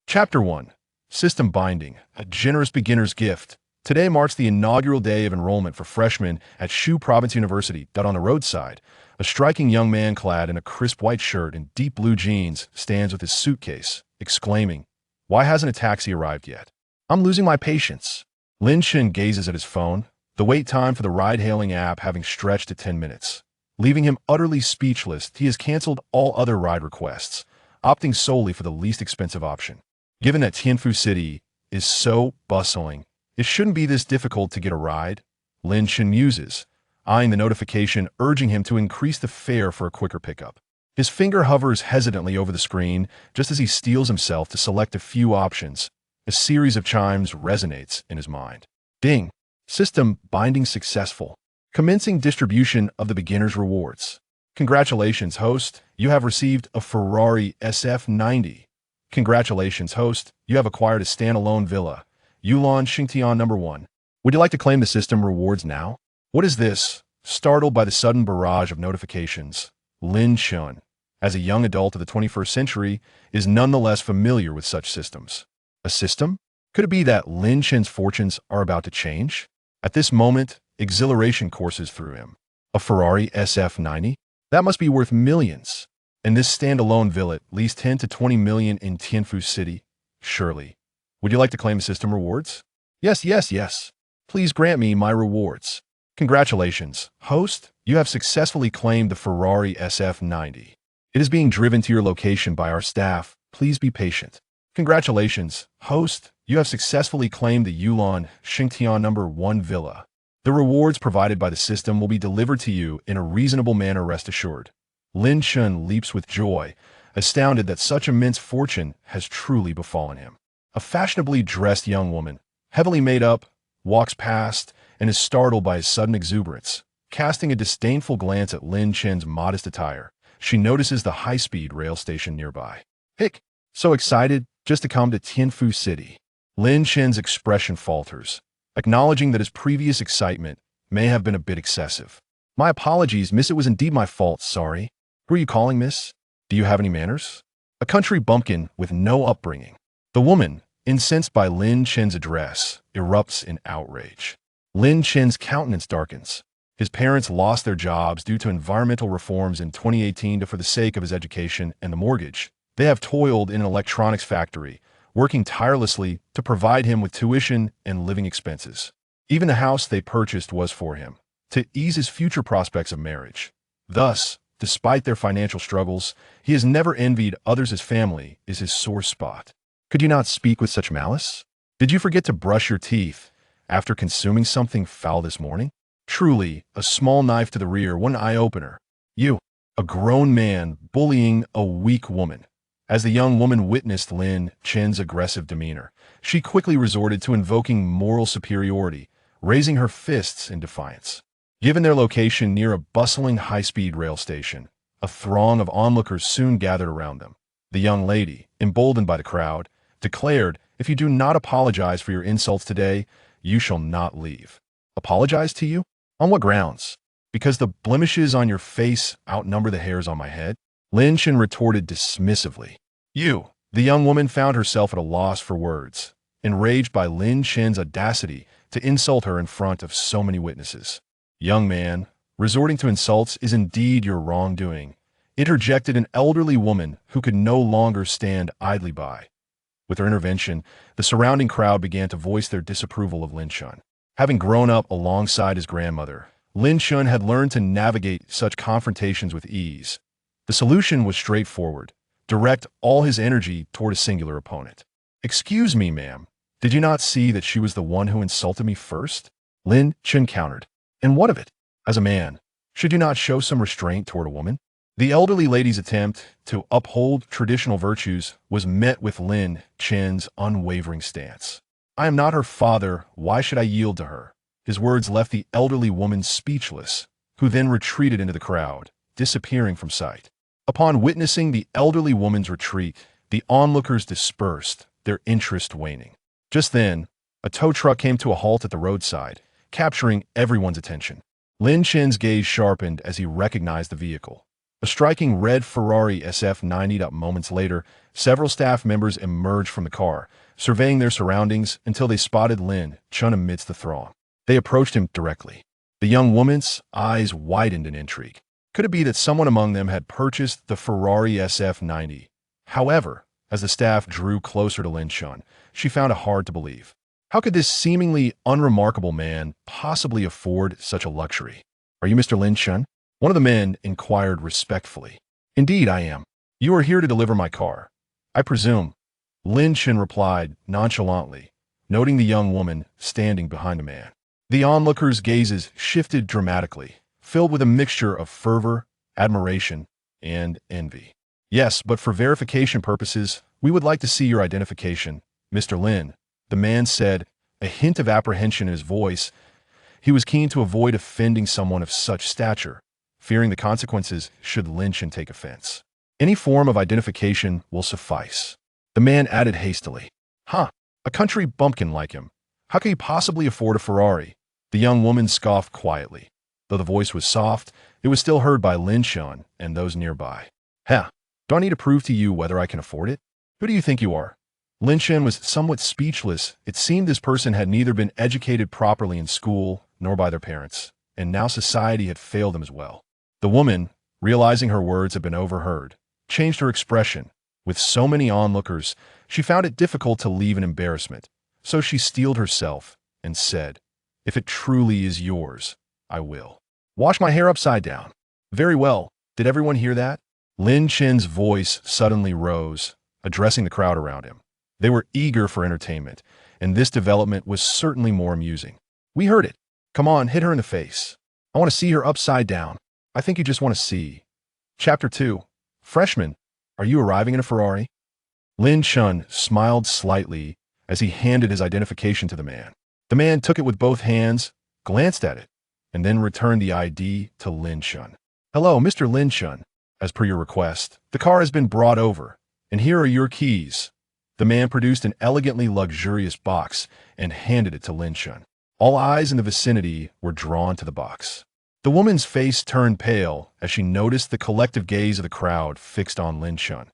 Chapter 1. System Binding, a generous beginner's gift. Today marks the inaugural day of enrollment for freshmen at Shu Province University. On the roadside, a striking young man clad in a crisp white shirt and deep blue jeans stands with his suitcase, exclaiming, "Why hasn't a taxi arrived yet? I'm losing my patience." Lin Chen gazes at his phone, the wait time for the ride-hailing app having stretched to 10 minutes. Leaving him utterly speechless, he has canceled all other ride requests, opting solely for the least expensive option. Given that Tianfu City is so bustling, it shouldn't be this difficult to get a ride, Lin Chen muses, eyeing the notification urging him to increase the fare for a quicker pickup. His finger hovers hesitantly over the screen just as he steels himself to select a few options. A series of chimes resonates in his mind. Ding! System binding successful. Commencing distribution of the beginner's rewards. Congratulations, host. You have received a Ferrari SF90. Congratulations, host. You have acquired a standalone villa. Yulon Xingtian number 1. Would you like to claim the system rewards now? What is this? Startled by the sudden barrage of notifications, Lin Chen, as a young adult of the 21st century, is nonetheless familiar with such systems. A system? Could it be that Lin Chen's fortunes are about to change? At this moment, exhilaration courses through him. A Ferrari SF90? That must be worth millions. And this standalone villa at least 10 to 20 million in Tianfu City? Surely. Would you like to claim system rewards? Yes. Please grant me my rewards. Congratulations, host. You have successfully claimed the Ferrari SF90. It is being driven to your location by our staff. Please be patient. Congratulations, host. You have successfully claimed the Yulon Xingtian number 1 villa. The rewards provided by the system will be delivered to you in a reasonable manner, rest assured. Lin Chen leaps with joy, astounded that such immense fortune has truly befallen him. A fashionably dressed young woman, heavily made up, walks past and is startled by his sudden exuberance. Casting a disdainful glance at Lin Chen's modest attire, she notices the high-speed rail station nearby. Hick! So excited just to come to Tianfu City. Lin Chen's expression falters, acknowledging that his previous excitement may have been a bit excessive. My apologies, miss. It was indeed my fault, sorry. Who are you calling, miss? Do you have any manners? A country bumpkin with no upbringing. The woman, incensed by Lin Chen's address, erupts in outrage. Lin Chen's countenance darkens. His parents lost their jobs due to environmental reforms in 2018 for the sake of his education and the mortgage. They have toiled in an electronics factory, working tirelessly to provide him with tuition and living expenses. Even the house they purchased was for him, to ease his future prospects of marriage. Thus, despite their financial struggles, he has never envied others. His family is his sore spot. Could you not speak with such malice? Did you forget to brush your teeth after consuming something foul this morning? Truly, a small knife to the rear, one eye-opener. You, a grown man bullying a weak woman. As the young woman witnessed Lin Chen's aggressive demeanor, she quickly resorted to invoking moral superiority, raising her fists in defiance. Given their location near a bustling high-speed rail station, a throng of onlookers soon gathered around them. The young lady, emboldened by the crowd, declared, "If you do not apologize for your insults today, you shall not leave." Apologize to you? On what grounds? Because the blemishes on your face outnumber the hairs on my head? Lin Chen retorted dismissively. You. The young woman found herself at a loss for words, enraged by Lin Chen's audacity to insult her in front of so many witnesses. Young man, resorting to insults is indeed your wrongdoing, interjected an elderly woman who could no longer stand idly by. With her intervention, the surrounding crowd began to voice their disapproval of Lin Chen. Having grown up alongside his grandmother, Lin Chen had learned to navigate such confrontations with ease. The solution was straightforward: direct all his energy toward a singular opponent. "Excuse me, ma'am. Did you not see that she was the one who insulted me first?" Lin Chen countered. "And what of it? As a man, should you not show some restraint toward a woman?" The elderly lady's attempt to uphold traditional virtues was met with Lin Chen's unwavering stance. "I am not her father. Why should I yield to her?" His words left the elderly woman speechless, who then retreated into the crowd, disappearing from sight. Upon witnessing the elderly woman's retreat, the onlookers dispersed, their interest waning. Just then, a tow truck came to a halt at the roadside, capturing everyone's attention. Lin Chen's gaze sharpened as he recognized the vehicle. A A striking red Ferrari SF90. Moments later, several staff members emerged from the car, surveying their surroundings until they spotted Lin Chen amidst the throng. They approached him directly. The young woman's eyes widened in intrigue. Could it be that someone among them had purchased the Ferrari SF90? However, as the staff drew closer to Lin Chen, she found it hard to believe. How could this seemingly unremarkable man possibly afford such a luxury? Are you Mr. Lin Chen? One of the men inquired respectfully. Indeed, I am. You are here to deliver my car, I presume. Lin Chen replied nonchalantly, noting the young woman standing behind the man. The onlookers' gazes shifted dramatically, filled with a mixture of fervor, admiration, and envy. Yes, but for verification purposes, we would like to see your identification, Mr. Lin, the man said, a hint of apprehension in his voice. He was keen to avoid offending someone of such stature, fearing the consequences should Lin Chen take offense. Any form of identification will suffice. The man added hastily. Huh, a country bumpkin like him. How could he possibly afford a Ferrari? The young woman scoffed quietly. Though the voice was soft, it was still heard by Lin Chen and those nearby. Huh, do I need to prove to you whether I can afford it? Who do you think you are? Lin Chen was somewhat speechless. It seemed this person had neither been educated properly in school nor by their parents, and now society had failed them as well. The woman, realizing her words had been overheard, changed her expression. With so many onlookers, she found it difficult to leave in embarrassment, so she steeled herself and said, If it truly is yours, I will. Wash my hair upside down. Very well. Did everyone hear that? Lin Chen's voice suddenly rose, addressing the crowd around him. They were eager for entertainment, and this development was certainly more amusing. We heard it. Come on, hit her in the face. I want to see her upside down. I think you just want to see. Chapter 2. Freshman, are you arriving in a Ferrari? Lin Chen smiled slightly as he handed his identification to the man. The man took it with both hands, glanced at it, and then returned the ID to Lin Chen. Hello, Mr. Lin Chen. As per your request, the car has been brought over, and here are your keys. The man produced an elegantly luxurious box and handed it to Lin Chen. All eyes in the vicinity were drawn to the box. The woman's face turned pale as she noticed the collective gaze of the crowd fixed on Lin Chen.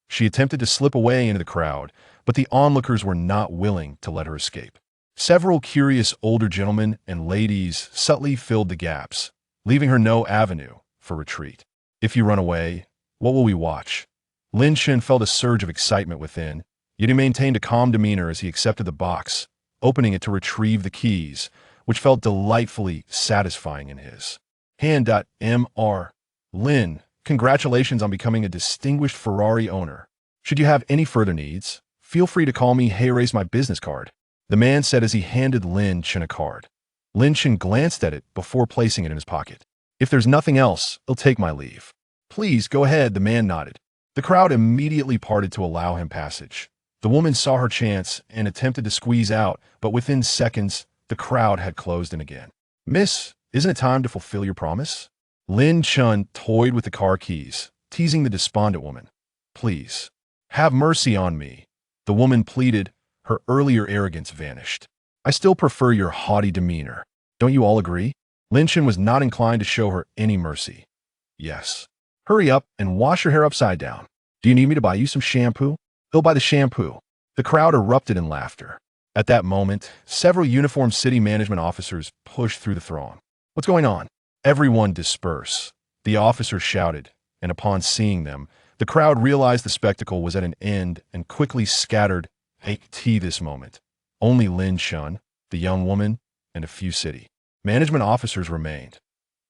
She attempted to slip away into the crowd, but the onlookers were not willing to let her escape. Several curious older gentlemen and ladies subtly filled the gaps, leaving her no avenue for retreat. If you run away, what will we watch? Lin Chen felt a surge of excitement within, yet he maintained a calm demeanor as he accepted the box, opening it to retrieve the keys, which felt delightfully satisfying in his hand. Mr. Lin, congratulations on becoming a distinguished Ferrari owner. Should you have any further needs, feel free to call me. Hey, raise my business card, the man said as he handed Lin Chen a card. Lin Chen glanced at it before placing it in his pocket. If there's nothing else, I'll take my leave. Please go ahead, the man nodded. The crowd immediately parted to allow him passage. The woman saw her chance and attempted to squeeze out, but within seconds, the crowd had closed in again. Miss, isn't it time to fulfill your promise? Lin Chen toyed with the car keys, teasing the despondent woman. Please, have mercy on me, the woman pleaded. Her earlier arrogance vanished. I still prefer your haughty demeanor. Don't you all agree? Lin Chen was not inclined to show her any mercy. Yes. Hurry up and wash your hair upside down. Do you need me to buy you some shampoo? He'll buy the shampoo. The crowd erupted in laughter. At that moment, several uniformed city management officers pushed through the throng. What's going on? Everyone disperse, the officer shouted, and upon seeing them, the crowd realized the spectacle was at an end and quickly scattered. This moment, only Lin Chen, the young woman, and a few city management officers remained.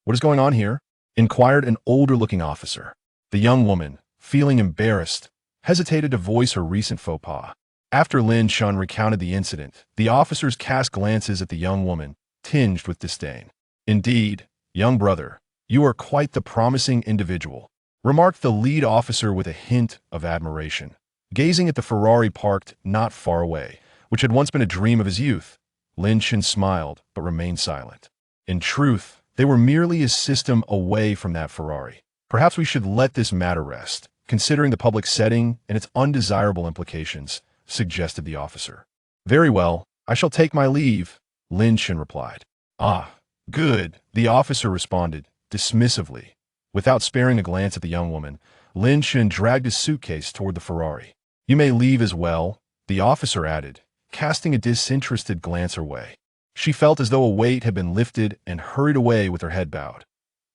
What is going on here? Inquired an older-looking officer. The young woman, feeling embarrassed, hesitated to voice her recent faux pas. After Lin Chen recounted the incident, the officers cast glances at the young woman, tinged with disdain. Indeed, young brother, you are quite the promising individual, remarked the lead officer with a hint of admiration. Gazing at the Ferrari parked not far away, which had once been a dream of his youth, Lin Chen smiled but remained silent. In truth, they were merely a system away from that Ferrari. Perhaps we should let this matter rest, considering the public setting and its undesirable implications, suggested the officer. Very well, I shall take my leave, Lin Chen replied. Ah, good, the officer responded, dismissively. Without sparing a glance at the young woman, Lin Chen dragged his suitcase toward the Ferrari. "You may leave as well," the officer added, casting a disinterested glance her way. She felt as though a weight had been lifted and hurried away with her head bowed.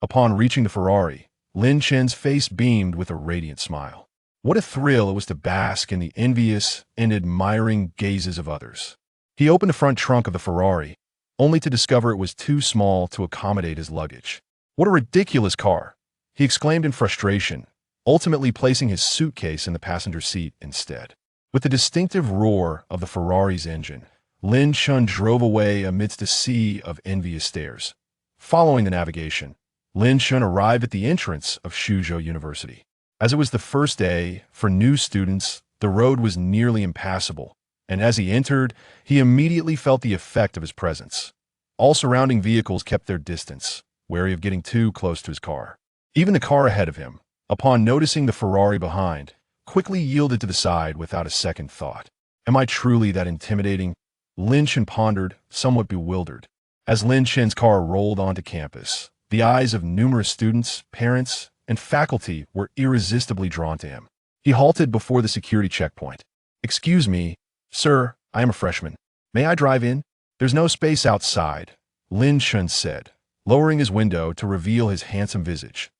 Upon reaching the Ferrari, Lin Chen's face beamed with a radiant smile. What a thrill it was to bask in the envious and admiring gazes of others. He opened the front trunk of the Ferrari, only to discover it was too small to accommodate his luggage. "What a ridiculous car!" he exclaimed in frustration, ultimately placing his suitcase in the passenger seat instead. With the distinctive roar of the Ferrari's engine, Lin Chen drove away amidst a sea of envious stares. Following the navigation, Lin Chen arrived at the entrance of Suzhou University. As it was the first day for new students, the road was nearly impassable, and as he entered, he immediately felt the effect of his presence. All surrounding vehicles kept their distance, wary of getting too close to his car. Even the car ahead of him, upon noticing the Ferrari behind, quickly yielded to the side without a second thought. Am I truly that intimidating? Lin Chen pondered, somewhat bewildered. As Lin Chen's car rolled onto campus, the eyes of numerous students, parents, and faculty were irresistibly drawn to him. He halted before the security checkpoint. "Excuse me, sir, I am a freshman. May I drive in?" "There's no space outside," Lin Chen said, lowering his window to reveal his handsome visage.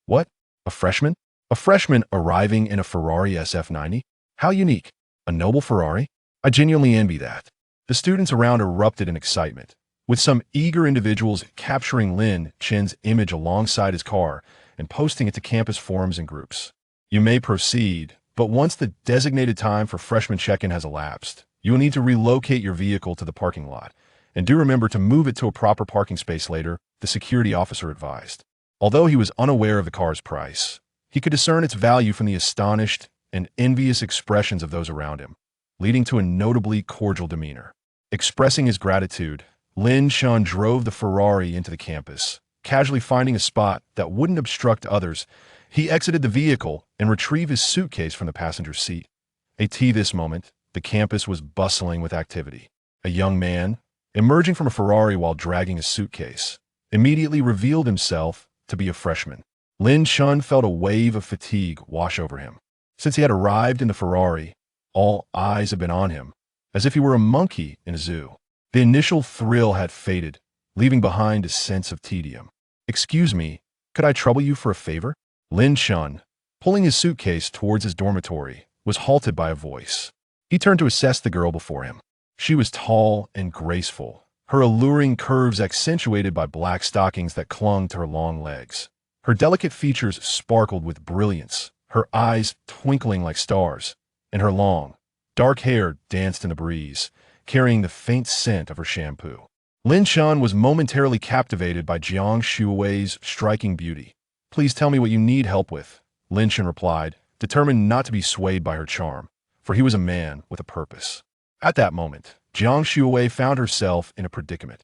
"What? A freshman? A freshman arriving in a Ferrari SF90? How unique. A noble Ferrari? I genuinely envy that." The students around erupted in excitement, with some eager individuals capturing Lin Chen's image alongside his car and posting it to campus forums and groups. "You may proceed, but once the designated time for freshman check-in has elapsed, you will need to relocate your vehicle to the parking lot, and do remember to move it to a proper parking space later," the security officer advised. Although he was unaware of the car's price, he could discern its value from the astonished and envious expressions of those around him, leading to a notably cordial demeanor. Expressing his gratitude, Lin Chen drove the Ferrari into the campus. Casually finding a spot that wouldn't obstruct others, he exited the vehicle and retrieved his suitcase from the passenger seat. At this moment, the campus was bustling with activity. A young man, emerging from a Ferrari while dragging a suitcase, immediately revealed himself to be a freshman. Lin Chen felt a wave of fatigue wash over him. Since he had arrived in the Ferrari, all eyes had been on him, as if he were a monkey in a zoo. The initial thrill had faded, leaving behind a sense of tedium. "Excuse me, could I trouble you for a favor?" Lin Chen, pulling his suitcase towards his dormitory, was halted by a voice. He turned to assess the girl before him. She was tall and graceful, her alluring curves accentuated by black stockings that clung to her long legs. Her delicate features sparkled with brilliance, her eyes twinkling like stars, and her long, dark hair danced in the breeze, carrying the faint scent of her shampoo. Lin Chen was momentarily captivated by Jiang Shui's striking beauty. "Please tell me what you need help with," Lin Chen replied, determined not to be swayed by her charm, for he was a man with a purpose. At that moment, Jiang Shui found herself in a predicament.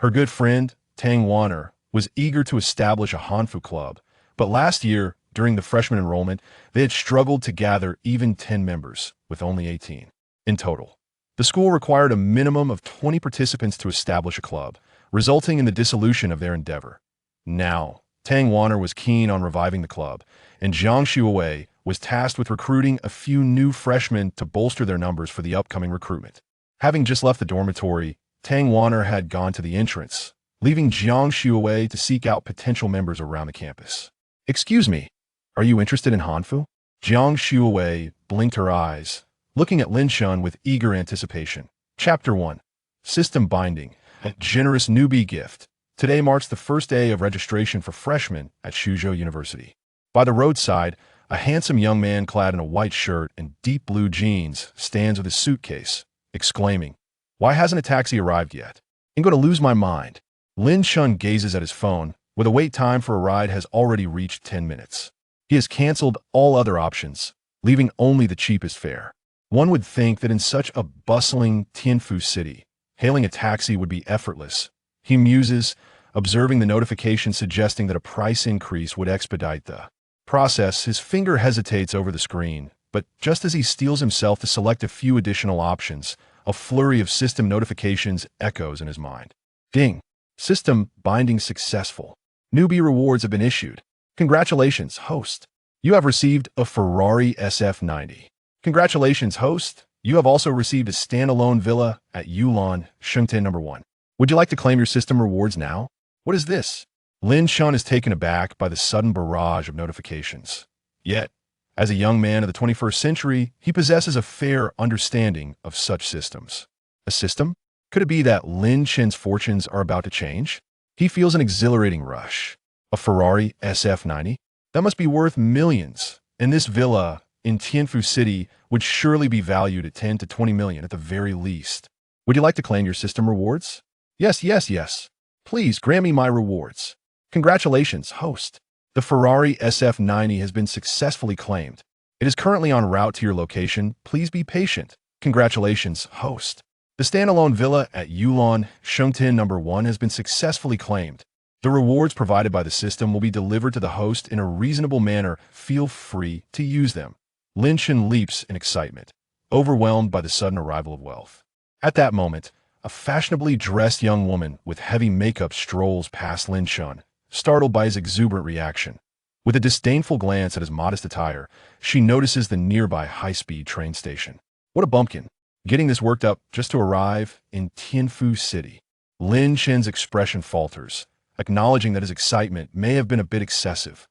Her good friend, Tang Wanner, was eager to establish a Hanfu club, but last year, during the freshman enrollment, they had struggled to gather even 10 members, with only 18 in total. The school required a minimum of 20 participants to establish a club, resulting in the dissolution of their endeavor. Now, Tang Wanner was keen on reviving the club, and Jiang Shui was tasked with recruiting a few new freshmen to bolster their numbers for the upcoming recruitment. Having just left the dormitory, Tang Wanner had gone to the entrance, leaving Jiang Shui to seek out potential members around the campus. "Excuse me, are you interested in Hanfu?" Jiang Shui blinked her eyes, looking at Lin Chen with eager anticipation. Chapter 1. System Binding, a generous newbie gift. Today marks the first day of registration for freshmen at Suzhou University. By the roadside, a handsome young man clad in a white shirt and deep blue jeans stands with his suitcase, exclaiming, "Why hasn't a taxi arrived yet? I'm going to lose my mind." Lin Chen gazes at his phone, where the wait time for a ride has already reached 10 minutes. He has canceled all other options, leaving only the cheapest fare. One would think that in such a bustling Tianfu city, hailing a taxi would be effortless. He muses, observing the notification suggesting that a price increase would expedite the process. His finger hesitates over the screen, but just as he steels himself to select a few additional options, a flurry of system notifications echoes in his mind. Ding! System binding successful. Newbie rewards have been issued. Congratulations, host. You have received a Ferrari SF90. Congratulations, host. You have also received a standalone villa at Yulon, Shengten number 1. Would you like to claim your system rewards now? What is this? Lin Chen is taken aback by the sudden barrage of notifications. Yet, as a young man of the 21st century, he possesses a fair understanding of such systems. A system? Could it be that Lin Chen's fortunes are about to change? He feels an exhilarating rush. A Ferrari SF90? That must be worth millions, and this villa in Tianfu City would surely be valued at 10 to 20 million at the very least. Would you like to claim your system rewards? Yes, yes, yes. Please grant me my rewards. Congratulations, host. The Ferrari SF90 has been successfully claimed. It is currently en route to your location. Please be patient. Congratulations, host. The standalone villa at Yulon, Shengten number 1 has been successfully claimed. The rewards provided by the system will be delivered to the host in a reasonable manner. Feel free to use them. Lin Chen leaps in excitement, overwhelmed by the sudden arrival of wealth. At that moment, a fashionably dressed young woman with heavy makeup strolls past Lin Chen, startled by his exuberant reaction. With a disdainful glance at his modest attire, she notices the nearby high-speed train station. What a bumpkin! Getting this worked up just to arrive in Tianfu City. Lin Chen's expression falters, acknowledging that his excitement may have been a bit excessive.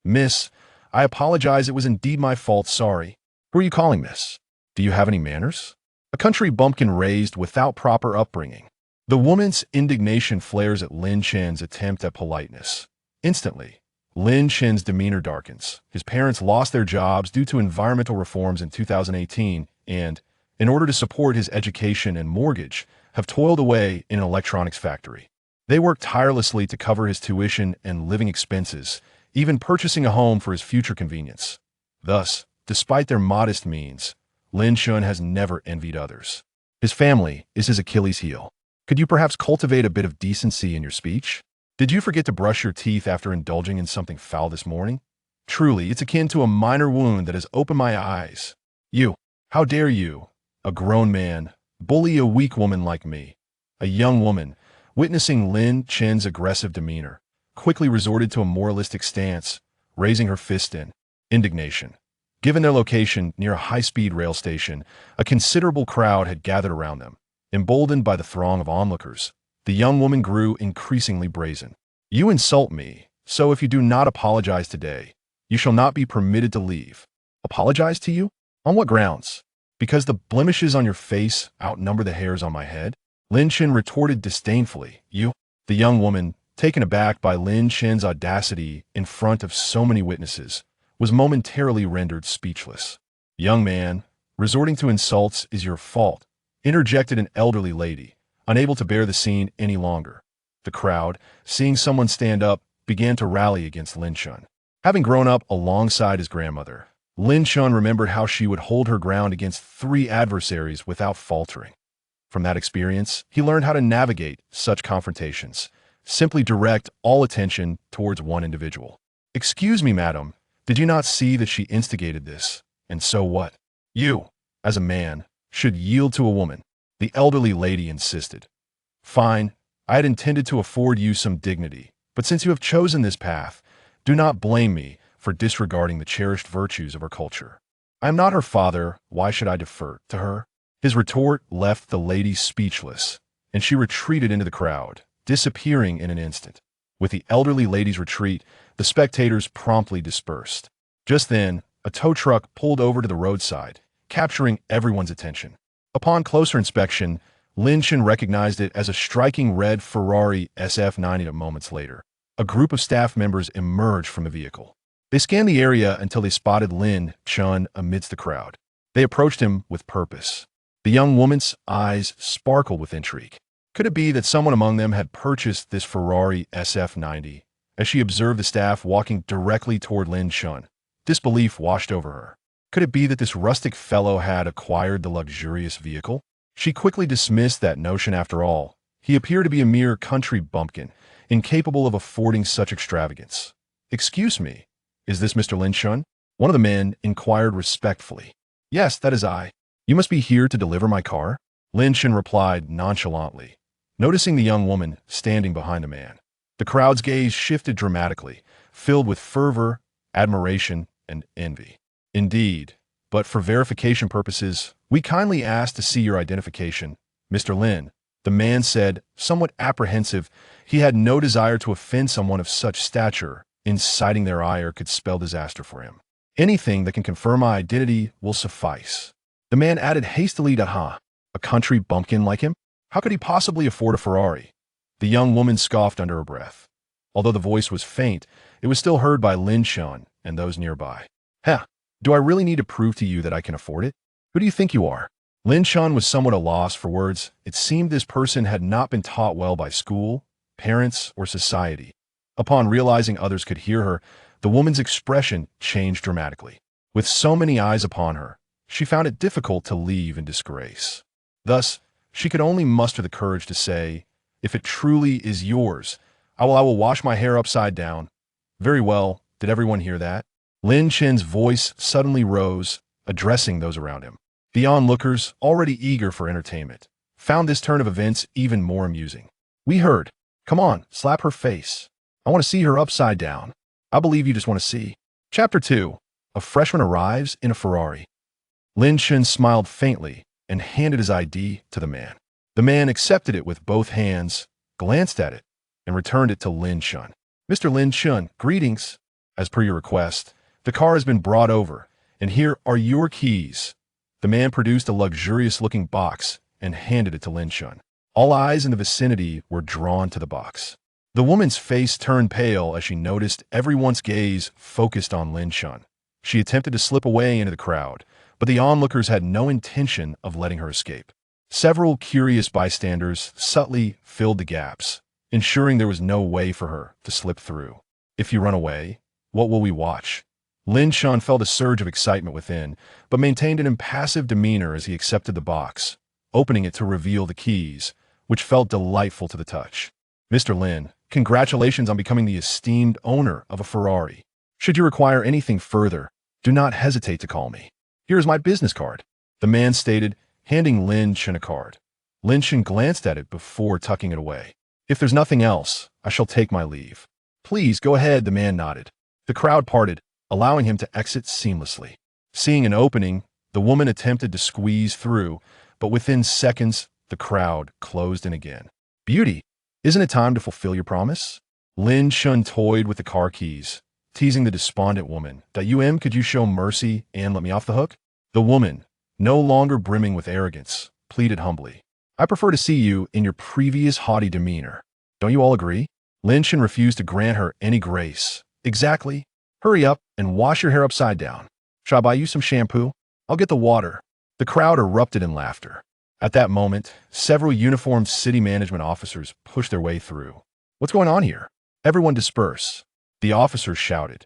Miss, I apologize, it was indeed my fault, sorry. Who are you calling, miss? Do you have any manners? A country bumpkin raised without proper upbringing. The woman's indignation flares at Lin Chen's attempt at politeness. Instantly, Lin Chen's demeanor darkens. His parents lost their jobs due to environmental reforms in 2018 and, in order to support his education and mortgage, have toiled away in an electronics factory. They worked tirelessly to cover his tuition and living expenses, even purchasing a home for his future convenience. Thus, despite their modest means, Lin Chen has never envied others. His family is his Achilles heel. Could you perhaps cultivate a bit of decency in your speech? Did you forget to brush your teeth after indulging in something foul this morning? Truly, it's akin to a minor wound that has opened my eyes. You, how dare you, a grown man, bully a weak woman like me? A young woman, witnessing Lin Chen's aggressive demeanor, quickly resorted to a moralistic stance, raising her fist in indignation. Given their location near a high-speed rail station, a considerable crowd had gathered around them. Emboldened by the throng of onlookers, the young woman grew increasingly brazen. You insult me, so if you do not apologize today, you shall not be permitted to leave. Apologize to you? On what grounds? Because the blemishes on your face outnumber the hairs on my head? Lin Chen retorted disdainfully. You? The young woman, taken aback by Lin Chen's audacity in front of so many witnesses, was momentarily rendered speechless. Young man, resorting to insults is your fault, interjected an elderly lady, unable to bear the scene any longer. The crowd, seeing someone stand up, began to rally against Lin Chen. Having grown up alongside his grandmother, Lin Chen remembered how she would hold her ground against 3 adversaries without faltering. From that experience, he learned how to navigate such confrontations. Simply direct all attention towards one individual. Excuse me, madam, did you not see that she instigated this? And so what? You, as a man, should yield to a woman, the elderly lady insisted. Fine, I had intended to afford you some dignity, but since you have chosen this path, do not blame me for disregarding the cherished virtues of our culture. I am not her father, why should I defer to her? His retort left the lady speechless, and she retreated into the crowd, disappearing in an instant. With the elderly lady's retreat, the spectators promptly dispersed. Just then, a tow truck pulled over to the roadside, capturing everyone's attention. Upon closer inspection, Lin Chen recognized it as a striking red Ferrari SF90. Moments later, a group of staff members emerged from the vehicle. They scanned the area until they spotted Lin Chen amidst the crowd. They approached him with purpose. The young woman's eyes sparkled with intrigue. Could it be that someone among them had purchased this Ferrari SF90? As she observed the staff walking directly toward Lin Chen, disbelief washed over her. Could it be that this rustic fellow had acquired the luxurious vehicle? She quickly dismissed that notion. After all, he appeared to be a mere country bumpkin, incapable of affording such extravagance. Excuse me, is this Mr. Lin Chen? One of the men inquired respectfully. Yes, that is I. You must be here to deliver my car? Lin Chen replied nonchalantly, noticing the young woman standing behind the man. The crowd's gaze shifted dramatically, filled with fervor, admiration, and envy. Indeed, but for verification purposes, we kindly ask to see your identification, Mr. Lin, the man said, somewhat apprehensive. He had no desire to offend someone of such stature. Inciting their ire could spell disaster for him. Anything that can confirm my identity will suffice. The man added hastily, a country bumpkin like him? How could he possibly afford a Ferrari? The young woman scoffed under her breath. Although the voice was faint, it was still heard by Lin Chen and those nearby. Heh, do I really need to prove to you that I can afford it? Who do you think you are? Lin Chen was somewhat at a loss for words. It seemed this person had not been taught well by school, parents, or society. Upon realizing others could hear her, the woman's expression changed dramatically. With so many eyes upon her, she found it difficult to leave in disgrace. Thus, she could only muster the courage to say, if it truly is yours, I will wash my hair upside down. Very well, did everyone hear that? Lin Chen's voice suddenly rose, addressing those around him. The onlookers, already eager for entertainment, found this turn of events even more amusing. We heard. Come on, slap her face. I want to see her upside down. I believe you just want to see. Chapter 2. A freshman arrives in a Ferrari. Lin Chen smiled faintly and handed his ID to the man. The man accepted it with both hands, glanced at it, and returned it to Lin Chen. Mr. Lin Chen, greetings. As per your request, the car has been brought over, and here are your keys. The man produced a luxurious-looking box and handed it to Lin Chen. All eyes in the vicinity were drawn to the box. The woman's face turned pale as she noticed everyone's gaze focused on Lin Chen. She attempted to slip away into the crowd, but the onlookers had no intention of letting her escape. Several curious bystanders subtly filled the gaps, ensuring there was no way for her to slip through. If you run away, what will we watch? Lin Chen felt a surge of excitement within, but maintained an impassive demeanor as he accepted the box, opening it to reveal the keys, which felt delightful to the touch. Mr. Lin, congratulations on becoming the esteemed owner of a Ferrari. Should you require anything further, do not hesitate to call me. Here is my business card, the man stated, handing Lin Chen a card. Lin Chen glanced at it before tucking it away. If there's nothing else, I shall take my leave. Please go ahead, the man nodded. The crowd parted, allowing him to exit seamlessly. Seeing an opening, the woman attempted to squeeze through, but within seconds, the crowd closed in again. Beauty, isn't it time to fulfill your promise? Lin Chen toyed with the car keys, teasing the despondent woman. Could you show mercy and let me off the hook? The woman, no longer brimming with arrogance, pleaded humbly. I prefer to see you in your previous haughty demeanor. Don't you all agree? Lin Chen refused to grant her any grace. Exactly. Hurry up and wash your hair upside down. Shall I buy you some shampoo? I'll get the water. The crowd erupted in laughter. At that moment, several uniformed city management officers pushed their way through. What's going on here? Everyone disperse. The officers shouted.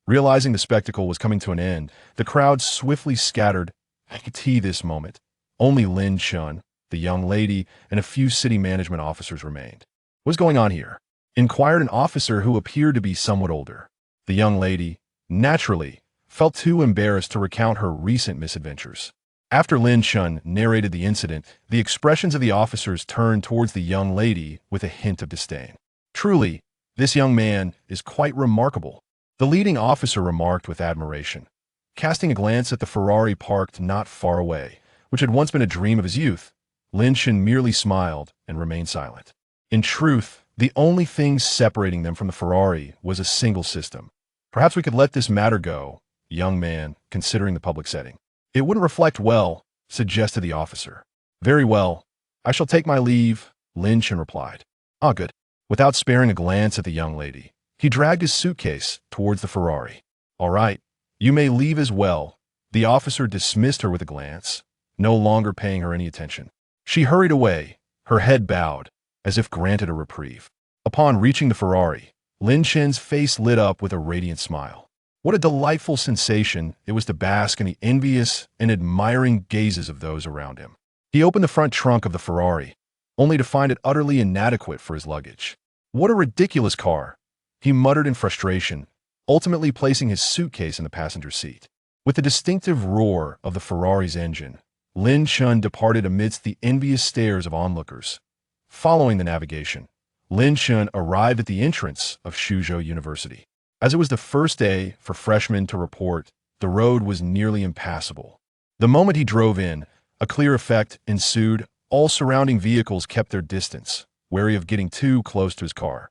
Realizing the spectacle was coming to an end, the crowd swiftly scattered. I could see this moment. Only Lin Chen, the young lady, and a few city management officers remained. What's going on here? Inquired an officer who appeared to be somewhat older. The young lady, naturally, felt too embarrassed to recount her recent misadventures. After Lin Chen narrated the incident, the expressions of the officers turned towards the young lady with a hint of disdain. Truly, this young man is quite remarkable, the leading officer remarked with admiration, casting a glance at the Ferrari parked not far away, which had once been a dream of his youth. Lin Chen merely smiled and remained silent. In truth, the only thing separating them from the Ferrari was a single system. Perhaps we could let this matter go, young man, considering the public setting. It wouldn't reflect well, suggested the officer. Very well. I shall take my leave, Lin Chen replied. Ah, good. Without sparing a glance at the young lady, he dragged his suitcase towards the Ferrari. All right, you may leave as well. The officer dismissed her with a glance, no longer paying her any attention. She hurried away, her head bowed, as if granted a reprieve. Upon reaching the Ferrari, Lin Chen's face lit up with a radiant smile. What a delightful sensation it was to bask in the envious and admiring gazes of those around him. He opened the front trunk of the Ferrari, only to find it utterly inadequate for his luggage. What a ridiculous car, he muttered in frustration, ultimately placing his suitcase in the passenger seat. With the distinctive roar of the Ferrari's engine, Lin Chen departed amidst the envious stares of onlookers. Following the navigation, Lin Chen arrived at the entrance of Suzhou University. As it was the first day for freshmen to report, the road was nearly impassable. The moment he drove in, a clear effect ensued. All surrounding vehicles kept their distance, wary of getting too close to his car.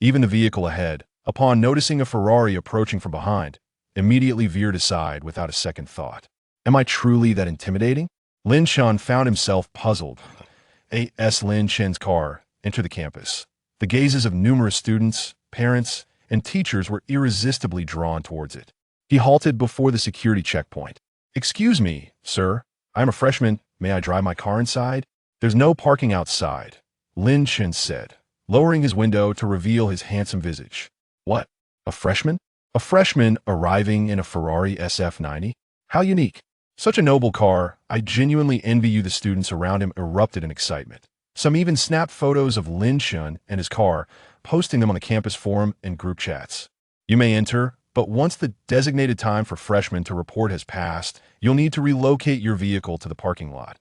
Even the vehicle ahead, upon noticing a Ferrari approaching from behind, immediately veered aside without a second thought. Am I truly that intimidating? Lin Chen found himself puzzled. Lin Chen's car entered the campus. The gazes of numerous students, parents, and teachers were irresistibly drawn towards it. He halted before the security checkpoint. Excuse me, sir. I'm a freshman. May I drive my car inside? There's no parking outside, Lin Chen said, lowering his window to reveal his handsome visage. What? A freshman? A freshman arriving in a Ferrari SF90? How unique. Such a noble car. I genuinely envy you. The students around him erupted in excitement. Some even snapped photos of Lin Chen and his car, posting them on the campus forum and group chats. You may enter, but once the designated time for freshmen to report has passed, you'll need to relocate your vehicle to the parking lot.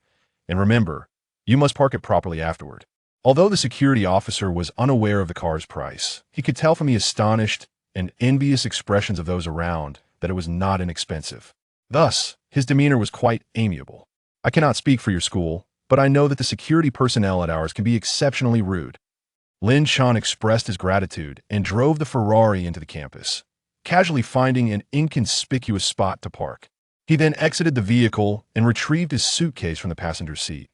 And remember, you must park it properly afterward. Although the security officer was unaware of the car's price, he could tell from the astonished and envious expressions of those around that it was not inexpensive. Thus, his demeanor was quite amiable. I cannot speak for your school, but I know that the security personnel at ours can be exceptionally rude. Lin Chen expressed his gratitude and drove the Ferrari into the campus, casually finding an inconspicuous spot to park. He then exited the vehicle and retrieved his suitcase from the passenger seat.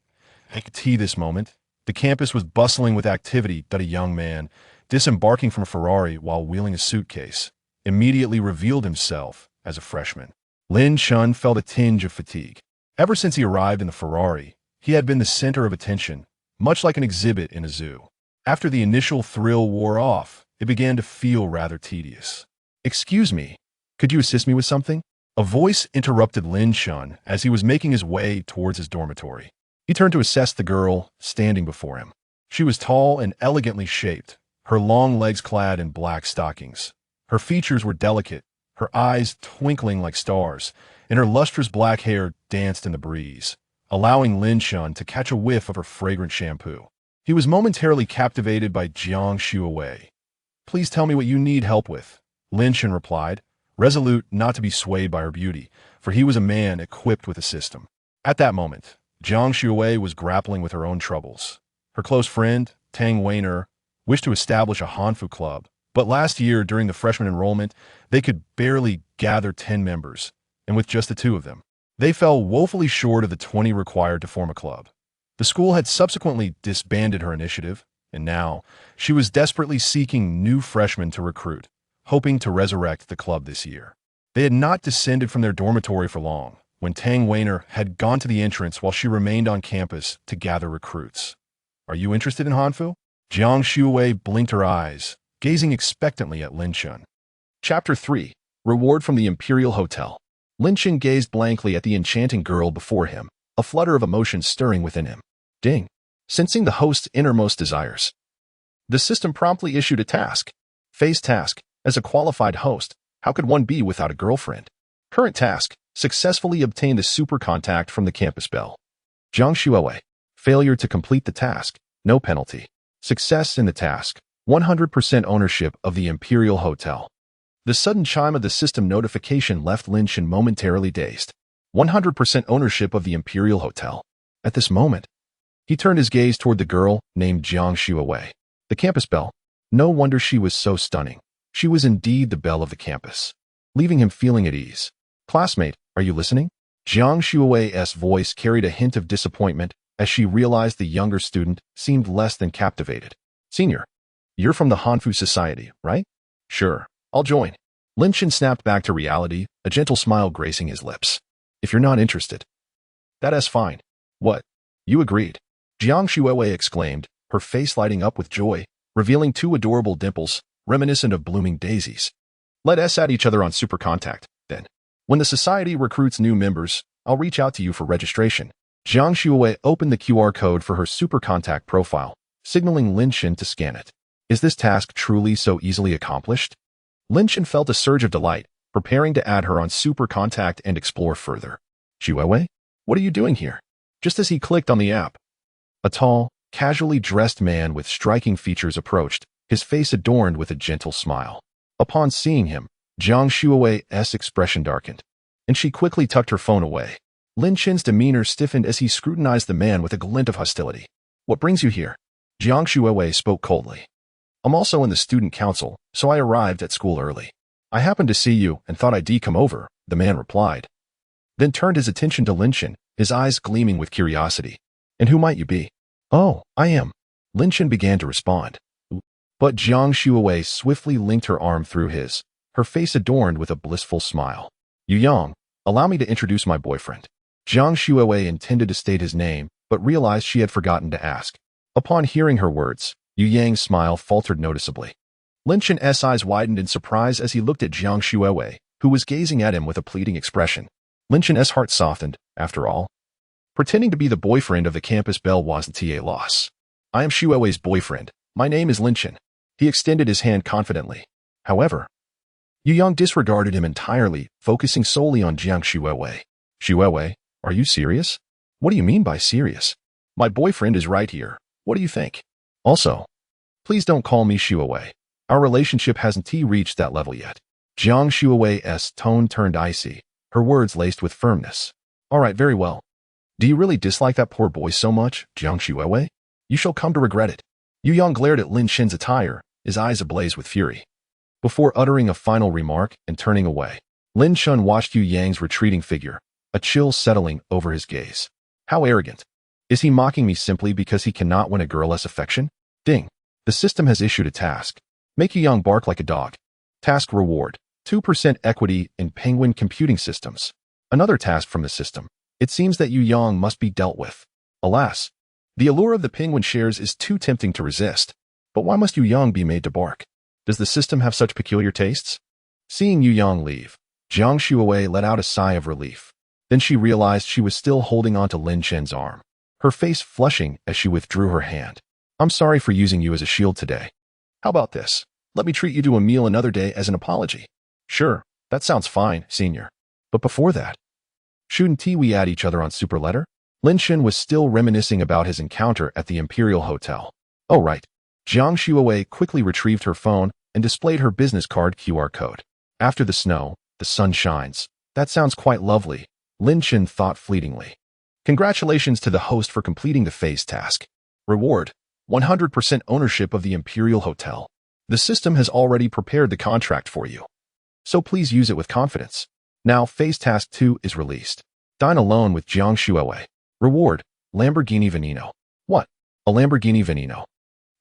At this moment, the campus was bustling with activity that a young man, disembarking from a Ferrari while wheeling a suitcase, immediately revealed himself as a freshman. Lin Chen felt a tinge of fatigue. Ever since he arrived in the Ferrari, he had been the center of attention, much like an exhibit in a zoo. After the initial thrill wore off, it began to feel rather tedious. Excuse me, could you assist me with something? A voice interrupted Lin Chen as he was making his way towards his dormitory. He turned to assess the girl standing before him. She was tall and elegantly shaped, her long legs clad in black stockings. Her features were delicate, her eyes twinkling like stars, and her lustrous black hair danced in the breeze, allowing Lin Chen to catch a whiff of her fragrant shampoo. He was momentarily captivated by Jiang Shuawei. Please tell me what you need help with, Lin Chen replied, resolute not to be swayed by her beauty, for he was a man equipped with a system. At that moment, Jiang Shuawei was grappling with her own troubles. Her close friend, Tang Weiner, wished to establish a Hanfu club, but last year during the freshman enrollment, they could barely gather 10 members, and with just the two of them, they fell woefully short of the 20 required to form a club. The school had subsequently disbanded her initiative, and now she was desperately seeking new freshmen to recruit, hoping to resurrect the club this year. They had not descended from their dormitory for long when Tang Weiner had gone to the entrance while she remained on campus to gather recruits. Are you interested in Hanfu? Jiang Shuawei blinked her eyes, gazing expectantly at Lin Chen. Chapter 3. Reward from the Imperial Hotel. Lin Chen gazed blankly at the enchanting girl before him, a flutter of emotion stirring within him. Ding. Sensing the host's innermost desires, the system promptly issued a task. Phase task. As a qualified host, how could one be without a girlfriend? Current task. Successfully obtain the super contact from the campus bell. Jiang Shuawei. Failure to complete the task. No penalty. Success in the task. 100% ownership of the Imperial Hotel. The sudden chime of the system notification left Lin Chen momentarily dazed. 100% ownership of the Imperial Hotel. At this moment, he turned his gaze toward the girl named Jiang Shuawei. The campus bell. No wonder she was so stunning. She was indeed the belle of the campus, leaving him feeling at ease. Classmate, are you listening? Jiang Shuawei's voice carried a hint of disappointment as she realized the younger student seemed less than captivated. Senior, you're from the Hanfu Society, right? Sure, I'll join. Lin Chen snapped back to reality, a gentle smile gracing his lips. If you're not interested, that's fine. What? You agreed? Jiang Shuawei exclaimed, her face lighting up with joy, revealing two adorable dimples, reminiscent of blooming daisies. Let us add each other on Super Contact, then. When the society recruits new members, I'll reach out to you for registration. Jiang Shuawei opened the QR code for her Super Contact profile, signaling Lin Chen to scan it. Is this task truly so easily accomplished? Lin Chen felt a surge of delight, preparing to add her on Super Contact and explore further. Shuawei, what are you doing here? Just as he clicked on the app, a tall, casually dressed man with striking features approached, his face adorned with a gentle smile. Upon seeing him, Jiang Shuowei's expression darkened, and she quickly tucked her phone away. Lin Chen's demeanor stiffened as he scrutinized the man with a glint of hostility. "What brings you here?" Jiang Shuowei spoke coldly. "I'm also in the student council, so I arrived at school early. I happened to see you and thought I'd come over," the man replied. Then turned his attention to Lin Chen, his eyes gleaming with curiosity. "And who might you be?" "Oh, I am." Lin Chen began to respond. But Jiang Shuowei swiftly linked her arm through his, her face adorned with a blissful smile. "Yu Yang, allow me to introduce my boyfriend." Jiang Shuowei intended to state his name, but realized she had forgotten to ask. Upon hearing her words, Yu Yang's smile faltered noticeably. Lin Chen's eyes widened in surprise as he looked at Jiang Shuowei, who was gazing at him with a pleading expression. Lin Chen's heart softened, after all. Pretending to be the boyfriend of the campus belle wasn't a loss. "I am Shuowei's boyfriend. My name is Lin Chen." He extended his hand confidently. However, Yu Yang disregarded him entirely, focusing solely on Jiang Shuowei. "Shuowei, are you serious?" "What do you mean by serious? My boyfriend is right here. What do you think? Also, please don't call me Shuowei. Our relationship hasn't reached that level yet." Jiang Shuowei's tone turned icy, her words laced with firmness. "All right, very well. Do you really dislike that poor boy so much, Jiang Shuowei? You shall come to regret it." Yu Yang glared at Lin Chen's attire, his eyes ablaze with fury. Before uttering a final remark and turning away, Lin Chen watched Yu Yang's retreating figure, a chill settling over his gaze. How arrogant. Is he mocking me simply because he cannot win a girl's affection? Ding. The system has issued a task. Make Yu Yang bark like a dog. Task reward. 2% equity in Penguin Computing Systems. Another task from the system. It seems that Yu Yang must be dealt with. Alas, the allure of the Penguin shares is too tempting to resist. But why must Yu Yang be made to bark? Does the system have such peculiar tastes? Seeing Yu Yang leave, Jiang Shuowei let out a sigh of relief. Then she realized she was still holding on to Lin Chen's arm, her face flushing as she withdrew her hand. "I'm sorry for using you as a shield today. How about this? Let me treat you to a meal another day as an apology." "Sure, that sounds fine, senior. But before that, shouldn't we add each other on Super Letter?" Lin Chen was still reminiscing about his encounter at the Imperial Hotel. "Oh, right." Jiang Shuowei quickly retrieved her phone and displayed her business card QR code. "After the snow, the sun shines. That sounds quite lovely," Lin Chen thought fleetingly. "Congratulations to the host for completing the phase task. Reward, 100% ownership of the Imperial Hotel. The system has already prepared the contract for you, so please use it with confidence. Now phase task 2 is released. Dine alone with Jiang Shuowei. Reward, Lamborghini Veneno." "What? A Lamborghini Veneno?"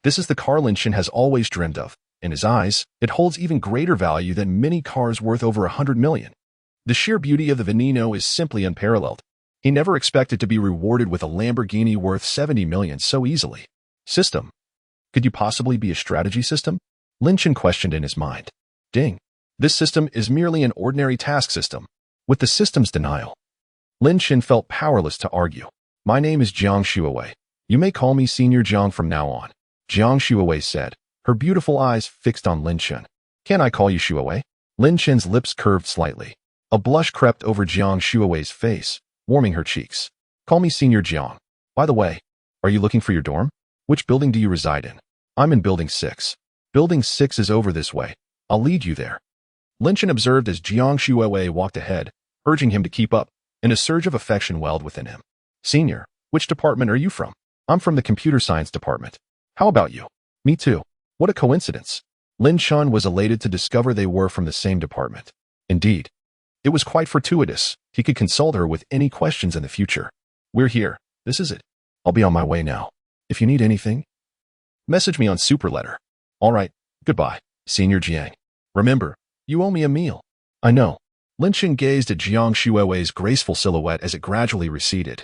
This is the car Lin Chen has always dreamed of. In his eyes, it holds even greater value than many cars worth over 100 million. The sheer beauty of the Veneno is simply unparalleled. He never expected to be rewarded with a Lamborghini worth 70 million so easily. System. Could you possibly be a strategy system? Lin Chen questioned in his mind. Ding. This system is merely an ordinary task system. With the system's denial, Lin Chen felt powerless to argue. "My name is Jiang Shuowei. You may call me Senior Jiang from now on," Jiang Shuowei said, her beautiful eyes fixed on Lin Chen. "Can I call you Shuowei?" Lin Chen's lips curved slightly. A blush crept over Jiang Shuowei's face, warming her cheeks. "Call me Senior Jiang. By the way, are you looking for your dorm? Which building do you reside in?" "I'm in Building 6. Building 6 is over this way. I'll lead you there." Lin Chen observed as Jiang Shuowei walked ahead, urging him to keep up, and a surge of affection welled within him. "Senior, which department are you from?" "I'm from the computer science department. How about you?" "Me too." What a coincidence. Lin Chen was elated to discover they were from the same department. Indeed, it was quite fortuitous. He could consult her with any questions in the future. "We're here. This is it. I'll be on my way now. If you need anything, message me on Super Letter." "All right. Goodbye, Senior Jiang. Remember, you owe me a meal." "I know." Lin Chen gazed at Jiang Shuowei's graceful silhouette as it gradually receded,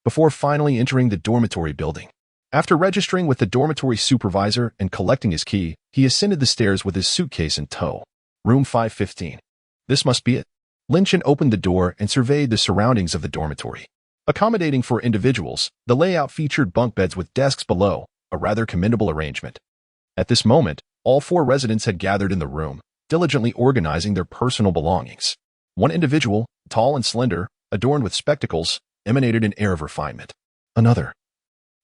before finally entering the dormitory building. After registering with the dormitory supervisor and collecting his key, he ascended the stairs with his suitcase in tow. Room 515. This must be it. Lin Chen opened the door and surveyed the surroundings of the dormitory. Accommodating for individuals, the layout featured bunk beds with desks below, a rather commendable arrangement. At this moment, all 4 residents had gathered in the room, diligently organizing their personal belongings. One individual, tall and slender, adorned with spectacles, emanated an air of refinement. Another,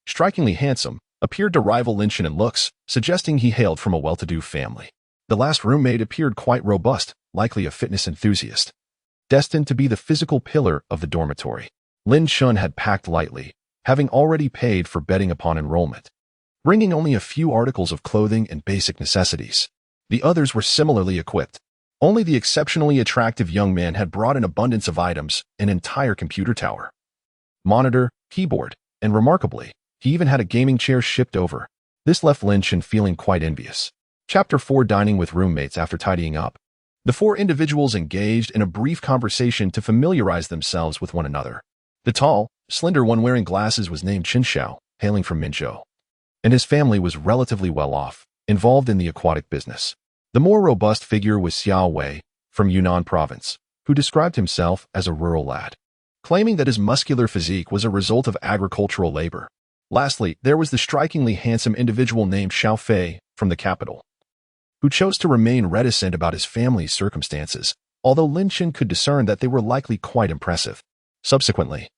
strikingly handsome, appeared to rival Lin Chen in looks, suggesting he hailed from a well-to-do family. The last roommate appeared quite robust, likely a fitness enthusiast, destined to be the physical pillar of the dormitory. Lin Chen had packed lightly, having already paid for betting upon enrollment, bringing only a few articles of clothing and basic necessities. The others were similarly equipped. Only the exceptionally attractive young man had brought an abundance of items, an entire computer tower, monitor, keyboard, and remarkably, he even had a gaming chair shipped over. This left Lin Chen feeling quite envious. Chapter 4: Dining with Roommates. After tidying up, the four individuals engaged in a brief conversation to familiarize themselves with one another. The tall, slender one wearing glasses was named Chen Xiao, hailing from Minzhou, and his family was relatively well off, involved in the aquatic business. The more robust figure was Xiao Wei, from Yunnan province, who described himself as a rural lad, claiming that his muscular physique was a result of agricultural labor. Lastly, there was the strikingly handsome individual named Xiao Fei, from the capital, who chose to remain reticent about his family's circumstances, although Lin Chen could discern that they were likely quite impressive. Subsequently,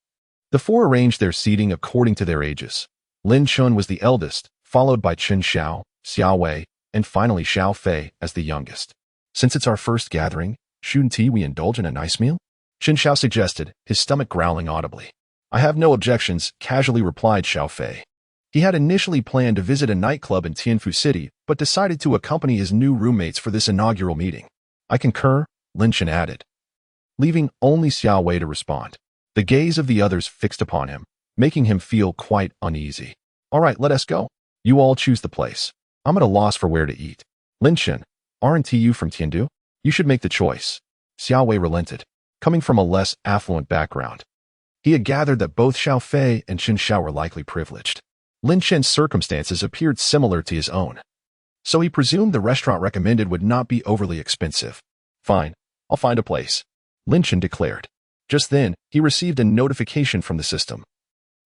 the four arranged their seating according to their ages. Lin Chen was the eldest, followed by Chen Xiao, Xiao Wei, and finally Xiao Fei as the youngest. Since it's our first gathering, shouldn't we indulge in a nice meal? Chen Xiao suggested, his stomach growling audibly. I have no objections, casually replied Xiao Fei. He had initially planned to visit a nightclub in Tianfu City, but decided to accompany his new roommates for this inaugural meeting. I concur, Lin Chen added, leaving only Xiao Wei to respond. The gaze of the others fixed upon him, making him feel quite uneasy. All right, let us go. You all choose the place. I'm at a loss for where to eat. Lin Chen, aren't you from Tiandu? You should make the choice. Xiao Wei relented, coming from a less affluent background. He had gathered that both Xiao Fei and Chen Xiao were likely privileged. Lin Chen's circumstances appeared similar to his own, so he presumed the restaurant recommended would not be overly expensive. Fine, I'll find a place, Lin Chen declared. Just then, he received a notification from the system,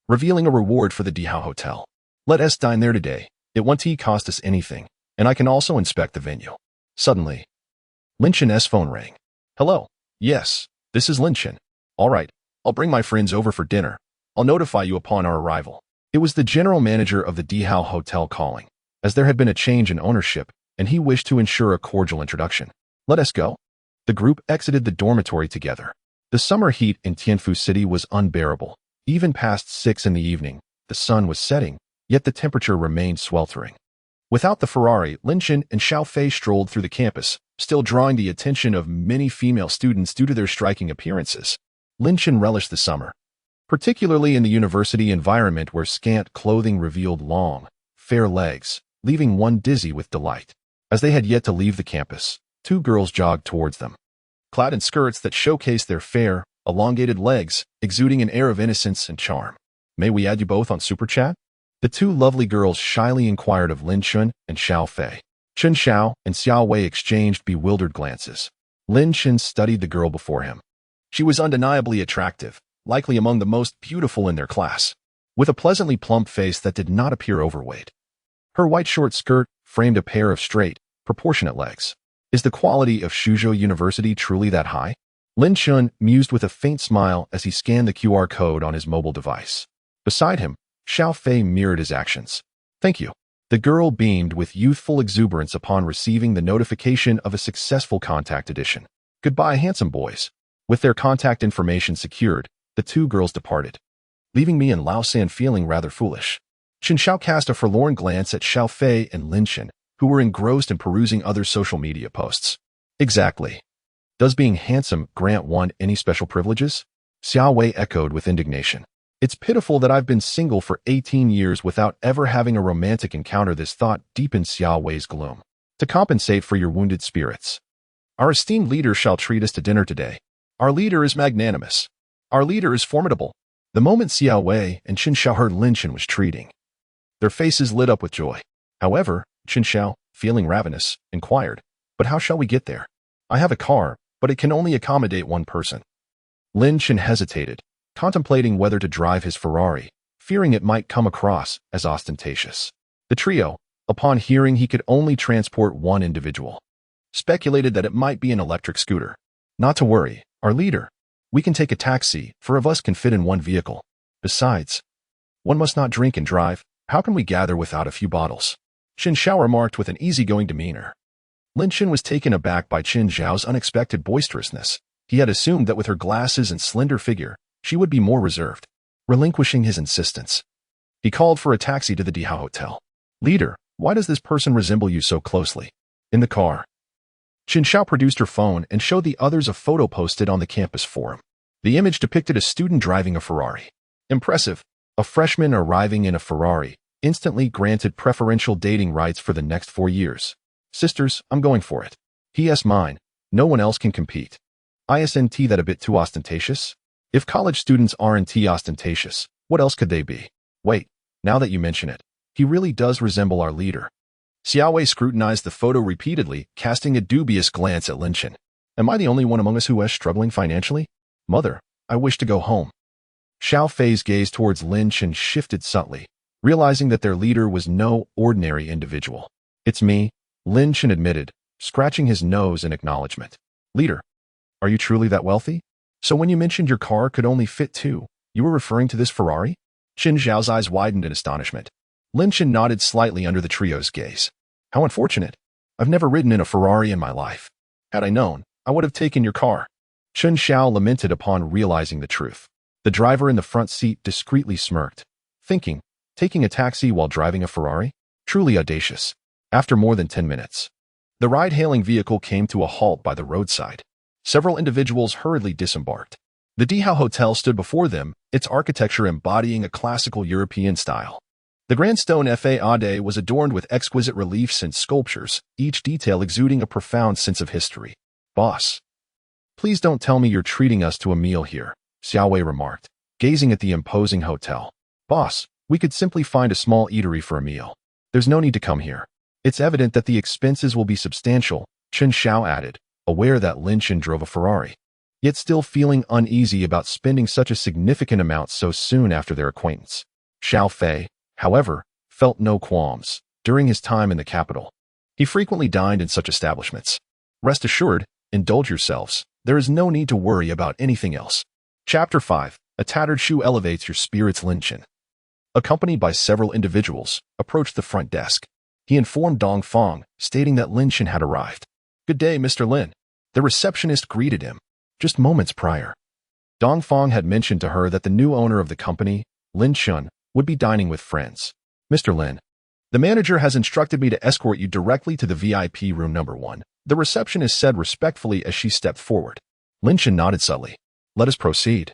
revealing a reward for the Dihao Hotel. Let us dine there today. It won't cost us anything, and I can also inspect the venue. Suddenly, Lin Chen's phone rang. Hello. Yes, this is Lin Chen. All right, I'll bring my friends over for dinner. I'll notify you upon our arrival. It was the general manager of the Dihao Hotel calling, as there had been a change in ownership, and he wished to ensure a cordial introduction. Let us go. The group exited the dormitory together. The summer heat in Tianfu City was unbearable. Even past 6 in the evening, the sun was setting, yet the temperature remained sweltering. Without the Ferrari, Lin Chen and Xiao Fei strolled through the campus, still drawing the attention of many female students due to their striking appearances. Lin Chen relished the summer, particularly in the university environment where scant clothing revealed long, fair legs, leaving one dizzy with delight. As they had yet to leave the campus, two girls jogged towards them, clad in skirts that showcased their fair, elongated legs, exuding an air of innocence and charm. May we add you both on Super Chat? The two lovely girls shyly inquired of Lin Chen and Xiao Fei. Chen Xiao and Xiao Wei exchanged bewildered glances. Lin Chen studied the girl before him. She was undeniably attractive, likely among the most beautiful in their class, with a pleasantly plump face that did not appear overweight. Her white short skirt framed a pair of straight, proportionate legs. Is the quality of Suzhou University truly that high? Lin Chen mused with a faint smile as he scanned the QR code on his mobile device. Beside him, Xiao Fei mirrored his actions. Thank you. The girl beamed with youthful exuberance upon receiving the notification of a successful contact addition. Goodbye, handsome boys. With their contact information secured, the two girls departed, leaving me and Lao San feeling rather foolish. Chen Xiao cast a forlorn glance at Xiao Fei and Lin Chen, who were engrossed in perusing other social media posts. Exactly. Does being handsome grant one any special privileges? Xiao Wei echoed with indignation. It's pitiful that I've been single for 18 years without ever having a romantic encounter. This thought deepened Xiao Wei's gloom. To compensate for your wounded spirits, our esteemed leader shall treat us to dinner today. Our leader is magnanimous. Our leader is formidable. The moment Xiao Wei and Chen Xiao heard Lin Chen was treating, their faces lit up with joy. However, Chen Xiao, feeling ravenous, inquired, but how shall we get there? I have a car, but it can only accommodate one person. Lin Chen hesitated, contemplating whether to drive his Ferrari, fearing it might come across as ostentatious. The trio, upon hearing he could only transport one individual, speculated that it might be an electric scooter. Not to worry, our leader. We can take a taxi, 4 of us can fit in one vehicle. Besides, one must not drink and drive. How can we gather without a few bottles? Chen Xiao remarked with an easygoing demeanor. Lin Chen was taken aback by Qin Zhao's unexpected boisterousness. He had assumed that with her glasses and slender figure, she would be more reserved. Relinquishing his insistence, he called for a taxi to the Dihao Hotel. "Leader, why does this person resemble you so closely?" In the car, Qin Zhao produced her phone and showed the others a photo posted on the campus forum. The image depicted a student driving a Ferrari. Impressive. A freshman arriving in a Ferrari, instantly granted preferential dating rights for the next 4 years. "Sisters, I'm going for it. He.S. mine. No one else can compete. Isn't that a bit too ostentatious? If college students aren't ostentatious, what else could they be? Wait, now that you mention it, he really does resemble our leader." Xiaowei scrutinized the photo repeatedly, casting a dubious glance at Lin Chen. "Am I the only one among us who is struggling financially? Mother, I wish to go home." Xiao Fei's gaze towards Lin Chen shifted subtly, realizing that their leader was no ordinary individual. "It's me," Lin Chen admitted, scratching his nose in acknowledgement. "Leader, are you truly that wealthy? So when you mentioned your car could only fit 2, you were referring to this Ferrari?" Qin Zhao's eyes widened in astonishment. Lin Chen nodded slightly under the trio's gaze. "How unfortunate. I've never ridden in a Ferrari in my life. Had I known, I would have taken your car." Qin Zhao lamented upon realizing the truth. The driver in the front seat discreetly smirked, thinking, taking a taxi while driving a Ferrari? Truly audacious. After more than 10 minutes, the ride-hailing vehicle came to a halt by the roadside. Several individuals hurriedly disembarked. The Dihao Hotel stood before them, its architecture embodying a classical European style. The grand stone faade was adorned with exquisite reliefs and sculptures, each detail exuding a profound sense of history. "Boss, please don't tell me you're treating us to a meal here," Xiaowei remarked, gazing at the imposing hotel. "Boss, we could simply find a small eatery for a meal. There's no need to come here. It's evident that the expenses will be substantial," Qin Zhao added, aware that Lin Chen drove a Ferrari, yet still feeling uneasy about spending such a significant amount so soon after their acquaintance. Xiao Fei, however, felt no qualms. During his time in the capital, he frequently dined in such establishments. "Rest assured, indulge yourselves. There is no need to worry about anything else." Chapter 5. A tattered shoe elevates your spirits. Lin Chen, accompanied by several individuals, approached the front desk. He informed Dong Feng, stating that Lin Chen had arrived. "Good day, Mr. Lin." The receptionist greeted him. Just moments prior, Dong Feng had mentioned to her that the new owner of the company, Lin Chen, would be dining with friends. "Mr. Lin, the manager has instructed me to escort you directly to the VIP room number 1, the receptionist said respectfully as she stepped forward. Lin Chen nodded subtly. "Let us proceed,"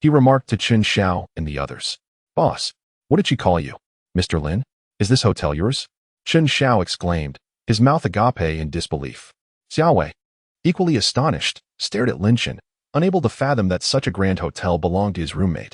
he remarked to Qin Zhao and the others. "Boss, what did she call you? Mr. Lin, is this hotel yours?" Qin Zhao exclaimed, his mouth agape in disbelief. Xiaowei, equally astonished, stared at Lin Chen, unable to fathom that such a grand hotel belonged to his roommate.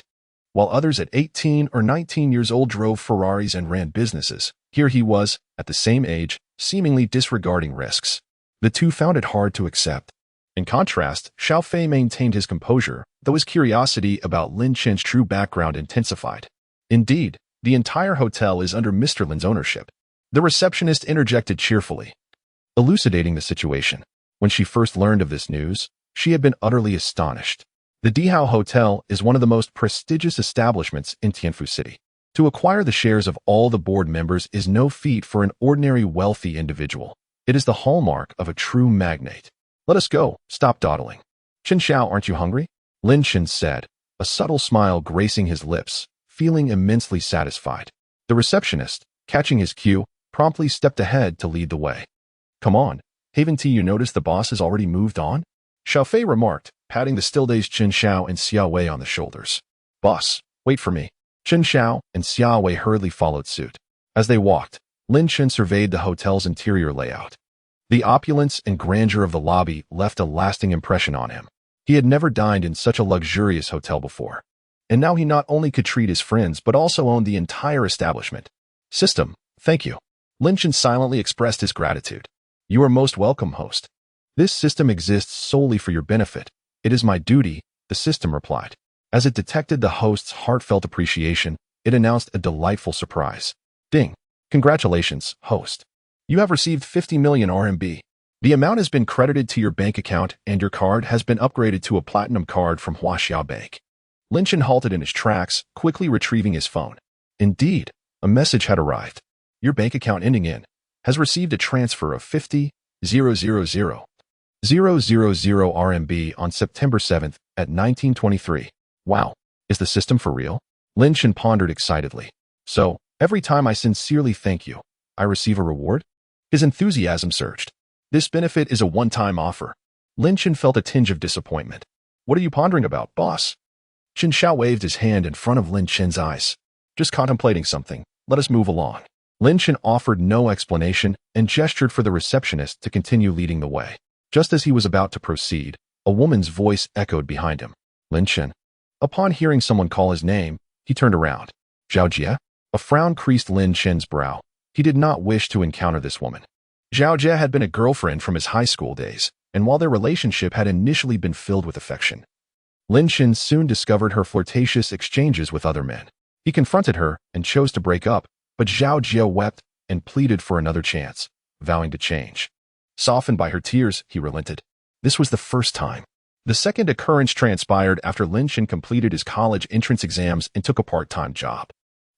While others at 18 or 19 years old drove Ferraris and ran businesses, here he was, at the same age, seemingly disregarding risks. The two found it hard to accept. In contrast, Xiao Fei maintained his composure, though his curiosity about Lin Chen's true background intensified. "Indeed, the entire hotel is under Mr. Lin's ownership," the receptionist interjected cheerfully, elucidating the situation. When she first learned of this news, she had been utterly astonished. The Dihao Hotel is one of the most prestigious establishments in Tianfu City. To acquire the shares of all the board members is no feat for an ordinary wealthy individual. It is the hallmark of a true magnate. "Let us go. Stop dawdling. Qin Zhao, aren't you hungry?" Lin Chen said, a subtle smile gracing his lips, feeling immensely satisfied. The receptionist, catching his cue, promptly stepped ahead to lead the way. "Come on, haven't you noticed the boss has already moved on?" Xiao Fei remarked, patting the still-dazed Qin Zhao and Xiao Wei on the shoulders. "Boss, wait for me." Qin Zhao and Xiao Wei hurriedly followed suit. As they walked, Lin Chen surveyed the hotel's interior layout. The opulence and grandeur of the lobby left a lasting impression on him. He had never dined in such a luxurious hotel before. And now he not only could treat his friends but also owned the entire establishment. "System, thank you." Lin Chen silently expressed his gratitude. "You are most welcome, host. This system exists solely for your benefit. It is my duty," the system replied. As it detected the host's heartfelt appreciation, it announced a delightful surprise. "Ding. Congratulations, host. You have received 50 million RMB. The amount has been credited to your bank account and your card has been upgraded to a platinum card from Huaxia Bank." Lin Chen halted in his tracks, quickly retrieving his phone. Indeed, a message had arrived. "Your bank account ending in has received a transfer of 50 000 RMB on September 7th at 1923. Wow, is the system for real? Lin Chen pondered excitedly. So, every time I sincerely thank you, I receive a reward? His enthusiasm surged. This benefit is a one-time offer. Lin Chen felt a tinge of disappointment. What are you pondering about, boss? Chen Xiao waved his hand in front of Lin Chen's eyes. Just contemplating something. Let us move along. Lin Chen offered no explanation and gestured for the receptionist to continue leading the way. Just as he was about to proceed, a woman's voice echoed behind him. Lin Chen. Upon hearing someone call his name, he turned around. Zhao Jie? A frown creased Lin Chen's brow. He did not wish to encounter this woman. Zhao Jie had been a girlfriend from his high school days, and while their relationship had initially been filled with affection, Lin Chen soon discovered her flirtatious exchanges with other men. He confronted her and chose to break up, but Zhao Jie wept and pleaded for another chance, vowing to change. Softened by her tears, he relented. This was the first time. The second occurrence transpired after Lin Chen completed his college entrance exams and took a part-time job.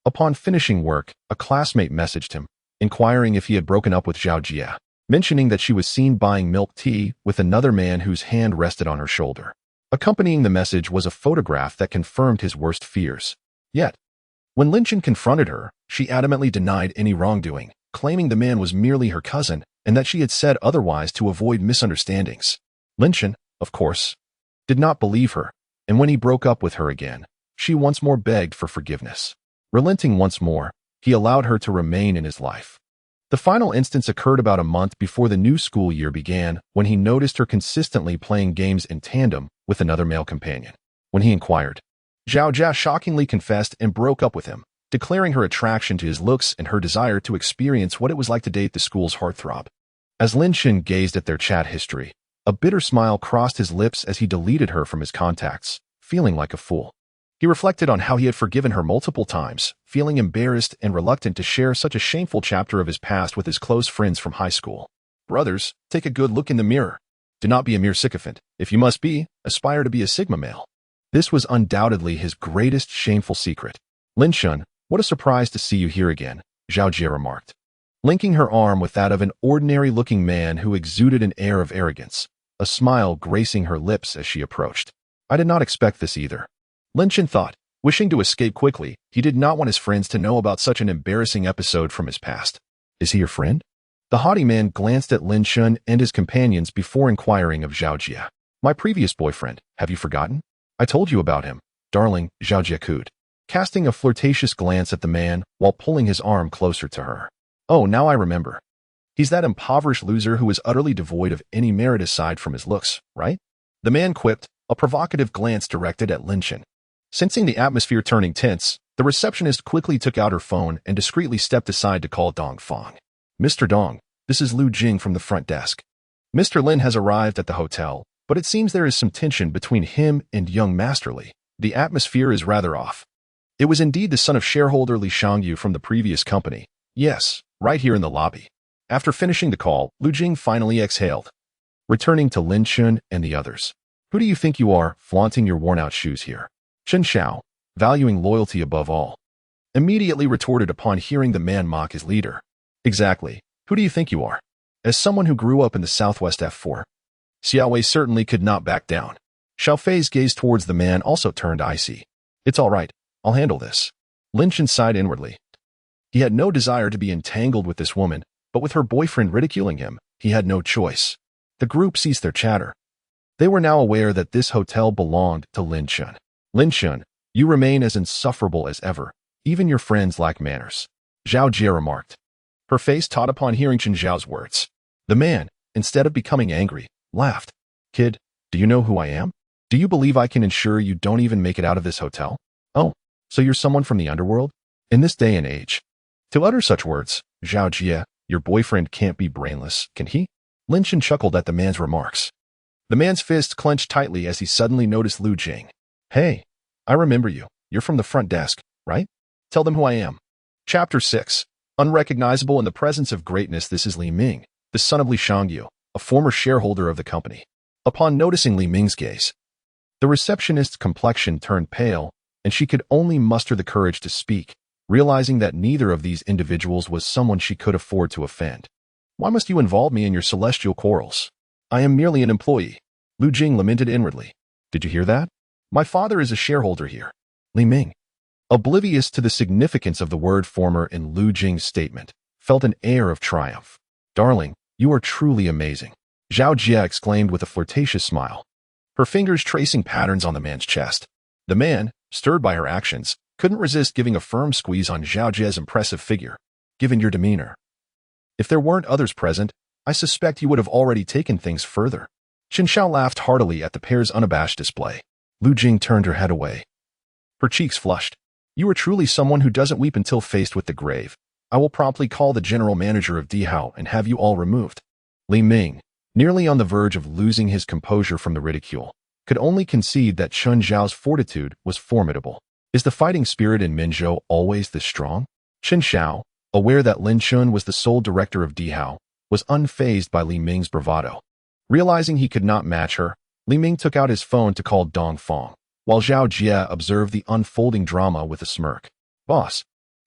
Upon finishing work, a classmate messaged him, inquiring if he had broken up with Zhao Jie, mentioning that she was seen buying milk tea with another man whose hand rested on her shoulder. Accompanying the message was a photograph that confirmed his worst fears. Yet, when Lin Chen confronted her, she adamantly denied any wrongdoing, claiming the man was merely her cousin and that she had said otherwise to avoid misunderstandings. Lin Chen, of course, did not believe her, and when he broke up with her again, she once more begged for forgiveness. Relenting once more, he allowed her to remain in his life. The final instance occurred about a month before the new school year began, when he noticed her consistently playing games in tandem with another male companion. When he inquired, Zhao Jie shockingly confessed and broke up with him, declaring her attraction to his looks and her desire to experience what it was like to date the school's heartthrob. As Lin Chen gazed at their chat history, a bitter smile crossed his lips as he deleted her from his contacts, feeling like a fool. He reflected on how he had forgiven her multiple times, feeling embarrassed and reluctant to share such a shameful chapter of his past with his close friends from high school. Brothers, take a good look in the mirror. Do not be a mere sycophant. If you must be, aspire to be a Sigma male. This was undoubtedly his greatest shameful secret. Lin Chen, what a surprise to see you here again, Zhao Jie remarked, linking her arm with that of an ordinary-looking man who exuded an air of arrogance, a smile gracing her lips as she approached. I did not expect this either. Lin Chen thought, wishing to escape quickly. He did not want his friends to know about such an embarrassing episode from his past. Is he your friend? The haughty man glanced at Lin Chen and his companions before inquiring of Zhao Jie. My previous boyfriend, have you forgotten? I told you about him, darling, Zhao Jie cooed, casting a flirtatious glance at the man while pulling his arm closer to her. Oh, now I remember. He's that impoverished loser who is utterly devoid of any merit aside from his looks, right? The man quipped, a provocative glance directed at Lin Chen. Sensing the atmosphere turning tense, the receptionist quickly took out her phone and discreetly stepped aside to call Dong Fong. Mr. Dong, this is Lu Jing from the front desk. Mr. Lin has arrived at the hotel, but it seems there is some tension between him and young Master Li. The atmosphere is rather off. It was indeed the son of shareholder Li Shangyu from the previous company. Yes, right here in the lobby. After finishing the call, Lu Jing finally exhaled, returning to Lin Chen and the others. Who do you think you are, flaunting your worn-out shoes here? Chen Xiao, valuing loyalty above all, immediately retorted upon hearing the man mock his leader. Exactly. Who do you think you are? As someone who grew up in the Southwest F4, Xiao Wei certainly could not back down. Xiao Fei's gaze towards the man also turned icy. It's all right. I'll handle this. Lin Chen sighed inwardly. He had no desire to be entangled with this woman, but with her boyfriend ridiculing him, he had no choice. The group ceased their chatter. They were now aware that this hotel belonged to Lin Chen. Lin Chen, you remain as insufferable as ever. Even your friends lack manners, Zhao Jie remarked. Her face taut upon hearing Chen Zhao's words. The man, instead of becoming angry, laughed. Kid, do you know who I am? Do you believe I can ensure you don't even make it out of this hotel? Oh, so you're someone from the underworld? In this day and age. To utter such words, Zhao Jie, your boyfriend can't be brainless, can he? Lin Chen chuckled at the man's remarks. The man's fist clenched tightly as he suddenly noticed Lu Jing. Hey, I remember you. You're from the front desk, right? Tell them who I am. Chapter 6. Unrecognizable in the presence of greatness. This is Li Ming, the son of Li Shangyu, a former shareholder of the company. Upon noticing Li Ming's gaze, the receptionist's complexion turned pale, and she could only muster the courage to speak, realizing that neither of these individuals was someone she could afford to offend. Why must you involve me in your celestial quarrels? I am merely an employee. Lu Jing lamented inwardly. Did you hear that? My father is a shareholder here. Li Ming, oblivious to the significance of the word former in Lu Jing's statement, felt an air of triumph. Darling, you are truly amazing, Zhao Jie exclaimed with a flirtatious smile, her fingers tracing patterns on the man's chest. The man, stirred by her actions, couldn't resist giving a firm squeeze on Zhao Jie's impressive figure. Given your demeanor, if there weren't others present, I suspect you would have already taken things further. Chen Xiao laughed heartily at the pair's unabashed display. Lu Jing turned her head away. Her cheeks flushed. You are truly someone who doesn't weep until faced with the grave. I will promptly call the general manager of Dihao and have you all removed. Li Ming, nearly on the verge of losing his composure from the ridicule, could only concede that Chen Zhao's fortitude was formidable. Is the fighting spirit in Minzhou always this strong? Chen Xiao, aware that Lin Chen was the sole director of Dihao, was unfazed by Li Ming's bravado. Realizing he could not match her, Li Ming took out his phone to call Dong Fong, while Zhao Jie observed the unfolding drama with a smirk. Boss,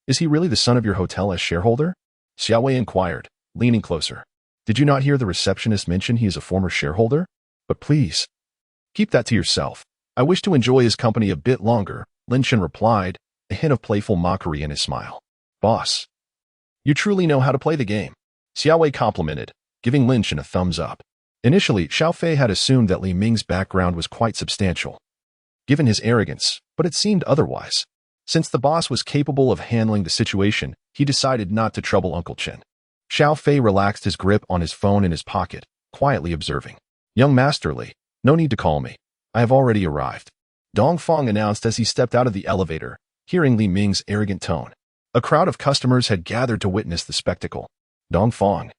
is he really the son of your hotel as shareholder? Xiao Wei inquired, leaning closer. Did you not hear the receptionist mention he is a former shareholder? But please, keep that to yourself. I wish to enjoy his company a bit longer, Lin Chen replied, a hint of playful mockery in his smile. Boss, you truly know how to play the game, Xiao Wei complimented, giving Lin Chen a thumbs up. Initially, Xiao Fei had assumed that Li Ming's background was quite substantial, given his arrogance, but it seemed otherwise. Since the boss was capable of handling the situation, he decided not to trouble Uncle Chen. Xiao Fei relaxed his grip on his phone in his pocket, quietly observing. Young Master Li, no need to call me. I have already arrived. Dong Fong announced as he stepped out of the elevator, hearing Li Ming's arrogant tone. A crowd of customers had gathered to witness the spectacle. Dong Fong,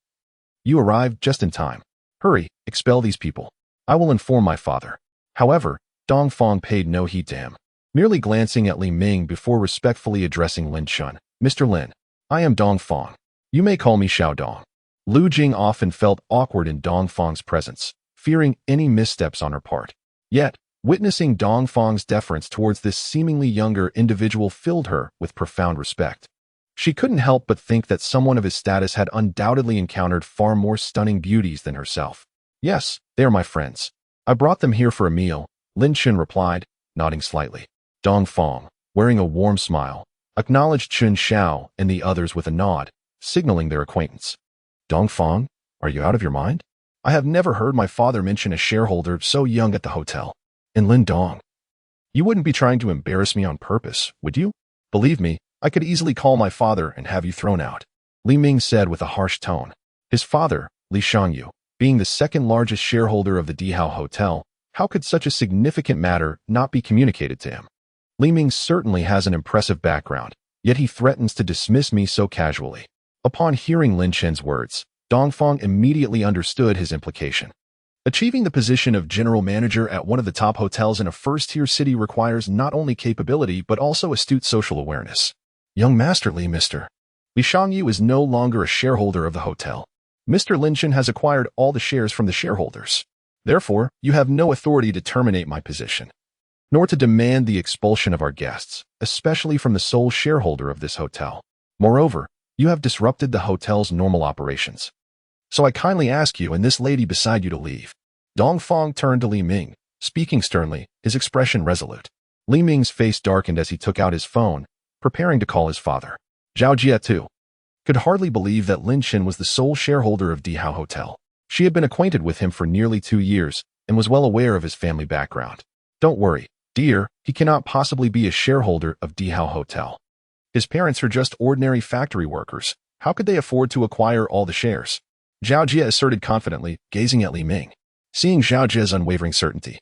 you arrived just in time. Hurry, expel these people. I will inform my father. However, Dong Fong paid no heed to him, merely glancing at Li Ming before respectfully addressing Lin Chen. Mr. Lin, I am Dong Fong. You may call me Xiao Dong. Lu Jing often felt awkward in Dong Fong's presence, fearing any missteps on her part. Yet, witnessing Dong Fong's deference towards this seemingly younger individual filled her with profound respect. She couldn't help but think that someone of his status had undoubtedly encountered far more stunning beauties than herself. Yes, they are my friends. I brought them here for a meal, Lin Chen replied, nodding slightly. Dong Fong, wearing a warm smile, acknowledged Chen Xiao and the others with a nod, signaling their acquaintance. Dong Fong, are you out of your mind? I have never heard my father mention a shareholder so young at the hotel. And Lin Dong, you wouldn't be trying to embarrass me on purpose, would you? Believe me, I could easily call my father and have you thrown out, Li Ming said with a harsh tone. His father, Li Shangyu, being the second largest shareholder of the Dihao Hotel, how could such a significant matter not be communicated to him? Li Ming certainly has an impressive background, yet he threatens to dismiss me so casually. Upon hearing Lin Chen's words, Dong Fong immediately understood his implication. Achieving the position of general manager at one of the top hotels in a first-tier city requires not only capability but also astute social awareness. Young Master Li, Mr. Li Shangyu is no longer a shareholder of the hotel. Mr. Lin Chen has acquired all the shares from the shareholders. Therefore, you have no authority to terminate my position, nor to demand the expulsion of our guests, especially from the sole shareholder of this hotel. Moreover, you have disrupted the hotel's normal operations. So I kindly ask you and this lady beside you to leave. Dong Fong turned to Li Ming, speaking sternly, his expression resolute. Li Ming's face darkened as he took out his phone, preparing to call his father. Zhao Jie, too, could hardly believe that Lin Chen was the sole shareholder of Dihao Hotel. She had been acquainted with him for nearly 2 years and was well aware of his family background. Don't worry, dear, he cannot possibly be a shareholder of Dihao Hotel. His parents are just ordinary factory workers. How could they afford to acquire all the shares? Zhao Jie asserted confidently, gazing at Li Ming. Seeing Zhao Jie's unwavering certainty,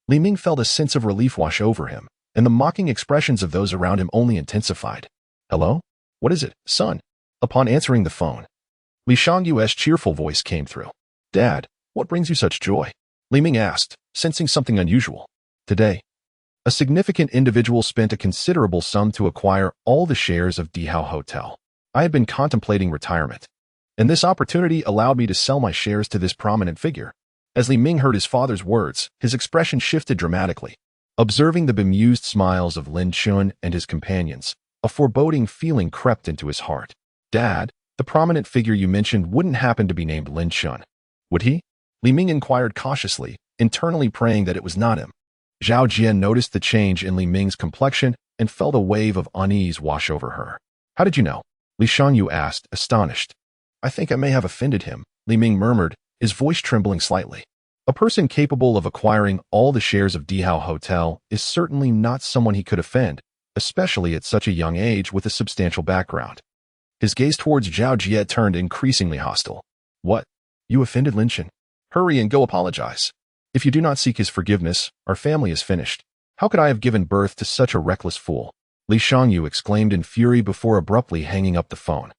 Li Ming felt a sense of relief wash over him, and the mocking expressions of those around him only intensified. Hello? What is it, son? Upon answering the phone, Li Shangyu's cheerful voice came through. Dad, what brings you such joy? Li Ming asked, sensing something unusual. Today, a significant individual spent a considerable sum to acquire all the shares of Dihao Hotel. I had been contemplating retirement, and this opportunity allowed me to sell my shares to this prominent figure. As Li Ming heard his father's words, his expression shifted dramatically. Observing the bemused smiles of Lin Chen and his companions, a foreboding feeling crept into his heart. Dad, The prominent figure you mentioned wouldn't happen to be named Lin Chen, would he? Li Ming inquired cautiously, internally praying that it was not him. Zhao Jian noticed the change in Li Ming's complexion and felt a wave of unease wash over her. How did you know? Li Shangyu asked, astonished. I think I may have offended him, Li Ming murmured, his voice trembling slightly. A person capable of acquiring all the shares of Dihao Hotel is certainly not someone he could offend, especially at such a young age with a substantial background. His gaze towards Zhao Jie turned increasingly hostile. What? You offended Lin Chen? Hurry and go apologize. If you do not seek his forgiveness, our family is finished. How could I have given birth to such a reckless fool? Li Shangyu exclaimed in fury before abruptly hanging up the phone.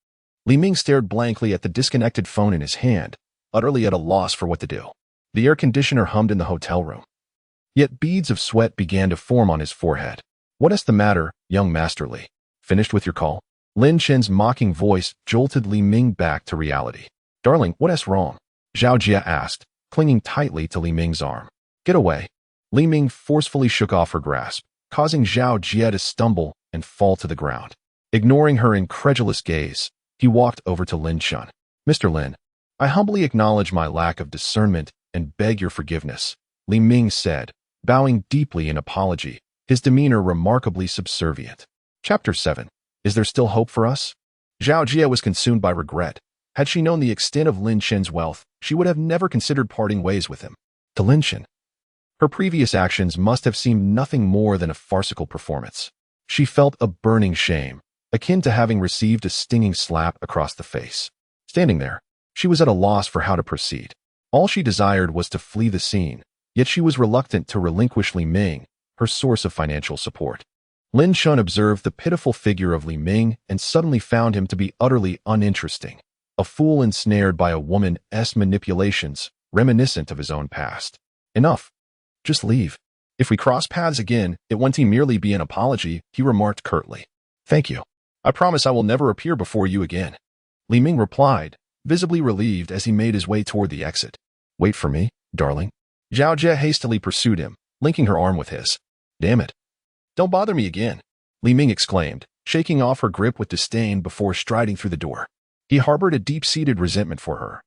Li Ming stared blankly at the disconnected phone in his hand, utterly at a loss for what to do. The air conditioner hummed in the hotel room. Yet beads of sweat began to form on his forehead. What is the matter, young Master Li? Finished with your call? Lin Chen's mocking voice jolted Li Ming back to reality. Darling, what is wrong? Zhao Jie asked, clinging tightly to Li Ming's arm. Get away. Li Ming forcefully shook off her grasp, causing Zhao Jie to stumble and fall to the ground. Ignoring her incredulous gaze, he walked over to Lin Chen. Mr. Lin, I humbly acknowledge my lack of discernment and beg your forgiveness, Li Ming said, bowing deeply in apology, his demeanor remarkably subservient. Chapter 7. Is there still hope for us? Zhao Jie was consumed by regret. Had she known the extent of Lin Chen's wealth, she would have never considered parting ways with him. To Lin Chen, her previous actions must have seemed nothing more than a farcical performance. She felt a burning shame, akin to having received a stinging slap across the face. Standing there, she was at a loss for how to proceed. All she desired was to flee the scene, yet she was reluctant to relinquish Li Ming, her source of financial support. Lin Chen observed the pitiful figure of Li Ming and suddenly found him to be utterly uninteresting, a fool ensnared by a woman's manipulations, reminiscent of his own past. Enough. Just leave. If we cross paths again, it won't merely be an apology, he remarked curtly. Thank you. I promise I will never appear before you again. Li Ming replied, visibly relieved as he made his way toward the exit. Wait for me, darling. Zhao Jie hastily pursued him, linking her arm with his. Damn it. Don't bother me again, Li Ming exclaimed, shaking off her grip with disdain before striding through the door. He harbored a deep-seated resentment for her.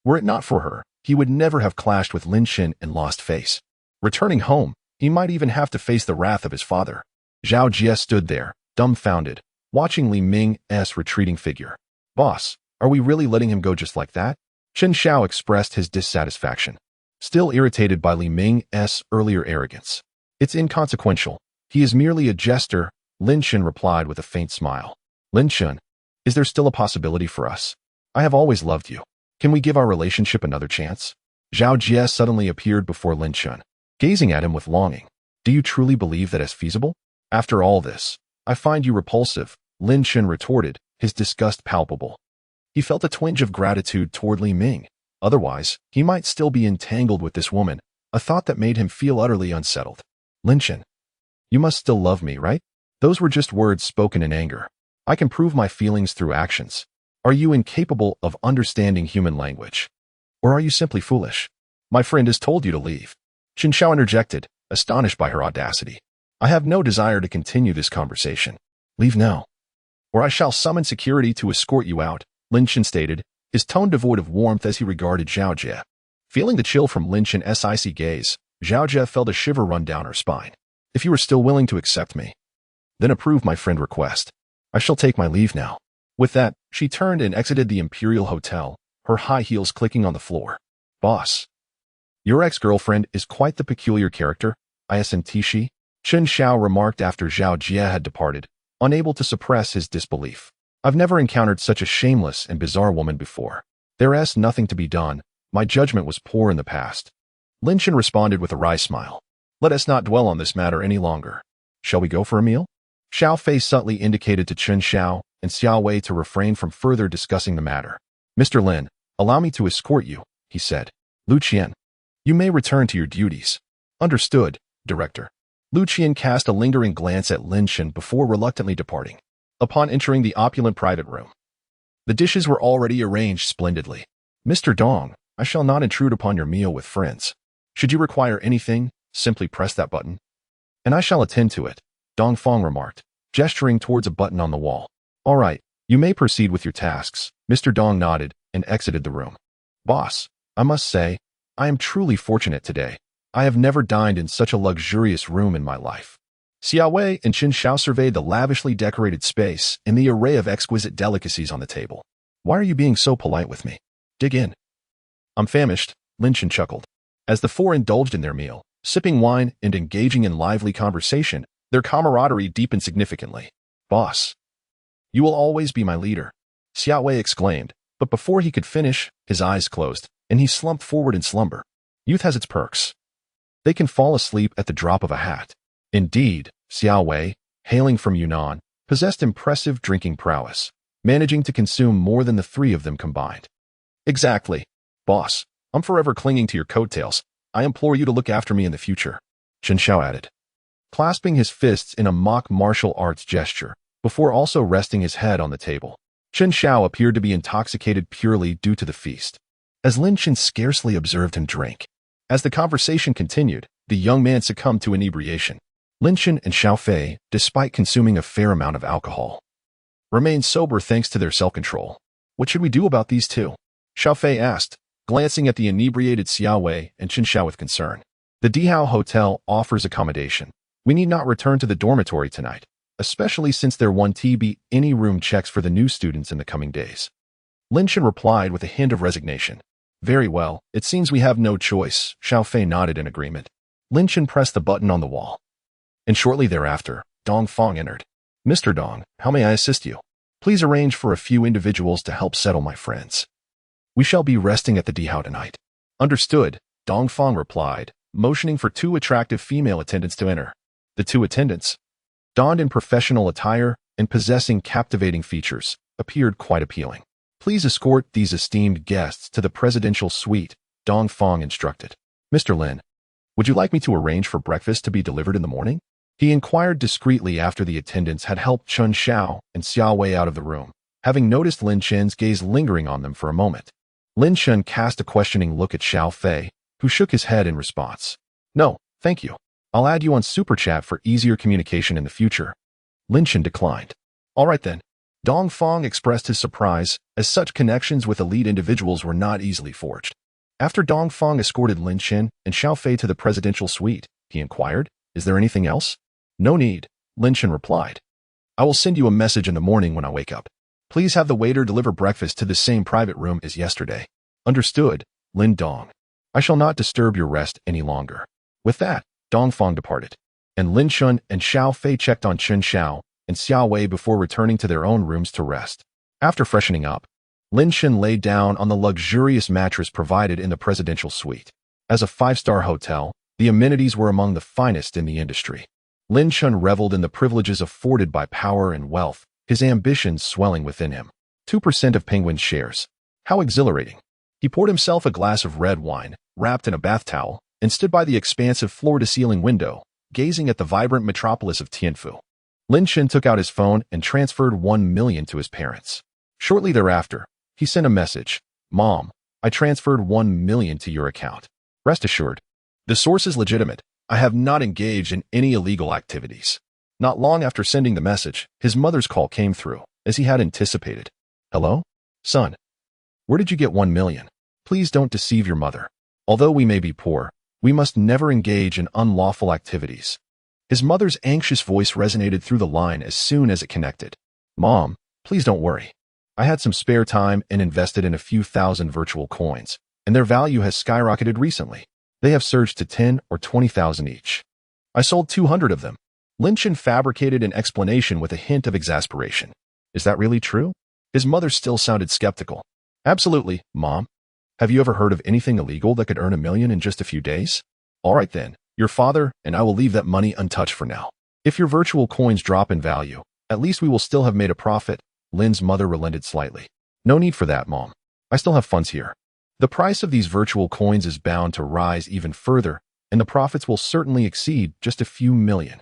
Were it not for her, he would never have clashed with Lin Chen and lost face. Returning home, he might even have to face the wrath of his father. Zhao Jie stood there, dumbfounded, watching Li Ming's retreating figure. Boss, are we really letting him go just like that? Chen Xiao expressed his dissatisfaction, still irritated by Li Ming's earlier arrogance. It's inconsequential. He is merely a jester, Lin Chen replied with a faint smile. Lin Chen, is there still a possibility for us? I have always loved you. Can we give our relationship another chance? Zhao Jie suddenly appeared before Lin Chen, gazing at him with longing. Do you truly believe that is feasible? After all this, I find you repulsive, Lin Chen retorted, his disgust palpable. He felt a twinge of gratitude toward Li Ming. Otherwise, he might still be entangled with this woman, a thought that made him feel utterly unsettled. Lin Chen, you must still love me, right? Those were just words spoken in anger. I can prove my feelings through actions. Are you incapable of understanding human language? Or are you simply foolish? My friend has told you to leave. Chen Xiao interjected, astonished by her audacity. I have no desire to continue this conversation. Leave now, or I shall summon security to escort you out, Lin Chen stated, his tone devoid of warmth as he regarded Zhao Jie. Feeling the chill from Lin Chen's icy gaze, Zhao Jie felt a shiver run down her spine. If you are still willing to accept me, then approve my friend's request. I shall take my leave now. With that, she turned and exited the Imperial Hotel, her high heels clicking on the floor. Boss, your ex-girlfriend is quite the peculiar character, isn't she? Chen Xiao remarked after Zhao Jie had departed, unable to suppress his disbelief. I've never encountered such a shameless and bizarre woman before. There's nothing to be done. My judgment was poor in the past. Lin Chen responded with a wry smile. Let us not dwell on this matter any longer. Shall we go for a meal? Xiao Fei subtly indicated to Chen Xiao and Xiao Wei to refrain from further discussing the matter. Mr. Lin, allow me to escort you, he said. Lu Qian, you may return to your duties. Understood, Director. Lu Qian cast a lingering glance at Lin Chen before reluctantly departing. Upon entering the opulent private room, the dishes were already arranged splendidly. Mr. Dong, I shall not intrude upon your meal with friends. Should you require anything, simply press that button, and I shall attend to it, Dong Fong remarked, gesturing towards a button on the wall. All right, You may proceed with your tasks. Mr. Dong nodded and exited the room. Boss, I must say, I am truly fortunate today. I have never dined in such a luxurious room in my life. Xiao Wei and Chen Xiao surveyed the lavishly decorated space and the array of exquisite delicacies on the table. Why are you being so polite with me? Dig in. I'm famished, Lin Chen chuckled. As the four indulged in their meal, sipping wine and engaging in lively conversation, their camaraderie deepened significantly. Boss, you will always be my leader, Xiao Wei exclaimed, but before he could finish, his eyes closed, and he slumped forward in slumber. Youth has its perks. They can fall asleep at the drop of a hat. Indeed, Xiao Wei, hailing from Yunnan, possessed impressive drinking prowess, managing to consume more than the three of them combined. Exactly. Boss, I'm forever clinging to your coattails. I implore you to look after me in the future, Chen Xiao added, clasping his fists in a mock martial arts gesture, before also resting his head on the table. Chen Xiao appeared to be intoxicated purely due to the feast, as Lin Chen scarcely observed him drink. As the conversation continued, the young man succumbed to inebriation. Lin Chen and Xiao Fei, despite consuming a fair amount of alcohol, remained sober thanks to their self-control. What should we do about these two? Xiao Fei asked, glancing at the inebriated Xiao Wei and Chen Xiao with concern. The Dihao Hotel offers accommodation. We need not return to the dormitory tonight, especially since there won't be any room checks for the new students in the coming days. Lin Chen replied with a hint of resignation. Very well, it seems we have no choice, Xiao Fei nodded in agreement. Lin Chen pressed the button on the wall, and shortly thereafter, Dong Fong entered. Mr. Dong, how may I assist you? Please arrange for a few individuals to help settle my friends. We shall be resting at the Dihao tonight. Understood, Dong Fong replied, motioning for two attractive female attendants to enter. The two attendants, donned in professional attire and possessing captivating features, appeared quite appealing. Please escort these esteemed guests to the presidential suite, Dong Fong instructed. Mr. Lin, would you like me to arrange for breakfast to be delivered in the morning? He inquired discreetly after the attendants had helped Chen Xiao and Xiao Wei out of the room, having noticed Lin Chen's gaze lingering on them for a moment. Lin Chen cast a questioning look at Xiao Fei, who shook his head in response. No, thank you. I'll add you on Super Chat for easier communication in the future. Lin Chen declined. All right then. Dong Fong expressed his surprise, as such connections with elite individuals were not easily forged. After Dong Fong escorted Lin Chen and Xiao Fei to the presidential suite, he inquired, Is there anything else? No need, Lin Chen replied. I will send you a message in the morning when I wake up. Please have the waiter deliver breakfast to the same private room as yesterday. Understood, Lin Dong. I shall not disturb your rest any longer. With that, Dong Fong departed, and Lin Chen and Xiao Fei checked on Chen Xiao and Xiao Wei before returning to their own rooms to rest. After freshening up, Lin Chen lay down on the luxurious mattress provided in the presidential suite. As a five-star hotel, the amenities were among the finest in the industry. Lin Chen reveled in the privileges afforded by power and wealth, his ambitions swelling within him. 2% of Penguin shares. How exhilarating. He poured himself a glass of red wine, wrapped in a bath towel, and stood by the expansive floor-to-ceiling window, gazing at the vibrant metropolis of Tianfu. Lin Chen took out his phone and transferred 1 million to his parents. Shortly thereafter, he sent a message. Mom, I transferred 1 million to your account. Rest assured, the source is legitimate. I have not engaged in any illegal activities. Not long after sending the message, his mother's call came through, as he had anticipated. Hello? Son. Where did you get 1 million? Please don't deceive your mother. Although we may be poor, we must never engage in unlawful activities. His mother's anxious voice resonated through the line as soon as it connected. Mom, please don't worry. I had some spare time and invested in a few thousand virtual coins, and their value has skyrocketed recently. They have surged to 10 or 20,000 each. I sold 200 of them. Lin Chen fabricated an explanation with a hint of exasperation. Is that really true? His mother still sounded skeptical. Absolutely, Mom. Have you ever heard of anything illegal that could earn 1 million in just a few days? All right then, your father and I will leave that money untouched for now. If your virtual coins drop in value, at least we will still have made a profit. Lin's mother relented slightly. No need for that, Mom. I still have funds here. The price of these virtual coins is bound to rise even further, and the profits will certainly exceed just a few million.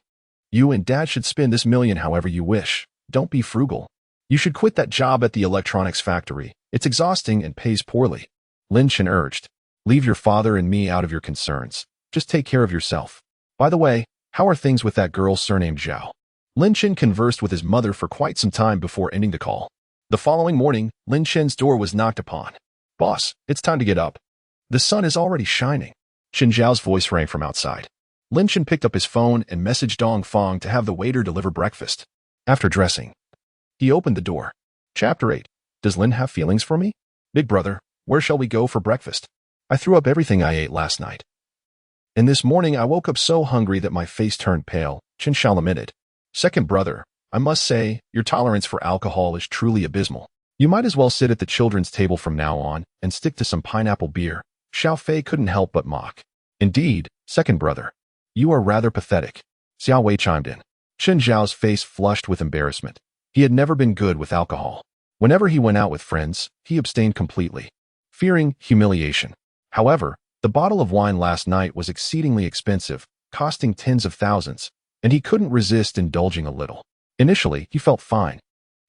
You and Dad should spend this million however you wish. Don't be frugal. You should quit that job at the electronics factory. It's exhausting and pays poorly. Lin Chen urged. Leave your father and me out of your concerns. Just take care of yourself. By the way, how are things with that girl surnamed Zhao? Lin Chen conversed with his mother for quite some time before ending the call. The following morning, Lin Chen's door was knocked upon. "Boss, it's time to get up. The sun is already shining." Chen Zhao's voice rang from outside. Lin Chen picked up his phone and messaged Dong Feng to have the waiter deliver breakfast. After dressing, he opened the door. Chapter 8. Does Lin have feelings for me? Big brother, where shall we go for breakfast? I threw up everything I ate last night. And this morning I woke up so hungry that my face turned pale, Chen Zhao admitted. Second brother, I must say, your tolerance for alcohol is truly abysmal. You might as well sit at the children's table from now on and stick to some pineapple beer. Xiao Fei couldn't help but mock. Indeed, second brother, you are rather pathetic. Xiao Wei chimed in. Chen Zhao's face flushed with embarrassment. He had never been good with alcohol. Whenever he went out with friends, he abstained completely, fearing humiliation. However, the bottle of wine last night was exceedingly expensive, costing tens of thousands, and he couldn't resist indulging a little. Initially, he felt fine,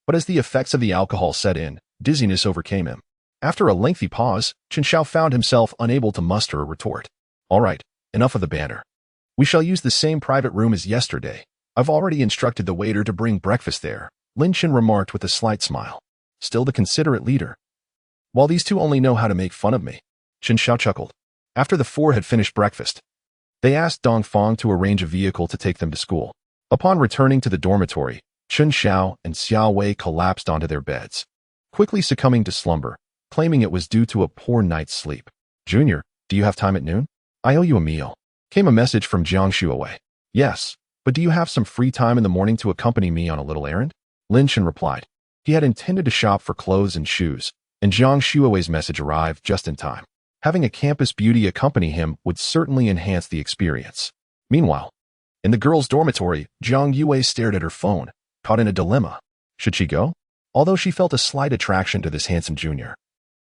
but as the effects of the alcohol set in, dizziness overcame him. After a lengthy pause, Chen Zhao found himself unable to muster a retort. All right, enough of the banter. We shall use the same private room as yesterday. I've already instructed the waiter to bring breakfast there, Lin Chen remarked with a slight smile. Still the considerate leader. While these two only know how to make fun of me, Chen Zhao chuckled. After the four had finished breakfast, they asked Dong Feng to arrange a vehicle to take them to school. Upon returning to the dormitory, Chen Zhao and Xiao Wei collapsed onto their beds, quickly succumbing to slumber, claiming it was due to a poor night's sleep. Junior, do you have time at noon? I owe you a meal. Came a message from Jiang Shuawei. Yes, but do you have some free time in the morning to accompany me on a little errand? Lin Chen replied. He had intended to shop for clothes and shoes, and Jiang Shuawei's message arrived just in time. Having a campus beauty accompany him would certainly enhance the experience. Meanwhile, in the girls' dormitory, Jiang Yue stared at her phone, caught in a dilemma. Should she go? Although she felt a slight attraction to this handsome junior.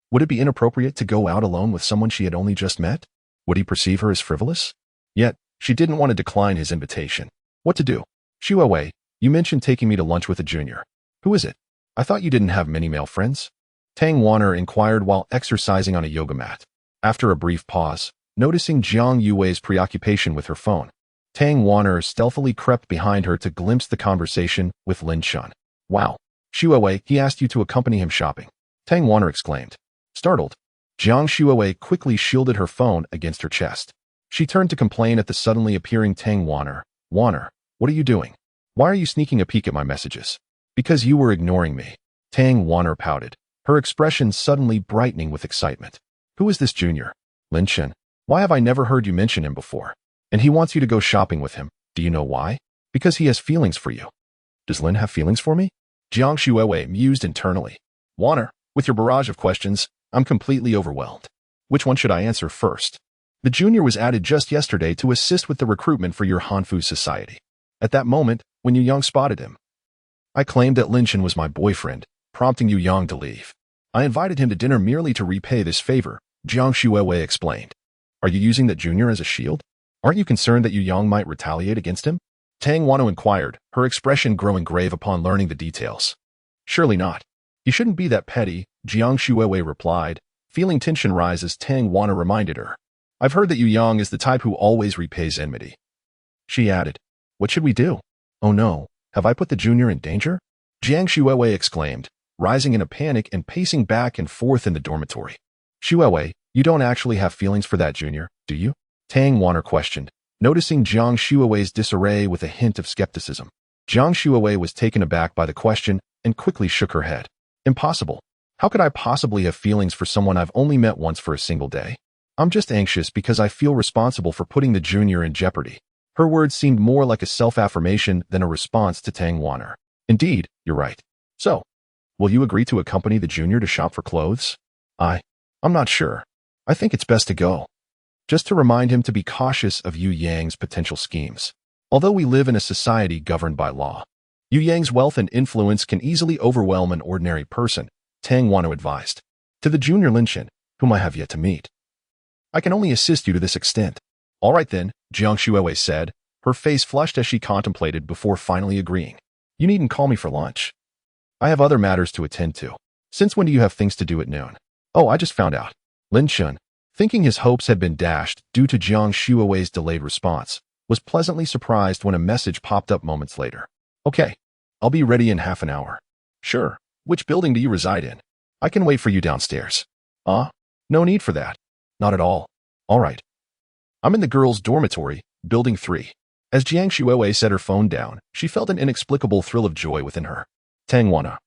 Would it be inappropriate to go out alone with someone she had only just met? Would he perceive her as frivolous? Yet, she didn't want to decline his invitation. What to do? Shuawei, you mentioned taking me to lunch with a junior. Who is it? I thought you didn't have many male friends? Tang Wanner inquired while exercising on a yoga mat. After a brief pause, noticing Jiang Yue's preoccupation with her phone, Tang Wanner stealthily crept behind her to glimpse the conversation with Lin Chen. Wow. Shuawei, he asked you to accompany him shopping. Tang Wanner exclaimed. Startled, Jiang Shuawei quickly shielded her phone against her chest. She turned to complain at the suddenly appearing Tang Wanner. Wanner, what are you doing? Why are you sneaking a peek at my messages? Because you were ignoring me. Tang Wanner pouted, her expression suddenly brightening with excitement. Who is this junior? Lin Chen. Why have I never heard you mention him before? And he wants you to go shopping with him. Do you know why? Because he has feelings for you. Does Lin have feelings for me? Jiang Shuawei mused internally. Wanner, with your barrage of questions, I'm completely overwhelmed. Which one should I answer first? The junior was added just yesterday to assist with the recruitment for your Hanfu society. At that moment, when Yu Yang spotted him, I claimed that Lin Chen was my boyfriend, prompting Yu Yang to leave. I invited him to dinner merely to repay this favor, Jiang Shuawei explained. Are you using that junior as a shield? Aren't you concerned that Yu Yang might retaliate against him? Tang Wano inquired, her expression growing grave upon learning the details. Surely not. You shouldn't be that petty, Jiang Shuawei replied, feeling tension rise as Tang Wano reminded her. I've heard that Yu Yang is the type who always repays enmity. She added, what should we do? Oh no, have I put the junior in danger? Jiang Shuawei exclaimed, rising in a panic and pacing back and forth in the dormitory. Shuawei, you don't actually have feelings for that junior, do you? Tang Wanner questioned, noticing Jiang Shuawei's disarray with a hint of skepticism. Jiang Shuawei was taken aback by the question and quickly shook her head. Impossible. How could I possibly have feelings for someone I've only met once for a single day? I'm just anxious because I feel responsible for putting the junior in jeopardy. Her words seemed more like a self-affirmation than a response to Tang Wanner. Indeed, you're right. So, will you agree to accompany the junior to shop for clothes? I'm not sure. I think it's best to go. Just to remind him to be cautious of Yu Yang's potential schemes. Although we live in a society governed by law, Yu Yang's wealth and influence can easily overwhelm an ordinary person, Tang Wano advised. To the junior Lin Chen, whom I have yet to meet, I can only assist you to this extent. All right then, Jiang Shuawei said, her face flushed as she contemplated before finally agreeing. You needn't call me for lunch. I have other matters to attend to. Since when do you have things to do at noon? Oh, I just found out. Lin Chen, thinking his hopes had been dashed due to Jiang Shuawei's delayed response, was pleasantly surprised when a message popped up moments later. Okay, I'll be ready in half an hour. Sure, Which building do you reside in? I can wait for you downstairs. No need for that. Not at all. All right. I'm in the girls' dormitory, building 3. As Jiang Shuiwei set her phone down, she felt an inexplicable thrill of joy within her. Tangwana.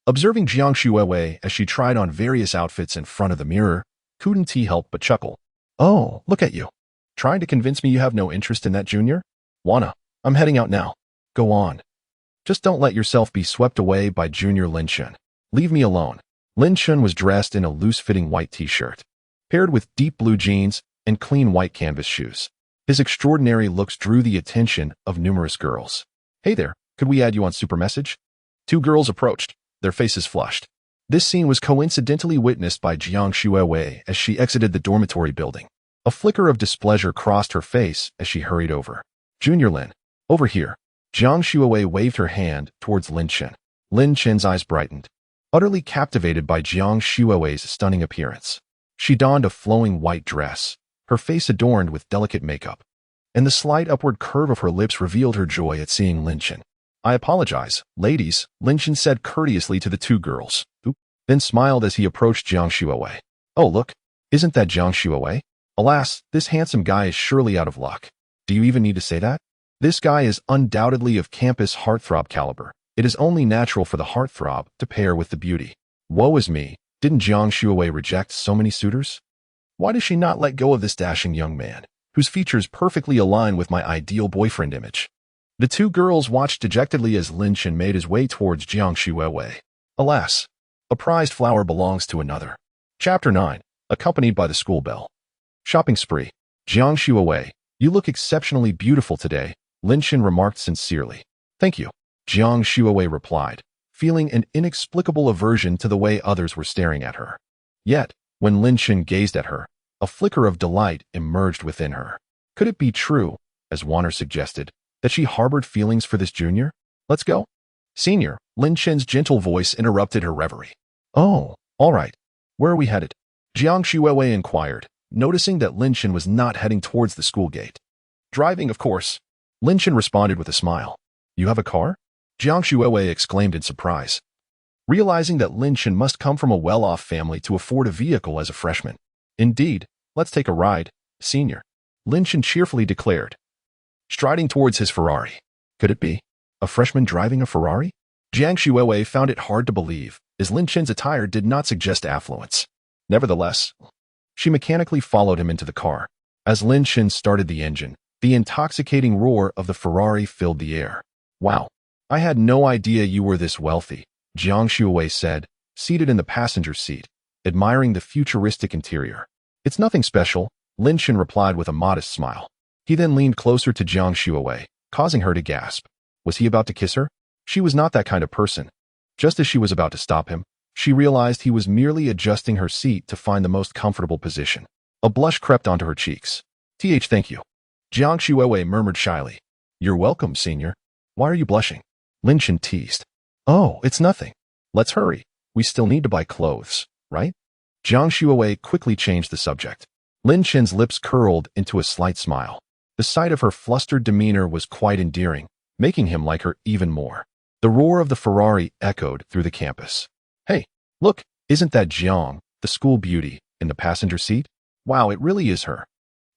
Observing Jiang Shuiwei as she tried on various outfits in front of the mirror, couldn't he help but chuckle. Oh, look at you. Trying to convince me you have no interest in that junior? Wana, I'm heading out now. Go on. Just don't let yourself be swept away by junior Lin Chen. Leave me alone. Lin Chen was dressed in a loose-fitting white t-shirt, paired with deep blue jeans and clean white canvas shoes. His extraordinary looks drew the attention of numerous girls. Hey there, could we add you on Super Message? 2 girls approached, their faces flushed. This scene was coincidentally witnessed by Jiang Shuiwei as she exited the dormitory building. A flicker of displeasure crossed her face as she hurried over. Junior Lin, over here. Jiang Shuiwei waved her hand towards Lin Chen. Lin Chen's eyes brightened, utterly captivated by Jiang Shuiwei's stunning appearance. She donned a flowing white dress, her face adorned with delicate makeup, and the slight upward curve of her lips revealed her joy at seeing Lin Chen. I apologize, ladies, Lin Chen said courteously to the 2 girls, then smiled as he approached Jiang Shuiwei. Oh look, isn't that Jiang Shuiwei? Alas, this handsome guy is surely out of luck. Do you even need to say that? This guy is undoubtedly of campus heartthrob caliber. It is only natural for the heartthrob to pair with the beauty. Woe is me, didn't Jiang Shuiwei reject so many suitors? Why does she not let go of this dashing young man, whose features perfectly align with my ideal boyfriend image? The 2 girls watched dejectedly as Lin Chen made his way towards Jiang Shuiwei. Alas, a prized flower belongs to another. Chapter 9, accompanied by the school bell. Shopping spree. Jiang Shuiwei, you look exceptionally beautiful today, Lin Chen remarked sincerely. Thank you, Jiang Shuiwei replied, feeling an inexplicable aversion to the way others were staring at her. Yet, when Lin Chen gazed at her, a flicker of delight emerged within her. Could it be true, as Warner suggested, that she harbored feelings for this junior? Let's go. Senior, Lin Chen's gentle voice interrupted her reverie. Oh, all right. Where are we headed? Jiang Shuiwei inquired, noticing that Lin Chen was not heading towards the school gate. Driving, of course. Lin Chen responded with a smile. You have a car? Jiang Shuiwei exclaimed in surprise, realizing that Lin Chen must come from a well-off family to afford a vehicle as a freshman. Indeed, let's take a ride, senior, Lin Chen cheerfully declared, striding towards his Ferrari. Could it be? A freshman driving a Ferrari? Jiang Shuiwei found it hard to believe, as Lin Chen's attire did not suggest affluence. Nevertheless, she mechanically followed him into the car. As Lin Chen started the engine, the intoxicating roar of the Ferrari filled the air. Wow, I had no idea you were this wealthy, Jiang Shuiwei said, seated in the passenger seat, admiring the futuristic interior. It's nothing special, Lin Chen replied with a modest smile. He then leaned closer to Jiang Shuiwei, causing her to gasp. Was he about to kiss her? She was not that kind of person. Just as she was about to stop him, she realized he was merely adjusting her seat to find the most comfortable position. A blush crept onto her cheeks. Thank you. Jiang Shuiwei murmured shyly. You're welcome, senior. Why are you blushing? Lin Chen teased. Oh, it's nothing. Let's hurry. We still need to buy clothes, right? Jiang Shuiwei quickly changed the subject. Lin Chen's lips curled into a slight smile. The sight of her flustered demeanor was quite endearing, making him like her even more. The roar of the Ferrari echoed through the campus. Hey, look, isn't that Jiang, the school beauty, in the passenger seat? Wow, it really is her.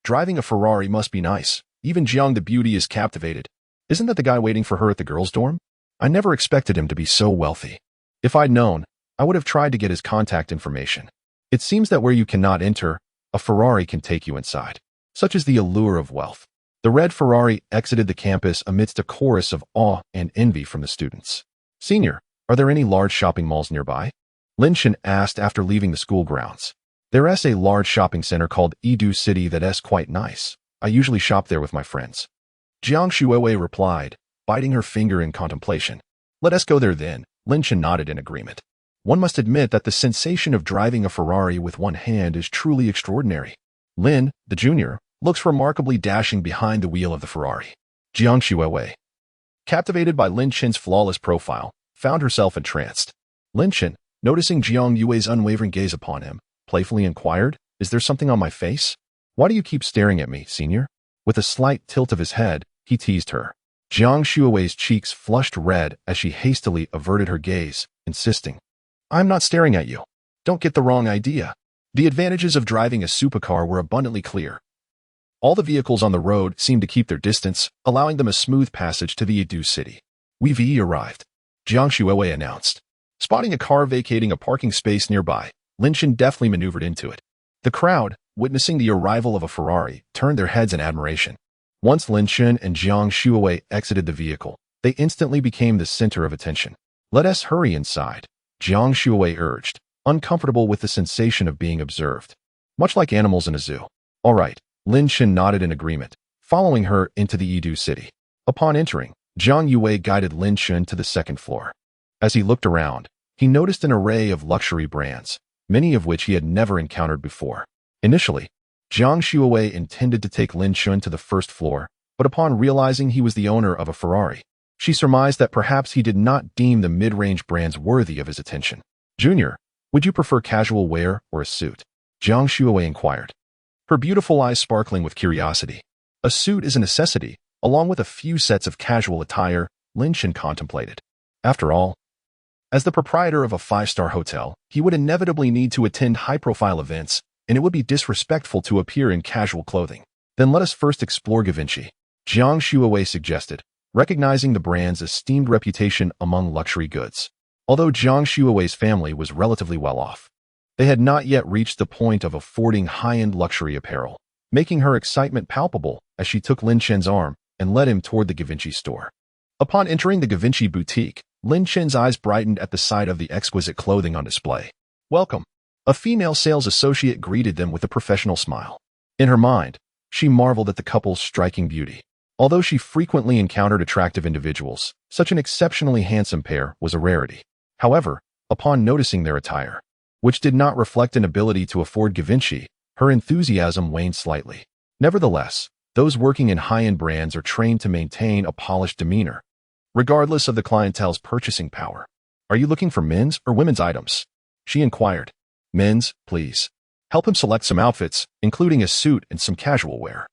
Driving a Ferrari must be nice. Even Jiang the beauty is captivated. Isn't that the guy waiting for her at the girls' dorm? I never expected him to be so wealthy. If I'd known, I would have tried to get his contact information. It seems that where you cannot enter, a Ferrari can take you inside. Such is the allure of wealth. The red Ferrari exited the campus amidst a chorus of awe and envy from the students. Senior, are there any large shopping malls nearby? Lin Chen asked after leaving the school grounds. There is a large shopping center called Edu City that is quite nice. I usually shop there with my friends. Jiang Shuiwei replied, biting her finger in contemplation. Let us go there then, Lin Chen nodded in agreement. One must admit that the sensation of driving a Ferrari with one hand is truly extraordinary. Lin, the junior, looks remarkably dashing behind the wheel of the Ferrari. Jiang Shuiwei, captivated by Lin Chen's flawless profile, found herself entranced. Lin Chen, noticing Jiang Yue's unwavering gaze upon him, playfully inquired, Is there something on my face? Why do you keep staring at me, senior? With a slight tilt of his head, he teased her. Jiang Shuiwei's cheeks flushed red as she hastily averted her gaze, insisting, "I'm not staring at you. Don't get the wrong idea." The advantages of driving a supercar were abundantly clear. All the vehicles on the road seemed to keep their distance, allowing them a smooth passage to the Edu city. "We've arrived," Jiang Shuiwei announced. Spotting a car vacating a parking space nearby, Lin Chen deftly maneuvered into it. The crowd, witnessing the arrival of a Ferrari, turned their heads in admiration. Once Lin Chen and Jiang Shuiwei exited the vehicle, they instantly became the center of attention. "Let us hurry inside," Jiang Shuiwei urged, uncomfortable with the sensation of being observed. Much like animals in a zoo. "All right," Lin Chen nodded in agreement, following her into the Edu city. Upon entering, Jiang Yue guided Lin Chen to the second floor. As he looked around, he noticed an array of luxury brands, many of which he had never encountered before. Initially, Jiang Shuiwei intended to take Lin Chen to the first floor, but upon realizing he was the owner of a Ferrari, she surmised that perhaps he did not deem the mid-range brands worthy of his attention. "Junior, would you prefer casual wear or a suit?" Jiang Shuiwei inquired, her beautiful eyes sparkling with curiosity. A suit is a necessity, along with a few sets of casual attire, Lin Chen contemplated. After all, as the proprietor of a five-star hotel, he would inevitably need to attend high-profile events, and it would be disrespectful to appear in casual clothing. "Then let us first explore Givenchy," Jiang Shuiwei suggested, recognizing the brand's esteemed reputation among luxury goods. Although Jiang Shuiwei's family was relatively well off, they had not yet reached the point of affording high-end luxury apparel, making her excitement palpable as she took Lin Chen's arm and led him toward the Givenchy store. Upon entering the Givenchy boutique, Lin Chen's eyes brightened at the sight of the exquisite clothing on display. "Welcome." A female sales associate greeted them with a professional smile. In her mind, she marveled at the couple's striking beauty. Although she frequently encountered attractive individuals, such an exceptionally handsome pair was a rarity. However, upon noticing their attire, which did not reflect an ability to afford Givenchy, her enthusiasm waned slightly. Nevertheless, those working in high-end brands are trained to maintain a polished demeanor, regardless of the clientele's purchasing power. "Are you looking for men's or women's items?" she inquired. "Men's, please." "Help him select some outfits, including a suit and some casual wear,"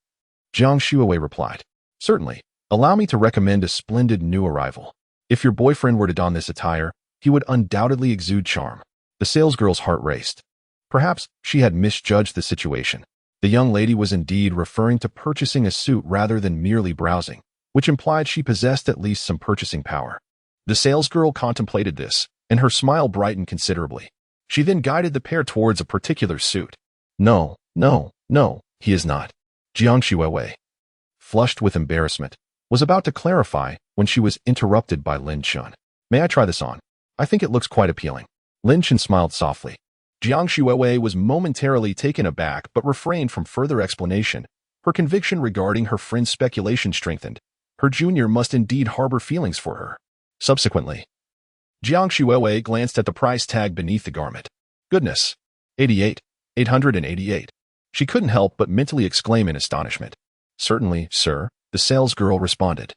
Jiang Shuiwei replied. "Certainly. Allow me to recommend a splendid new arrival. If your boyfriend were to don this attire, he would undoubtedly exude charm." The salesgirl's heart raced. Perhaps she had misjudged the situation. The young lady was indeed referring to purchasing a suit rather than merely browsing, which implied she possessed at least some purchasing power. The salesgirl contemplated this, and her smile brightened considerably. She then guided the pair towards a particular suit. No, he is not." Jiang Shuiwei, flushed with embarrassment, was about to clarify when she was interrupted by Lin Chen. "May I try this on? I think it looks quite appealing." Lin Chen smiled softly. Jiang Shuiwei was momentarily taken aback but refrained from further explanation. Her conviction regarding her friend's speculation strengthened. Her junior must indeed harbor feelings for her. Subsequently, Jiang Shuiwei glanced at the price tag beneath the garment. "Goodness! 888. She couldn't help but mentally exclaim in astonishment. "Certainly, sir," the salesgirl responded,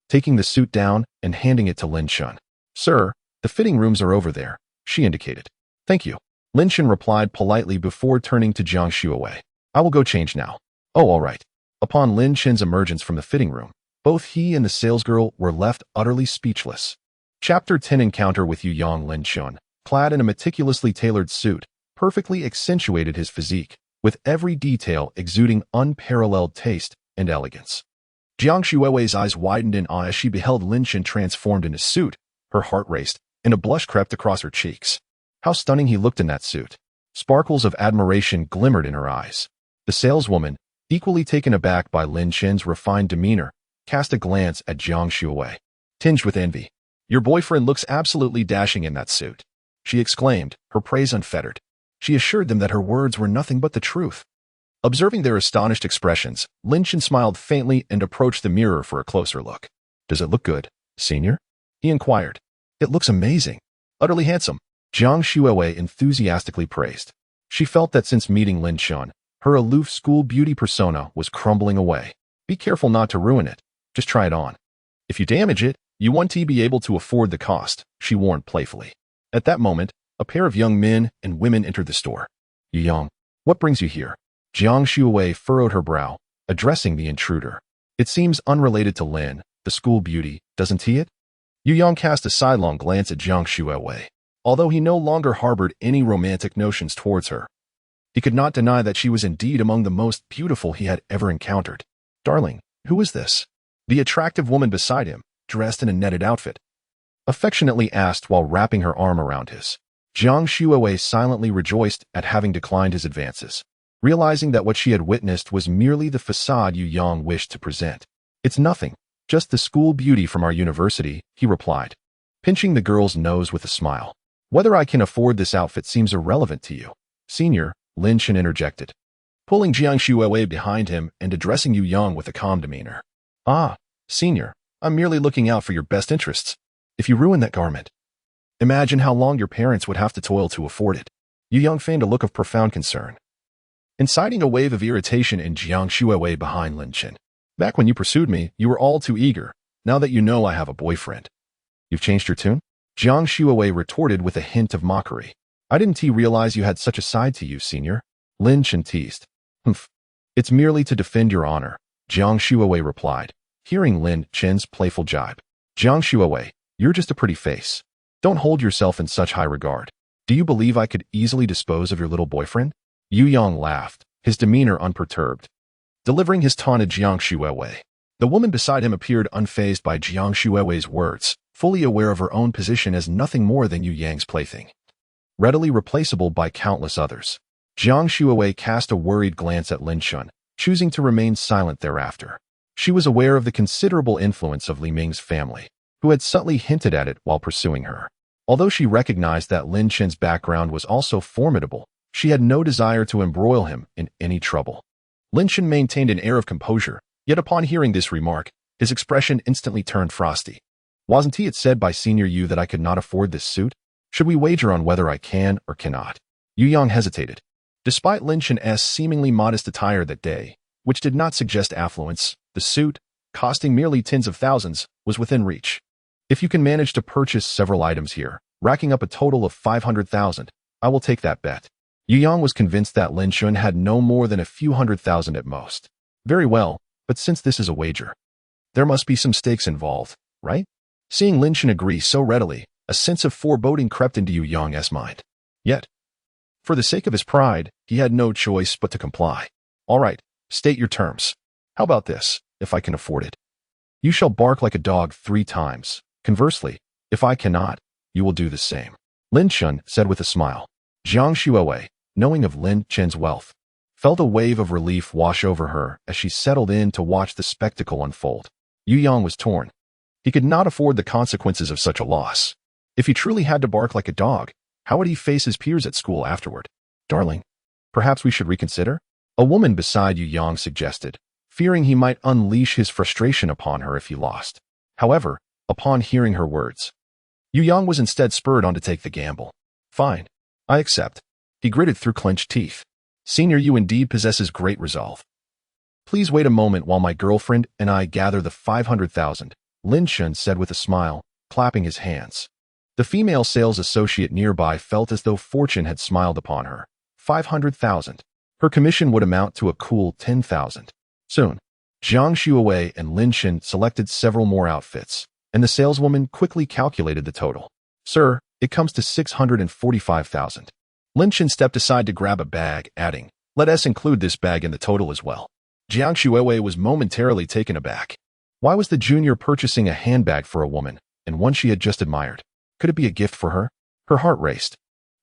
taking the suit down and handing it to Lin Chen. "Sir, the fitting rooms are over there," she indicated. "Thank you," Lin Chen replied politely before turning to Jiang Shuiwei. "I will go change now." "Oh, all right." Upon Lin Chen's emergence from the fitting room, both he and the salesgirl were left utterly speechless. Chapter 10 Encounter with Young Lin Chen, clad in a meticulously tailored suit, perfectly accentuated his physique, with every detail exuding unparalleled taste and elegance. Jiang Shuiwei's eyes widened in awe as she beheld Lin Chen transformed in a suit. Her heart raced, and a blush crept across her cheeks. How stunning he looked in that suit. Sparkles of admiration glimmered in her eyes. The saleswoman, equally taken aback by Lin Chen's refined demeanor, cast a glance at Jiang Shuiwei, tinged with envy. "Your boyfriend looks absolutely dashing in that suit," she exclaimed, her praise unfettered. She assured them that her words were nothing but the truth. Observing their astonished expressions, Lin Chen smiled faintly and approached the mirror for a closer look. "Does it look good, senior?" he inquired. "It looks amazing. Utterly handsome," Jiang Shuiwei enthusiastically praised. She felt that since meeting Lin Chen, her aloof school beauty persona was crumbling away. "Be careful not to ruin it. Just try it on. If you damage it, you want to be able to afford the cost," she warned playfully. At that moment, a pair of young men and women entered the store. "Young, what brings you here?" Jiang Shuiwei furrowed her brow, addressing the intruder. "It seems unrelated to Lin," the a school beauty, doesn't he? Yu Yang cast a sidelong glance at Jiang Shuiwei. Although he no longer harbored any romantic notions towards her, he could not deny that she was indeed among the most beautiful he had ever encountered. Darling, who is this? The attractive woman beside him, dressed in a netted outfit, affectionately asked while wrapping her arm around his. Jiang Shuiwei silently rejoiced at having declined his advances, realizing that what she had witnessed was merely the facade Yu Yang wished to present. It's nothing, just the school beauty from our university, he replied, pinching the girl's nose with a smile. Whether I can afford this outfit seems irrelevant to you, Senior, Lin Chen interjected, pulling Jiang Shuiwei behind him and addressing Yu Yang with a calm demeanor. Ah, Senior, I'm merely looking out for your best interests. If you ruin that garment, imagine how long your parents would have to toil to afford it. Yu Yang feigned a look of profound concern, inciting a wave of irritation in Jiang Shuiwei behind Lin Chen. Back when you pursued me, you were all too eager. Now that you know I have a boyfriend, you've changed your tune? Jiang Shuiwei retorted with a hint of mockery. I didn't realize you had such a side to you, Senior. Lin Chen teased. Humph. It's merely to defend your honor, Jiang Shuiwei replied, hearing Lin Chen's playful jibe. Jiang Shuiwei, you're just a pretty face. Don't hold yourself in such high regard. Do you believe I could easily dispose of your little boyfriend? Yu Yang laughed, his demeanor unperturbed, delivering his taunt at Jiang Shuiwei. The woman beside him appeared unfazed by Jiang Shuiwei's words, fully aware of her own position as nothing more than Yu Yang's plaything, readily replaceable by countless others. Jiang Shuiwei cast a worried glance at Lin Chen, choosing to remain silent thereafter. She was aware of the considerable influence of Li Ming's family, who had subtly hinted at it while pursuing her. Although she recognized that Lin Chen's background was also formidable, she had no desire to embroil him in any trouble. Lin Chen maintained an air of composure, yet upon hearing this remark, his expression instantly turned frosty. Wasn't it said by Senior Yu that I could not afford this suit? Should we wager on whether I can or cannot? Yu Yang hesitated. Despite Lin Chen's seemingly modest attire that day, which did not suggest affluence, the suit, costing merely tens of thousands, was within reach. If you can manage to purchase several items here, racking up a total of 500,000, I will take that bet. Yu Yang was convinced that Lin Chen had no more than a few 100,000 at most. Very well, but since this is a wager, there must be some stakes involved, right? Seeing Lin Chen agree so readily, a sense of foreboding crept into Yu Yang's mind. Yet, for the sake of his pride, he had no choice but to comply. All right, state your terms. How about this, if I can afford it? You shall bark like a dog 3 times. Conversely, if I cannot, you will do the same. Lin Chen said with a smile. Jiang Shuiwei, knowing of Lin Chen's wealth, felt a wave of relief wash over her as she settled in to watch the spectacle unfold. Yu Yang was torn. He could not afford the consequences of such a loss. If he truly had to bark like a dog, how would he face his peers at school afterward? Darling, perhaps we should reconsider? A woman beside Yu Yang suggested, fearing he might unleash his frustration upon her if he lost. However, upon hearing her words, Yu Yang was instead spurred on to take the gamble. Fine, I accept. He gritted through clenched teeth. Senior Yu indeed possesses great resolve. Please wait a moment while my girlfriend and I gather the 500,000, Lin Chen said with a smile, clapping his hands. The female sales associate nearby felt as though fortune had smiled upon her. 500,000. Her commission would amount to a cool 10,000. Soon, Jiang Shuiwei and Lin Chen selected several more outfits, and the saleswoman quickly calculated the total. Sir, it comes to 645,000. Lin Chen stepped aside to grab a bag, adding, let us include this bag in the total as well. Jiang Shuiwei was momentarily taken aback. Why was the junior purchasing a handbag for a woman, and one she had just admired? Could it be a gift for her? Her heart raced,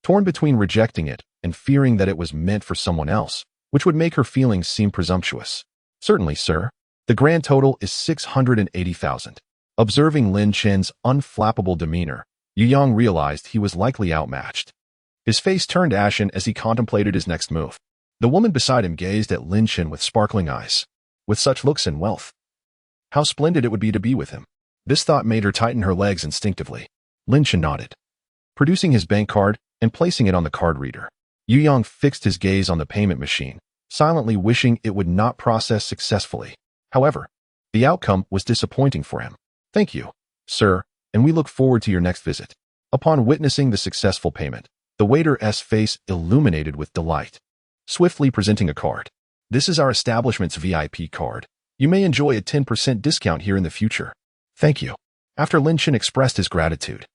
torn between rejecting it and fearing that it was meant for someone else, which would make her feelings seem presumptuous. Certainly, sir. The grand total is 680,000. Observing Lin Chen's unflappable demeanor, Yu Yang realized he was likely outmatched. His face turned ashen as he contemplated his next move. The woman beside him gazed at Lin Chen with sparkling eyes. With such looks and wealth, how splendid it would be to be with him. This thought made her tighten her legs instinctively. Lin Chen nodded, producing his bank card and placing it on the card reader. Yu Yang fixed his gaze on the payment machine, silently wishing it would not process successfully. However, the outcome was disappointing for him. Thank you, sir, and we look forward to your next visit. Upon witnessing the successful payment, the waiter's face illuminated with delight, swiftly presenting a card. This is our establishment's VIP card. You may enjoy a 10% discount here in the future. Thank you. After Lin Chen expressed his gratitude,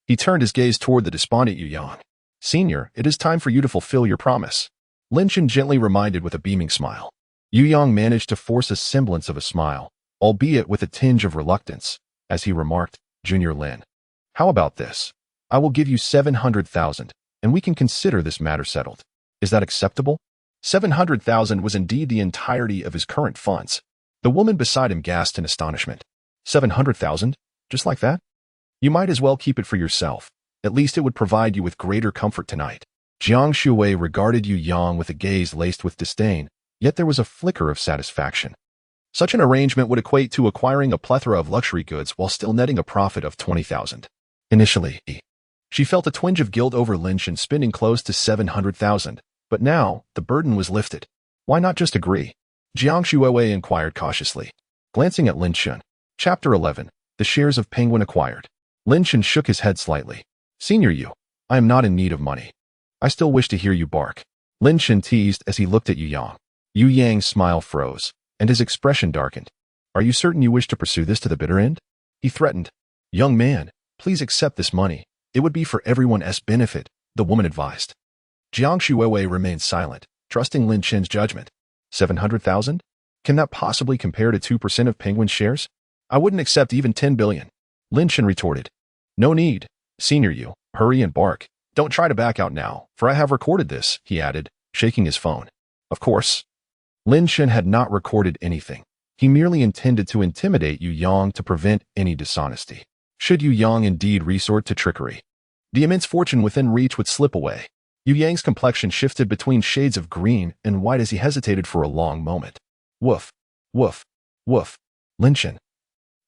he turned his gaze toward the despondent Yu Yang. Senior, it is time for you to fulfill your promise. Lin Chen gently reminded with a beaming smile. Yu Yang managed to force a semblance of a smile, albeit with a tinge of reluctance, as he remarked, Junior Lin, how about this? I will give you 700,000, and we can consider this matter settled. Is that acceptable? 700,000 was indeed the entirety of his current funds. The woman beside him gasped in astonishment. 700,000? Just like that? You might as well keep it for yourself. At least it would provide you with greater comfort tonight. Jiang Shuwei regarded Yu Yang with a gaze laced with disdain, yet there was a flicker of satisfaction. Such an arrangement would equate to acquiring a plethora of luxury goods while still netting a profit of 20,000. Initially, she felt a twinge of guilt over Lin Chen spending close to 700,000, but now the burden was lifted. Why not just agree? Jiang Shuwei inquired cautiously. Glancing at Lin Chen. Chapter 11. The shares of Penguin acquired. Lin Chen shook his head slightly. Senior Yu, I am not in need of money. I still wish to hear you bark. Lin Chen teased as he looked at Yu Yang. Yu Yang's smile froze, and his expression darkened. Are you certain you wish to pursue this to the bitter end? He threatened. Young man, please accept this money. It would be for everyone's benefit, the woman advised. Jiang Shuwei remained silent, trusting Lin Chen's judgment. 700,000? Can that possibly compare to 2% of Penguin's shares? I wouldn't accept even 10 billion. Lin Chen retorted. No need. Senior Yu, hurry and bark. Don't try to back out now, for I have recorded this, he added, shaking his phone. Of course. Lin Chen had not recorded anything. He merely intended to intimidate Yu Yang to prevent any dishonesty. Should Yu Yang indeed resort to trickery, the immense fortune within reach would slip away. Yu Yang's complexion shifted between shades of green and white as he hesitated for a long moment. Woof, woof, woof. Lin Chen.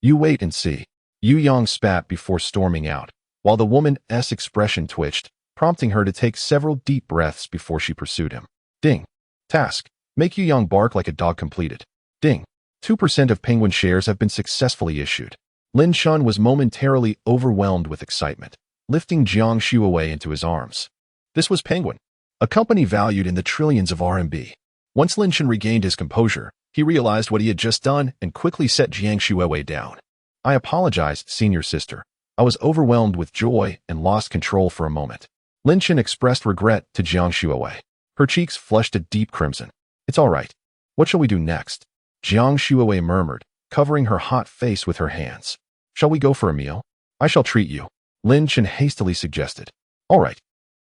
You wait and see. Yu Yang spat before storming out, while the woman's expression twitched, prompting her to take several deep breaths before she pursued him. Ding. Task. Make Yu Yang bark like a dog completed. Ding. 2% of Penguin shares have been successfully issued. Lin Chen was momentarily overwhelmed with excitement, lifting Jiang Shuwei into his arms. This was Penguin, a company valued in the trillions of RMB. Once Lin Chen regained his composure, he realized what he had just done and quickly set Jiang Shuwei down. I apologize, senior sister. I was overwhelmed with joy and lost control for a moment. Lin Chen expressed regret to Jiang Shuwei. Her cheeks flushed a deep crimson. It's all right. What shall we do next? Jiang Shuwei murmured, covering her hot face with her hands. Shall we go for a meal? I shall treat you. Lin Chen hastily suggested. All right.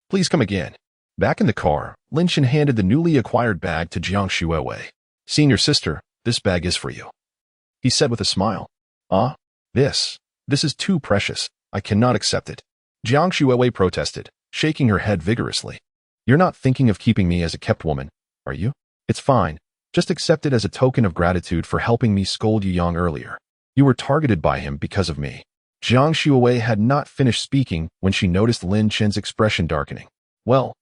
Please come again. Back in the car, Lin Chen handed the newly acquired bag to Jiang Shuwei. Senior sister, this bag is for you, he said with a smile. Ah, this is too precious. I cannot accept it. Jiang Shuwei protested, shaking her head vigorously. You're not thinking of keeping me as a kept woman, are you? It's fine. Just accept it as a token of gratitude for helping me scold Yu Yang earlier. You were targeted by him because of me. Jiang Shuwei had not finished speaking when she noticed Lin Chen's expression darkening. Well,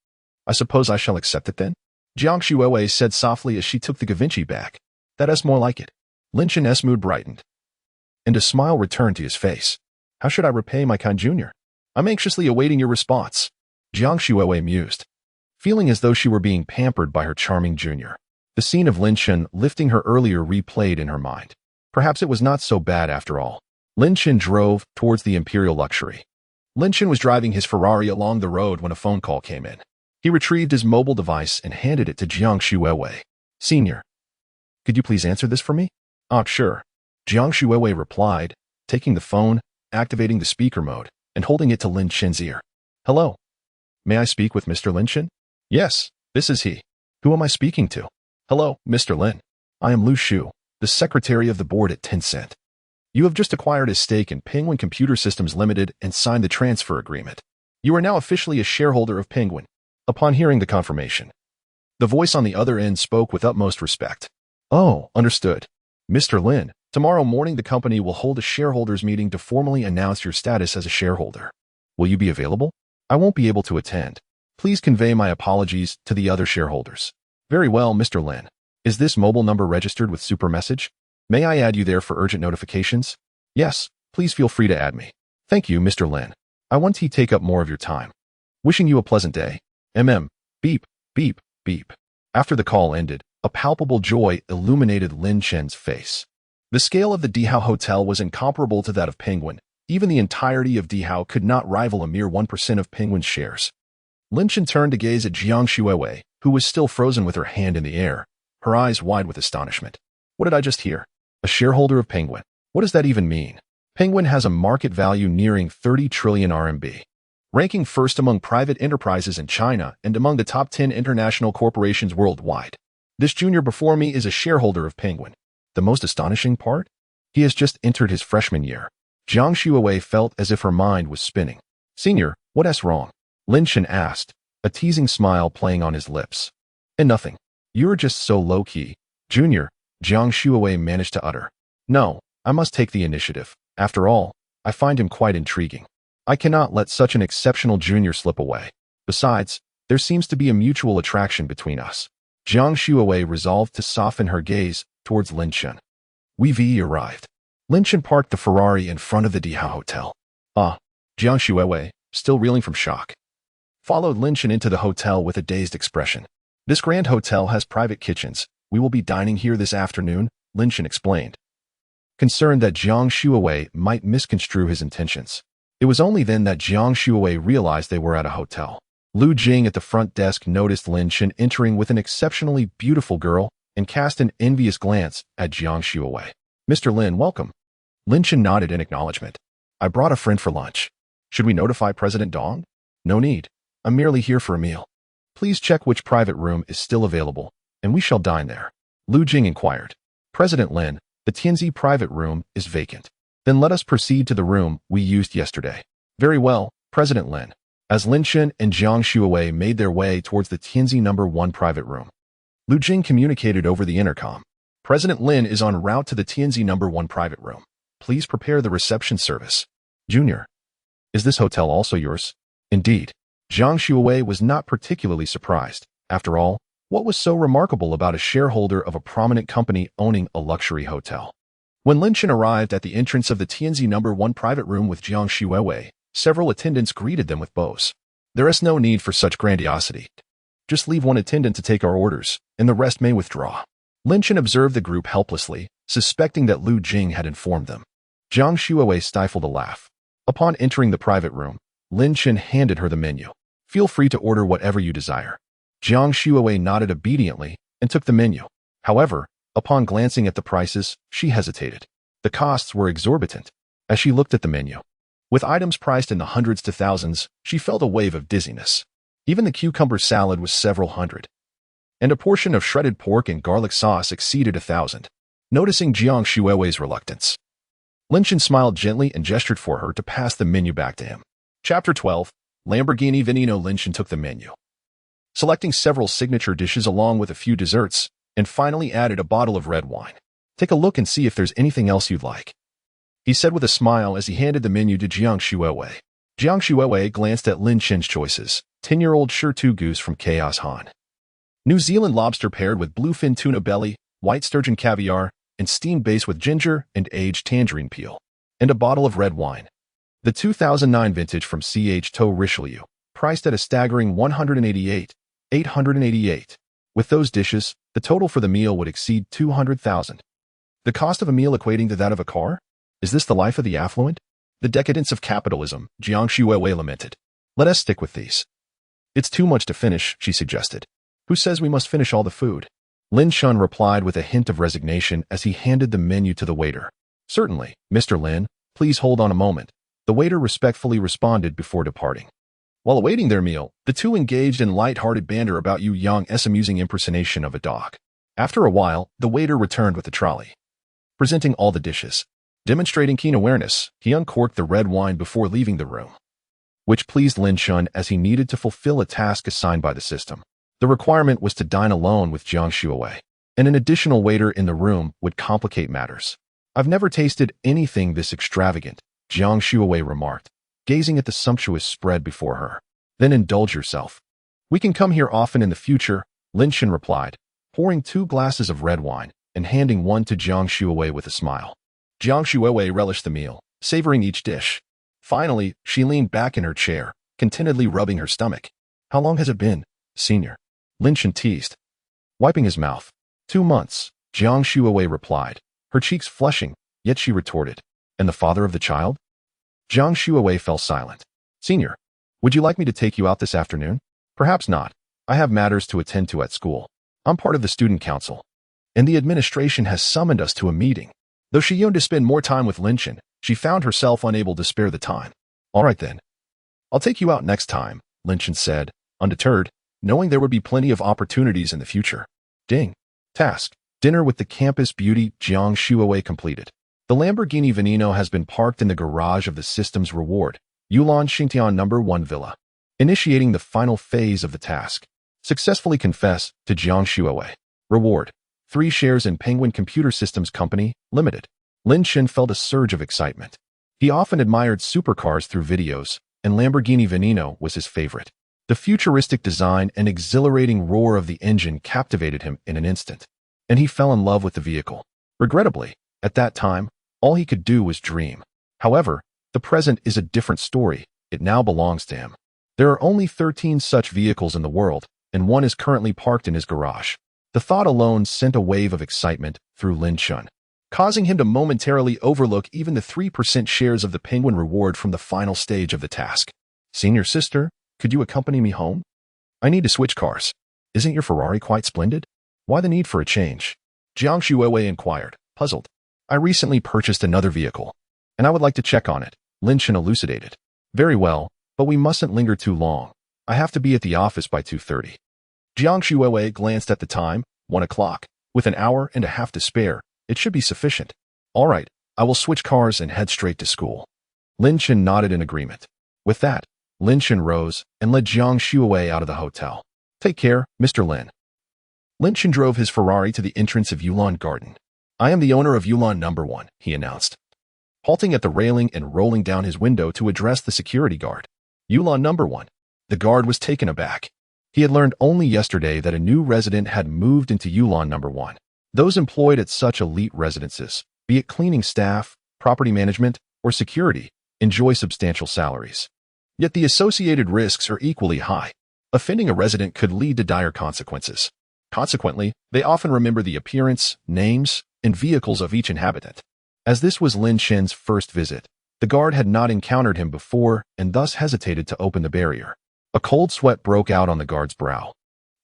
I suppose I shall accept it then? Jiang Shuwei said softly as she took the Givenchy bag. That is more like it. Lin Chen's mood brightened, and a smile returned to his face. How should I repay my kind junior? I'm anxiously awaiting your response. Jiang Shuwei mused, feeling as though she were being pampered by her charming junior. The scene of Lin Chen lifting her earlier replayed in her mind. Perhaps it was not so bad after all. Lin Chen drove towards the Imperial Luxury. Lin Chen was driving his Ferrari along the road when a phone call came in. He retrieved his mobile device and handed it to Jiang Shuwei. Senior, could you please answer this for me? Sure. Jiang Shuwei replied, taking the phone, activating the speaker mode, and holding it to Lin Chen's ear. Hello. May I speak with Mr. Lin Chen? Yes, this is he. Who am I speaking to? Hello, Mr. Lin. I am Lu Shu, the secretary of the board at Tencent. You have just acquired a stake in Penguin Computer Systems Limited and signed the transfer agreement. You are now officially a shareholder of Penguin. Upon hearing the confirmation, the voice on the other end spoke with utmost respect. Oh, understood. Mr. Lin, tomorrow morning the company will hold a shareholders meeting to formally announce your status as a shareholder. Will you be available? I won't be able to attend. Please convey my apologies to the other shareholders. Very well, Mr. Lin. Is this mobile number registered with Super Message? May I add you there for urgent notifications? Yes, please feel free to add me. Thank you, Mr. Lin. I won't take up more of your time. Wishing you a pleasant day. Beep, beep, beep. After the call ended, a palpable joy illuminated Lin Chen's face. The scale of the Dihao Hotel was incomparable to that of Penguin. Even the entirety of Dihao could not rival a mere 1% of Penguin's shares. Lin Chen turned to gaze at Jiang Shuiwei, who was still frozen with her hand in the air, her eyes wide with astonishment. What did I just hear? A shareholder of Penguin. What does that even mean? Penguin has a market value nearing 30 trillion RMB, ranking first among private enterprises in China and among the top 10 international corporations worldwide. This junior before me is a shareholder of Penguin. The most astonishing part? He has just entered his freshman year. Jiang Shuiwei felt as if her mind was spinning. Senior, what's wrong? Lin Chen asked, a teasing smile playing on his lips. And nothing. You're just so low-key. Junior, Jiang Shuiwei managed to utter. No, I must take the initiative. After all, I find him quite intriguing. I cannot let such an exceptional junior slip away. Besides, there seems to be a mutual attraction between us. Jiang Shuiwei resolved to soften her gaze towards Lin Chen. We arrived. Lin Chen parked the Ferrari in front of the Dihao Hotel. Jiang Shuiwei, still reeling from shock, followed Lin Chen into the hotel with a dazed expression. This grand hotel has private kitchens. We will be dining here this afternoon, Lin Chen explained, concerned that Jiang Shuiwei might misconstrue his intentions. It was only then that Jiang Shuiwei realized they were at a hotel. Lu Jing at the front desk noticed Lin Chen entering with an exceptionally beautiful girl and cast an envious glance at Jiang Shuiwei. Mr. Lin, welcome. Lin Chen nodded in acknowledgement. I brought a friend for lunch. Should we notify President Dong? No need. I'm merely here for a meal. Please check which private room is still available, and we shall dine there. Lu Jing inquired. President Lin, the Tianzi private room is vacant. Then let us proceed to the room we used yesterday. Very well, President Lin. As Lin Chen and Jiang Shuiwei made their way towards the Tianzi No. 1 private room, Lu Jing communicated over the intercom. President Lin is en route to the Tianzi No. 1 private room. Please prepare the reception service. Junior, is this hotel also yours? Indeed. Jiang Shuiwei was not particularly surprised. After all, what was so remarkable about a shareholder of a prominent company owning a luxury hotel? When Lin Chen arrived at the entrance of the Tianzi No. 1 private room with Jiang Shuiwei, several attendants greeted them with bows. There is no need for such grandiosity. Just leave one attendant to take our orders, and the rest may withdraw. Lin Chen observed the group helplessly, suspecting that Lu Jing had informed them. Jiang Shuiwei stifled a laugh. Upon entering the private room, Lin Chen handed her the menu. Feel free to order whatever you desire. Jiang Shuiwei nodded obediently and took the menu. However, upon glancing at the prices, she hesitated. The costs were exorbitant. As she looked at the menu, with items priced in the hundreds to thousands, she felt a wave of dizziness. Even the cucumber salad was several hundred, and a portion of shredded pork and garlic sauce exceeded 1,000. Noticing Jiang Shuiwei's reluctance, Lin Chen smiled gently and gestured for her to pass the menu back to him. Chapter 12, Lamborghini Veneno. Lin Chen took the menu, selecting several signature dishes along with a few desserts, and finally added a bottle of red wine. Take a look and see if there's anything else you'd like, he said with a smile as he handed the menu to Jiang Shuiwei. Jiang Shuiwei glanced at Lin Chen's choices: 10-year-old Shirtu goose from Chaos Han, New Zealand lobster paired with bluefin tuna belly, white sturgeon caviar, and steamed base with ginger and aged tangerine peel, and a bottle of red wine. The 2009 vintage from CH Tow Richelieu, priced at a staggering $188,888. With those dishes, the total for the meal would exceed 200,000. The cost of a meal equating to that of a car? Is this the life of the affluent? The decadence of capitalism, Jiang Shuiwei lamented. Let us stick with these. It's too much to finish, she suggested. Who says we must finish all the food? Lin Chen replied with a hint of resignation as he handed the menu to the waiter. Certainly, Mr. Lin, please hold on a moment, the waiter respectfully responded before departing. While awaiting their meal, the two engaged in light-hearted banter about Yu Yang's amusing impersonation of a dog. After a while, the waiter returned with the trolley, presenting all the dishes. Demonstrating keen awareness, he uncorked the red wine before leaving the room, which pleased Lin Chen as he needed to fulfill a task assigned by the system. The requirement was to dine alone with Jiang Shuiwei, and an additional waiter in the room would complicate matters. I've never tasted anything this extravagant, Jiang Shuiwei remarked, gazing at the sumptuous spread before her. Then indulge yourself. We can come here often in the future, Lin Chen replied, pouring 2 glasses of red wine and handing one to Jiang Shuiwei with a smile. Jiang Shuiwei relished the meal, savoring each dish. Finally, she leaned back in her chair, contentedly rubbing her stomach. How long has it been, senior? Lin Chen teased, wiping his mouth. 2 months, Jiang Shuiwei replied, her her cheeks flushing, yet she retorted, "And the father of the child?" Jiang Shuawei fell silent. "Senior, would you like me to take you out this afternoon?" "Perhaps not. I have matters to attend to at school. I'm part of the student council, and the administration has summoned us to a meeting." Though she yearned to spend more time with Lin Chen, she found herself unable to spare the time. "All right then. I'll take you out next time," Lin Chen said, undeterred, knowing there would be plenty of opportunities in the future. Ding. Task. Dinner with the campus beauty Jiang Shuawei completed. The Lamborghini Veneno has been parked in the garage of the system's reward, Yulan Xingtian No. 1 Villa. Initiating the final phase of the task. Successfully confess to Jiang Shuawei. Reward. 3 shares in Penguin Computer Systems Company, Limited. Lin Chen felt a surge of excitement. He often admired supercars through videos, and Lamborghini Veneno was his favorite. The futuristic design and exhilarating roar of the engine captivated him in an instant, and he fell in love with the vehicle. Regrettably, at that time, all he could do was dream. However, the present is a different story. It now belongs to him. There are only 13 such vehicles in the world, and one is currently parked in his garage. The thought alone sent a wave of excitement through Lin Chen, causing him to momentarily overlook even the 3% shares of the Penguin reward from the final stage of the task. "Senior sister, could you accompany me home? I need to switch cars. Isn't your Ferrari quite splendid? Why the need for a change?" Jiang Shuawei inquired, puzzled. "I recently purchased another vehicle, and I would like to check on it," Lin Chen elucidated. "Very well, but we mustn't linger too long. I have to be at the office by 2:30. Jiang Shuawei glanced at the time, 1 o'clock. With an hour and a half to spare, it should be sufficient. "All right, I will switch cars and head straight to school." Lin Chen nodded in agreement. With that, Lin Chen rose and led Jiang Shuawei out of the hotel. "Take care, Mr. Lin." Lin Chen drove his Ferrari to the entrance of Yulan Garden. "I am the owner of Yulan No. 1, he announced, halting at the railing and rolling down his window to address the security guard. Yulan No. 1. The guard was taken aback. He had learned only yesterday that a new resident had moved into Yulan No. 1. Those employed at such elite residences, be it cleaning staff, property management, or security, enjoy substantial salaries. Yet the associated risks are equally high. Offending a resident could lead to dire consequences. Consequently, they often remember the appearance, names, and vehicles of each inhabitant. As this was Lin Chen's first visit, the guard had not encountered him before and thus hesitated to open the barrier. A cold sweat broke out on the guard's brow.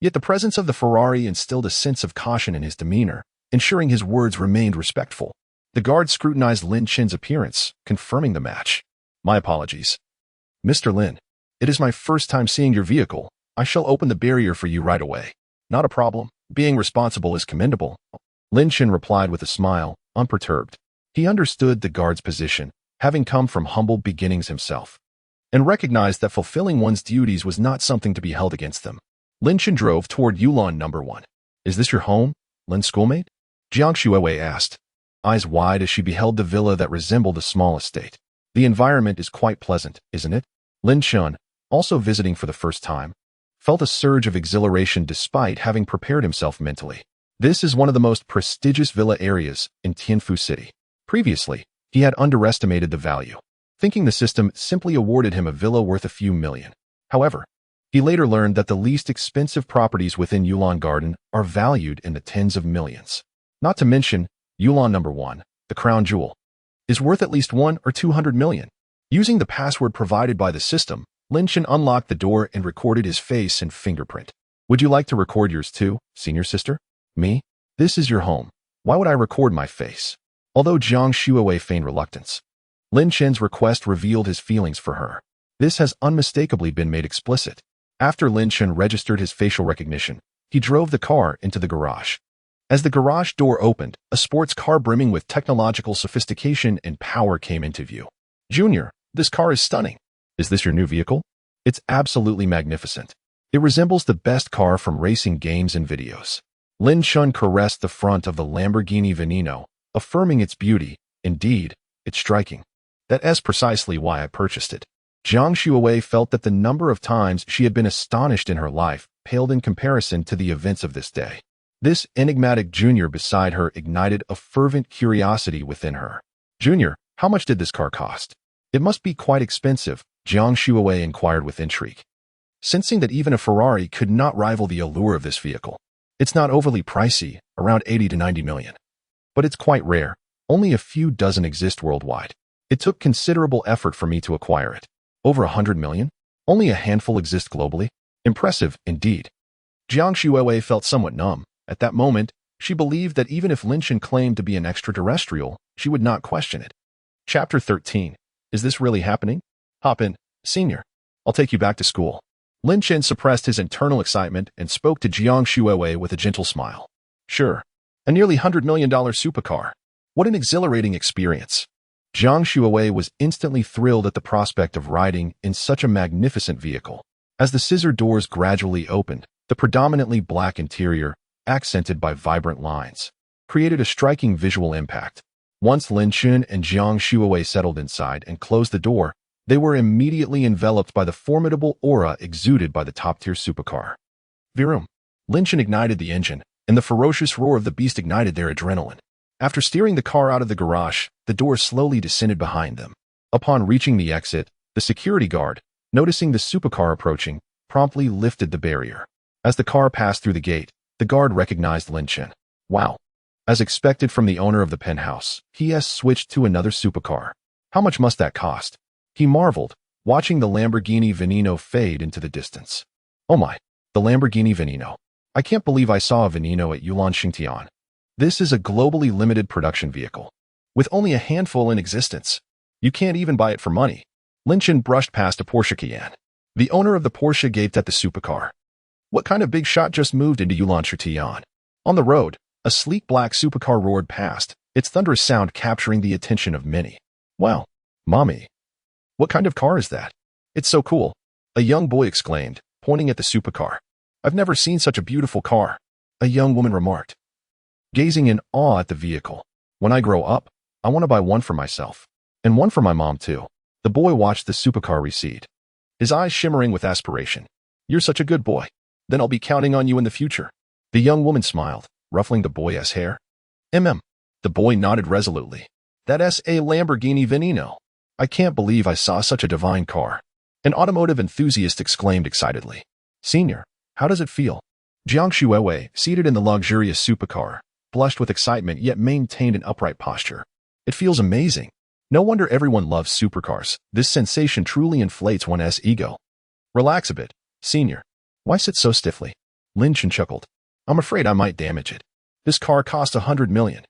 Yet the presence of the Ferrari instilled a sense of caution in his demeanor, ensuring his words remained respectful. The guard scrutinized Lin Chen's appearance, confirming the match. "My apologies. Mr. Lin, it is my first time seeing your vehicle. I shall open the barrier for you right away." "Not a problem. Being responsible is commendable," Lin Chen replied with a smile, unperturbed. He understood the guard's position, having come from humble beginnings himself, and recognized that fulfilling one's duties was not something to be held against them. Lin Chen drove toward Yulan No. 1. "Is this your home, Lin's schoolmate?" Jiang Shuawei asked, eyes wide as she beheld the villa that resembled a small estate. "The environment is quite pleasant, isn't it?" Lin Chen, also visiting for the first time, felt a surge of exhilaration despite having prepared himself mentally. This is one of the most prestigious villa areas in Tianfu City. Previously, he had underestimated the value, thinking the system simply awarded him a villa worth a few million. However, he later learned that the least expensive properties within Yulan Garden are valued in the tens of millions. Not to mention, Yulan No. 1, the crown jewel, is worth at least 1 or 200 million. Using the password provided by the system, Lin Chen unlocked the door and recorded his face and fingerprint. "Would you like to record yours too, senior sister?" "Me? This is your home. Why would I record my face?" Although Jiang Shuawei feigned reluctance, Lin Chen's request revealed his feelings for her. This has unmistakably been made explicit. After Lin Chen registered his facial recognition, he drove the car into the garage. As the garage door opened, a sports car brimming with technological sophistication and power came into view. "Junior, this car is stunning. Is this your new vehicle?" "It's absolutely magnificent. It resembles the best car from racing games and videos." Lin Chen caressed the front of the Lamborghini Veneno, affirming its beauty. "Indeed, it's striking. That's precisely why I purchased it." Jiang Shuawei felt that the number of times she had been astonished in her life paled in comparison to the events of this day. This enigmatic junior beside her ignited a fervent curiosity within her. "Junior, how much did this car cost?" "It must be quite expensive," Jiang Shuawei inquired with intrigue, sensing that even a Ferrari could not rival the allure of this vehicle. "It's not overly pricey, around 80 to 90 million. But it's quite rare," Only a few dozen exist worldwide. It took considerable effort for me to acquire it. Over 100 million? Only a handful exist globally? Impressive, indeed. Jiang Shuiwei felt somewhat numb. At that moment, she believed that even if Lin Chen claimed to be an extraterrestrial, she would not question it. Chapter 13. Is this really happening? Hop in, senior. I'll take you back to school. Lin Chen suppressed his internal excitement and spoke to Jiang Shuiwei with a gentle smile. Sure. A nearly $100 million supercar. What an exhilarating experience. Jiang Shuiwei was instantly thrilled at the prospect of riding in such a magnificent vehicle. As the scissor doors gradually opened, the predominantly black interior, accented by vibrant lines, created a striking visual impact. Once Lin Chen and Jiang Shuiwei settled inside and closed the door, they were immediately enveloped by the formidable aura exuded by the top-tier supercar. Virum. Lin Chen ignited the engine, and the ferocious roar of the beast ignited their adrenaline. After steering the car out of the garage, the door slowly descended behind them. Upon reaching the exit, the security guard, noticing the supercar approaching, promptly lifted the barrier. As the car passed through the gate, the guard recognized Lin Chen. Wow. As expected from the owner of the penthouse, he has switched to another supercar. How much must that cost? He marveled, watching the Lamborghini Veneno fade into the distance. Oh my, the Lamborghini Veneno. I can't believe I saw a Veneno at Yulon Xingtian. This is a globally limited production vehicle, with only a handful in existence. You can't even buy it for money. Lin Chen brushed past a Porsche Cayenne. The owner of the Porsche gaped at the supercar. What kind of big shot just moved into Yulon Xingtian? On the road, a sleek black supercar roared past, its thunderous sound capturing the attention of many. Wow, mommy. What kind of car is that? It's so cool, a young boy exclaimed, pointing at the supercar. I've never seen such a beautiful car, a young woman remarked, gazing in awe at the vehicle. When I grow up, I want to buy one for myself, and one for my mom too. The boy watched the supercar recede, his eyes shimmering with aspiration. You're such a good boy. Then I'll be counting on you in the future. The young woman smiled, ruffling the boy's hair. The boy nodded resolutely. That's a Lamborghini Veneno. I can't believe I saw such a divine car. An automotive enthusiast exclaimed excitedly. Senior, how does it feel? Jiang Shuiwei, seated in the luxurious supercar, blushed with excitement yet maintained an upright posture. It feels amazing. No wonder everyone loves supercars. This sensation truly inflates one's ego. Relax a bit, senior. Why sit so stiffly? Lin Chen chuckled. I'm afraid I might damage it. This car cost 100 million.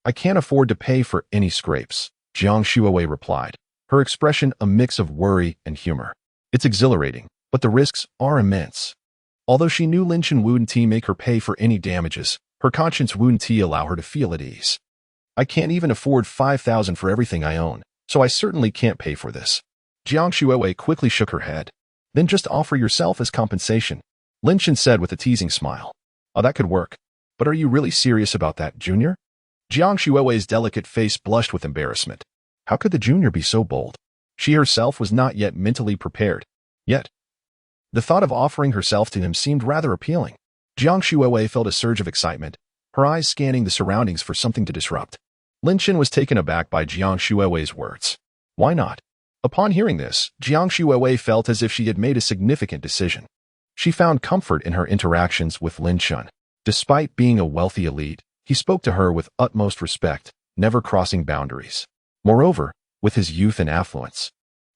I can't afford to pay for any scrapes, Jiang Shuiwei replied, her expression a mix of worry and humor. It's exhilarating, but the risks are immense. Although she knew Lin Chen wouldn't make her pay for any damages, her conscience wouldn't allow her to feel at ease. I can't even afford 5,000 for everything I own, so I certainly can't pay for this. Jiang Shuiwei quickly shook her head. Then just offer yourself as compensation, Lin Chen said with a teasing smile. Oh, that could work. But are you really serious about that, Junior? Jiang Shuiwei's delicate face blushed with embarrassment. How could the junior be so bold? She herself was not yet mentally prepared. Yet, the thought of offering herself to him seemed rather appealing. Jiang Shuiwei felt a surge of excitement, her eyes scanning the surroundings for something to disrupt. Lin Chen was taken aback by Jiang Shuiwei's words. Why not? Upon hearing this, Jiang Shuiwei felt as if she had made a significant decision. She found comfort in her interactions with Lin Chen. Despite being a wealthy elite, he spoke to her with utmost respect, never crossing boundaries. Moreover, with his youth and affluence,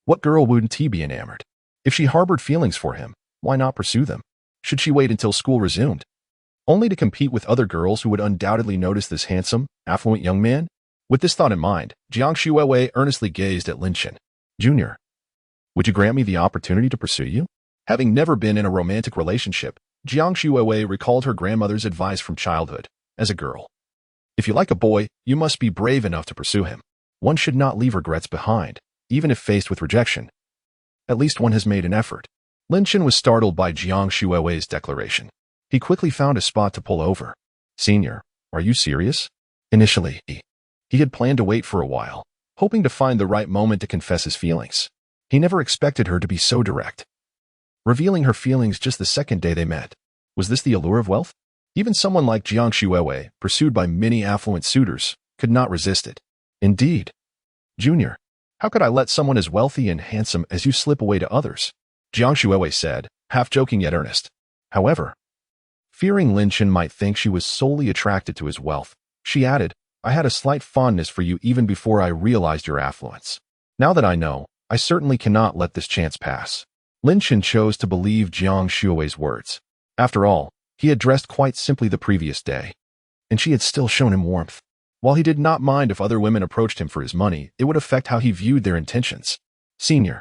what girl wouldn't he be enamored? If she harbored feelings for him, why not pursue them? Should she wait until school resumed, only to compete with other girls who would undoubtedly notice this handsome, affluent young man? With this thought in mind, Jiang Shuiwei earnestly gazed at Lin Chen. Junior, would you grant me the opportunity to pursue you? Having never been in a romantic relationship, Jiang Shuiwei recalled her grandmother's advice from childhood. As a girl, if you like a boy, you must be brave enough to pursue him. One should not leave regrets behind, even if faced with rejection. At least one has made an effort. Lin Chen was startled by Jiang Shuiwei's declaration. He quickly found a spot to pull over. Senior, are you serious? Initially, he had planned to wait for a while, hoping to find the right moment to confess his feelings. He never expected her to be so direct, revealing her feelings just the second day they met. Was this the allure of wealth? Even someone like Jiang Shuiwei, pursued by many affluent suitors, could not resist it. Indeed. Junior, how could I let someone as wealthy and handsome as you slip away to others? Jiang Shuiwei said, half joking yet earnest. However, fearing Lin Chen might think she was solely attracted to his wealth, she added, I had a slight fondness for you even before I realized your affluence. Now that I know, I certainly cannot let this chance pass. Lin Chen chose to believe Jiang Shuowei's words. After all, he had dressed quite simply the previous day, and she had still shown him warmth. While he did not mind if other women approached him for his money, it would affect how he viewed their intentions. Senior,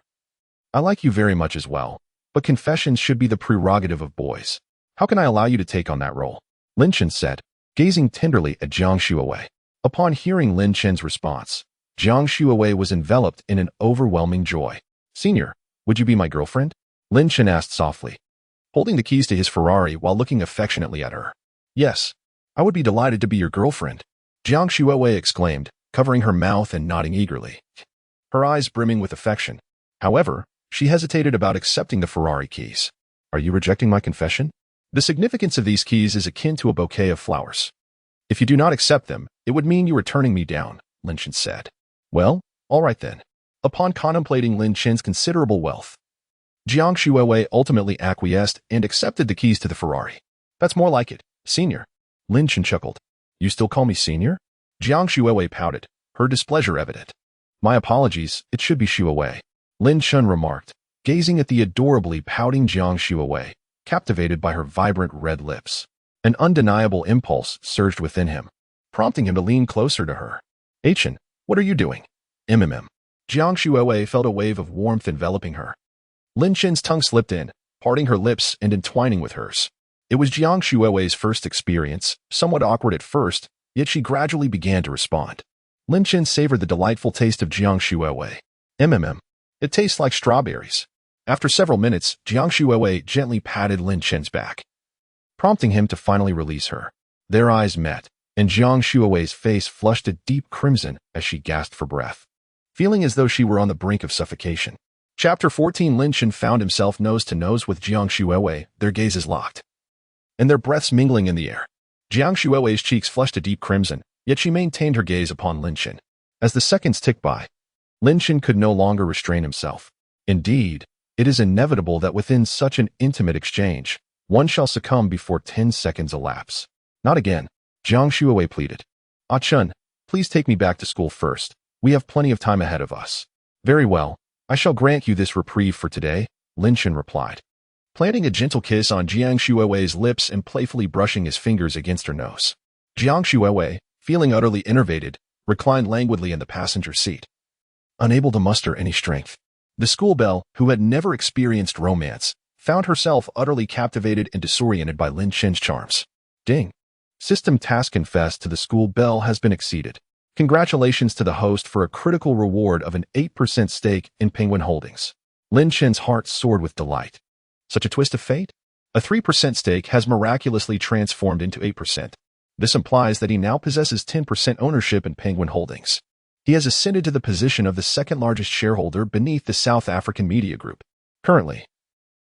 I like you very much as well, but confessions should be the prerogative of boys. How can I allow you to take on that role? Lin Chen said, gazing tenderly at Jiang Shuowei. Upon hearing Lin Chen's response, Jiang Shuowei was enveloped in an overwhelming joy. Senior, would you be my girlfriend? Lin Chen asked softly, holding the keys to his Ferrari while looking affectionately at her. Yes, I would be delighted to be your girlfriend, Jiang Shuowei exclaimed, covering her mouth and nodding eagerly, her eyes brimming with affection. However, she hesitated about accepting the Ferrari keys. Are you rejecting my confession? The significance of these keys is akin to a bouquet of flowers. If you do not accept them, it would mean you are turning me down, Lin Chen said. Well, all right then. Upon contemplating Lin Chen's considerable wealth, Jiang Shuowei ultimately acquiesced and accepted the keys to the Ferrari. That's more like it, senior. Lin Chen chuckled. You still call me senior? Jiang Shuowei pouted, her displeasure evident. My apologies, it should be Shuowei, Lin Chen remarked, gazing at the adorably pouting Jiang Shuowei, captivated by her vibrant red lips. An undeniable impulse surged within him, prompting him to lean closer to her. Chen, what are you doing? Jiang Shuowei felt a wave of warmth enveloping her. Lin Chen's tongue slipped in, parting her lips and entwining with hers. It was Jiang Shuowei's first experience, somewhat awkward at first, yet she gradually began to respond. Lin Chen savored the delightful taste of Jiang Shuowei. It tastes like strawberries. After several minutes, Jiang Shuowei gently patted Lin Chen's back, prompting him to finally release her. Their eyes met, and Jiang Shuowei's face flushed a deep crimson as she gasped for breath, feeling as though she were on the brink of suffocation. Chapter 14. Lin Chen found himself nose to nose with Jiang Shuowei, their gazes locked, and their breaths mingling in the air. Jiang Shuowei's cheeks flushed a deep crimson, yet she maintained her gaze upon Lin Chen. As the seconds ticked by, Lin Chen could no longer restrain himself. Indeed, it is inevitable that within such an intimate exchange, one shall succumb before 10 seconds elapse. Not again, Jiang Shuowei pleaded. Ah Chen, please take me back to school first. We have plenty of time ahead of us. Very well, I shall grant you this reprieve for today, Lin Chen replied, planting a gentle kiss on Jiang Shuowei's lips and playfully brushing his fingers against her nose. Jiang Shuowei, feeling utterly enervated, reclined languidly in the passenger seat, unable to muster any strength. The school belle, who had never experienced romance, found herself utterly captivated and disoriented by Lin Chen's charms. Ding. System task confessed to the school belle has been exceeded. Congratulations to the host for a critical reward of an 8% stake in Penguin Holdings. Lin Chen's heart soared with delight. Such a twist of fate? A 3% stake has miraculously transformed into 8%. This implies that he now possesses 10% ownership in Penguin Holdings. He has ascended to the position of the second-largest shareholder beneath the South African media group. Currently,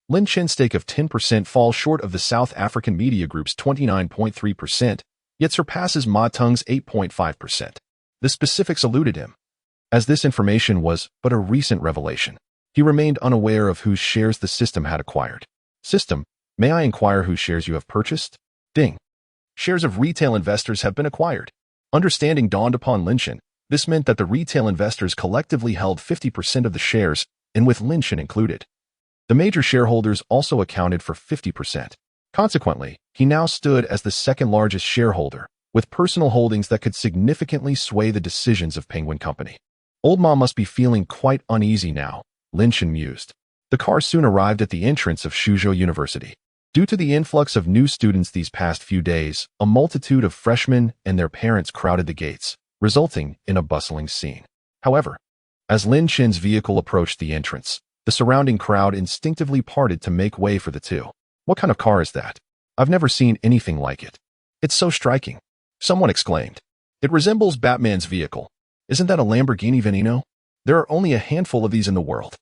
Lin Chen's stake of 10% falls short of the South African media group's 29.3%, yet surpasses Ma Tung's 8.5%. The specifics eluded him, as this information was but a recent revelation. He remained unaware of whose shares the system had acquired. System, may I inquire whose shares you have purchased? Ding. Shares of retail investors have been acquired. Understanding dawned upon Lin Chen. This meant that the retail investors collectively held 50% of the shares, and with Lin Chen included. The major shareholders also accounted for 50%. Consequently, he now stood as the second-largest shareholder, with personal holdings that could significantly sway the decisions of Penguin Company. Old Ma must be feeling quite uneasy now, Lin Chen mused. The car soon arrived at the entrance of Suzhou University. Due to the influx of new students these past few days, a multitude of freshmen and their parents crowded the gates, resulting in a bustling scene. However, as Lin Chen's vehicle approached the entrance, the surrounding crowd instinctively parted to make way for the two. What kind of car is that? I've never seen anything like it. It's so striking. Someone exclaimed. It resembles Batman's vehicle. Isn't that a Lamborghini Veneno? There are only a handful of these in the world.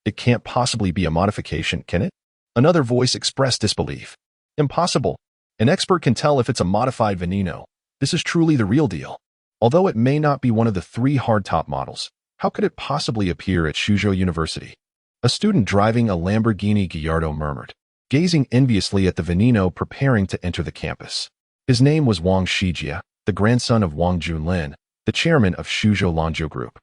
It can't possibly be a modification, can it? Another voice expressed disbelief. Impossible. An expert can tell if it's a modified Veneno. This is truly the real deal. Although it may not be one of the 3 hardtop models, how could it possibly appear at Suzhou University? A student driving a Lamborghini Gallardo murmured, gazing enviously at the Veneno preparing to enter the campus. His name was Wang Shijia, the grandson of Wang Junlin, the chairman of Suzhou Lanzhou Group.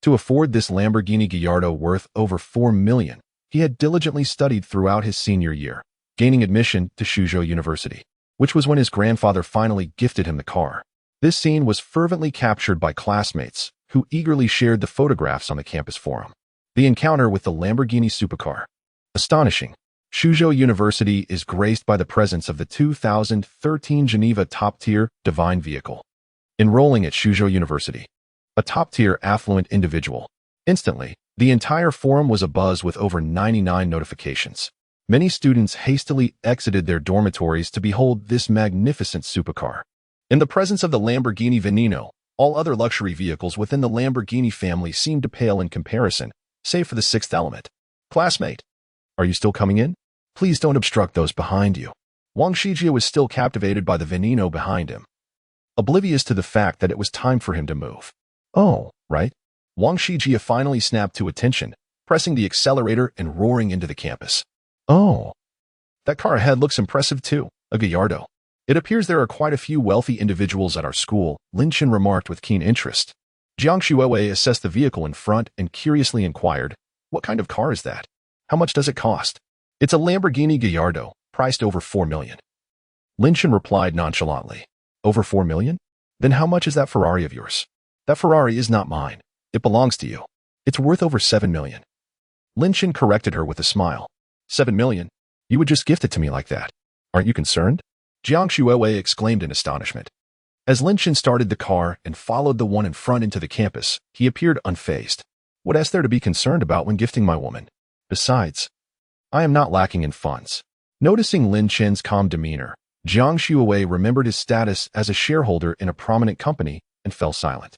To afford this Lamborghini Gallardo worth over 4 million, he had diligently studied throughout his senior year, gaining admission to Suzhou University, which was when his grandfather finally gifted him the car. This scene was fervently captured by classmates, who eagerly shared the photographs on the campus forum. The encounter with the Lamborghini supercar. Astonishing. Suzhou University is graced by the presence of the 2013 Geneva top-tier divine vehicle. Enrolling at Suzhou University. A top-tier affluent individual. Instantly, the entire forum was abuzz with over 99 notifications. Many students hastily exited their dormitories to behold this magnificent supercar. In the presence of the Lamborghini Veneno, all other luxury vehicles within the Lamborghini family seemed to pale in comparison, save for the sixth element. Classmate, are you still coming in? Please don't obstruct those behind you. Wang Shijie was still captivated by the Veneno behind him, oblivious to the fact that it was time for him to move. Oh, right. Wang Shijie finally snapped to attention, pressing the accelerator and roaring into the campus. Oh, that car ahead looks impressive too, a Gallardo. It appears there are quite a few wealthy individuals at our school, Lin Chen remarked with keen interest. Jiang Xuewei assessed the vehicle in front and curiously inquired, what kind of car is that? How much does it cost? It's a Lamborghini Gallardo, priced over 4 million. Lin Chen replied nonchalantly. Over 4 million? Then how much is that Ferrari of yours? That Ferrari is not mine. It belongs to you. It's worth over 7 million. Lin Chen corrected her with a smile. 7 million? You would just gift it to me like that. Aren't you concerned? Jiang Xuewei exclaimed in astonishment. As Lin Chen started the car and followed the one in front into the campus, he appeared unfazed. What is there to be concerned about when gifting my woman? Besides, I am not lacking in funds. Noticing Lin Chen's calm demeanor, Jiang Xuewei remembered his status as a shareholder in a prominent company and fell silent.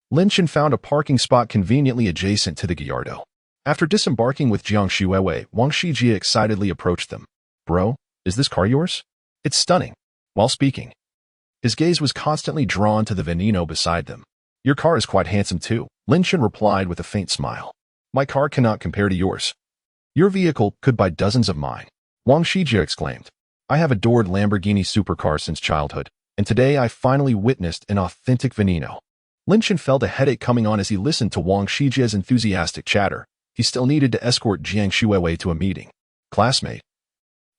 Lin Chen found a parking spot conveniently adjacent to the Gallardo. After disembarking with Jiang Xuewei, Wang Shijie excitedly approached them. Bro, is this car yours? It's stunning. While speaking, his gaze was constantly drawn to the Veneno beside them. Your car is quite handsome too, Lin Chen replied with a faint smile. My car cannot compare to yours. Your vehicle could buy dozens of mine. Wang Shijie exclaimed. I have adored Lamborghini supercars since childhood, and today I finally witnessed an authentic Veneno. Lin Chen felt a headache coming on as he listened to Wang Shijie's enthusiastic chatter. He still needed to escort Jiang Xuewei to a meeting. Classmate,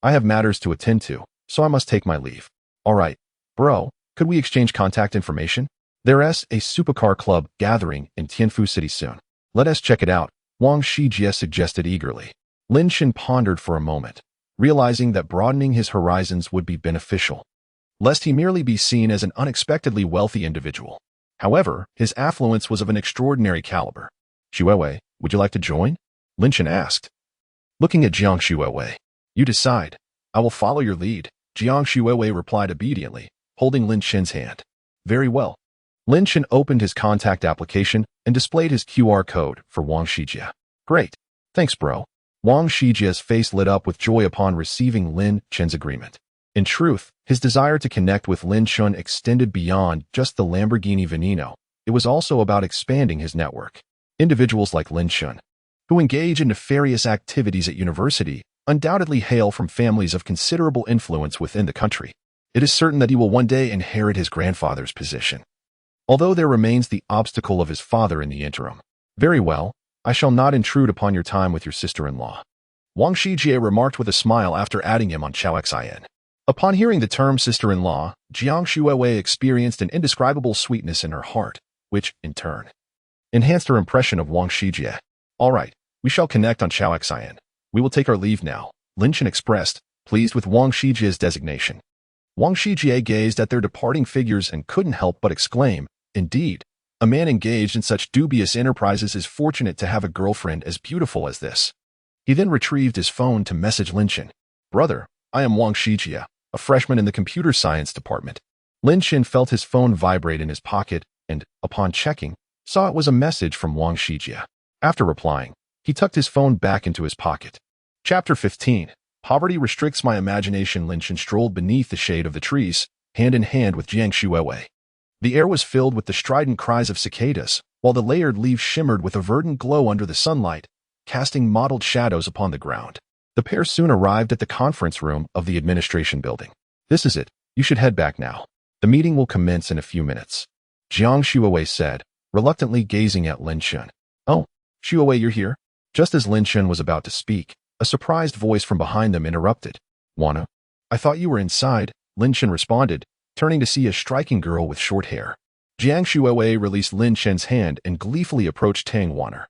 I have matters to attend to, so I must take my leave. All right, bro, could we exchange contact information? There's a supercar club gathering in Tianfu City soon. Let us check it out, Wang Shijie suggested eagerly. Lin Chen pondered for a moment, realizing that broadening his horizons would be beneficial, lest he merely be seen as an unexpectedly wealthy individual. However, his affluence was of an extraordinary caliber. Xuewei, would you like to join? Lin Chen asked. Looking at Jiang Xuewei, you decide. I will follow your lead, Jiang Xuewei replied obediently, holding Lin Chen's hand. Very well. Lin Chen opened his contact application and displayed his QR code for Wang Shijie. Great. Thanks, bro. Wang Shijie's face lit up with joy upon receiving Lin Chen's agreement. In truth, his desire to connect with Lin Chen extended beyond just the Lamborghini Veneno. It was also about expanding his network. Individuals like Lin Chen, who engage in nefarious activities at university, undoubtedly hail from families of considerable influence within the country. It is certain that he will one day inherit his grandfather's position, although there remains the obstacle of his father in the interim. Very well, I shall not intrude upon your time with your sister-in-law, Wang Shijie remarked with a smile after adding him on Xiaoxin. Upon hearing the term sister-in-law, Jiang Xuewei experienced an indescribable sweetness in her heart, which, in turn, enhanced her impression of Wang Shijie. All right, we shall connect on Xiaoxin. We will take our leave now, Lin Chen expressed, pleased with Wang Shijie's designation. Wang Shijie gazed at their departing figures and couldn't help but exclaim, indeed, a man engaged in such dubious enterprises is fortunate to have a girlfriend as beautiful as this. He then retrieved his phone to message Lin Chen. Brother, I am Wang Shijie, a freshman in the computer science department. Lin Chen felt his phone vibrate in his pocket and, upon checking, saw it was a message from Wang Shijie. After replying, he tucked his phone back into his pocket. Chapter 15. Poverty restricts my imagination. Lin Chen strolled beneath the shade of the trees, hand in hand with Jiang Xuewei. The air was filled with the strident cries of cicadas, while the layered leaves shimmered with a verdant glow under the sunlight, casting mottled shadows upon the ground. The pair soon arrived at the conference room of the administration building. This is it. You should head back now. The meeting will commence in a few minutes, Jiang Shuowei said, reluctantly gazing at Lin Chen. Oh, Shuowei, you're here? Just as Lin Chen was about to speak, a surprised voice from behind them interrupted. Wanna? I thought you were inside, Lin Chen responded, turning to see a striking girl with short hair. Jiang Shuowei released Lin Chen's hand and gleefully approached Tang Wanner.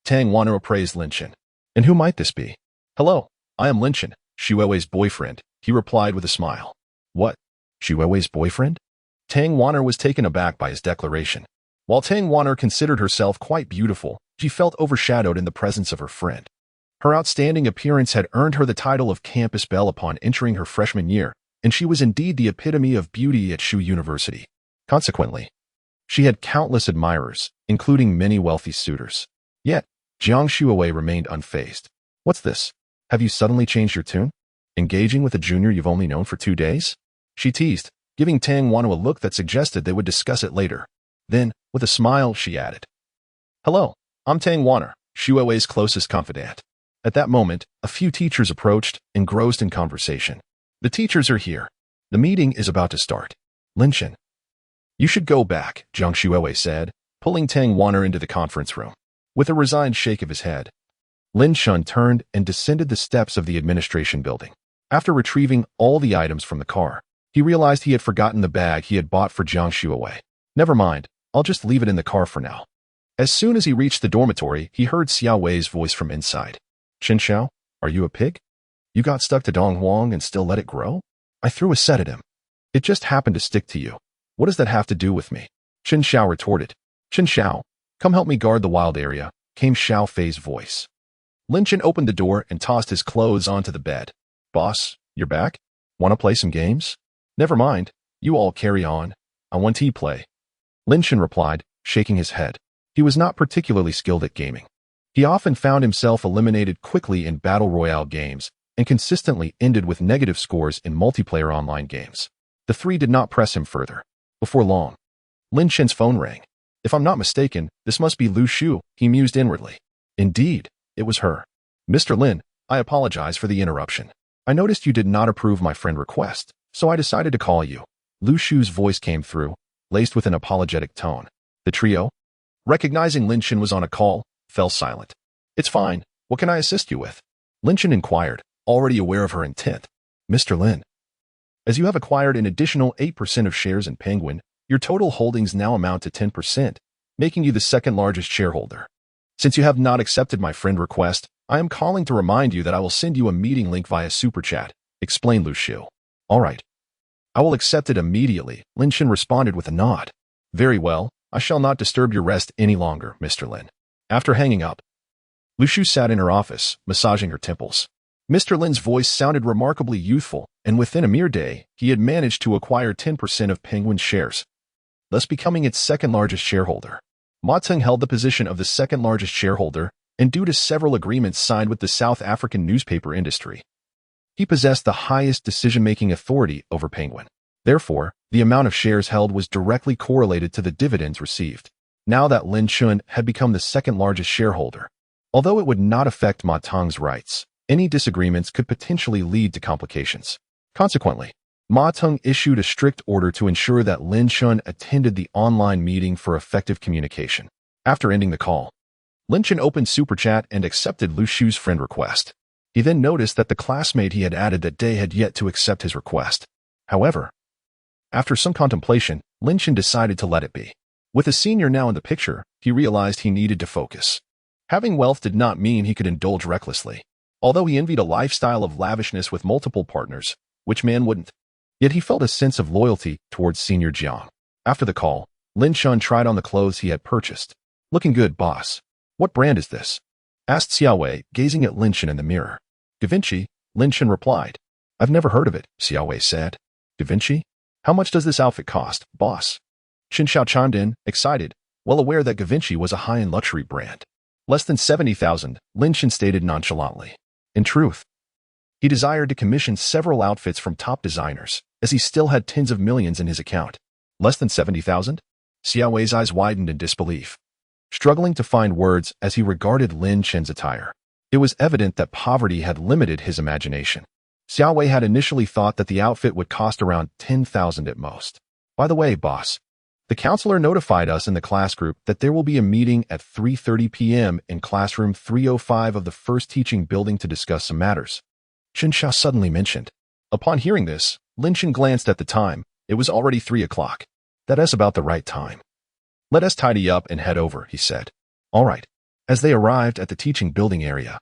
Tang Wanner appraised Lin Chen. And who might this be? Hello, I am Lin Chen, Shuowei's boyfriend, he replied with a smile. What? Shuowei's boyfriend? Tang Wanner was taken aback by his declaration. While Tang Wanner considered herself quite beautiful, she felt overshadowed in the presence of her friend. Her outstanding appearance had earned her the title of Campus Belle upon entering her freshman year, and she was indeed the epitome of beauty at Shu University. Consequently, she had countless admirers, including many wealthy suitors. Yet, Jiang Shuowei remained unfazed. What's this? Have you suddenly changed your tune? Engaging with a junior you've only known for 2 days? She teased, giving Tang Wanner a look that suggested they would discuss it later. Then, with a smile, she added, Hello, I'm Tang Wanner, Shuowei's closest confidant. At that moment, a few teachers approached, engrossed in conversation. The teachers are here. The meeting is about to start. Lin Chen. You should go back, Jiang Shuowei said, pulling Tang Wanner into the conference room. With a resigned shake of his head, Lin Chen turned and descended the steps of the administration building. After retrieving all the items from the car, he realized he had forgotten the bag he had bought for Jiang Shuowei. Never mind, I'll just leave it in the car for now. As soon as he reached the dormitory, he heard Xiao Wei's voice from inside. Chen Xiao, are you a pig? You got stuck to Dong Huang and still let it grow? I threw a set at him. It just happened to stick to you. What does that have to do with me? Chen Xiao retorted. Chen Xiao, come help me guard the wild area, came Xiao Fei's voice. Lin Chen opened the door and tossed his clothes onto the bed. Boss, you're back? Want to play some games? Never mind, you all carry on. I want to play. Lin Chen replied, shaking his head. He was not particularly skilled at gaming. He often found himself eliminated quickly in battle royale games and consistently ended with negative scores in multiplayer online games. The three did not press him further. Before long, Lin Chen's phone rang. If I'm not mistaken, this must be Lu Shu, he mused inwardly. Indeed, it was her. Mr. Lin, I apologize for the interruption. I noticed you did not approve my friend request, so I decided to call you. Lu Shu's voice came through, laced with an apologetic tone. The trio, recognizing Lin Chen was on a call, fell silent. It's fine. What can I assist you with? Lin Chen inquired, already aware of her intent. Mr. Lin, as you have acquired an additional 8% of shares in Penguin, your total holdings now amount to 10%, making you the second largest shareholder. Since you have not accepted my friend request, I am calling to remind you that I will send you a meeting link via Super Chat, explained Lu Shu. All right. I will accept it immediately, Lin Chen responded with a nod. Very well, I shall not disturb your rest any longer, Mr. Lin. After hanging up, Lu Shu sat in her office, massaging her temples. Mr. Lin's voice sounded remarkably youthful, and within a mere day, he had managed to acquire 10% of Penguin's shares, thus becoming its second largest shareholder. Ma Teng held the position of the second largest shareholder, and due to several agreements signed with the South African newspaper industry, he possessed the highest decision-making authority over Penguin. Therefore, the amount of shares held was directly correlated to the dividends received. Now that Lin Chen had become the second largest shareholder, although it would not affect Ma Teng's rights, any disagreements could potentially lead to complications. Consequently, Ma Teng issued a strict order to ensure that Lin Chen attended the online meeting for effective communication. After ending the call, Lin Chen opened Super Chat and accepted Lu Shu's friend request. He then noticed that the classmate he had added that day had yet to accept his request. However, after some contemplation, Lin Chen decided to let it be. With a senior now in the picture, he realized he needed to focus. Having wealth did not mean he could indulge recklessly. Although he envied a lifestyle of lavishness with multiple partners, which man wouldn't? Yet he felt a sense of loyalty towards Senior Jiang. After the call, Lin Chen tried on the clothes he had purchased. Looking good, boss. What brand is this? Asked Xiao Wei, gazing at Lin Chen in the mirror. Da Vinci, Lin Chen replied. I've never heard of it, Xiao Wei said. Da Vinci? How much does this outfit cost, boss? Chen Xiao chimed in, excited, well aware that Da Vinci was a high-end luxury brand. Less than 70,000, Lin Chen stated nonchalantly. In truth, he desired to commission several outfits from top designers, as he still had tens of millions in his account. Less than 70,000? Xiao Wei's eyes widened in disbelief, struggling to find words as he regarded Lin Chen's attire. It was evident that poverty had limited his imagination. Xiao Wei had initially thought that the outfit would cost around 10,000 at most. By the way, boss, the counselor notified us in the class group that there will be a meeting at 3:30 p.m. in classroom 305 of the first teaching building to discuss some matters. Chen Xiao suddenly mentioned. Upon hearing this, Lin Chen glanced at the time. It was already 3 o'clock. That is about the right time. Let us tidy up and head over, he said. All right. As they arrived at the teaching building area,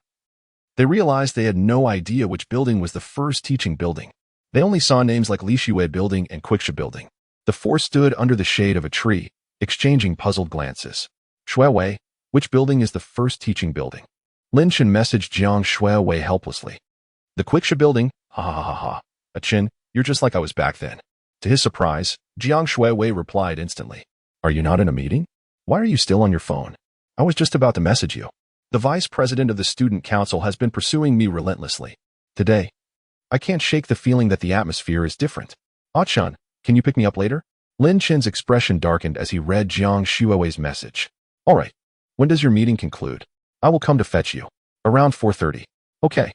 they realized they had no idea which building was the first teaching building. They only saw names like Lishui Building and Quicksha Building. The four stood under the shade of a tree, exchanging puzzled glances. Shuiwei, which building is the first teaching building? Lin Chen messaged Jiang Shuiwei helplessly. The Quicksha Building? Ha ha ha ha. Chen, you're just like I was back then. To his surprise, Jiang Shuiwei replied instantly. Are you not in a meeting? Why are you still on your phone? I was just about to message you. The vice president of the student council has been pursuing me relentlessly. Today, I can't shake the feeling that the atmosphere is different. Ah-chan, can you pick me up later? Lin Chen's expression darkened as he read Jiang Shuiwei's message. All right. When does your meeting conclude? I will come to fetch you. Around 4:30. Okay.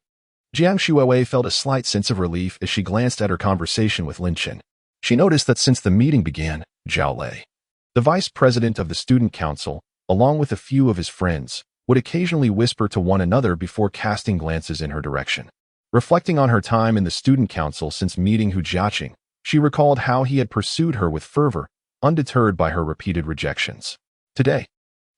Jiang Shuiwei felt a slight sense of relief as she glanced at her conversation with Lin Chen. She noticed that since the meeting began, Zhao Lei, the vice president of the student council, along with a few of his friends, would occasionally whisper to one another before casting glances in her direction. Reflecting on her time in the student council since meeting Hu Jiaqing, she recalled how he had pursued her with fervor, undeterred by her repeated rejections. Today,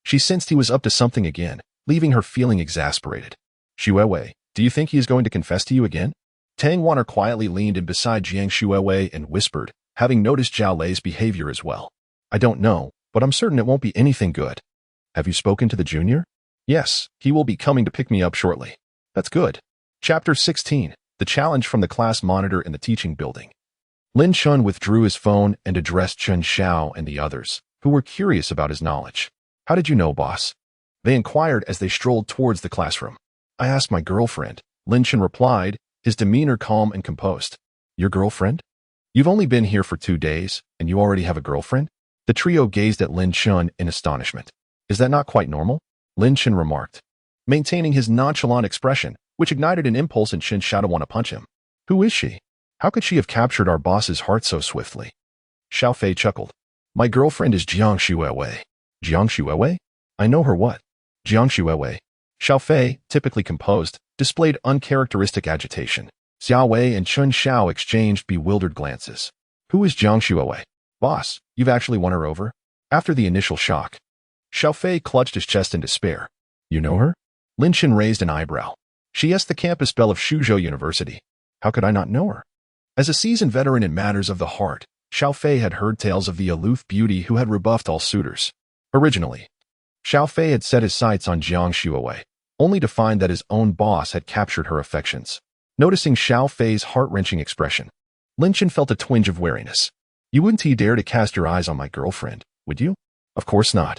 she sensed he was up to something again, leaving her feeling exasperated. Shuiwei, do you think he is going to confess to you again? Tang Wanner quietly leaned in beside Jiang Shuiwei and whispered, having noticed Zhao Lei's behavior as well. I don't know, but I'm certain it won't be anything good. Have you spoken to the junior? Yes, he will be coming to pick me up shortly. That's good. Chapter 16, The Challenge from the Class Monitor in the Teaching Building. Lin Chen withdrew his phone and addressed Chen Xiao and the others, who were curious about his knowledge. How did you know, boss? They inquired as they strolled towards the classroom. I asked my girlfriend, Lin Chen replied, his demeanor calm and composed. Your girlfriend? You've only been here for 2 days, and you already have a girlfriend? The trio gazed at Lin Chen in astonishment. Is that not quite normal? Lin Chen remarked, maintaining his nonchalant expression, which ignited an impulse in Chen Xiao to want to punch him. Who is she? How could she have captured our boss's heart so swiftly? Xiao Fei chuckled. My girlfriend is Jiang Shuiwei. Jiang Shuiwei? I know her what? Jiang Shuiwei. Xiao Fei, typically composed, displayed uncharacteristic agitation. Xiao Wei and Chen Xiao exchanged bewildered glances. Who is Jiang Shuiwei? Boss, you've actually won her over? After the initial shock, Xiao Fei clutched his chest in despair. You know her? Lin Chen raised an eyebrow. She is the campus belle of Suzhou University. How could I not know her? As a seasoned veteran in matters of the heart, Xiao Fei had heard tales of the aloof beauty who had rebuffed all suitors. Originally, Xiao Fei had set his sights on Jiang Shuiwei, only to find that his own boss had captured her affections. Noticing Xiao Fei's heart-wrenching expression, Lin Chen felt a twinge of wariness. You wouldn't dare to cast your eyes on my girlfriend, would you? Of course not.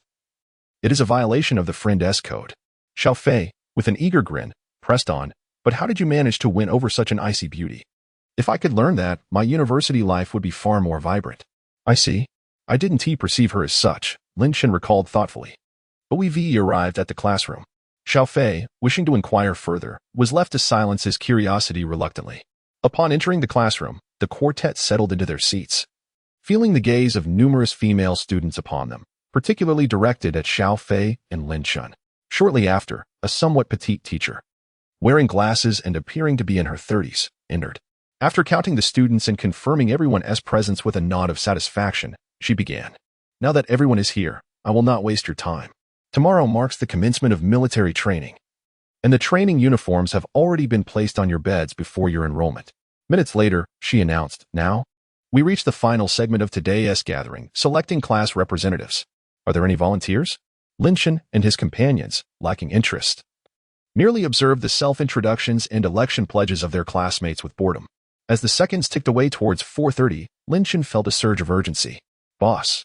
It is a violation of the Friend S code. Xiao Fei, with an eager grin, pressed on, but how did you manage to win over such an icy beauty? If I could learn that, my university life would be far more vibrant. I see. I didn't perceive her as such, Lin Chen recalled thoughtfully. But we arrived at the classroom. Xiao Fei, wishing to inquire further, was left to silence his curiosity reluctantly. Upon entering the classroom, the quartet settled into their seats. Feeling the gaze of numerous female students upon them, particularly directed at Xiao Fei and Lin Chen. Shortly after, a somewhat petite teacher, wearing glasses and appearing to be in her 30s, entered. After counting the students and confirming everyone's presence with a nod of satisfaction, she began. Now that everyone is here, I will not waste your time. Tomorrow marks the commencement of military training, and the training uniforms have already been placed on your beds before your enrollment. Minutes later, she announced, now, we reach the final segment of today's gathering, selecting class representatives. Are there any volunteers? Lin Chen and his companions, lacking interest, merely observed the self-introductions and election pledges of their classmates with boredom. As the seconds ticked away towards 4:30, Lin Chen felt a surge of urgency. Boss,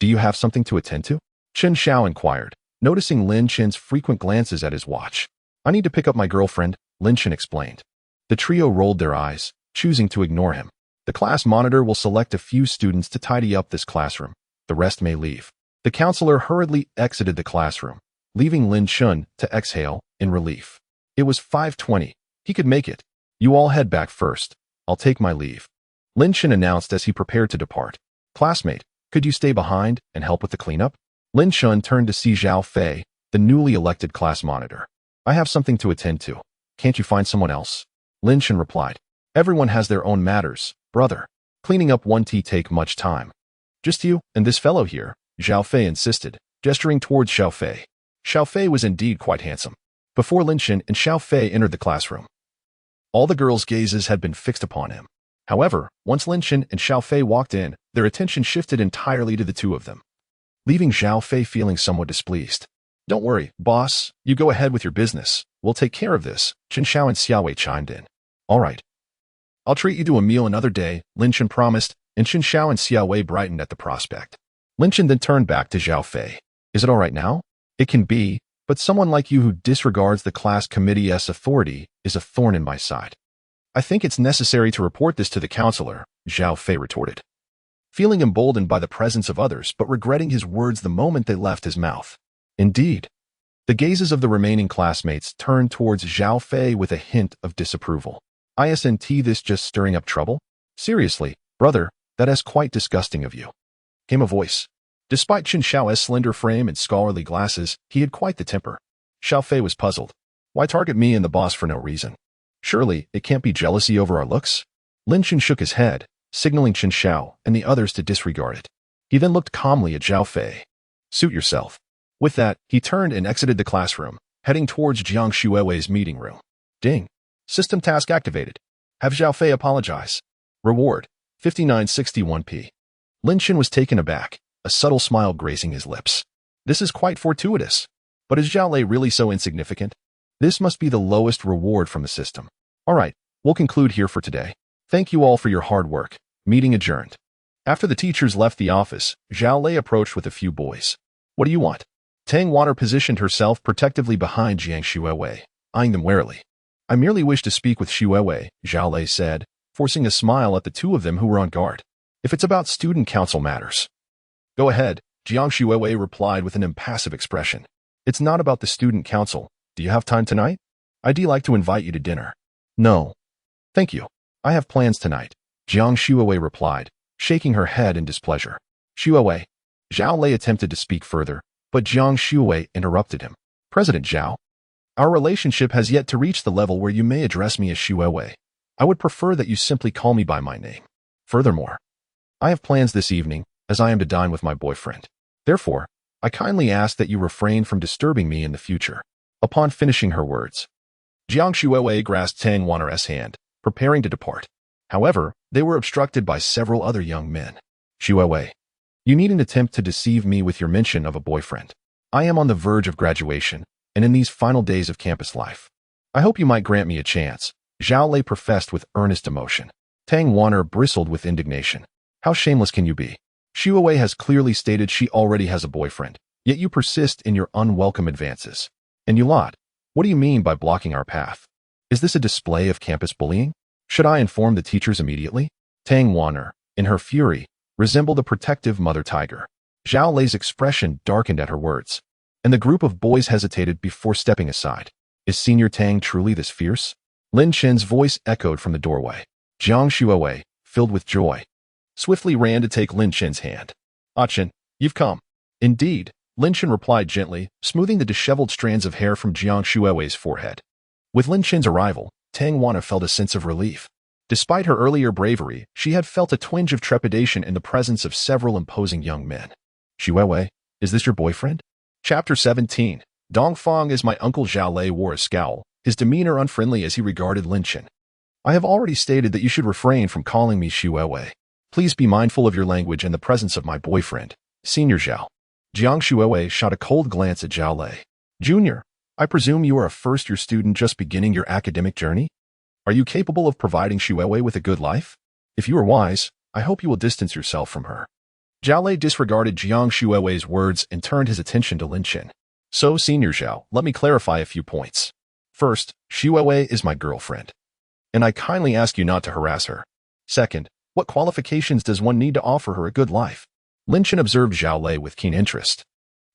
do you have something to attend to? Chen Xiao inquired, noticing Lin Chen's frequent glances at his watch. I need to pick up my girlfriend, Lin Chen explained. The trio rolled their eyes, choosing to ignore him. The class monitor will select a few students to tidy up this classroom. The rest may leave. The counselor hurriedly exited the classroom, leaving Lin Chen to exhale in relief. It was 5:20. He could make it. You all head back first. I'll take my leave, Lin Chen announced as he prepared to depart. Classmate, could you stay behind and help with the cleanup? Lin Chen turned to see Zhao Fei, the newly elected class monitor. I have something to attend to. Can't you find someone else? Lin Chen replied. Everyone has their own matters, brother. Cleaning up won't take much time. Just you and this fellow here, Zhao Fei insisted, gesturing towards Xiao Fei. Xiao Fei was indeed quite handsome. Before Lin Chen and Xiao Fei entered the classroom, all the girls' gazes had been fixed upon him. However, once Lin Chen and Xiao Fei walked in, their attention shifted entirely to the two of them, leaving Xiao Fei feeling somewhat displeased. Don't worry, boss, you go ahead with your business. We'll take care of this, Chen Xiao and Xiao Wei chimed in. All right. I'll treat you to a meal another day, Lin Chen promised, and Chen Xiao and Xiao Wei brightened at the prospect. Lin Chen then turned back to Zhao Fei. Is it all right now? It can be, but someone like you who disregards the class committee's authority is a thorn in my side. I think it's necessary to report this to the counselor, Zhao Fei retorted, feeling emboldened by the presence of others but regretting his words the moment they left his mouth. Indeed. The gazes of the remaining classmates turned towards Zhao Fei with a hint of disapproval. Isn't this just stirring up trouble? Seriously, brother, that is quite disgusting of you. Came a voice. Despite Chen Xiao's slender frame and scholarly glasses, he had quite the temper. Xiao Fei was puzzled. Why target me and the boss for no reason? Surely, it can't be jealousy over our looks? Lin Chen shook his head, signaling Chen Xiao and the others to disregard it. He then looked calmly at Zhao Fei. Suit yourself. With that, he turned and exited the classroom, heading towards Jiang Xuewei's meeting room. Ding. System task activated. Have Zhao Fei apologize. Reward, 5961p. Lin Chen was taken aback, a subtle smile gracing his lips. This is quite fortuitous. But is Zhao Lei really so insignificant? This must be the lowest reward from the system. All right, we'll conclude here for today. Thank you all for your hard work. Meeting adjourned. After the teachers left the office, Zhao Lei approached with a few boys. What do you want? Tang Water positioned herself protectively behind Jiang Xuewei, eyeing them warily. I merely wish to speak with Xuewei, Zhao Lei said, forcing a smile at the two of them who were on guard. If it's about student council matters. Go ahead, Jiang Xuewei replied with an impassive expression. It's not about the student council. Do you have time tonight? I'd like to invite you to dinner. No. Thank you. I have plans tonight, Jiang Xuewei replied, shaking her head in displeasure. Xuewei. Zhao Lei attempted to speak further, but Jiang Xuewei interrupted him. President Zhao, our relationship has yet to reach the level where you may address me as Xuewei. I would prefer that you simply call me by my name. Furthermore, I have plans this evening, as I am to dine with my boyfriend. Therefore, I kindly ask that you refrain from disturbing me in the future. Upon finishing her words, Jiang Xuewei grasped Tang Wanner's hand, preparing to depart. However, they were obstructed by several other young men. Xuewei, you needn't attempt to deceive me with your mention of a boyfriend. I am on the verge of graduation, and in these final days of campus life. I hope you might grant me a chance, Zhao Lei professed with earnest emotion. Tang Wanner bristled with indignation. How shameless can you be? Xuewei has clearly stated she already has a boyfriend, yet you persist in your unwelcome advances. And you lot, what do you mean by blocking our path? Is this a display of campus bullying? Should I inform the teachers immediately? Tang Wanner, in her fury, resembled a protective mother tiger. Zhao Lei's expression darkened at her words, and the group of boys hesitated before stepping aside. Is Senior Tang truly this fierce? Lin Chen's voice echoed from the doorway. Jiang Xuewei, filled with joy, swiftly ran to take Lin Chen's hand. Ah Chen, you've come. Indeed, Lin Chen replied gently, smoothing the disheveled strands of hair from Jiang Xuewei's forehead. With Lin Chen's arrival, Tang Wanna felt a sense of relief. Despite her earlier bravery, she had felt a twinge of trepidation in the presence of several imposing young men. Xuewei, is this your boyfriend? Chapter 17. Dongfang as my uncle Zhao Lei wore a scowl, his demeanor unfriendly as he regarded Lin Chen. I have already stated that you should refrain from calling me Xuewei. Please be mindful of your language in the presence of my boyfriend, Senior Zhao. Jiang Xuewei shot a cold glance at Zhao Lei. Junior, I presume you are a first-year student just beginning your academic journey? Are you capable of providing Xuewei with a good life? If you are wise, I hope you will distance yourself from her. Zhao Lei disregarded Jiang Xuewei's words and turned his attention to Lin Chen. So, Senior Zhao, let me clarify a few points. First, Xuewei is my girlfriend, and I kindly ask you not to harass her. Second, what qualifications does one need to offer her a good life? Lin Chen observed Zhao Lei with keen interest.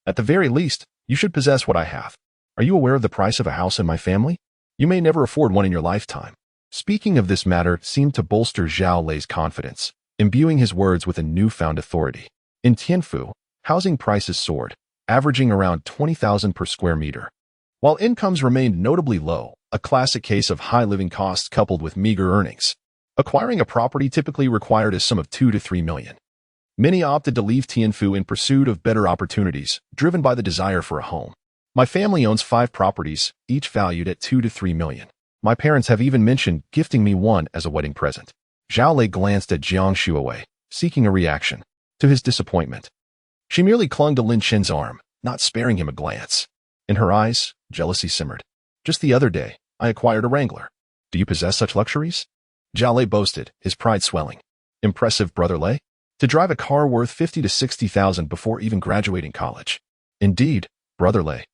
At the very least, you should possess what I have. Are you aware of the price of a house in my family? You may never afford one in your lifetime. Speaking of this matter seemed to bolster Zhao Lei's confidence, imbuing his words with a newfound authority. In Tianfu, housing prices soared, averaging around 20,000 per square meter. While incomes remained notably low, a classic case of high living costs coupled with meager earnings, acquiring a property typically required a sum of 2 to 3 million. Many opted to leave Tianfu in pursuit of better opportunities, driven by the desire for a home. My family owns 5 properties, each valued at 2 to 3 million. My parents have even mentioned gifting me one as a wedding present. Zhao Lei glanced at Jiang Shuawei, seeking a reaction. To his disappointment, she merely clung to Lin Chen's arm, not sparing him a glance. In her eyes, jealousy simmered. Just the other day, I acquired a Wrangler. Do you possess such luxuries? Zhao Lei boasted, his pride swelling. Impressive, brother Lei. To drive a car worth 50 to 60,000 before even graduating college. Indeed, brother Lei.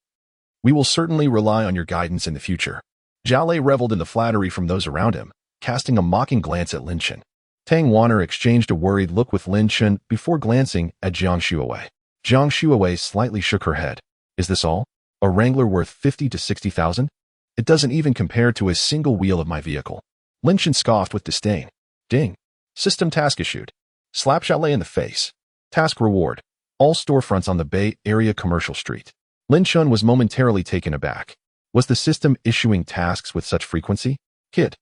We will certainly rely on your guidance in the future. Zhao Lei reveled in the flattery from those around him, casting a mocking glance at Lin Chen. Tang Wanner exchanged a worried look with Lin Chen before glancing at Jiang Shuawei. Jiang Shuawei slightly shook her head. Is this all? A Wrangler worth 50 to 60,000? It doesn't even compare to a single wheel of my vehicle. Lin Chen scoffed with disdain. Ding. System task issued. Slap Zhao Lei in the face. Task reward. All storefronts on the Bay Area Commercial Street. Lin Chen was momentarily taken aback. Was the system issuing tasks with such frequency? Kid,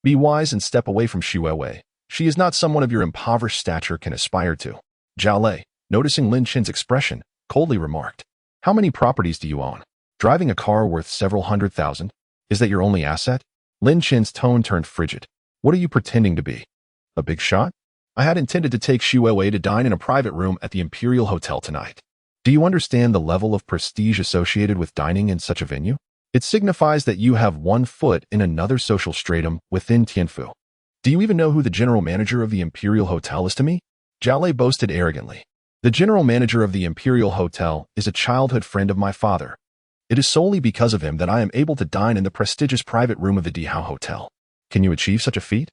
be wise and step away from Shuawei. She is not someone of your impoverished stature can aspire to. Zhao Lei, noticing Lin Chen's expression, coldly remarked. How many properties do you own? Driving a car worth several 100,000? Is that your only asset? Lin Chen's tone turned frigid. What are you pretending to be? A big shot? I had intended to take Shuawei to dine in a private room at the Imperial Hotel tonight. Do you understand the level of prestige associated with dining in such a venue? It signifies that you have one foot in another social stratum within Tianfu. Do you even know who the general manager of the Imperial Hotel is to me? Zhao Lei boasted arrogantly. The general manager of the Imperial Hotel is a childhood friend of my father. It is solely because of him that I am able to dine in the prestigious private room of the Dihao Hotel. Can you achieve such a feat?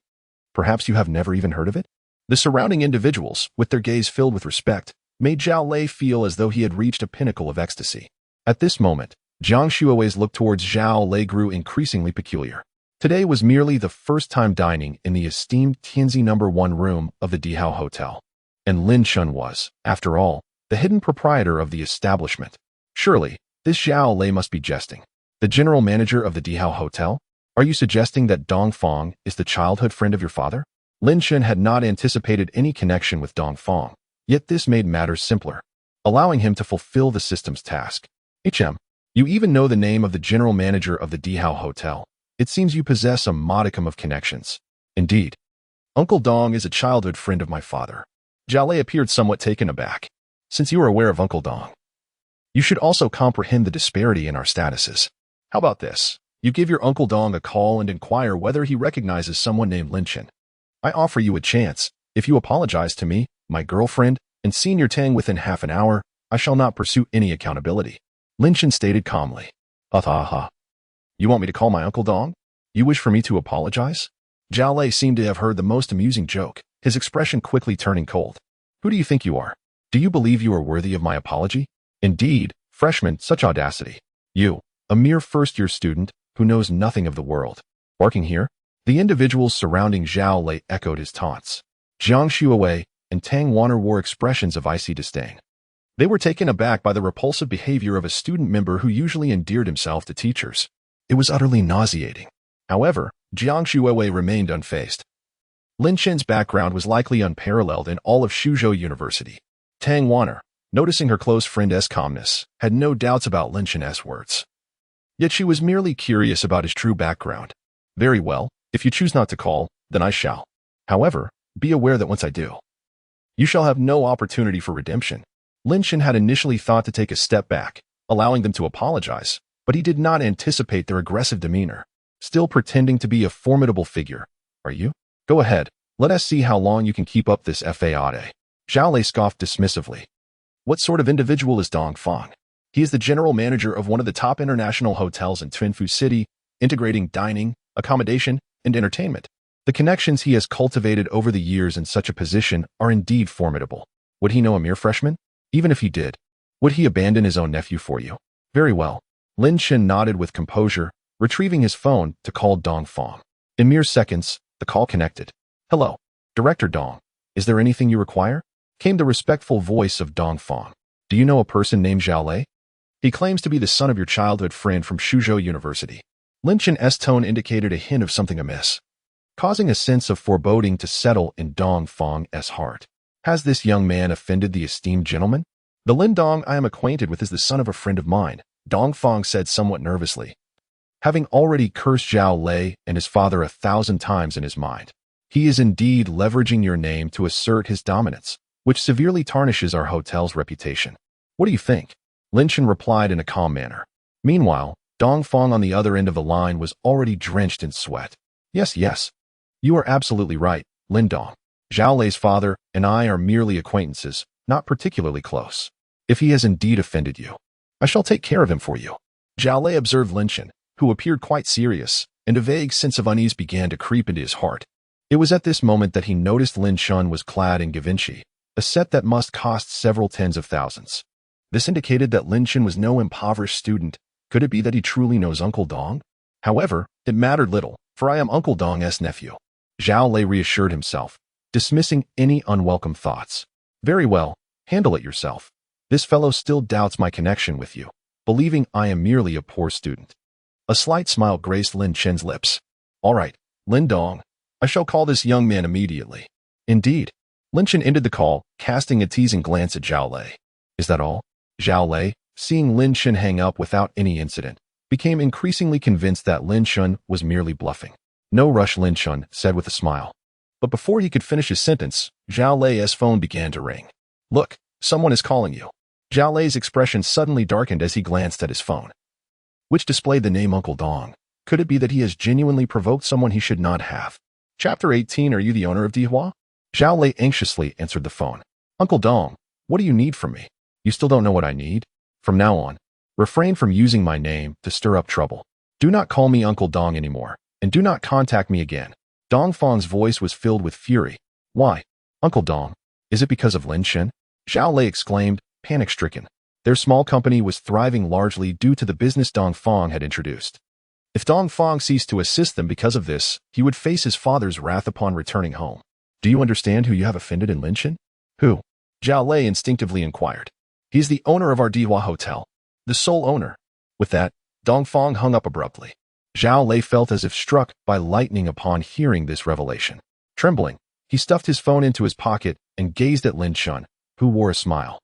Perhaps you have never even heard of it? The surrounding individuals, with their gaze filled with respect, made Zhao Lei feel as though he had reached a pinnacle of ecstasy. At this moment, Jiang Shuawei's look towards Zhao Lei grew increasingly peculiar. Today was merely the first time dining in the esteemed Tianzi No. 1 room of the Dihao Hotel. And Lin Chen was, after all, the hidden proprietor of the establishment. Surely, this Zhao Lei must be jesting. The general manager of the Dihao Hotel? Are you suggesting that Dong Fong is the childhood friend of your father? Lin Chen had not anticipated any connection with Dong Fong, yet this made matters simpler, allowing him to fulfill the system's task. You even know the name of the general manager of the Dihao Hotel. It seems you possess a modicum of connections. Indeed. Uncle Dong is a childhood friend of my father. Zhao Lei appeared somewhat taken aback. Since you are aware of Uncle Dong, you should also comprehend the disparity in our statuses. How about this? You give your Uncle Dong a call and inquire whether he recognizes someone named Lin Chen. I offer you a chance. If you apologize to me, my girlfriend, and Senior Tang within half an hour, I shall not pursue any accountability. Lin Chen stated calmly. You want me to call my Uncle Dong? You wish for me to apologize? Zhao Lei seemed to have heard the most amusing joke, his expression quickly turning cold. Who do you think you are? Do you believe you are worthy of my apology? Indeed, freshman, such audacity. You, a mere first-year student, who knows nothing of the world. Barking here? The individuals surrounding Zhao Lei echoed his taunts. Jiang Shuawei and Tang Wanner wore expressions of icy disdain. They were taken aback by the repulsive behavior of a student member who usually endeared himself to teachers. It was utterly nauseating. However, Jiang Shuawei remained unfazed. Lin Chen's background was likely unparalleled in all of Suzhou University. Tang Wanner, noticing her close friend's calmness, had no doubts about Lin Chen's words. Yet she was merely curious about his true background. Very well, if you choose not to call, then I shall. However, be aware that once I do, you shall have no opportunity for redemption. Lin Chen had initially thought to take a step back, allowing them to apologize, but he did not anticipate their aggressive demeanor. Still pretending to be a formidable figure. Are you? Go ahead, let us see how long you can keep up this facade. Zhao Lei scoffed dismissively. What sort of individual is Dong Fong? He is the general manager of one of the top international hotels in Tianfu City, integrating dining, accommodation, and entertainment. The connections he has cultivated over the years in such a position are indeed formidable. Would he know a mere freshman? Even if he did, would he abandon his own nephew for you? Very well. Lin Chen nodded with composure, retrieving his phone to call Dong Fong. In mere seconds, the call connected. Hello, Director Dong. Is there anything you require? Came the respectful voice of Dong Fong. Do you know a person named Zhao Lei? He claims to be the son of your childhood friend from Suzhou University. Lin Chen's tone indicated a hint of something amiss, causing a sense of foreboding to settle in Dong Fong's heart. Has this young man offended the esteemed gentleman? The Lin Dong I am acquainted with is the son of a friend of mine, Dong Fong said somewhat nervously, having already cursed Zhao Lei and his father 1,000 times in his mind. He is indeed leveraging your name to assert his dominance, which severely tarnishes our hotel's reputation. What do you think? Lin Chen replied in a calm manner. Meanwhile, Dong Fong on the other end of the line was already drenched in sweat. Yes, you are absolutely right, Lin Dong. Zhao Lei's father and I are merely acquaintances, not particularly close. If he has indeed offended you, I shall take care of him for you. Zhao Lei observed Lin Chen, who appeared quite serious, and a vague sense of unease began to creep into his heart. It was at this moment that he noticed Lin Chen was clad in Givenchy, a set that must cost several tens of thousands. This indicated that Lin Chen was no impoverished student. Could it be that he truly knows Uncle Dong? However, it mattered little, for I am Uncle Dong's nephew. Zhao Lei reassured himself, dismissing any unwelcome thoughts. Very well, handle it yourself. This fellow still doubts my connection with you, believing I am merely a poor student. A slight smile graced Lin Chen's lips. All right, Lin Dong, I shall call this young man immediately. Indeed. Lin Chen ended the call, casting a teasing glance at Zhao Lei. Is that all? Zhao Lei, seeing Lin Chen hang up without any incident, became increasingly convinced that Lin Chen was merely bluffing. No rush, Lin Chen said with a smile. But before he could finish his sentence, Zhao Lei's phone began to ring. Look, someone is calling you. Zhao Lei's expression suddenly darkened as he glanced at his phone, which displayed the name Uncle Dong. Could it be that he has genuinely provoked someone he should not have? Chapter 18. Are you the owner of Dihua? Zhao Lei anxiously answered the phone. Uncle Dong, what do you need from me? You still don't know what I need? From now on, refrain from using my name to stir up trouble. Do not call me Uncle Dong anymore, and do not contact me again. Dong Fong's voice was filled with fury. Why? Uncle Dong, is it because of Lin Chen? Zhao Lei exclaimed, panic-stricken. Their small company was thriving largely due to the business Dong Fong had introduced. If Dong Fong ceased to assist them because of this, he would face his father's wrath upon returning home. Do you understand who you have offended in Lin Chen? Who? Zhao Lei instinctively inquired. He is the owner of our Dihua Hotel. The sole owner. With that, Dong Fong hung up abruptly. Zhao Lei felt as if struck by lightning upon hearing this revelation. Trembling, he stuffed his phone into his pocket and gazed at Lin Chen, who wore a smile.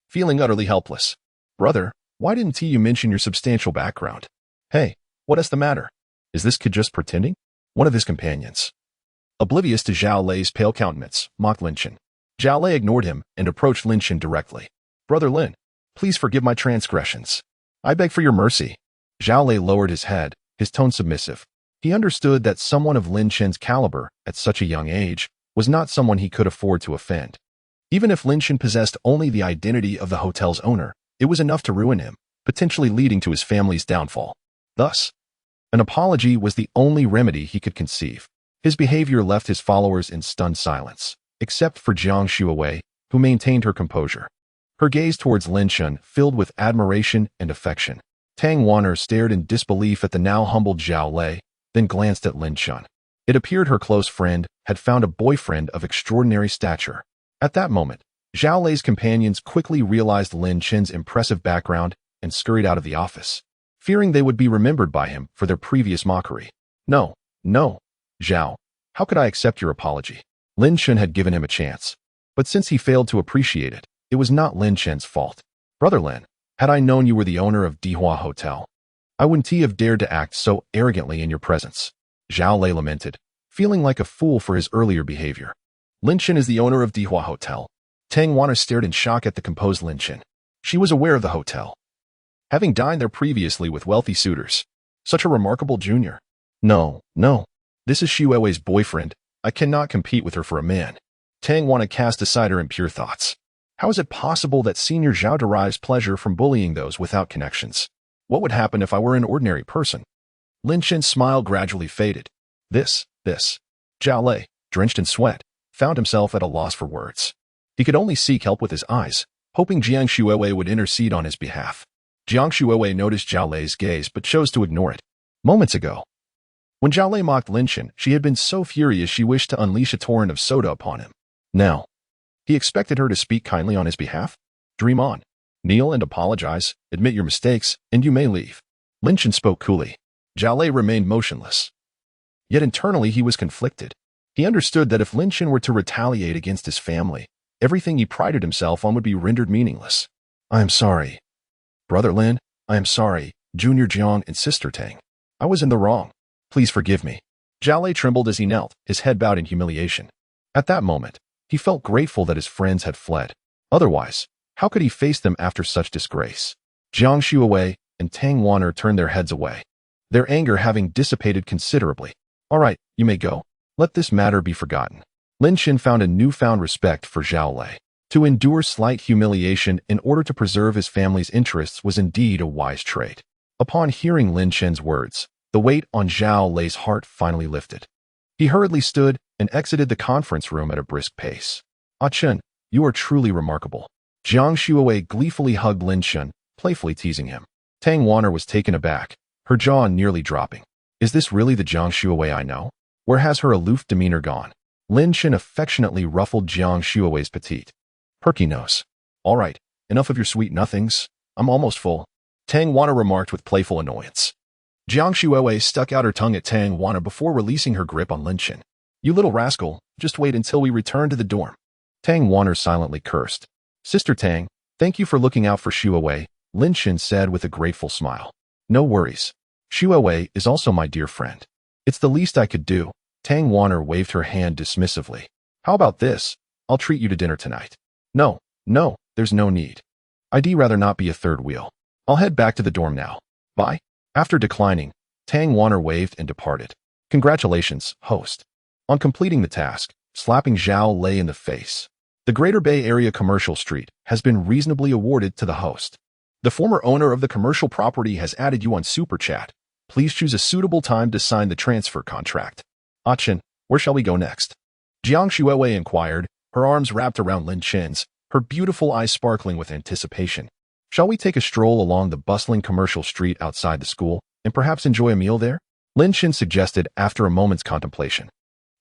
Feeling utterly helpless. Brother, why didn't you mention your substantial background? Hey, what is the matter? Is this kid just pretending? One of his companions, oblivious to Zhao Lei's pale countenance, mocked Lin Chen. Zhao Lei ignored him and approached Lin Chen directly. Brother Lin, please forgive my transgressions. I beg for your mercy. Zhao Lei lowered his head, his tone submissive. He understood that someone of Lin Chen's caliber, at such a young age, was not someone he could afford to offend. Even if Lin Chen possessed only the identity of the hotel's owner, it was enough to ruin him, potentially leading to his family's downfall. Thus, an apology was the only remedy he could conceive. His behavior left his followers in stunned silence, except for Jiang Shuawei, who maintained her composure. Her gaze towards Lin Chen filled with admiration and affection. Tang Wanner stared in disbelief at the now humbled Zhao Lei, then glanced at Lin Chen. It appeared her close friend had found a boyfriend of extraordinary stature. At that moment, Zhao Lei's companions quickly realized Lin Chen's impressive background and scurried out of the office, fearing they would be remembered by him for their previous mockery. No, Zhao, how could I accept your apology? Lin Chen had given him a chance, but since he failed to appreciate it, it was not Lin Chen's fault. Brother Lin, had I known you were the owner of Dihua Hotel, I wouldn't have dared to act so arrogantly in your presence. Zhao Lei lamented, feeling like a fool for his earlier behavior. Lin Chen is the owner of Dihua Hotel. Tang Wanner stared in shock at the composed Lin Chen. She was aware of the hotel, having dined there previously with wealthy suitors. Such a remarkable junior. No, this is Shuawei's boyfriend. I cannot compete with her for a man. Tang Wanner cast aside her impure thoughts. How is it possible that Senior Zhao derives pleasure from bullying those without connections? What would happen if I were an ordinary person? Lin Chen's smile gradually faded. This. Zhao Lei, drenched in sweat, found himself at a loss for words. He could only seek help with his eyes, hoping Jiang Shuawei would intercede on his behalf. Jiang Shuawei noticed Zhao Lei's gaze but chose to ignore it. Moments ago, when Zhao Lei mocked Lin Chen, she had been so furious she wished to unleash a torrent of soda upon him. Now, he expected her to speak kindly on his behalf? Dream on. Kneel and apologize, admit your mistakes, and you may leave. Lin Chen spoke coolly. Zhao Lei remained motionless. Yet internally he was conflicted. He understood that if Lin Chen were to retaliate against his family, everything he prided himself on would be rendered meaningless. I am sorry. Brother Lin, I am sorry, Junior Jiang and Sister Tang. I was in the wrong. Please forgive me. Zhao Lei trembled as he knelt, his head bowed in humiliation. At that moment, he felt grateful that his friends had fled. Otherwise, how could he face them after such disgrace? Jiang Shuawei and Tang Wan'er turned their heads away, their anger having dissipated considerably. All right, you may go. Let this matter be forgotten. Lin Chen found a newfound respect for Zhao Lei. To endure slight humiliation in order to preserve his family's interests was indeed a wise trait. Upon hearing Lin Chen's words, the weight on Zhao Lei's heart finally lifted. He hurriedly stood and exited the conference room at a brisk pace. Ah Chen, you are truly remarkable. Jiang Shuawei gleefully hugged Lin Chen, playfully teasing him. Tang Wan'er was taken aback, her jaw nearly dropping. Is this really the Jiang Shuawei I know? Where has her aloof demeanor gone? Lin Chen affectionately ruffled Jiang Shuawei's petite, perky nose. All right, enough of your sweet nothings. I'm almost full. Tang Wan'er remarked with playful annoyance. Jiang Shuawei stuck out her tongue at Tang Wan'er before releasing her grip on Lin Chen. You little rascal, just wait until we return to the dorm. Tang Wan'er silently cursed. Sister Tang, thank you for looking out for Shuawei, Lin Chen said with a grateful smile. No worries. Shuawei is also my dear friend. It's the least I could do. Tang Wan'er waved her hand dismissively. How about this? I'll treat you to dinner tonight. No, there's no need. I'd rather not be a third wheel. I'll head back to the dorm now. Bye. After declining, Tang Wan'er waved and departed. Congratulations, host. On completing the task, slapping Zhao Lei in the face, the Greater Bay Area Commercial Street has been reasonably awarded to the host. The former owner of the commercial property has added you on Super Chat. Please choose a suitable time to sign the transfer contract. Ah Chen, where shall we go next? Jiang Shuawei inquired, her arms wrapped around Lin Chen's, her beautiful eyes sparkling with anticipation. Shall we take a stroll along the bustling commercial street outside the school, and perhaps enjoy a meal there? Lin Chen suggested after a moment's contemplation.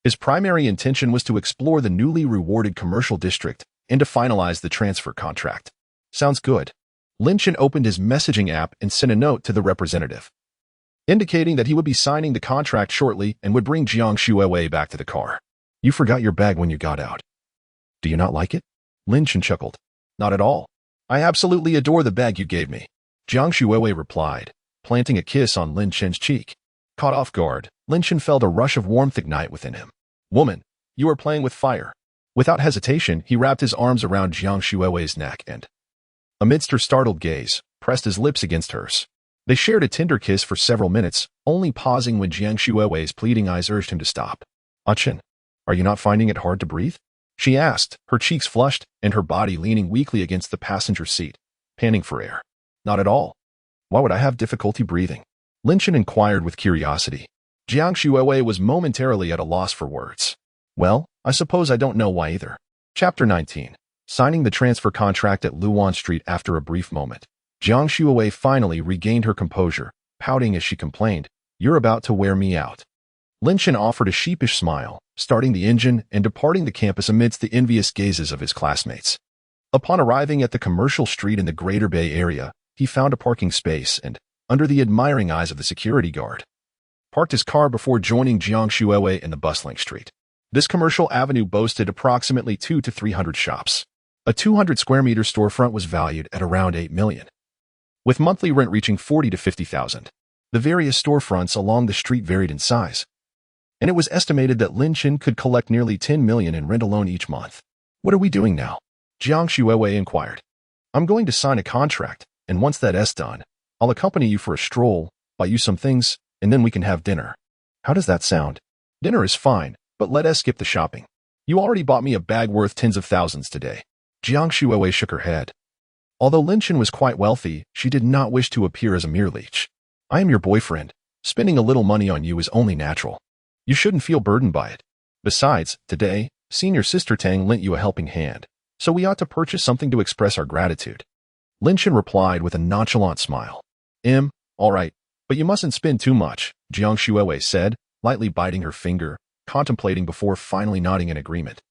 His primary intention was to explore the newly rewarded commercial district and to finalize the transfer contract. Sounds good. Lin Chen opened his messaging app and sent a note to the representative, indicating that he would be signing the contract shortly and would bring Jiang Shuawei back to the car. You forgot your bag when you got out. Do you not like it? Lin Chen chuckled. Not at all. I absolutely adore the bag you gave me. Jiang Shuawei replied, planting a kiss on Lin Chen's cheek. Caught off guard, Lin Chen felt a rush of warmth ignite within him. Woman, you are playing with fire. Without hesitation, he wrapped his arms around Jiang Shuawei's neck and, amidst her startled gaze, pressed his lips against hers. They shared a tender kiss for several minutes, only pausing when Jiang Shuawei's pleading eyes urged him to stop. Ah Chen, are you not finding it hard to breathe? She asked, her cheeks flushed and her body leaning weakly against the passenger seat, panting for air. Not at all. Why would I have difficulty breathing? Lin Chen inquired with curiosity. Jiang Shuawei was momentarily at a loss for words. Well, I suppose I don't know why either. Chapter 19. Signing the transfer contract at Luan Street. After a brief moment, Jiang Shuawei finally regained her composure, pouting as she complained, You're about to wear me out. Lin Chen offered a sheepish smile, starting the engine and departing the campus amidst the envious gazes of his classmates. Upon arriving at the commercial street in the Greater Bay Area, he found a parking space and, under the admiring eyes of the security guard, parked his car before joining Jiang Shuawei in the bustling street. This commercial avenue boasted approximately 200 to 300 shops. A 200 square meter storefront was valued at around 8 million, with monthly rent reaching 40 to 50,000. The various storefronts along the street varied in size, and it was estimated that Lin Chen could collect nearly 10 million in rent alone each month. What are we doing now? Jiang Shuawei inquired. I'm going to sign a contract, and once that's done, I'll accompany you for a stroll, buy you some things, and then we can have dinner. How does that sound? Dinner is fine, but let us skip the shopping. You already bought me a bag worth tens of thousands today. Jiang Shuawei shook her head. Although Lin Chen was quite wealthy, she did not wish to appear as a mere leech. I am your boyfriend. Spending a little money on you is only natural. You shouldn't feel burdened by it. Besides, today, Senior Sister Tang lent you a helping hand, so we ought to purchase something to express our gratitude. Lin Chen replied with a nonchalant smile. All right, but you mustn't spend too much, Jiang Shuawei said, lightly biting her finger, contemplating before finally nodding in agreement.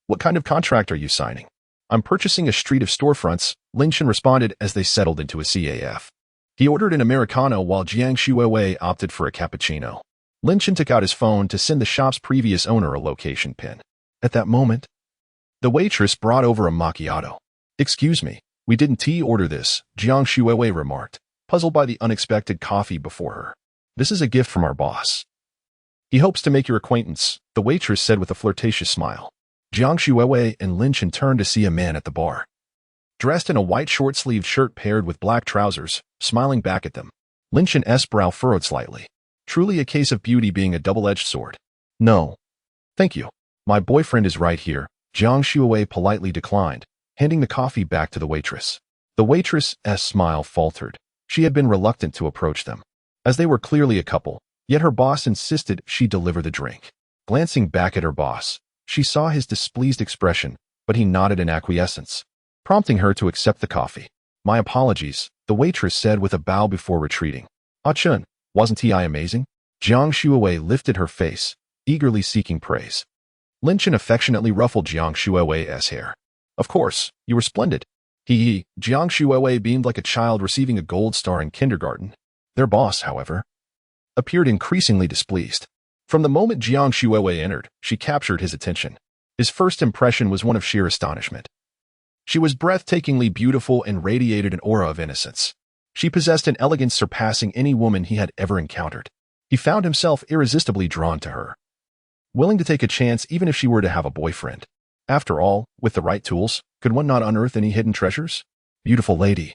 What kind of contract are you signing? I'm purchasing a street of storefronts, Lin Chen responded as they settled into a CAF. He ordered an Americano while Jiang Shuiwei opted for a cappuccino. Lin Chen took out his phone to send the shop's previous owner a location pin. At that moment, the waitress brought over a macchiato. Excuse me, we didn't order this, Jiang Shuiwei remarked, puzzled by the unexpected coffee before her. This is a gift from our boss. He hopes to make your acquaintance, the waitress said with a flirtatious smile. Jiang Shuiwei and Lin Chen turned to see a man at the bar. Dressed in a white short-sleeved shirt paired with black trousers, smiling back at them. Lin Chen's brow furrowed slightly. Truly a case of beauty being a double-edged sword. No. Thank you. My boyfriend is right here, Jiang Shuiwei politely declined, handing the coffee back to the waitress. The waitress's smile faltered. She had been reluctant to approach them, as they were clearly a couple, yet her boss insisted she deliver the drink. Glancing back at her boss, she saw his displeased expression, but he nodded in acquiescence, prompting her to accept the coffee. My apologies, the waitress said with a bow before retreating. Ah Chun, wasn't he amazing? Jiang Shuiwei lifted her face, eagerly seeking praise. Lin Chen affectionately ruffled Jiang Shuiwei's hair. Of course, you were splendid. Jiang Shuiwei beamed like a child receiving a gold star in kindergarten. Their boss, however, appeared increasingly displeased. From the moment Jiang Shuiwei entered, she captured his attention. His first impression was one of sheer astonishment. She was breathtakingly beautiful and radiated an aura of innocence. She possessed an elegance surpassing any woman he had ever encountered. He found himself irresistibly drawn to her, willing to take a chance even if she were to have a boyfriend. After all, with the right tools, could one not unearth any hidden treasures? Beautiful lady.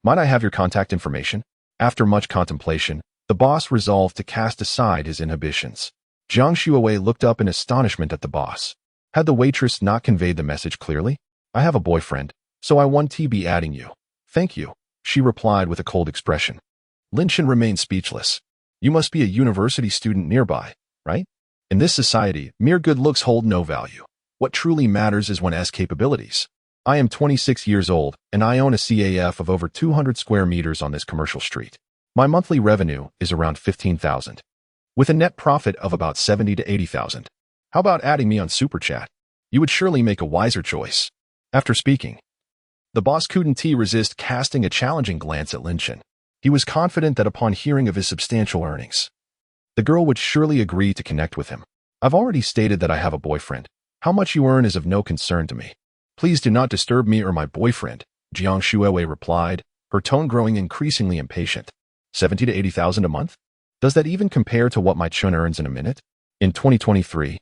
Might I have your contact information? After much contemplation, the boss resolved to cast aside his inhibitions. Jiang Shuiwei looked up in astonishment at the boss. Had the waitress not conveyed the message clearly? I have a boyfriend, so I want to be adding you. Thank you, she replied with a cold expression. Lin Chen remained speechless. You must be a university student nearby, right? In this society, mere good looks hold no value. What truly matters is one's capabilities. I am 26 years old, and I own a CAF of over 200 square meters on this commercial street. My monthly revenue is around 15,000, with a net profit of about 70 to 80,000. How about adding me on Super Chat? You would surely make a wiser choice. After speaking, the boss couldn't resist casting a challenging glance at Lin Chen. He was confident that upon hearing of his substantial earnings, the girl would surely agree to connect with him. I've already stated that I have a boyfriend. How much you earn is of no concern to me. Please do not disturb me or my boyfriend, Jiang Shuiwei replied, her tone growing increasingly impatient. 70 to 80,000 a month? Does that even compare to what my Chun earns in a minute? In 2023,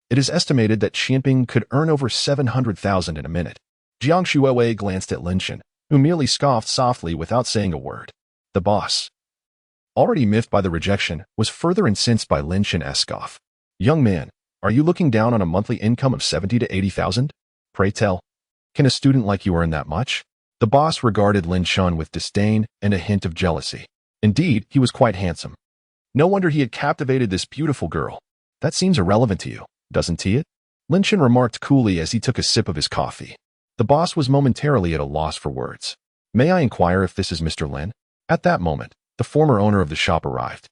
it is estimated that Xianping could earn over 700,000 in a minute. Jiang Shuiwei glanced at Lin Chen, who merely scoffed softly without saying a word. The boss, already miffed by the rejection, was further incensed by Lin Chen's scoff. Young man, are you looking down on a monthly income of 70 to 80,000? Pray tell, can a student like you earn that much? The boss regarded Lin Chen with disdain and a hint of jealousy. Indeed, he was quite handsome. No wonder he had captivated this beautiful girl. That seems irrelevant to you, doesn't it? Lin Chen remarked coolly as he took a sip of his coffee. The boss was momentarily at a loss for words. May I inquire if this is Mr. Lin? At that moment, the former owner of the shop arrived.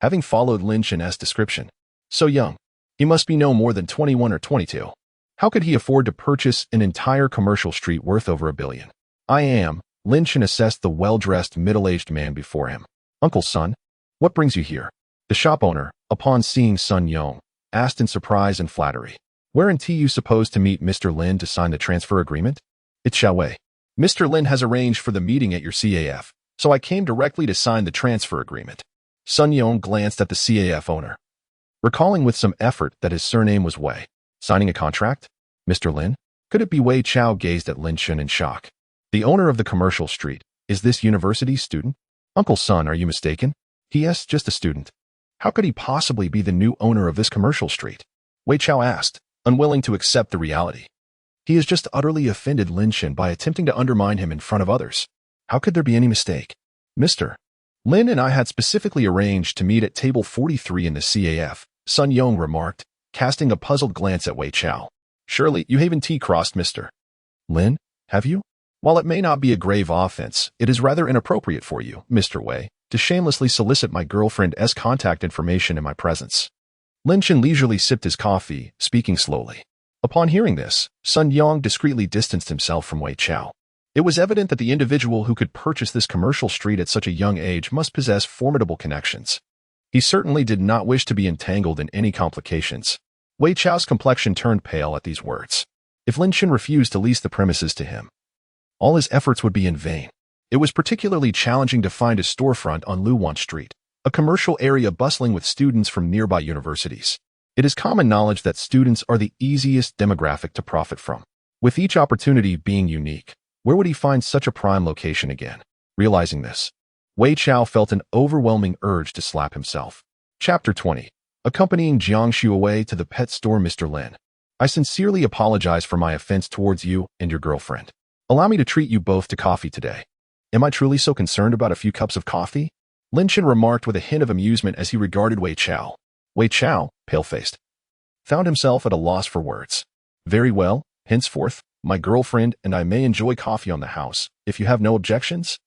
Having followed Lin Chen's description, so young, he must be no more than 21 or 22. How could he afford to purchase an entire commercial street worth over $1 billion? I am, Lin Chen assessed the well-dressed middle-aged man before him. Uncle Sun, what brings you here? The shop owner, upon seeing Sun Yong, asked in surprise and flattery. Weren't you supposed to meet Mr. Lin to sign the transfer agreement? It's Xiaowei. Mr. Lin has arranged for the meeting at your CAF, so I came directly to sign the transfer agreement. Sun Yong glanced at the CAF owner, recalling with some effort that his surname was Wei. Signing a contract? Mr. Lin? Could it be Wei Chao gazed at Lin Chen in shock. The owner of the commercial street, is this university student? Uncle Sun, are you mistaken? Yes, just a student. How could he possibly be the new owner of this commercial street? Wei Chao asked, unwilling to accept the reality. He has just utterly offended Lin Chen by attempting to undermine him in front of others. How could there be any mistake? Mr. Lin and I had specifically arranged to meet at table 43 in the CAF, Sun Yong remarked, casting a puzzled glance at Wei Chao. Surely you haven't crossed Mr. Lin, have you? While it may not be a grave offense, it is rather inappropriate for you, Mr. Wei, to shamelessly solicit my girlfriend's contact information in my presence. Lin Chen leisurely sipped his coffee, speaking slowly. Upon hearing this, Sun Yang discreetly distanced himself from Wei Chao. It was evident that the individual who could purchase this commercial street at such a young age must possess formidable connections. He certainly did not wish to be entangled in any complications. Wei Chao's complexion turned pale at these words. If Lin Chen refused to lease the premises to him, all his efforts would be in vain. It was particularly challenging to find a storefront on Luwan Street, a commercial area bustling with students from nearby universities. It is common knowledge that students are the easiest demographic to profit from. With each opportunity being unique, where would he find such a prime location again? Realizing this, Wei Chao felt an overwhelming urge to slap himself. Chapter 20. Accompanying Jiang Xuewei to the pet store. Mr. Lin, I sincerely apologize for my offense towards you and your girlfriend. Allow me to treat you both to coffee today. Am I truly so concerned about a few cups of coffee? Lin Chen remarked with a hint of amusement as he regarded Wei Chao. Wei Chao, pale-faced, found himself at a loss for words. Very well, henceforth, my girlfriend and I may enjoy coffee on the house, if you have no objections?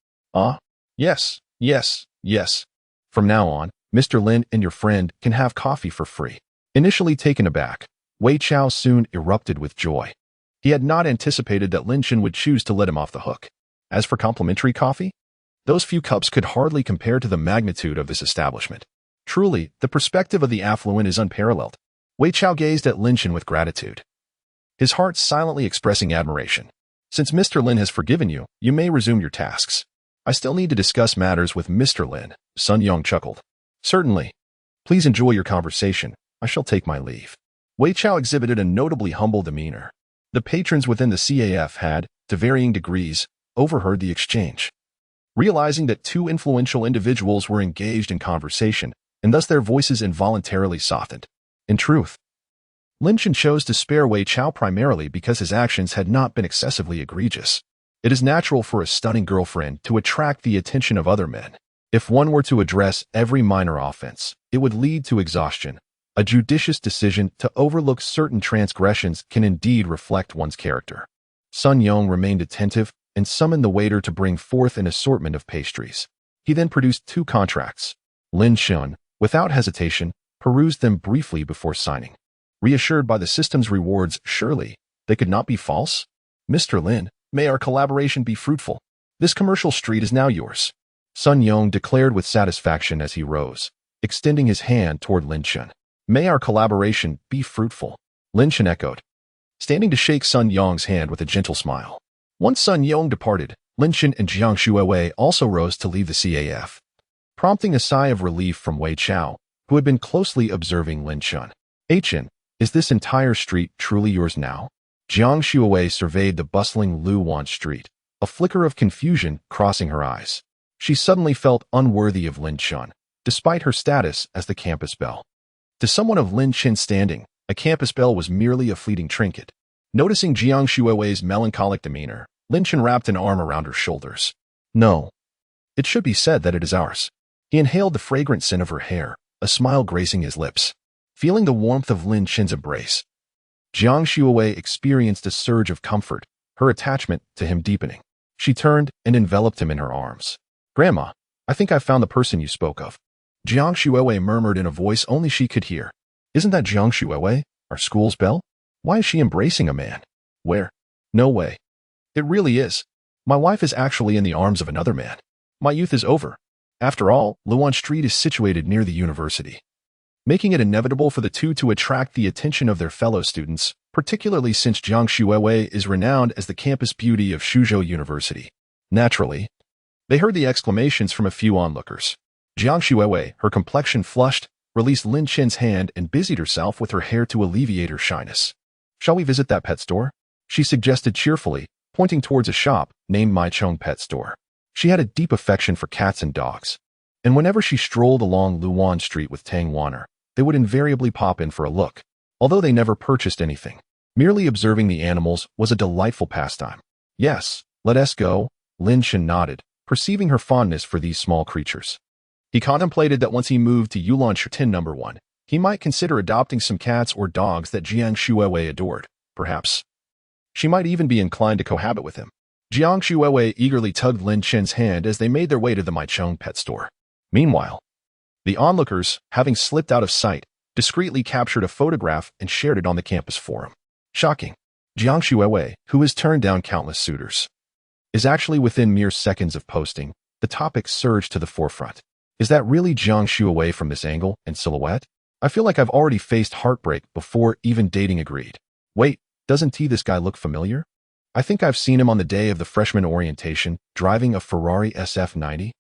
Yes. From now on, Mr. Lin and your friend can have coffee for free. Initially taken aback, Wei Chao soon erupted with joy. He had not anticipated that Lin Chen would choose to let him off the hook. As for complimentary coffee, those few cups could hardly compare to the magnitude of this establishment. Truly, the perspective of the affluent is unparalleled. Wei Chao gazed at Lin Chen with gratitude, his heart silently expressing admiration. Since Mr. Lin has forgiven you, you may resume your tasks. I still need to discuss matters with Mr. Lin, Sun Yang chuckled. Certainly. Please enjoy your conversation. I shall take my leave. Wei Chao exhibited a notably humble demeanor. The patrons within the CAF had, to varying degrees, overheard the exchange. Realizing that two influential individuals were engaged in conversation, and thus their voices involuntarily softened. In truth, Lin Chen chose to spare Wei Chao primarily because his actions had not been excessively egregious. It is natural for a stunning girlfriend to attract the attention of other men. If one were to address every minor offense, it would lead to exhaustion. A judicious decision to overlook certain transgressions can indeed reflect one's character. Sun Yang remained attentive and summoned the waiter to bring forth an assortment of pastries. He then produced 2 contracts. Lin Chen, without hesitation, perused them briefly before signing. Reassured by the system's rewards, surely they could not be false? Mr. Lin, may our collaboration be fruitful. This commercial street is now yours. Sun Yang declared with satisfaction as he rose, extending his hand toward Lin Chen. May our collaboration be fruitful. Lin Chen echoed, standing to shake Sun Yang's hand with a gentle smile. Once Sun Yang departed, Lin Chen and Jiang Xuewei also rose to leave the CAF, prompting a sigh of relief from Wei Chao, who had been closely observing Lin Chen. Chen, is this entire street truly yours now? Jiang Xuewei surveyed the bustling Luwan Street, a flicker of confusion crossing her eyes. She suddenly felt unworthy of Lin Chen, despite her status as the campus belle. To someone of Lin Chen's standing, a campus belle was merely a fleeting trinket. Noticing Jiang Xuewei's melancholic demeanor, Lin Chen wrapped an arm around her shoulders. No. It should be said that it is ours. He inhaled the fragrant scent of her hair, a smile gracing his lips. Feeling the warmth of Lin Chen's embrace, Jiang Xuewei experienced a surge of comfort, her attachment to him deepening. She turned and enveloped him in her arms. Grandma, I think I found the person you spoke of. Jiang Xuewei murmured in a voice only she could hear. Isn't that Jiang Xuewei, our school's belle? Why is she embracing a man? Where? No way. It really is. My wife is actually in the arms of another man. My youth is over. After all, Luwan Street is situated near the university, making it inevitable for the two to attract the attention of their fellow students, particularly since Jiang Xuewei is renowned as the campus beauty of Suzhou University. Naturally, they heard the exclamations from a few onlookers. Jiang Xuewei, her complexion flushed, released Lin Chen's hand and busied herself with her hair to alleviate her shyness. Shall we visit that pet store? She suggested cheerfully, pointing towards a shop named Mai Chong Pet Store. She had a deep affection for cats and dogs, and whenever she strolled along Luwan Street with Tang Wanner, they would invariably pop in for a look. Although they never purchased anything, merely observing the animals was a delightful pastime. Yes, let us go, Lin Chen nodded, perceiving her fondness for these small creatures. He contemplated that once he moved to Yulon Shirtin No. 1, he might consider adopting some cats or dogs that Jiang Xuewei adored. Perhaps she might even be inclined to cohabit with him. Jiang Xuewei eagerly tugged Lin Chen's hand as they made their way to the Mai Chong Pet Store. Meanwhile, the onlookers, having slipped out of sight, discreetly captured a photograph and shared it on the campus forum. Shocking. Jiang Shuiwei, who has turned down countless suitors, is actually within mere seconds of posting. The topic surged to the forefront. Is that really Jiang Shuiwei from this angle and silhouette? I feel like I've already faced heartbreak before even dating agreed. Wait, doesn't this guy look familiar? I think I've seen him on the day of the freshman orientation, driving a Ferrari SF90.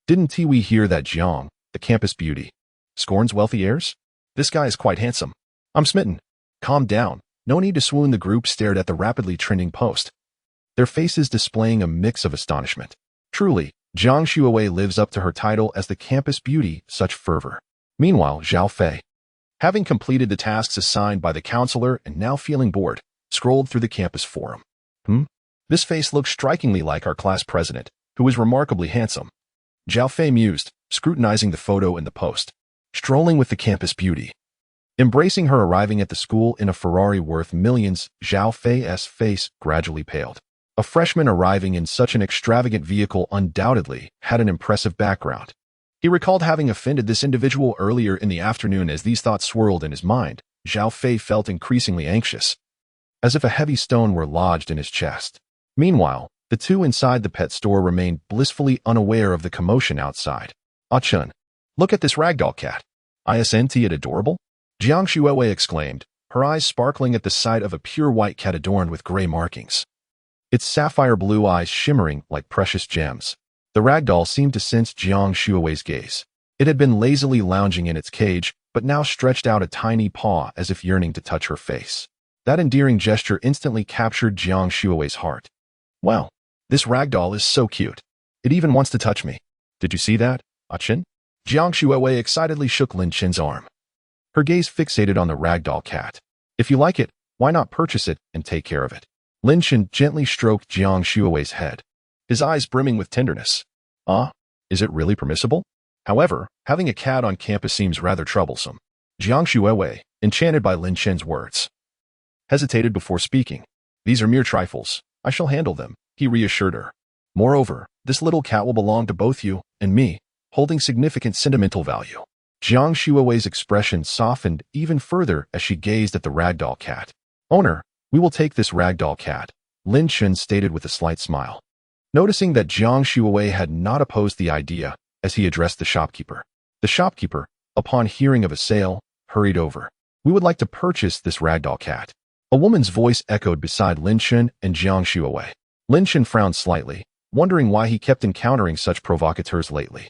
Didn't we hear that Jiang, the campus beauty, scorns wealthy heirs? This guy is quite handsome. I'm smitten. Calm down. No need to swoon. The group stared at the rapidly trending post, their faces displaying a mix of astonishment. Truly, Jiang Shuiwei lives up to her title as the campus beauty, such fervor. Meanwhile, Zhao Fei, having completed the tasks assigned by the counselor and now feeling bored, scrolled through the campus forum. This face looks strikingly like our class president, who is remarkably handsome. Zhao Fei mused, scrutinizing the photo in the post. Strolling with the campus beauty, embracing her arriving at the school in a Ferrari worth millions, Zhao Fei's face gradually paled. A freshman arriving in such an extravagant vehicle undoubtedly had an impressive background. He recalled having offended this individual earlier in the afternoon. As these thoughts swirled in his mind, Zhao Fei felt increasingly anxious, as if a heavy stone were lodged in his chest. Meanwhile, the two inside the pet store remained blissfully unaware of the commotion outside. Ah Chun, look at this ragdoll cat. Isn't it adorable? Jiang Shuiwei exclaimed, her eyes sparkling at the sight of a pure white cat adorned with gray markings, its sapphire blue eyes shimmering like precious gems. The ragdoll seemed to sense Jiang Shuiwei's gaze. It had been lazily lounging in its cage, but now stretched out a tiny paw as if yearning to touch her face. That endearing gesture instantly captured Jiang Shuiwei's heart. Wow, this ragdoll is so cute. It even wants to touch me. Did you see that, Ah Chen? Jiang Shuiwei excitedly shook Lin Chen's arm, her gaze fixated on the ragdoll cat. If you like it, why not purchase it and take care of it? Lin Chen gently stroked Jiang Shuiwei's head, his eyes brimming with tenderness. Is it really permissible? However, having a cat on campus seems rather troublesome. Jiang Shuiwei, enchanted by Lin Chen's words, hesitated before speaking. These are mere trifles. I shall handle them, he reassured her. Moreover, this little cat will belong to both you and me, holding significant sentimental value. Jiang Shuiwei's expression softened even further as she gazed at the ragdoll cat. Owner, we will take this ragdoll cat, Lin Chen stated with a slight smile, noticing that Jiang Shuiwei had not opposed the idea as he addressed the shopkeeper. The shopkeeper, upon hearing of a sale, hurried over. We would like to purchase this ragdoll cat. A woman's voice echoed beside Lin Chen and Jiang Shuiwei. Lin Chen frowned slightly, wondering why he kept encountering such provocateurs lately.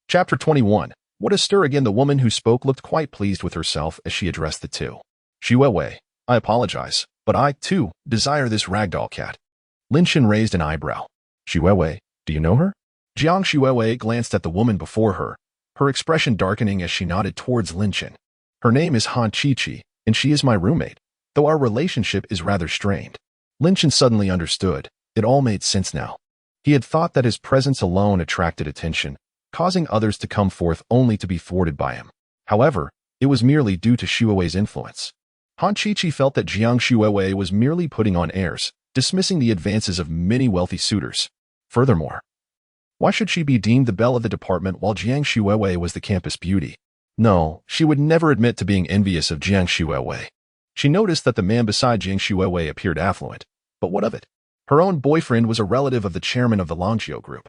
Chapter 21. What a stir again. The woman who spoke looked quite pleased with herself as she addressed the two. Shuiwei, I apologize, but I, too, desire this ragdoll cat. Lin Chen raised an eyebrow. Shuiwei, do you know her? Jiang Shuiwei glanced at the woman before her, her expression darkening as she nodded towards Lin Chen. Her name is Han Chi-Chi, and she is my roommate, though our relationship is rather strained. Lin Chen suddenly understood. It all made sense now. He had thought that his presence alone attracted attention, causing others to come forth only to be thwarted by him. However, it was merely due to Shuiwei's influence. Han Chi-Chi felt that Jiang Shuiwei was merely putting on airs, dismissing the advances of many wealthy suitors. Furthermore, why should she be deemed the belle of the department while Jiang Shuiwei was the campus beauty? No, she would never admit to being envious of Jiang Shuiwei. She noticed that the man beside Jiang Shuiwei appeared affluent, but what of it? Her own boyfriend was a relative of the chairman of the Longzhou group,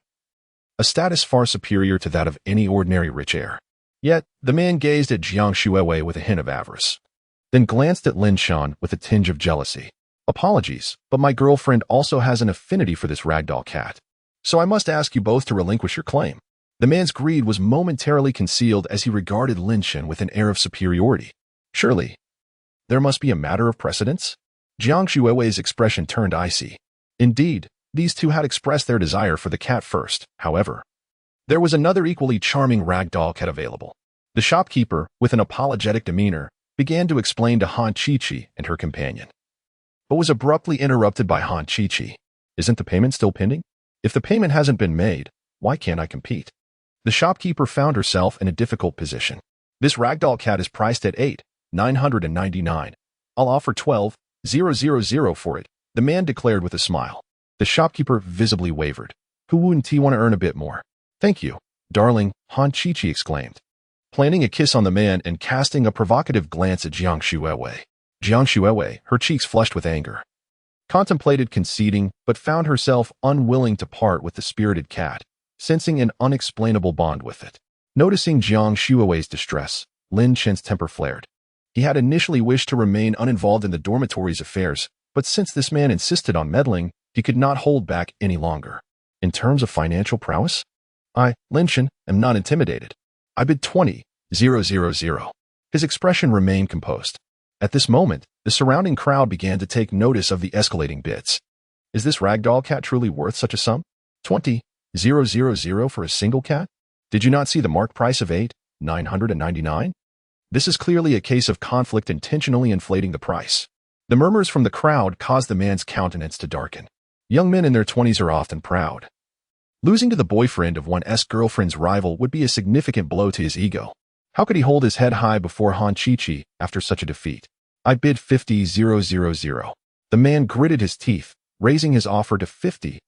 a status far superior to that of any ordinary rich heir. Yet, the man gazed at Jiang Shuiwei with a hint of avarice, then glanced at Lin Chen with a tinge of jealousy. Apologies, but my girlfriend also has an affinity for this ragdoll cat, so I must ask you both to relinquish your claim. The man's greed was momentarily concealed as he regarded Lin Chen with an air of superiority. Surely, there must be a matter of precedence? Jiang Shuiwei's expression turned icy. Indeed, these two had expressed their desire for the cat first. However, there was another equally charming ragdoll cat available. The shopkeeper, with an apologetic demeanor, began to explain to Han Chi-Chi and her companion, but was abruptly interrupted by Han Chi-Chi. Isn't the payment still pending? If the payment hasn't been made, why can't I compete? The shopkeeper found herself in a difficult position. This ragdoll cat is priced at 8,999. I'll offer 12,000 for it, the man declared with a smile. The shopkeeper visibly wavered. Who wouldn't want to earn a bit more? Thank you, darling, Han Chi-Chi exclaimed, planting a kiss on the man and casting a provocative glance at Jiang Shuiwei. Jiang Shuiwei, her cheeks flushed with anger, contemplated conceding but found herself unwilling to part with the spirited cat, sensing an unexplainable bond with it. Noticing Jiang Shuiwei's distress, Lin Chen's temper flared. He had initially wished to remain uninvolved in the dormitory's affairs, but since this man insisted on meddling, he could not hold back any longer. In terms of financial prowess? I, Lin Chen, am not intimidated. I bid 20,000. His expression remained composed. At this moment, the surrounding crowd began to take notice of the escalating bids. Is this ragdoll cat truly worth such a sum? 20,000 for a single cat? Did you not see the mark price of 8,999? This is clearly a case of conflict intentionally inflating the price. The murmurs from the crowd caused the man's countenance to darken. Young men in their 20s are often proud. Losing to the boyfriend of one's girlfriend's rival would be a significant blow to his ego. How could he hold his head high before Han Chi-Chi after such a defeat? I bid 50,000. The man gritted his teeth, raising his offer to 50,000.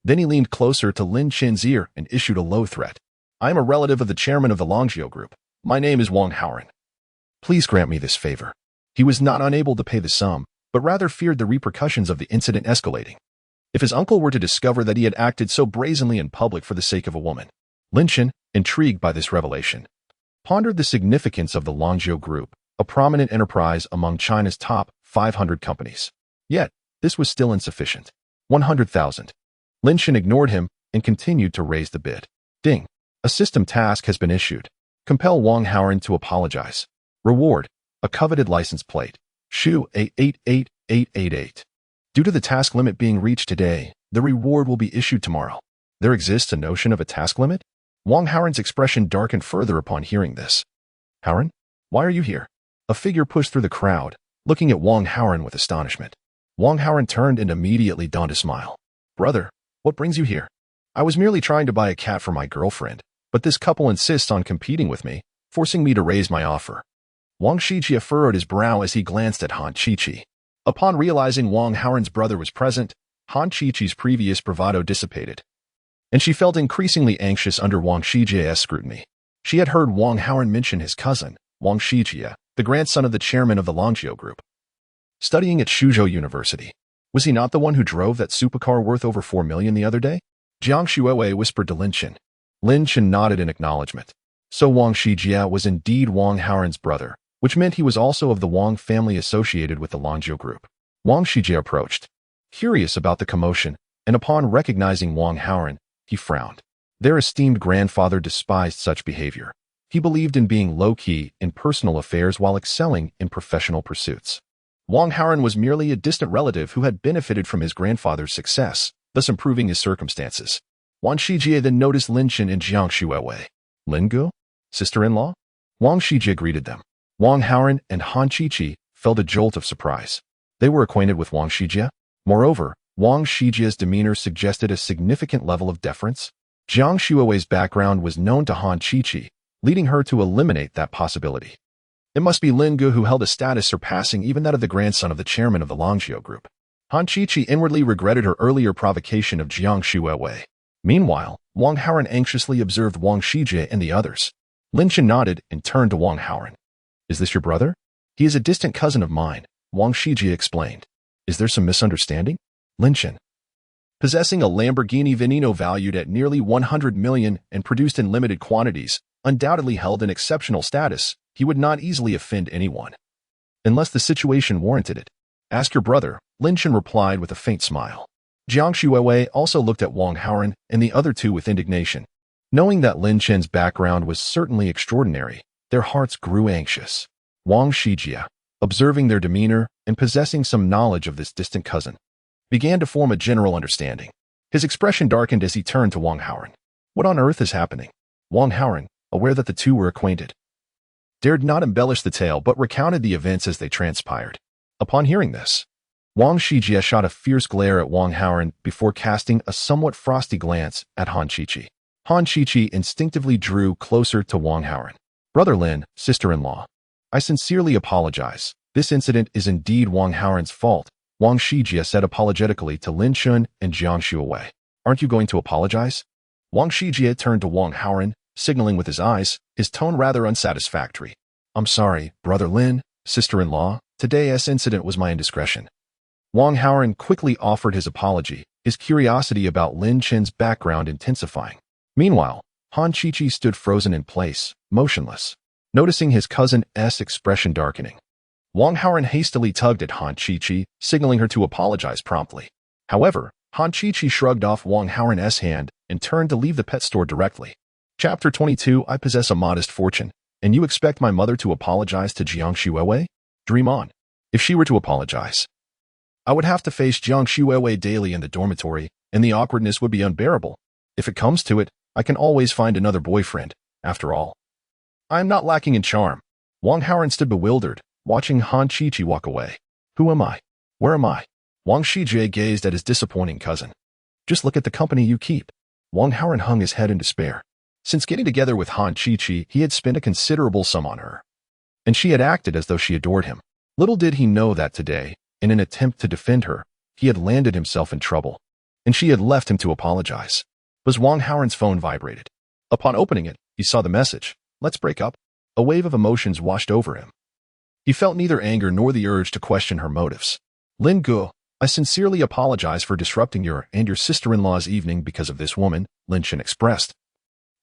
Then he leaned closer to Lin Chen's ear and issued a low threat. I am a relative of the chairman of the Longzhou Group. My name is Wang Haoren. Please grant me this favor. He was not unable to pay the sum, but rather feared the repercussions of the incident escalating. If his uncle were to discover that he had acted so brazenly in public for the sake of a woman, Lin Chen, intrigued by this revelation, pondered the significance of the Longzhou Group, a prominent enterprise among China's top 500 companies. Yet, this was still insufficient. 100,000. Lin Chen ignored him and continued to raise the bid. Ding. A system task has been issued. Compel Wang Haoren to apologize. Reward. A coveted license plate. Shu 888888. Due to the task limit being reached today, the reward will be issued tomorrow. There exists a notion of a task limit? Wang Haoren's expression darkened further upon hearing this. Haoren, why are you here? A figure pushed through the crowd, looking at Wang Haoren with astonishment. Wang Haoren turned and immediately donned a smile. Brother, what brings you here? I was merely trying to buy a cat for my girlfriend, but this couple insists on competing with me, forcing me to raise my offer. Wang Shijie furrowed his brow as he glanced at Han Chi-Chi. Upon realizing Wang Haoren's brother was present, Han Chi-Chi's previous bravado dissipated, and she felt increasingly anxious under Wang Shijie's scrutiny. She had heard Wang Haoren mention his cousin, Wang Shijie, the grandson of the chairman of the Longzhou Group, studying at Suzhou University. Was he not the one who drove that supercar worth over 4 million the other day? Jiang Shuiwei whispered to Lin Chen. Lin Chen nodded in acknowledgement. So Wang Shijie was indeed Wang Haoren's brother, which meant he was also of the Wang family associated with the Longzhou Group. Wang Shijie approached, curious about the commotion, and upon recognizing Wang Haoren, he frowned. Their esteemed grandfather despised such behavior. He believed in being low-key in personal affairs while excelling in professional pursuits. Wang Haoren was merely a distant relative who had benefited from his grandfather's success, thus improving his circumstances. Wang Shijie then noticed Lin Chen and Jiang Shuiwei. Lin Gu? Sister-in-law? Wang Shijie greeted them. Wang Haoren and Han Chi-Chi felt a jolt of surprise. They were acquainted with Wang Shijie. Moreover, Wang Shijie's demeanor suggested a significant level of deference. Jiang Shuiwei's background was known to Han Chi-Chi, leading her to eliminate that possibility. It must be Lin Gu who held a status surpassing even that of the grandson of the chairman of the Longzhou Group. Han Chi-Chi inwardly regretted her earlier provocation of Jiang Shuiwei. Meanwhile, Wang Haoren anxiously observed Wang Shijie and the others. Lin Chen nodded and turned to Wang Haoren. Is this your brother? He is a distant cousin of mine, Wang Shijie explained. Is there some misunderstanding? Lin Chen. Possessing a Lamborghini Veneno valued at nearly 100 million and produced in limited quantities, undoubtedly held an exceptional status, he would not easily offend anyone. Unless the situation warranted it. Ask your brother, Lin Chen replied with a faint smile. Jiang Shuiwei also looked at Wang Haoren and the other two with indignation. Knowing that Lin Chen's background was certainly extraordinary, their hearts grew anxious. Wang Shijie, observing their demeanor and possessing some knowledge of this distant cousin, began to form a general understanding. His expression darkened as he turned to Wang Haoren. What on earth is happening? Wang Haoren, aware that the two were acquainted, dared not embellish the tale but recounted the events as they transpired. Upon hearing this, Wang Shijie shot a fierce glare at Wang Haoren before casting a somewhat frosty glance at Han Chi-Chi. Han Chi-Chi instinctively drew closer to Wang Haoren. Brother Lin, sister-in-law, I sincerely apologize. This incident is indeed Wang Haoren's fault, Wang Shijie said apologetically to Lin Chen and Jiang Shuiwei. Aren't you going to apologize? Wang Shijie turned to Wang Haoren, signaling with his eyes, his tone rather unsatisfactory. I'm sorry, brother Lin, sister-in-law, today's incident was my indiscretion. Wang Haoran quickly offered his apology, his curiosity about Lin Chen's background intensifying. Meanwhile, Han Chi-Chi stood frozen in place, motionless, noticing his cousin's expression darkening. Wang Haoran hastily tugged at Han Chi-Chi, signaling her to apologize promptly. However, Han Chi-Chi shrugged off Wang Haoran's hand and turned to leave the pet store directly. Chapter 22. I possess a modest fortune, and you expect my mother to apologize to Jiang Shuiwei? Dream on. If she were to apologize, I would have to face Jiang Shuiwei daily in the dormitory, and the awkwardness would be unbearable. If it comes to it, I can always find another boyfriend, after all. I am not lacking in charm. Wang Haoran stood bewildered, watching Han Chi-Chi walk away. Who am I? Where am I? Wang Shijie gazed at his disappointing cousin. Just look at the company you keep. Wang Haoran hung his head in despair. Since getting together with Han Chi-Chi, he had spent a considerable sum on her, and she had acted as though she adored him. Little did he know that today, in an attempt to defend her, he had landed himself in trouble, and she had left him to apologize. But Wang Haoran's phone vibrated. Upon opening it, he saw the message. Let's break up. A wave of emotions washed over him. He felt neither anger nor the urge to question her motives. Lin Gu, I sincerely apologize for disrupting your and your sister-in-law's evening because of this woman, Lin Chen expressed,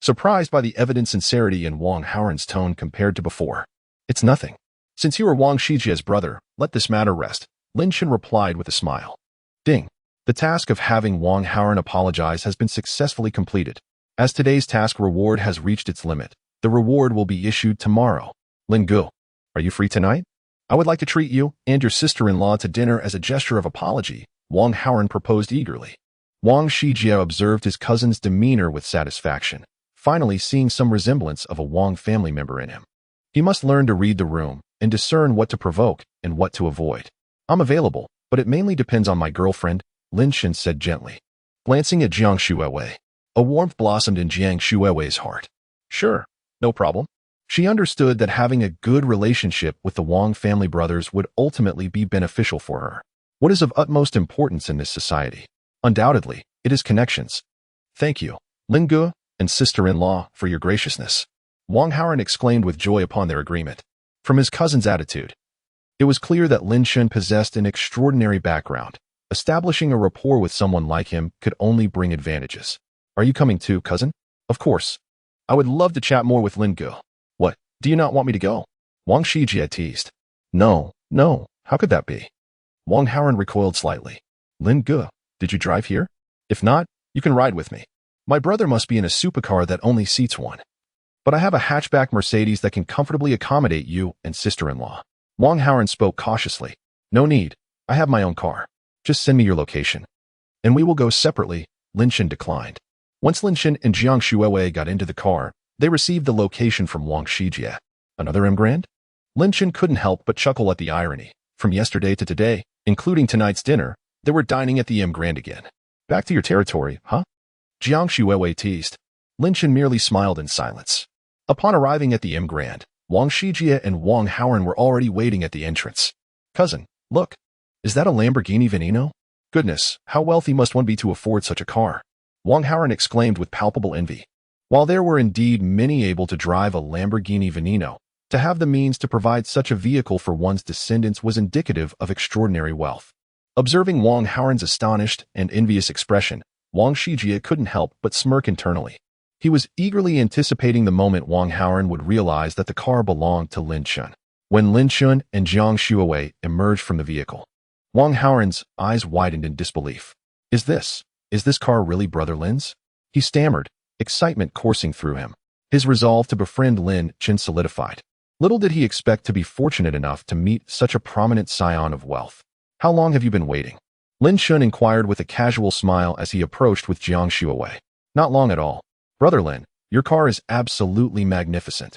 surprised by the evident sincerity in Wang Haoran's tone compared to before. It's nothing. Since you are Wang Shijie's brother, let this matter rest, Lin Chen replied with a smile. Ding. The task of having Wang Haoran apologize has been successfully completed. As today's task reward has reached its limit, the reward will be issued tomorrow. Lin Gu, are you free tonight? I would like to treat you and your sister-in-law to dinner as a gesture of apology, Wang Haoran proposed eagerly. Wang Shijie observed his cousin's demeanor with satisfaction, finally seeing some resemblance of a Wang family member in him. He must learn to read the room and discern what to provoke and what to avoid. I'm available, but it mainly depends on my girlfriend, Lin Chen said gently. Glancing at Jiang Shuiwei, a warmth blossomed in Jiang Shuiwei's heart. Sure, no problem. She understood that having a good relationship with the Wang family brothers would ultimately be beneficial for her. What is of utmost importance in this society? Undoubtedly, it is connections. Thank you, Lin Gu and sister-in-law, for your graciousness. Wang Haoran exclaimed with joy upon their agreement. From his cousin's attitude, it was clear that Lin Chen possessed an extraordinary background. Establishing a rapport with someone like him could only bring advantages. Are you coming too, cousin? Of course. I would love to chat more with Lin Gu. What, do you not want me to go? Wang Shijie teased. No, how could that be? Wang Haoran recoiled slightly. Lin Gu, did you drive here? If not, you can ride with me. My brother must be in a supercar that only seats one. But I have a hatchback Mercedes that can comfortably accommodate you and sister-in-law. Wang Haoran spoke cautiously. No need, I have my own car. Just send me your location. And we will go separately, Lin Chen declined. Once Lin Chen and Jiang Shuiwei got into the car, they received the location from Wang Shijie. Another emgrand? Lin Chen couldn't help but chuckle at the irony. From yesterday to today, including tonight's dinner, they were dining at the emgrand again. Back to your territory, huh? Jiang Shuiwei teased. Lin Chen merely smiled in silence. Upon arriving at the emgrand, Wang Shijie and Wang Haoran were already waiting at the entrance. Cousin, look. Is that a Lamborghini Veneno? Goodness, how wealthy must one be to afford such a car? Wang Haoran exclaimed with palpable envy. While there were indeed many able to drive a Lamborghini Veneno, to have the means to provide such a vehicle for one's descendants was indicative of extraordinary wealth. Observing Wang Haoran's astonished and envious expression, Wang Shijie couldn't help but smirk internally. He was eagerly anticipating the moment Wang Haoran would realize that the car belonged to Lin Chen. When Lin Chen and Jiang Shuiwei emerged from the vehicle, Wang Haoran's eyes widened in disbelief. Is this car really Brother Lin's? He stammered, excitement coursing through him. His resolve to befriend Lin Chen solidified. Little did he expect to be fortunate enough to meet such a prominent scion of wealth. How long have you been waiting? Lin Chen inquired with a casual smile as he approached with Jiang Shuiwei. Not long at all. Brother Lin, your car is absolutely magnificent.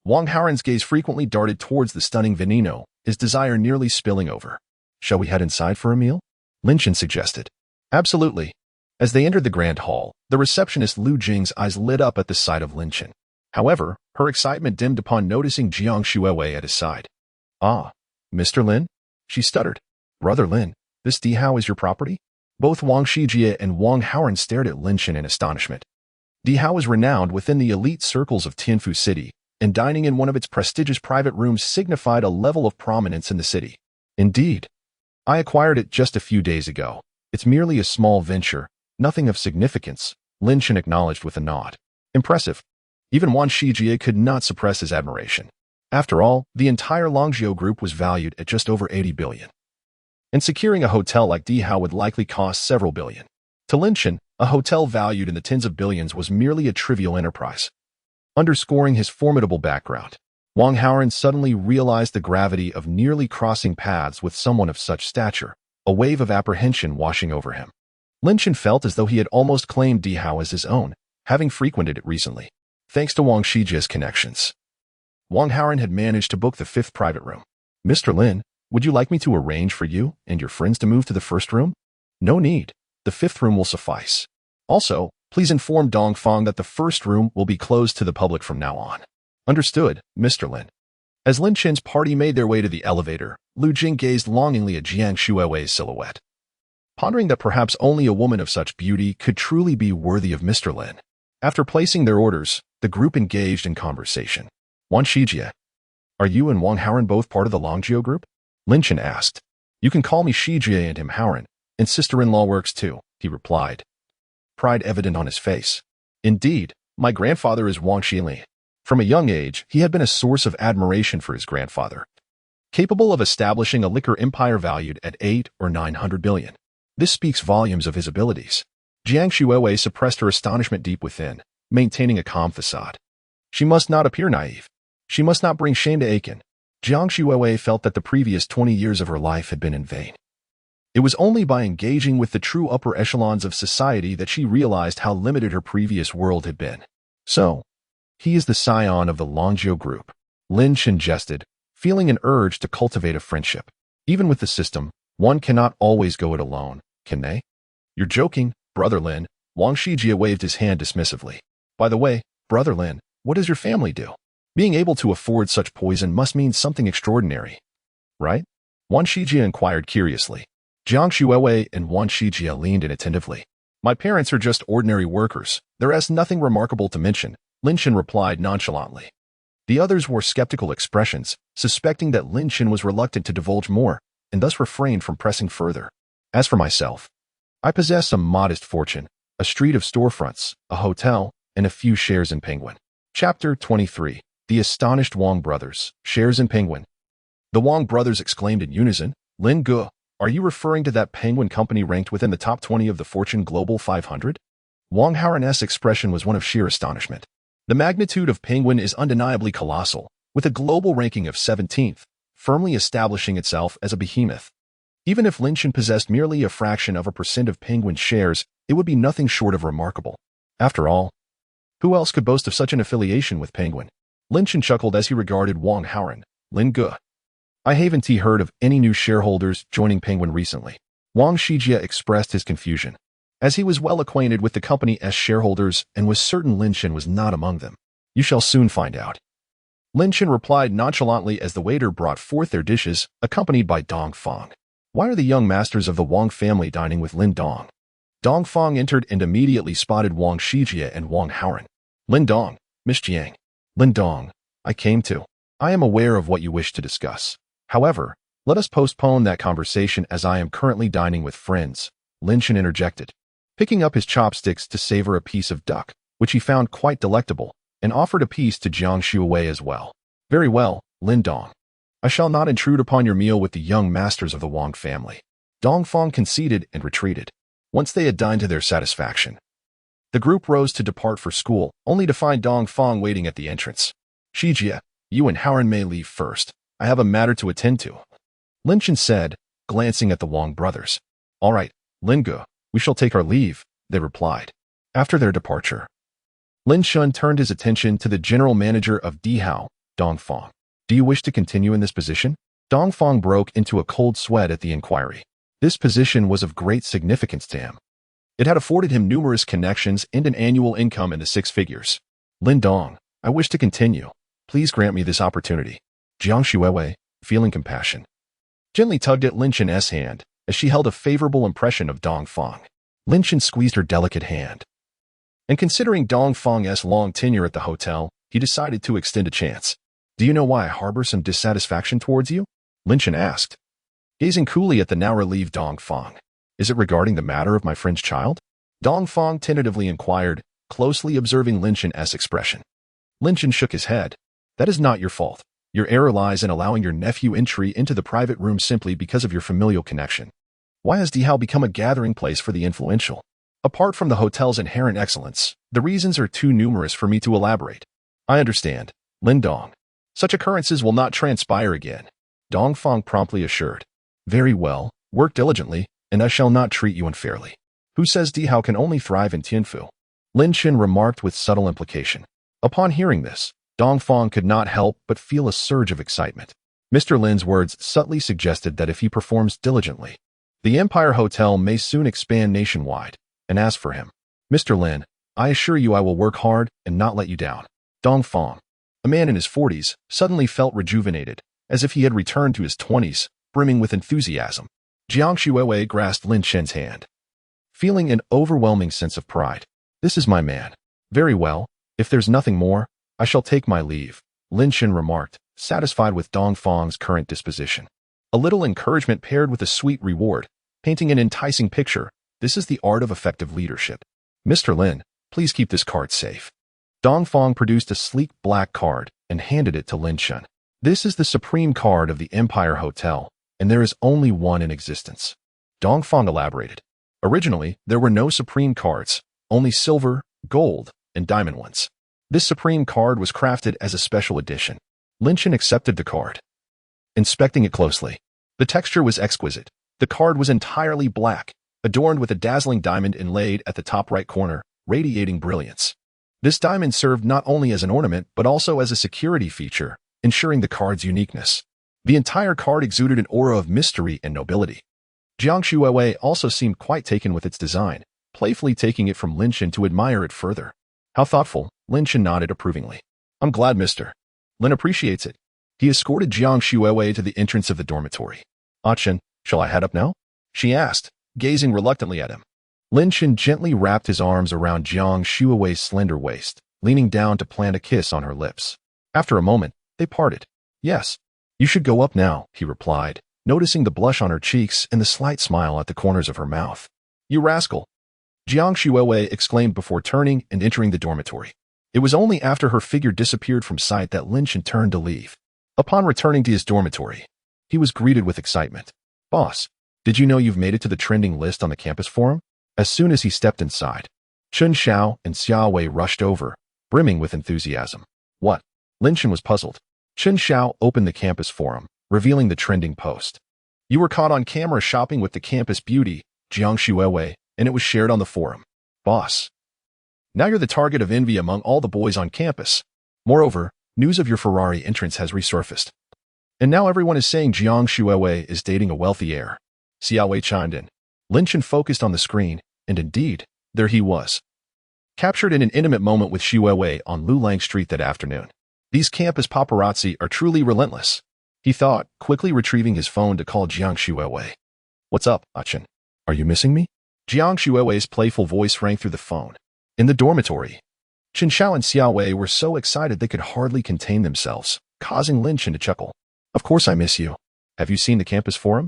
Wang Haoran's gaze frequently darted towards the stunning Veneno, his desire nearly spilling over. Shall we head inside for a meal? Lin Chen suggested. Absolutely. As they entered the grand hall, the receptionist Lu Jing's eyes lit up at the sight of Lin Chen. However, her excitement dimmed upon noticing Jiang Shuiwei at his side. Ah, Mr. Lin? She stuttered. Brother Lin, this Dihao is your property? Both Wang Shijie and Wang Haoran stared at Lin Chen in astonishment. Dihao is renowned within the elite circles of Tianfu City, and dining in one of its prestigious private rooms signified a level of prominence in the city. Indeed, I acquired it just a few days ago. It's merely a small venture, nothing of significance, Lin Chen acknowledged with a nod. Impressive. Even Wan Shijie could not suppress his admiration. After all, the entire Longzhou group was valued at just over 80 billion. And securing a hotel like Dihao would likely cost several billion. To Lin Chen, a hotel valued in the tens of billions was merely a trivial enterprise. Underscoring his formidable background, Wang Haoren suddenly realized the gravity of nearly crossing paths with someone of such stature, a wave of apprehension washing over him. Lin Chen felt as though he had almost claimed Dihao as his own, having frequented it recently. Thanks to Wang Shijie's connections, Wang Haoren had managed to book the 5th private room. Mr. Lin, would you like me to arrange for you and your friends to move to the 1st room? No need. The 5th room will suffice. Also, please inform Dongfang that the 1st room will be closed to the public from now on. Understood, Mr. Lin. As Lin Chen's party made their way to the elevator, Lu Jing gazed longingly at Jiang Shuiwei's silhouette, pondering that perhaps only a woman of such beauty could truly be worthy of Mr. Lin. After placing their orders, the group engaged in conversation. Wan Shijie, are you and Wang Haoren both part of the Longzhou group? Lin Chen asked. You can call me Shijie and him Haoren, and sister-in-law works too, he replied, pride evident on his face. Indeed, my grandfather is Wang Xili. From a young age, he had been a source of admiration for his grandfather, capable of establishing a liquor empire valued at 8 or 900 billion. This speaks volumes of his abilities. Jiang Shuiwei suppressed her astonishment deep within, maintaining a calm facade. She must not appear naive. She must not bring shame to Aiken. Jiang Shuiwei felt that the previous 20 years of her life had been in vain. It was only by engaging with the true upper echelons of society that she realized how limited her previous world had been. So, he is the scion of the Longzhou group. Lin Chen jested, feeling an urge to cultivate a friendship. Even with the system, one cannot always go it alone, can they? You're joking, Brother Lin. Wang Shijie waved his hand dismissively. By the way, Brother Lin, what does your family do? Being able to afford such poison must mean something extraordinary, right? Wan Shijie inquired curiously. Jiang Shuiwei and Wan Shijie leaned in attentively. My parents are just ordinary workers. There is nothing remarkable to mention, Lin Chen replied nonchalantly. The others wore skeptical expressions, suspecting that Lin Chen was reluctant to divulge more, and thus refrained from pressing further. As for myself, I possess a modest fortune, a street of storefronts, a hotel, and a few shares in Penguin. Chapter 23. The astonished Wang brothers, shares in Penguin. The Wang brothers exclaimed in unison, Lin Ge, are you referring to that Penguin company ranked within the top 20 of the Fortune Global 500? Wang Haoren's expression was one of sheer astonishment. The magnitude of Penguin is undeniably colossal, with a global ranking of 17th, firmly establishing itself as a behemoth. Even if Lin Chen possessed merely a fraction of a percent of Penguin's shares, it would be nothing short of remarkable. After all, who else could boast of such an affiliation with Penguin? Lin Chen chuckled as he regarded Wang Haoren. Lin Ge, I haven't heard of any new shareholders joining Penguin recently. Wang Shijie expressed his confusion, as he was well acquainted with the company's shareholders and was certain Lin Chen was not among them. You shall soon find out. Lin Chen replied nonchalantly as the waiter brought forth their dishes, accompanied by Dongfang. Why are the young masters of the Wang family dining with Lin Dong? Dongfang entered and immediately spotted Wang Shijie and Wang Haoren. Lin Dong, Miss Jiang. Lin Dong, I am aware of what you wish to discuss. However, let us postpone that conversation as I am currently dining with friends, Lin Chen interjected, picking up his chopsticks to savor a piece of duck, which he found quite delectable, and offered a piece to Jiang Shuiwei as well. Very well, Lin Dong. I shall not intrude upon your meal with the young masters of the Wang family. Dongfang conceded and retreated. Once they had dined to their satisfaction, the group rose to depart for school, only to find Dongfang waiting at the entrance. Shijie, you and Haoren may leave first. I have a matter to attend to, Lin Chen said, glancing at the Wang brothers. All right, Lin Ge, we shall take our leave, they replied. After their departure, Lin Chen turned his attention to the general manager of Dihao, Dongfang. Do you wish to continue in this position? Dongfang broke into a cold sweat at the inquiry. This position was of great significance to him. It had afforded him numerous connections and an annual income in the 6 figures. Lin Dong, I wish to continue. Please grant me this opportunity. Jiang Shuiwei, feeling compassion, gently tugged at Lin Chen's hand as she held a favorable impression of Dongfang. Lin Chen squeezed her delicate hand. And considering Dongfang's long tenure at the hotel, he decided to extend a chance. Do you know why I harbor some dissatisfaction towards you? Lin Chen asked, gazing coolly at the now relieved Dong Fang. Is it regarding the matter of my friend's child? Dong Fang tentatively inquired, closely observing Lin Chen's expression. Lin Chen shook his head. That is not your fault. Your error lies in allowing your nephew entry into the private room simply because of your familial connection. Why has Dihao become a gathering place for the influential? Apart from the hotel's inherent excellence, the reasons are too numerous for me to elaborate. I understand, Lin Dong. Such occurrences will not transpire again, Dong Fang promptly assured. Very well, work diligently, and I shall not treat you unfairly. Who says Dihao can only thrive in Tianfu? Lin Chen remarked with subtle implication. Upon hearing this, Dong Fang could not help but feel a surge of excitement. Mr. Lin's words subtly suggested that if he performs diligently, the Empire Hotel may soon expand nationwide, and as for him, Mr. Lin, I assure you I will work hard and not let you down. Dong Fang, a man in his 40s, suddenly felt rejuvenated, as if he had returned to his 20s, brimming with enthusiasm. Jiang Shuiwei grasped Lin Chen's hand, feeling an overwhelming sense of pride. This is my man. Very well, if there's nothing more, I shall take my leave, Lin Chen remarked, satisfied with Dong Fang's current disposition. A little encouragement paired with a sweet reward, painting an enticing picture. This is the art of effective leadership. Mr. Lin, please keep this card safe. Dong Fang produced a sleek black card and handed it to Lin Chen. This is the supreme card of the Empire Hotel, and there is only one in existence. Dong Fang elaborated. Originally, there were no supreme cards, only silver, gold, and diamond ones. This supreme card was crafted as a special edition. Lin Chen accepted the card, inspecting it closely. The texture was exquisite. The card was entirely black, adorned with a dazzling diamond inlaid at the top right corner, radiating brilliance. This diamond served not only as an ornament but also as a security feature, ensuring the card's uniqueness. The entire card exuded an aura of mystery and nobility. Jiang Shuiwei also seemed quite taken with its design, playfully taking it from Lin Chen to admire it further. How thoughtful, Lin Chen nodded approvingly. I'm glad Mr. Lin appreciates it. He escorted Jiang Shuiwei to the entrance of the dormitory. Chen, shall I head up now? She asked, gazing reluctantly at him. Lin Chen gently wrapped his arms around Jiang Shuiwei's slender waist, leaning down to plant a kiss on her lips. After a moment, they parted. Yes, you should go up now, he replied, noticing the blush on her cheeks and the slight smile at the corners of her mouth. You rascal! Jiang Shuiwei exclaimed before turning and entering the dormitory. It was only after her figure disappeared from sight that Lin Chen turned to leave. Upon returning to his dormitory, he was greeted with excitement. Boss, did you know you've made it to the trending list on the campus forum? As soon as he stepped inside, Chun Xiao and Xiao Wei rushed over, brimming with enthusiasm. What? Lin Chen was puzzled. Chun Xiao opened the campus forum, revealing the trending post. You were caught on camera shopping with the campus beauty, Jiang Shuiwei, and it was shared on the forum. Boss, now you're the target of envy among all the boys on campus. Moreover, news of your Ferrari entrance has resurfaced. And now everyone is saying Jiang Shuiwei is dating a wealthy heir. Xiao Wei chimed in. Lin Chen focused on the screen, and indeed, there he was. Captured in an intimate moment with Shuiwei on Lulang Street that afternoon. These campus paparazzi are truly relentless, he thought, quickly retrieving his phone to call Jiang Shuiwei. What's up, Chen? Are you missing me? Jiang Shuiwei's playful voice rang through the phone. In the dormitory, Chen Xiao and Xiao Wei were so excited they could hardly contain themselves, causing Lin Chen to chuckle. Of course I miss you. Have you seen the campus forum?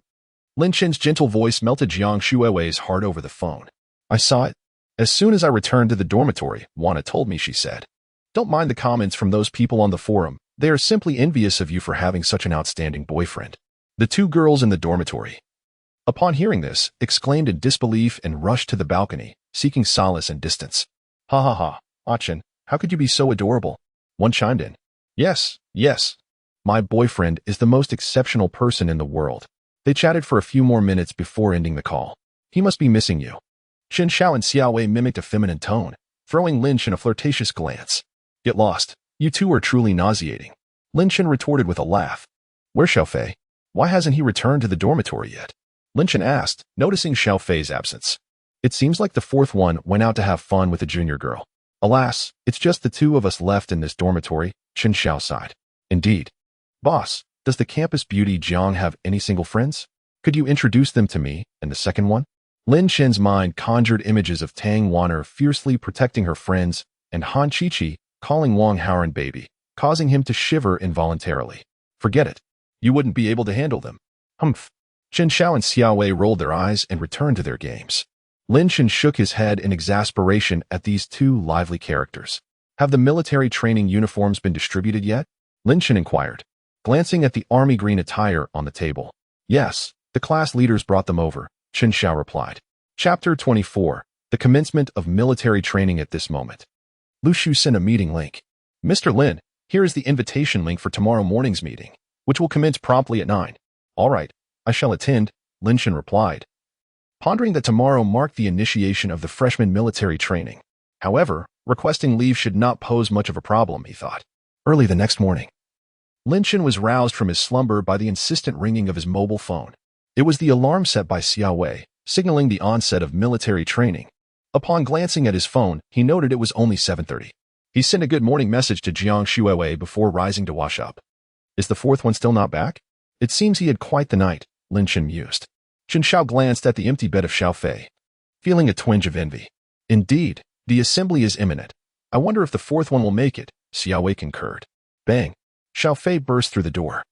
Lin Chen's gentle voice melted Jiang Shuiwei's heart over the phone. I saw it. As soon as I returned to the dormitory, Wana told me, she said. Don't mind the comments from those people on the forum. They are simply envious of you for having such an outstanding boyfriend. The two girls in the dormitory, upon hearing this, exclaimed in disbelief and rushed to the balcony, seeking solace and distance. Ha ha ha, Chen, how could you be so adorable? One chimed in. Yes, yes. My boyfriend is the most exceptional person in the world. They chatted for a few more minutes before ending the call. He must be missing you. Chen Xiao and Xiao Wei mimicked a feminine tone, throwing Lin Chen a flirtatious glance. Get lost. You two are truly nauseating. Lin Chen retorted with a laugh. Where's Xiao Fei? Why hasn't he returned to the dormitory yet? Lin Chen asked, noticing Xiao Fei's absence. It seems like the fourth one went out to have fun with a junior girl. Alas, it's just the two of us left in this dormitory, Chen Xiao sighed. Indeed. Boss, does the campus beauty Jiang have any single friends? Could you introduce them to me, and the second one? Lin Chen's mind conjured images of Tang Wanner fiercely protecting her friends, and Han Qiqi, calling Wang Haoran baby, causing him to shiver involuntarily. Forget it. You wouldn't be able to handle them. Humph. Chen Xiao and Xiao Wei rolled their eyes and returned to their games. Lin Chen shook his head in exasperation at these two lively characters. Have the military training uniforms been distributed yet? Lin Chen inquired, glancing at the army green attire on the table. Yes, the class leaders brought them over, Chen Xiao replied. Chapter 24. The commencement of military training at this moment. Lu Shu sent a meeting link. Mr. Lin, here is the invitation link for tomorrow morning's meeting, which will commence promptly at 9. All right, I shall attend, Lin Chen replied, pondering that tomorrow marked the initiation of the freshman military training. However, requesting leave should not pose much of a problem, he thought. Early the next morning, Lin Chen was roused from his slumber by the insistent ringing of his mobile phone. It was the alarm set by Xiao Wei, signaling the onset of military training. Upon glancing at his phone, he noted it was only 7:30. He sent a good morning message to Jiang Shuewei before rising to wash up. Is the fourth one still not back? It seems he had quite the night, Lin Chen mused. Chen Xiao glanced at the empty bed of Xiao Fei, feeling a twinge of envy. Indeed, the assembly is imminent. I wonder if the fourth one will make it, Xiao Wei concurred. Bang! Xiao Fei burst through the door.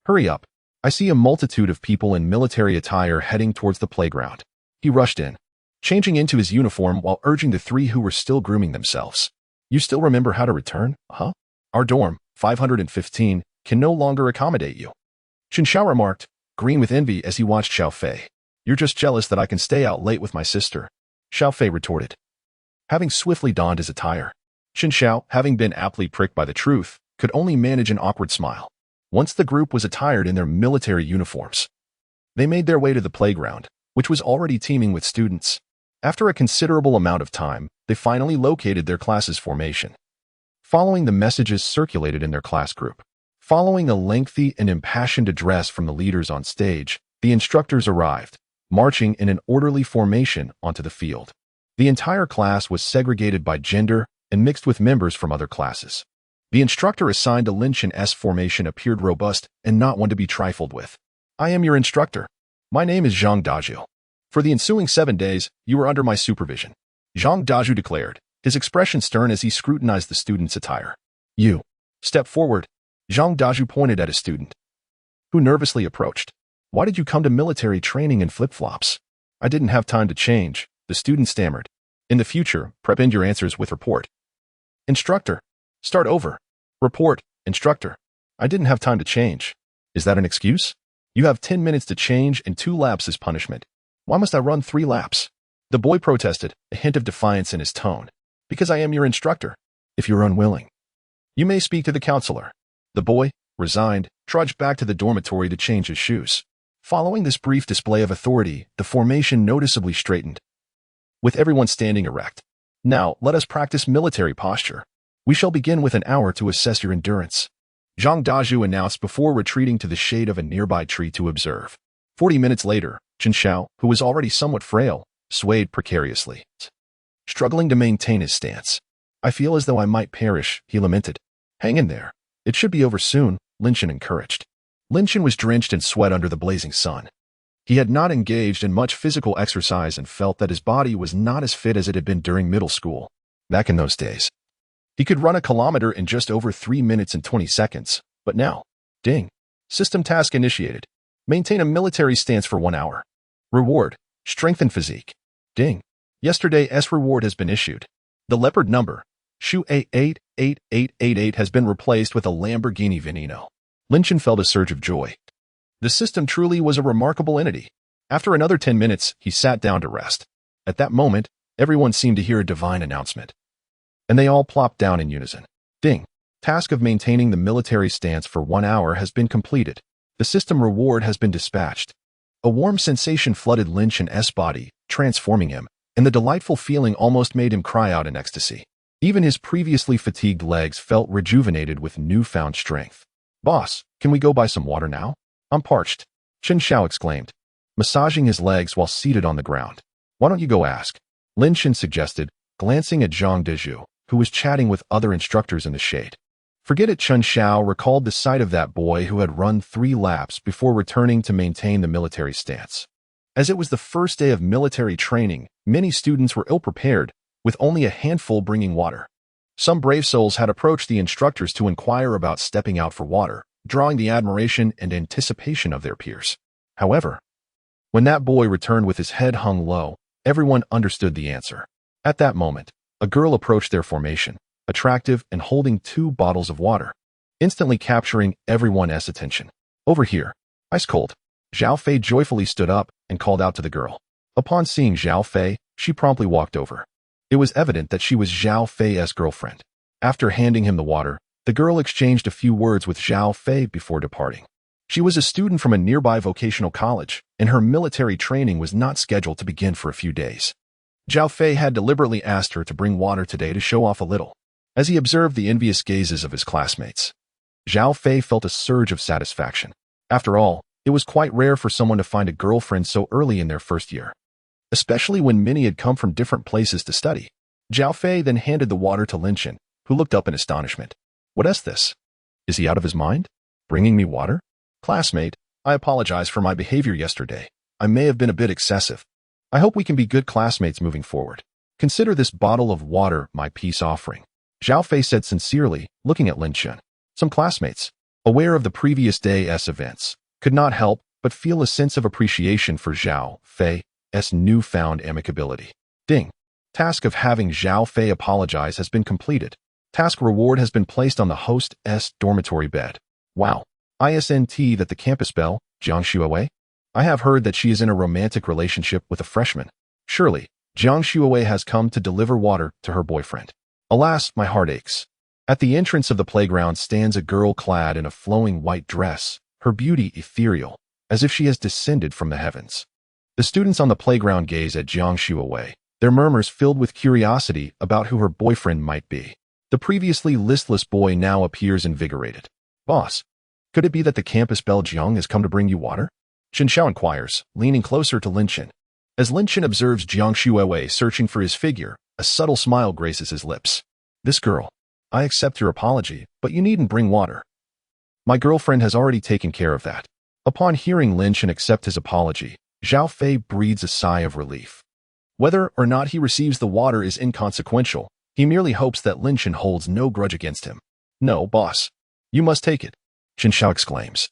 Hurry up. I see a multitude of people in military attire heading towards the playground. He rushed in, changing into his uniform while urging the three who were still grooming themselves. You still remember how to return, huh? Our dorm, 515, can no longer accommodate you. Chen Xiao remarked, green with envy as he watched Xiao Fei. You're just jealous that I can stay out late with my sister, Xiao Fei retorted, having swiftly donned his attire. Chen Xiao, having been aptly pricked by the truth, could only manage an awkward smile. Once the group was attired in their military uniforms, they made their way to the playground, which was already teeming with students. After a considerable amount of time, they finally located their class's formation. Following the messages circulated in their class group, following a lengthy and impassioned address from the leaders on stage, the instructors arrived, marching in an orderly formation onto the field. The entire class was segregated by gender and mixed with members from other classes. The instructor assigned to Lin Chen's formation appeared robust and not one to be trifled with. I am your instructor. My name is Zhang Dazhu. For the ensuing 7 days, you are under my supervision, Zhang Dazhu declared, his expression stern as he scrutinized the student's attire. You. Step forward. Zhang Dazhu pointed at a student, who nervously approached. Why did you come to military training in flip-flops? I didn't have time to change, the student stammered. In the future, prep in your answers with report. Instructor. Start over. Report. Instructor. I didn't have time to change. Is that an excuse? You have 10 minutes to change and 2 laps as punishment. Why must I run 3 laps? The boy protested, a hint of defiance in his tone. Because I am your instructor. If you're unwilling, you may speak to the counselor. The boy, resigned, trudged back to the dormitory to change his shoes. Following this brief display of authority, the formation noticeably straightened, with everyone standing erect. Now, let us practice military posture. We shall begin with an hour to assess your endurance, Zhang Dazhu announced before retreating to the shade of a nearby tree to observe. 40 minutes later, Chen Xiao, who was already somewhat frail, swayed precariously, struggling to maintain his stance. I feel as though I might perish, he lamented. Hang in there. It should be over soon, Lin Chen encouraged. Lin Chen was drenched in sweat under the blazing sun. He had not engaged in much physical exercise and felt that his body was not as fit as it had been during middle school. Back in those days, he could run a kilometer in just over 3 minutes and 20 seconds, but now, ding. System task initiated. Maintain a military stance for 1 hour. Reward, strengthen physique. Ding. Yesterday's reward has been issued. The leopard number, Shu 888888 has been replaced with a Lamborghini Veneno. Lin Chen felt a surge of joy. The system truly was a remarkable entity. After another 10 minutes, he sat down to rest. At that moment, everyone seemed to hear a divine announcement, and they all plopped down in unison. Ding. Task of maintaining the military stance for 1 hour has been completed. The system reward has been dispatched. A warm sensation flooded Lin Chen's body, transforming him, and the delightful feeling almost made him cry out in ecstasy. Even his previously fatigued legs felt rejuvenated with newfound strength. Boss, can we go buy some water now? I'm parched, Chen Xiao exclaimed, massaging his legs while seated on the ground. Why don't you go ask? Lin Chen suggested, glancing at Zhang Dazhu, who was chatting with other instructors in the shade. Forget it, Chen Xiao recalled the sight of that boy who had run 3 laps before returning to maintain the military stance. As it was the first day of military training, many students were ill-prepared, with only a handful bringing water. Some brave souls had approached the instructors to inquire about stepping out for water, drawing the admiration and anticipation of their peers. However, when that boy returned with his head hung low, everyone understood the answer. At that moment, a girl approached their formation, attractive and holding 2 bottles of water, instantly capturing everyone's attention. "Over here, ice cold." Zhao Fei joyfully stood up and called out to the girl. Upon seeing Zhao Fei, she promptly walked over. It was evident that she was Zhao Fei's girlfriend. After handing him the water, the girl exchanged a few words with Zhao Fei before departing. She was a student from a nearby vocational college, and her military training was not scheduled to begin for a few days. Zhao Fei had deliberately asked her to bring water today to show off a little. As he observed the envious gazes of his classmates, Zhao Fei felt a surge of satisfaction. After all, it was quite rare for someone to find a girlfriend so early in their first year, especially when many had come from different places to study. Zhao Fei then handed the water to Lin Chen, who looked up in astonishment. "What is this? Is he out of his mind? Bringing me water?" "Classmate, I apologize for my behavior yesterday. I may have been a bit excessive. I hope we can be good classmates moving forward. Consider this bottle of water my peace offering," Zhao Fei said sincerely, looking at Lin Chen. Some classmates, aware of the previous day's events, could not help but feel a sense of appreciation for Zhao Fei's newfound amicability. Ding. Task of having Zhao Fei apologize has been completed. Task reward has been placed on the host's dormitory bed. Wow. ISNT that the campus belle, Jiang Xuewei? I have heard that she is in a romantic relationship with a freshman. Surely, Jiang Xuewei has come to deliver water to her boyfriend. Alas, my heart aches. At the entrance of the playground stands a girl clad in a flowing white dress, her beauty ethereal, as if she has descended from the heavens. The students on the playground gaze at Jiang Xuewei, their murmurs filled with curiosity about who her boyfriend might be. The previously listless boy now appears invigorated. "Boss, could it be that the campus belle Jiang has come to bring you water?" Chen Xiao inquires, leaning closer to Lin Chen. As Lin Chen observes Jiang Xuewei searching for his figure, a subtle smile graces his lips. "This girl, I accept your apology, but you needn't bring water. My girlfriend has already taken care of that." Upon hearing Lin Chen accept his apology, Zhao Fei breathes a sigh of relief. Whether or not he receives the water is inconsequential. He merely hopes that Lin Chen holds no grudge against him. "No, boss. You must take it," Chen Xiao exclaims,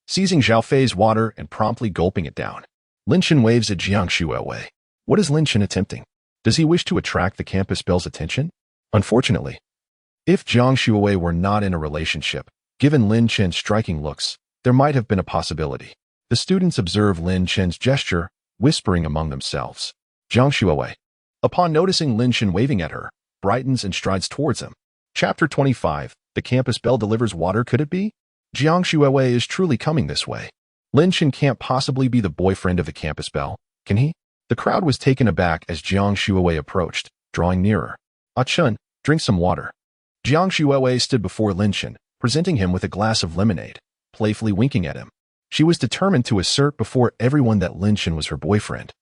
seizing Zhao Fei's water and promptly gulping it down. Lin Chen waves at Jiang Xuewei. What is Lin Chen attempting? Does he wish to attract the campus belle's attention? Unfortunately, if Jiang Xuewei were not in a relationship, given Lin Chen's striking looks, there might have been a possibility. The students observe Lin Chen's gesture, whispering among themselves. Jiang Xuewei, upon noticing Lin Chen waving at her, brightens and strides towards him. Chapter 25. The campus belle delivers water. Could it be? Jiang Xuewei is truly coming this way. Lin Chen can't possibly be the boyfriend of the campus belle, can he? The crowd was taken aback as Jiang Xuewei approached, drawing nearer. "Ah Chun, drink some water." Jiang Xuewei stood before Lin Chen, presenting him with a glass of lemonade, playfully winking at him. She was determined to assert before everyone that Lin Chen was her boyfriend,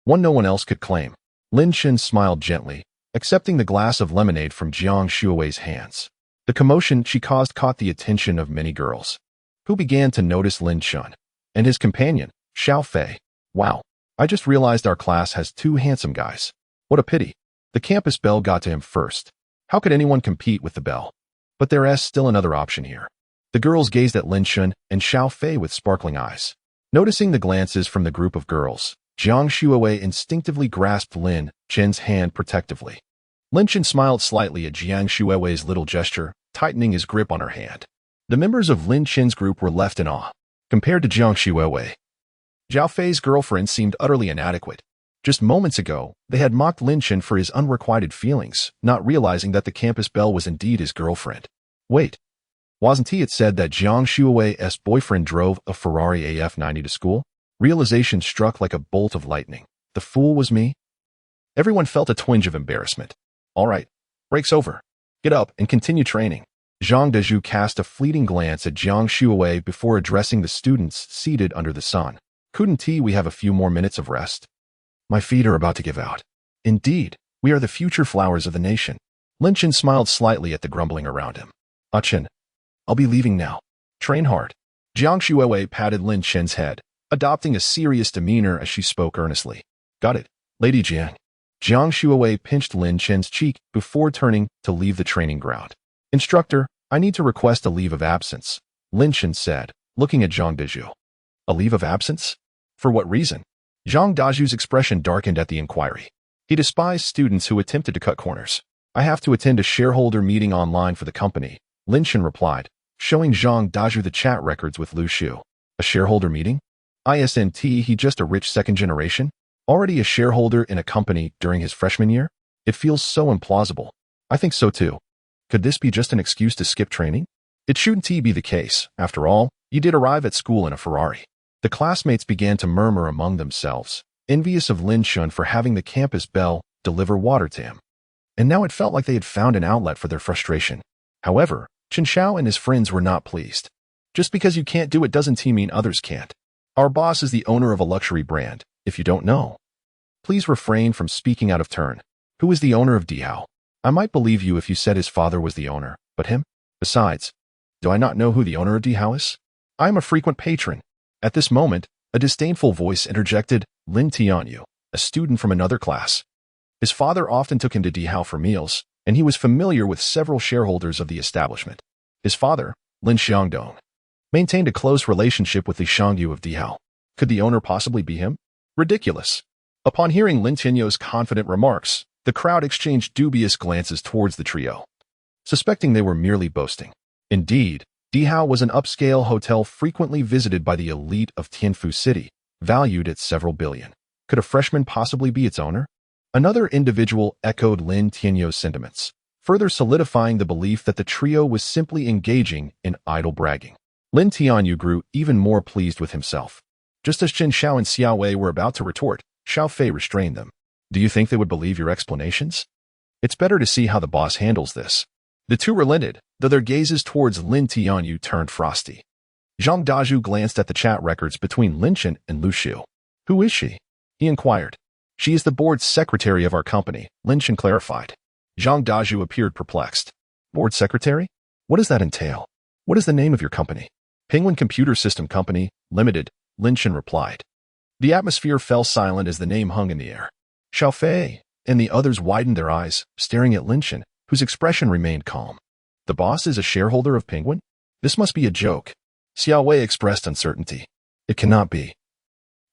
one no one else could claim. Lin Chen smiled gently, accepting the glass of lemonade from Jiang Xuewei's hands. The commotion she caused caught the attention of many girls, who began to notice Lin Chen and his companion, Zhao Fei. "Wow, I just realized our class has 2 handsome guys. What a pity. The campus belle got to him first. How could anyone compete with the belle? But there is still another option here." The girls gazed at Lin Chen and Zhao Fei with sparkling eyes. Noticing the glances from the group of girls, Jiang Xuewei instinctively grasped Lin Chen's hand protectively. Lin Chen smiled slightly at Jiang Xuewei's little gesture, tightening his grip on her hand. The members of Lin Chen's group were left in awe. Compared to Jiang Xuewei, Zhao Fei's girlfriend seemed utterly inadequate. Just moments ago, they had mocked Lin Chen for his unrequited feelings, not realizing that the campus belle was indeed his girlfriend. Wait, wasn't it said that Jiang Xuewei's boyfriend drove a Ferrari AF90 to school? Realization struck like a bolt of lightning. The fool was me? Everyone felt a twinge of embarrassment. All right, break's over. Get up and continue training. Zhang Dezhu cast a fleeting glance at Jiang Xuewei before addressing the students seated under the sun. Couldn't we have a few more minutes of rest? My feet are about to give out. Indeed, we are the future flowers of the nation. Lin Chen smiled slightly at the grumbling around him. Ah Chen, I'll be leaving now. Train hard. Jiang Xuewei patted Lin Chen's head, adopting a serious demeanor as she spoke earnestly. Got it, Lady Jiang. Jiang Shuawei pinched Lin Chen's cheek before turning to leave the training ground. Instructor, I need to request a leave of absence, Lin Chen said, looking at Zhang Dazhu. A leave of absence? For what reason? Zhang Dazhu's expression darkened at the inquiry. He despised students who attempted to cut corners. I have to attend a shareholder meeting online for the company, Lin Chen replied, showing Zhang Dazhu the chat records with Lu Shu. A shareholder meeting? Isn't he just a rich second generation? Already a shareholder in a company during his freshman year? It feels so implausible. I think so too. Could this be just an excuse to skip training? It shouldn't be the case. After all, you did arrive at school in a Ferrari. The classmates began to murmur among themselves, envious of Lin Chen for having the campus belle deliver water to him. And now it felt like they had found an outlet for their frustration. However, Chen Xiao and his friends were not pleased. Just because you can't do it doesn't mean others can't. Our boss is the owner of a luxury brand, if you don't know. Please refrain from speaking out of turn. Who is the owner of Dihao? I might believe you if you said his father was the owner, but him? Besides, do I not know who the owner of Dihao is? I am a frequent patron. At this moment, a disdainful voice interjected, Lin Tianyu, a student from another class. His father often took him to Dihao for meals, and he was familiar with several shareholders of the establishment. His father, Lin Xiangdong, maintained a close relationship with the Shangyu of Dihao. Could the owner possibly be him? Ridiculous. Upon hearing Lin Tianyu's confident remarks, the crowd exchanged dubious glances towards the trio, suspecting they were merely boasting. Indeed, Dihao was an upscale hotel frequently visited by the elite of Tianfu City, valued at several billion. Could a freshman possibly be its owner? Another individual echoed Lin Tianyu's sentiments, further solidifying the belief that the trio was simply engaging in idle bragging. Lin Tianyu grew even more pleased with himself. Just as Chen Xiao and Xiao Wei were about to retort, Xiao Fei restrained them. Do you think they would believe your explanations? It's better to see how the boss handles this. The two relented, though their gazes towards Lin Tianyu turned frosty. Zhang Dazhu glanced at the chat records between Lin Chen and Lu Shu. Who is she? He inquired. She is the board secretary of our company, Lin Chen clarified. Zhang Dazhu appeared perplexed. Board secretary? What does that entail? What is the name of your company? Penguin Computer System Company, Limited, Lin Chen replied. The atmosphere fell silent as the name hung in the air. Xiao Fei and the others widened their eyes, staring at Lin Chen, whose expression remained calm. The boss is a shareholder of Penguin? This must be a joke. Xiao Wei expressed uncertainty. It cannot be.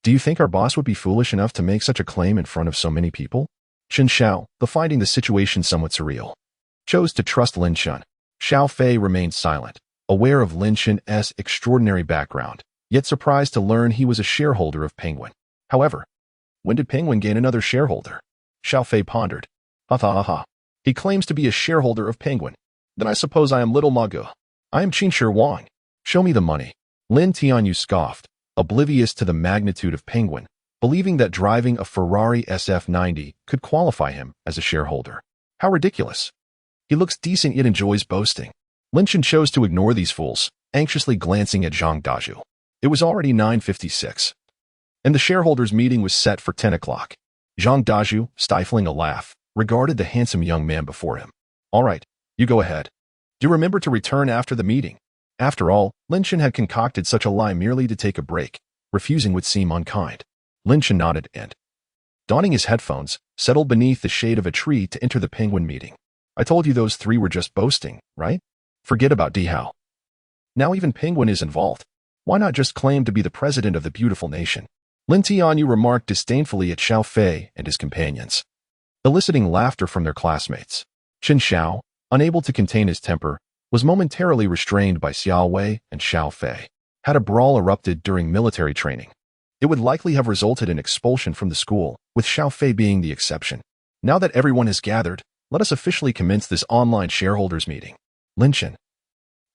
Do you think our boss would be foolish enough to make such a claim in front of so many people? Chen Xiao, though finding the situation somewhat surreal, chose to trust Lin Chen. Xiao Fei remained silent, aware of Lin Chen's extraordinary background, yet surprised to learn he was a shareholder of Penguin. However, when did Penguin gain another shareholder? Xiao Fei pondered. Ha. He claims to be a shareholder of Penguin. Then I suppose I am Little Magu. I am Qinshi Wang. Show me the money. Lin Tianyu scoffed, oblivious to the magnitude of Penguin, believing that driving a Ferrari SF90 could qualify him as a shareholder. How ridiculous. He looks decent yet enjoys boasting. Lin Chen chose to ignore these fools, anxiously glancing at Zhang Dazhu. It was already 9:56, and the shareholders' meeting was set for 10 o'clock. Zhang Dazhu, stifling a laugh, regarded the handsome young man before him. All right, you go ahead. Do remember to return after the meeting. After all, Lin Chen had concocted such a lie merely to take a break. Refusing would seem unkind. Lin Chen nodded and, donning his headphones, settled beneath the shade of a tree to enter the Penguin meeting. I told you those three were just boasting, right? Forget about Dihao. Now even Penguin is involved. Why not just claim to be the president of the beautiful nation? Lin Tianyu remarked disdainfully at Xiao Fei and his companions, eliciting laughter from their classmates. Chen Xiao, unable to contain his temper, was momentarily restrained by Xiao Wei and Xiao Fei. Had a brawl erupted during military training, it would likely have resulted in expulsion from the school, with Xiao Fei being the exception. Now that everyone has gathered, let us officially commence this online shareholders meeting. Lin Chen,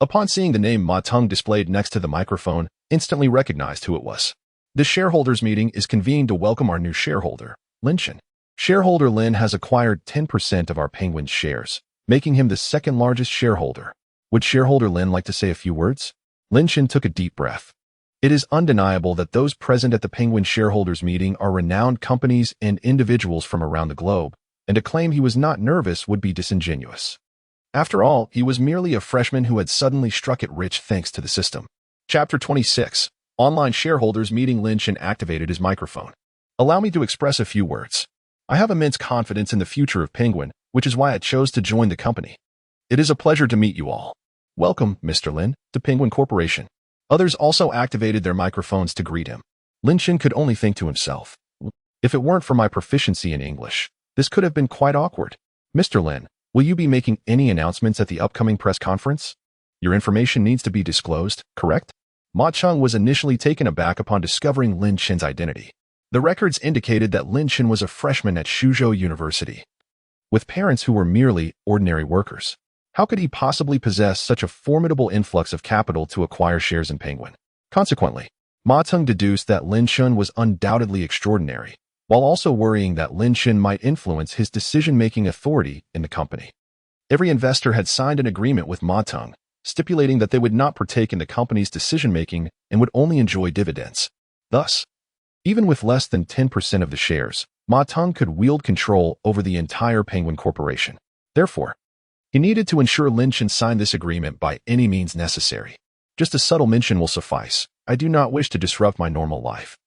upon seeing the name Ma Teng displayed next to the microphone, instantly recognized who it was. This shareholders meeting is convened to welcome our new shareholder, Lin Chen. Shareholder Lin has acquired 10% of our Penguin shares, making him the second largest shareholder. Would shareholder Lin like to say a few words? Lin Chen took a deep breath. It is undeniable that those present at the Penguin shareholders meeting are renowned companies and individuals from around the globe, and to claim he was not nervous would be disingenuous. After all, he was merely a freshman who had suddenly struck it rich thanks to the system. Chapter 26. Online shareholders meeting. Lin Chen activated his microphone. Allow me to express a few words. I have immense confidence in the future of Penguin, which is why I chose to join the company. It is a pleasure to meet you all. Welcome, Mr. Lin, to Penguin Corporation. Others also activated their microphones to greet him. Lin Chen could only think to himself, if it weren't for my proficiency in English, this could have been quite awkward. Mr. Lin, will you be making any announcements at the upcoming press conference? Your information needs to be disclosed, correct? Ma Cheng was initially taken aback upon discovering Lin Chen's identity. The records indicated that Lin Chen was a freshman at Suzhou University, with parents who were merely ordinary workers. How could he possibly possess such a formidable influx of capital to acquire shares in Penguin? Consequently, Ma Cheng deduced that Lin Chen was undoubtedly extraordinary, while also worrying that Lin Chen might influence his decision-making authority in the company. Every investor had signed an agreement with Ma Cheng, stipulating that they would not partake in the company's decision-making and would only enjoy dividends. Thus, even with less than 10% of the shares, Ma Cheng could wield control over the entire Penguin Corporation. Therefore, he needed to ensure Lin Chen signed this agreement by any means necessary. Just a subtle mention will suffice. I do not wish to disrupt my normal life.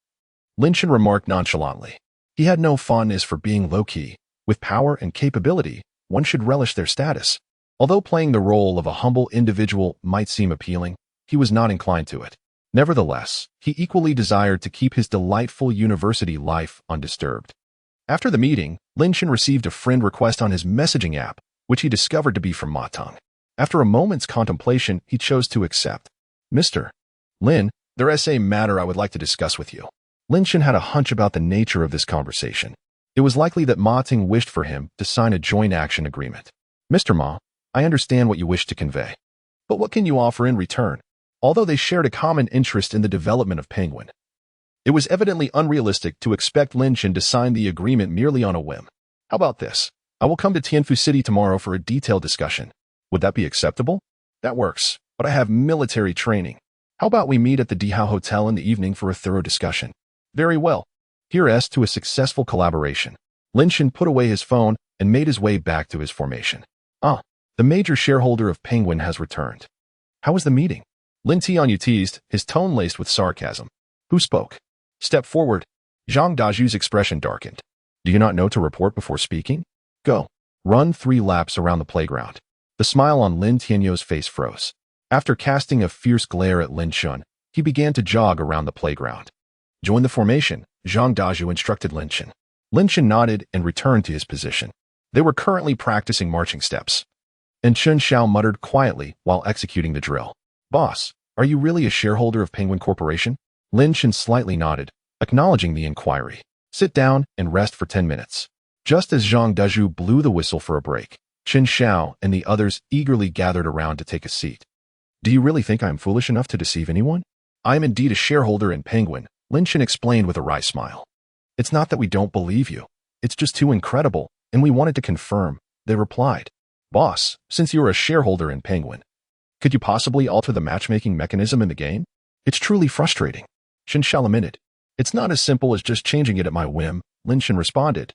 Lin Chen remarked nonchalantly. He had no fondness for being low-key. With power and capability, one should relish their status. Although playing the role of a humble individual might seem appealing, he was not inclined to it. Nevertheless, he equally desired to keep his delightful university life undisturbed. After the meeting, Lin Chen received a friend request on his messaging app, which he discovered to be from Ma Cheng. After a moment's contemplation, he chose to accept. Mr. Lin, there is a matter I would like to discuss with you. Lin Chen had a hunch about the nature of this conversation. It was likely that Ma Cheng wished for him to sign a joint action agreement. Mr. Ma, I understand what you wish to convey. But what can you offer in return? Although they shared a common interest in the development of Penguin, it was evidently unrealistic to expect Lin Chen to sign the agreement merely on a whim. How about this? I will come to Tianfu City tomorrow for a detailed discussion. Would that be acceptable? That works, but I have military training. How about we meet at the Dihao Hotel in the evening for a thorough discussion? Very well. Here's to a successful collaboration. Lin Chen put away his phone and made his way back to his formation. The major shareholder of Penguin has returned. How was the meeting? Lin Tianyu teased, his tone laced with sarcasm. Who spoke? Step forward. Zhang Daju's expression darkened. Do you not know to report before speaking? Go. Run 3 laps around the playground. The smile on Lin Tianyu's face froze. After casting a fierce glare at Lin Chen, he began to jog around the playground. Join the formation, Zhang Daju instructed Lin Chen. Lin Chen nodded and returned to his position. They were currently practicing marching steps. And Chen Xiao muttered quietly while executing the drill. Boss, are you really a shareholder of Penguin Corporation? Lin Chen slightly nodded, acknowledging the inquiry. Sit down and rest for 10 minutes. Just as Zhang Daju blew the whistle for a break, Chen Xiao and the others eagerly gathered around to take a seat. Do you really think I am foolish enough to deceive anyone? I am indeed a shareholder in Penguin, Lin Chen explained with a wry smile. It's not that we don't believe you. It's just too incredible, and we wanted to confirm, they replied. Boss, since you are a shareholder in Penguin, could you possibly alter the matchmaking mechanism in the game? It's truly frustrating. Chen Xiao lamented. It's not as simple as just changing it at my whim, Lin Chen responded.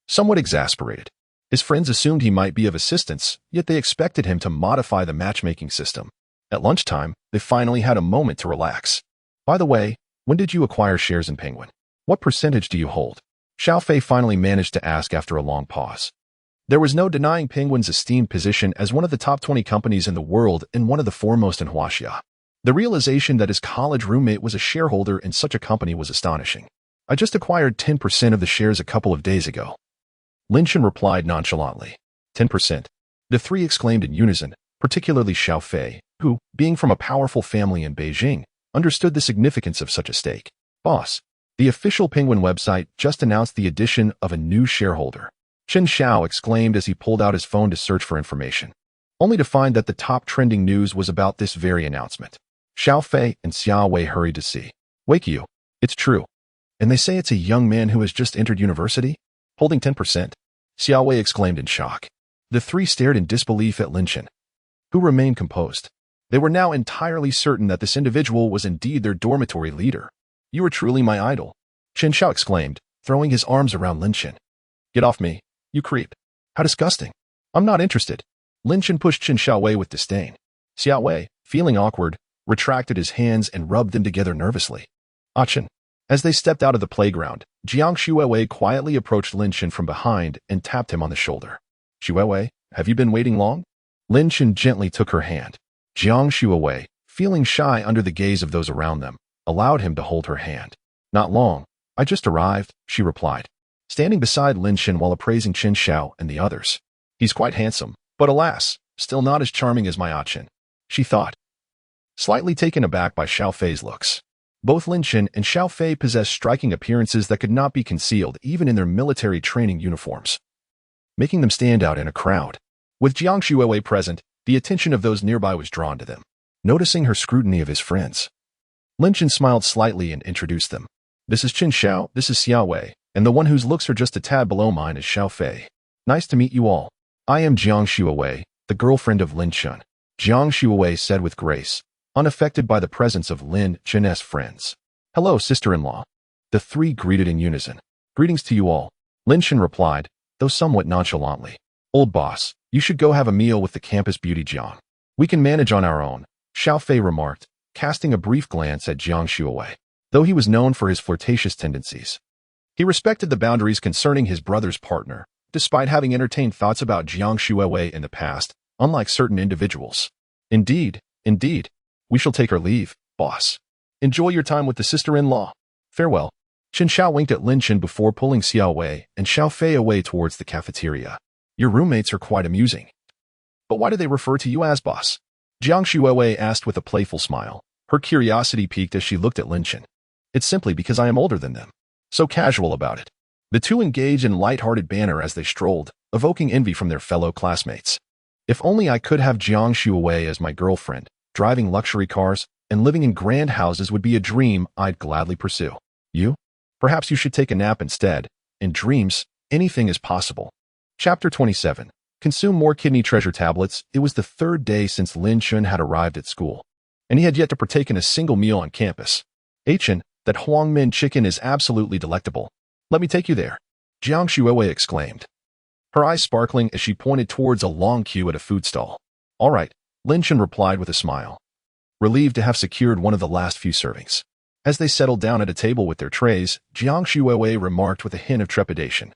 Somewhat exasperated. His friends assumed he might be of assistance, yet they expected him to modify the matchmaking system. At lunchtime, they finally had a moment to relax. By the way, when did you acquire shares in Penguin? What percentage do you hold? Xiao Fei finally managed to ask after a long pause. There was no denying Penguin's esteemed position as one of the top 20 companies in the world and one of the foremost in Huaxia. The realization that his college roommate was a shareholder in such a company was astonishing. I just acquired 10% of the shares a couple of days ago. Lin Chen replied nonchalantly. 10%. The three exclaimed in unison, particularly Xiao Fei, who, being from a powerful family in Beijing, understood the significance of such a stake. Boss, the official Penguin website just announced the addition of a new shareholder. Chen Xiao exclaimed as he pulled out his phone to search for information, only to find that the top trending news was about this very announcement. Xiao Fei and Xiao Wei hurried to see. Wake you. It's true. And they say it's a young man who has just entered university? Holding 10%? Xiao Wei exclaimed in shock. The three stared in disbelief at Lin Chen, who remained composed. They were now entirely certain that this individual was indeed their dormitory leader. You are truly my idol, Chen Xiao exclaimed, throwing his arms around Lin Chen. Get off me, you creep. How disgusting. I'm not interested. Lin Chen pushed Chen Xiaowei with disdain. Xiaowei, feeling awkward, retracted his hands and rubbed them together nervously. Ah Chen, As they stepped out of the playground, Jiang Shuiwei quietly approached Lin Chen from behind and tapped him on the shoulder. Shuiwei, have you been waiting long? Lin Chen gently took her hand. Jiang Shuiwei, feeling shy under the gaze of those around them, allowed him to hold her hand. Not long. I just arrived, she replied, standing beside Lin Chen while appraising Chen Xiao and the others. He's quite handsome, but alas, still not as charming as my Chen, she thought, slightly taken aback by Xiao Fei's looks. Both Lin Chen and Xiao Fei possessed striking appearances that could not be concealed even in their military training uniforms, making them stand out in a crowd. With Jiang Shuiwei present, the attention of those nearby was drawn to them. Noticing her scrutiny of his friends, Lin Chen smiled slightly and introduced them. This is Chen Xiao, this is Xiao Wei, and the one whose looks are just a tad below mine is Xiao Fei. Nice to meet you all. I am Jiang Shuiwei, the girlfriend of Lin Chen, Jiang Shuiwei said with grace, unaffected by the presence of Lin Chen's friends. Hello, sister-in-law. The three greeted in unison. Greetings to you all, Lin Chen replied, though somewhat nonchalantly. Old boss, you should go have a meal with the campus beauty Jiang. We can manage on our own, Xiao Fei remarked, casting a brief glance at Jiang Shuiwei. Though he was known for his flirtatious tendencies, he respected the boundaries concerning his brother's partner, despite having entertained thoughts about Jiang Shuiwei in the past, unlike certain individuals. Indeed, we shall take our leave, boss. Enjoy your time with the sister-in-law. Farewell. Chen Xiao winked at Lin Chen before pulling Xiao Wei and Xiao Fei away towards the cafeteria. Your roommates are quite amusing. But why do they refer to you as boss? Jiang Shuiwei asked with a playful smile. Her curiosity piqued as she looked at Lin Chen. It's simply because I am older than them. So casual about it. The two engaged in light-hearted banter as they strolled, evoking envy from their fellow classmates. If only I could have Jiang Shuiwei as my girlfriend, driving luxury cars, and living in grand houses would be a dream I'd gladly pursue. You? Perhaps you should take a nap instead. In dreams, anything is possible. Chapter 27. Consume more kidney treasure tablets. It was the third day since Lin Chen had arrived at school, and he had yet to partake in a single meal on campus. Chen, that Huangmin chicken is absolutely delectable. Let me take you there, Jiang Shuiwei exclaimed, her eyes sparkling as she pointed towards a long queue at a food stall. All right, Lin Chen replied with a smile, relieved to have secured one of the last few servings. As they settled down at a table with their trays, Jiang Shuiwei remarked with a hint of trepidation.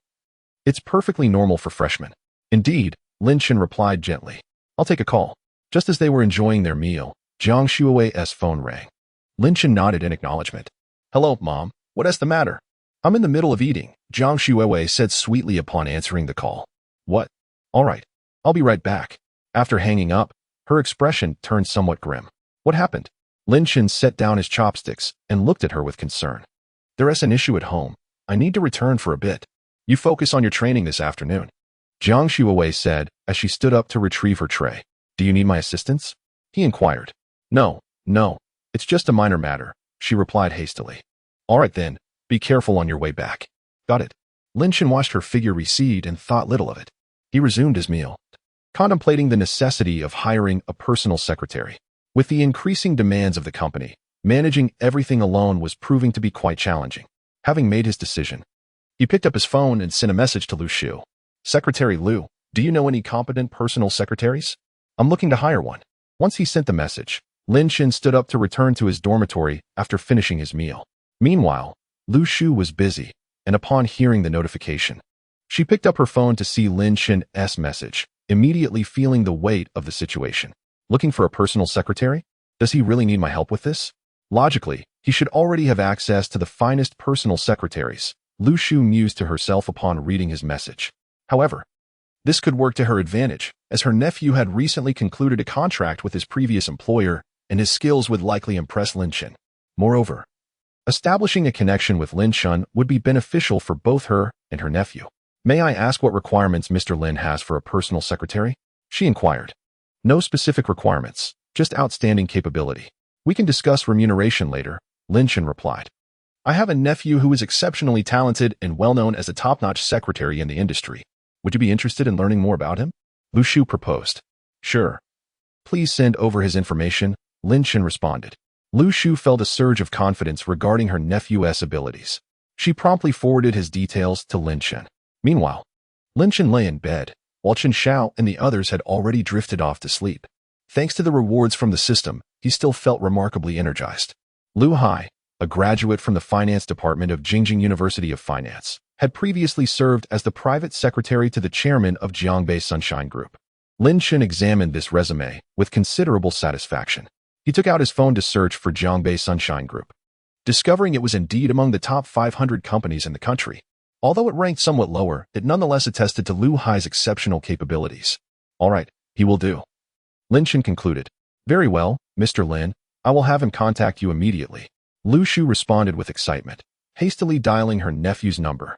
It's perfectly normal for freshmen. Indeed, Lin Chen replied gently. I'll take a call. Just as they were enjoying their meal, Jiang Shuiwei's phone rang. Lin Chen nodded in acknowledgement. Hello, Mom. What's the matter? I'm in the middle of eating, Jiang Shuiwei said sweetly upon answering the call. What? All right. I'll be right back. After hanging up, her expression turned somewhat grim. What happened? Lin Chen set down his chopsticks and looked at her with concern. There's an issue at home. I need to return for a bit. You focus on your training this afternoon, Jiang Shuiwei said as she stood up to retrieve her tray. Do you need my assistance? He inquired. No, it's just a minor matter, she replied hastily. All right then, be careful on your way back. Got it. Lin Chen watched her figure recede and thought little of it. He resumed his meal, contemplating the necessity of hiring a personal secretary. With the increasing demands of the company, managing everything alone was proving to be quite challenging. Having made his decision, he picked up his phone and sent a message to Lu Shu. Secretary Lu, do you know any competent personal secretaries? I'm looking to hire one. Once he sent the message, Lin Chen stood up to return to his dormitory after finishing his meal. Meanwhile, Lu Shu was busy, and upon hearing the notification, she picked up her phone to see Lin Chen's message, immediately feeling the weight of the situation. Looking for a personal secretary? Does he really need my help with this? Logically, he should already have access to the finest personal secretaries, Lu Shu mused to herself upon reading his message. However, this could work to her advantage, as her nephew had recently concluded a contract with his previous employer, and his skills would likely impress Lin Chen. Moreover, establishing a connection with Lin Chen would be beneficial for both her and her nephew. May I ask what requirements Mr. Lin has for a personal secretary? She inquired. No specific requirements, just outstanding capability. We can discuss remuneration later, Lin Chen replied. I have a nephew who is exceptionally talented and well-known as a top-notch secretary in the industry. Would you be interested in learning more about him? Lu Shu proposed. Sure. Please send over his information, Lin Chen responded. Lu Shu felt a surge of confidence regarding her nephew's abilities. She promptly forwarded his details to Lin Chen. Meanwhile, Lin Chen lay in bed, while Chen Xiao and the others had already drifted off to sleep. Thanks to the rewards from the system, he still felt remarkably energized. Lu Hai, a graduate from the finance department of Jingjiang University of Finance, had previously served as the private secretary to the chairman of Jiangbei Sunshine Group. Lin Chen examined this resume with considerable satisfaction. He took out his phone to search for Jiangbei Sunshine Group, discovering it was indeed among the top 500 companies in the country. Although it ranked somewhat lower, it nonetheless attested to Lu Hai's exceptional capabilities. All right, he will do. Lin Chen concluded. Very well, Mr. Lin, I will have him contact you immediately. Lu Shu responded with excitement, hastily dialing her nephew's number.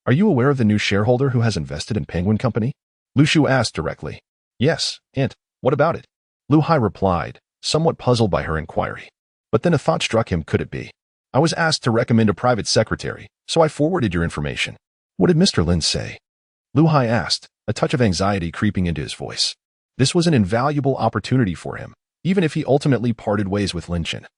Are you aware of the new shareholder who has invested in Penguin Company? Lu Shu asked directly. Yes, Aunt, what about it? Lu Hai replied, somewhat puzzled by her inquiry. But then a thought struck him, could it be? I was asked to recommend a private secretary, so I forwarded your information. What did Mr. Lin say? Lu Hai asked, a touch of anxiety creeping into his voice. This was an invaluable opportunity for him, even if he ultimately parted ways with Lin Chen.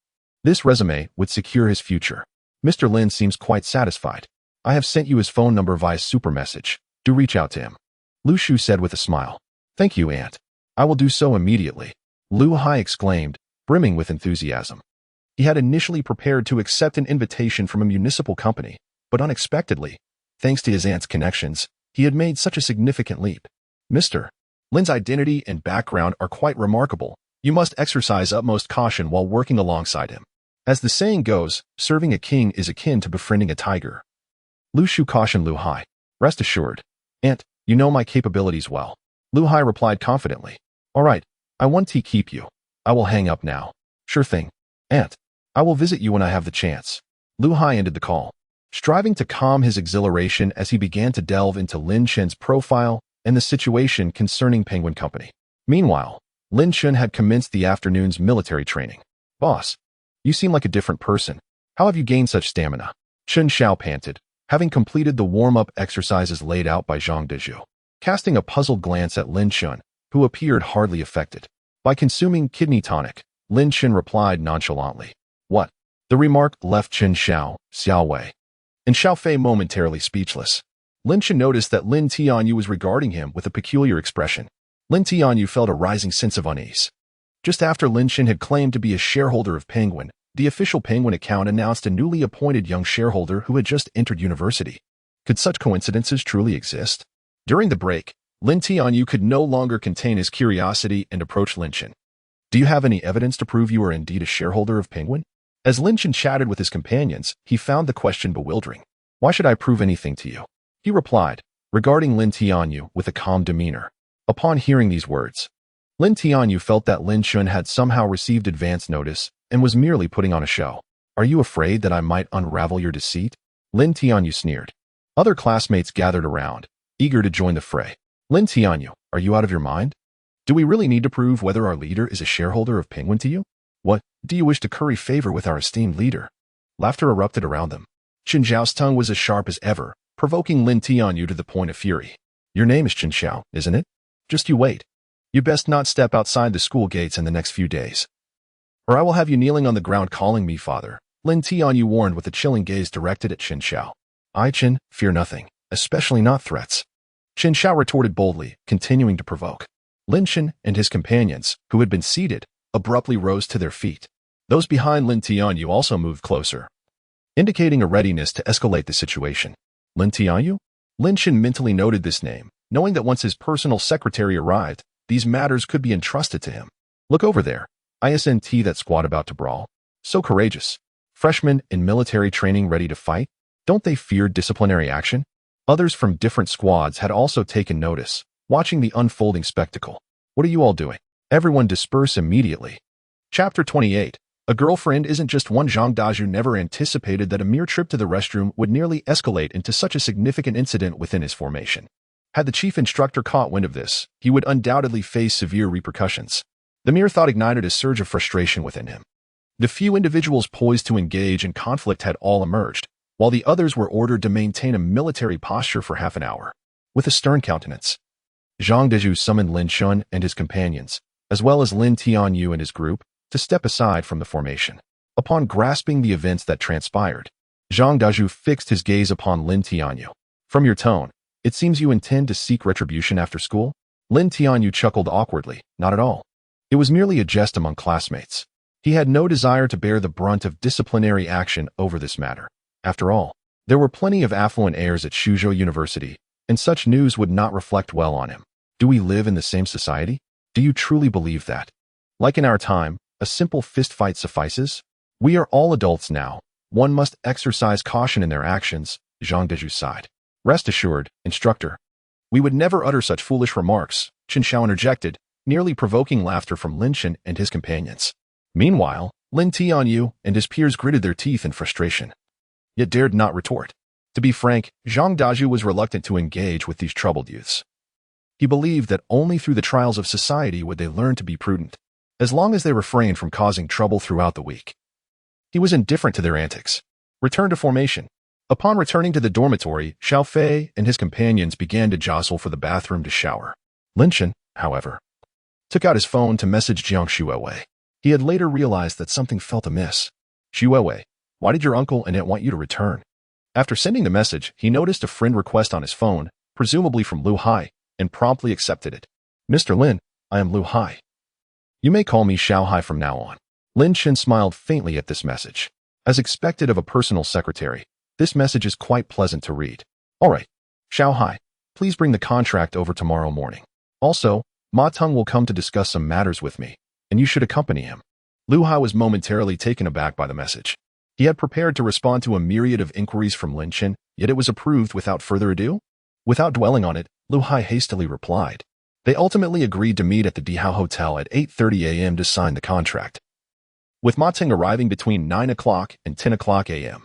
This resume would secure his future. Mr. Lin seems quite satisfied. I have sent you his phone number via super message. Do reach out to him. Lu Shu said with a smile. Thank you, Aunt. I will do so immediately. Lu Hai exclaimed, brimming with enthusiasm. He had initially prepared to accept an invitation from a municipal company, but unexpectedly, thanks to his aunt's connections, he had made such a significant leap. Mr. Lin's identity and background are quite remarkable. You must exercise utmost caution while working alongside him. As the saying goes, serving a king is akin to befriending a tiger. Lu Shu cautioned Lu Hai. Rest assured, Aunt, you know my capabilities well. Lu Hai replied confidently. All right, I want to keep you. I will hang up now. Sure thing. Aunt, I will visit you when I have the chance. Lu Hai ended the call, striving to calm his exhilaration as he began to delve into Lin Chen's profile and the situation concerning Penguin Company. Meanwhile, Lin Chen had commenced the afternoon's military training. Boss, you seem like a different person. How have you gained such stamina? Chen Xiao panted, having completed the warm-up exercises laid out by Zhang Dezhu. Casting a puzzled glance at Lin Chen, who appeared hardly affected by consuming kidney tonic, Lin Chen replied nonchalantly. What? The remark left Chen Xiao, Xiao Wei, and Xiao Fei momentarily speechless. Lin Chen noticed that Lin Tianyu was regarding him with a peculiar expression. Lin Tianyu felt a rising sense of unease. Just after Lin Chen had claimed to be a shareholder of Penguin, the official Penguin account announced a newly appointed young shareholder who had just entered university. Could such coincidences truly exist? During the break, Lin Tianyu could no longer contain his curiosity and approached Lin Chen. Do you have any evidence to prove you are indeed a shareholder of Penguin? As Lin Chen chatted with his companions, he found the question bewildering. Why should I prove anything to you? He replied, regarding Lin Tianyu with a calm demeanor. Upon hearing these words, Lin Tianyu felt that Lin Chen had somehow received advance notice and was merely putting on a show. Are you afraid that I might unravel your deceit? Lin Tianyu sneered. Other classmates gathered around, eager to join the fray. Lin Tianyu, are you out of your mind? Do we really need to prove whether our leader is a shareholder of Penguin to you? What, do you wish to curry favor with our esteemed leader? Laughter erupted around them. Chen Xiao's tongue was as sharp as ever, provoking Lin Tianyu to the point of fury. Your name is Chen Xiao, isn't it? Just you wait. You best not step outside the school gates in the next few days, or I will have you kneeling on the ground calling me father, Lin Tianyu warned with a chilling gaze directed at Chen Xiao. I, Chen, fear nothing, especially not threats. Chen Xiao retorted boldly, continuing to provoke. Lin Chen and his companions, who had been seated, abruptly rose to their feet. Those behind Lin Tianyu also moved closer, indicating a readiness to escalate the situation. Lin Tianyu? Lin Chen mentally noted this name, knowing that once his personal secretary arrived, these matters could be entrusted to him. Look over there. ISNT, that squad about to brawl. So courageous. Freshmen in military training ready to fight? Don't they fear disciplinary action? Others from different squads had also taken notice, watching the unfolding spectacle. What are you all doing? Everyone disperse immediately. Chapter 28. A girlfriend isn't just one. Zhang Dazhu never anticipated that a mere trip to the restroom would nearly escalate into such a significant incident within his formation. Had the chief instructor caught wind of this, he would undoubtedly face severe repercussions. The mere thought ignited a surge of frustration within him. The few individuals poised to engage in conflict had all emerged, while the others were ordered to maintain a military posture for half an hour. With a stern countenance, Zhang Dezhu summoned Lin Chen and his companions, as well as Lin Tianyu and his group, to step aside from the formation. Upon grasping the events that transpired, Zhang Dezhu fixed his gaze upon Lin Tianyu. From your tone, it seems you intend to seek retribution after school? Lin Tianyu chuckled awkwardly. Not at all. It was merely a jest among classmates. He had no desire to bear the brunt of disciplinary action over this matter. After all, there were plenty of affluent heirs at Suzhou University, and such news would not reflect well on him. Do we live in the same society? Do you truly believe that? Like in our time, a simple fist fight suffices? We are all adults now. One must exercise caution in their actions, Zhang Deju sighed. Rest assured, instructor. We would never utter such foolish remarks, Chen Xiao interjected, nearly provoking laughter from Lin Chen and his companions. Meanwhile, Lin Tianyu and his peers gritted their teeth in frustration, yet dared not retort. To be frank, Zhang Daju was reluctant to engage with these troubled youths. He believed that only through the trials of society would they learn to be prudent, as long as they refrained from causing trouble throughout the week. He was indifferent to their antics. Return to formation. Upon returning to the dormitory, Xiao Fei and his companions began to jostle for the bathroom to shower. Lin Chen, however, took out his phone to message Jiang Xuewei. He had later realized that something felt amiss. Xuewei, why did your uncle and aunt want you to return? After sending the message, he noticed a friend request on his phone, presumably from Lu Hai, and promptly accepted it. Mr. Lin, I am Lu Hai. You may call me Xiao Hai from now on. Lin Chen smiled faintly at this message. As expected of a personal secretary, this message is quite pleasant to read. All right, Xiao Hai, please bring the contract over tomorrow morning. Also, Ma Teng will come to discuss some matters with me, and you should accompany him. Lu Hai was momentarily taken aback by the message. He had prepared to respond to a myriad of inquiries from Lin Chen, yet it was approved without further ado. Without dwelling on it, Lu Hai hastily replied. They ultimately agreed to meet at the Dihao Hotel at 8:30 a.m. to sign the contract, with Ma Teng arriving between 9 o'clock and 10 o'clock a.m.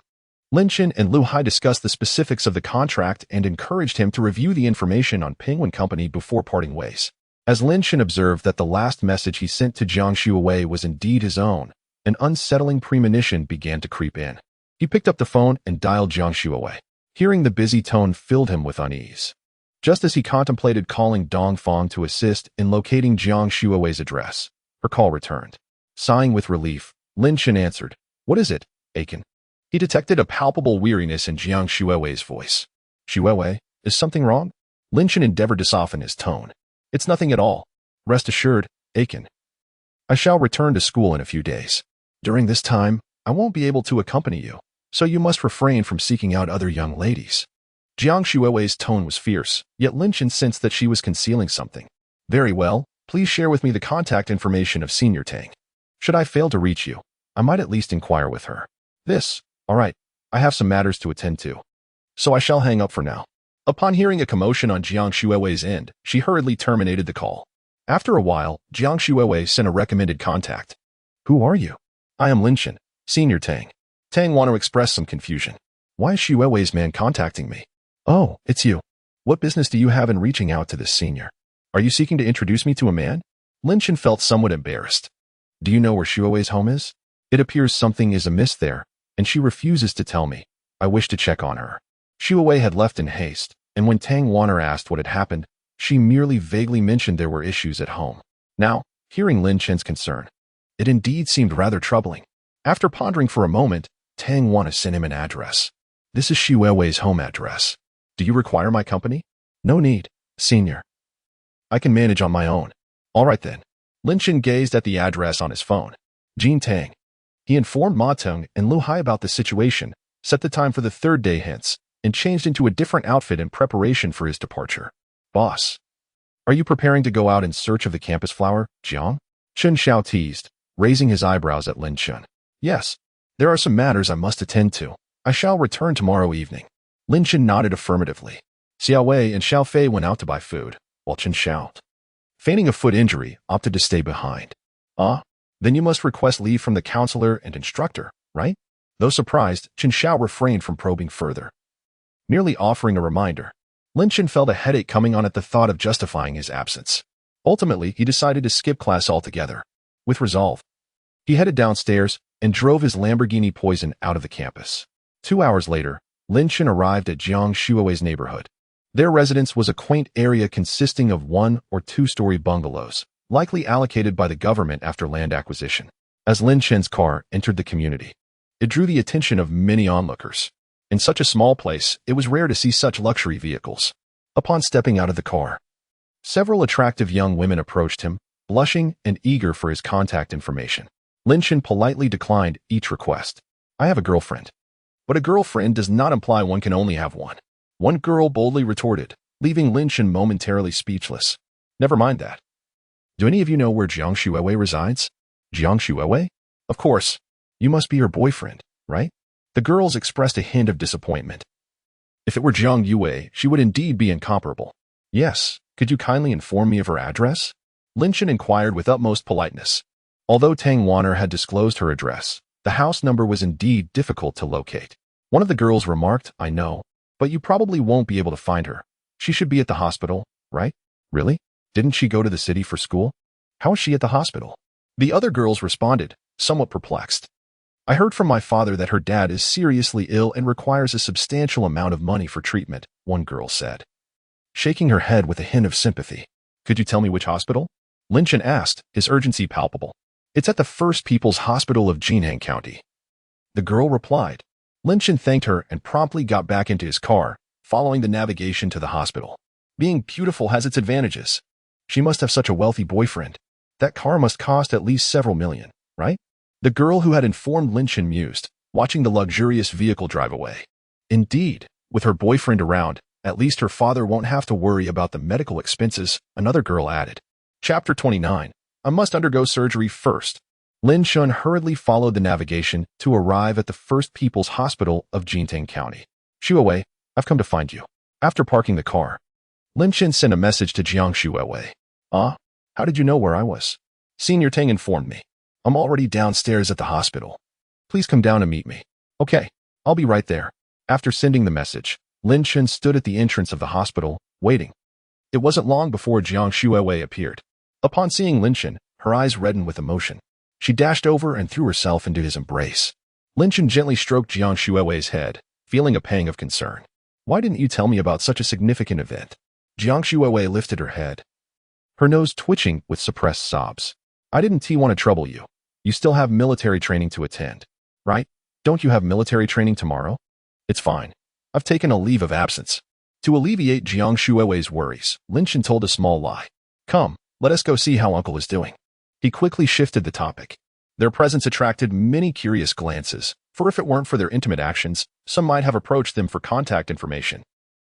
Lin Chen and Lu Hai discussed the specifics of the contract and encouraged him to review the information on Penguin Company before parting ways. As Lin Chen observed that the last message he sent to Jiang Xuewei was indeed his own, an unsettling premonition began to creep in. He picked up the phone and dialed Jiang Xuewei. Hearing the busy tone filled him with unease. Just as he contemplated calling Dong Fong to assist in locating Jiang Xuewei's address, her call returned. Sighing with relief, Lin Chen answered, What is it, Aiken? He detected a palpable weariness in Jiang Xuewei's voice. Xuewei, is something wrong? Lin Chen endeavored to soften his tone. It's nothing at all. Rest assured, Aiken. I shall return to school in a few days. During this time, I won't be able to accompany you, so you must refrain from seeking out other young ladies. Jiang Xuewei's tone was fierce, yet Lin Chen sensed that she was concealing something. Very well, please share with me the contact information of Senior Tang. Should I fail to reach you, I might at least inquire with her. All right, I have some matters to attend to, so I shall hang up for now. Upon hearing a commotion on Jiang Xuewei's end, she hurriedly terminated the call. After a while, Jiang Xuewei sent a recommended contact. Who are you? I am Lin Chen, Senior Tang. Tang want to express some confusion. Why is Xuewei's man contacting me? Oh, it's you. What business do you have in reaching out to this senior? Are you seeking to introduce me to a man? Lin Chen felt somewhat embarrassed. Do you know where Xuewei's home is? It appears something is amiss there, and she refuses to tell me. I wish to check on her. Xuewei had left in haste, and when Tang Wanner asked what had happened, she merely vaguely mentioned there were issues at home. Now, hearing Lin Chen's concern, it indeed seemed rather troubling. After pondering for a moment, Tang Wanner sent him an address. This is Xuewei's home address. Do you require my company? No need, senior. I can manage on my own. All right then. Lin Chen gazed at the address on his phone. Jean Tang. He informed Ma Teng and Lu Hai about the situation, set the time for the third day hence, and changed into a different outfit in preparation for his departure. Boss. Are you preparing to go out in search of the campus flower, Jiang? Chen Xiao teased, raising his eyebrows at Lin Chen. Yes. There are some matters I must attend to. I shall return tomorrow evening. Lin Chen nodded affirmatively. Xiao Wei and Xiao Fei went out to buy food, while Chen Xiao, feigning a foot injury, opted to stay behind. Then you must request leave from the counselor and instructor, right? Though surprised, Chen Xiao refrained from probing further. Merely offering a reminder, Lin Chen felt a headache coming on at the thought of justifying his absence. Ultimately, he decided to skip class altogether. With resolve, he headed downstairs and drove his Lamborghini Poison out of the campus. 2 hours later, Lin Chen arrived at Jiang Xuewei's neighborhood. Their residence was a quaint area consisting of 1- or 2-story bungalows, likely allocated by the government after land acquisition. As Lin Chen's car entered the community, it drew the attention of many onlookers. In such a small place, it was rare to see such luxury vehicles. Upon stepping out of the car, several attractive young women approached him, blushing and eager for his contact information. Lin Chen politely declined each request. I have a girlfriend. But a girlfriend does not imply one can only have one. One girl boldly retorted, leaving Lin Chen momentarily speechless. Never mind that. Do any of you know where Jiang Shuewei resides? Jiang Shuewei? Of course. You must be her boyfriend, right? The girls expressed a hint of disappointment. If it were Jiang Yue, she would indeed be incomparable. Yes, could you kindly inform me of her address? Lin Chen inquired with utmost politeness. Although Tang Wanner had disclosed her address, the house number was indeed difficult to locate. One of the girls remarked, I know, but you probably won't be able to find her. She should be at the hospital, right? Really? Didn't she go to the city for school? How is she at the hospital? The other girls responded, somewhat perplexed. I heard from my father that her dad is seriously ill and requires a substantial amount of money for treatment, one girl said, shaking her head with a hint of sympathy. Could you tell me which hospital? Lin Chen asked, his urgency palpable. It's at the First People's Hospital of Jinheng County. The girl replied. Lin Chen thanked her and promptly got back into his car, following the navigation to the hospital. Being beautiful has its advantages. She must have such a wealthy boyfriend. That car must cost at least several million, right? The girl who had informed Lin Chen mused, watching the luxurious vehicle drive away. Indeed, with her boyfriend around, at least her father won't have to worry about the medical expenses, another girl added. Chapter 29. I must undergo surgery first. Lin Chen hurriedly followed the navigation to arrive at the First People's Hospital of Jinheng County. Shuewei, I've come to find you. After parking the car, Lin Chen sent a message to Jiang Shuewei. How did you know where I was? Senior Tang informed me. I'm already downstairs at the hospital. Please come down and meet me. Okay, I'll be right there. After sending the message, Lin Chen stood at the entrance of the hospital, waiting. It wasn't long before Jiang Shuewei appeared. Upon seeing Lin Chen, her eyes reddened with emotion. She dashed over and threw herself into his embrace. Lin Chen gently stroked Jiang Shuewei's head, feeling a pang of concern. Why didn't you tell me about such a significant event? Jiang Shuewei lifted her head, her nose twitching with suppressed sobs. I didn't want to trouble you. You still have military training to attend, right? Don't you have military training tomorrow? It's fine. I've taken a leave of absence. To alleviate Jiang Shuewei's worries, Lin Chen told a small lie. Come, let us go see how uncle is doing. He quickly shifted the topic. Their presence attracted many curious glances, for if it weren't for their intimate actions, some might have approached them for contact information.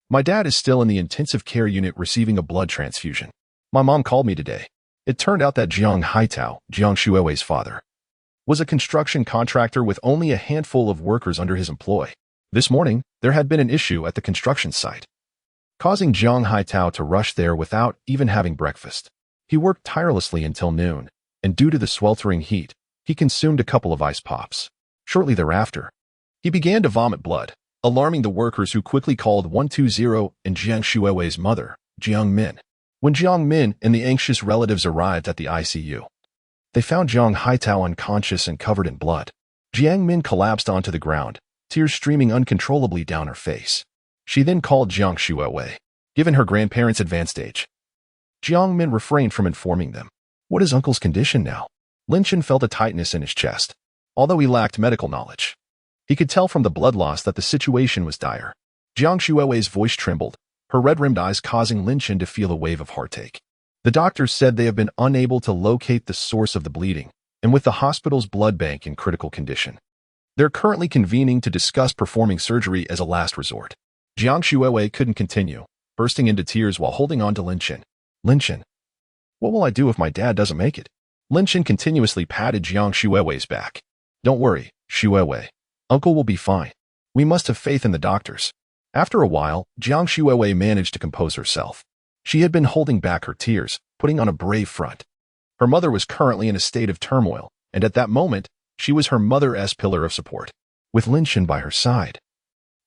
My dad is still in the intensive care unit receiving a blood transfusion. My mom called me today. It turned out that Jiang Haitao, Jiang Shuewei's father, was a construction contractor with only a handful of workers under his employ. This morning, there had been an issue at the construction site, causing Jiang Haitao to rush there without even having breakfast. He worked tirelessly until noon, and due to the sweltering heat, he consumed a couple of ice pops. Shortly thereafter, he began to vomit blood, alarming the workers who quickly called 120 and Jiang Shuewei's mother, Jiang Min. When Jiang Min and the anxious relatives arrived at the ICU, they found Jiang Haitao unconscious and covered in blood. Jiang Min collapsed onto the ground, tears streaming uncontrollably down her face. She then called Jiang Shuewei. Given her grandparents' advanced age, Jiang Min refrained from informing them. What is uncle's condition now? Lin Chen felt a tightness in his chest. Although he lacked medical knowledge, he could tell from the blood loss that the situation was dire. Jiang Shuewei's voice trembled, her red-rimmed eyes causing Lin Chen to feel a wave of heartache. The doctors said they have been unable to locate the source of the bleeding, and with the hospital's blood bank in critical condition, they're currently convening to discuss performing surgery as a last resort. Jiang Shuewei couldn't continue, bursting into tears while holding on to Lin Chen. Lin Chen, what will I do if my dad doesn't make it? Lin Chen continuously patted Jiang Shuewei's back. Don't worry, Shuewei. Uncle will be fine. We must have faith in the doctors. After a while, Jiang Shuewei managed to compose herself. She had been holding back her tears, putting on a brave front. Her mother was currently in a state of turmoil, and at that moment, she was her mother's pillar of support. With Lin Chen by her side,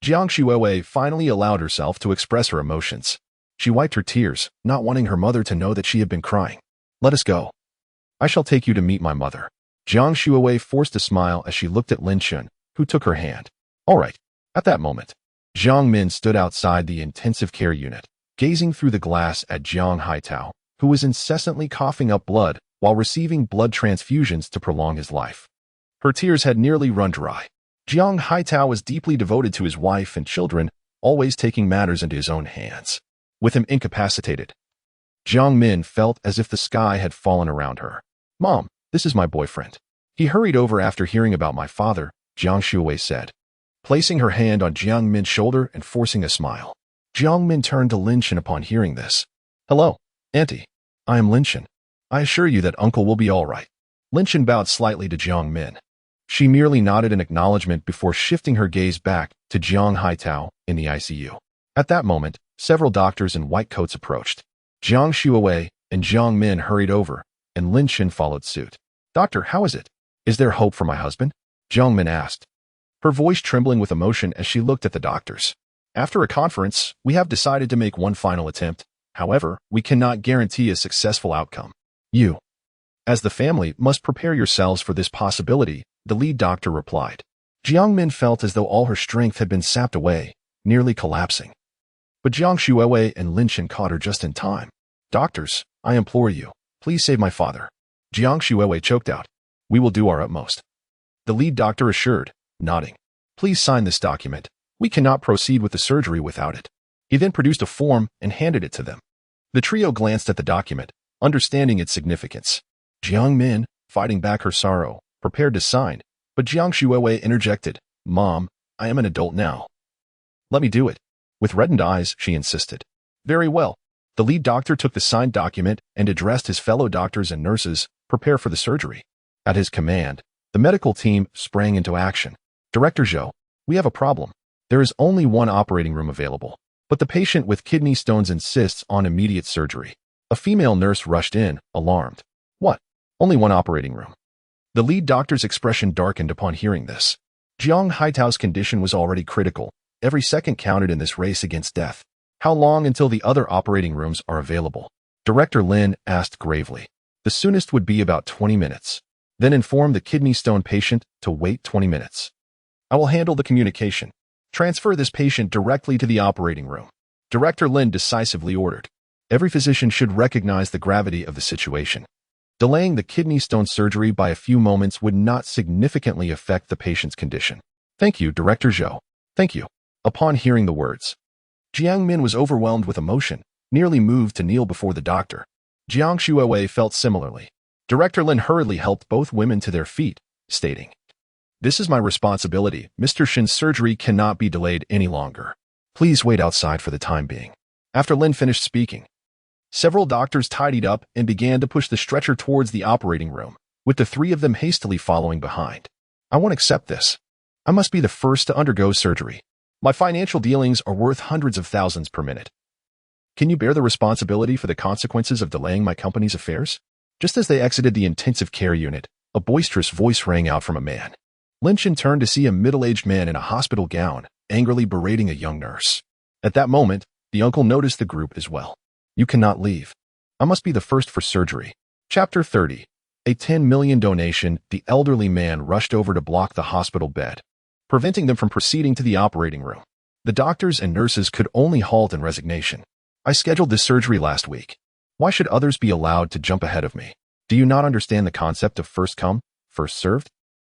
Jiang Shuewei finally allowed herself to express her emotions. She wiped her tears, not wanting her mother to know that she had been crying. Let us go. I shall take you to meet my mother. Jiang Shuewei forced a smile as she looked at Lin Chen, who took her hand. All right. At that moment, Jiang Min stood outside the intensive care unit, gazing through the glass at Jiang Haitao, who was incessantly coughing up blood while receiving blood transfusions to prolong his life. Her tears had nearly run dry. Jiang Haitao was deeply devoted to his wife and children, always taking matters into his own hands. With him incapacitated, Jiang Min felt as if the sky had fallen around her. Mom, this is my boyfriend. He hurried over after hearing about my father, Jiang Shuwei said, placing her hand on Jiang Min's shoulder and forcing a smile. Jiang Min turned to Lin Chen upon hearing this. Hello, Auntie. I am Lin Chen. I assure you that Uncle will be all right. Lin Chen bowed slightly to Jiang Min. She merely nodded in acknowledgement before shifting her gaze back to Jiang Haitao in the ICU. At that moment, several doctors in white coats approached. Jiang Shuwei and Jiang Min hurried over, and Lin Chen followed suit. Doctor, how is it? Is there hope for my husband? Jiang Min asked, her voice trembling with emotion as she looked at the doctors. After a conference, we have decided to make one final attempt. However, we cannot guarantee a successful outcome. You, as the family, must prepare yourselves for this possibility, the lead doctor replied. Jiang Min felt as though all her strength had been sapped away, nearly collapsing. But Jiang Shuwei and Lin Chen caught her just in time. Doctors, I implore you, please save my father. Jiang Shuwei choked out. We will do our utmost. The lead doctor assured, nodding. Please sign this document. We cannot proceed with the surgery without it. He then produced a form and handed it to them. The trio glanced at the document, understanding its significance. Jiang Min, fighting back her sorrow, prepared to sign, but Jiang Shuwei interjected, Mom, I am an adult now. Let me do it. With reddened eyes, she insisted. Very well. The lead doctor took the signed document and addressed his fellow doctors and nurses, prepare for the surgery. At his command, the medical team sprang into action. Director Zhou, we have a problem. There is only one operating room available, but the patient with kidney stones insists on immediate surgery. A female nurse rushed in, alarmed. What? Only one operating room? The lead doctor's expression darkened upon hearing this. Jiang Haitao's condition was already critical. Every second counted in this race against death. How long until the other operating rooms are available? Director Lin asked gravely. The soonest would be about 20 minutes. Then inform the kidney stone patient to wait 20 minutes. I will handle the communication. Transfer this patient directly to the operating room. Director Lin decisively ordered. Every physician should recognize the gravity of the situation. Delaying the kidney stone surgery by a few moments would not significantly affect the patient's condition. Thank you, Director Zhou. Thank you. Upon hearing the words, Jiang Min was overwhelmed with emotion, nearly moved to kneel before the doctor. Jiang Shuwei felt similarly. Director Lin hurriedly helped both women to their feet, stating, This is my responsibility. Mr. Shin's surgery cannot be delayed any longer. Please wait outside for the time being. After Lin finished speaking, several doctors tidied up and began to push the stretcher towards the operating room, with the three of them hastily following behind. I won't accept this. I must be the first to undergo surgery. My financial dealings are worth hundreds of thousands per minute. Can you bear the responsibility for the consequences of delaying my company's affairs? Just as they exited the intensive care unit, a boisterous voice rang out from a man. Lin Chen turned to see a middle-aged man in a hospital gown, angrily berating a young nurse. At that moment, the uncle noticed the group as well. You cannot leave. I must be the first for surgery. Chapter 30. A 10 million donation. The elderly man rushed over to block the hospital bed, preventing them from proceeding to the operating room. The doctors and nurses could only halt in resignation. I scheduled this surgery last week. Why should others be allowed to jump ahead of me? Do you not understand the concept of first come, first served?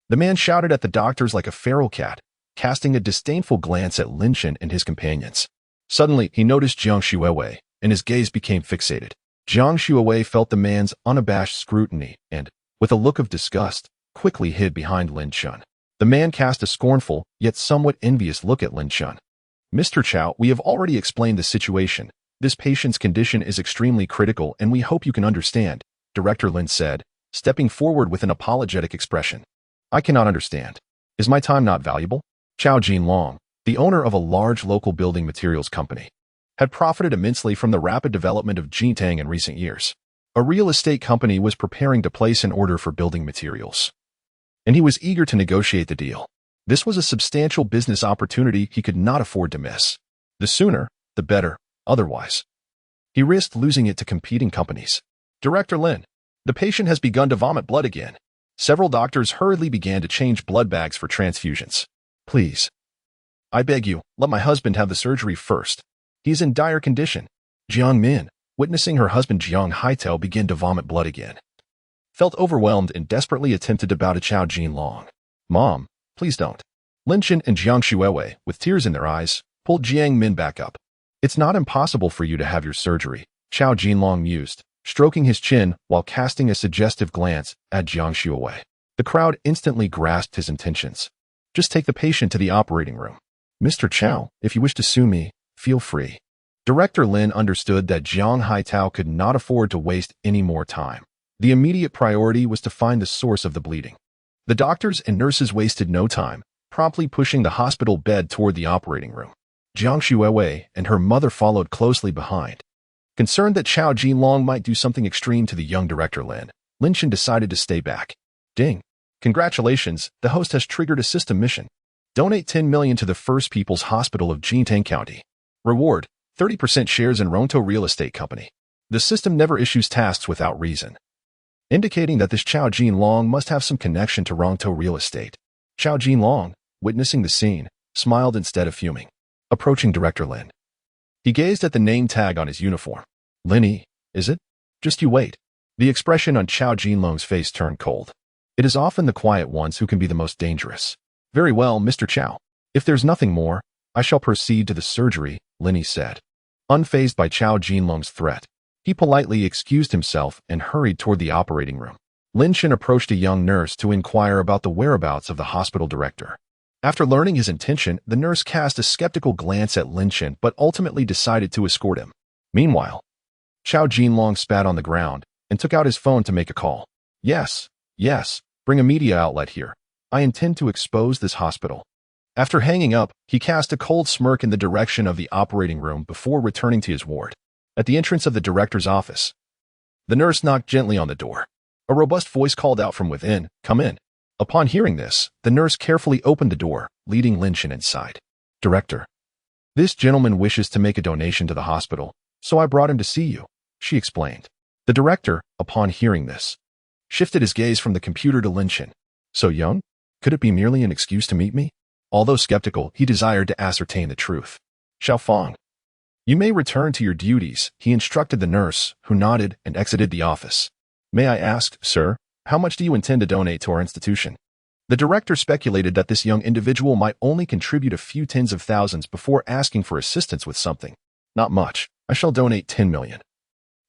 The man shouted at the doctors like a feral cat, casting a disdainful glance at Lin Chen and his companions. Suddenly, he noticed Jiang Shuwei, and his gaze became fixated. Jiang Shuwei felt the man's unabashed scrutiny and, with a look of disgust, quickly hid behind Lin Chen. The man cast a scornful, yet somewhat envious look at Lin Chen. Mr. Chow, we have already explained the situation. This patient's condition is extremely critical and we hope you can understand, Director Lin said, stepping forward with an apologetic expression. I cannot understand. Is my time not valuable? Chow Jinlong, the owner of a large local building materials company, had profited immensely from the rapid development of Jintang in recent years. A real estate company was preparing to place an order for building materials, and he was eager to negotiate the deal. This was a substantial business opportunity he could not afford to miss. The sooner, the better, otherwise he risked losing it to competing companies. Director Lin, the patient has begun to vomit blood again. Several doctors hurriedly began to change blood bags for transfusions. Please, I beg you, let my husband have the surgery first. He is in dire condition. Jiang Min, witnessing her husband Jiang Haitao begin to vomit blood again, felt overwhelmed and desperately attempted to bow to Chow Jinlong. Mom, please don't. Lin Chen and Jiang Shuwei, with tears in their eyes, pulled Jiang Min back up. It's not impossible for you to have your surgery, Chow Jinlong mused, stroking his chin while casting a suggestive glance at Jiang Shuwei. The crowd instantly grasped his intentions. Just take the patient to the operating room. Mr. Chow, if you wish to sue me, feel free. Director Lin understood that Jiang Haitao could not afford to waste any more time. The immediate priority was to find the source of the bleeding. The doctors and nurses wasted no time, promptly pushing the hospital bed toward the operating room. Jiang Shuiwei and her mother followed closely behind. Concerned that Chao Jinlong might do something extreme to the young director Lin Chen decided to stay back. Ding. Congratulations, the host has triggered a system mission. Donate 10 million to the First People's Hospital of Jintang County. Reward, 30% shares in Rongtou Real Estate Company. The system never issues tasks without reason, indicating that this Chao Jinlong must have some connection to Rongtou Real Estate. Chao Jinlong, witnessing the scene, smiled instead of fuming. Approaching Director Lin, he gazed at the name tag on his uniform. Linny, is it? Just you wait. The expression on Chao Jinlong's face turned cold. It is often the quiet ones who can be the most dangerous. Very well, Mr. Chao. If there's nothing more, I shall proceed to the surgery, Linny said. Unfazed by Chao Jinlong's threat, he politely excused himself and hurried toward the operating room. Lin Chen approached a young nurse to inquire about the whereabouts of the hospital director. After learning his intention, the nurse cast a skeptical glance at Lin Chen but ultimately decided to escort him. Meanwhile, Chao Jinlong spat on the ground and took out his phone to make a call. Yes, bring a media outlet here. I intend to expose this hospital. After hanging up, he cast a cold smirk in the direction of the operating room before returning to his ward. At the entrance of the director's office, the nurse knocked gently on the door. A robust voice called out from within, "Come in." Upon hearing this, the nurse carefully opened the door, leading Lin Chen inside. Director, this gentleman wishes to make a donation to the hospital, so I brought him to see you, she explained. The director, upon hearing this, shifted his gaze from the computer to Lin Chen. So young? Could it be merely an excuse to meet me? Although skeptical, he desired to ascertain the truth. Xiaofang, you may return to your duties, he instructed the nurse, who nodded and exited the office. May I ask, sir, how much do you intend to donate to our institution? The director speculated that this young individual might only contribute a few tens of thousands before asking for assistance with something. Not much. I shall donate 10 million.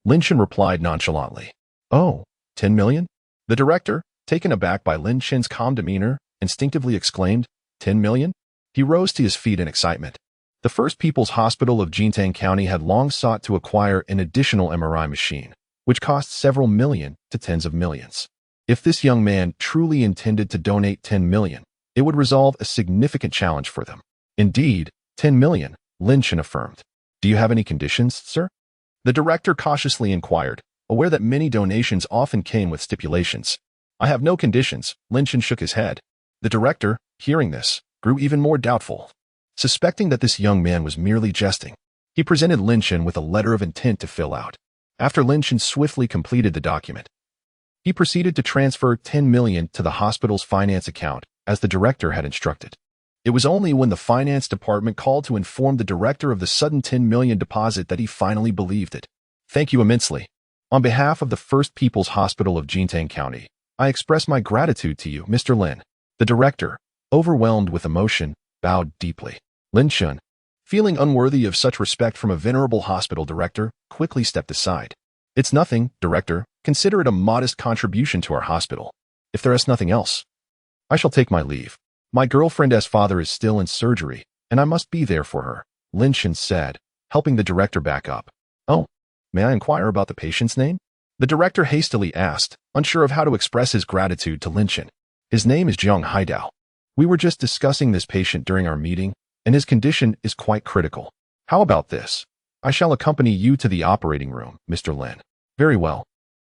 Lin Chen replied nonchalantly. Oh, 10 million? The director, taken aback by Lin Chen's calm demeanor, instinctively exclaimed, 10 million? He rose to his feet in excitement. The First People's Hospital of Jintang County had long sought to acquire an additional MRI machine, which cost several million to tens of millions. If this young man truly intended to donate 10 million, it would resolve a significant challenge for them. Indeed, 10 million, Lin Chen affirmed. Do you have any conditions, sir? The director cautiously inquired, aware that many donations often came with stipulations. I have no conditions, Lin Chen shook his head. The director, hearing this, grew even more doubtful. Suspecting that this young man was merely jesting, he presented Lin Chen with a letter of intent to fill out. After Lin Chen swiftly completed the document, he proceeded to transfer 10 million to the hospital's finance account, as the director had instructed. It was only when the finance department called to inform the director of the sudden 10 million deposit that he finally believed it. Thank you immensely. On behalf of the First People's Hospital of Jintang County, I express my gratitude to you, Mr. Lin. The director, overwhelmed with emotion, bowed deeply. Lin Chen, feeling unworthy of such respect from a venerable hospital director, quickly stepped aside. It's nothing, director. Consider it a modest contribution to our hospital. If there is nothing else, I shall take my leave. My girlfriend's father is still in surgery, and I must be there for her, Lin Chen said, helping the director back up. Oh, may I inquire about the patient's name? The director hastily asked, unsure of how to express his gratitude to Lin Chen. His name is Jiang Haidao. We were just discussing this patient during our meeting, and his condition is quite critical. How about this? I shall accompany you to the operating room, Mr. Lin. Very well.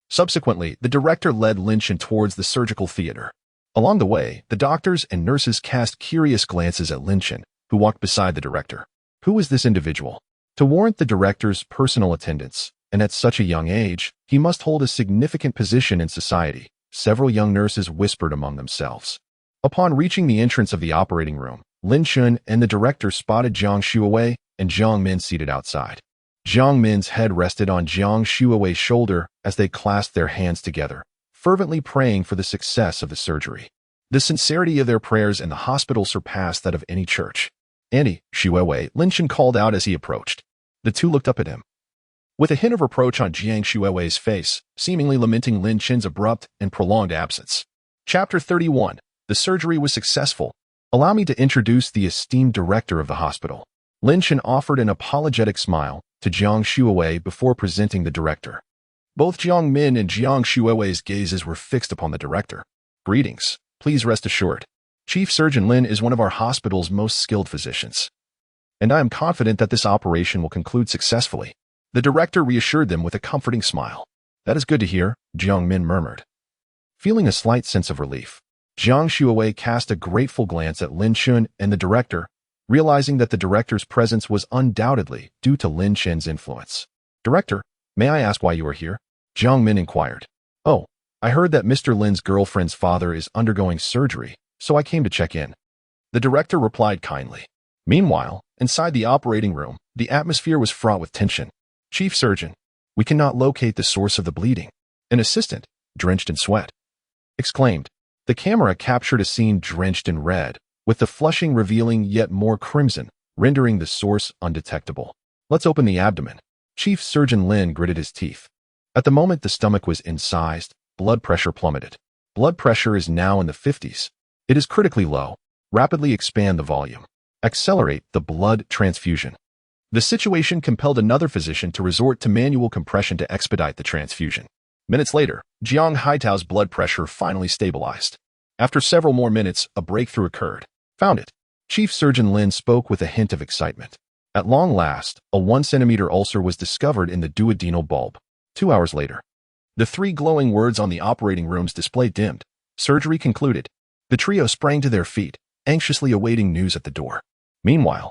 Subsequently, the director led Lin Chen towards the surgical theater. Along the way, the doctors and nurses cast curious glances at Lin Chen, who walked beside the director. Who is this individual? To warrant the director's personal attendance, and at such a young age, he must hold a significant position in society, several young nurses whispered among themselves. Upon reaching the entrance of the operating room, Lin Chen and the director spotted Jiang Shuiwei and Jiang Min seated outside. Jiang Min's head rested on Jiang Shuiwei's shoulder as they clasped their hands together, fervently praying for the success of the surgery. The sincerity of their prayers in the hospital surpassed that of any church. Andy, Shuiwei, Lin Chen called out as he approached. The two looked up at him. With a hint of reproach on Jiang Shuiwei's face, seemingly lamenting Lin Chen's abrupt and prolonged absence, Chapter 31. The surgery was successful. Allow me to introduce the esteemed director of the hospital. Lin Chen offered an apologetic smile to Jiang Shuawei before presenting the director. Both Jiang Min and Jiang Shuawei's gazes were fixed upon the director. Greetings. Please rest assured. Chief Surgeon Lin is one of our hospital's most skilled physicians, and I am confident that this operation will conclude successfully. The director reassured them with a comforting smile. That is good to hear, Jiang Min murmured. Feeling a slight sense of relief, Jiang Shuawei cast a grateful glance at Lin Chen and the director, realizing that the director's presence was undoubtedly due to Lin Chen's influence. Director, may I ask why you are here? Jiang Min inquired. Oh, I heard that Mr. Lin's girlfriend's father is undergoing surgery, so I came to check in. The director replied kindly. Meanwhile, inside the operating room, the atmosphere was fraught with tension. Chief Surgeon, we cannot locate the source of the bleeding. An assistant, drenched in sweat, exclaimed. The camera captured a scene drenched in red, with the flushing revealing yet more crimson, rendering the source undetectable. Let's open the abdomen. Chief Surgeon Lin gritted his teeth. At the moment the stomach was incised, blood pressure plummeted. Blood pressure is now in the 50s. It is critically low. Rapidly expand the volume. Accelerate the blood transfusion. The situation compelled another physician to resort to manual compression to expedite the transfusion. Minutes later, Jiang Haitao's blood pressure finally stabilized. After several more minutes, a breakthrough occurred. Found it. Chief Surgeon Lin spoke with a hint of excitement. At long last, a 1-centimeter ulcer was discovered in the duodenal bulb. 2 hours later, the 3 glowing words on the operating room's display dimmed. Surgery concluded. The trio sprang to their feet, anxiously awaiting news at the door. Meanwhile,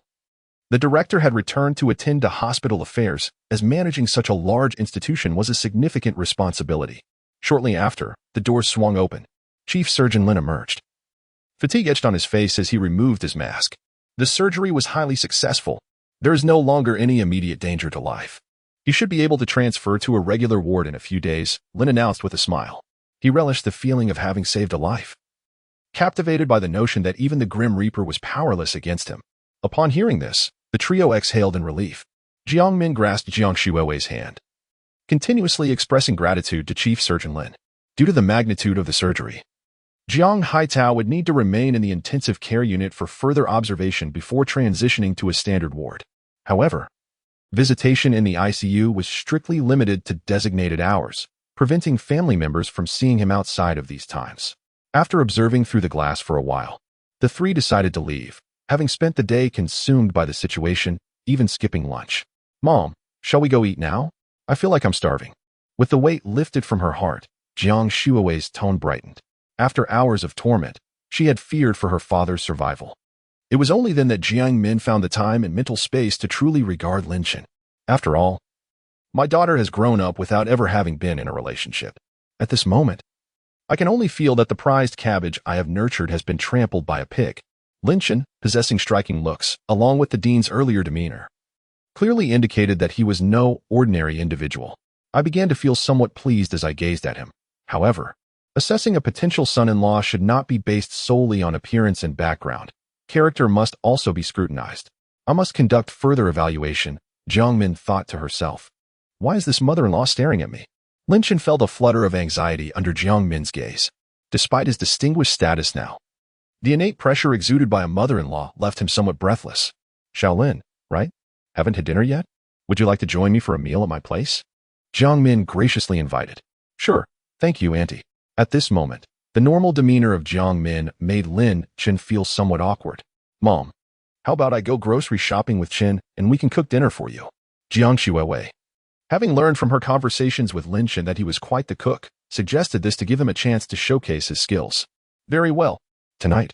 the director had returned to attend to hospital affairs, as managing such a large institution was a significant responsibility. Shortly after, the doors swung open. Chief Surgeon Lin emerged. Fatigue etched on his face as he removed his mask. The surgery was highly successful. There is no longer any immediate danger to life. He should be able to transfer to a regular ward in a few days, Lin announced with a smile. He relished the feeling of having saved a life, captivated by the notion that even the Grim Reaper was powerless against him. Upon hearing this, the trio exhaled in relief. Jiang Min grasped Jiang Shuawei's hand, continuously expressing gratitude to Chief Surgeon Lin. Due to the magnitude of the surgery, Jiang Haitao would need to remain in the intensive care unit for further observation before transitioning to a standard ward. However, visitation in the ICU was strictly limited to designated hours, preventing family members from seeing him outside of these times. After observing through the glass for a while, the 3 decided to leave, having spent the day consumed by the situation, even skipping lunch. Mom, shall we go eat now? I feel like I'm starving. With the weight lifted from her heart, Jiang Shuawei's tone brightened. After hours of torment, she had feared for her father's survival. It was only then that Jiang Min found the time and mental space to truly regard Lin Chen. After all, my daughter has grown up without ever having been in a relationship. At this moment, I can only feel that the prized cabbage I have nurtured has been trampled by a pig. Lin Chen, possessing striking looks, along with the dean's earlier demeanor, clearly indicated that he was no ordinary individual. I began to feel somewhat pleased as I gazed at him. However, assessing a potential son-in-law should not be based solely on appearance and background. Character must also be scrutinized. I must conduct further evaluation, Jiang Min thought to herself. Why is this mother-in-law staring at me? Lin Chen felt a flutter of anxiety under Jiang Min's gaze. Despite his distinguished status now, the innate pressure exuded by a mother-in-law left him somewhat breathless. Shaolin, right? Haven't had dinner yet? Would you like to join me for a meal at my place? Jiang Min graciously invited. Sure, thank you, Auntie. At this moment, the normal demeanor of Jiang Min made Lin Chen feel somewhat awkward. Mom, how about I go grocery shopping with Chen and we can cook dinner for you? Jiang Shuawei, having learned from her conversations with Lin Chen that he was quite the cook, suggested this to give him a chance to showcase his skills. Very well. Tonight,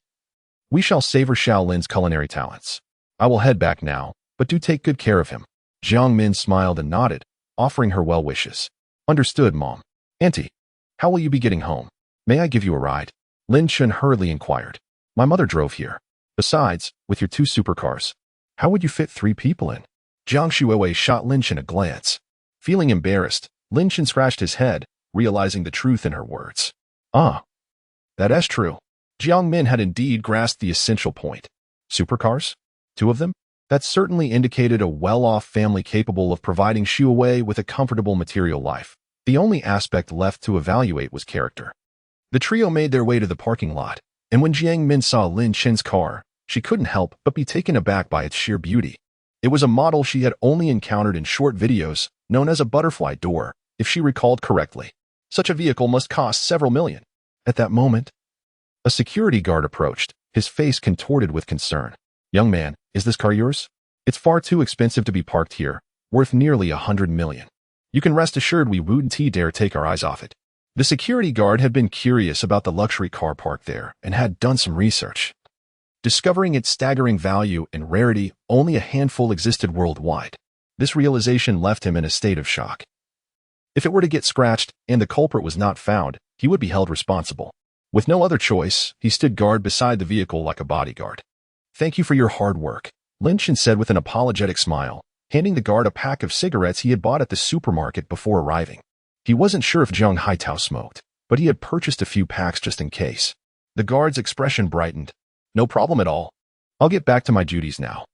we shall savor Shaolin's culinary talents. I will head back now, but do take good care of him. Jiang Min smiled and nodded, offering her well wishes. Understood, Mom. Auntie, how will you be getting home? May I give you a ride? Lin Chen hurriedly inquired. My mother drove here. Besides, with your 2 supercars, how would you fit 3 people in? Jiang Shuawei shot Lin Chen a glance. Feeling embarrassed, Lin Chen scratched his head, realizing the truth in her words. Ah, that is true. Jiang Min had indeed grasped the essential point. Supercars? 2 of them? That certainly indicated a well-off family capable of providing Shuawei with a comfortable material life. The only aspect left to evaluate was character. The trio made their way to the parking lot, and when Jiang Min saw Lin Chen's car, she couldn't help but be taken aback by its sheer beauty. It was a model she had only encountered in short videos, known as a butterfly door, if she recalled correctly. Such a vehicle must cost several million. At that moment, a security guard approached, his face contorted with concern. "Young man, is this car yours? It's far too expensive to be parked here, worth nearly 100 million. You can rest assured we wouldn't dare take our eyes off it." The security guard had been curious about the luxury car park there and had done some research. Discovering its staggering value and rarity, only a handful existed worldwide. This realization left him in a state of shock. If it were to get scratched and the culprit was not found, he would be held responsible. With no other choice, he stood guard beside the vehicle like a bodyguard. "Thank you for your hard work," Lin Chen said with an apologetic smile, handing the guard a pack of cigarettes he had bought at the supermarket before arriving. He wasn't sure if Zhang Haitao smoked, but he had purchased a few packs just in case. The guard's expression brightened. "No problem at all. I'll get back to my duties now."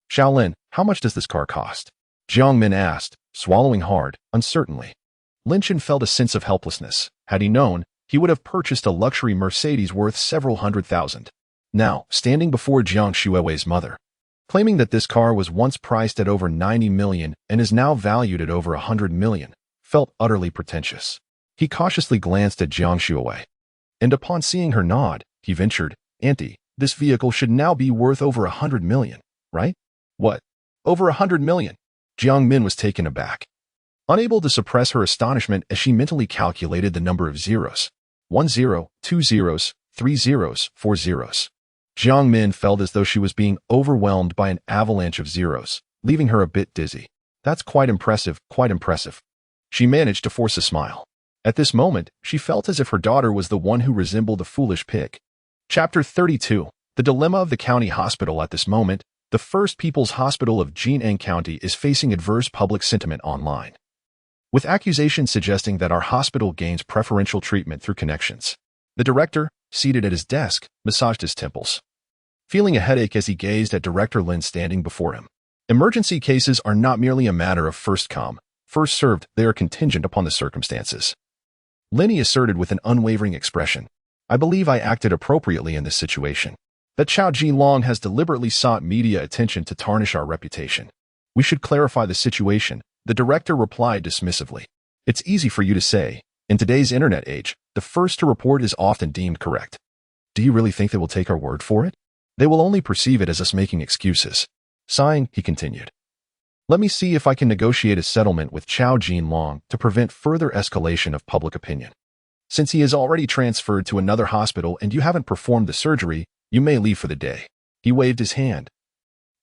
Shaolin, how much does this car cost?" Jiang Min asked, swallowing hard, uncertainly. Lin Chen felt a sense of helplessness. Had he known, he would have purchased a luxury Mercedes worth several $100,000. Now, standing before Jiang Shuiwei's mother, claiming that this car was once priced at over 90 million and is now valued at over 100 million, felt utterly pretentious. He cautiously glanced at Jiang Shuiwei, and upon seeing her nod, he ventured, "Auntie, this vehicle should now be worth over 100 million, right?" "What? Over 100 million?" Jiang Min was taken aback, unable to suppress her astonishment as she mentally calculated the number of zeros. 1 0, 2 zeros, 3 zeros, 4 zeros. Jiang Min felt as though she was being overwhelmed by an avalanche of zeros, leaving her a bit dizzy. "That's quite impressive, quite impressive." She managed to force a smile. At this moment, she felt as if her daughter was the one who resembled a foolish pig. Chapter 32. The Dilemma of the County Hospital. At this moment, the First People's Hospital of Jinan County is facing adverse public sentiment online, with accusations suggesting that our hospital gains preferential treatment through connections. The director, seated at his desk, massaged his temples, feeling a headache as he gazed at Director Lin standing before him. Emergency cases are not merely a matter of first come, first served, they are contingent upon the circumstances. Linny asserted with an unwavering expression. "I believe I acted appropriately in this situation. That Chao Ji-long has deliberately sought media attention to tarnish our reputation. We should clarify the situation," the director replied dismissively. "It's easy for you to say. In today's internet age, the first to report is often deemed correct. Do you really think they will take our word for it? They will only perceive it as us making excuses." Sighing, he continued. "Let me see if I can negotiate a settlement with Chao Ji-long to prevent further escalation of public opinion. Since he is already transferred to another hospital and you haven't performed the surgery, you may leave for the day." He waved his hand,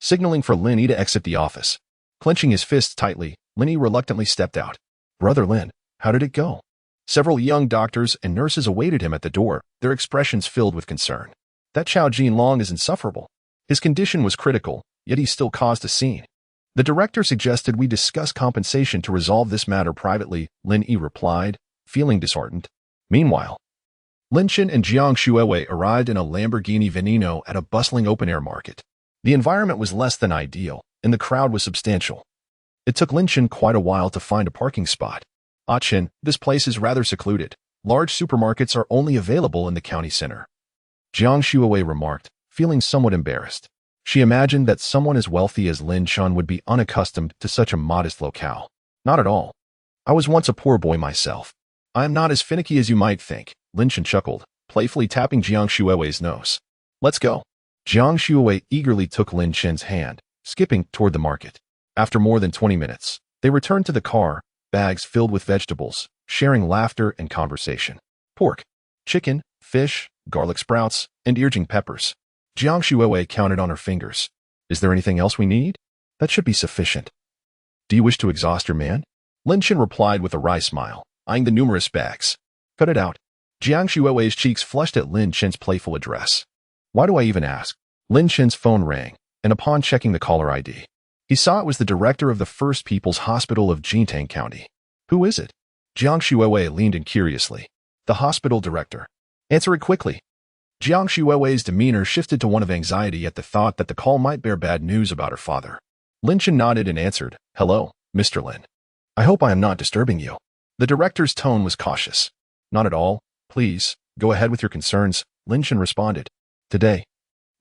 signaling for Linny to exit the office. Clenching his fists tightly, Linny reluctantly stepped out. "Brother Lin, how did it go?" Several young doctors and nurses awaited him at the door, their expressions filled with concern. "That Chao Ji-long is insufferable. His condition was critical, yet he still caused a scene. The director suggested we discuss compensation to resolve this matter privately," Lin Yi replied, feeling disheartened. Meanwhile, Lin Chen and Jiang Shuiwei arrived in a Lamborghini Veneno at a bustling open-air market. The environment was less than ideal, and the crowd was substantial. It took Lin Chen quite a while to find a parking spot. "Ah Chen, this place is rather secluded. Large supermarkets are only available in the county center," Jiang Shuiwei remarked, feeling somewhat embarrassed. She imagined that someone as wealthy as Lin Chen would be unaccustomed to such a modest locale. "Not at all. I was once a poor boy myself. I am not as finicky as you might think," Lin Chen chuckled, playfully tapping Jiang Shuiwei's nose. "Let's go." Jiang Shuiwei eagerly took Lin Chen's hand, skipping toward the market. After more than 20 minutes, they returned to the car, bags filled with vegetables, sharing laughter and conversation. Pork, chicken, fish, garlic sprouts, and earjing peppers. Jiang Shuiwei counted on her fingers. "Is there anything else we need? That should be sufficient." "Do you wish to exhaust your man?" Lin Chen replied with a wry smile, eyeing the numerous bags. "Cut it out." Jiang Shuiwei's cheeks flushed at Lin Chen's playful address. "Why do I even ask?" Lin Chen's phone rang, and upon checking the caller ID, he saw it was the director of the First People's Hospital of Jinan County. "Who is it?" Jiang Shuiwei leaned in curiously. "The hospital director." "Answer it quickly." Jiang Shuiwei's demeanor shifted to one of anxiety at the thought that the call might bear bad news about her father. Lin Chen nodded and answered, "Hello, Mr. Lin. I hope I am not disturbing you." The director's tone was cautious. "Not at all. Please, go ahead with your concerns, Lin Chen responded. Today,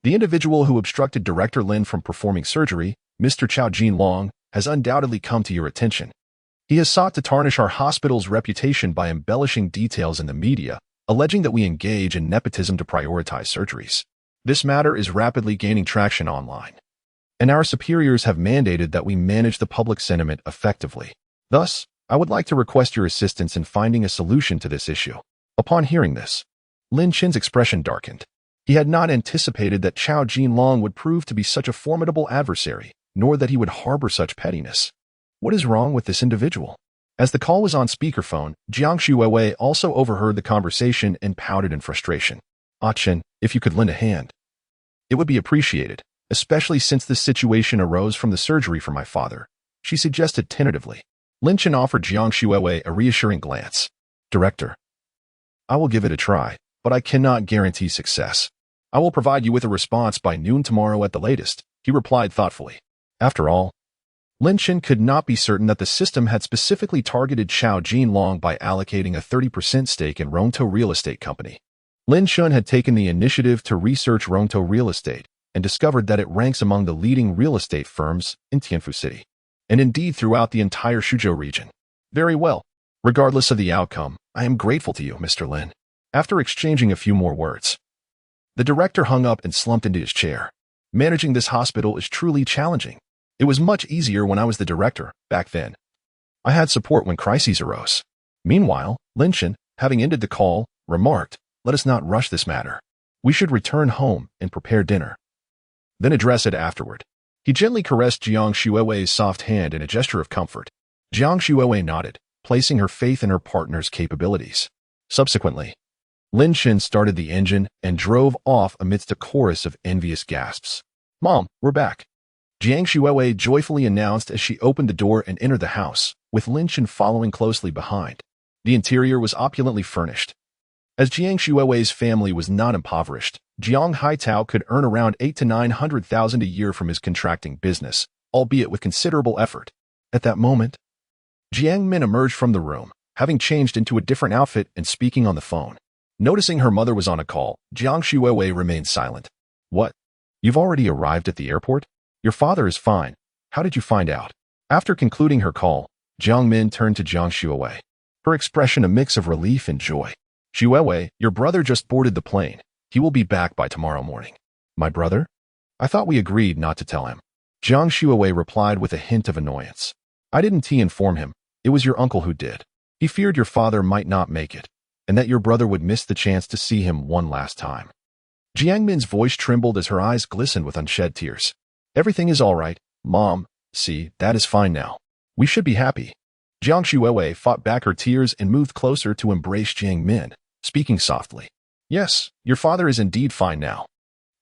the individual who obstructed Director Lin from performing surgery, Mr. Chao Jinlong, has undoubtedly come to your attention. He has sought to tarnish our hospital's reputation by embellishing details in the media, alleging that we engage in nepotism to prioritize surgeries. This matter is rapidly gaining traction online, and our superiors have mandated that we manage the public sentiment effectively. Thus, I would like to request your assistance in finding a solution to this issue. Upon hearing this, Lin Chen's expression darkened. He had not anticipated that Chao Jinlong would prove to be such a formidable adversary, nor that he would harbor such pettiness. What is wrong with this individual? As the call was on speakerphone, Jiang Shuiwei also overheard the conversation and pouted in frustration. Ah Chen, if you could lend a hand, it would be appreciated, especially since this situation arose from the surgery for my father, she suggested tentatively. Lin Chen offered Jiang Shuiwei a reassuring glance. Director, I will give it a try, but I cannot guarantee success. I will provide you with a response by noon tomorrow at the latest, he replied thoughtfully. After all, Lin Chen could not be certain that the system had specifically targeted Chao Jinlong by allocating a 30% stake in Ronto Real Estate Company. Lin Chen had taken the initiative to research Ronto Real Estate and discovered that it ranks among the leading real estate firms in Tianfu City, and indeed throughout the entire Suzhou region. Very well. Regardless of the outcome, I am grateful to you, Mr. Lin. After exchanging a few more words, the director hung up and slumped into his chair. Managing this hospital is truly challenging. It was much easier when I was the director, back then. I had support when crises arose. Meanwhile, Lin Chen, having ended the call, remarked, let us not rush this matter. We should return home and prepare dinner, then address it afterward. He gently caressed Jiang Shuiwei's soft hand in a gesture of comfort. Jiang Shuiwei nodded, placing her faith in her partner's capabilities. Subsequently, Lin Chen started the engine and drove off amidst a chorus of envious gasps. Mom, we're back, Jiang Shuiwei joyfully announced as she opened the door and entered the house, with Lin Chen following closely behind. The interior was opulently furnished. As Jiang Shuiwei's family was not impoverished, Jiang Haitao could earn around 800,000 to 900,000 a year from his contracting business, albeit with considerable effort. At that moment, Jiang Min emerged from the room, having changed into a different outfit and speaking on the phone. Noticing her mother was on a call, Jiang Shuiwei remained silent. What? You've already arrived at the airport? Your father is fine. How did you find out? After concluding her call, Jiang Min turned to Jiang Shuiwei, her expression a mix of relief and joy. Shuiwei, your brother just boarded the plane. He will be back by tomorrow morning. My brother? I thought we agreed not to tell him. Jiang Shuiwei replied with a hint of annoyance. I didn't inform him. It was your uncle who did. He feared your father might not make it, and that your brother would miss the chance to see him one last time. Jiang Min's voice trembled as her eyes glistened with unshed tears. Everything is all right, Mom. See, that is fine now. We should be happy. Jiang Shuiwei fought back her tears and moved closer to embrace Jiang Min, speaking softly. Yes, your father is indeed fine now.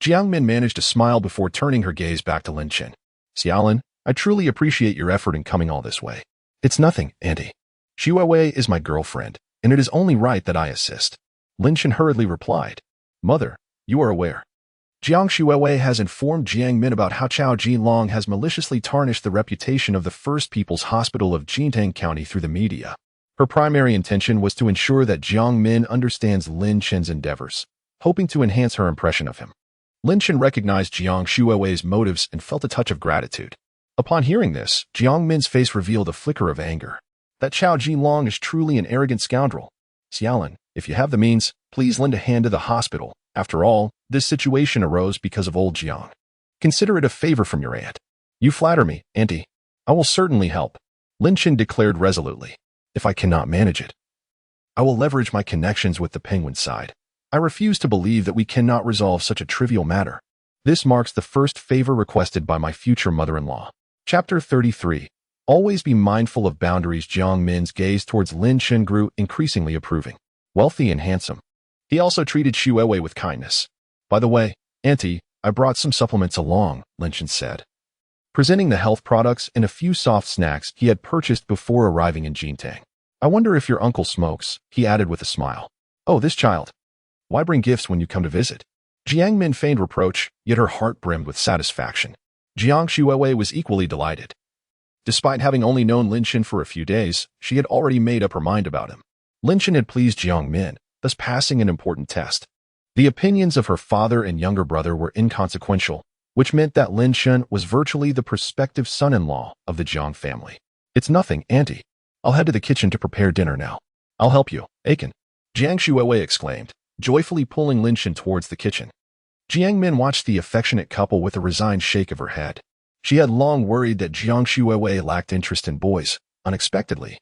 Jiang Min managed to smile before turning her gaze back to Lin Chen. Xiaolin, I truly appreciate your effort in coming all this way. It's nothing, Auntie. Shuiwei is my girlfriend, and it is only right that I assist. Lin Chen hurriedly replied. Mother, you are aware. Jiang Shuiwei has informed Jiang Min about how Chao Jinlong has maliciously tarnished the reputation of the First People's Hospital of Jintang County through the media. Her primary intention was to ensure that Jiang Min understands Lin Chen's endeavors, hoping to enhance her impression of him. Lin Chen recognized Jiang Shuiwei's motives and felt a touch of gratitude. Upon hearing this, Jiang Min's face revealed a flicker of anger. That Chao Jinlong is truly an arrogant scoundrel. Xiaolin, if you have the means, please lend a hand to the hospital. After all, this situation arose because of old Jiang. Consider it a favor from your aunt. You flatter me, Auntie. I will certainly help, Lin Chen declared resolutely. If I cannot manage it, I will leverage my connections with the Penguin side. I refuse to believe that we cannot resolve such a trivial matter. This marks the first favor requested by my future mother-in-law. Chapter 33. Always be mindful of boundaries. Jiang Min's gaze towards Lin Chen grew increasingly approving. Wealthy and handsome, he also treated Shuiwei with kindness. By the way, Auntie, I brought some supplements along, Lin Chen said, presenting the health products and a few soft snacks he had purchased before arriving in Jintang. I wonder if your uncle smokes, he added with a smile. Oh, this child. Why bring gifts when you come to visit? Jiang Min feigned reproach, yet her heart brimmed with satisfaction. Jiang Shuiwei was equally delighted. Despite having only known Lin Chen for a few days, she had already made up her mind about him. Lin Chen had pleased Jiang Min, thus passing an important test. The opinions of her father and younger brother were inconsequential, which meant that Lin Chen was virtually the prospective son-in-law of the Jiang family. It's nothing, Auntie. I'll head to the kitchen to prepare dinner now. I'll help you, Aiken. Jiang Shuiwei exclaimed, joyfully pulling Lin Chen towards the kitchen. Jiang Min watched the affectionate couple with a resigned shake of her head. She had long worried that Jiang Shuiwei lacked interest in boys. Unexpectedly,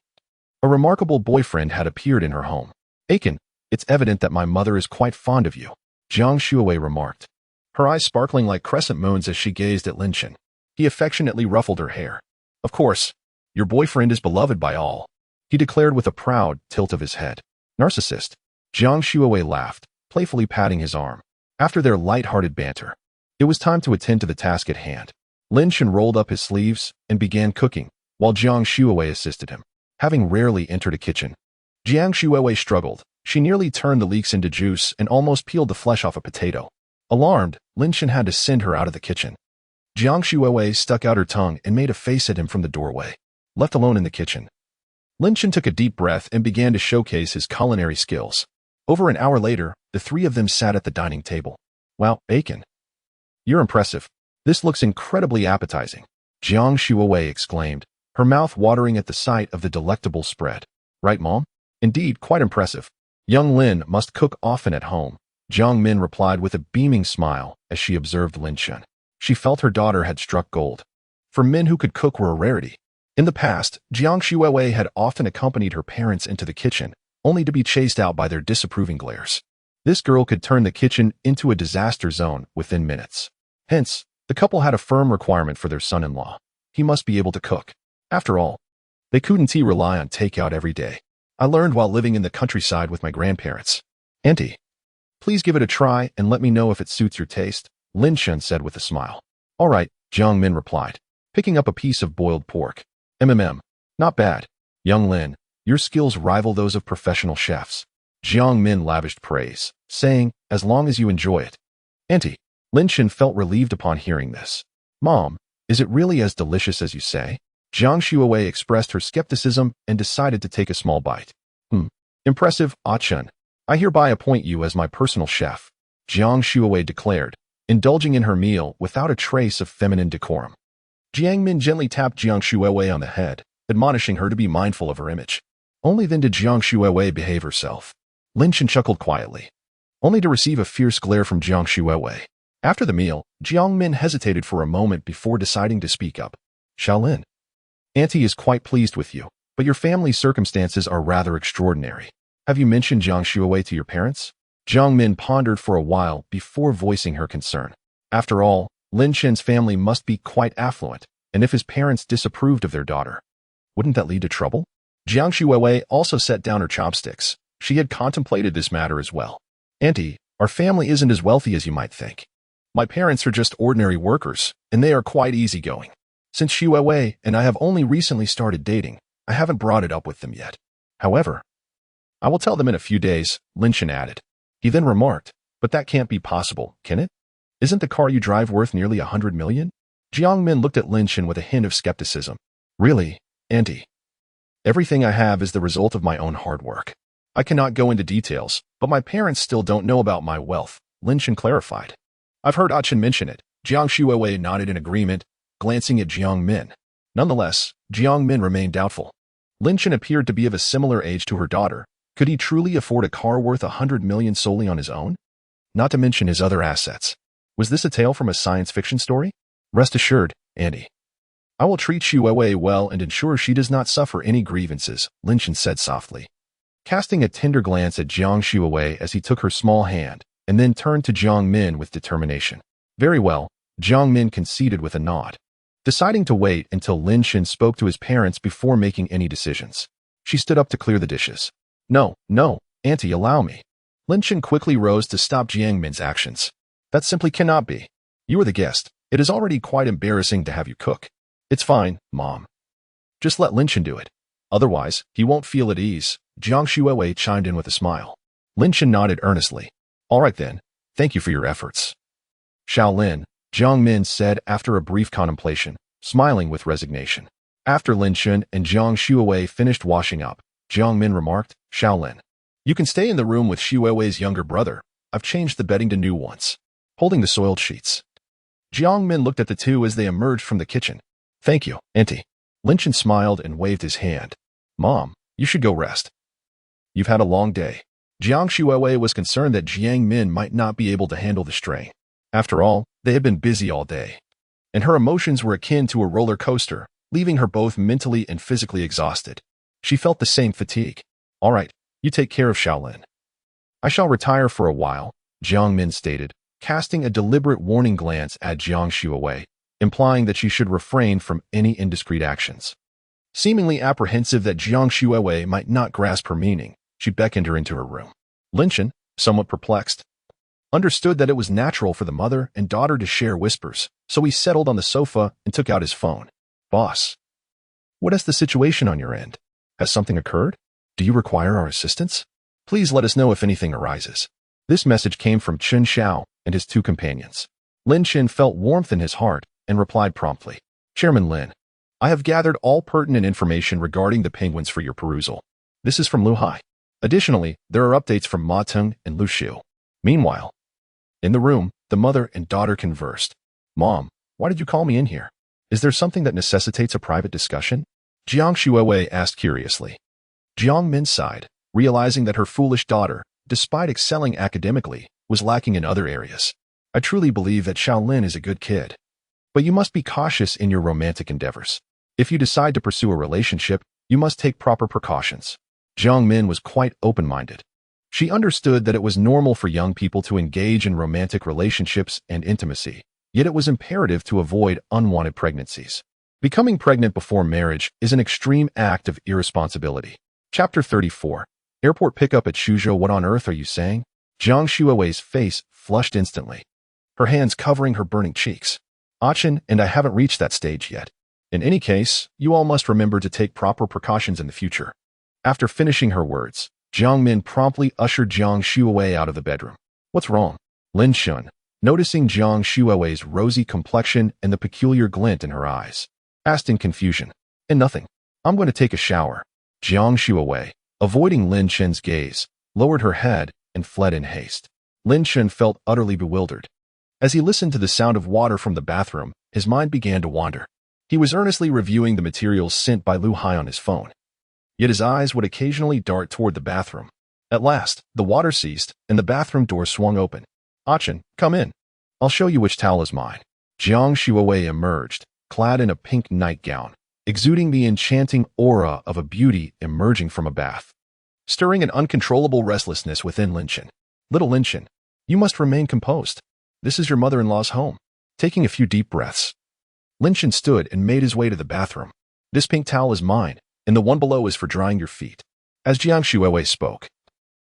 a remarkable boyfriend had appeared in her home. Aiken, it's evident that my mother is quite fond of you, Jiang Shuiwei remarked, her eyes sparkling like crescent moons as she gazed at Lin Chen. He affectionately ruffled her hair. Of course, your boyfriend is beloved by all, he declared with a proud tilt of his head. Narcissist. Jiang Shuiwei laughed, playfully patting his arm. After their light-hearted banter, it was time to attend to the task at hand. Lin Chen rolled up his sleeves and began cooking, while Jiang Shuiwei assisted him. Having rarely entered a kitchen, Jiang Shuiwei struggled. She nearly turned the leeks into juice and almost peeled the flesh off a potato. Alarmed, Lin Chen had to send her out of the kitchen. Jiang Shuiwei stuck out her tongue and made a face at him from the doorway. Left alone in the kitchen, Lin Chen took a deep breath and began to showcase his culinary skills. Over an hour later, the three of them sat at the dining table. Wow, Aiken, you're impressive. This looks incredibly appetizing, Jiang Shuiwei exclaimed, her mouth watering at the sight of the delectable spread. Right, Mom? Indeed, quite impressive. Young Lin must cook often at home, Jiang Min replied with a beaming smile as she observed Lin Chen. She felt her daughter had struck gold. For men who could cook were a rarity. In the past, Jiang Shuiwei had often accompanied her parents into the kitchen, only to be chased out by their disapproving glares. This girl could turn the kitchen into a disaster zone within minutes. Hence, the couple had a firm requirement for their son-in-law. He must be able to cook. After all, they couldn't rely on takeout every day. I learned while living in the countryside with my grandparents. Auntie, please give it a try and let me know if it suits your taste, Lin Chen said with a smile. All right, Jiang Min replied, picking up a piece of boiled pork. Not bad. Young Lin, your skills rival those of professional chefs. Jiang Min lavished praise, saying, as long as you enjoy it. Auntie, Lin Chen felt relieved upon hearing this. Mom, is it really as delicious as you say? Jiang Shuiwei expressed her skepticism and decided to take a small bite. Impressive, Ah Chen. I hereby appoint you as my personal chef, Jiang Shuiwei declared, indulging in her meal without a trace of feminine decorum. Jiang Min gently tapped Jiang Shuiwei on the head, admonishing her to be mindful of her image. Only then did Jiang Shuiwei behave herself. Lin Chen chuckled quietly, only to receive a fierce glare from Jiang Shuiwei. After the meal, Jiang Min hesitated for a moment before deciding to speak up. Shaolin, Auntie is quite pleased with you, but your family's circumstances are rather extraordinary. Have you mentioned Jiang Shuiwei to your parents? Jiang Min pondered for a while before voicing her concern. After all, Lin Chen's family must be quite affluent, and if his parents disapproved of their daughter, wouldn't that lead to trouble? Jiang Shuiwei also set down her chopsticks. She had contemplated this matter as well. Auntie, our family isn't as wealthy as you might think. My parents are just ordinary workers, and they are quite easygoing. Since Shuiwei and I have only recently started dating, I haven't brought it up with them yet. However, I will tell them in a few days, Lin Chen added. He then remarked, but that can't be possible, can it? Isn't the car you drive worth nearly 100 million? Jiang Min looked at Lin Chen with a hint of skepticism. Really, Auntie? Everything I have is the result of my own hard work. I cannot go into details, but my parents still don't know about my wealth, Lin Chen clarified. I've heard Ah Chen mention it. Jiang Shuiwei nodded in agreement, glancing at Jiang Min. Nonetheless, Jiang Min remained doubtful. Lin Chen appeared to be of a similar age to her daughter. Could he truly afford a car worth 100 million solely on his own? Not to mention his other assets. Was this a tale from a science fiction story? Rest assured, Auntie, I will treat Shuiwei well and ensure she does not suffer any grievances, Lin Chen said softly, casting a tender glance at Jiang Shuiwei as he took her small hand, and then turned to Jiang Min with determination. Very well, Jiang Min conceded with a nod, deciding to wait until Lin Chen spoke to his parents before making any decisions. She stood up to clear the dishes. No, Auntie, allow me. Lin Chen quickly rose to stop Jiang Min's actions. That simply cannot be. You are the guest. It is already quite embarrassing to have you cook. It's fine, Mom. Just let Lin Chen do it. Otherwise, he won't feel at ease, Jiang Shuiwei chimed in with a smile. Lin Chen nodded earnestly. All right then, thank you for your efforts. Shaolin, Jiang Min said after a brief contemplation, smiling with resignation. After Lin Chen and Jiang Shuiwei finished washing up, Jiang Min remarked, Shaolin, You can stay in the room with Xuewei's younger brother. I've changed the bedding to new ones. Holding the soiled sheets. Jiang Min looked at the two as they emerged from the kitchen. Thank you, Auntie. Lin Chen smiled and waved his hand. Mom, you should go rest. You've had a long day. Jiang Xuewei was concerned that Jiang Min might not be able to handle the strain. After all, they had been busy all day. And her emotions were akin to a roller coaster, leaving her both mentally and physically exhausted. She felt the same fatigue. All right, you take care of Shaolin. I shall retire for a while, Jiang Min stated, casting a deliberate warning glance at Jiang Xuewei, implying that she should refrain from any indiscreet actions. Seemingly apprehensive that Jiang Xuewei might not grasp her meaning, she beckoned her into her room. Lin Chen, somewhat perplexed, understood that it was natural for the mother and daughter to share whispers, so he settled on the sofa and took out his phone. Boss, what is the situation on your end? Has something occurred? Do you require our assistance? Please let us know if anything arises. This message came from Chen Xiao and his two companions. Lin Chen felt warmth in his heart and replied promptly. Chairman Lin, I have gathered all pertinent information regarding the penguins for your perusal. This is from Lu Hai. Additionally, there are updates from Ma Teng and Lu Xiu. Meanwhile, in the room, the mother and daughter conversed. Mom, why did you call me in here? Is there something that necessitates a private discussion? Jiang Xuewei asked curiously. Jiang Min sighed, realizing that her foolish daughter, despite excelling academically, was lacking in other areas. I truly believe that Shaolin is a good kid. But you must be cautious in your romantic endeavors. If you decide to pursue a relationship, you must take proper precautions. Jiang Min was quite open-minded. She understood that it was normal for young people to engage in romantic relationships and intimacy, yet it was imperative to avoid unwanted pregnancies. Becoming pregnant before marriage is an extreme act of irresponsibility. Chapter 34. Airport pickup at Suzhou. What on earth are you saying? Jiang Xuewei's face flushed instantly, her hands covering her burning cheeks. Achin and I haven't reached that stage yet. In any case, you all must remember to take proper precautions in the future. After finishing her words, Jiang Min promptly ushered Jiang Xuewei out of the bedroom. What's wrong? Lin Chen, noticing Jiang Xuewei's rosy complexion and the peculiar glint in her eyes, asked in confusion. And nothing. I'm going to take a shower. Jiang Xuewei, avoiding Lin Chen's gaze, lowered her head and fled in haste. Lin Chen felt utterly bewildered. As he listened to the sound of water from the bathroom, his mind began to wander. He was earnestly reviewing the materials sent by Lu Hai on his phone. Yet his eyes would occasionally dart toward the bathroom. At last, the water ceased, and the bathroom door swung open. Achin, come in. I'll show you which towel is mine. Jiang Xuewei emerged, clad in a pink nightgown, exuding the enchanting aura of a beauty emerging from a bath, stirring an uncontrollable restlessness within Lin Chen. Little Lin Chen, you must remain composed. This is your mother-in-law's home. Taking a few deep breaths, Lin Chen stood and made his way to the bathroom. This pink towel is mine, and the one below is for drying your feet. As Jiang Xuewei spoke,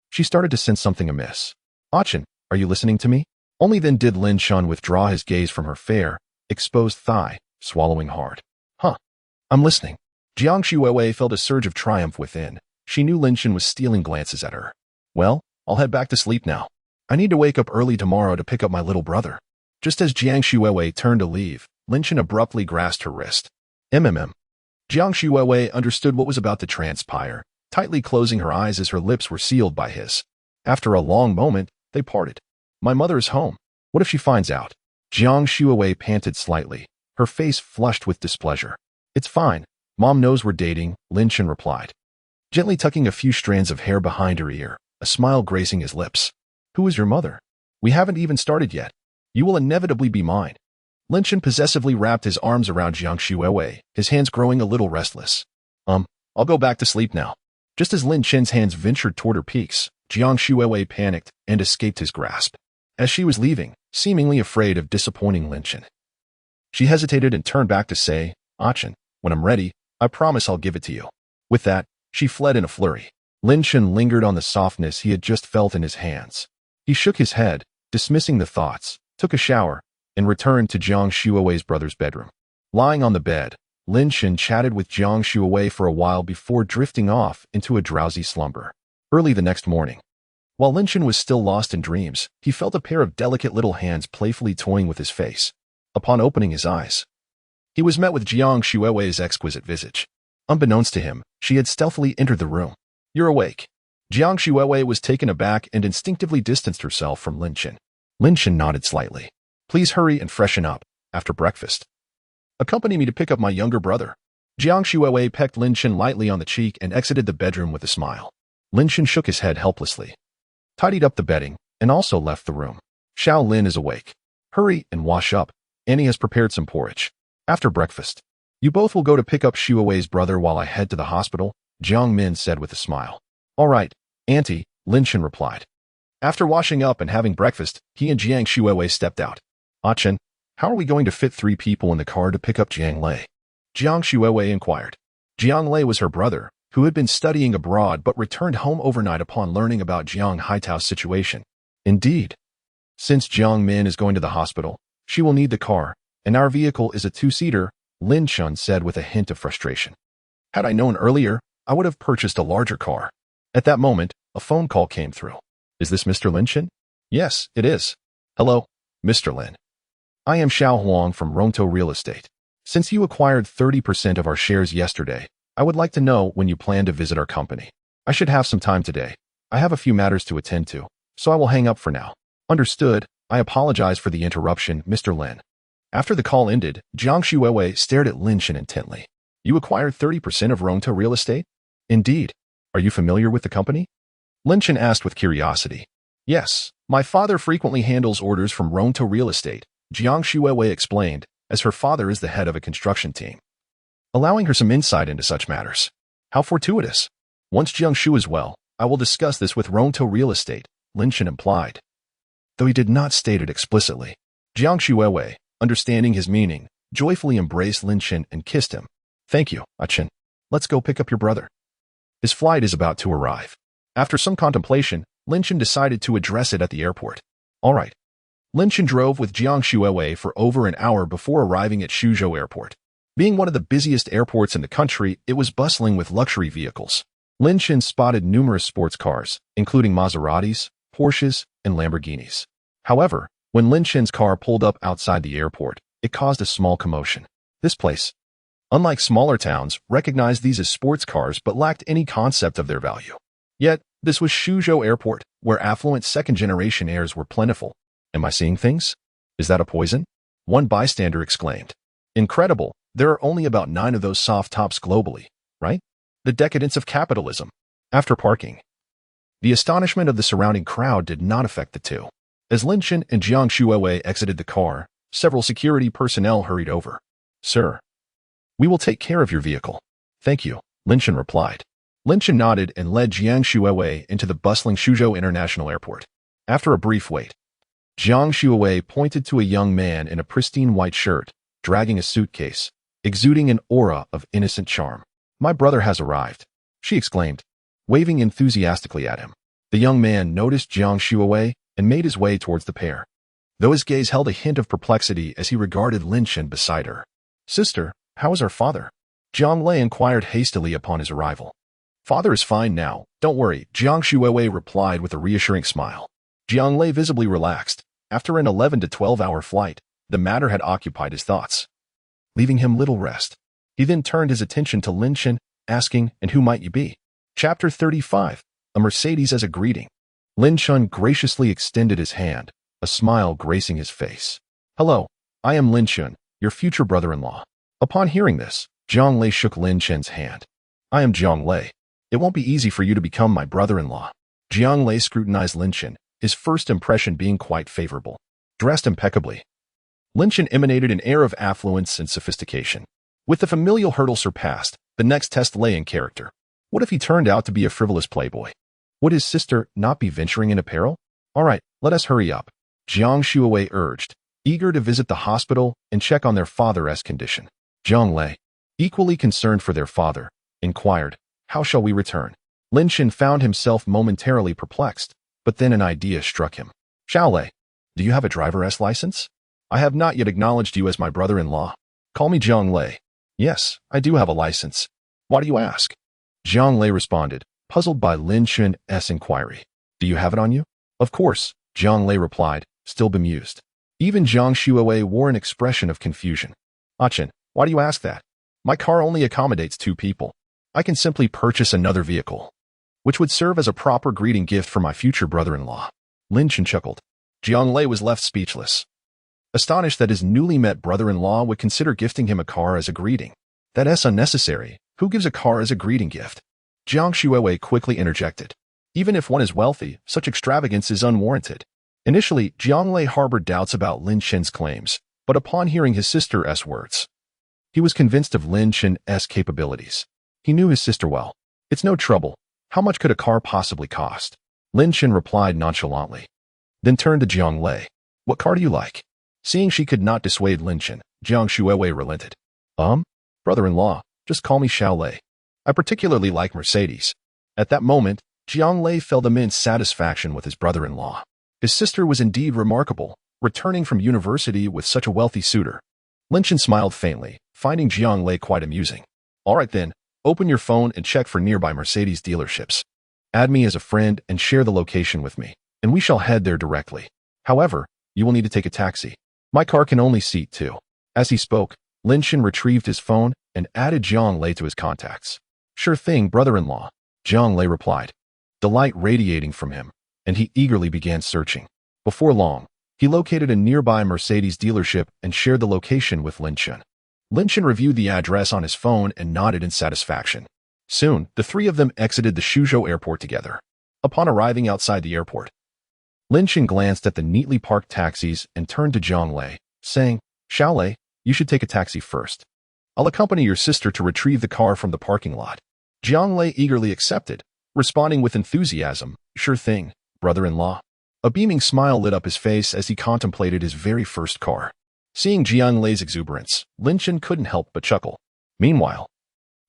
she started to sense something amiss. Achin, are you listening to me? Only then did Lin Chen withdraw his gaze from her fair, exposed thigh, swallowing hard. Huh. I'm listening. Jiang Xuewei felt a surge of triumph within. She knew Lin Chen was stealing glances at her. Well, I'll head back to sleep now. I need to wake up early tomorrow to pick up my little brother. Just as Jiang Xuewei turned to leave, Lin Chen abruptly grasped her wrist. Jiang Xuewei understood what was about to transpire, tightly closing her eyes as her lips were sealed by his. After a long moment, they parted. My mother is home. What if she finds out? Jiang Xuewei panted slightly, her face flushed with displeasure. It's fine. Mom knows we're dating, Lin Chen replied, gently tucking a few strands of hair behind her ear, a smile gracing his lips. Who is your mother? We haven't even started yet. You will inevitably be mine. Lin Chen possessively wrapped his arms around Jiang Xuewei, his hands growing a little restless. I'll go back to sleep now. Just as Lin Chen's hands ventured toward her peaks, Jiang Xuewei panicked and escaped his grasp. As she was leaving, seemingly afraid of disappointing Lin Chen, she hesitated and turned back to say, Achin, when I'm ready, I promise I'll give it to you. With that, she fled in a flurry. Lin Chen lingered on the softness he had just felt in his hands. He shook his head, dismissing the thoughts, took a shower, and returned to Jiang Xuewei's brother's bedroom. Lying on the bed, Lin Chen chatted with Jiang Xuewei for a while before drifting off into a drowsy slumber. Early the next morning, while Lin Chen was still lost in dreams, he felt a pair of delicate little hands playfully toying with his face. Upon opening his eyes, he was met with Jiang Xuewei's exquisite visage. Unbeknownst to him, she had stealthily entered the room. You're awake. Jiang Shuiwei was taken aback and instinctively distanced herself from Lin Chen. Lin Chen nodded slightly. Please hurry and freshen up after breakfast. Accompany me to pick up my younger brother. Jiang Shuiwei pecked Lin Chen lightly on the cheek and exited the bedroom with a smile. Lin Chen shook his head helplessly, tidied up the bedding, and also left the room. Xiao Lin is awake. Hurry and wash up. Annie has prepared some porridge. After breakfast, you both will go to pick up Shuiwei's brother while I head to the hospital, Jiang Min said with a smile. All right, Auntie, Lin Chen replied. After washing up and having breakfast, he and Jiang Shuiwei stepped out. Chen, how are we going to fit 3 people in the car to pick up Jiang Lei? Jiang Shuiwei inquired. Jiang Lei was her brother, who had been studying abroad but returned home overnight upon learning about Jiang Haitao's situation. Indeed. Since Jiang Min is going to the hospital, she will need the car, and our vehicle is a 2-seater, Lin Chen said with a hint of frustration. Had I known earlier, I would have purchased a larger car. At that moment, a phone call came through. Is this Mr. Lin Chen? Yes, it is. Hello, Mr. Lin. I am Xiao Huang from Ronto Real Estate. Since you acquired 30% of our shares yesterday, I would like to know when you plan to visit our company. I should have some time today. I have a few matters to attend to, so I will hang up for now. Understood. I apologize for the interruption, Mr. Lin. After the call ended, Jiang Shuiwei stared at Lin Chen intently. You acquired 30% of Ronto Real Estate? Indeed. Are you familiar with the company? Lin Chen asked with curiosity. Yes, my father frequently handles orders from Ronto Real Estate, Jiang Shuiwei explained, as her father is the head of a construction team, allowing her some insight into such matters. How fortuitous. Once Jiang Shu is well, I will discuss this with Ronto Real Estate, Lin Chen implied. Though he did not state it explicitly, Jiang Shuiwei, understanding his meaning, joyfully embraced Lin Chen and kissed him. Thank you, Chen. Let's go pick up your brother. His flight is about to arrive. After some contemplation, Lin Chen decided to address it at the airport. All right. Lin Chen drove with Jiang Shuiwei for over an hour before arriving at Suzhou Airport. Being one of the busiest airports in the country, it was bustling with luxury vehicles. Lin Chen spotted numerous sports cars, including Maseratis, Porsches, and Lamborghinis. However, when Lin Chen's car pulled up outside the airport, it caused a small commotion. This place, unlike smaller towns, recognized these as sports cars but lacked any concept of their value. Yet, this was Suzhou Airport, where affluent second-generation heirs were plentiful. Am I seeing things? Is that a poison? One bystander exclaimed. Incredible, there are only about 9 of those soft tops globally, right? The decadence of capitalism. After parking, the astonishment of the surrounding crowd did not affect the two. As Lin Chen and Jiang Shuiwei exited the car, several security personnel hurried over. Sir, we will take care of your vehicle. Thank you, Lin Chen replied. Lin Chen nodded and led Jiang Shuiwei into the bustling Suzhou International Airport. After a brief wait, Jiang Shuiwei pointed to a young man in a pristine white shirt, dragging a suitcase, exuding an aura of innocent charm. My brother has arrived, she exclaimed, waving enthusiastically at him. The young man noticed Jiang Shuiwei and made his way towards the pair, though his gaze held a hint of perplexity as he regarded Lin Chen beside her. Sister, how is our father? Jiang Lei inquired hastily upon his arrival. Father is fine now, don't worry, Jiang Shuiwei replied with a reassuring smile. Jiang Lei visibly relaxed. After an 11 to 12-hour flight, the matter had occupied his thoughts, leaving him little rest. He then turned his attention to Lin Chen, asking, and who might you be? Chapter 35, A Mercedes as a Greeting. Lin Chen graciously extended his hand, a smile gracing his face. Hello, I am Lin Chen, your future brother-in-law. Upon hearing this, Jiang Lei shook Lin Chen's hand. I am Jiang Lei. It won't be easy for you to become my brother-in-law. Jiang Lei scrutinized Lin Chen, his first impression being quite favorable. Dressed impeccably, Lin Chen emanated an air of affluence and sophistication. With the familial hurdle surpassed, the next test lay in character. What if he turned out to be a frivolous playboy? Would his sister not be venturing in apparel? All right, let us hurry up, Jiang Shuiwei urged, eager to visit the hospital and check on their father's condition. Jiang Lei, equally concerned for their father, inquired, how shall we return? Lin Chen found himself momentarily perplexed, but then an idea struck him. Xiao Lei, do you have a driver's license? I have not yet acknowledged you as my brother-in-law. Call me Jiang Lei. Yes, I do have a license. Why do you ask? Jiang Lei responded, puzzled by Lin Chen's inquiry. Do you have it on you? Of course, Jiang Lei replied, still bemused. Even Jiang Shuiwei wore an expression of confusion. Chen, why do you ask that? My car only accommodates 2 people. I can simply purchase another vehicle. which would serve as a proper greeting gift for my future brother-in-law. Lin Chen chuckled. Jiang Lei was left speechless, astonished that his newly met brother-in-law would consider gifting him a car as a greeting. That's unnecessary. Who gives a car as a greeting gift? Jiang Shuiwei quickly interjected. Even if one is wealthy, such extravagance is unwarranted. Initially, Jiang Lei harbored doubts about Lin Chen's claims, but upon hearing his sister's words, he was convinced of Lin Chen's capabilities. He knew his sister well. It's no trouble. How much could a car possibly cost? Lin Chen replied nonchalantly, then turned to Jiang Lei. What car do you like? Seeing she could not dissuade Lin Chen, Jiang Shuiwei relented. Brother-in-law, just call me Xiao Lei. I particularly like Mercedes. At that moment, Jiang Lei felt immense satisfaction with his brother-in-law. His sister was indeed remarkable, returning from university with such a wealthy suitor. Lin Chen smiled faintly, finding Jiang Lei quite amusing. All right then, open your phone and check for nearby Mercedes dealerships. Add me as a friend and share the location with me, and we shall head there directly. However, you will need to take a taxi. My car can only seat two. As he spoke, Lin Chen retrieved his phone and added Jiang Lei to his contacts. Sure thing, brother-in-law, Jiang Lei replied, delight radiating from him, and he eagerly began searching. Before long, he located a nearby Mercedes dealership and shared the location with Lin Chen. Lin Chen reviewed the address on his phone and nodded in satisfaction. Soon, the three of them exited the Suzhou airport together. Upon arriving outside the airport, Lin Chen glanced at the neatly parked taxis and turned to Jiang Lei, saying, Xiao Lei, you should take a taxi first. I'll accompany your sister to retrieve the car from the parking lot. Jiang Lei eagerly accepted, responding with enthusiasm, sure thing, brother-in-law. A beaming smile lit up his face as he contemplated his very first car. Seeing Jiang Lei's exuberance, Lin Chen couldn't help but chuckle. Meanwhile,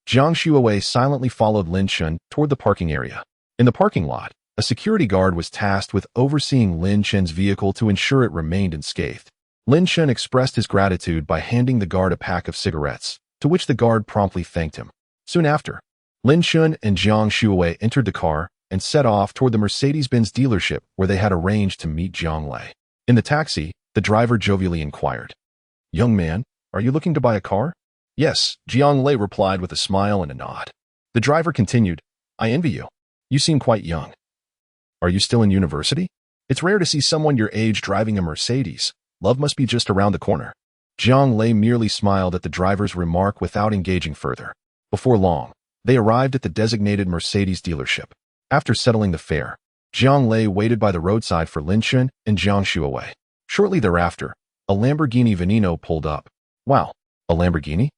Jiang Shuiwei silently followed Lin Chen toward the parking area. In the parking lot, a security guard was tasked with overseeing Lin Chen's vehicle to ensure it remained unscathed. Lin Chen expressed his gratitude by handing the guard a pack of cigarettes, to which the guard promptly thanked him. Soon after, Lin Chen and Jiang Shuiwei entered the car and set off toward the Mercedes-Benz dealership where they had arranged to meet Jiang Lei. In the taxi, the driver jovially inquired, Young man, are you looking to buy a car? Yes, Jiang Lei replied with a smile and a nod. The driver continued, I envy you. You seem quite young. Are you still in university? It's rare to see someone your age driving a Mercedes. Love must be just around the corner. Jiang Lei merely smiled at the driver's remark without engaging further. Before long, they arrived at the designated Mercedes dealership. After settling the fare, Jiang Lei waited by the roadside for Lin Chen and Jiang Shuiwei. Shortly thereafter, a Lamborghini Veneno pulled up. Wow, a Lamborghini?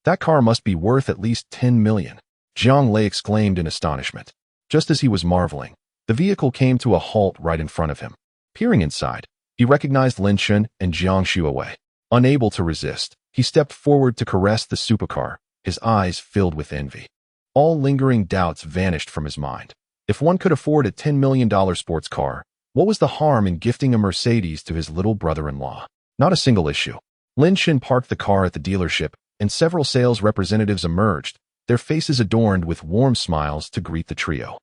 That car must be worth at least 10 million. Jiang Lei exclaimed in astonishment. Just as he was marveling, the vehicle came to a halt right in front of him. Peering inside, he recognized Lin Chen and Jiang Shuiwei. Unable to resist, he stepped forward to caress the supercar, his eyes filled with envy. All lingering doubts vanished from his mind. If one could afford a $10 million sports car, what was the harm in gifting a Mercedes to his little brother-in-law? Not a single issue. Lin Chen parked the car at the dealership, and several sales representatives emerged, their faces adorned with warm smiles to greet the trio.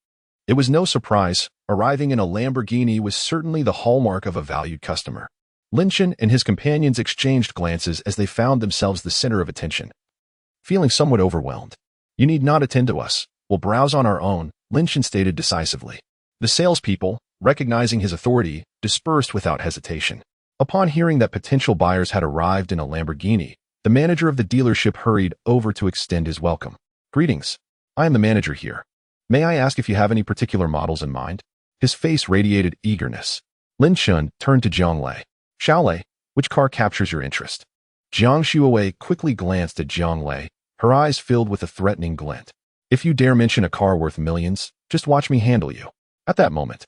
It was no surprise, arriving in a Lamborghini was certainly the hallmark of a valued customer. Lin Chen and his companions exchanged glances as they found themselves the center of attention. Feeling somewhat overwhelmed, you need not attend to us. We'll browse on our own, Lin Chen stated decisively. The salespeople, recognizing his authority, dispersed without hesitation. Upon hearing that potential buyers had arrived in a Lamborghini, the manager of the dealership hurried over to extend his welcome. Greetings. I am the manager here. May I ask if you have any particular models in mind? His face radiated eagerness. Lin Chen turned to Jiang Lei. Xiao Lei, which car captures your interest? Jiang Shuiwei quickly glanced at Jiang Lei, her eyes filled with a threatening glint. If you dare mention a car worth millions, just watch me handle you. At that moment,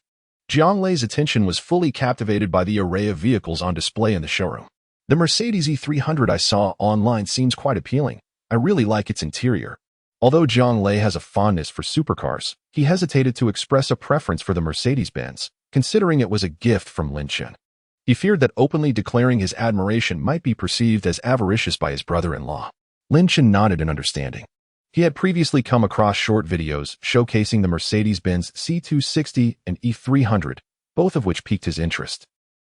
Jiang Lei's attention was fully captivated by the array of vehicles on display in the showroom. The Mercedes E300 I saw online seems quite appealing. I really like its interior. Although Jiang Lei has a fondness for supercars, he hesitated to express a preference for the Mercedes-Benz, considering it was a gift from Lin Chen. He feared that openly declaring his admiration might be perceived as avaricious by his brother-in-law. Lin Chen nodded in understanding. He had previously come across short videos showcasing the Mercedes-Benz C260 and E300, both of which piqued his interest.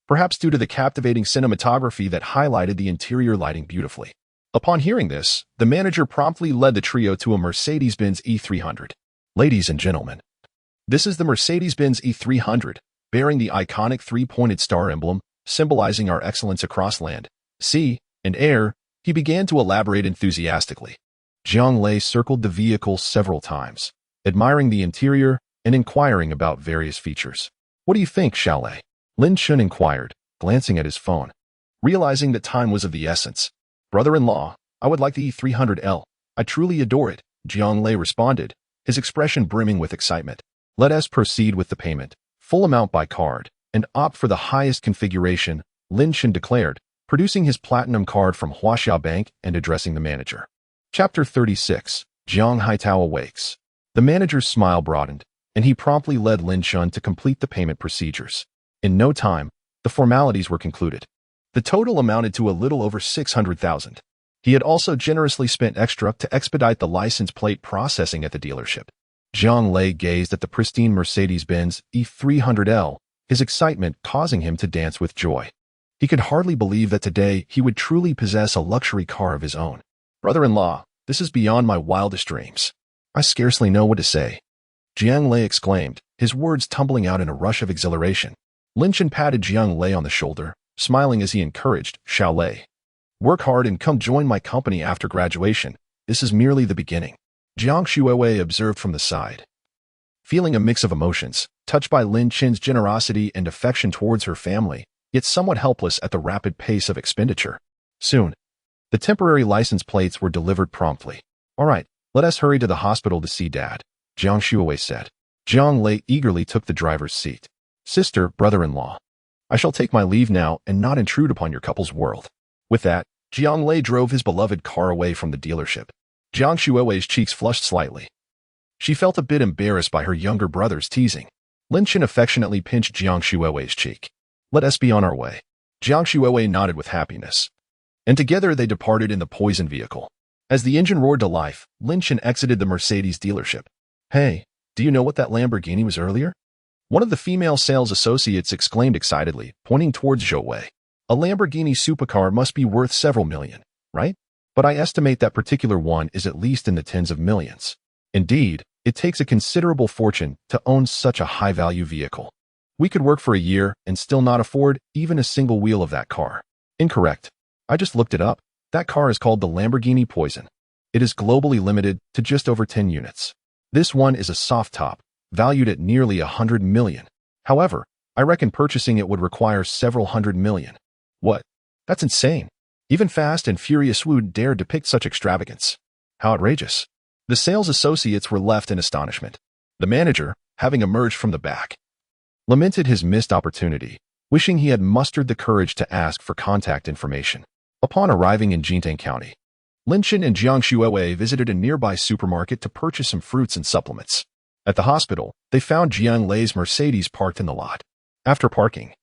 Perhaps due to the captivating cinematography that highlighted the interior lighting beautifully. Upon hearing this, the manager promptly led the trio to a Mercedes-Benz E300. Ladies and gentlemen, This is the Mercedes-Benz E300, bearing the iconic three-pointed star emblem, symbolizing our excellence across land, sea, and air. He began to elaborate enthusiastically. Jiang Lei circled the vehicle several times, admiring the interior and inquiring about various features. What do you think, Xiaolei? Lin Chen inquired, glancing at his phone. Realizing that time was of the essence. Brother-in-law, I would like the E300L. I truly adore it, Jiang Lei responded, his expression brimming with excitement. Let us proceed with the payment, full amount by card, and opt for the highest configuration, Lin Chen declared, producing his platinum card from Huaxia Bank and addressing the manager. Chapter 36. Jiang Haitao awakes. The manager's smile broadened, and he promptly led Lin Chen to complete the payment procedures. In no time, the formalities were concluded. The total amounted to a little over 600,000. He had also generously spent extra to expedite the license plate processing at the dealership. Jiang Lei gazed at the pristine Mercedes-Benz E300L, his excitement causing him to dance with joy. He could hardly believe that today he would truly possess a luxury car of his own. Brother-in-law, this is beyond my wildest dreams. I scarcely know what to say. Jiang Lei exclaimed, his words tumbling out in a rush of exhilaration. Lin Chen patted Jiang Lei on the shoulder, smiling as he encouraged, Xiaolei. Work hard and come join my company after graduation. This is merely the beginning. Jiang Shuiwei observed from the side. Feeling a mix of emotions, touched by Lin Chen's generosity and affection towards her family, yet somewhat helpless at the rapid pace of expenditure. Soon, the temporary license plates were delivered promptly. All right, let us hurry to the hospital to see Dad, Jiang Shuiwei said. Jiang Lei eagerly took the driver's seat. Sister, brother-in-law, I shall take my leave now and not intrude upon your couple's world. With that, Jiang Lei drove his beloved car away from the dealership. Jiang Shuiwei's cheeks flushed slightly. She felt a bit embarrassed by her younger brother's teasing. Lin Chen affectionately pinched Jiang Shuiwei's cheek. Let us be on our way. Jiang Shuiwei nodded with happiness. And together they departed in the poison vehicle. As the engine roared to life, Lin Chen exited the Mercedes dealership. Hey, do you know what that Lamborghini was earlier? One of the female sales associates exclaimed excitedly, pointing towards Zhou. A Lamborghini supercar must be worth several million, right? But I estimate that particular one is at least in the tens of millions. Indeed, it takes a considerable fortune to own such a high-value vehicle. We could work for a year and still not afford even a single wheel of that car. Incorrect. I just looked it up. That car is called the Lamborghini Poison. It is globally limited to just over 10 units. This one is a soft top, valued at nearly 100 million. However, I reckon purchasing it would require several hundred million. What? That's insane. Even Fast and Furious would dare depict such extravagance. How outrageous. The sales associates were left in astonishment. The manager, having emerged from the back, lamented his missed opportunity, wishing he had mustered the courage to ask for contact information. Upon arriving in Jintang County, Lin Chen and Jiang Shuiwei visited a nearby supermarket to purchase some fruits and supplements. At the hospital, they found Jiang Lei's Mercedes parked in the lot. After parking,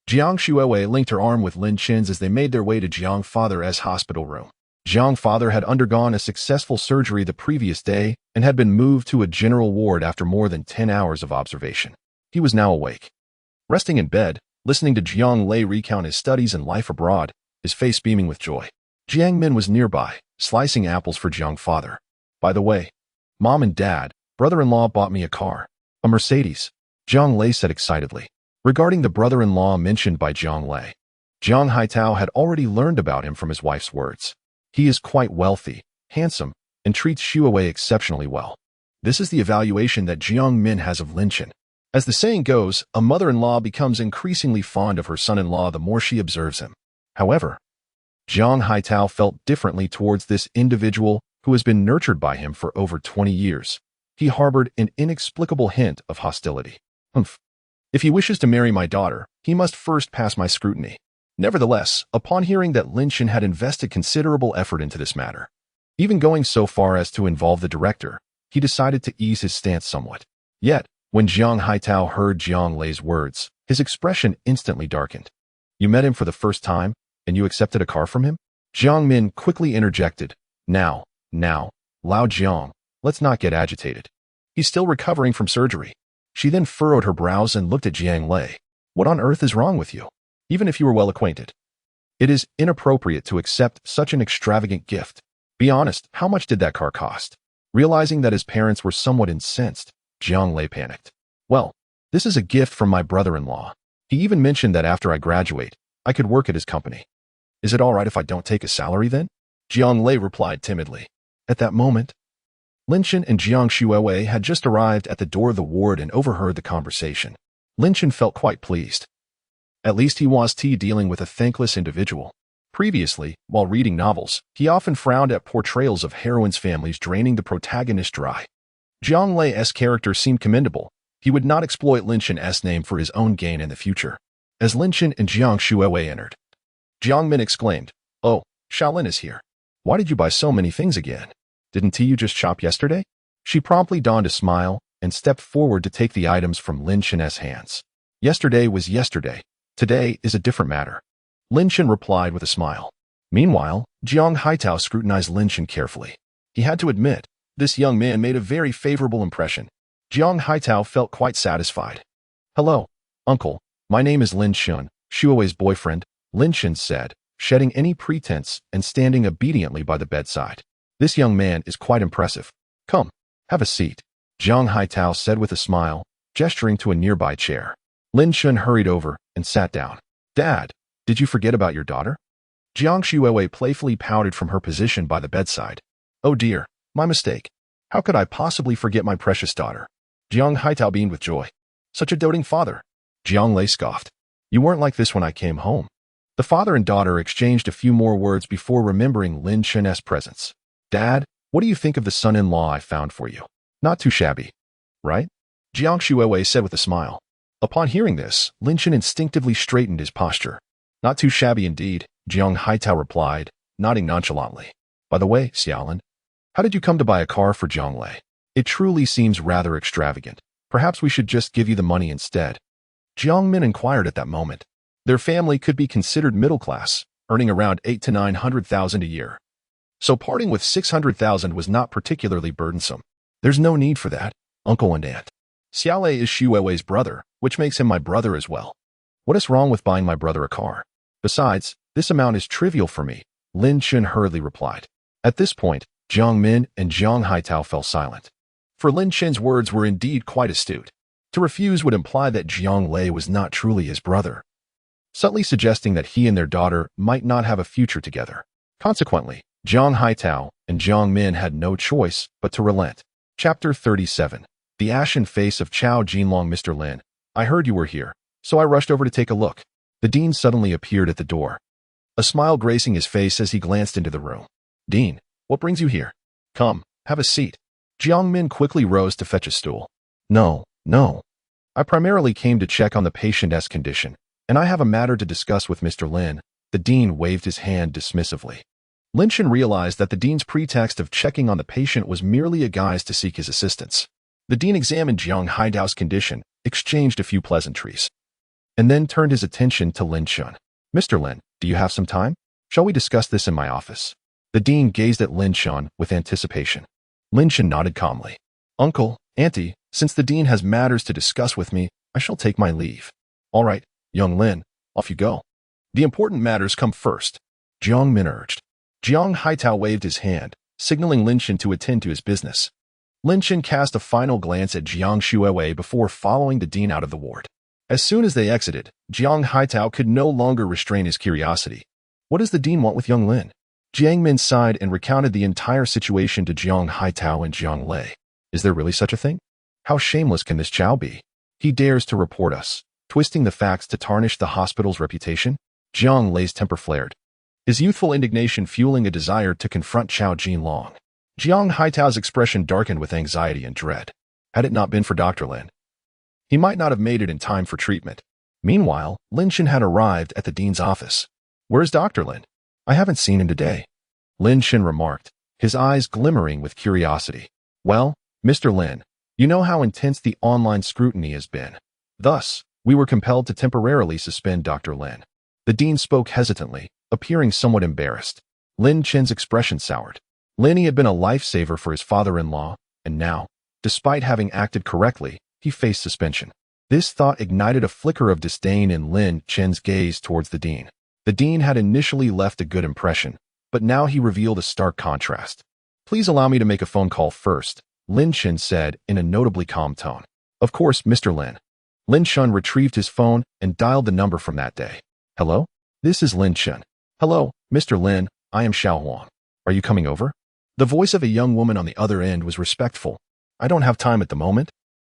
Jiang Shuiwei linked her arm with Lin Chen's as they made their way to Jiang Father's hospital room. Jiang Father had undergone a successful surgery the previous day and had been moved to a general ward after more than 10 hours of observation. He was now awake. Resting in bed, listening to Jiang Lei recount his studies and life abroad, his face beaming with joy. Jiang Min was nearby, slicing apples for Jiang Father. By the way, Mom and Dad, brother-in-law bought me a car. A Mercedes, Jiang Lei said excitedly. Regarding the brother-in-law mentioned by Jiang Lei, Jiang Haitao had already learned about him from his wife's words. He is quite wealthy, handsome, and treats Shuiwei exceptionally well. This is the evaluation that Jiang Min has of Lin Chen. As the saying goes, a mother-in-law becomes increasingly fond of her son-in-law the more she observes him. However, Jiang Haitao felt differently towards this individual who has been nurtured by him for over 20 years. He harbored an inexplicable hint of hostility. If he wishes to marry my daughter, he must first pass my scrutiny. Nevertheless, upon hearing that Lin Chen had invested considerable effort into this matter, even going so far as to involve the director, he decided to ease his stance somewhat. Yet, when Jiang Haitao heard Jiang Lei's words, his expression instantly darkened. You met him for the first time, and you accepted a car from him? Jiang Min quickly interjected. Now, Lao Jiang, let's not get agitated. He's still recovering from surgery. She then furrowed her brows and looked at Jiang Lei. What on earth is wrong with you? Even if you were well acquainted, it is inappropriate to accept such an extravagant gift. Be honest, how much did that car cost? Realizing that his parents were somewhat incensed, Jiang Lei panicked. Well, this is a gift from my brother-in-law. He even mentioned that after I graduate, I could work at his company. Is it all right if I don't take a salary then? Jiang Lei replied timidly. At that moment, Lin Chen and Jiang Shuiwei had just arrived at the door of the ward and overheard the conversation. Lin Chen felt quite pleased. At least he was dealing with a thankless individual. Previously, while reading novels, he often frowned at portrayals of heroines' families draining the protagonist dry. Jiang Lei's character seemed commendable. He would not exploit Lin Chen's name for his own gain in the future. As Lin Chen and Jiang Shuiwei entered, Jiang Min exclaimed, "Oh, Shaolin is here. Why did you buy so many things again? Didn't you just shop yesterday?" She promptly donned a smile and stepped forward to take the items from Lin Chen's hands. Yesterday was yesterday. Today is a different matter. Lin Chen replied with a smile. Meanwhile, Jiang Haitao scrutinized Lin Chen carefully. He had to admit, this young man made a very favorable impression. Jiang Haitao felt quite satisfied. "Hello, uncle. My name is Lin Chen, Shuiwei's boyfriend," Lin Chen said, shedding any pretense and standing obediently by the bedside. "This young man is quite impressive. Come, have a seat," Jiang Haitao said with a smile, gesturing to a nearby chair. Lin Chen hurried over and sat down. "Dad, did you forget about your daughter?" Jiang Shuiwei playfully pouted from her position by the bedside. "Oh dear, my mistake. How could I possibly forget my precious daughter?" Jiang Haitao beamed with joy. "Such a doting father." Jiang Lei scoffed. "You weren't like this when I came home." The father and daughter exchanged a few more words before remembering Lin Chen's presence. "Dad, what do you think of the son-in-law I found for you? Not too shabby, right?" Jiang Shuiwei said with a smile. Upon hearing this, Lin Chen instinctively straightened his posture. "Not too shabby indeed," Jiang Haitao replied, nodding nonchalantly. "By the way, Xiaolin, how did you come to buy a car for Jiang Lei? It truly seems rather extravagant. Perhaps we should just give you the money instead." Jiang Min inquired at that moment. Their family could be considered middle class, earning around 800,000 to 900,000 a year. So parting with 600,000 was not particularly burdensome. "There's no need for that, uncle and aunt. Xiaolei is Shuiwei's brother, which makes him my brother as well. What is wrong with buying my brother a car? Besides, this amount is trivial for me," Lin Chen hurriedly replied. At this point, Jiang Min and Jiang Haitao fell silent. For Lin Chen's words were indeed quite astute. To refuse would imply that Jiang Lei was not truly his brother, subtly suggesting that he and their daughter might not have a future together. Consequently, Jiang Haitao and Jiang Min had no choice but to relent. Chapter 37. The Ashen Face of Chao Jinlong. "Mr. Lin, I heard you were here, so I rushed over to take a look." The dean suddenly appeared at the door, a smile gracing his face as he glanced into the room. "Dean, what brings you here? Come, have a seat." Jiang Min quickly rose to fetch a stool. No. I primarily came to check on the patient's condition, and I have a matter to discuss with Mr. Lin." The dean waved his hand dismissively. Lin Chen realized that the dean's pretext of checking on the patient was merely a guise to seek his assistance. The dean examined Jiang Haidao's condition, exchanged a few pleasantries, and then turned his attention to Lin Chen. "Mr. Lin, do you have some time? Shall we discuss this in my office?" The dean gazed at Lin Chen with anticipation. Lin Chen nodded calmly. "Uncle, auntie, since the dean has matters to discuss with me, I shall take my leave." "All right, young Lin, off you go. The important matters come first," Jiang Min urged. Jiang Haitao waved his hand, signaling Lin Chen to attend to his business. Lin Chen cast a final glance at Jiang Shuiwei before following the dean out of the ward. As soon as they exited, Jiang Haitao could no longer restrain his curiosity. What does the dean want with young Lin? Jiang Min sighed and recounted the entire situation to Jiang Haitao and Jiang Lei. Is there really such a thing? How shameless can this Chao be? He dares to report us, twisting the facts to tarnish the hospital's reputation? Jiang Lei's temper flared, his youthful indignation fueling a desire to confront Chao Jinlong. Jiang Haitao's expression darkened with anxiety and dread. Had it not been for Dr. Lin, he might not have made it in time for treatment. Meanwhile, Lin Chen had arrived at the dean's office. "Where's Dr. Lin? I haven't seen him today," Lin Chen remarked, his eyes glimmering with curiosity. "Well, Mr. Lin, you know how intense the online scrutiny has been. Thus, we were compelled to temporarily suspend Dr. Lin." The dean spoke hesitantly, appearing somewhat embarrassed. Lin Chen's expression soured. Lin had been a lifesaver for his father-in-law, and now, despite having acted correctly, he faced suspension. This thought ignited a flicker of disdain in Lin Chen's gaze towards the dean. The dean had initially left a good impression, but now he revealed a stark contrast. "Please allow me to make a phone call first," Lin Chen said in a notably calm tone. Of course, Mr. Lin. Lin Chen retrieved his phone and dialed the number from that day. Hello? This is Lin Chen. Hello, Mr. Lin, I am Xiao Huang. Are you coming over? The voice of a young woman on the other end was respectful. I don't have time at the moment.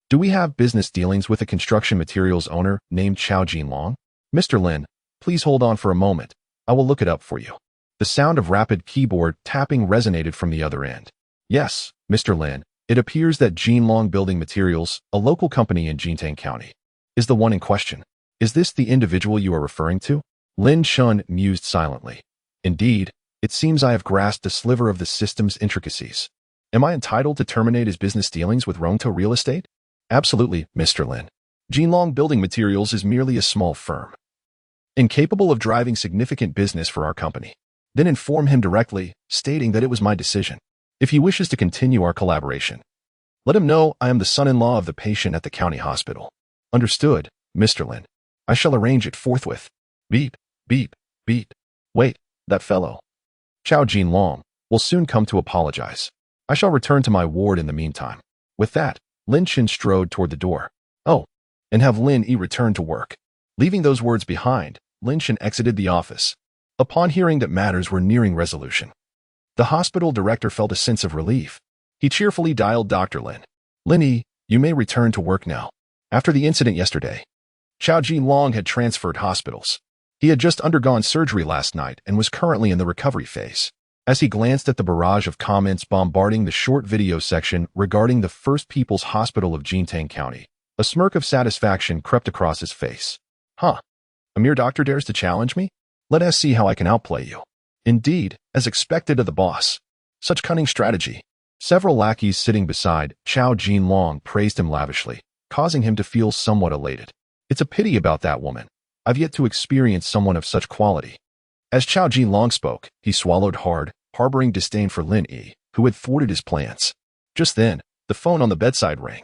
Do we have business dealings with a construction materials owner named Xiao Jinlong? Mr. Lin, please hold on for a moment. I will look it up for you. The sound of rapid keyboard tapping resonated from the other end. Yes, Mr. Lin, it appears that Jinlong Building Materials, a local company in Jintang County, is the one in question. Is this the individual you are referring to? Lin Chen mused silently. Indeed, it seems I have grasped a sliver of the system's intricacies. Am I entitled to terminate his business dealings with Ronto Real Estate? Absolutely, Mr. Lin. Jinlong Building Materials is merely a small firm, incapable of driving significant business for our company. Then inform him directly, stating that it was my decision. If he wishes to continue our collaboration, let him know I am the son-in-law of the patient at the county hospital. Understood, Mr. Lin. I shall arrange it forthwith. Beep, beep, beep. Wait, that fellow, Xiao Jinlong, will soon come to apologize. I shall return to my ward in the meantime. With that, Lin Chen strode toward the door. Oh, and have Lin Yi return to work. Leaving those words behind, Lin Chen exited the office. Upon hearing that matters were nearing resolution, the hospital director felt a sense of relief. He cheerfully dialed Dr. Lin. Lin Yi, you may return to work now. After the incident yesterday, Xiao Jinlong had transferred hospitals. He had just undergone surgery last night and was currently in the recovery phase. As he glanced at the barrage of comments bombarding the short video section regarding the First People's Hospital of Jintang County, a smirk of satisfaction crept across his face. Huh? A mere doctor dares to challenge me? Let us see how I can outplay you. Indeed, as expected of the boss. Such cunning strategy. Several lackeys sitting beside Xiao Jinlong praised him lavishly, causing him to feel somewhat elated. It's a pity about that woman. I've yet to experience someone of such quality. As Xiao Jinlong spoke, he swallowed hard, harboring disdain for Lin Yi, who had thwarted his plans. Just then, the phone on the bedside rang.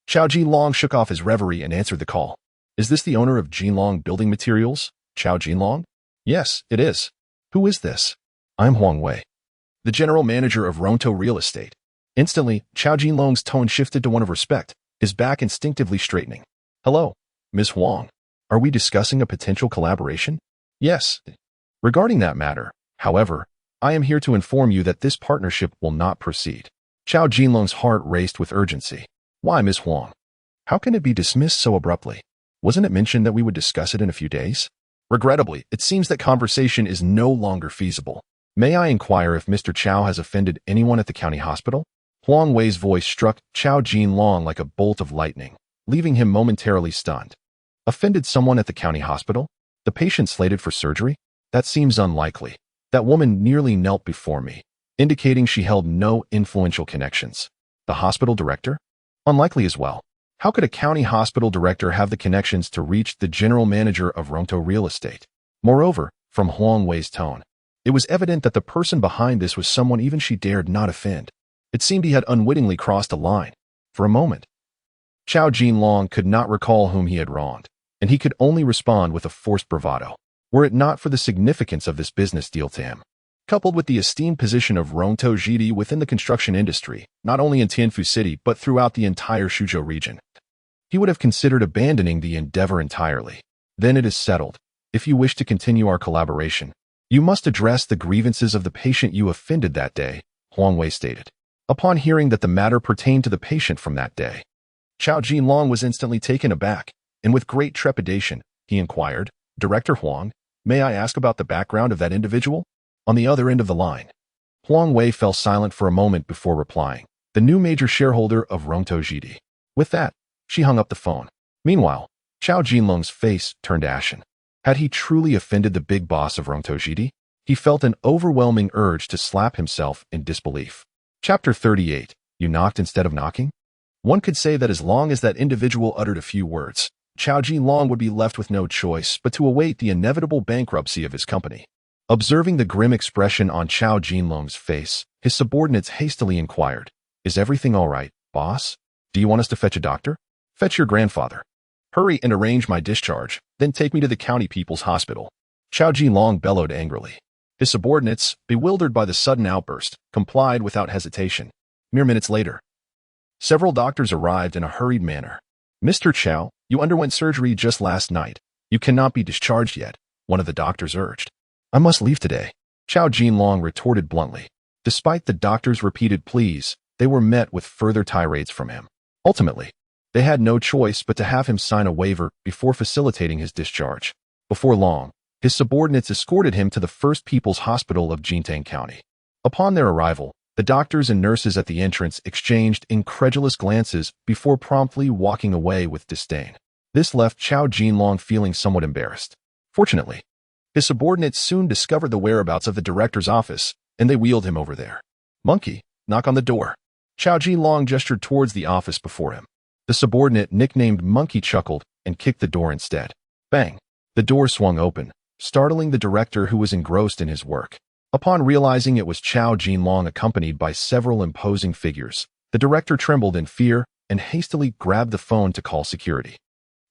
Xiao Jinlong shook off his reverie and answered the call. Is this the owner of Jinlong Building Materials, Xiao Jinlong? Yes, it is. Who is this? I'm Huang Wei, the general manager of Ronto Real Estate. Instantly, Xiao Jinlong's tone shifted to one of respect, his back instinctively straightening. Hello, Ms. Huang. Are we discussing a potential collaboration? Yes. Regarding that matter, however, I am here to inform you that this partnership will not proceed. Xiao Jinlong's heart raced with urgency. Why, Ms. Huang? How can it be dismissed so abruptly? Wasn't it mentioned that we would discuss it in a few days? Regrettably, it seems that conversation is no longer feasible. May I inquire if Mr. Qiao has offended anyone at the county hospital? Huang Wei's voice struck Xiao Jinlong like a bolt of lightning, leaving him momentarily stunned. Offended someone at the county hospital? The patient slated for surgery? That seems unlikely. That woman nearly knelt before me, indicating she held no influential connections. The hospital director? Unlikely as well. How could a county hospital director have the connections to reach the general manager of Ronto Real Estate? Moreover, from Huang Wei's tone, it was evident that the person behind this was someone even she dared not offend. It seemed he had unwittingly crossed a line. For a moment, Xiao Jinlong could not recall whom he had wronged, and he could only respond with a forced bravado, were it not for the significance of this business deal to him. Coupled with the esteemed position of Ronto Jidi within the construction industry, not only in Tianfu City but throughout the entire Suzhou region, he would have considered abandoning the endeavor entirely. Then it is settled. If you wish to continue our collaboration, you must address the grievances of the patient you offended that day, Huang Wei stated. Upon hearing that the matter pertained to the patient from that day, Xiao Jinlong was instantly taken aback, and with great trepidation, he inquired, Director Huang, may I ask about the background of that individual? On the other end of the line, Huang Wei fell silent for a moment before replying, the new major shareholder of Ronto Jidi. With that, she hung up the phone. Meanwhile, Xiao Jinlong's face turned ashen. Had he truly offended the big boss of Ronto Jidi? He felt an overwhelming urge to slap himself in disbelief. Chapter 38. You knocked instead of knocking? One could say that as long as that individual uttered a few words, Xiao Jinlong would be left with no choice but to await the inevitable bankruptcy of his company. Observing the grim expression on Xiao Jinlong's face, his subordinates hastily inquired, Is everything all right, boss? Do you want us to fetch a doctor? Fetch your grandfather. Hurry and arrange my discharge, then take me to the county people's hospital. Xiao Jinlong bellowed angrily. His subordinates, bewildered by the sudden outburst, complied without hesitation. Mere minutes later, several doctors arrived in a hurried manner. Mr. Chow, you underwent surgery just last night. You cannot be discharged yet, one of the doctors urged. I must leave today, Chow Jinlong retorted bluntly. Despite the doctor's repeated pleas, they were met with further tirades from him. Ultimately, they had no choice but to have him sign a waiver before facilitating his discharge. Before long, his subordinates escorted him to the First People's Hospital of Jintang County. Upon their arrival, the doctors and nurses at the entrance exchanged incredulous glances before promptly walking away with disdain. This left Chow Jinlong feeling somewhat embarrassed. Fortunately, his subordinates soon discovered the whereabouts of the director's office, and they wheeled him over there. Monkey, knock on the door. Chow Jinlong gestured towards the office before him. The subordinate, nicknamed Monkey, chuckled and kicked the door instead. Bang! The door swung open, startling the director who was engrossed in his work. Upon realizing it was Chow Jinlong accompanied by several imposing figures, the director trembled in fear and hastily grabbed the phone to call security.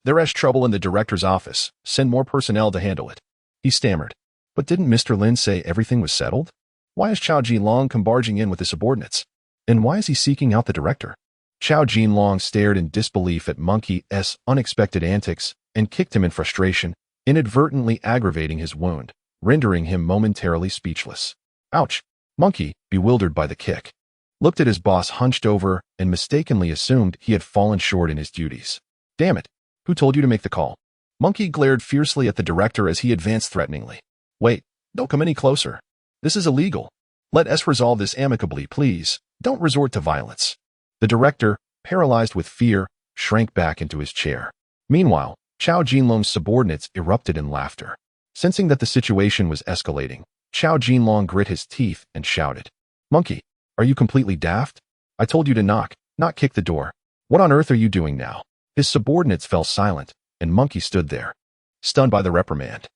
There's trouble in the director's office. Send more personnel to handle it, he stammered. But didn't Mr. Lin say everything was settled? Why is Chow Jinlong come barging in with his subordinates? And why is he seeking out the director? Chow Jinlong stared in disbelief at Monkey's unexpected antics and kicked him in frustration, inadvertently aggravating his wound, rendering him momentarily speechless. Ouch! Monkey, bewildered by the kick, looked at his boss hunched over and mistakenly assumed he had fallen short in his duties. Damn it! Who told you to make the call? Monkey glared fiercely at the director as he advanced threateningly. Wait, don't come any closer. This is illegal. Let us resolve this amicably, please. Don't resort to violence. The director, paralyzed with fear, shrank back into his chair. Meanwhile, Chow Jinlong's subordinates erupted in laughter. Sensing that the situation was escalating, Chow Jinlong grit his teeth and shouted, Monkey, are you completely daft? I told you to knock, not kick the door. What on earth are you doing now? His subordinates fell silent, and Monkey stood there, stunned by the reprimand.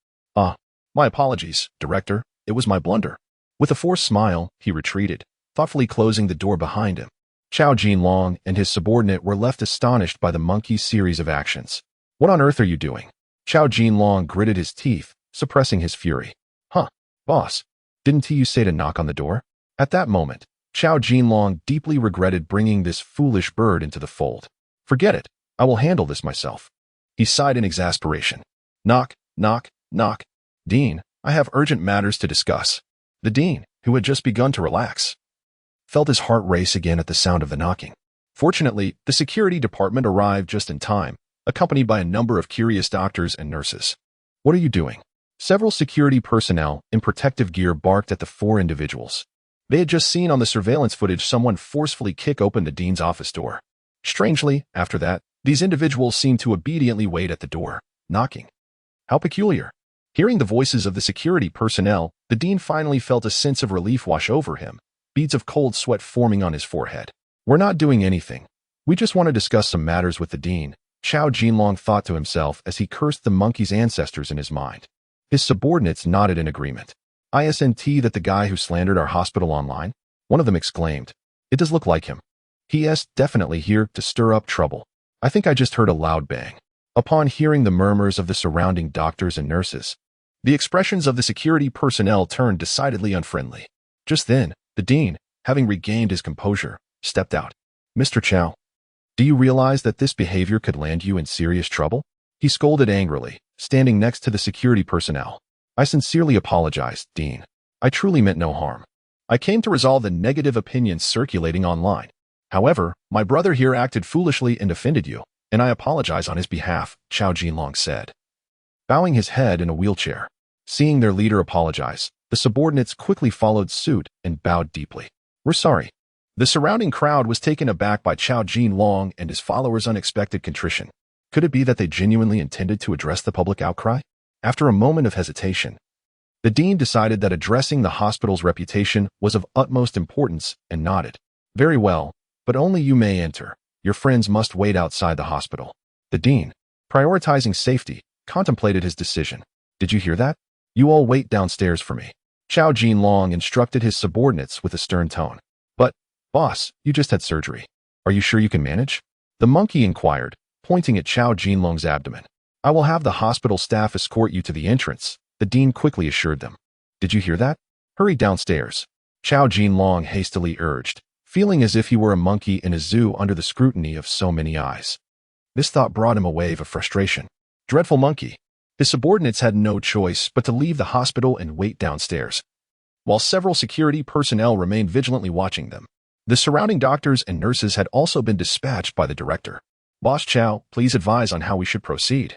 My apologies, director. It was my blunder. With a forced smile, he retreated, thoughtfully closing the door behind him. Chow Jinlong and his subordinate were left astonished by the monkey's series of actions. What on earth are you doing? Chow Jinlong gritted his teeth, suppressing his fury. Boss, didn't you say to knock on the door? At that moment, Chow Jinlong deeply regretted bringing this foolish bird into the fold. Forget it. I will handle this myself. He sighed in exasperation. Knock, knock, knock. Dean, I have urgent matters to discuss. The dean, who had just begun to relax, felt his heart race again at the sound of the knocking. Fortunately, the security department arrived just in time, accompanied by a number of curious doctors and nurses. What are you doing? Several security personnel in protective gear barked at the four individuals. They had just seen on the surveillance footage someone forcefully kick open the dean's office door. Strangely, after that, these individuals seemed to obediently wait at the door, knocking. How peculiar. Hearing the voices of the security personnel, the dean finally felt a sense of relief wash over him, beads of cold sweat forming on his forehead. We're not doing anything. We just want to discuss some matters with the dean, Chow Jinlong thought to himself as he cursed the monkey's ancestors in his mind. His subordinates nodded in agreement. Isn't that the guy who slandered our hospital online? One of them exclaimed. It does look like him. He is definitely here to stir up trouble. I think I just heard a loud bang. Upon hearing the murmurs of the surrounding doctors and nurses, the expressions of the security personnel turned decidedly unfriendly. Just then, the dean, having regained his composure, stepped out. Mr. Chow, do you realize that this behavior could land you in serious trouble? He scolded angrily, standing next to the security personnel. I sincerely apologize, Dean. I truly meant no harm. I came to resolve the negative opinions circulating online. However, my brother here acted foolishly and offended you, and I apologize on his behalf, Chow Jinlong said, bowing his head in a wheelchair. Seeing their leader apologize, the subordinates quickly followed suit and bowed deeply. We're sorry. The surrounding crowd was taken aback by Chow Jinlong and his followers' unexpected contrition. Could it be that they genuinely intended to address the public outcry? After a moment of hesitation, the dean decided that addressing the hospital's reputation was of utmost importance and nodded. Very well, but only you may enter. Your friends must wait outside the hospital. The dean, prioritizing safety, contemplated his decision. Did you hear that? You all wait downstairs for me. Chow Jinlong instructed his subordinates with a stern tone. But, boss, you just had surgery. Are you sure you can manage? The monkey inquired, pointing at Chow Jinlong's abdomen. I will have the hospital staff escort you to the entrance, the dean quickly assured them. Did you hear that? Hurry downstairs. Chow Jinlong hastily urged, feeling as if he were a monkey in a zoo under the scrutiny of so many eyes. This thought brought him a wave of frustration. Dreadful monkey. His subordinates had no choice but to leave the hospital and wait downstairs, while several security personnel remained vigilantly watching them. The surrounding doctors and nurses had also been dispatched by the director. Boss Chow, please advise on how we should proceed.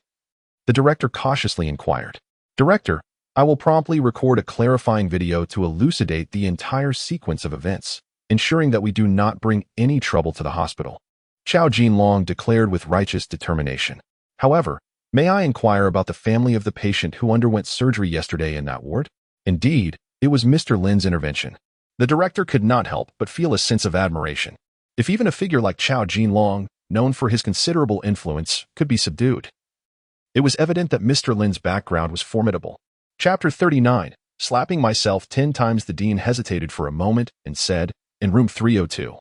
The director cautiously inquired. Director, I will promptly record a clarifying video to elucidate the entire sequence of events, ensuring that we do not bring any trouble to the hospital. Chow Jinlong declared with righteous determination. However, may I inquire about the family of the patient who underwent surgery yesterday in that ward? Indeed, it was Mr. Lin's intervention. The director could not help but feel a sense of admiration. If even a figure like Chow Jinlong, known for his considerable influence, could be subdued. It was evident that Mr. Lin's background was formidable. Chapter 39. Slapping myself 10 times. The dean hesitated for a moment and said, in room 302.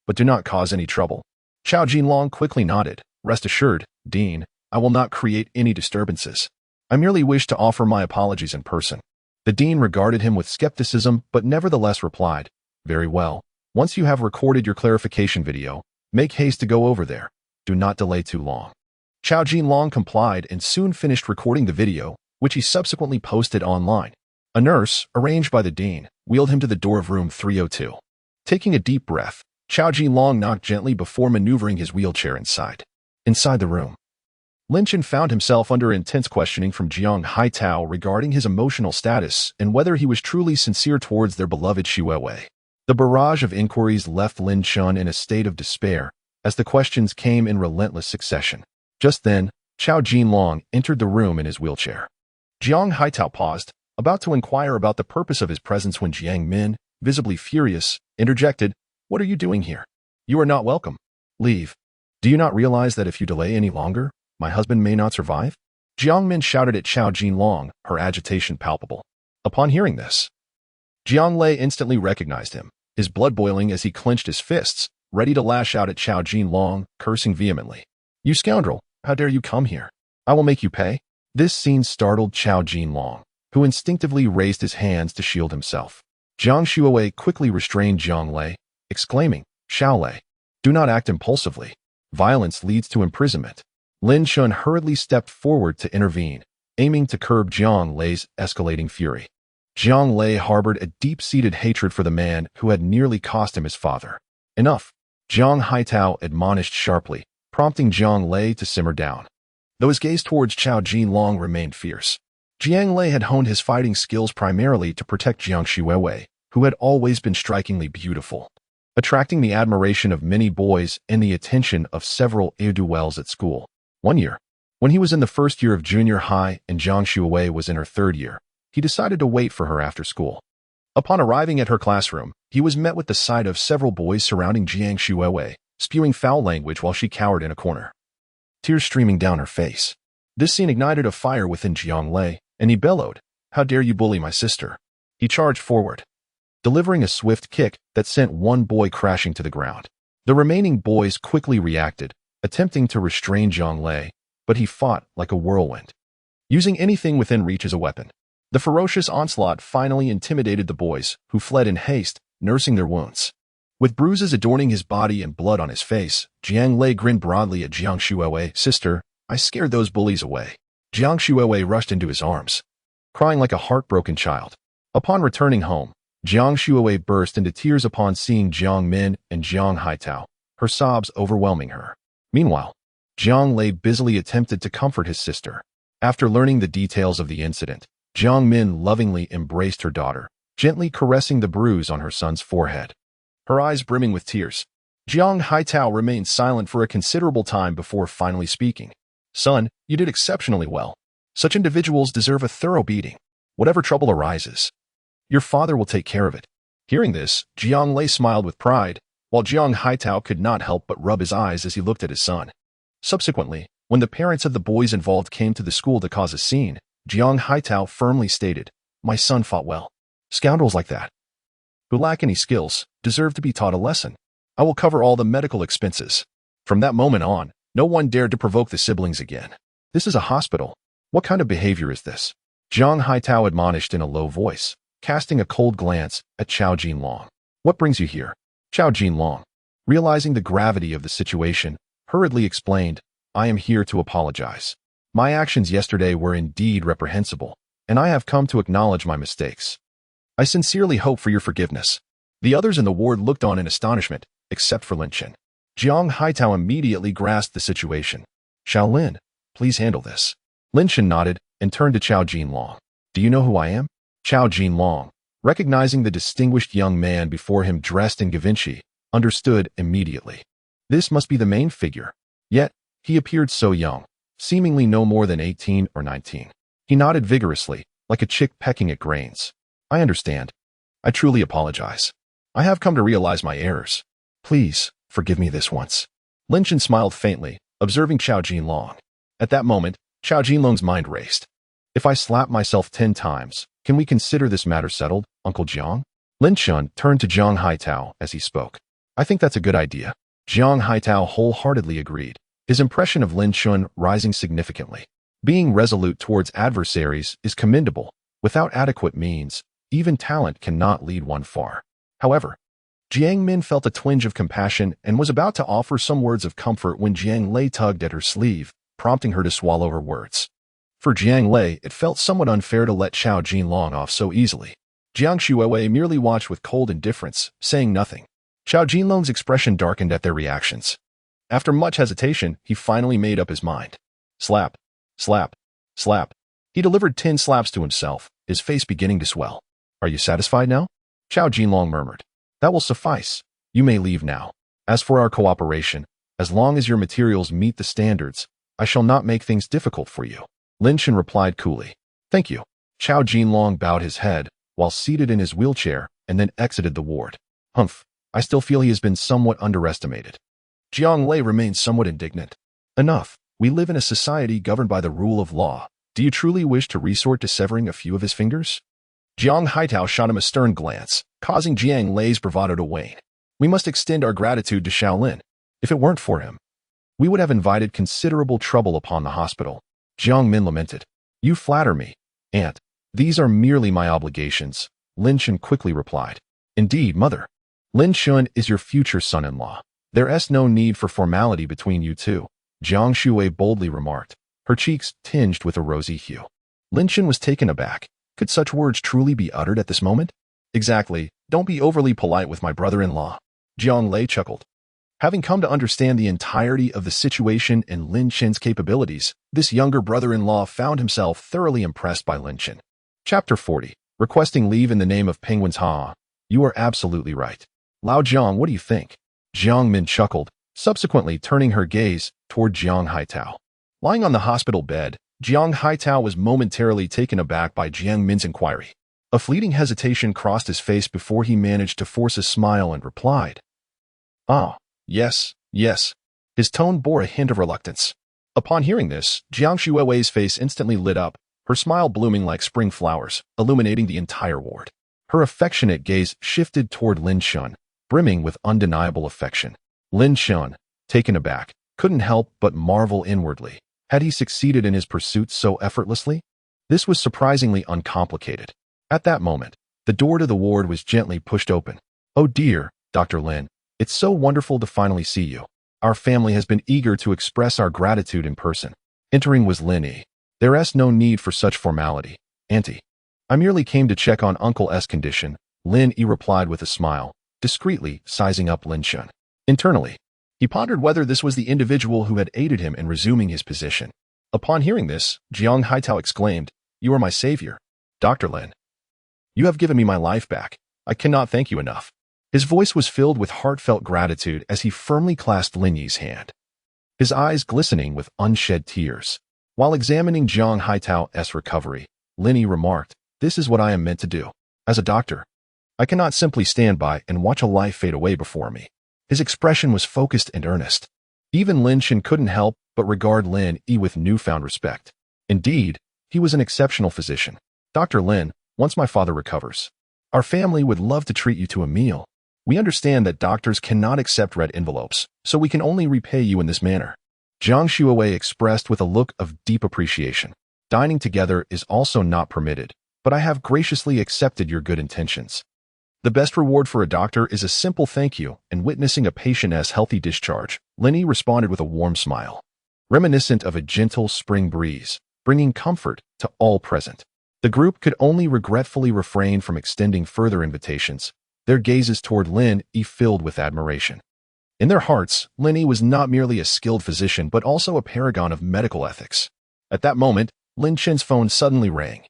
But do not cause any trouble. Chow Jinlong quickly nodded. Rest assured, Dean, I will not create any disturbances. I merely wish to offer my apologies in person. The dean regarded him with skepticism but nevertheless replied, very well. Once you have recorded your clarification video, make haste to go over there. Do not delay too long. Chow Jinlong complied and soon finished recording the video, which he subsequently posted online. A nurse, arranged by the dean, wheeled him to the door of room 302. Taking a deep breath, Chow Jinlong knocked gently before maneuvering his wheelchair inside. Inside the room, Lin Chen found himself under intense questioning from Jiang Haitao regarding his emotional status and whether he was truly sincere towards their beloved Xuewei. The barrage of inquiries left Lin Chen in a state of despair as the questions came in relentless succession. Just then, Chow Jinlong entered the room in his wheelchair. Jiang Haitao paused, about to inquire about the purpose of his presence when Jiang Min, visibly furious, interjected, "What are you doing here? You are not welcome. Leave. Do you not realize that if you delay any longer, my husband may not survive?" Jiang Min shouted at Chow Jinlong, her agitation palpable. Upon hearing this, Jiang Lei instantly recognized him, his blood boiling as he clenched his fists, ready to lash out at Chow Jinlong, cursing vehemently. "You scoundrel, how dare you come here? I will make you pay." This scene startled Chow Jinlong, who instinctively raised his hands to shield himself. Jiang Xuewei quickly restrained Jiang Lei, exclaiming, "Xiao Lei, do not act impulsively. Violence leads to imprisonment." Lin Chen hurriedly stepped forward to intervene, aiming to curb Jiang Lei's escalating fury. Jiang Lei harbored a deep-seated hatred for the man who had nearly cost him his father. "Enough," Jiang Haitao admonished sharply, prompting Jiang Lei to simmer down. Though his gaze towards Chow Jinlong remained fierce, Jiang Lei had honed his fighting skills primarily to protect Jiang Xuewei, who had always been strikingly beautiful, attracting the admiration of many boys and the attention of several ne'er-do-wells at school. One year, when he was in the first year of junior high and Jiang Xuewei was in her third year, he decided to wait for her after school. Upon arriving at her classroom, he was met with the sight of several boys surrounding Jiang Xuewei, spewing foul language while she cowered in a corner, tears streaming down her face. This scene ignited a fire within Jiang Lei, and he bellowed, "How dare you bully my sister?" He charged forward, delivering a swift kick that sent one boy crashing to the ground. The remaining boys quickly reacted, attempting to restrain Jiang Lei, but he fought like a whirlwind, using anything within reach as a weapon. The ferocious onslaught finally intimidated the boys, who fled in haste, nursing their wounds. With bruises adorning his body and blood on his face, Jiang Lei grinned broadly at Jiang Xuewei. "Sister, I scared those bullies away." Jiang Xuewei rushed into his arms, crying like a heartbroken child. Upon returning home, Jiang Xuewei burst into tears upon seeing Jiang Min and Jiang Haitao, her sobs overwhelming her. Meanwhile, Jiang Lei busily attempted to comfort his sister. After learning the details of the incident, Jiang Min lovingly embraced her daughter, gently caressing the bruise on her son's forehead, her eyes brimming with tears. Jiang Haitao remained silent for a considerable time before finally speaking. "Son, you did exceptionally well. Such individuals deserve a thorough beating. Whatever trouble arises, your father will take care of it." Hearing this, Jiang Lei smiled with pride, while Jiang Haitao could not help but rub his eyes as he looked at his son. Subsequently, when the parents of the boys involved came to the school to cause a scene, Jiang Haitao firmly stated, "My son fought well. Scoundrels like that, who lack any skills, deserve to be taught a lesson. I will cover all the medical expenses." From that moment on, no one dared to provoke the siblings again. "This is a hospital. What kind of behavior is this?" Jiang Haitao admonished in a low voice, casting a cold glance at Chow Jinlong. "What brings you here?" Chow Jinlong, realizing the gravity of the situation, hurriedly explained, I am here to apologize. My actions yesterday were indeed reprehensible, and I have come to acknowledge my mistakes. I sincerely hope for your forgiveness." The others in the ward looked on in astonishment, except for Lin Chen. Jiang Haitao immediately grasped the situation. "Xiaolin, please handle this." Lin Chen nodded and turned to Chao Jinlong. "Do you know who I am?" Chao Jinlong, recognizing the distinguished young man before him dressed in Givenchy, understood immediately. This must be the main figure. Yet, he appeared so young, seemingly no more than 18 or 19. He nodded vigorously, like a chick pecking at grains. "I understand. I truly apologize. I have come to realize my errors. Please, forgive me this once." Lin Chen smiled faintly, observing Chao Jinlong. At that moment, Chao Jinlong's mind raced. "If I slap myself 10 times, can we consider this matter settled, Uncle Jiang?" Lin Chen turned to Jiang Haitao as he spoke. "I think that's a good idea." Jiang Haitao wholeheartedly agreed, his impression of Lin Chen rising significantly. Being resolute towards adversaries is commendable. Without adequate means, even talent cannot lead one far. However, Jiang Min felt a twinge of compassion and was about to offer some words of comfort when Jiang Lei tugged at her sleeve, prompting her to swallow her words. For Jiang Lei, it felt somewhat unfair to let Chao Jinlong off so easily. Jiang Shuiwei merely watched with cold indifference, saying nothing. Chao Jinlong's expression darkened at their reactions. After much hesitation, he finally made up his mind. Slap, slap, slap. He delivered 10 slaps to himself, his face beginning to swell. "Are you satisfied now?" Chao Jinlong murmured. "That will suffice. You may leave now. As for our cooperation, as long as your materials meet the standards, I shall not make things difficult for you." Lin Chen replied coolly. "Thank you." Chao Jinlong bowed his head, while seated in his wheelchair, and then exited the ward. "Humph, I still feel he has been somewhat underestimated." Jiang Lei remained somewhat indignant. "Enough. We live in a society governed by the rule of law. Do you truly wish to resort to severing a few of his fingers?" Jiang Haitao shot him a stern glance, causing Jiang Lei's bravado to wane. "We must extend our gratitude to Xiaolin. If it weren't for him, we would have invited considerable trouble upon the hospital." Jiang Min lamented. "You flatter me, aunt. These are merely my obligations," Lin Chen quickly replied. "Indeed, mother. Lin Chen is your future son-in-law. There is no need for formality between you two," Jiang Shuwei boldly remarked, her cheeks tinged with a rosy hue. Lin Chen was taken aback. Could such words truly be uttered at this moment? "Exactly. Don't be overly polite with my brother-in-law," Jiang Lei chuckled. Having come to understand the entirety of the situation and Lin Chen's capabilities, this younger brother-in-law found himself thoroughly impressed by Lin Chen. Chapter 40. Requesting leave in the name of penguins. "Ha, you are absolutely right. Lao Jiang, what do you think?" Jiang Min chuckled, subsequently turning her gaze toward Jiang Haitao. Lying on the hospital bed, Jiang Haitao was momentarily taken aback by Jiang Min's inquiry. A fleeting hesitation crossed his face before he managed to force a smile and replied, "Ah, yes, yes." His tone bore a hint of reluctance. Upon hearing this, Jiang Shuiwei's face instantly lit up, her smile blooming like spring flowers, illuminating the entire ward. Her affectionate gaze shifted toward Lin Chen, brimming with undeniable affection. Lin Chen, taken aback, couldn't help but marvel inwardly. Had he succeeded in his pursuit so effortlessly? This was surprisingly uncomplicated. At that moment, the door to the ward was gently pushed open. "Oh dear, Dr. Lin, it's so wonderful to finally see you. Our family has been eager to express our gratitude in person." Entering was Lin Yi. "There is no need for such formality, Auntie. I merely came to check on Uncle S' condition," Lin Yi replied with a smile, discreetly sizing up Lin Chen. Internally, he pondered whether this was the individual who had aided him in resuming his position. Upon hearing this, Jiang Haitao exclaimed, "You are my savior, Dr. Lin. You have given me my life back. I cannot thank you enough." His voice was filled with heartfelt gratitude as he firmly clasped Lin Yi's hand, his eyes glistening with unshed tears. While examining Jiang Haitao's recovery, Lin Yi remarked, "This is what I am meant to do. As a doctor, I cannot simply stand by and watch a life fade away before me." His expression was focused and earnest. Even Lin Chen couldn't help but regard Lin Yi with newfound respect. Indeed, he was an exceptional physician. "Dr. Lin, once my father recovers, our family would love to treat you to a meal. We understand that doctors cannot accept red envelopes, so we can only repay you in this manner." Jiang Shuiwei expressed with a look of deep appreciation. "Dining together is also not permitted, but I have graciously accepted your good intentions. The best reward for a doctor is a simple thank you and witnessing a patient's healthy discharge," Lin Yi responded with a warm smile. reminiscent of a gentle spring breeze, bringing comfort to all present. The group could only regretfully refrain from extending further invitations, their gazes toward Lin filled with admiration. In their hearts, Lin was not merely a skilled physician but also a paragon of medical ethics. At that moment, Lin Chen's phone suddenly rang,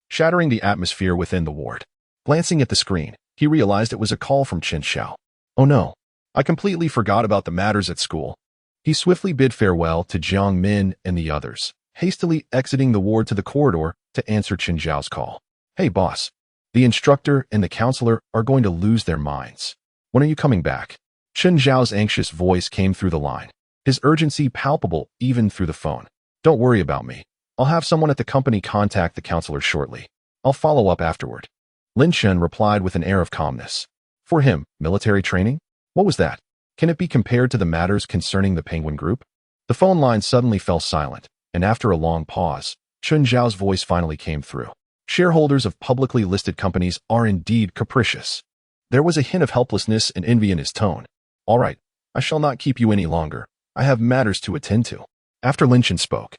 shattering the atmosphere within the ward. Glancing at the screen, he realized it was a call from Chen Xiao. Oh no, I completely forgot about the matters at school. He swiftly bid farewell to Jiang Min and the others, hastily exiting the ward to the corridor to answer Chen Xiao's call. Hey boss, the instructor and the counselor are going to lose their minds. When are you coming back? Chen Xiao's anxious voice came through the line, his urgency palpable even through the phone. Don't worry about me. I'll have someone at the company contact the counselor shortly. I'll follow up afterward. Lin Chen replied with an air of calmness. For him, military training? What was that? Can it be compared to the matters concerning the Penguin Group? The phone line suddenly fell silent, and after a long pause, Chen Xiao's voice finally came through. Shareholders of publicly listed companies are indeed capricious. There was a hint of helplessness and envy in his tone. All right, I shall not keep you any longer. I have matters to attend to. After Lin Chen spoke,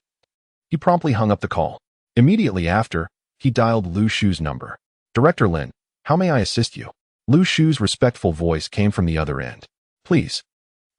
he promptly hung up the call. Immediately after, he dialed Lu Shu's number. Director Lin, how may I assist you? Lu Shu's respectful voice came from the other end. Please,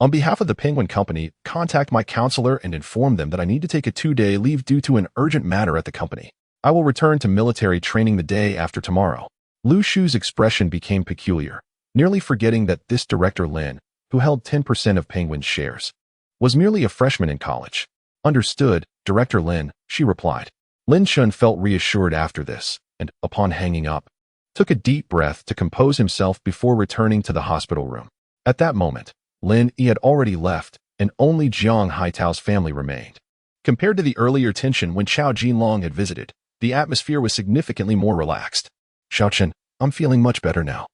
on behalf of the Penguin Company, contact my counselor and inform them that I need to take a 2-day leave due to an urgent matter at the company. I will return to military training the day after tomorrow. Lu Shu's expression became peculiar, nearly forgetting that this Director Lin, who held 10% of Penguin's shares, was merely a freshman in college. Understood, Director Lin, she replied. Lin Chen felt reassured after this, and, upon hanging up, took a deep breath to compose himself before returning to the hospital room. At that moment, Lin had already left, and only Jiang Haitao's family remained. Compared to the earlier tension when Xiao Jinlong had visited, the atmosphere was significantly more relaxed. Xiao Chen, I'm feeling much better now.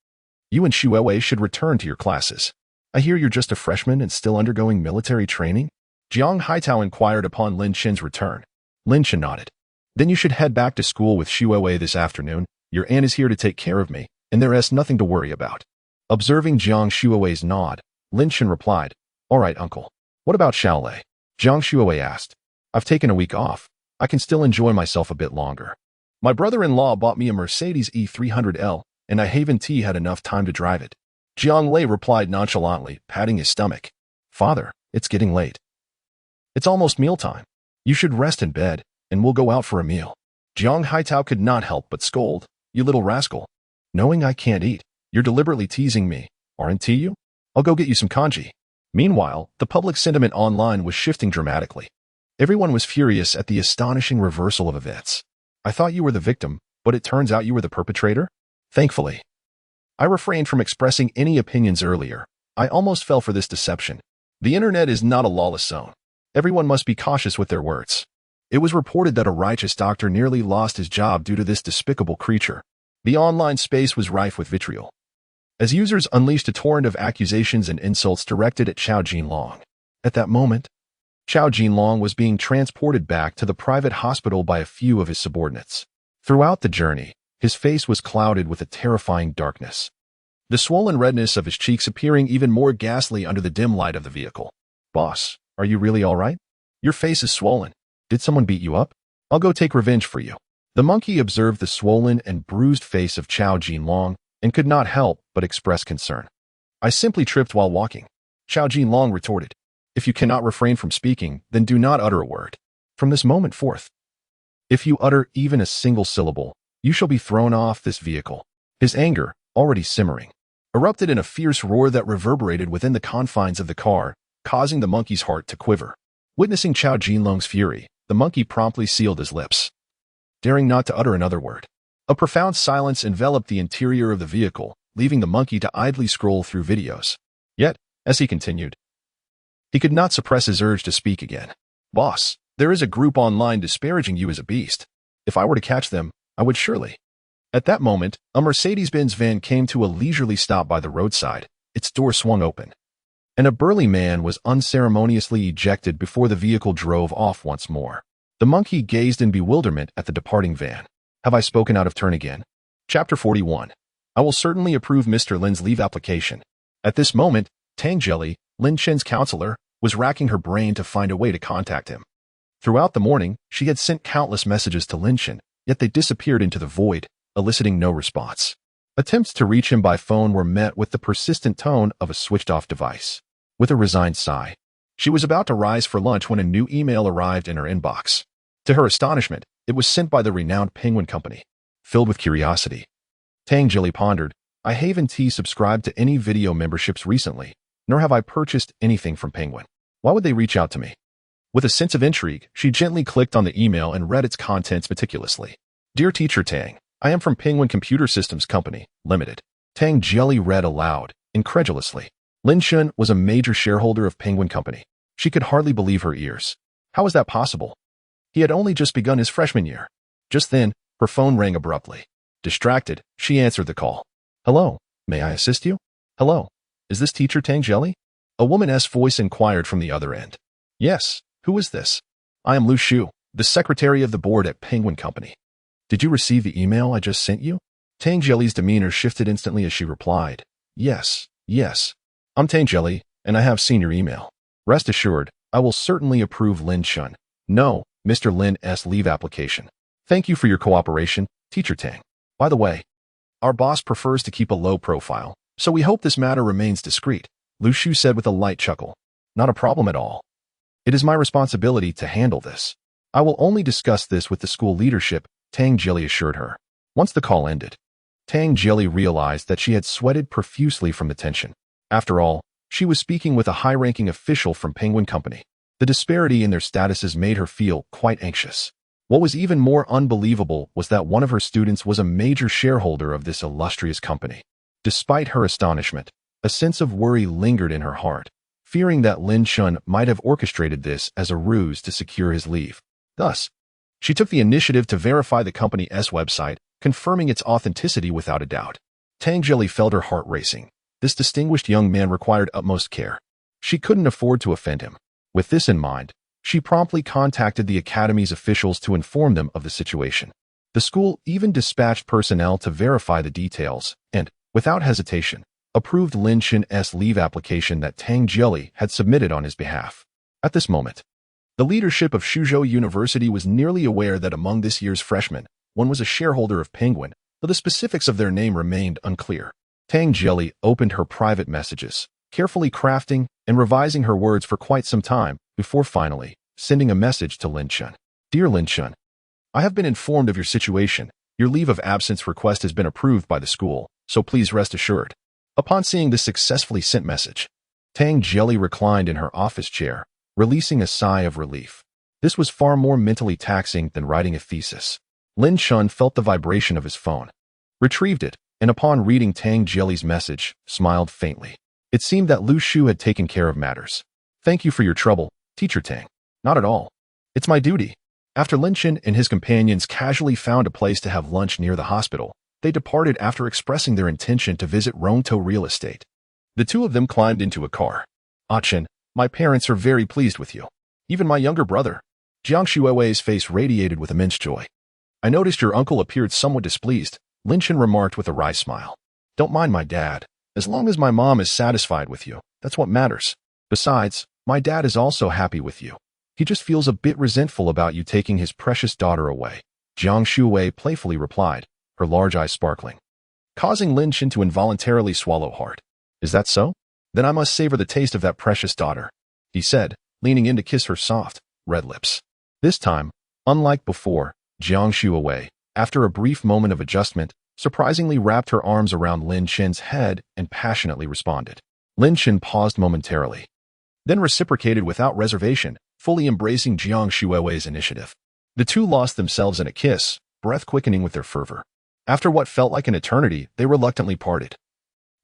You and Xu Wei should return to your classes. I hear you're just a freshman and still undergoing military training? Jiang Haitao inquired upon Lin Chen's return. Lin Chen nodded. Then you should head back to school with Xu Wei this afternoon. Your aunt is here to take care of me, and there is nothing to worry about. Observing Jiang Xuewei's nod, Lin Chen replied, All right, uncle. What about Shaolei? Jiang Xuewei asked. I've taken a week off. I can still enjoy myself a bit longer. My brother-in-law bought me a Mercedes E300L, and I haven't had enough time to drive it. Jiang Lei replied nonchalantly, patting his stomach. Father, it's getting late. It's almost mealtime. You should rest in bed, and we'll go out for a meal. Jiang Haitao could not help but scold. You little rascal. Knowing I can't eat, you're deliberately teasing me, aren't you? I'll go get you some kanji. Meanwhile, the public sentiment online was shifting dramatically. Everyone was furious at the astonishing reversal of events. I thought you were the victim, but it turns out you were the perpetrator? Thankfully, I refrained from expressing any opinions earlier. I almost fell for this deception. The internet is not a lawless zone. Everyone must be cautious with their words. It was reported that a righteous doctor nearly lost his job due to this despicable creature. The online space was rife with vitriol, as users unleashed a torrent of accusations and insults directed at Xiao Jinlong. At that moment, Xiao Jinlong was being transported back to the private hospital by a few of his subordinates. Throughout the journey, his face was clouded with a terrifying darkness, the swollen redness of his cheeks appearing even more ghastly under the dim light of the vehicle. Boss, are you really all right? Your face is swollen. Did someone beat you up? I'll go take revenge for you. The monkey observed the swollen and bruised face of Xiao Jinlong and could not help but express concern. I simply tripped while walking. Xiao Jinlong retorted. If you cannot refrain from speaking, then do not utter a word. From this moment forth, if you utter even a single syllable, you shall be thrown off this vehicle. His anger, already simmering, erupted in a fierce roar that reverberated within the confines of the car, causing the monkey's heart to quiver. Witnessing Xiao Jinlong's fury, the monkey promptly sealed his lips, daring not to utter another word. A profound silence enveloped the interior of the vehicle, leaving the monkey to idly scroll through videos. Yet, as he continued, he could not suppress his urge to speak again. Boss, there is a group online disparaging you as a beast. If I were to catch them, I would surely. At that moment, a Mercedes-Benz van came to a leisurely stop by the roadside. Its door swung open, and a burly man was unceremoniously ejected before the vehicle drove off once more. The monkey gazed in bewilderment at the departing van. Have I spoken out of turn again? Chapter 41. I will certainly approve Mr. Lin's leave application. At this moment, Tang Jelly, Lin Chen's counselor, was racking her brain to find a way to contact him. Throughout the morning, she had sent countless messages to Lin Chen, yet they disappeared into the void, eliciting no response. Attempts to reach him by phone were met with the persistent tone of a switched-off device. With a resigned sigh, she was about to rise for lunch when a new email arrived in her inbox. To her astonishment, it was sent by the renowned Penguin Company. Filled with curiosity, Tang Jilly pondered, I haven't subscribed to any video memberships recently, nor have I purchased anything from Penguin. Why would they reach out to me? With a sense of intrigue, she gently clicked on the email and read its contents meticulously. Dear Teacher Tang, I am from Penguin Computer Systems Company, Limited. Tang Jilly read aloud, incredulously. Lin Chen was a major shareholder of Penguin Company. She could hardly believe her ears. How was that possible? He had only just begun his freshman year. Just then, her phone rang abruptly. Distracted, she answered the call. Hello, may I assist you? Hello, is this Teacher Tang Jilly? A woman's voice inquired from the other end. Yes, who is this? I am Lu Shu, the secretary of the board at Penguin Company. Did you receive the email I just sent you? Tang Jilly's demeanor shifted instantly as she replied. Yes. I'm Tang Jilly, and I have seen your email. Rest assured, I will certainly approve Lin Chen. No, Mr. Lin's leave application. Thank you for your cooperation, Teacher Tang. By the way, our boss prefers to keep a low profile, so we hope this matter remains discreet, Lu Shu said with a light chuckle. Not a problem at all. It is my responsibility to handle this. I will only discuss this with the school leadership, Tang Jilly assured her. Once the call ended, Tang Jilly realized that she had sweated profusely from the tension. After all, she was speaking with a high-ranking official from Penguin Company. The disparity in their statuses made her feel quite anxious. What was even more unbelievable was that one of her students was a major shareholder of this illustrious company. Despite her astonishment, a sense of worry lingered in her heart, fearing that Lin Chen might have orchestrated this as a ruse to secure his leave. Thus, she took the initiative to verify the company's website, confirming its authenticity without a doubt. Tang Jilly felt her heart racing. This distinguished young man required utmost care. She couldn't afford to offend him. With this in mind, she promptly contacted the academy's officials to inform them of the situation. The school even dispatched personnel to verify the details and, without hesitation, approved Lin Chen's leave application that Tang Jilly had submitted on his behalf. At this moment, the leadership of Suzhou University was nearly aware that among this year's freshmen, one was a shareholder of Penguin, though the specifics of their name remained unclear. Tang Jilly opened her private messages, carefully crafting and revising her words for quite some time before finally sending a message to Lin Chen. Dear Lin Chen, I have been informed of your situation. Your leave of absence request has been approved by the school, so please rest assured. Upon seeing this successfully sent message, Tang Jilly reclined in her office chair, releasing a sigh of relief. This was far more mentally taxing than writing a thesis. Lin Chen felt the vibration of his phone, retrieved it, and upon reading Tang Jilly's message, smiled faintly. It seemed that Lu Shu had taken care of matters. Thank you for your trouble, Teacher Tang. Not at all. It's my duty. After Lin Chen and his companions casually found a place to have lunch near the hospital, they departed after expressing their intention to visit Ronto Real Estate. The two of them climbed into a car. Chen, my parents are very pleased with you. Even my younger brother. Jiang Shuiwei's face radiated with immense joy. I noticed your uncle appeared somewhat displeased, Lin Chen remarked with a wry smile. Don't mind my dad. As long as my mom is satisfied with you, that's what matters. Besides, my dad is also happy with you. He just feels a bit resentful about you taking his precious daughter away. Jiang Shuiwei playfully replied, her large eyes sparkling, causing Lin Chen to involuntarily swallow hard. Is that so? Then I must savor the taste of that precious daughter, he said, leaning in to kiss her soft, red lips. This time, unlike before, Jiang Shuiwei, after a brief moment of adjustment, surprisingly wrapped her arms around Lin Chen's head and passionately responded. Lin Chen paused momentarily, then reciprocated without reservation, fully embracing Jiang Shuiwei's initiative. The two lost themselves in a kiss, breath quickening with their fervor. After what felt like an eternity, they reluctantly parted.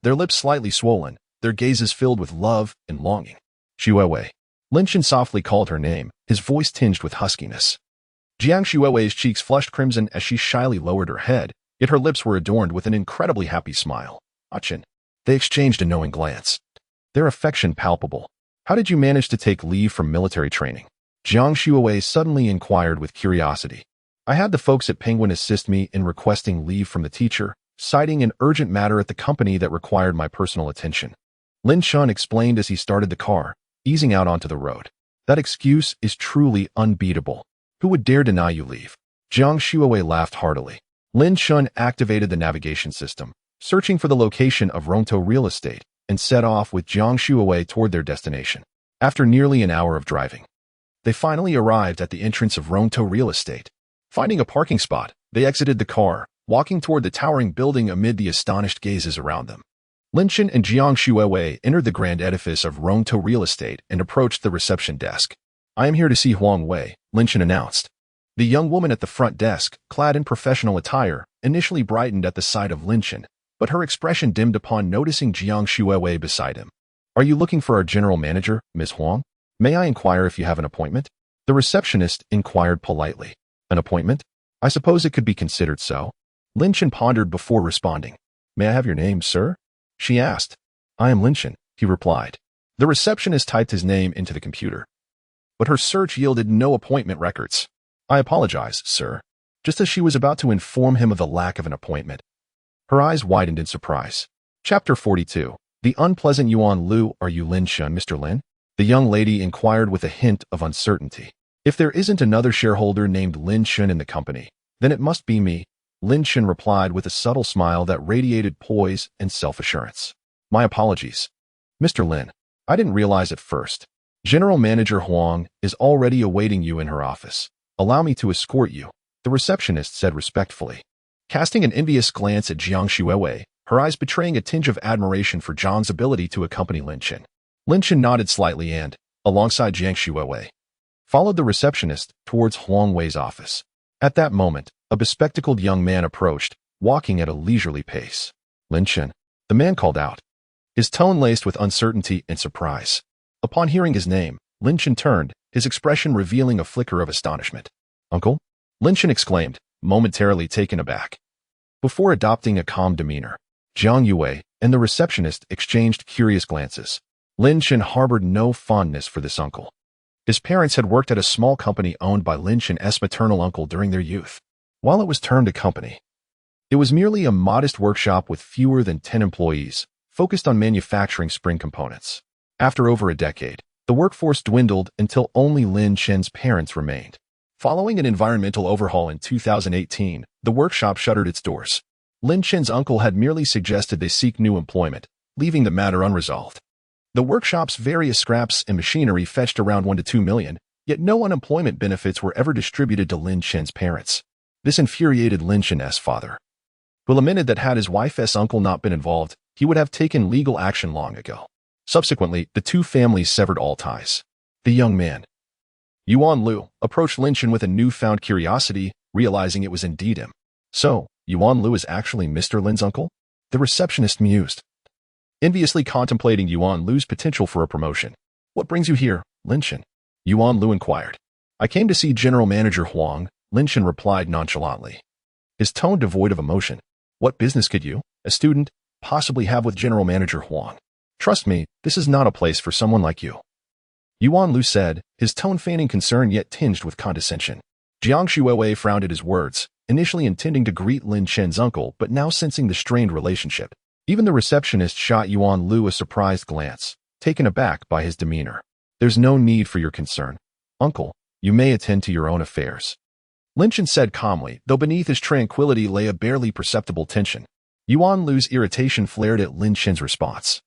Their lips slightly swollen, their gazes filled with love and longing. Shuiwei. Lin Chen softly called her name, his voice tinged with huskiness. Jiang Shuiwei's cheeks flushed crimson as she shyly lowered her head, yet her lips were adorned with an incredibly happy smile. Chen. They exchanged a knowing glance, their affection palpable. How did you manage to take leave from military training? Jiang Shuiwei suddenly inquired with curiosity. I had the folks at Penguin assist me in requesting leave from the teacher, citing an urgent matter at the company that required my personal attention. Lin Chen explained as he started the car, easing out onto the road. That excuse is truly unbeatable. Who would dare deny you leave? Jiang Shuowei laughed heartily. Lin Chen activated the navigation system, searching for the location of Ronto Real Estate, and set off with Jiang Shuowei toward their destination. After nearly an hour of driving, they finally arrived at the entrance of Ronto Real Estate. Finding a parking spot, they exited the car, walking toward the towering building amid the astonished gazes around them. Lin Chen and Jiang Shuowei entered the grand edifice of Ronto Real Estate and approached the reception desk. "I am here to see Huang Wei," Lin Chen announced. The young woman at the front desk, clad in professional attire, initially brightened at the sight of Lin Chen, but her expression dimmed upon noticing Jiang Shuowei beside him. "Are you looking for our general manager, Ms. Huang? May I inquire if you have an appointment?" The receptionist inquired politely. "An appointment? I suppose it could be considered so." Lin Chen pondered before responding. "May I have your name, sir?" she asked. "I am Lin Chen," he replied. The receptionist typed his name into the computer, but her search yielded no appointment records. "I apologize, sir." Just as she was about to inform him of the lack of an appointment, her eyes widened in surprise. Chapter 42. The unpleasant Yuan Lu. "Are you Lin Chen, Mr. Lin?" the young lady inquired with a hint of uncertainty. "If there isn't another shareholder named Lin Chen in the company, then it must be me," Lin Chen replied with a subtle smile that radiated poise and self-assurance. "My apologies, Mr. Lin. I didn't realize at first. General Manager Huang is already awaiting you in her office. Allow me to escort you," the receptionist said respectfully. Casting an envious glance at Jiang Shuowei, her eyes betraying a tinge of admiration for Jiang's ability to accompany Lin Chen. Lin Chen nodded slightly and, alongside Jiang Shuowei, followed the receptionist towards Huang Wei's office. At that moment, a bespectacled young man approached, walking at a leisurely pace. "Lin Chen," the man called out, his tone laced with uncertainty and surprise. Upon hearing his name, Lin Chen turned, his expression revealing a flicker of astonishment. "Uncle?" Lin Chen exclaimed, momentarily taken aback. Before adopting a calm demeanor, Jiang Yue and the receptionist exchanged curious glances. Lin Chen harbored no fondness for this uncle. His parents had worked at a small company owned by Lin Chen's maternal uncle during their youth. While it was termed a company, it was merely a modest workshop with fewer than 10 employees, focused on manufacturing spring components. After over a decade, the workforce dwindled until only Lin Chen's parents remained. Following an environmental overhaul in 2018, the workshop shuttered its doors. Lin Chen's uncle had merely suggested they seek new employment, leaving the matter unresolved. The workshop's various scraps and machinery fetched around 1 to 2 million, yet no unemployment benefits were ever distributed to Lin Chen's parents. This infuriated Lin Chen's father, who lamented that had his wife's uncle not been involved, he would have taken legal action long ago. Subsequently, the two families severed all ties. The young man, Yuan Lu, approached Lin Chen with a newfound curiosity, realizing it was indeed him. "So, Yuan Lu is actually Mr. Lin's uncle?" the receptionist mused, enviously contemplating Yuan Lu's potential for a promotion. "What brings you here, Lin Chen?" Yuan Lu inquired. "I came to see General Manager Huang," Lin Chen replied nonchalantly, his tone devoid of emotion. "What business could you, a student, possibly have with General Manager Huang? Trust me, this is not a place for someone like you," Yuan Lu said, his tone feigning concern yet tinged with condescension. Jiang Shuowei frowned at his words, initially intending to greet Lin Chen's uncle but now sensing the strained relationship. Even the receptionist shot Yuan Lu a surprised glance, taken aback by his demeanor. "There's no need for your concern, uncle. You may attend to your own affairs," Lin Chen said calmly, though beneath his tranquility lay a barely perceptible tension. Yuan Lu's irritation flared at Lin Chen's response,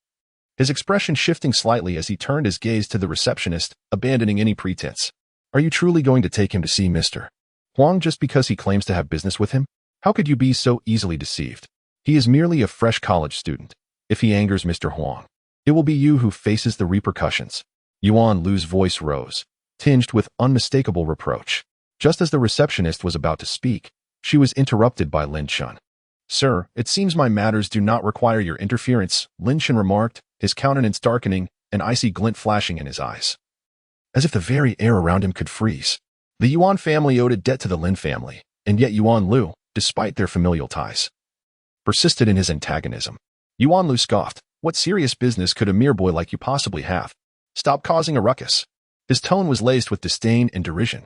his expression shifting slightly as he turned his gaze to the receptionist, abandoning any pretense. "Are you truly going to take him to see Mr. Huang just because he claims to have business with him? How could you be so easily deceived? He is merely a fresh college student. If he angers Mr. Huang, it will be you who faces the repercussions." Yuan Lu's voice rose, tinged with unmistakable reproach. Just as the receptionist was about to speak, she was interrupted by Lin Chen. "Sir, it seems my matters do not require your interference," Lin Chen remarked, his countenance darkening, an icy glint flashing in his eyes, as if the very air around him could freeze. The Yuan family owed a debt to the Lin family, and yet Yuan Lu, despite their familial ties, persisted in his antagonism. Yuan Lu scoffed. "What serious business could a mere boy like you possibly have? Stop causing a ruckus." His tone was laced with disdain and derision.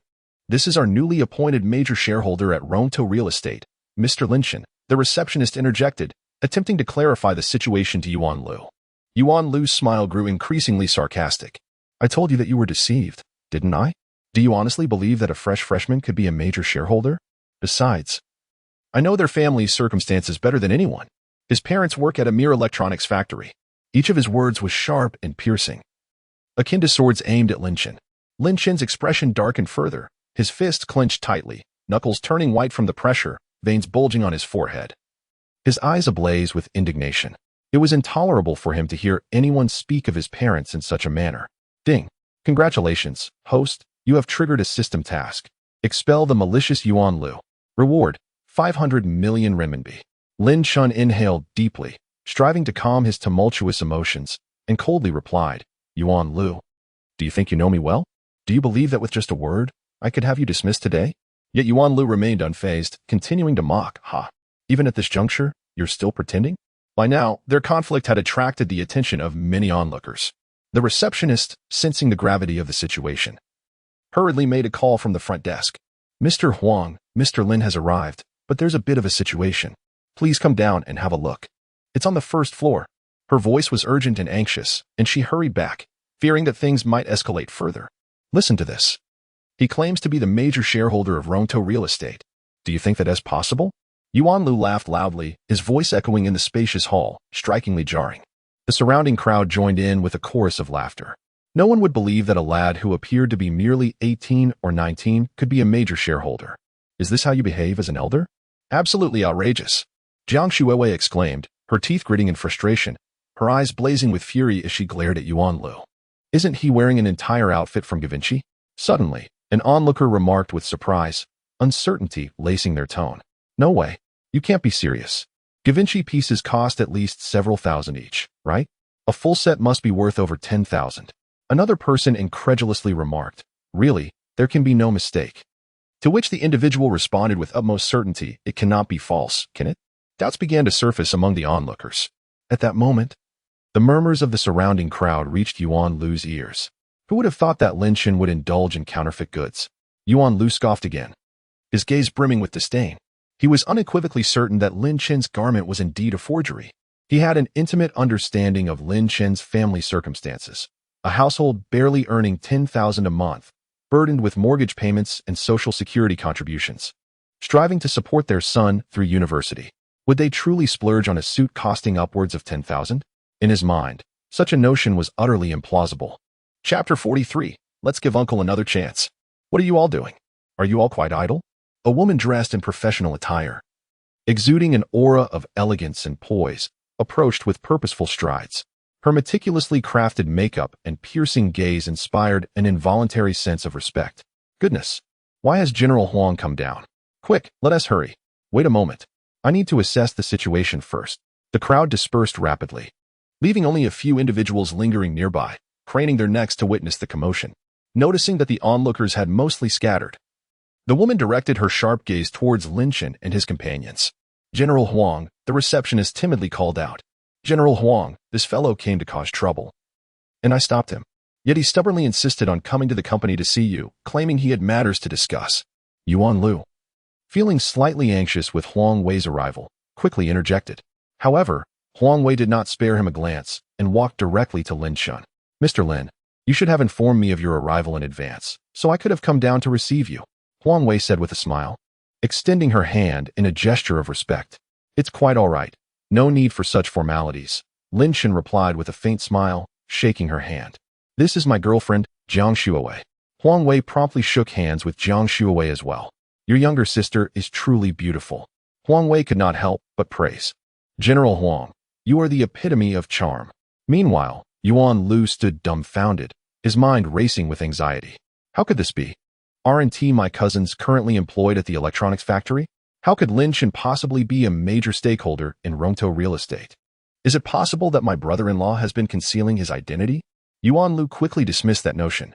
"This is our newly appointed major shareholder at Ronto Real Estate, Mr. Lin Chen," the receptionist interjected, attempting to clarify the situation to Yuan Lu. Yuan Lu's smile grew increasingly sarcastic. I told you that you were deceived, didn't I? Do you honestly believe that a fresh freshman could be a major shareholder? Besides, I know their family's circumstances better than anyone. His parents work at a mere electronics factory. Each of his words was sharp and piercing, akin to swords aimed at Lin Chen. Lin Chen's expression darkened further, his fist clenched tightly, knuckles turning white from the pressure, veins bulging on his forehead. His eyes ablaze with indignation. It was intolerable for him to hear anyone speak of his parents in such a manner. Ding. Congratulations, host, you have triggered a system task. Expel the malicious Yuan Lu. Reward, 500 million renminbi. Lin Chen inhaled deeply, striving to calm his tumultuous emotions, and coldly replied, Yuan Lu, do you think you know me well? Do you believe that with just a word, I could have you dismissed today? Yet Yuan Lu remained unfazed, continuing to mock. Ha! Even at this juncture, you're still pretending? By now, their conflict had attracted the attention of many onlookers. The receptionist, sensing the gravity of the situation, hurriedly made a call from the front desk. Mr. Huang, Mr. Lin has arrived, but there's a bit of a situation. Please come down and have a look. It's on the first floor. Her voice was urgent and anxious, and she hurried back, fearing that things might escalate further. Listen to this. He claims to be the major shareholder of Ronto Real Estate. Do you think that is possible? Yuan Lu laughed loudly, his voice echoing in the spacious hall, strikingly jarring. The surrounding crowd joined in with a chorus of laughter. No one would believe that a lad who appeared to be merely 18 or 19 could be a major shareholder. Is this how you behave as an elder? Absolutely outrageous. Jiang Shuiwei exclaimed, her teeth gritting in frustration, her eyes blazing with fury as she glared at Yuan Lu. Isn't he wearing an entire outfit from Givenchy? Suddenly, an onlooker remarked with surprise, uncertainty lacing their tone. No way. You can't be serious. Givenchy pieces cost at least several thousand each, right? A full set must be worth over 10,000. Another person incredulously remarked, really, there can be no mistake. To which the individual responded with utmost certainty, it cannot be false, can it? Doubts began to surface among the onlookers. At that moment, the murmurs of the surrounding crowd reached Yuan Lu's ears. Who would have thought that Lin Chen would indulge in counterfeit goods? Yuan Lu scoffed again, his gaze brimming with disdain. He was unequivocally certain that Lin Chen's garment was indeed a forgery. He had an intimate understanding of Lin Chen's family circumstances, a household barely earning 10,000 a month, burdened with mortgage payments and social security contributions, striving to support their son through university. Would they truly splurge on a suit costing upwards of 10,000? In his mind, such a notion was utterly implausible. Chapter 43. Let's give Uncle another chance. What are you all doing? Are you all quite idle? A woman dressed in professional attire, exuding an aura of elegance and poise, approached with purposeful strides. Her meticulously crafted makeup and piercing gaze inspired an involuntary sense of respect. Goodness, why has General Huang come down? Quick, let us hurry. Wait a moment. I need to assess the situation first. The crowd dispersed rapidly, leaving only a few individuals lingering nearby, craning their necks to witness the commotion. Noticing that the onlookers had mostly scattered, the woman directed her sharp gaze towards Lin Chen and his companions. General Huang, the receptionist timidly called out. General Huang, this fellow came to cause trouble. And I stopped him. Yet he stubbornly insisted on coming to the company to see you, claiming he had matters to discuss. Yuan Lu, feeling slightly anxious with Huang Wei's arrival, quickly interjected. However, Huang Wei did not spare him a glance and walked directly to Lin Chen. Mr. Lin, you should have informed me of your arrival in advance, so I could have come down to receive you, Huang Wei said with a smile, extending her hand in a gesture of respect. It's quite all right. No need for such formalities, Lin Chen replied with a faint smile, shaking her hand. This is my girlfriend, Jiang Shuiwei. Huang Wei promptly shook hands with Jiang Shuiwei as well. Your younger sister is truly beautiful. Huang Wei could not help but praise. General Huang, you are the epitome of charm. Meanwhile, Yuan Lu stood dumbfounded, his mind racing with anxiety. How could this be? Aren't my cousins currently employed at the electronics factory? How could Lin Chen possibly be a major stakeholder in Ronto Real Estate? Is it possible that my brother-in-law has been concealing his identity? Yuan Lu quickly dismissed that notion,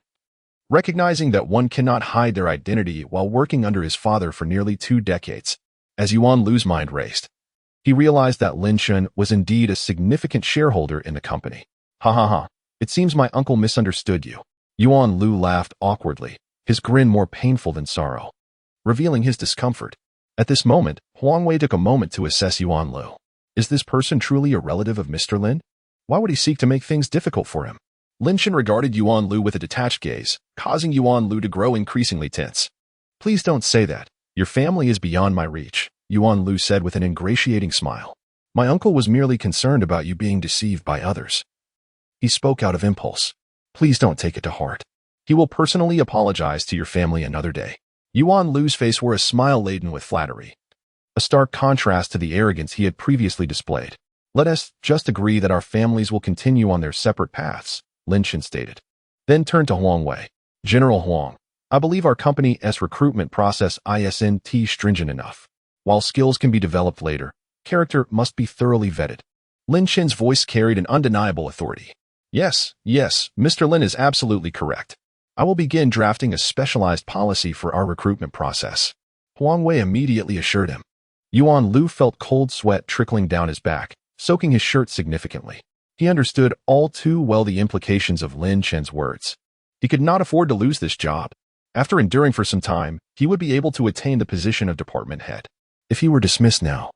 recognizing that one cannot hide their identity while working under his father for nearly 2 decades. As Yuan Lu's mind raced, he realized that Lin Chen was indeed a significant shareholder in the company. Ha ha ha, it seems my uncle misunderstood you. Yuan Lu laughed awkwardly, his grin more painful than sorrow, revealing his discomfort. At this moment, Huang Wei took a moment to assess Yuan Lu. Is this person truly a relative of Mr. Lin? Why would he seek to make things difficult for him? Lin Chen regarded Yuan Lu with a detached gaze, causing Yuan Lu to grow increasingly tense. Please don't say that. Your family is beyond my reach, Yuan Lu said with an ingratiating smile. My uncle was merely concerned about you being deceived by others. He spoke out of impulse. Please don't take it to heart. He will personally apologize to your family another day. Yuan Lu's face wore a smile laden with flattery, a stark contrast to the arrogance he had previously displayed. Let us just agree that our families will continue on their separate paths, Lin Chen stated. Then turned to Huang Wei. General Huang, I believe our company's recruitment process isn't stringent enough. While skills can be developed later, character must be thoroughly vetted. Lin Chen's voice carried an undeniable authority. Yes, Mr. Lin is absolutely correct. I will begin drafting a specialized policy for our recruitment process, Huang Wei immediately assured him. Yuan Lu felt cold sweat trickling down his back, soaking his shirt significantly. He understood all too well the implications of Lin Chen's words. He could not afford to lose this job. After enduring for some time, he would be able to attain the position of department head. If he were dismissed now,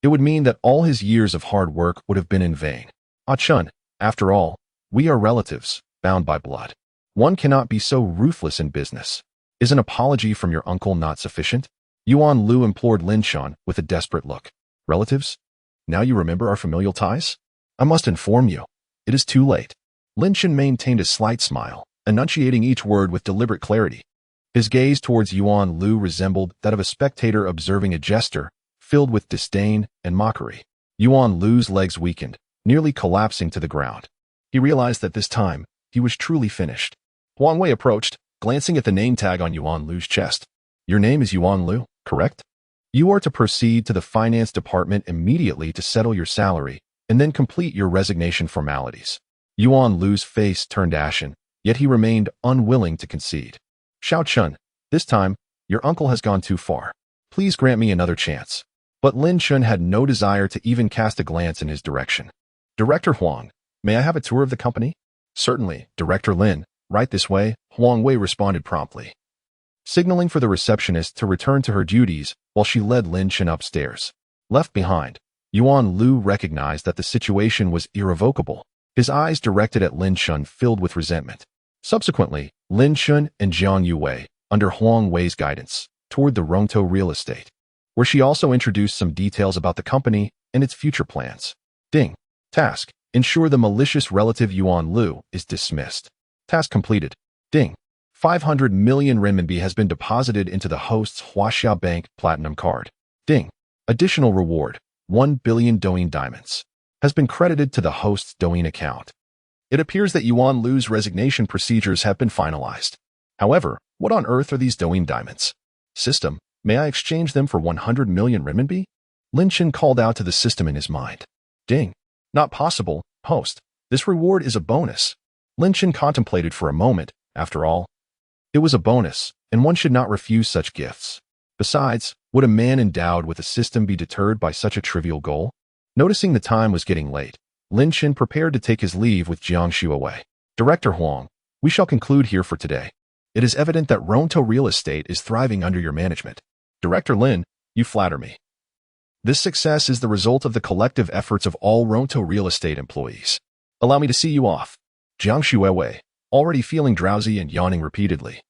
it would mean that all his years of hard work would have been in vain. Ah Chun, after all, we are relatives, bound by blood. One cannot be so ruthless in business. Is an apology from your uncle not sufficient? Yuan Lu implored Lin Chen with a desperate look. Relatives? Now you remember our familial ties? I must inform you. It is too late. Lin Chen maintained a slight smile, enunciating each word with deliberate clarity. His gaze towards Yuan Lu resembled that of a spectator observing a jester, filled with disdain and mockery. Yuan Lu's legs weakened, nearly collapsing to the ground. He realized that this time, he was truly finished. Huang Wei approached, glancing at the name tag on Yuan Lu's chest. Your name is Yuan Lu, correct? You are to proceed to the finance department immediately to settle your salary, and then complete your resignation formalities. Yuan Lu's face turned ashen, yet he remained unwilling to concede. Xiao Chun, this time, your uncle has gone too far. Please grant me another chance. But Lin Chen had no desire to even cast a glance in his direction. Director Huang, may I have a tour of the company? Certainly, Director Lin. Right this way, Huang Wei responded promptly, signaling for the receptionist to return to her duties while she led Lin Chen upstairs. Left behind, Yuan Lu recognized that the situation was irrevocable, his eyes directed at Lin Chen filled with resentment. Subsequently, Lin Chen and Jiang Yuwei, under Huang Wei's guidance, toured the Ronto real estate, where she also introduced some details about the company and its future plans. Ding. Task. Ensure the malicious relative Yuan Lu is dismissed. Task completed. Ding. 500 million renminbi has been deposited into the host's Huaxia Bank Platinum card. Ding. Additional reward, 1 billion Douyin diamonds, has been credited to the host's Douyin account. It appears that Yuan Lu's resignation procedures have been finalized. However, what on earth are these Douyin diamonds? System, may I exchange them for 100 million renminbi? Lin Chen called out to the system in his mind. Ding. Not possible, host. This reward is a bonus. Lin Chen contemplated for a moment. After all, it was a bonus, and one should not refuse such gifts. Besides, would a man endowed with a system be deterred by such a trivial goal? Noticing the time was getting late, Lin Chen prepared to take his leave with Jiang Xuewei. Director Huang, we shall conclude here for today. It is evident that Ronto Real Estate is thriving under your management. Director Lin, you flatter me. This success is the result of the collective efforts of all Ronto Real Estate employees. Allow me to see you off. Jiang Xuewei, already feeling drowsy and yawning repeatedly,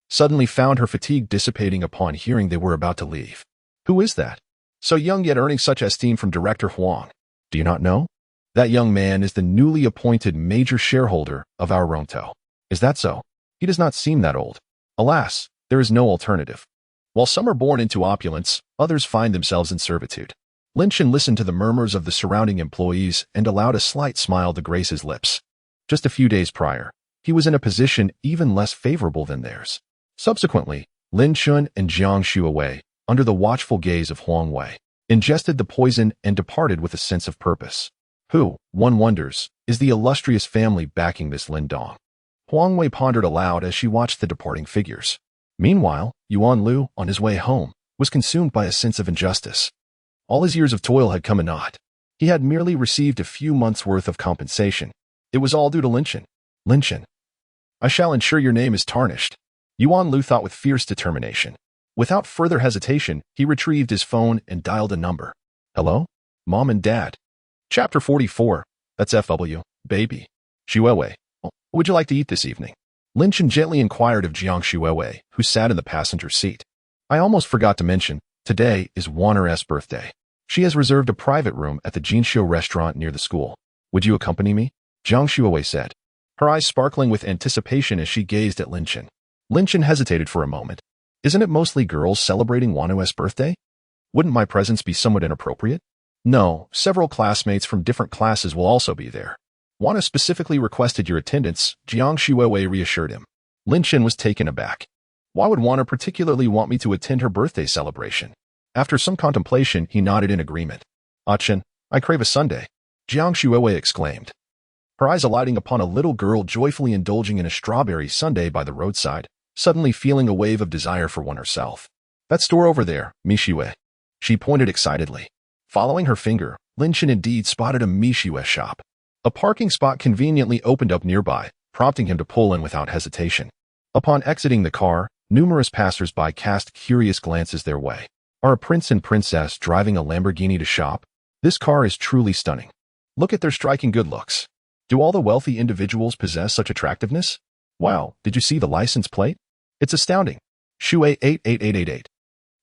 suddenly found her fatigue dissipating upon hearing they were about to leave. Who is that? So young yet earning such esteem from Director Huang. Do you not know? That young man is the newly appointed major shareholder of our Ronto. Is that so? He does not seem that old. Alas, there is no alternative. While some are born into opulence, others find themselves in servitude. Lin Chen listened to the murmurs of the surrounding employees and allowed a slight smile to grace his lips. Just a few days prior, he was in a position even less favorable than theirs. Subsequently, Lin Chen and Jiang Xuewei, under the watchful gaze of Huang Wei, ingested the poison and departed with a sense of purpose. Who, one wonders, is the illustrious family backing this Lin Dong? Huang Wei pondered aloud as she watched the departing figures. Meanwhile, Yuan Lu, on his way home, was consumed by a sense of injustice. All his years of toil had come a naught. He had merely received a few months' worth of compensation. It was all due to Lin Chen. Lin Chen, I shall ensure your name is tarnished. Yuan Lu thought with fierce determination. Without further hesitation, he retrieved his phone and dialed a number. Hello? Mom and Dad. Chapter 44. That's FW, baby. Xuewei. What would you like to eat this evening? Lin Chen gently inquired of Jiang Shuiwei, who sat in the passenger seat. I almost forgot to mention, today is Wanner's birthday. She has reserved a private room at the Jinshu restaurant near the school. Would you accompany me? Jiang Shuiwei said, her eyes sparkling with anticipation as she gazed at Lin Chen. Lin Chen hesitated for a moment. Isn't it mostly girls celebrating Wanner's birthday? Wouldn't my presence be somewhat inappropriate? No, several classmates from different classes will also be there. Wanna specifically requested your attendance, Jiang Shuiwei reassured him. Lin Chen was taken aback. Why would Wanna particularly want me to attend her birthday celebration? After some contemplation, he nodded in agreement. Chen, I crave a sundae, Jiang Shuiwei exclaimed, her eyes alighting upon a little girl joyfully indulging in a strawberry sundae by the roadside, suddenly feeling a wave of desire for one herself. That store over there, Mishiwe. She pointed excitedly. Following her finger, Lin Chen indeed spotted a Mishiwe shop. A parking spot conveniently opened up nearby, prompting him to pull in without hesitation. Upon exiting the car, numerous passers-by cast curious glances their way. Are a prince and princess driving a Lamborghini to shop? This car is truly stunning. Look at their striking good looks. Do all the wealthy individuals possess such attractiveness? Wow, did you see the license plate? It's astounding. Shuei 88888.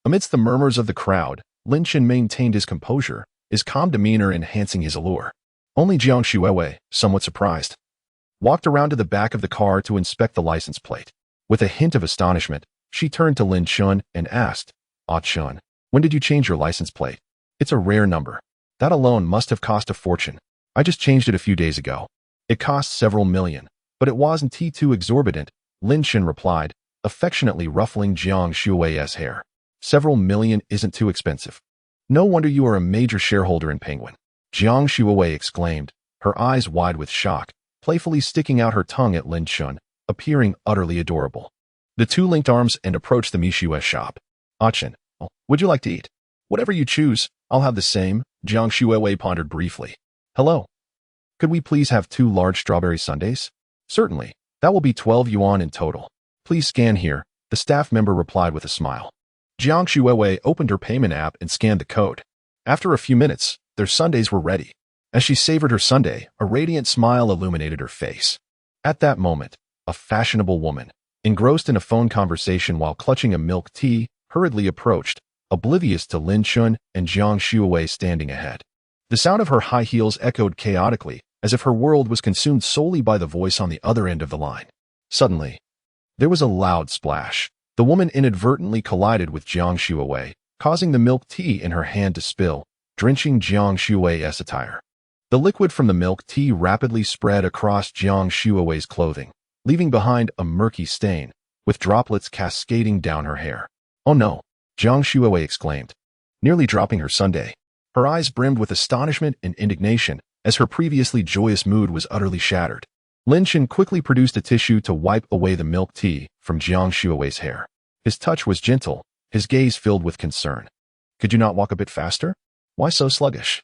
Amidst the murmurs of the crowd, Lin Chen maintained his composure, his calm demeanor enhancing his allure. Only Jiang Shuiwei, somewhat surprised, walked around to the back of the car to inspect the license plate. With a hint of astonishment, she turned to Lin Chen and asked, Chen, when did you change your license plate? It's a rare number. That alone must have cost a fortune. I just changed it a few days ago. It cost several million, but it wasn't too exorbitant, Lin Chen replied, affectionately ruffling Jiang Shuiwei's hair. Several million isn't too expensive. No wonder you are a major shareholder in Penguin, Jiang Shuiwei exclaimed, her eyes wide with shock, playfully sticking out her tongue at Lin Chen, appearing utterly adorable. The two linked arms and approached the Mishiwe shop. Chen, would you like to eat? Whatever you choose, I'll have the same, Jiang Shuiwei pondered briefly. Hello. Could we please have 2 large strawberry sundaes? Certainly. That will be 12 yuan in total. Please scan here, the staff member replied with a smile. Jiang Shuiwei opened her payment app and scanned the code. After a few minutes, their sundaes were ready. As she savored her sundae, a radiant smile illuminated her face. At that moment, a fashionable woman, engrossed in a phone conversation while clutching a milk tea, hurriedly approached, oblivious to Lin Chen and Jiang Shuiwei standing ahead. The sound of her high heels echoed chaotically, as if her world was consumed solely by the voice on the other end of the line. Suddenly, there was a loud splash. The woman inadvertently collided with Jiang Shuiwei, causing the milk tea in her hand to spill, drenching Jiang Shuiwei's attire. The liquid from the milk tea rapidly spread across Jiang Shuiwei's clothing, leaving behind a murky stain, with droplets cascading down her hair. Oh no, Jiang Shuiwei exclaimed, nearly dropping her sundae. Her eyes brimmed with astonishment and indignation, as her previously joyous mood was utterly shattered. Lin Chen quickly produced a tissue to wipe away the milk tea from Jiang Shuiwei's hair. His touch was gentle, his gaze filled with concern. Could you not walk a bit faster? Why so sluggish?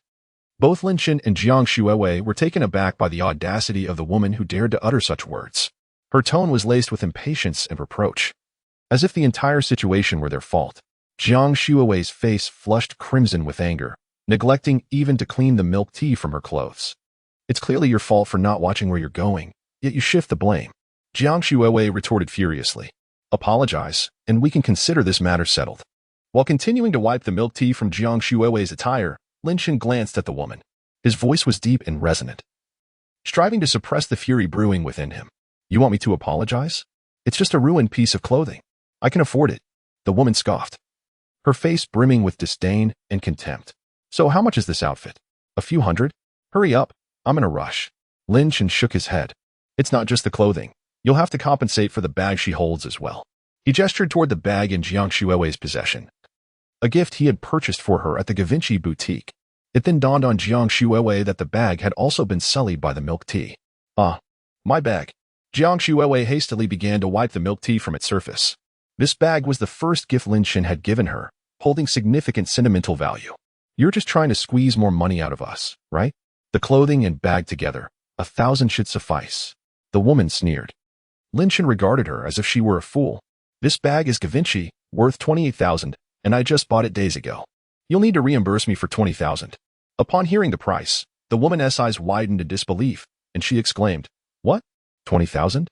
Both Lin Chen and Jiang Shuiwei were taken aback by the audacity of the woman who dared to utter such words. Her tone was laced with impatience and reproach, as if the entire situation were their fault. Jiang Shuiwei's face flushed crimson with anger, neglecting even to clean the milk tea from her clothes. It's clearly your fault for not watching where you're going, yet you shift the blame, Jiang Shuiwei retorted furiously. Apologize, and we can consider this matter settled. While continuing to wipe the milk tea from Jiang Shuiwei's attire, Lin Chen glanced at the woman. His voice was deep and resonant, striving to suppress the fury brewing within him. You want me to apologize? It's just a ruined piece of clothing. I can afford it, the woman scoffed, her face brimming with disdain and contempt. So how much is this outfit? A few hundred? Hurry up, I'm in a rush. Lin Chen shook his head. It's not just the clothing. You'll have to compensate for the bag she holds as well. He gestured toward the bag in Jiang Shuiwei's possession, a gift he had purchased for her at the Givenchy boutique. It then dawned on Jiang Shuiwei that the bag had also been sullied by the milk tea. My bag. Jiang Shuiwei hastily began to wipe the milk tea from its surface. This bag was the first gift Lin Chen had given her, holding significant sentimental value. You're just trying to squeeze more money out of us, right? The clothing and bag together, 1,000 should suffice. The woman sneered. Lin Chen regarded her as if she were a fool. This bag is Givenchy, worth 28,000, and I just bought it days ago. You'll need to reimburse me for 20,000. Upon hearing the price, the woman's eyes widened in disbelief, and she exclaimed, What? 20,000?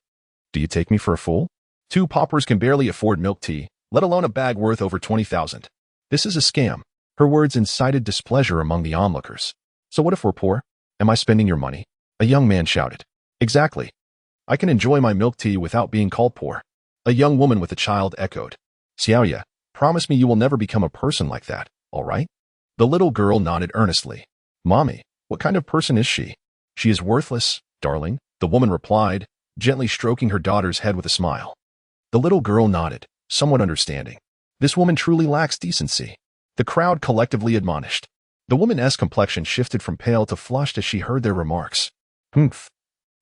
Do you take me for a fool? Two paupers can barely afford milk tea, let alone a bag worth over 20,000. This is a scam. Her words incited displeasure among the onlookers. So what if we're poor? Am I spending your money? A young man shouted. Exactly. I can enjoy my milk tea without being called poor. A young woman with a child echoed. Xiaoya, promise me you will never become a person like that, all right? The little girl nodded earnestly. Mommy, what kind of person is she? She is worthless, darling, the woman replied, gently stroking her daughter's head with a smile. The little girl nodded, somewhat understanding. This woman truly lacks decency. The crowd collectively admonished. The woman's complexion shifted from pale to flushed as she heard their remarks. Humph.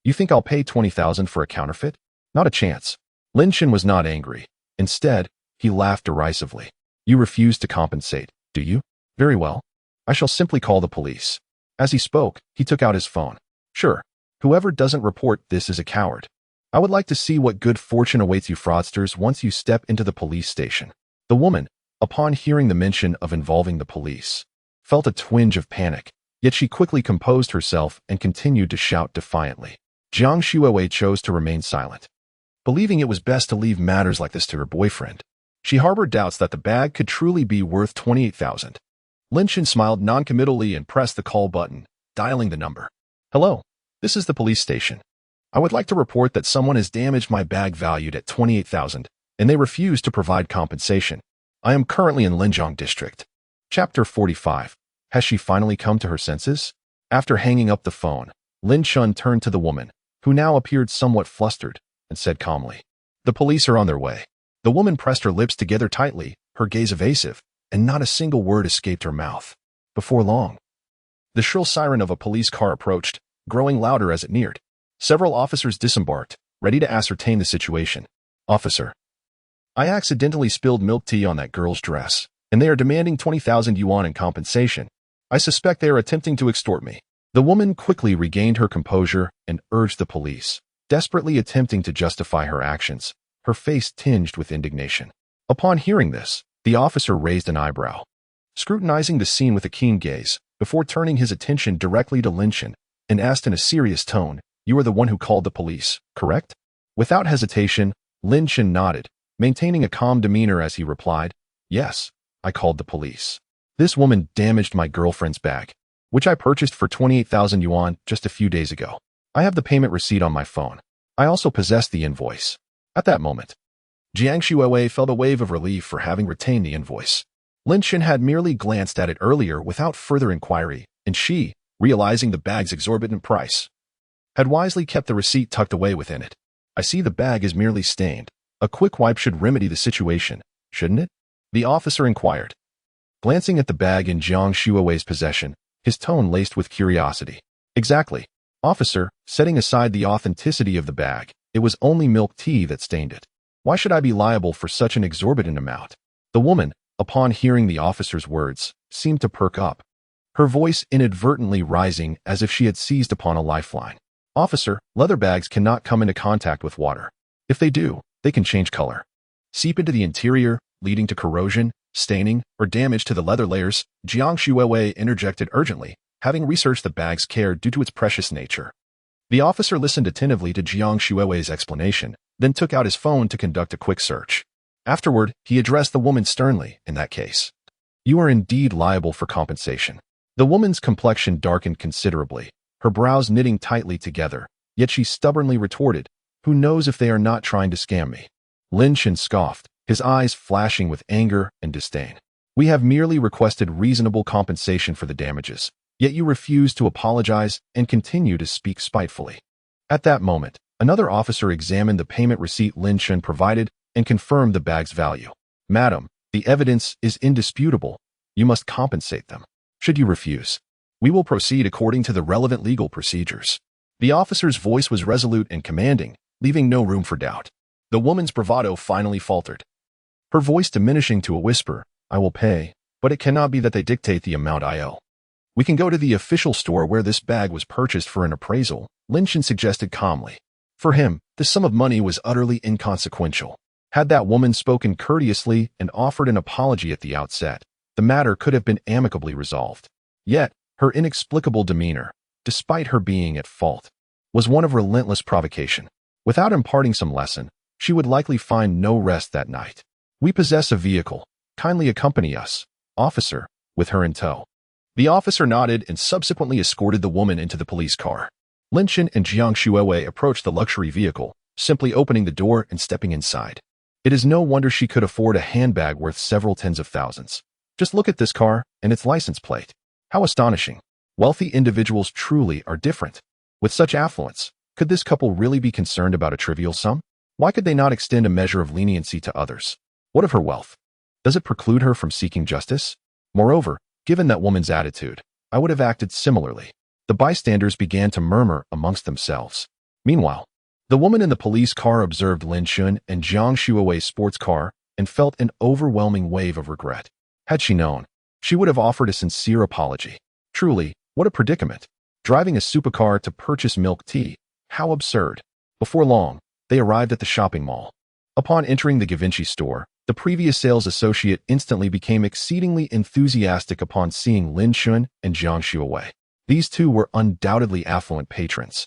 You think I'll pay 20,000 for a counterfeit? Not a chance. Lin Chen was not angry. Instead, he laughed derisively. You refuse to compensate, do you? Very well. I shall simply call the police. As he spoke, he took out his phone. Sure. Whoever doesn't report this is a coward. I would like to see what good fortune awaits you fraudsters once you step into the police station. The woman, upon hearing the mention of involving the police, felt a twinge of panic, yet she quickly composed herself and continued to shout defiantly. Jiang Shuowei chose to remain silent, believing it was best to leave matters like this to her boyfriend. She harbored doubts that the bag could truly be worth 28,000. Lin Chen smiled noncommittally and pressed the call button, dialing the number. Hello, this is the police station. I would like to report that someone has damaged my bag valued at 28,000, and they refuse to provide compensation. I am currently in Linjiang District. Chapter 45. Has she finally come to her senses? After hanging up the phone, Lin Chen turned to the woman, who now appeared somewhat flustered, and said calmly, The police are on their way. The woman pressed her lips together tightly, her gaze evasive, and not a single word escaped her mouth. Before long, the shrill siren of a police car approached, growing louder as it neared. Several officers disembarked, ready to ascertain the situation. Officer, I accidentally spilled milk tea on that girl's dress, and they are demanding 20,000 yuan in compensation. I suspect they are attempting to extort me. The woman quickly regained her composure and urged the police, desperately attempting to justify her actions, her face tinged with indignation. Upon hearing this, the officer raised an eyebrow, scrutinizing the scene with a keen gaze, before turning his attention directly to Lin Chen, and asked in a serious tone, You are the one who called the police, correct? Without hesitation, Lin Chen nodded, maintaining a calm demeanor as he replied, Yes, I called the police. This woman damaged my girlfriend's bag, which I purchased for 28,000 yuan just a few days ago. I have the payment receipt on my phone. I also possess the invoice. At that moment, Jiang Shuowei felt a wave of relief for having retained the invoice. Lin Chen had merely glanced at it earlier without further inquiry, and she, realizing the bag's exorbitant price, had wisely kept the receipt tucked away within it. I see the bag is merely stained. A quick wipe should remedy the situation, shouldn't it? The officer inquired. Glancing at the bag in Jiang Shuowei's possession, his tone laced with curiosity. Exactly. Officer, setting aside the authenticity of the bag, it was only milk tea that stained it. Why should I be liable for such an exorbitant amount? The woman, upon hearing the officer's words, seemed to perk up, her voice inadvertently rising as if she had seized upon a lifeline. Officer, leather bags cannot come into contact with water. If they do, they can change color, seep into the interior, leading to corrosion, staining, or damage to the leather layers. Jiang Shuowei interjected urgently, having researched the bag's care due to its precious nature. The officer listened attentively to Jiang Shuowei's explanation, then took out his phone to conduct a quick search. Afterward, he addressed the woman sternly, In that case, you are indeed liable for compensation. The woman's complexion darkened considerably, her brows knitting tightly together, yet she stubbornly retorted, Who knows if they are not trying to scam me? Lin Chen scoffed, his eyes flashing with anger and disdain. We have merely requested reasonable compensation for the damages, yet you refuse to apologize and continue to speak spitefully. At that moment, another officer examined the payment receipt Lin Chen provided and confirmed the bag's value. Madam, the evidence is indisputable. You must compensate them. Should you refuse, we will proceed according to the relevant legal procedures. The officer's voice was resolute and commanding, leaving no room for doubt. The woman's bravado finally faltered, her voice diminishing to a whisper, I will pay, but it cannot be that they dictate the amount I owe. We can go to the official store where this bag was purchased for an appraisal, Lin Chen suggested calmly. For him, the sum of money was utterly inconsequential. Had that woman spoken courteously and offered an apology at the outset, the matter could have been amicably resolved. Yet, her inexplicable demeanor, despite her being at fault, was one of relentless provocation. Without imparting some lesson, she would likely find no rest that night. "We possess a vehicle. Kindly accompany us, officer," with her in tow. The officer nodded and subsequently escorted the woman into the police car. Lin Chen and Jiang Shuiwei approached the luxury vehicle, simply opening the door and stepping inside. It is no wonder she could afford a handbag worth several tens of thousands. Just look at this car and its license plate. How astonishing. Wealthy individuals truly are different. With such affluence, could this couple really be concerned about a trivial sum? Why could they not extend a measure of leniency to others? What of her wealth? Does it preclude her from seeking justice? Moreover, given that woman's attitude, I would have acted similarly. The bystanders began to murmur amongst themselves. Meanwhile, the woman in the police car observed Lin Chen and Jiang Shuiwei's sports car and felt an overwhelming wave of regret. Had she known, she would have offered a sincere apology. Truly, what a predicament. Driving a supercar to purchase milk tea. How absurd. Before long, they arrived at the shopping mall. Upon entering the Givenchy store, the previous sales associate instantly became exceedingly enthusiastic upon seeing Lin Chen and Jiang Shuiwei. These two were undoubtedly affluent patrons.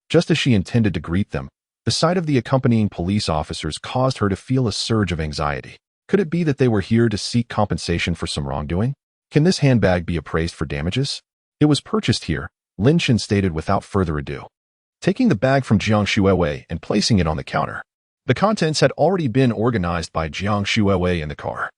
Just as she intended to greet them, the sight of the accompanying police officers caused her to feel a surge of anxiety. Could it be that they were here to seek compensation for some wrongdoing? Can this handbag be appraised for damages? It was purchased here, Lin Chen stated without further ado, taking the bag from Jiang Shuiwei and placing it on the counter. The contents had already been organized by Jiang Shuiwei in the car.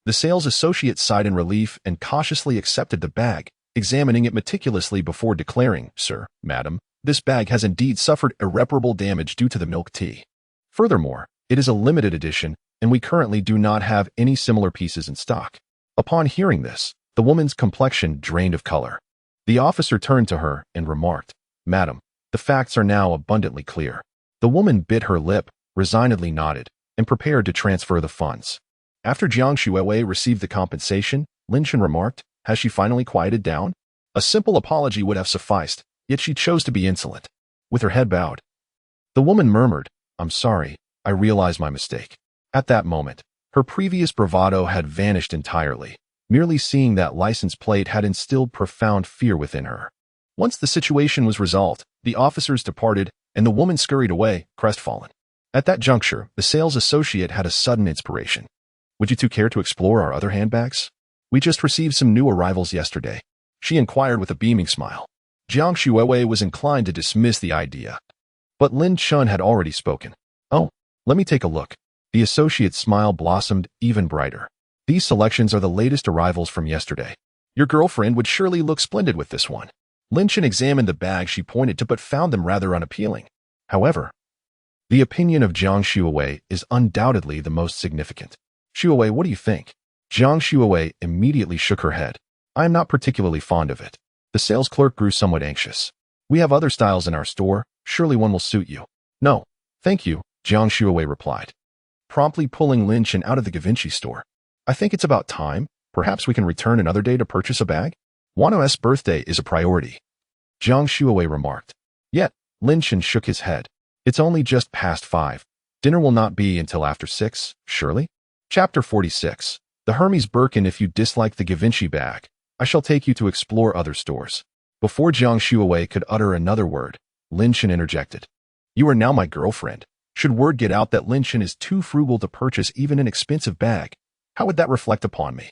The sales associate sighed in relief and cautiously accepted the bag, examining it meticulously before declaring, "Sir, madam, this bag has indeed suffered irreparable damage due to the milk tea. Furthermore, it is a limited edition, and we currently do not have any similar pieces in stock." Upon hearing this, the woman's complexion drained of color. The officer turned to her and remarked, "Madam, the facts are now abundantly clear." The woman bit her lip, resignedly nodded, and prepared to transfer the funds. After Jiang Shuiwei received the compensation, Lin Chen remarked, "Has she finally quieted down?" A simple apology would have sufficed, yet she chose to be insolent. With her head bowed, the woman murmured, "I'm sorry, I realize my mistake." At that moment, her previous bravado had vanished entirely. Merely seeing that license plate had instilled profound fear within her. Once the situation was resolved, the officers departed, and the woman scurried away, crestfallen. At that juncture, the sales associate had a sudden inspiration. "Would you two care to explore our other handbags? We just received some new arrivals yesterday," she inquired with a beaming smile. Jiang Shuiwei was inclined to dismiss the idea, but Lin Chen had already spoken. "Oh, let me take a look." The associate's smile blossomed even brighter. "These selections are the latest arrivals from yesterday. Your girlfriend would surely look splendid with this one." Lin Chen examined the bag she pointed to but found them rather unappealing. However, the opinion of Jiang Shuiwei is undoubtedly the most significant. "Shuiwei, what do you think?" Jiang Shuiwei immediately shook her head. "I am not particularly fond of it." The sales clerk grew somewhat anxious. "We have other styles in our store. Surely one will suit you." "No, thank you," Jiang Shuiwei replied, promptly pulling Lin Chen out of the Givenchy store. "I think it's about time. Perhaps we can return another day to purchase a bag? Wano's birthday is a priority," Jiang Shuiwei remarked. Yet, Lin Chen shook his head. "It's only just past 5. Dinner will not be until after 6, surely?" Chapter 46. The Hermes Birkin. "If you dislike the Givenchy bag, I shall take you to explore other stores." Before Jiang Shuiwei could utter another word, Lin Chen interjected. "You are now my girlfriend. Should word get out that Lin Chen is too frugal to purchase even an expensive bag, how would that reflect upon me?"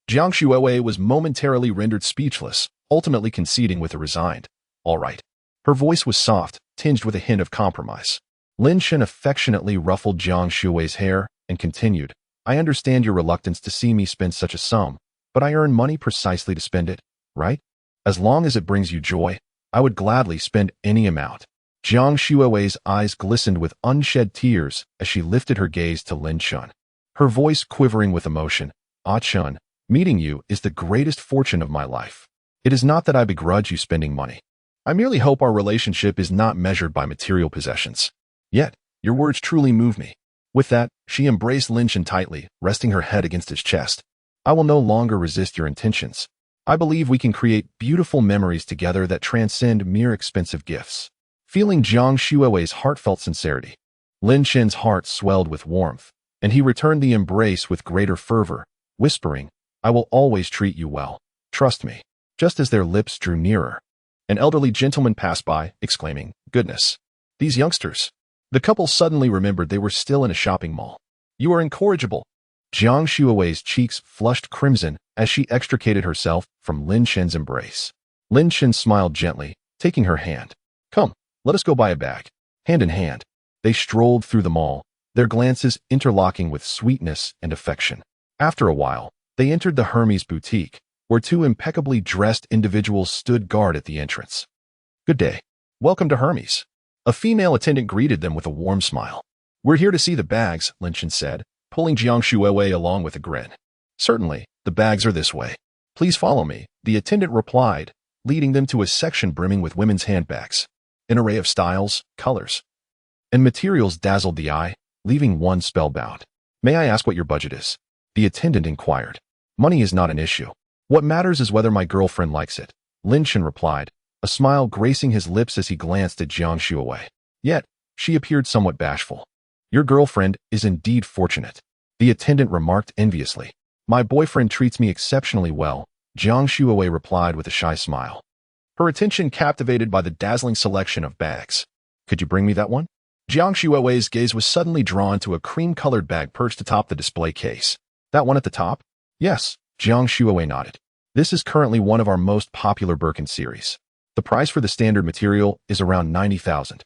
Jiang Shuiwei was momentarily rendered speechless, ultimately conceding with a resigned, "All right." Her voice was soft, tinged with a hint of compromise. Lin Chen affectionately ruffled Jiang Shuiwei's hair and continued, "I understand your reluctance to see me spend such a sum, but I earn money precisely to spend it, right? As long as it brings you joy, I would gladly spend any amount." Jiang Shuiwei's eyes glistened with unshed tears as she lifted her gaze to Lin Chen. Her voice quivering with emotion, "Ah Chen, meeting you is the greatest fortune of my life. It is not that I begrudge you spending money. I merely hope our relationship is not measured by material possessions. Yet, your words truly move me." With that, she embraced Lin Chen tightly, resting her head against his chest. "I will no longer resist your intentions. I believe we can create beautiful memories together that transcend mere expensive gifts." Feeling Jiang Shuiwei's heartfelt sincerity, Lin Chen's heart swelled with warmth, and he returned the embrace with greater fervor, whispering, "I will always treat you well. Trust me." Just as their lips drew nearer, an elderly gentleman passed by, exclaiming, "Goodness, these youngsters! The couple suddenly remembered they were still in a shopping mall. You are incorrigible. Jiang Shuawei's cheeks flushed crimson as she extricated herself from Lin Chen's embrace. Lin Chen smiled gently, taking her hand. Come, let us go buy a bag. Hand in hand, they strolled through the mall, their glances interlocking with sweetness and affection. After a while, they entered the Hermes boutique, where two impeccably dressed individuals stood guard at the entrance. Good day. Welcome to Hermes. A female attendant greeted them with a warm smile. We're here to see the bags, Lin Chen said, pulling Jiang Shuawei along with a grin. Certainly, the bags are this way. Please follow me, the attendant replied, leading them to a section brimming with women's handbags. An array of styles, colors, and materials dazzled the eye, leaving one spellbound. May I ask what your budget is? The attendant inquired. Money is not an issue. What matters is whether my girlfriend likes it, Lin Chen replied, a smile gracing his lips as he glanced at Jiang Shuawei. Yet, she appeared somewhat bashful. Your girlfriend is indeed fortunate, the attendant remarked enviously. My boyfriend treats me exceptionally well, Jiang Shuawei replied with a shy smile. Her attention captivated by the dazzling selection of bags. Could you bring me that one? Jiang Shuawei's gaze was suddenly drawn to a cream-colored bag perched atop the display case. That one at the top? Yes, Jiang Shuawei nodded. This is currently one of our most popular Birkin series. The price for the standard material is around 90,000.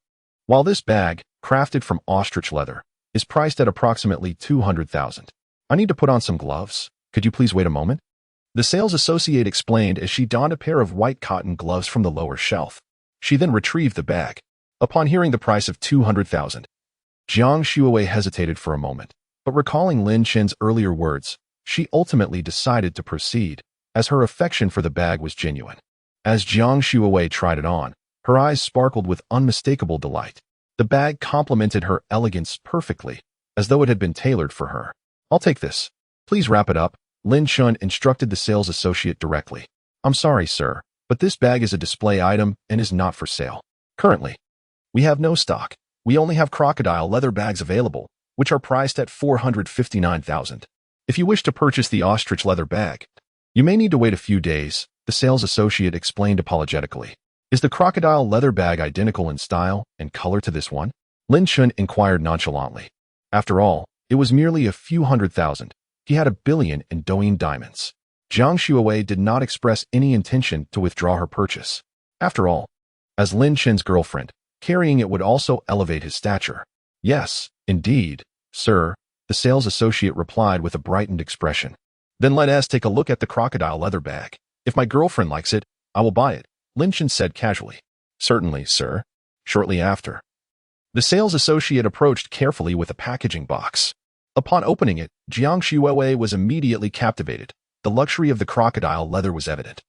While this bag, crafted from ostrich leather, is priced at approximately 200,000. I need to put on some gloves. Could you please wait a moment? The sales associate explained as she donned a pair of white cotton gloves from the lower shelf. She then retrieved the bag. Upon hearing the price of 200,000, Jiang Shuawei hesitated for a moment, but recalling Lin Chen's earlier words, she ultimately decided to proceed, as her affection for the bag was genuine. As Jiang Shuawei tried it on, her eyes sparkled with unmistakable delight. The bag complemented her elegance perfectly, as though it had been tailored for her. I'll take this. Please wrap it up, Lin Chen instructed the sales associate directly. I'm sorry, sir, but this bag is a display item and is not for sale. Currently, we have no stock. We only have crocodile leather bags available, which are priced at 459,000. If you wish to purchase the ostrich leather bag, you may need to wait a few days, the sales associate explained apologetically. Is the crocodile leather bag identical in style and color to this one? Lin Chen inquired nonchalantly. After all, it was merely a few $100,000. He had $1 billion in Douyin diamonds. Jiang Shuawei did not express any intention to withdraw her purchase. After all, as Lin Chen's girlfriend, carrying it would also elevate his stature. Yes, indeed, sir, the sales associate replied with a brightened expression. Then let us take a look at the crocodile leather bag. If my girlfriend likes it, I will buy it, Lin Chen said casually. Certainly, sir. Shortly after, the sales associate approached carefully with a packaging box. Upon opening it, Jiang Shuawei was immediately captivated. The luxury of the crocodile leather was evident.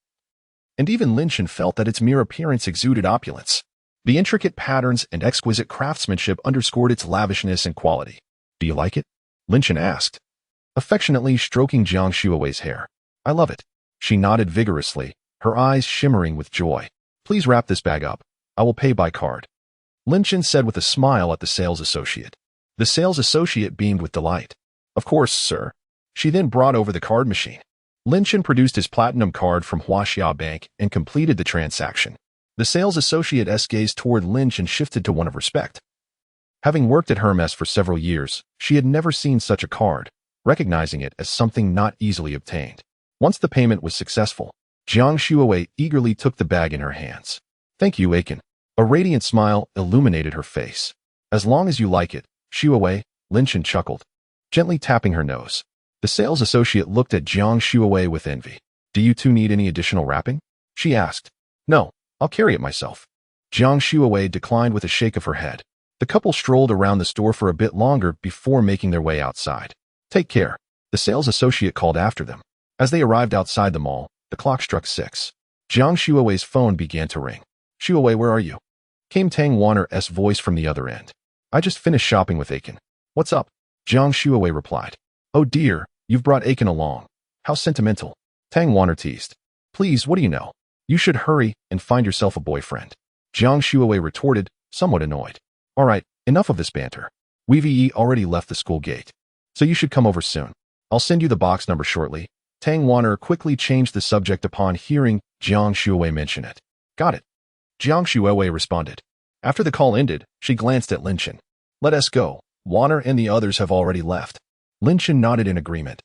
And even Lin Chen felt that its mere appearance exuded opulence. The intricate patterns and exquisite craftsmanship underscored its lavishness and quality. Do you like it? Lin Chen asked, affectionately stroking Jiang Shuawei's hair. I love it. She nodded vigorously, her eyes shimmering with joy. Please wrap this bag up. I will pay by card. Lin Chen said with a smile at the sales associate. The sales associate beamed with delight. Of course, sir. She then brought over the card machine. Lin Chen produced his platinum card from Huaxia Bank and completed the transaction. The sales associate's gaze toward Lin Chen shifted to one of respect. Having worked at Hermes for several years, she had never seen such a card, recognizing it as something not easily obtained. Once the payment was successful, Jiang Shuawei eagerly took the bag in her hands. Thank you, Aiken. A radiant smile illuminated her face. As long as you like it, Shuawei, Lin Chen chuckled, gently tapping her nose. The sales associate looked at Jiang Shuawei with envy. Do you two need any additional wrapping? She asked. No, I'll carry it myself. Jiang Shuawei declined with a shake of her head. The couple strolled around the store for a bit longer before making their way outside. Take care, the sales associate called after them. As they arrived outside the mall, the clock struck 6. Jiang Shuawei's phone began to ring. Shuawei, where are you? Came Tang Wanner's voice from the other end. I just finished shopping with Aiken. What's up? Jiang Shuawei replied. Oh dear, you've brought Aiken along. How sentimental. Tang Wanner teased. Please, what do you know? You should hurry and find yourself a boyfriend. Jiang Shuawei retorted, somewhat annoyed. All right, enough of this banter. We've already left the school gate, so you should come over soon. I'll send you the box number shortly. Tang Wanner quickly changed the subject upon hearing Jiang Shuawei mention it. Got it. Jiang Shuawei responded. After the call ended, she glanced at Lin Chen. Let us go. Warner and the others have already left. Lin Chen nodded in agreement,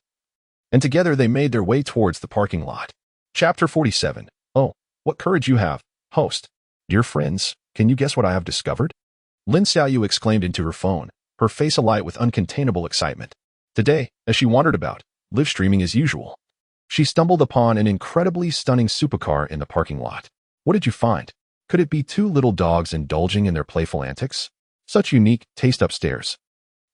and together they made their way towards the parking lot. Chapter 47. Oh, what courage you have, host. Dear friends, can you guess what I have discovered? Lin Xiaoyu exclaimed into her phone, her face alight with uncontainable excitement. Today, as she wandered about, live streaming as usual, she stumbled upon an incredibly stunning supercar in the parking lot. What did you find? Could it be two little dogs indulging in their playful antics? Such unique taste upstairs.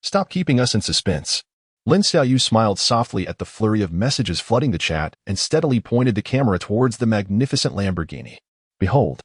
Stop keeping us in suspense. Lin Xiaoyu smiled softly at the flurry of messages flooding the chat and steadily pointed the camera towards the magnificent Lamborghini. Behold,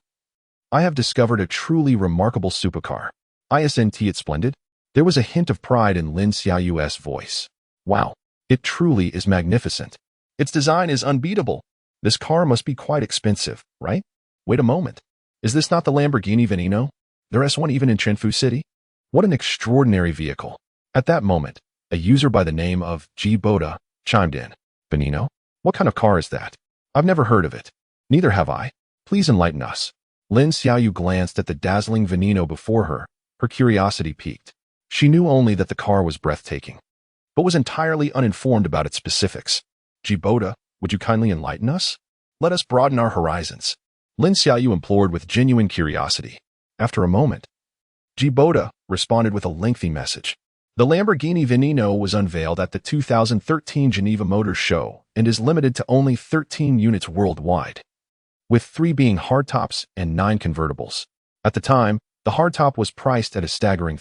I have discovered a truly remarkable supercar. Isn't it splendid? There was a hint of pride in Lin Xiaoyu's voice. Wow, it truly is magnificent. Its design is unbeatable. This car must be quite expensive, right? Wait a moment. Is this not the Lamborghini Veneno? There is one even in Chenfu City? What an extraordinary vehicle. At that moment, a user by the name of G. Boda chimed in. Veneno? What kind of car is that? I've never heard of it. Neither have I. Please enlighten us. Lin Xiaoyu glanced at the dazzling Veneno before her. Her curiosity piqued. She knew only that the car was breathtaking, but was entirely uninformed about its specifics. G. Boda, would you kindly enlighten us? Let us broaden our horizons. Lin Xiaoyu implored with genuine curiosity. After a moment, G. Boda responded with a lengthy message. The Lamborghini Veneno was unveiled at the 2013 Geneva Motor Show and is limited to only 13 units worldwide, with 3 being hardtops and 9 convertibles. At the time, the hardtop was priced at a staggering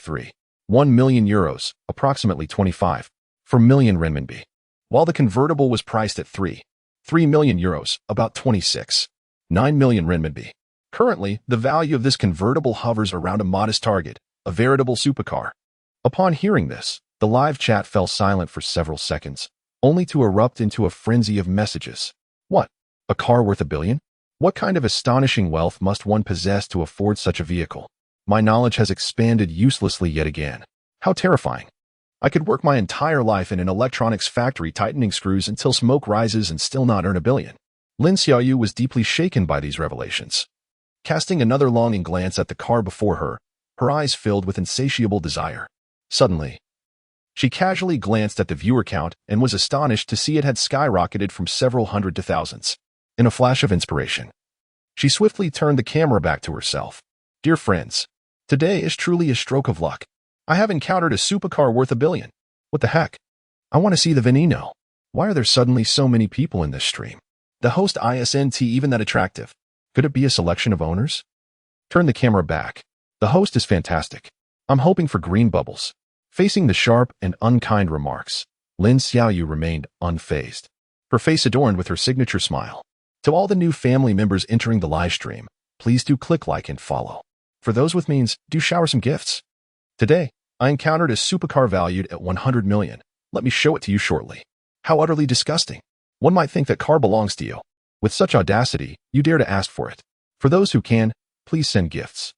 1 million euros, approximately 25 million renminbi, while the convertible was priced at 3 million euros, about 9 million renminbi. Currently, the value of this convertible hovers around a modest target, a veritable supercar. Upon hearing this, the live chat fell silent for several seconds, only to erupt into a frenzy of messages. What? A car worth 1 billion? What kind of astonishing wealth must one possess to afford such a vehicle? My knowledge has expanded uselessly yet again. How terrifying. I could work my entire life in an electronics factory tightening screws until smoke rises and still not earn 1 billion. Lin Xiaoyu was deeply shaken by these revelations. Casting another longing glance at the car before her, her eyes filled with insatiable desire. Suddenly, she casually glanced at the viewer count and was astonished to see it had skyrocketed from several hundred to thousands. In a flash of inspiration, she swiftly turned the camera back to herself. Dear friends, today is truly a stroke of luck. I have encountered a supercar worth 1 billion. What the heck? I want to see the Veneno. Why are there suddenly so many people in this stream? The host isn't even that attractive. Could it be a selection of owners? Turn the camera back. The host is fantastic. I'm hoping for green bubbles. Facing the sharp and unkind remarks, Lin Xiaoyu remained unfazed, her face adorned with her signature smile. To all the new family members entering the live stream, please do click like and follow. For those with means, do shower some gifts. Today, I encountered a supercar valued at 100 million. Let me show it to you shortly. How utterly disgusting. One might think that car belongs to you. With such audacity, you dare to ask for it. For those who can, please send gifts.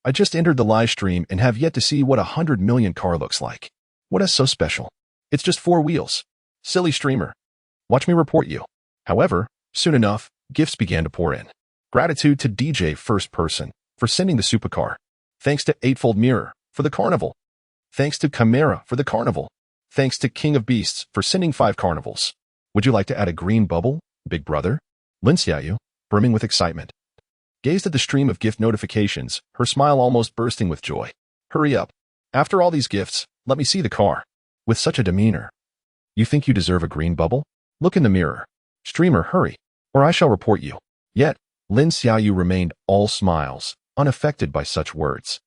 I just entered the live stream and have yet to see what 100 million car looks like. What is so special? It's just 4 wheels. Silly streamer. Watch me report you. However, soon enough, gifts began to pour in. Gratitude to DJ First Person for sending the supercar. Thanks to Eightfold Mirror for the carnival. Thanks to Chimera for the carnival. Thanks to King of Beasts for sending 5 carnivals. Would you like to add a green bubble, big brother? Lin Xiaoyu, brimming with excitement, gazed at the stream of gift notifications, her smile almost bursting with joy. Hurry up. After all these gifts, let me see the car. With such a demeanor. You think you deserve a green bubble? Look in the mirror. Streamer, hurry, or I shall report you. Yet, Lin Xiaoyu remained all smiles, unaffected by such words.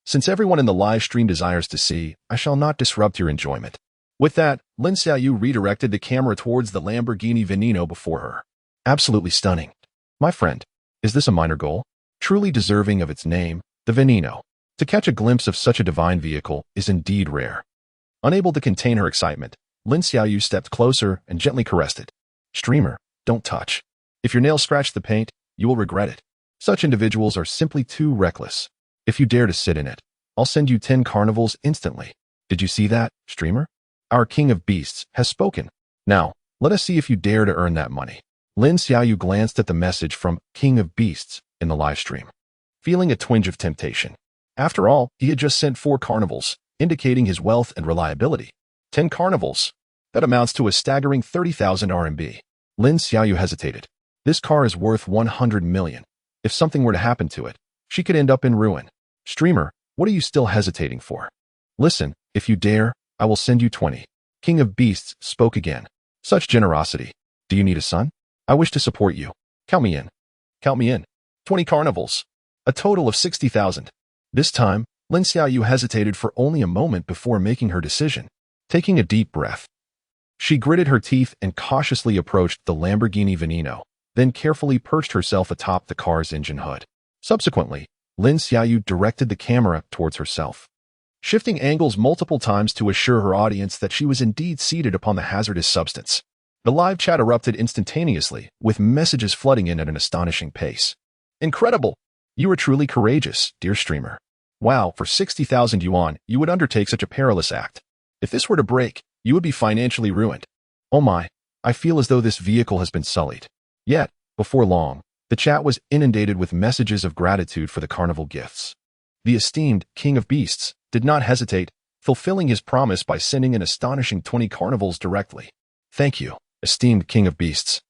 Since everyone in the live stream desires to see, I shall not disrupt your enjoyment. With that, Lin Xiaoyu redirected the camera towards the Lamborghini Veneno before her. Absolutely stunning. My friend, is this a minor goal? Truly deserving of its name, the Veneno. To catch a glimpse of such a divine vehicle is indeed rare. Unable to contain her excitement, Lin Xiaoyu stepped closer and gently caressed it. Streamer, don't touch. If your nails scratch the paint, you will regret it. Such individuals are simply too reckless. If you dare to sit in it, I'll send you 10 carnivals instantly. Did you see that, streamer? Our King of Beasts has spoken. Now, let us see if you dare to earn that money. Lin Xiaoyu glanced at the message from King of Beasts in the live stream, feeling a twinge of temptation. After all, he had just sent 4 carnivals. indicating his wealth and reliability. 10 carnivals. That amounts to a staggering 30,000 RMB. Lin Xiaoyu hesitated. This car is worth 100 million. If something were to happen to it, she could end up in ruin. Streamer, what are you still hesitating for? Listen, if you dare, I will send you 20. King of Beasts spoke again. Such generosity. Do you need a son? I wish to support you. Count me in. Count me in. 20 carnivals. A total of 60,000. This time, Lin Xiaoyu hesitated for only a moment before making her decision. Taking a deep breath, she gritted her teeth and cautiously approached the Lamborghini Veneno, then carefully perched herself atop the car's engine hood. Subsequently, Lin Xiaoyu directed the camera towards herself, shifting angles multiple times to assure her audience that she was indeed seated upon the hazardous substance. The live chat erupted instantaneously, with messages flooding in at an astonishing pace. Incredible! You are truly courageous, dear streamer. Wow, for 60,000 yuan, you would undertake such a perilous act. If this were to break, you would be financially ruined. Oh my, I feel as though this vehicle has been sullied. Yet, before long, the chat was inundated with messages of gratitude for the carnival gifts. The esteemed King of Beasts did not hesitate, fulfilling his promise by sending an astonishing 20 carnivals directly. Thank you, esteemed King of Beasts,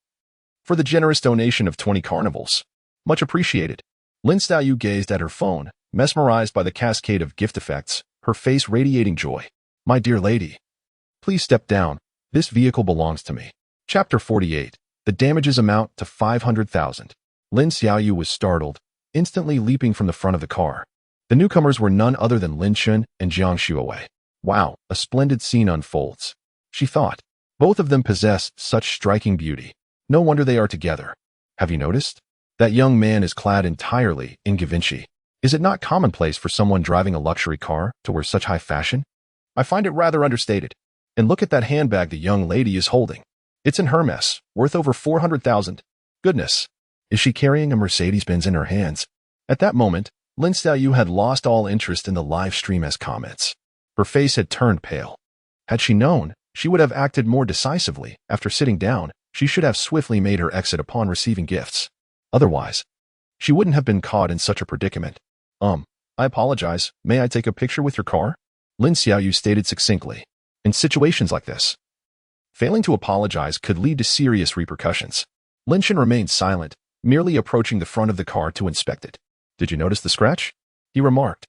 for the generous donation of 20 carnivals. Much appreciated. Lin Xiaoyu gazed at her phone, mesmerized by the cascade of gift effects, her face radiating joy. My dear lady, please step down. This vehicle belongs to me. Chapter 48. The damages amount to 500,000. Lin Xiaoyu was startled, instantly leaping from the front of the car. The newcomers were none other than Lin Chen and Jiang Shuowei. Wow, a splendid scene unfolds, she thought. Both of them possess such striking beauty. No wonder they are together. Have you noticed? That young man is clad entirely in Givenchy. Is it not commonplace for someone driving a luxury car to wear such high fashion? I find it rather understated. And look at that handbag the young lady is holding. It's an Hermes, worth over 400,000. Goodness. Is she carrying a Mercedes-Benz in her hands? At that moment, Lin Xiaoyu had lost all interest in the live stream as comments. Her face had turned pale. Had she known, she would have acted more decisively. After sitting down, she should have swiftly made her exit upon receiving gifts. Otherwise, she wouldn't have been caught in such a predicament. I apologize. May I take a picture with your car? Lin Xiaoyu stated succinctly. In situations like this, failing to apologize could lead to serious repercussions. Lin Chen remained silent, merely approaching the front of the car to inspect it. Did you notice the scratch? He remarked,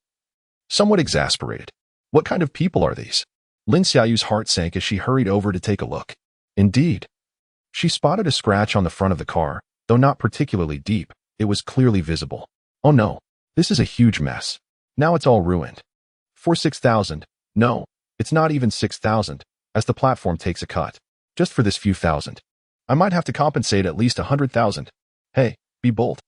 somewhat exasperated. What kind of people are these? Lin Xiaoyu's heart sank as she hurried over to take a look. Indeed, she spotted a scratch on the front of the car, though not particularly deep. It was clearly visible. Oh no, this is a huge mess. Now it's all ruined. For 6,000, no, it's not even 6,000, as the platform takes a cut. Just for this few thousand, I might have to compensate at least 100,000. Hey, be bold.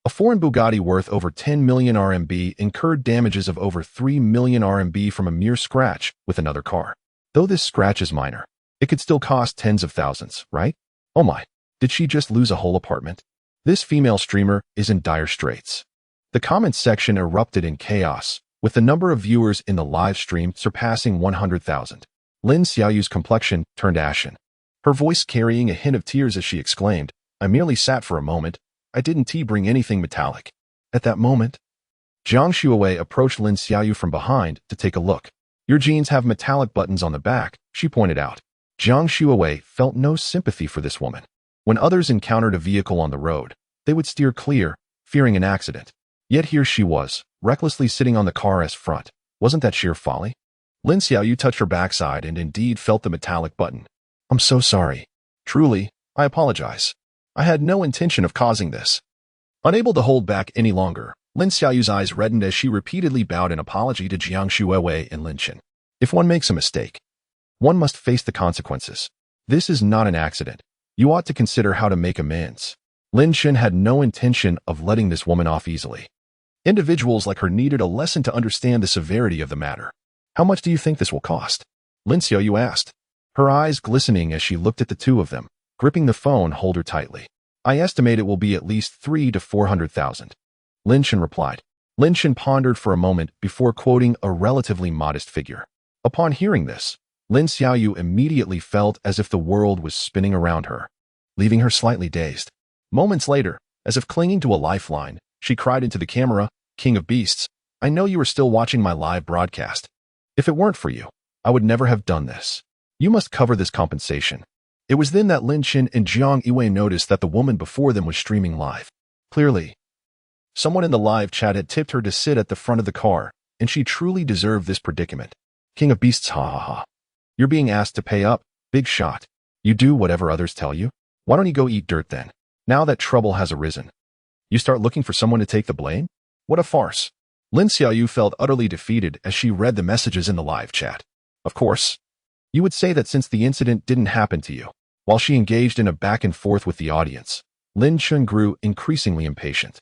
A foreign Bugatti worth over 10 million RMB incurred damages of over 3 million RMB from a mere scratch with another car. Though this scratch is minor, it could still cost tens of thousands, right? Oh my, did she just lose a whole apartment? This female streamer is in dire straits. The comments section erupted in chaos, with the number of viewers in the live stream surpassing 100,000. Lin Xiaoyu's complexion turned ashen, her voice carrying a hint of tears as she exclaimed, I merely sat for a moment. I didn't bring anything metallic. At that moment, Jiang Shuowei approached Lin Xiaoyu from behind to take a look. Your jeans have metallic buttons on the back, she pointed out. Jiang Shuowei felt no sympathy for this woman. When others encountered a vehicle on the road, they would steer clear, fearing an accident. Yet here she was, recklessly sitting on the car as front. Wasn't that sheer folly? Lin Xiaoyu touched her backside and indeed felt the metallic button. I'm so sorry. Truly, I apologize. I had no intention of causing this. Unable to hold back any longer, Lin Xiaoyu's eyes reddened as she repeatedly bowed in apology to Jiang Shuowei and Lin Chen. If one makes a mistake, one must face the consequences. This is not an accident. You ought to consider how to make amends. Lin Chen had no intention of letting this woman off easily. Individuals like her needed a lesson to understand the severity of the matter. How much do you think this will cost? Lin Xiaoyu asked, her eyes glistening as she looked at the two of them, gripping the phone holder tightly. I estimate it will be at least 300,000 to 400,000. Lin Chen replied. Lin Chen pondered for a moment before quoting a relatively modest figure. Upon hearing this, Lin Xiaoyu immediately felt as if the world was spinning around her, leaving her slightly dazed. Moments later, as if clinging to a lifeline, she cried into the camera, King of Beasts, I know you are still watching my live broadcast. If it weren't for you, I would never have done this. You must cover this compensation. It was then that Lin Chen and Jiang Yue noticed that the woman before them was streaming live. Clearly, someone in the live chat had tipped her to sit at the front of the car, and she truly deserved this predicament. King of Beasts, ha ha ha. You're being asked to pay up, big shot. You do whatever others tell you? Why don't you go eat dirt then? Now that trouble has arisen, you start looking for someone to take the blame? What a farce. Lin Xiaoyu felt utterly defeated as she read the messages in the live chat. Of course, you would say that since the incident didn't happen to you. While she engaged in a back and forth with the audience, Lin Chen grew increasingly impatient.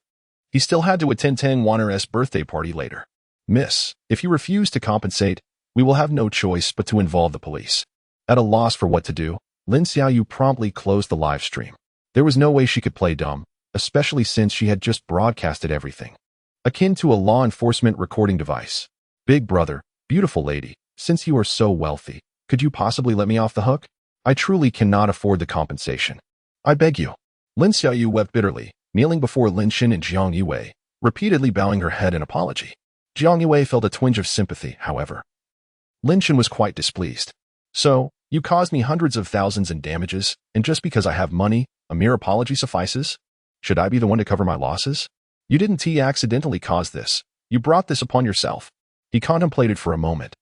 He still had to attend Tang Wanner's birthday party later. Miss, if you refuse to compensate, we will have no choice but to involve the police. At a loss for what to do, Lin Xiaoyu promptly closed the live stream. There was no way she could play dumb, especially since she had just broadcasted everything. Akin to a law enforcement recording device. Big brother, beautiful lady, since you are so wealthy, could you possibly let me off the hook? I truly cannot afford the compensation. I beg you. Lin Xiaoyu wept bitterly, kneeling before Lin Chen and Jiang Yue, repeatedly bowing her head in apology. Jiang Yue felt a twinge of sympathy, however. Lin Chen was quite displeased. So, you caused me hundreds of thousands in damages, and just because I have money, a mere apology suffices? Should I be the one to cover my losses? You didn't accidentally cause this. You brought this upon yourself. He contemplated for a moment,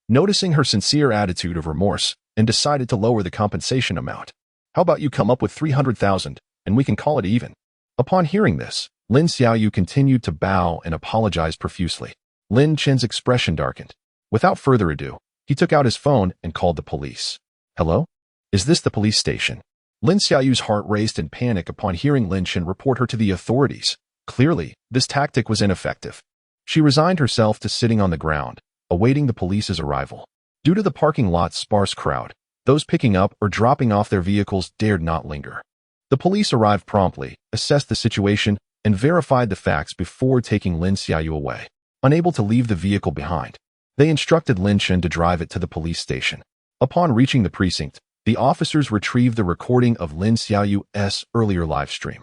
noticing her sincere attitude of remorse, and decided to lower the compensation amount. How about you come up with 300,000, and we can call it even? Upon hearing this, Lin Xiaoyu continued to bow and apologized profusely. Lin Chen's expression darkened. Without further ado, he took out his phone and called the police. Hello? Is this the police station? Lin Xiaoyu's heart raced in panic upon hearing Lin Chen report her to the authorities. Clearly, this tactic was ineffective. She resigned herself to sitting on the ground, awaiting the police's arrival. Due to the parking lot's sparse crowd, those picking up or dropping off their vehicles dared not linger. The police arrived promptly, assessed the situation, and verified the facts before taking Lin Xiaoyu away. Unable to leave the vehicle behind, they instructed Lin Chen to drive it to the police station. Upon reaching the precinct, the officers retrieved the recording of Lin Xiaoyu's earlier live stream.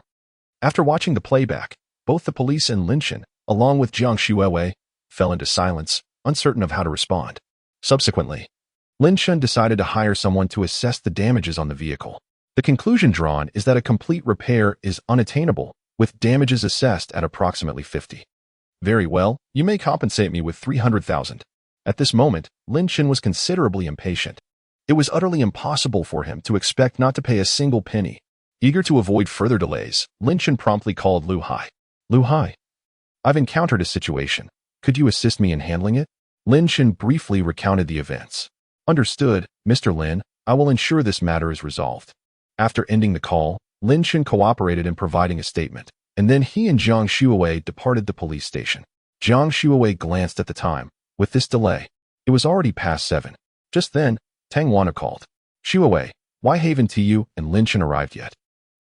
After watching the playback, both the police and Lin Chen, along with Jiang Shuiwei, fell into silence, uncertain of how to respond. Subsequently, Lin Chen decided to hire someone to assess the damages on the vehicle. The conclusion drawn is that a complete repair is unattainable, with damages assessed at approximately 50. Very well, you may compensate me with 300,000. At this moment, Lin Chen was considerably impatient. It was utterly impossible for him to expect not to pay a single penny. Eager to avoid further delays, Lin Chen promptly called Lu Hai. Lu Hai, I've encountered a situation. Could you assist me in handling it? Lin Chen briefly recounted the events. Understood, Mr. Lin, I will ensure this matter is resolved. After ending the call, Lin Chen cooperated in providing a statement, and then he and Jiang Shuiwei departed the police station. Jiang Shuiwei glanced at the time. With this delay, it was already past 7. Just then, Tang Wana called. Shuiwei, why haven't you and Lin Chen arrived yet?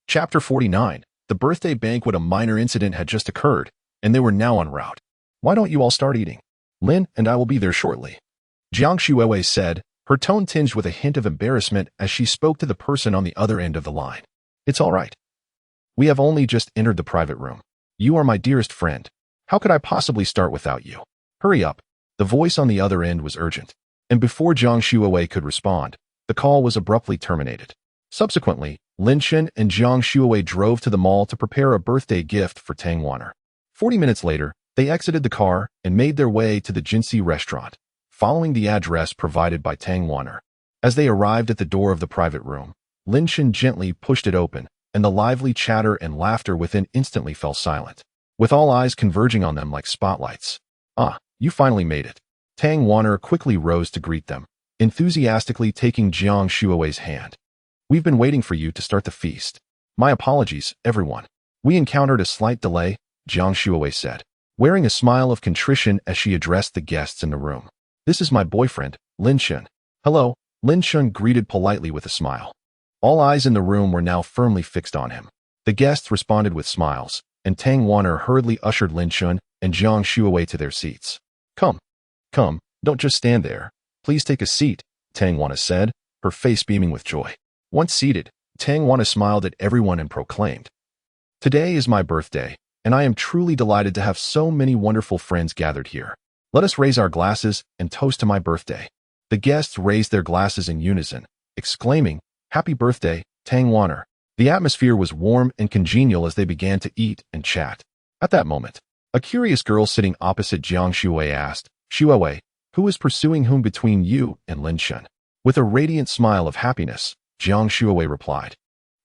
Chapter 49. The birthday banquet. A minor incident had just occurred, and they were now en route. Why don't you all start eating? Lin and I will be there shortly. Jiang Shuiwei said, her tone tinged with a hint of embarrassment as she spoke to the person on the other end of the line. It's all right. We have only just entered the private room. You are my dearest friend. How could I possibly start without you? Hurry up. The voice on the other end was urgent, and before Jiang Shuiwei could respond, the call was abruptly terminated. Subsequently, Lin Chen and Jiang Shuiwei drove to the mall to prepare a birthday gift for Tang Wanner. 40 minutes later, they exited the car and made their way to the Jinxi restaurant, following the address provided by Tang Wanner. As they arrived at the door of the private room, Lin Chen gently pushed it open, and the lively chatter and laughter within instantly fell silent, with all eyes converging on them like spotlights. Ah, you finally made it. Tang Wanner quickly rose to greet them, enthusiastically taking Jiang Shuiwei's hand. We've been waiting for you to start the feast. My apologies, everyone. We encountered a slight delay, Jiang Shuiwei said, wearing a smile of contrition as she addressed the guests in the room. This is my boyfriend, Lin Chen. Hello, Lin Chen greeted politely with a smile. All eyes in the room were now firmly fixed on him. The guests responded with smiles, and Tang Wanner hurriedly ushered Lin Chen and Jiang Shuiwei to their seats. Come, don't just stand there. Please take a seat, Tang Wanner said, her face beaming with joy. Once seated, Tang Wanner smiled at everyone and proclaimed, Today is my birthday, and I am truly delighted to have so many wonderful friends gathered here. Let us raise our glasses and toast to my birthday. The guests raised their glasses in unison, exclaiming, "Happy birthday, Tang Wanner." The atmosphere was warm and congenial as they began to eat and chat. At that moment, a curious girl sitting opposite Jiang Shuwei asked, "Shuwei, who is pursuing whom between you and Lin Chen?" With a radiant smile of happiness, Jiang Shuwei replied,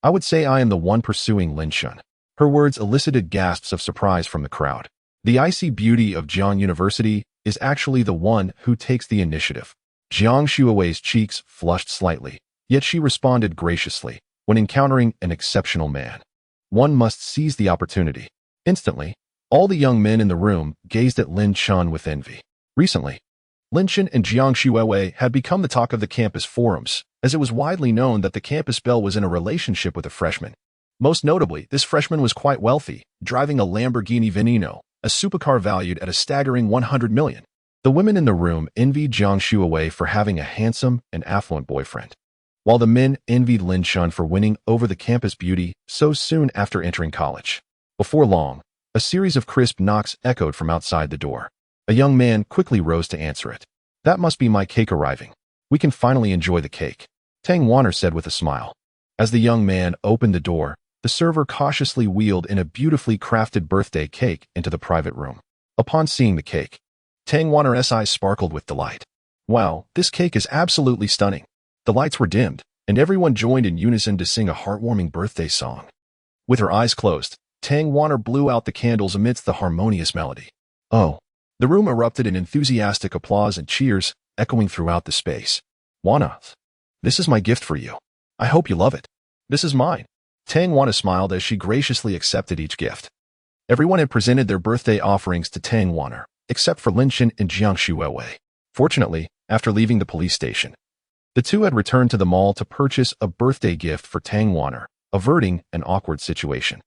"I would say I am the one pursuing Lin Chen." Her words elicited gasps of surprise from the crowd. The icy beauty of Jiang University is actually the one who takes the initiative. Jiang Shuwei's cheeks flushed slightly, yet she responded graciously. When encountering an exceptional man, one must seize the opportunity. Instantly, all the young men in the room gazed at Lin Chen with envy. Recently, Lin Chen and Jiang Shuwei had become the talk of the campus forums, as it was widely known that the campus belle was in a relationship with a freshman. Most notably, this freshman was quite wealthy, driving a Lamborghini Veneno, a supercar valued at a staggering 100 million. The women in the room envied Jiang Shuwei for having a handsome and affluent boyfriend, while the men envied Lin Chen for winning over the campus beauty so soon after entering college. Before long, a series of crisp knocks echoed from outside the door. A young man quickly rose to answer it. "That must be my cake arriving. We can finally enjoy the cake," Tang Wanner said with a smile. As the young man opened the door, the server cautiously wheeled in a beautifully crafted birthday cake into the private room. Upon seeing the cake, Tang Wanner's eyes sparkled with delight. "Wow, this cake is absolutely stunning." The lights were dimmed, and everyone joined in unison to sing a heartwarming birthday song. With her eyes closed, Tang Wanner blew out the candles amidst the harmonious melody. "Oh!" The room erupted in enthusiastic applause and cheers, echoing throughout the space. "Wanna, this is my gift for you. I hope you love it." "This is mine." Tang Wanner smiled as she graciously accepted each gift. Everyone had presented their birthday offerings to Tang Wanner, except for Lin Chen and Jiang Shuwei. Fortunately, after leaving the police station, the two had returned to the mall to purchase a birthday gift for Tang Wanner, averting an awkward situation.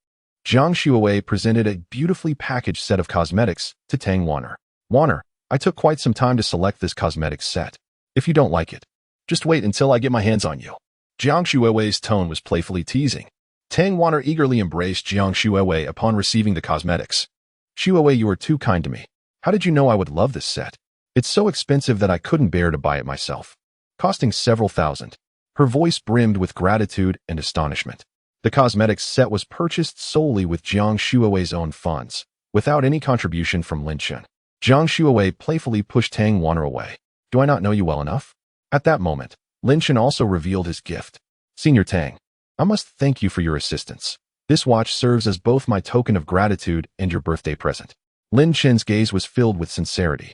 Jiang Shuwei presented a beautifully packaged set of cosmetics to Tang Wanner. "Wanner, I took quite some time to select this cosmetics set. If you don't like it, just wait until I get my hands on you." Jiang Shuwei's tone was playfully teasing. Tang Wanner eagerly embraced Jiang Shuwei upon receiving the cosmetics. "Shuwei, you are too kind to me. How did you know I would love this set? It's so expensive that I couldn't bear to buy it myself. Costing several thousand." Her voice brimmed with gratitude and astonishment. The cosmetics set was purchased solely with Jiang Shuwei's own funds, without any contribution from Lin Chen. Jiang Shuwei playfully pushed Tang Wanner away. "Do I not know you well enough?" At that moment, Lin Chen also revealed his gift. "Senior Tang, I must thank you for your assistance. This watch serves as both my token of gratitude and your birthday present." Lin Chen's gaze was filled with sincerity.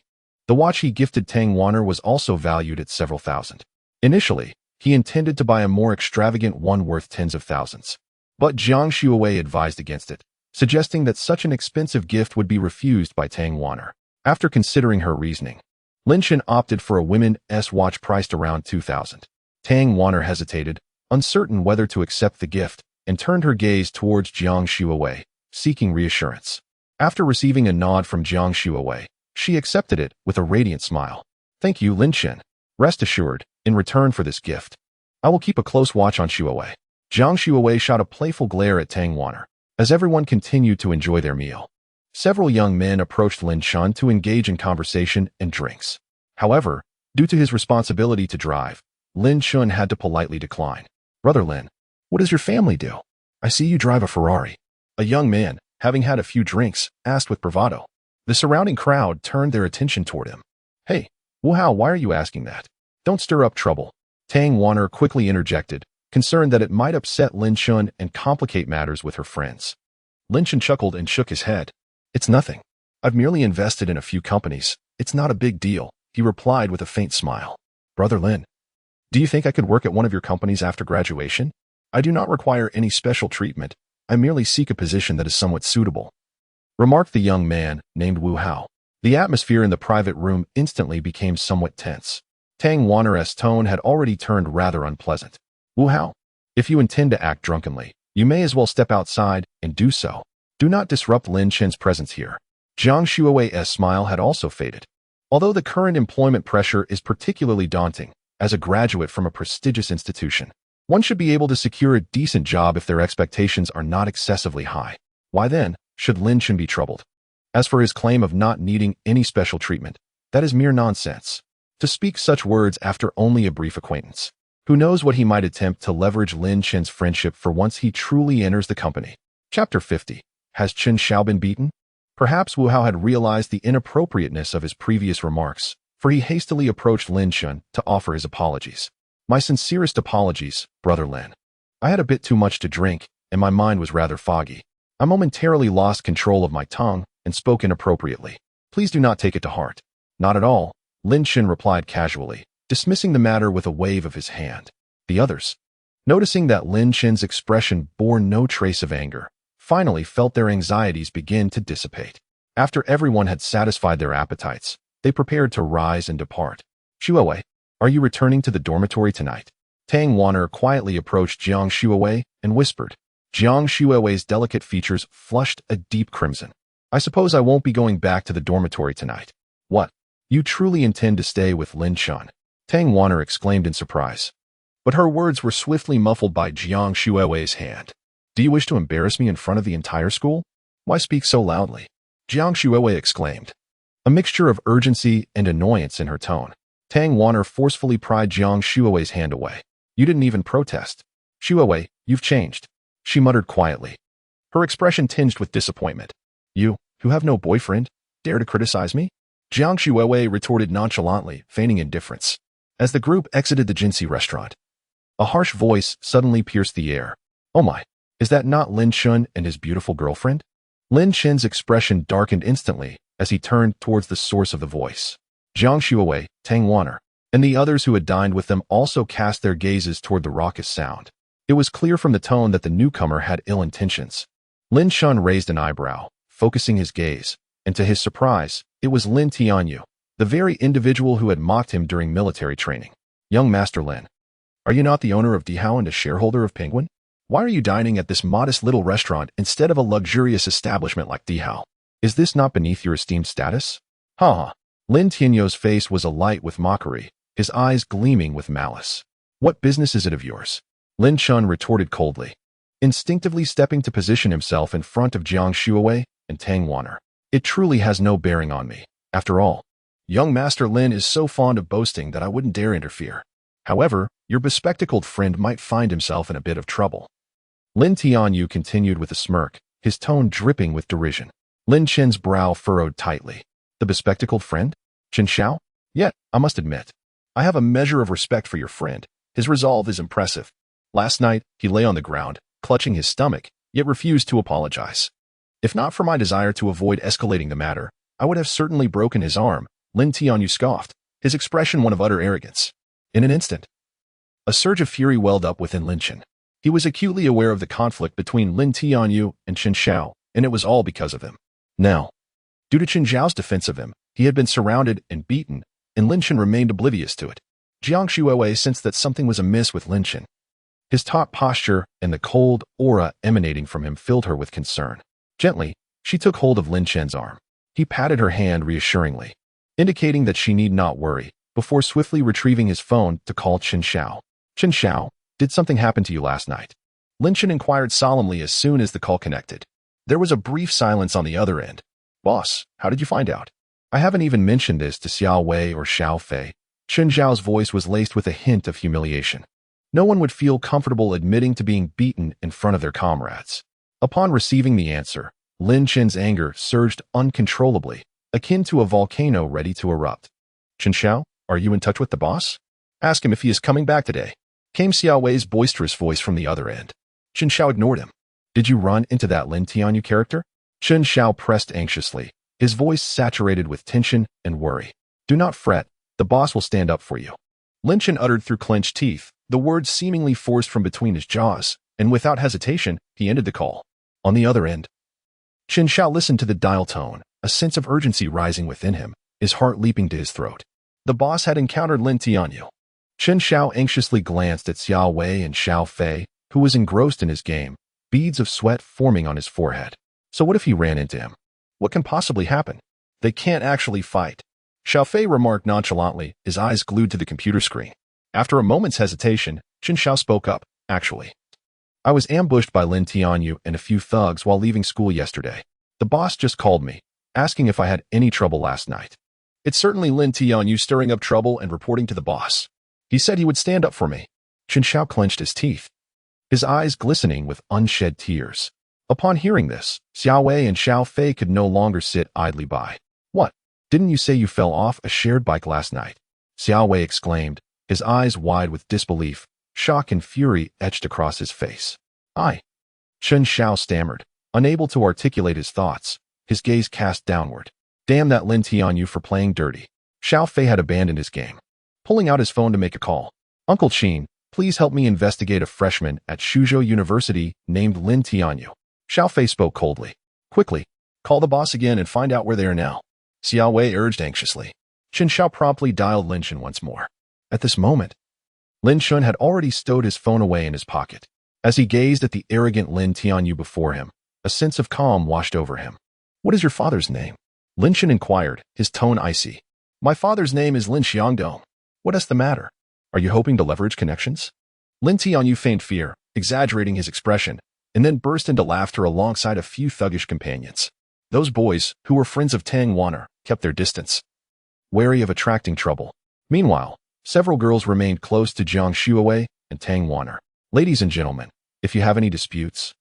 The watch he gifted Tang Wanner was also valued at several thousand. Initially, he intended to buy a more extravagant one worth tens of thousands. But Jiang Shuwei advised against it, suggesting that such an expensive gift would be refused by Tang Wanner. After considering her reasoning, Lin Chen opted for a women's watch priced around 2,000. Tang Wanner hesitated, uncertain whether to accept the gift, and turned her gaze towards Jiang Shuwei, seeking reassurance. After receiving a nod from Jiang Shuwei, she accepted it with a radiant smile. "Thank you, Lin Chen. Rest assured, in return for this gift, I will keep a close watch on Shuwei." Jiang Shuwei shot a playful glare at Tang Wanner, as everyone continued to enjoy their meal. Several young men approached Lin Chen to engage in conversation and drinks. However, due to his responsibility to drive, Lin Chen had to politely decline. "Brother Lin, what does your family do? I see you drive a Ferrari." A young man, having had a few drinks, asked with bravado. The surrounding crowd turned their attention toward him. "Hey, Wu Hao, why are you asking that? Don't stir up trouble." Tang Wanner quickly interjected, concerned that it might upset Lin Chen and complicate matters with her friends. Lin Chen chuckled and shook his head. "It's nothing. I've merely invested in a few companies. It's not a big deal," he replied with a faint smile. "Brother Lin, do you think I could work at one of your companies after graduation? I do not require any special treatment. I merely seek a position that is somewhat suitable," remarked the young man named Wu Hao. The atmosphere in the private room instantly became somewhat tense. Tang Wanner's tone had already turned rather unpleasant. "Wu Hao, if you intend to act drunkenly, you may as well step outside and do so. Do not disrupt Lin Chen's presence here." Jiang Shuwei's smile had also faded. Although the current employment pressure is particularly daunting, as a graduate from a prestigious institution, one should be able to secure a decent job if their expectations are not excessively high. Why then should Lin Chen be troubled? As for his claim of not needing any special treatment, That is mere nonsense. To speak such words after only a brief acquaintance. Who knows what he might attempt to leverage Lin Chen's friendship for once he truly enters the company. Chapter 50. Has Chen Xiao been beaten? Perhaps Wu Hao had realized the inappropriateness of his previous remarks, for he hastily approached Lin Chen to offer his apologies. My sincerest apologies, Brother Lin. I had a bit too much to drink, and my mind was rather foggy. I momentarily lost control of my tongue and spoke inappropriately. Please do not take it to heart. Not at all, Lin Chen replied casually, dismissing the matter with a wave of his hand. The others, noticing that Lin Chen's expression bore no trace of anger, finally felt their anxieties begin to dissipate. After everyone had satisfied their appetites, they prepared to rise and depart. Shuowei, are you returning to the dormitory tonight? Tang Wanner quietly approached Jiang Shuowei and whispered. Jiang Shuowei's delicate features flushed a deep crimson. I suppose I won't be going back to the dormitory tonight. What? You truly intend to stay with Lin Chen? Tang Wanner exclaimed in surprise. But her words were swiftly muffled by Jiang Shuowei's hand. Do you wish to embarrass me in front of the entire school? Why speak so loudly? Jiang Shuowei exclaimed, a mixture of urgency and annoyance in her tone. Tang Wanner forcefully pried Jiang Shuowei's hand away. You didn't even protest. Shuowei, you've changed, she muttered quietly, her expression tinged with disappointment. You, who have no boyfriend, dare to criticize me? Jiang Shuowei retorted nonchalantly, feigning indifference. As the group exited the Jinxi restaurant, a harsh voice suddenly pierced the air. Oh my, is that not Lin Chen and his beautiful girlfriend? Lin Chen's expression darkened instantly as he turned towards the source of the voice. Jiang Shuowei, Tang Wanner, and the others who had dined with them also cast their gazes toward the raucous sound. It was clear from the tone that the newcomer had ill intentions. Lin Chen raised an eyebrow, focusing his gaze, and to his surprise, it was Lin Tianyu, the very individual who had mocked him during military training. Young Master Lin, are you not the owner of Dihao and a shareholder of Penguin? Why are you dining at this modest little restaurant instead of a luxurious establishment like Dihao? Is this not beneath your esteemed status? Ha! Lin Tianyu's face was alight with mockery, his eyes gleaming with malice. What business is it of yours? Lin Chen retorted coldly, instinctively stepping to position himself in front of Jiang Shuowei and Tang Wanner. It truly has no bearing on me. After all, young Master Lin is so fond of boasting that I wouldn't dare interfere. However, your bespectacled friend might find himself in a bit of trouble. Lin Tianyu continued with a smirk, his tone dripping with derision. Lin Chen's brow furrowed tightly. The bespectacled friend? Chen Xiao? Yet, I must admit, I have a measure of respect for your friend. His resolve is impressive. Last night, he lay on the ground, clutching his stomach, yet refused to apologize. If not for my desire to avoid escalating the matter, I would have certainly broken his arm. Lin Tianyu scoffed, his expression one of utter arrogance. In an instant, a surge of fury welled up within Lin Chen. He was acutely aware of the conflict between Lin Tianyu and Chen Xiao, and it was all because of him. Now, due to Chen Xiao's defense of him, he had been surrounded and beaten, and Lin Chen remained oblivious to it. Jiang Shuowei sensed that something was amiss with Lin Chen. His taut posture and the cold aura emanating from him filled her with concern. Gently, she took hold of Lin Chen's arm. He patted her hand reassuringly, indicating that she need not worry, before swiftly retrieving his phone to call Chen Xiao. Chen Xiao, did something happen to you last night? Lin Chen inquired solemnly as soon as the call connected. There was a brief silence on the other end. Boss, how did you find out? I haven't even mentioned this to Xiao Wei or Xiao Fei. Chen Xiao's voice was laced with a hint of humiliation. No one would feel comfortable admitting to being beaten in front of their comrades. Upon receiving the answer, Lin Chen's anger surged uncontrollably, akin to a volcano ready to erupt. Chen Xiao, are you in touch with the boss? Ask him if he is coming back today. Came Xiao Wei's boisterous voice from the other end. Chen Xiao ignored him. Did you run into that Lin Tianyu character? Chen Xiao pressed anxiously, his voice saturated with tension and worry. Do not fret, the boss will stand up for you. Lin Chen uttered through clenched teeth, the words seemingly forced from between his jaws, and without hesitation, he ended the call. On the other end, Chen Xiao listened to the dial tone, a sense of urgency rising within him, his heart leaping to his throat. The boss had encountered Lin Tianyu. Chen Xiao anxiously glanced at Xiao Wei and Xiao Fei, who was engrossed in his game, beads of sweat forming on his forehead. So what if he ran into him? What can possibly happen? They can't actually fight. Xiao Fei remarked nonchalantly, his eyes glued to the computer screen. After a moment's hesitation, Chen Xiao spoke up. Actually, I was ambushed by Lin Tianyu and a few thugs while leaving school yesterday. The boss just called me, asking if I had any trouble last night. It's certainly Lin Chen you stirring up trouble and reporting to the boss. He said he would stand up for me. Chen Xiao clenched his teeth, his eyes glistening with unshed tears. Upon hearing this, Xiao Wei and Xiao Fei could no longer sit idly by. What? Didn't you say you fell off a shared bike last night? Xiao Wei exclaimed, his eyes wide with disbelief. Shock and fury etched across his face. Chen Xiao stammered, unable to articulate his thoughts, his gaze cast downward. Damn that Lin Chen you for playing dirty. Xiao Fei had abandoned his game, pulling out his phone to make a call. Uncle Qin, please help me investigate a freshman at Suzhou University named Lin Chen you. Xiao Fei spoke coldly. Quickly, call the boss again and find out where they are now. Xiao Wei urged anxiously. Chen Xiao promptly dialed Lin Chen once more. At this moment, Lin Chen had already stowed his phone away in his pocket. As he gazed at the arrogant Lin Chen you before him, a sense of calm washed over him. What is your father's name? Lin Chen inquired, his tone icy. My father's name is Lin Xiangdong. What is the matter? Are you hoping to leverage connections? Lin Chen you feigned fear, exaggerating his expression, and then burst into laughter alongside a few thuggish companions. Those boys, who were friends of Tang Wanner, kept their distance, wary of attracting trouble. Meanwhile, several girls remained close to Jiang Shuowei and Tang Wanner. Ladies and gentlemen, if you have any disputes,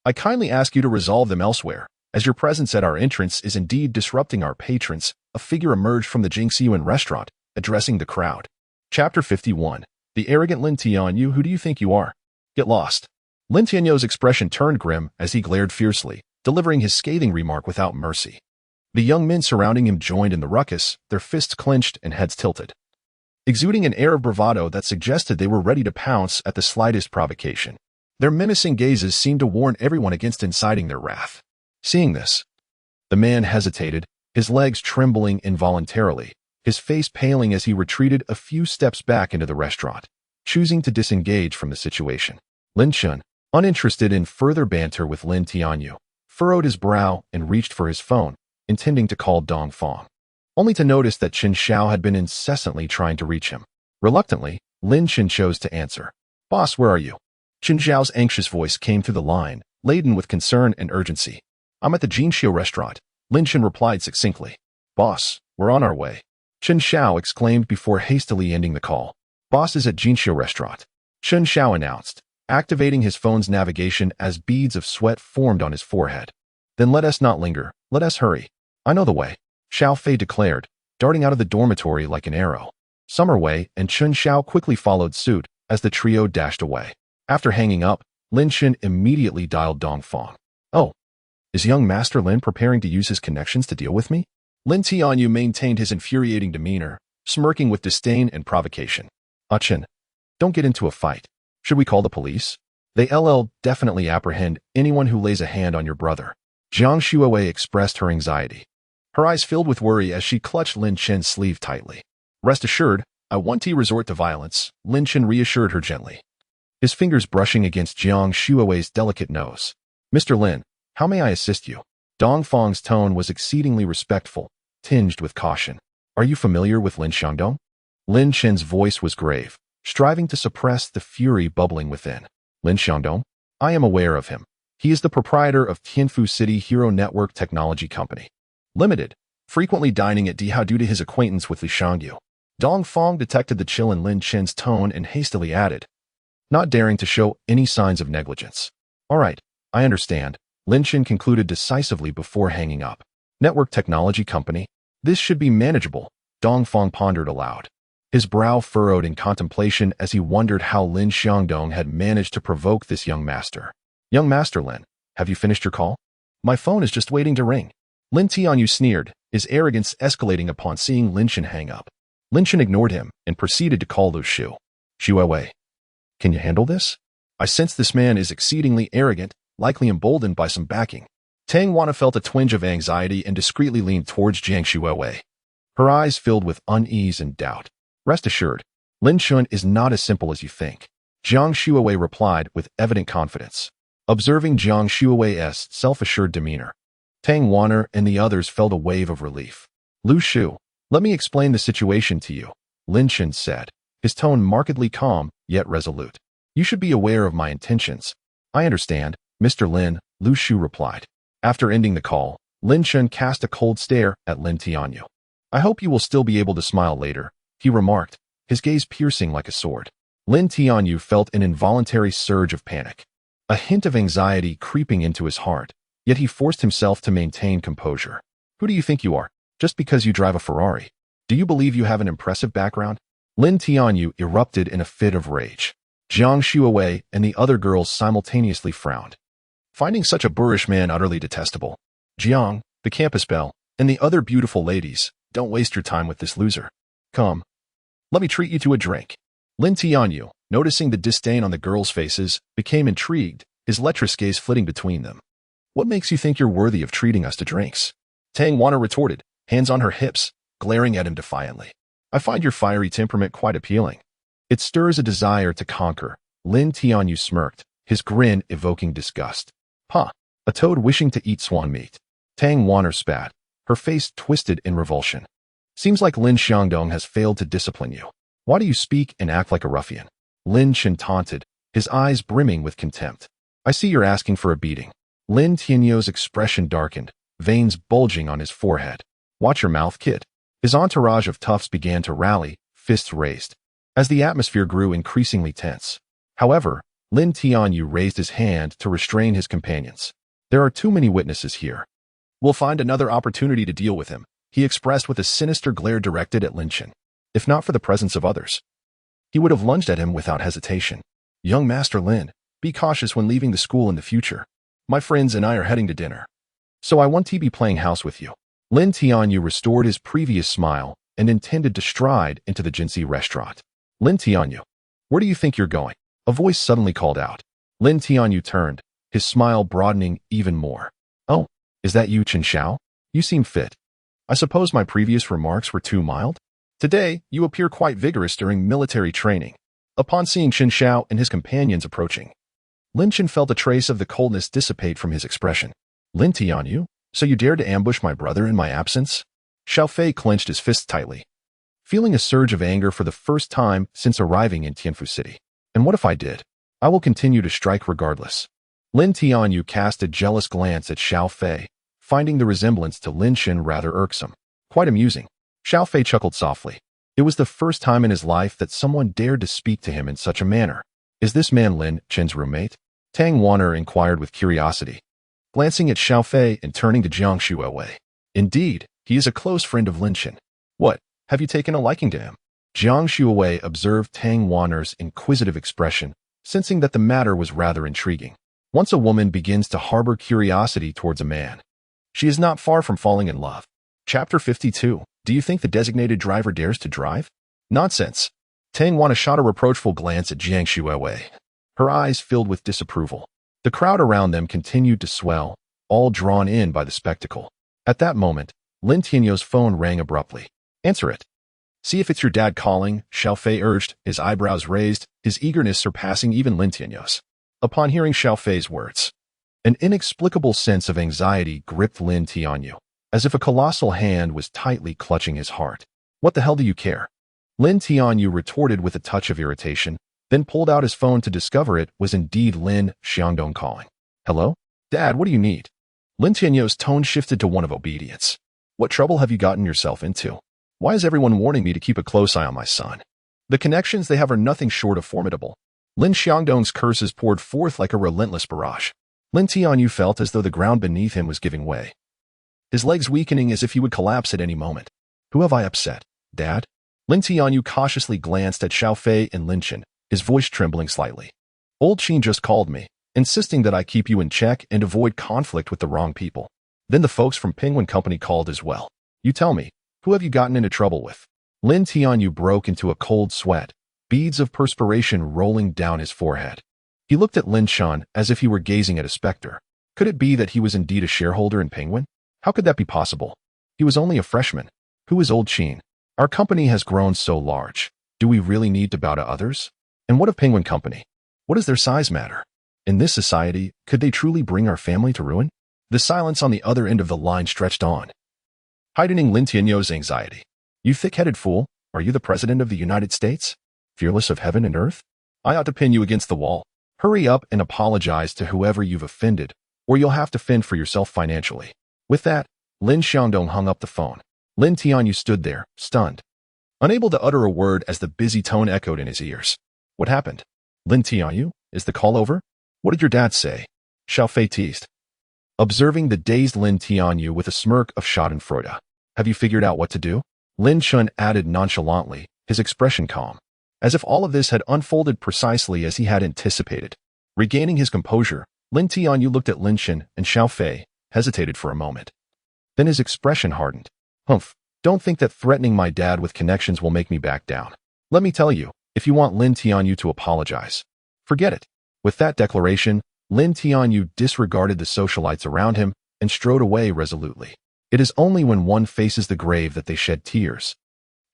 I kindly ask you to resolve them elsewhere, as your presence at our entrance is indeed disrupting our patrons. A figure emerged from the Jingxiuan restaurant, addressing the crowd. Chapter 51. The arrogant Lin Chen you, who do you think you are? Get lost. Lin Chen you's expression turned grim as he glared fiercely, delivering his scathing remark without mercy. The young men surrounding him joined in the ruckus, their fists clenched and heads tilted, exuding an air of bravado that suggested they were ready to pounce at the slightest provocation. Their menacing gazes seemed to warn everyone against inciting their wrath. Seeing this, the man hesitated, his legs trembling involuntarily, his face paling as he retreated a few steps back into the restaurant, choosing to disengage from the situation. Lin Chen, uninterested in further banter with Lin Chen you, furrowed his brow and reached for his phone, intending to call Dong Fong, only to notice that Chen Xiao had been incessantly trying to reach him. Reluctantly, Lin Chen chose to answer. Boss, where are you? Chen Xiao's anxious voice came through the line, laden with concern and urgency. I'm at the Jingxiu restaurant, Lin Chen replied succinctly. Boss, we're on our way. Chen Xiao exclaimed before hastily ending the call. Boss is at Jingxiu restaurant, Chen Xiao announced, activating his phone's navigation as beads of sweat formed on his forehead. Then let us not linger, let us hurry. I know the way, Xiao Fei declared, darting out of the dormitory like an arrow. Summer Wei and Chen Xiao quickly followed suit as the trio dashed away. After hanging up, Lin Chen immediately dialed Dong Fong. Oh, is young Master Lin preparing to use his connections to deal with me? Lin Chen you maintained his infuriating demeanor, smirking with disdain and provocation. Chen, don't get into a fight. Should we call the police? They'll definitely apprehend anyone who lays a hand on your brother. Jiang Shuowei expressed her anxiety, her eyes filled with worry as she clutched Lin Chen's sleeve tightly. Rest assured, I won't resort to violence, Lin Chen reassured her gently, his fingers brushing against Jiang Shuowei's delicate nose. Mr. Lin, how may I assist you? Dong Fong's tone was exceedingly respectful, tinged with caution. Are you familiar with Lin Xiangdong? Lin Chen's voice was grave, striving to suppress the fury bubbling within. Lin Xiangdong? I am aware of him. He is the proprietor of Tianfu City Hero Network Technology Company Limited, frequently dining at Dihao due to his acquaintance with Li Shangyu. Dong Fong detected the chill in Lin Chen's tone and hastily added, not daring to show any signs of negligence. All right, I understand, Lin Chen concluded decisively before hanging up. Network Technology Company? This should be manageable, Dong Fong pondered aloud, his brow furrowed in contemplation as he wondered how Lin Xiangdong had managed to provoke this young master. Young Master Lin, have you finished your call? My phone is just waiting to ring. Lin Chen you sneered, his arrogance escalating upon seeing Lin Chen hang up. Lin Chen ignored him and proceeded to call Lu Shu. Shuowei, can you handle this? I sense this man is exceedingly arrogant, likely emboldened by some backing. Tang Wanna felt a twinge of anxiety and discreetly leaned towards Jiang Shuowei, her eyes filled with unease and doubt. Rest assured, Lin Chen is not as simple as you think, Jiang Shuowei replied with evident confidence. Observing Jiang Shuowei's self-assured demeanor, Tang Wanner and the others felt a wave of relief. Lu Shu, let me explain the situation to you, Lin Chen said, his tone markedly calm, yet resolute. You should be aware of my intentions. I understand, Mr. Lin, Lu Shu replied. After ending the call, Lin Chen cast a cold stare at Lin Tianyu. I hope you will still be able to smile later, he remarked, his gaze piercing like a sword. Lin Tianyu felt an involuntary surge of panic, a hint of anxiety creeping into his heart, yet he forced himself to maintain composure. Who do you think you are, just because you drive a Ferrari? Do you believe you have an impressive background? Lin Tianyu erupted in a fit of rage. Jiang Shuawei and the other girls simultaneously frowned, finding such a boorish man utterly detestable. Jiang, the campus belle, and the other beautiful ladies, don't waste your time with this loser. Come, let me treat you to a drink. Lin Tianyu, noticing the disdain on the girls' faces, became intrigued, his lecherous gaze flitting between them. What makes you think you're worthy of treating us to drinks? Tang Wana retorted, hands on her hips, glaring at him defiantly. I find your fiery temperament quite appealing. It stirs a desire to conquer. Lin Tianyu smirked, his grin evoking disgust. Huh, a toad wishing to eat swan meat. Tang Wana spat, her face twisted in revulsion. Seems like Lin Xiangdong has failed to discipline you. Why do you speak and act like a ruffian? Lin Chen taunted, his eyes brimming with contempt. I see you're asking for a beating. Lin Tianyu's expression darkened, veins bulging on his forehead. Watch your mouth, kid. His entourage of toughs began to rally, fists raised, as the atmosphere grew increasingly tense. However, Lin Tianyu raised his hand to restrain his companions. There are too many witnesses here. We'll find another opportunity to deal with him, he expressed with a sinister glare directed at Lin Chen. If not for the presence of others, he would have lunged at him without hesitation. Young Master Lin, be cautious when leaving the school in the future. My friends and I are heading to dinner, so I want to be playing house with you. Lin Tianyu restored his previous smile and intended to stride into the Jinxi restaurant. Lin Tianyu, where do you think you're going? A voice suddenly called out. Lin Tianyu turned, his smile broadening even more. Oh, is that you, Chen Xiao? You seem fit. I suppose my previous remarks were too mild? Today, you appear quite vigorous during military training. Upon seeing Chen Xiao and his companions approaching, Lin Chen felt a trace of the coldness dissipate from his expression. Lin Tianyu, so you dared to ambush my brother in my absence? Xiao Fei clenched his fists tightly, feeling a surge of anger for the first time since arriving in Tianfu City. And what if I did? I will continue to strike regardless. Lin Tianyu cast a jealous glance at Xiao Fei, finding the resemblance to Lin Chen rather irksome. Quite amusing. Xiao Fei chuckled softly. It was the first time in his life that someone dared to speak to him in such a manner. Is this man Lin Chen's roommate? Tang Wana inquired with curiosity, glancing at Xiao Fei and turning to Jiang Shuawei. Indeed, he is a close friend of Lin Chen. What, have you taken a liking to him? Jiang Shuawei observed Tang Wana's inquisitive expression, sensing that the matter was rather intriguing. Once a woman begins to harbor curiosity towards a man, she is not far from falling in love. Chapter 52. Do you think the designated driver dares to drive? Nonsense. Tang Wana shot a reproachful glance at Jiang Shuawei, her eyes filled with disapproval. The crowd around them continued to swell, all drawn in by the spectacle. At that moment, Lin Tianyu's phone rang abruptly. Answer it. See if it's your dad calling, Xiao Fei urged, his eyebrows raised, his eagerness surpassing even Lin Tianyu's. Upon hearing Xiao Fei's words, an inexplicable sense of anxiety gripped Lin Tianyu, as if a colossal hand was tightly clutching his heart. What the hell do you care? Lin Tianyu retorted with a touch of irritation, then pulled out his phone to discover it was indeed Lin Xiangdong calling. Hello? Dad, what do you need? Lin Tianyu's tone shifted to one of obedience. What trouble have you gotten yourself into? Why is everyone warning me to keep a close eye on my son? The connections they have are nothing short of formidable. Lin Xiangdong's curses poured forth like a relentless barrage. Lin Tianyu felt as though the ground beneath him was giving way, his legs weakening as if he would collapse at any moment. Who have I upset? Dad? Lin Tianyu cautiously glanced at Xiao Fei and Lin Chen, his voice trembling slightly. Old Qin just called me, insisting that I keep you in check and avoid conflict with the wrong people. Then the folks from Penguin Company called as well. You tell me, who have you gotten into trouble with? Lin Tianyu broke into a cold sweat, beads of perspiration rolling down his forehead. He looked at Lin Chen as if he were gazing at a specter. Could it be that he was indeed a shareholder in Penguin? How could that be possible? He was only a freshman. Who is Old Qin? Our company has grown so large. Do we really need to bow to others? And what of Penguin Company? What does their size matter? In this society, could they truly bring our family to ruin? The silence on the other end of the line stretched on, heightening Lin Tianyu's anxiety. You thick-headed fool, are you the President of the United States? Fearless of heaven and earth? I ought to pin you against the wall. Hurry up and apologize to whoever you've offended, or you'll have to fend for yourself financially. With that, Lin Xiangdong hung up the phone. Lin Tianyu stood there, stunned, unable to utter a word as the busy tone echoed in his ears. What happened? Lin Tianyu, is the call over? What did your dad say? Xiao Fei teased, observing the dazed Lin Tianyu with a smirk of schadenfreude. Have you figured out what to do? Lin Chen added nonchalantly, his expression calm, as if all of this had unfolded precisely as he had anticipated. Regaining his composure, Lin Tianyu looked at Lin Chen and Xiao Fei, hesitated for a moment. Then his expression hardened. Humph, don't think that threatening my dad with connections will make me back down. Let me tell you, if you want Lin Tianyu to apologize, forget it. With that declaration, Lin Tianyu disregarded the socialites around him and strode away resolutely. It is only when one faces the grave that they shed tears.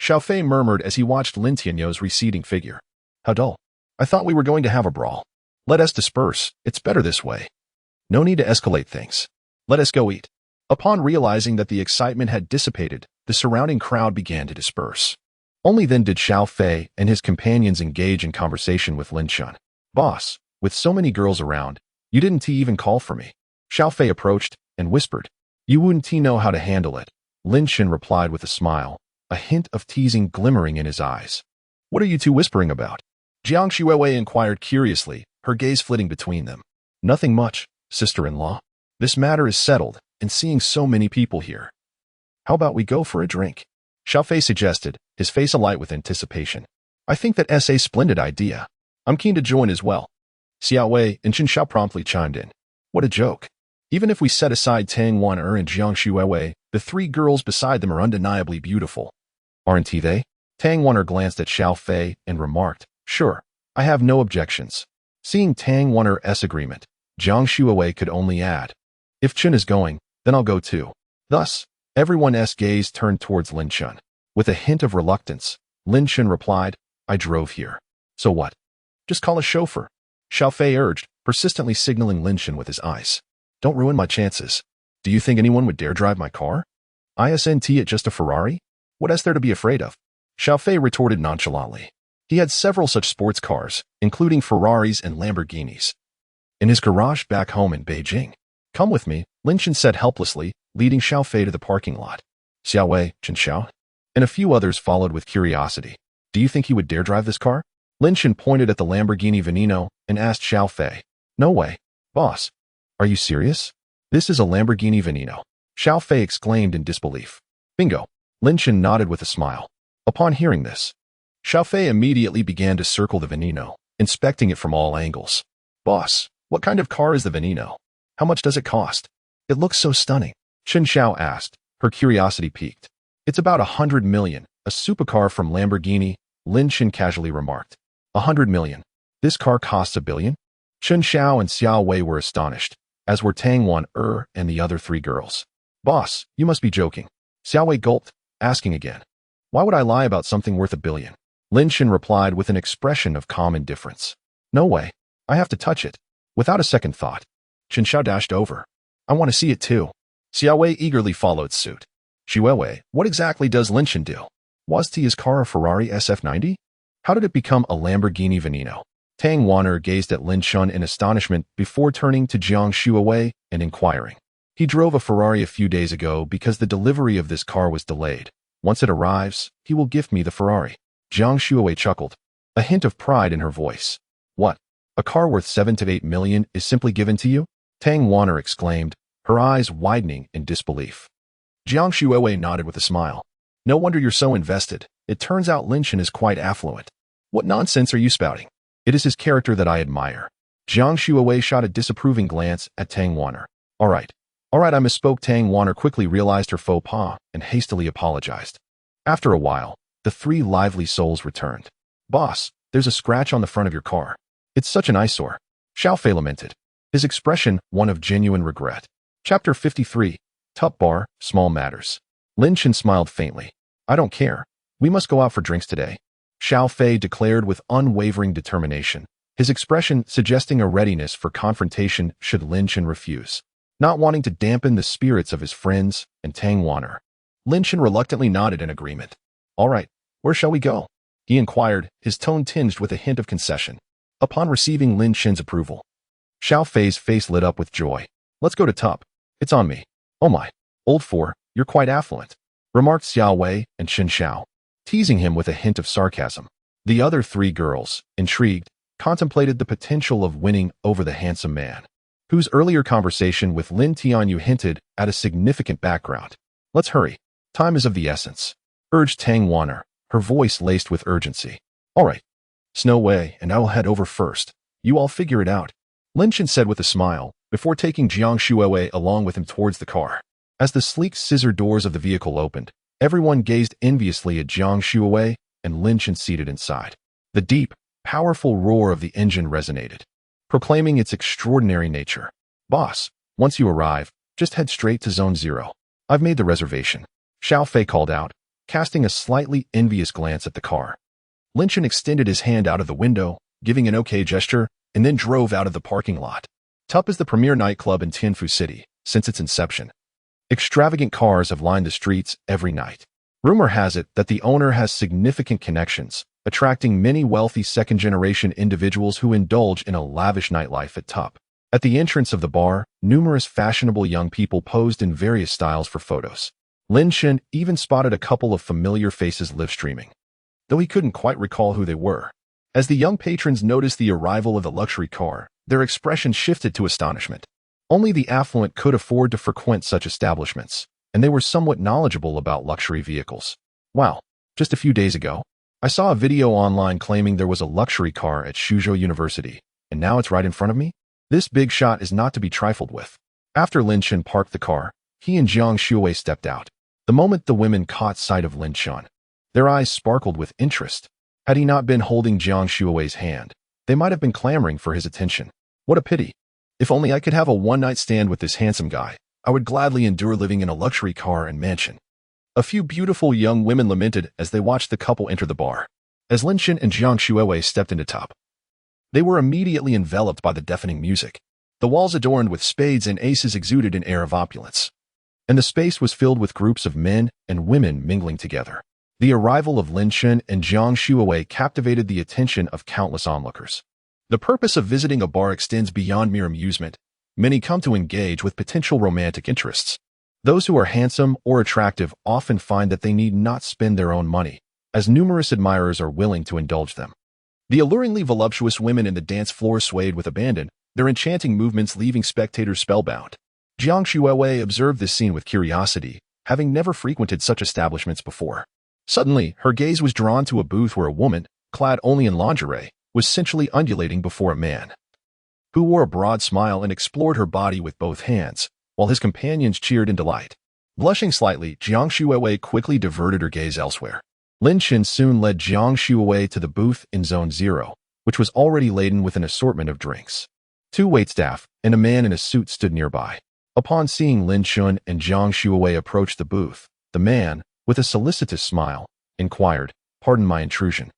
Xiao Fei murmured as he watched Lin Tianyu's receding figure. How dull. I thought we were going to have a brawl. Let us disperse, it's better this way. No need to escalate things. Let us go eat. Upon realizing that the excitement had dissipated, the surrounding crowd began to disperse. Only then did Xiao Fei and his companions engage in conversation with Lin Chen. Boss, with so many girls around, you didn't even call for me. Xiao Fei approached and whispered. You wouldn't know how to handle it. Lin Chen replied with a smile, a hint of teasing glimmering in his eyes. What are you two whispering about? Jiang Xuewei inquired curiously, her gaze flitting between them. Nothing much, sister-in-law. This matter is settled, and seeing so many people here. How about we go for a drink? Xiao Fei suggested, his face alight with anticipation. I think that's a splendid idea. I'm keen to join as well. Xiao Wei and Chen Xiao promptly chimed in. What a joke. Even if we set aside Tang Wan and Jiang Xuewei, the three girls beside them are undeniably beautiful. Aren't they? Tang Wan glanced at Xiao Fei and remarked, Sure, I have no objections. Seeing Tang Wan's agreement, Jiang Xuewei could only add, If Chen is going, then I'll go too. Thus, everyone's gaze turned towards Lin Chen. With a hint of reluctance, Lin Chen replied, I drove here. So what? Just call a chauffeur. Xiao Fei urged, persistently signaling Lin Chen with his eyes. Don't ruin my chances. Do you think anyone would dare drive my car? Isn't it just a Ferrari? What is there to be afraid of? Xiao Fei retorted nonchalantly. He had several such sports cars, including Ferraris and Lamborghinis, in his garage back home in Beijing. Come with me, Lin Chen said helplessly, leading Xiao Fei to the parking lot. Xiao Wei, Chen Xiao, and a few others followed with curiosity. Do you think he would dare drive this car? Lin Chen pointed at the Lamborghini Veneno and asked Xiao Fei. No way. Boss. Are you serious? This is a Lamborghini Veneno. Xiao Fei exclaimed in disbelief. Bingo. Lin Chen nodded with a smile. Upon hearing this, Xiao Fei immediately began to circle the Veneno, inspecting it from all angles. Boss, what kind of car is the Veneno? How much does it cost? It looks so stunning. Chen Xiao asked, her curiosity piqued. It's about 100 million, a supercar from Lamborghini, Lin Chen casually remarked. 100 million. This car costs $1 billion? Chen Xiao and Xiao Wei were astonished, as were Tang Wan and the other three girls. Boss, you must be joking. Xiao Wei gulped, asking again. Why would I lie about something worth $1 billion? Lin Chen replied with an expression of calm indifference. No way. I have to touch it. Without a second thought, Chen Xiao dashed over. I want to see it too. Xiao Wei eagerly followed suit. Xuewei, what exactly does Lin Chen do? Was his car a Ferrari SF90? How did it become a Lamborghini Veneno? Tang Wan gazed at Lin Chen in astonishment before turning to Jiang Xuewei and inquiring. He drove a Ferrari a few days ago because the delivery of this car was delayed. Once it arrives, he will gift me the Ferrari. Jiang Xuewei chuckled, a hint of pride in her voice. What? A car worth 7 to 8 million is simply given to you? Tang Wan exclaimed, her eyes widening in disbelief. Jiang Xuewei nodded with a smile. No wonder you're so invested. It turns out Lin Chen is quite affluent. What nonsense are you spouting? It is his character that I admire. Jiang Xuewei shot a disapproving glance at Tang Wan. All right, I misspoke. Tang Wan quickly realized her faux pas and hastily apologized. After a while, the three lively souls returned. Boss, there's a scratch on the front of your car. It's such an eyesore. Xiao Fei lamented, his expression one of genuine regret. Chapter 53. Top Bar, Small Matters. Lin Chen smiled faintly. I don't care. We must go out for drinks today. Xiao Fei declared with unwavering determination, his expression suggesting a readiness for confrontation should Lin Chen refuse. Not wanting to dampen the spirits of his friends and Tang Wan, Lin Chen reluctantly nodded in agreement. All right, where shall we go? He inquired, his tone tinged with a hint of concession. Upon receiving Lin Chen's approval, Xiao Fei's face lit up with joy. Let's go to Top. It's on me. Oh my, old four, you're quite affluent. remarked Xiao Wei and Chen Xiao, teasing him with a hint of sarcasm. The other three girls, intrigued, contemplated the potential of winning over the handsome man, whose earlier conversation with Lin Tianyu hinted at a significant background. Let's hurry. Time is of the essence, urged Tang Wanner, her voice laced with urgency. All right. Snow Wei and I will head over first. You all figure it out, Lin Chen said with a smile, before taking Jiang Shuowei along with him towards the car. As the sleek scissor doors of the vehicle opened, everyone gazed enviously at Jiang Shuowei and Lin Chen seated inside. The deep, powerful roar of the engine resonated, proclaiming its extraordinary nature. Boss, once you arrive, just head straight to Zone 0. I've made the reservation, Xiao Fei called out, casting a slightly envious glance at the car. Lin Chen extended his hand out of the window, giving an okay gesture, and then drove out of the parking lot. TUP is the premier nightclub in Tianfu City since its inception. Extravagant cars have lined the streets every night. Rumor has it that the owner has significant connections, attracting many wealthy second-generation individuals who indulge in a lavish nightlife at TUP. At the entrance of the bar, numerous fashionable young people posed in various styles for photos. Lin Chen even spotted a couple of familiar faces live streaming, though he couldn't quite recall who they were. As the young patrons noticed the arrival of the luxury car, their expression shifted to astonishment. Only the affluent could afford to frequent such establishments, and they were somewhat knowledgeable about luxury vehicles. Wow, just a few days ago, I saw a video online claiming there was a luxury car at Suzhou University, and now it's right in front of me? This big shot is not to be trifled with. After Lin Chen parked the car, he and Jiang Shuowei stepped out. The moment the women caught sight of Lin Chen, their eyes sparkled with interest. Had he not been holding Jiang Shuowei's hand, they might have been clamoring for his attention. What a pity. If only I could have a one-night stand with this handsome guy, I would gladly endure living in a luxury car and mansion. A few beautiful young women lamented as they watched the couple enter the bar. As Lin Chen and Jiang Shuowei stepped into TUP, they were immediately enveloped by the deafening music. The walls adorned with spades and aces exuded an air of opulence, and the space was filled with groups of men and women mingling together. The arrival of Lin Chen and Jiang Shuowei captivated the attention of countless onlookers. The purpose of visiting a bar extends beyond mere amusement. Many come to engage with potential romantic interests. Those who are handsome or attractive often find that they need not spend their own money, as numerous admirers are willing to indulge them. The alluringly voluptuous women in the dance floor swayed with abandon, their enchanting movements leaving spectators spellbound. Jiang Shuowei observed this scene with curiosity, having never frequented such establishments before. Suddenly, her gaze was drawn to a booth where a woman, clad only in lingerie, was sensually undulating before a man who wore a broad smile and explored her body with both hands, while his companions cheered in delight. Blushing slightly, Jiang Shuowei quickly diverted her gaze elsewhere. Lin Chen soon led Jiang Shuowei to the booth in Zone 0, which was already laden with an assortment of drinks. Two waitstaff and a man in a suit stood nearby. Upon seeing Lin Chen and Jiang Shuowei approach the booth, the man, with a solicitous smile, inquired, "Pardon my intrusion,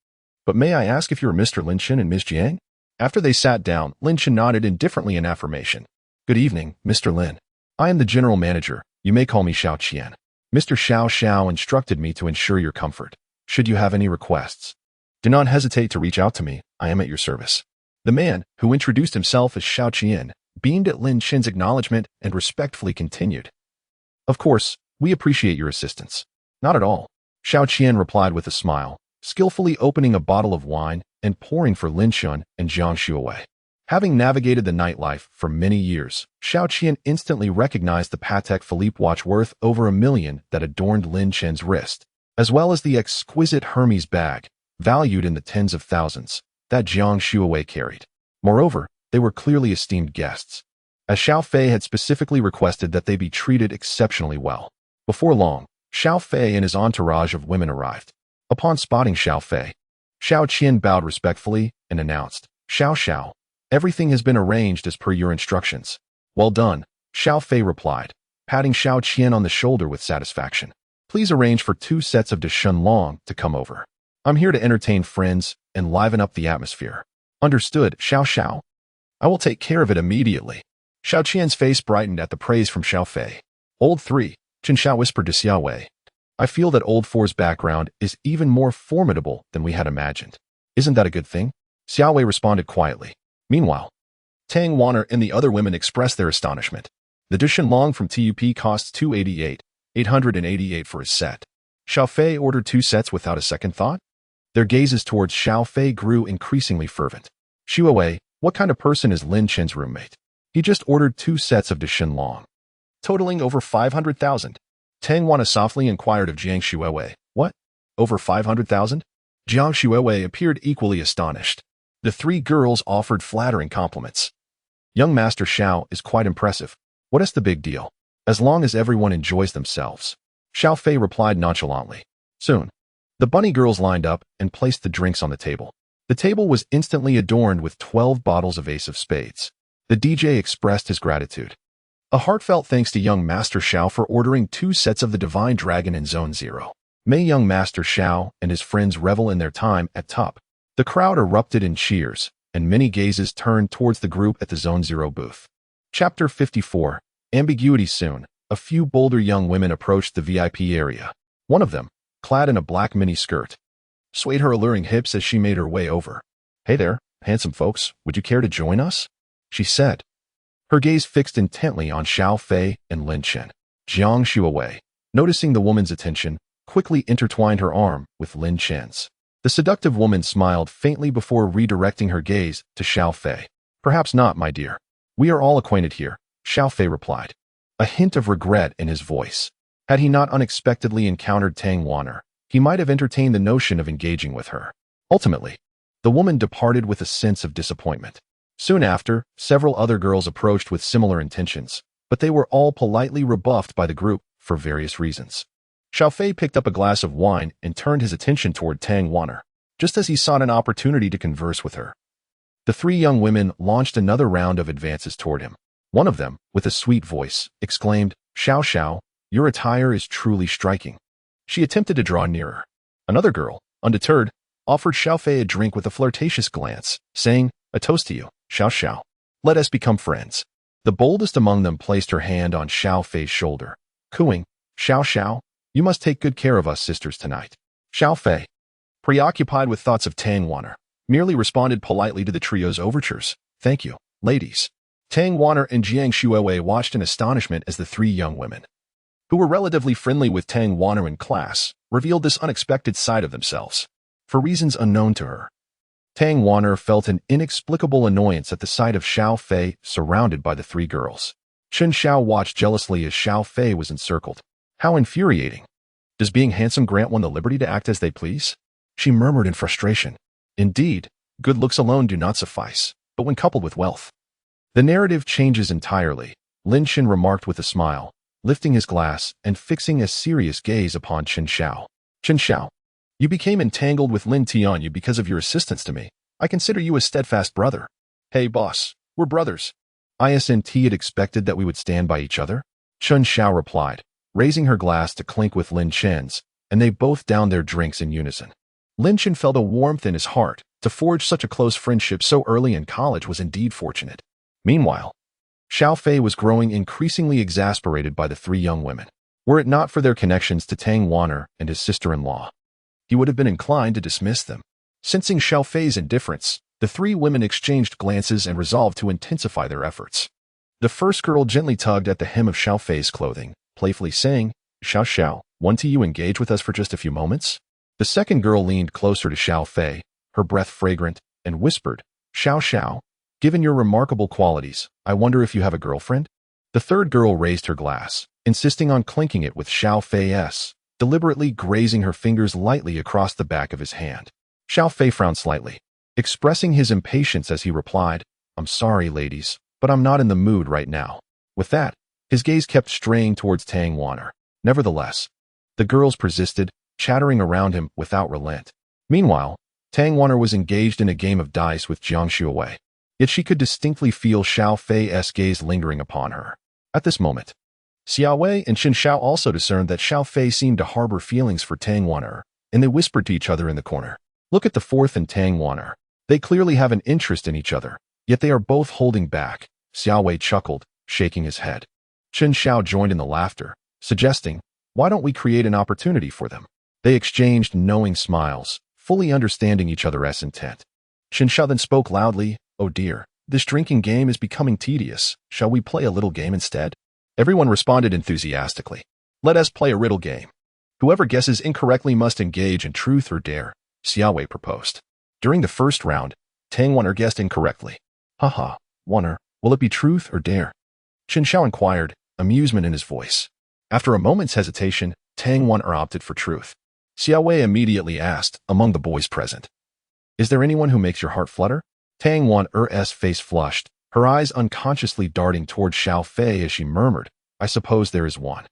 but may I ask if you're Mr. Lin Chen and Ms. Jiang?" After they sat down, Lin Chen nodded indifferently in affirmation. "Good evening, Mr. Lin. I am the general manager. You may call me Xiao Qian. Mr. Xiao instructed me to ensure your comfort. Should you have any requests, do not hesitate to reach out to me. I am at your service." The man, who introduced himself as Xiao Qian, beamed at Lin Chen's acknowledgement and respectfully continued, "Of course, we appreciate your assistance." "Not at all," Xiao Qian replied with a smile, skillfully opening a bottle of wine and pouring for Lin Chen and Jiang Shuowei. Having navigated the nightlife for many years, Xiao Qian instantly recognized the Patek Philippe watch worth over $1 million that adorned Lin Chen's wrist, as well as the exquisite Hermes bag, valued in the tens of thousands, that Jiang Shuowei carried. Moreover, they were clearly esteemed guests, as Xiao Fei had specifically requested that they be treated exceptionally well. Before long, Xiao Fei and his entourage of women arrived. Upon spotting Xiao Fei, Xiao Qian bowed respectfully and announced, Xiao, everything has been arranged as per your instructions." "Well done," Xiao Fei replied, patting Xiao Qian on the shoulder with satisfaction. "Please arrange for 2 sets of de Shun Long to come over. I'm here to entertain friends and liven up the atmosphere." "Understood, Xiao. I will take care of it immediately." Xiao Qian's face brightened at the praise from Xiao Fei. "Old 3, Chen Xiao whispered to Xiao Wei. "I feel that Old 4's background is even more formidable than we had imagined. Isn't that a good thing?" Xiao Wei responded quietly. Meanwhile, Tang Wanner and the other women expressed their astonishment. The de Shun Long from TUP costs $288, 888 for his set. Xiao Fei ordered 2 sets without a second thought. Their gazes towards Xiao Fei grew increasingly fervent. Xiaowei, what kind of person is Lin Chen's roommate? He just ordered 2 sets of de Shenlong, totaling over 500,000. Tang Wana softly inquired of Jiang Xiaowei. What? Over 500,000? Jiang Xiaowei appeared equally astonished. The 3 girls offered flattering compliments. Young Master Xiao is quite impressive. What is the big deal? As long as everyone enjoys themselves. Xiao Fei replied nonchalantly. Soon, the bunny girls lined up and placed the drinks on the table. The table was instantly adorned with 12 bottles of Ace of Spades. The DJ expressed his gratitude. A heartfelt thanks to young Master Xiao for ordering 2 sets of the Divine Dragon in Zone 0. May young Master Xiao and his friends revel in their time at top. The crowd erupted in cheers, and many gazes turned towards the group at the Zone 0 booth. Chapter 54. Ambiguity. Soon, a few bolder young women approached the VIP area. One of them, clad in a black mini-skirt, swayed her alluring hips as she made her way over. Hey there, handsome folks, would you care to join us? She said, her gaze fixed intently on Xiao Fei and Lin Chen. Jiang Xiaowei, noticing the woman's attention, quickly intertwined her arm with Lin Chen's. The seductive woman smiled faintly before redirecting her gaze to Xiao Fei. Perhaps not, my dear. We are all acquainted here, Xiao Fei replied, a hint of regret in his voice. Had he not unexpectedly encountered Tang Wana, he might have entertained the notion of engaging with her. Ultimately, the woman departed with a sense of disappointment. Soon after, several other girls approached with similar intentions, but they were all politely rebuffed by the group for various reasons. Xiao Fei picked up a glass of wine and turned his attention toward Tang Wana, just as he sought an opportunity to converse with her. The 3 young women launched another round of advances toward him. One of them, with a sweet voice, exclaimed, Xiao Xiao, your attire is truly striking. She attempted to draw nearer. Another girl, undeterred, offered Xiao Fei a drink with a flirtatious glance, saying, a toast to you, Xiao Xiao. Let us become friends. The boldest among them placed her hand on Xiao Fei's shoulder, cooing, Xiao Xiao, you must take good care of us sisters tonight. Xiao Fei, preoccupied with thoughts of Tang Wana, merely responded politely to the trio's overtures. Thank you, ladies. Tang Wana and Jiang Xiaowei watched in astonishment as the 3 young women, who were relatively friendly with Tang Wana in class, revealed this unexpected side of themselves. For reasons unknown to her, Tang Wana felt an inexplicable annoyance at the sight of Xiao Fei surrounded by the 3 girls. Chen Xiao watched jealously as Xiao Fei was encircled. How infuriating. Does being handsome grant one the liberty to act as they please? She murmured in frustration. Indeed, good looks alone do not suffice, but when coupled with wealth. The narrative changes entirely, Lin Chen remarked with a smile, lifting his glass and fixing a serious gaze upon Chen Xiao. Chen Xiao, you became entangled with Lin Tianyu because of your assistance to me. I consider you a steadfast brother. Hey boss, we're brothers. Isn't it expected that we would stand by each other? Chen Xiao replied, raising her glass to clink with Lin Chen's, and they both downed their drinks in unison. Lin Chen felt a warmth in his heart. To forge such a close friendship so early in college was indeed fortunate. Meanwhile, Xiao Fei was growing increasingly exasperated by the 3 young women. Were it not for their connections to Tang Wana and his sister-in-law, he would have been inclined to dismiss them. Sensing Xiao Fei's indifference, the 3 women exchanged glances and resolved to intensify their efforts. The first girl gently tugged at the hem of Xiao Fei's clothing, playfully saying, Xiao Xiao, want you engage with us for just a few moments? The second girl leaned closer to Xiao Fei, her breath fragrant, and whispered, Xiao Xiao, given your remarkable qualities, I wonder if you have a girlfriend? The third girl raised her glass, insisting on clinking it with Xiao Fei's, deliberately grazing her fingers lightly across the back of his hand. Xiao Fei frowned slightly, expressing his impatience as he replied, I'm sorry, ladies, but I'm not in the mood right now. With that, his gaze kept straying towards Tang Wana. Nevertheless, the girls persisted, chattering around him without relent. Meanwhile, Tang Wana was engaged in a game of dice with Jiang Xiaowei, yet she could distinctly feel Xiao Fei's gaze lingering upon her. At this moment, Xiaowei and Chen Xiao also discerned that Xiao Fei seemed to harbor feelings for Tang Wana, and they whispered to each other in the corner. Look at the fourth and Tang Wana. They clearly have an interest in each other, yet they are both holding back. Xiaowei chuckled, shaking his head. Chen Xiao joined in the laughter, suggesting, why don't we create an opportunity for them? They exchanged knowing smiles, fully understanding each other's intent. Chen Xiao then spoke loudly, oh dear, this drinking game is becoming tedious. Shall we play a little game instead? Everyone responded enthusiastically. Let us play a riddle game. Whoever guesses incorrectly must engage in truth or dare, Xiaowei proposed. During the first round, Tang Wan'er guessed incorrectly. Haha, Wan'er, will it be truth or dare? Chen Xiao inquired, amusement in his voice. After a moment's hesitation, Tang Wan'er opted for truth. Xiaowei immediately asked, among the boys present, "Is there anyone who makes your heart flutter?" Tang Wan'er's face flushed, her eyes unconsciously darting toward Xiao Fei as she murmured, "I suppose there is one."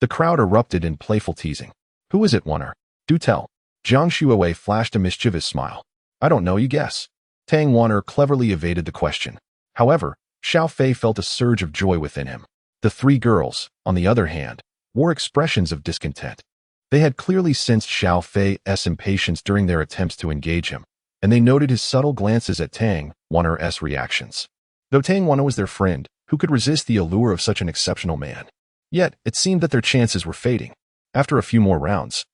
The crowd erupted in playful teasing. "Who is it, Wan'er? Do tell." Jiang Shuowei flashed a mischievous smile. "I don't know, you guess." Tang Wan'er cleverly evaded the question. However, Xiao Fei felt a surge of joy within him. The three girls, on the other hand, wore expressions of discontent. They had clearly sensed Xiao Fei's impatience during their attempts to engage him, and they noted his subtle glances at Tang Wan'er's reactions. Though Tang Wan'er was their friend, who could resist the allure of such an exceptional man? Yet, it seemed that their chances were fading. After a few more rounds,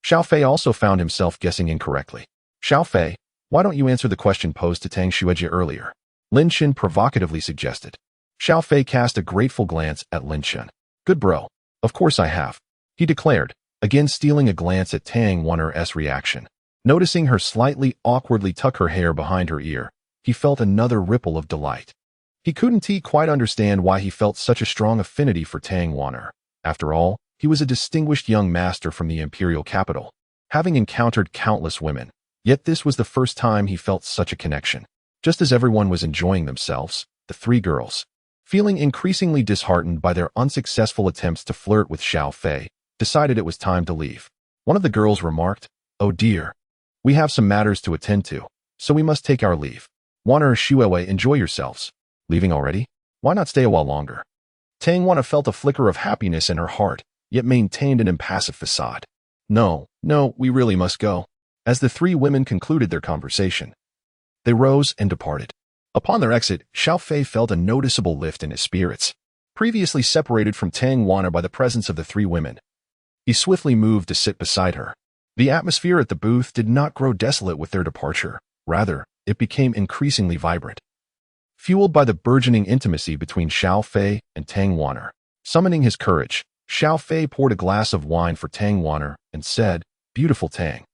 Xiao Fei also found himself guessing incorrectly. "Xiao Fei, why don't you answer the question posed to Tang Xueji earlier?" Lin Chen provocatively suggested. Xiao Fei cast a grateful glance at Lin Chen. "Good bro. Of course I have," he declared, again stealing a glance at Tang Wan'er's reaction. Noticing her slightly awkwardly tuck her hair behind her ear, he felt another ripple of delight. He couldn't quite understand why he felt such a strong affinity for Tang Wan'er. After all, he was a distinguished young master from the imperial capital, having encountered countless women. Yet this was the first time he felt such a connection. Just as everyone was enjoying themselves, the three girls, feeling increasingly disheartened by their unsuccessful attempts to flirt with Xiao Fei, decided it was time to leave. One of the girls remarked, "Oh dear. We have some matters to attend to, so we must take our leave. Wan'er, Shuowei, enjoy yourselves." "Leaving already? Why not stay a while longer?" Tang Wan'er felt a flicker of happiness in her heart, yet maintained an impassive facade. No, we really must go." As the three women concluded their conversation, they rose and departed. Upon their exit, Xiao Fei felt a noticeable lift in his spirits. Previously separated from Tang Wan'er by the presence of the three women, he swiftly moved to sit beside her. The atmosphere at the booth did not grow desolate with their departure. Rather, it became increasingly vibrant. Fueled by the burgeoning intimacy between Xiao Fei and Tang Wan'er, summoning his courage, Xiao Fei poured a glass of wine for Tang Wan'er and said, "Beautiful Tang,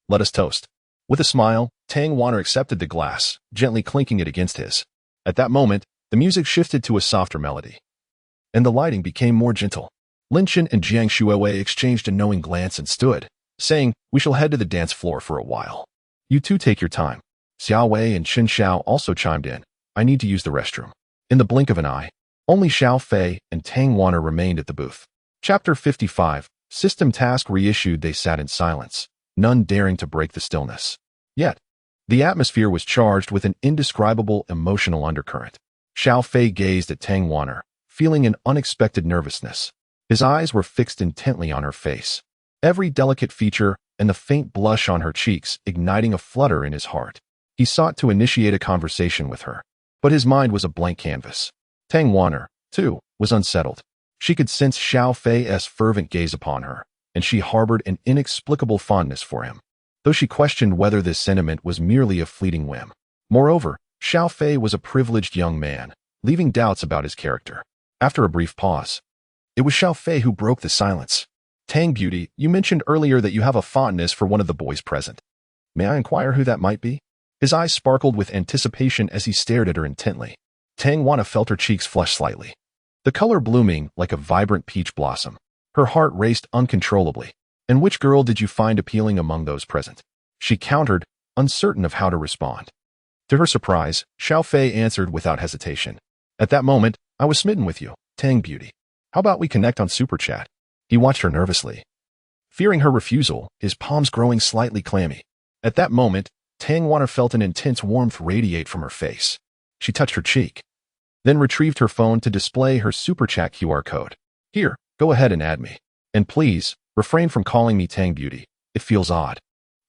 let us toast." With a smile, Tang Wan'er accepted the glass, gently clinking it against his. At that moment, the music shifted to a softer melody, and the lighting became more gentle. Lin Chen and Jiang Shuowei exchanged a knowing glance and stood, saying, "We shall head to the dance floor for a while. You two take your time." Xiao Wei and Chen Xiao also chimed in, "I need to use the restroom." In the blink of an eye, only Xiao Fei and Tang Wan'er remained at the booth. Chapter 55, System Task Reissued. They sat in silence, none daring to break the stillness. Yet, the atmosphere was charged with an indescribable emotional undercurrent. Xiao Fei gazed at Tang Wan'er, feeling an unexpected nervousness. His eyes were fixed intently on her face, every delicate feature and the faint blush on her cheeks igniting a flutter in his heart. He sought to initiate a conversation with her, but his mind was a blank canvas. Tang Wan'er, too, was unsettled. She could sense Xiao Fei's fervent gaze upon her, and she harbored an inexplicable fondness for him, though she questioned whether this sentiment was merely a fleeting whim. Moreover, Xiao Fei was a privileged young man, leaving doubts about his character. After a brief pause, it was Xiao Fei who broke the silence. "Tang Beauty, you mentioned earlier that you have a fondness for one of the boys present. May I inquire who that might be?" His eyes sparkled with anticipation as he stared at her intently. Tang Wan'er felt her cheeks flush slightly, the color blooming like a vibrant peach blossom. Her heart raced uncontrollably. "And which girl did you find appealing among those present?" she countered, uncertain of how to respond. To her surprise, Xiao Fei answered without hesitation. "At that moment, I was smitten with you, Tang Beauty. How about we connect on Super Chat?" He watched her nervously, fearing her refusal, his palms growing slightly clammy. At that moment, Tang Wan'er felt an intense warmth radiate from her face. She touched her cheek, then retrieved her phone to display her Super Chat QR code. "Here, go ahead and add me. And please, refrain from calling me Tang Beauty. It feels odd.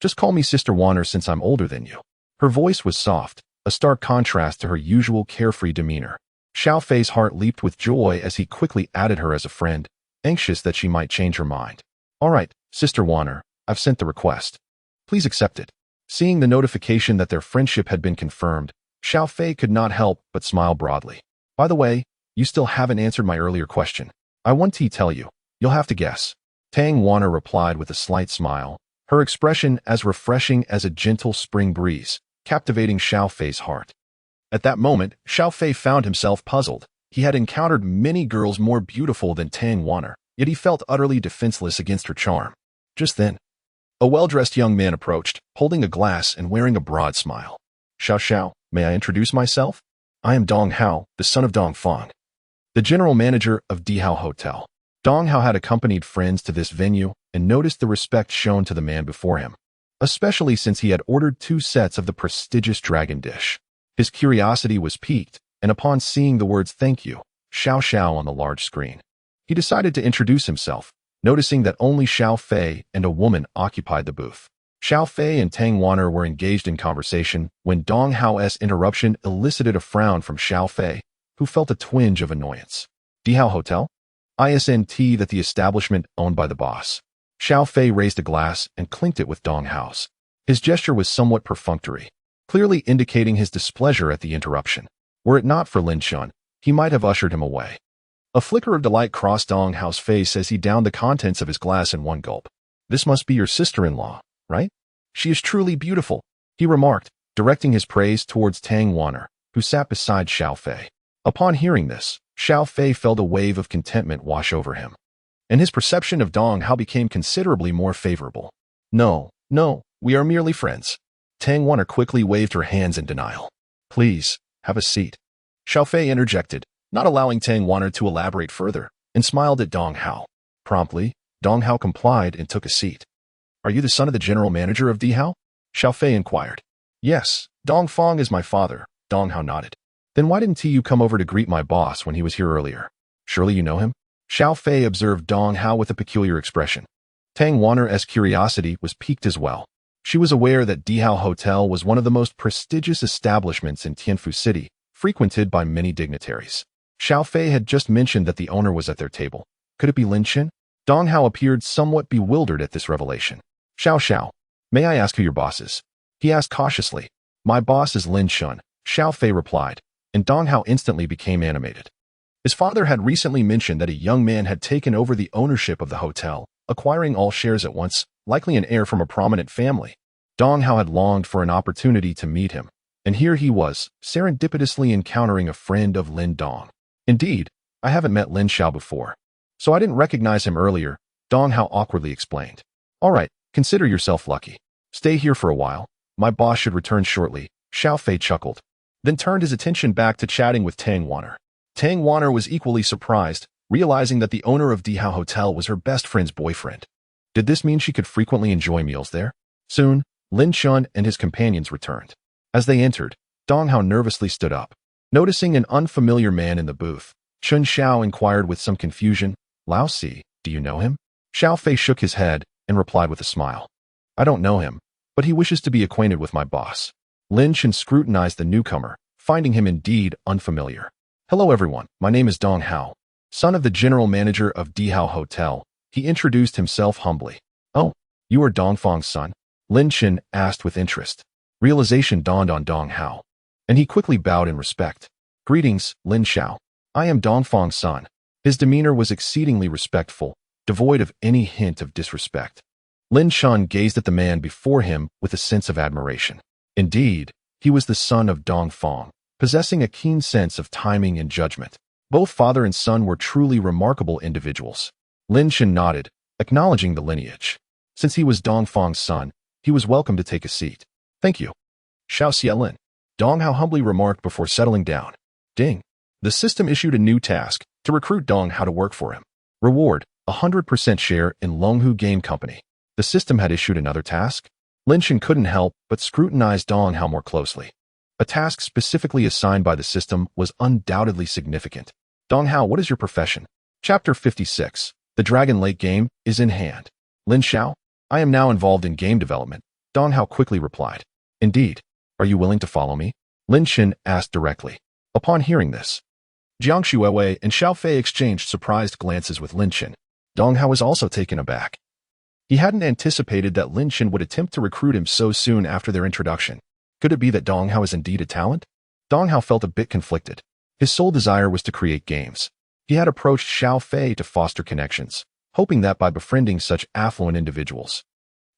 Just call me Sister Wan'er since I'm older than you." Her voice was soft, a stark contrast to her usual carefree demeanor. Xiao Fei's heart leaped with joy as he quickly added her as a friend, anxious that she might change her mind. "All right, Sister Wan'er, I've sent the request. Please accept it." Seeing the notification that their friendship had been confirmed, Xiao Fei could not help but smile broadly. "By the way, you still haven't answered my earlier question. I want to tell you, You'll have to guess. Tang Wanner replied with a slight smile, her expression as refreshing as a gentle spring breeze, captivating Xiao Fei's heart. At that moment, Xiao Fei found himself puzzled. He had encountered many girls more beautiful than Tang Wanner, yet he felt utterly defenseless against her charm. Just then, a well-dressed young man approached, holding a glass and wearing a broad smile. Xiao Xiao, may I introduce myself? I am Dong Hao, the son of Dong Fang, the general manager of Dihao Hotel. Dong Hao had accompanied friends to this venue and noticed the respect shown to the man before him, especially since he had ordered 2 sets of the prestigious dragon dish. His curiosity was piqued, and upon seeing the words "Thank you, Xiao Xiao" on the large screen, he decided to introduce himself, noticing that only Xiao Fei and a woman occupied the booth. Xiao Fei and Tang Wanner were engaged in conversation when Dong Hao's interruption elicited a frown from Xiao Fei, who felt a twinge of annoyance. Dihao Hotel? Isn't that the establishment owned by the boss? Xiao Fei raised a glass and clinked it with Dong Hao's. His gesture was somewhat perfunctory, clearly indicating his displeasure at the interruption. Were it not for Lin Chen, he might have ushered him away. A flicker of delight crossed Dong Hao's face as he downed the contents of his glass in one gulp. This must be your sister-in-law, right? She is truly beautiful, he remarked, directing his praise towards Tang Wanner, who sat beside Xiao Fei. Upon hearing this, Xiao Fei felt a wave of contentment wash over him, and his perception of Dong Hao became considerably more favorable. No, we are merely friends. Tang Wanner quickly waved her hands in denial. Please, have a seat. Xiao Fei interjected, not allowing Tang Wanner to elaborate further, and smiled at Dong Hao. Promptly, Dong Hao complied and took a seat. Are you the son of the general manager of Dihao? Xiao Fei inquired. Yes, Dong Fang is my father, Dong Hao nodded. Then why didn't you come over to greet my boss when he was here earlier? Surely you know him? Xiao Fei observed Dong Hao with a peculiar expression. Tang Wanner's curiosity was piqued as well. She was aware that Dihao Hotel was one of the most prestigious establishments in Tianfu City, frequented by many dignitaries. Xiao Fei had just mentioned that the owner was at their table. Could it be Lin Chen? Dong Hao appeared somewhat bewildered at this revelation. Xiao, may I ask who your boss is? He asked cautiously. My boss is Lin Chen, Xiao Fei replied, and Dong Hao instantly became animated. His father had recently mentioned that a young man had taken over the ownership of the hotel, acquiring all shares at once, likely an heir from a prominent family. Dong Hao had longed for an opportunity to meet him, and here he was, serendipitously encountering a friend of Lin Dong. Indeed, I haven't met Lin Xiao before, so I didn't recognize him earlier, Dong Hao awkwardly explained. All right, consider yourself lucky. Stay here for a while. My boss should return shortly, Xiao Fei chuckled, then turned his attention back to chatting with Tang Wanner. Tang Wanner was equally surprised, realizing that the owner of Dihao Hotel was her best friend's boyfriend. Did this mean she could frequently enjoy meals there? Soon, Lin Chen and his companions returned. As they entered, Dong Hao nervously stood up. Noticing an unfamiliar man in the booth, Chen Xiao inquired with some confusion, Lao Si, do you know him? Xiao Fei shook his head and replied with a smile. I don't know him, but he wishes to be acquainted with my boss. Lin Chen scrutinized the newcomer, finding him indeed unfamiliar. Hello everyone, my name is Dong Hao, son of the general manager of Dihao Hotel. He introduced himself humbly. Oh, you are Dong Fang's son? Lin Chen asked with interest. Realization dawned on Dong Hao, and he quickly bowed in respect. Greetings, Lin Xiao. I am Dong Fang's son. His demeanor was exceedingly respectful, devoid of any hint of disrespect. Lin Chen gazed at the man before him with a sense of admiration. Indeed, he was the son of Dong Fang, possessing a keen sense of timing and judgment. Both father and son were truly remarkable individuals. Lin Chen nodded, acknowledging the lineage. Since he was Dong Fang's son, he was welcome to take a seat. Thank you. Xiao Xielin, Dong Hao humbly remarked before settling down. Ding. The system issued a new task to recruit Dong Hao to work for him. Reward, 100% share in Longhu Game Company. The system had issued another task. Lin Chen couldn't help but scrutinize Dong Hao more closely. A task specifically assigned by the system was undoubtedly significant. Dong Hao, what is your profession? Chapter 56. The Dragon Lake game is in hand. Lin Xiao, I am now involved in game development, Dong Hao quickly replied. Indeed. Are you willing to follow me? Lin Chen asked directly. Upon hearing this, Jiang Shuewei and Xiao Fei exchanged surprised glances with Lin Chen. Dong Hao was also taken aback. He hadn't anticipated that Lin Chen would attempt to recruit him so soon after their introduction. Could it be that Dong Hao is indeed a talent? Dong Hao felt a bit conflicted. His sole desire was to create games. He had approached Xiao Fei to foster connections, hoping that by befriending such affluent individuals,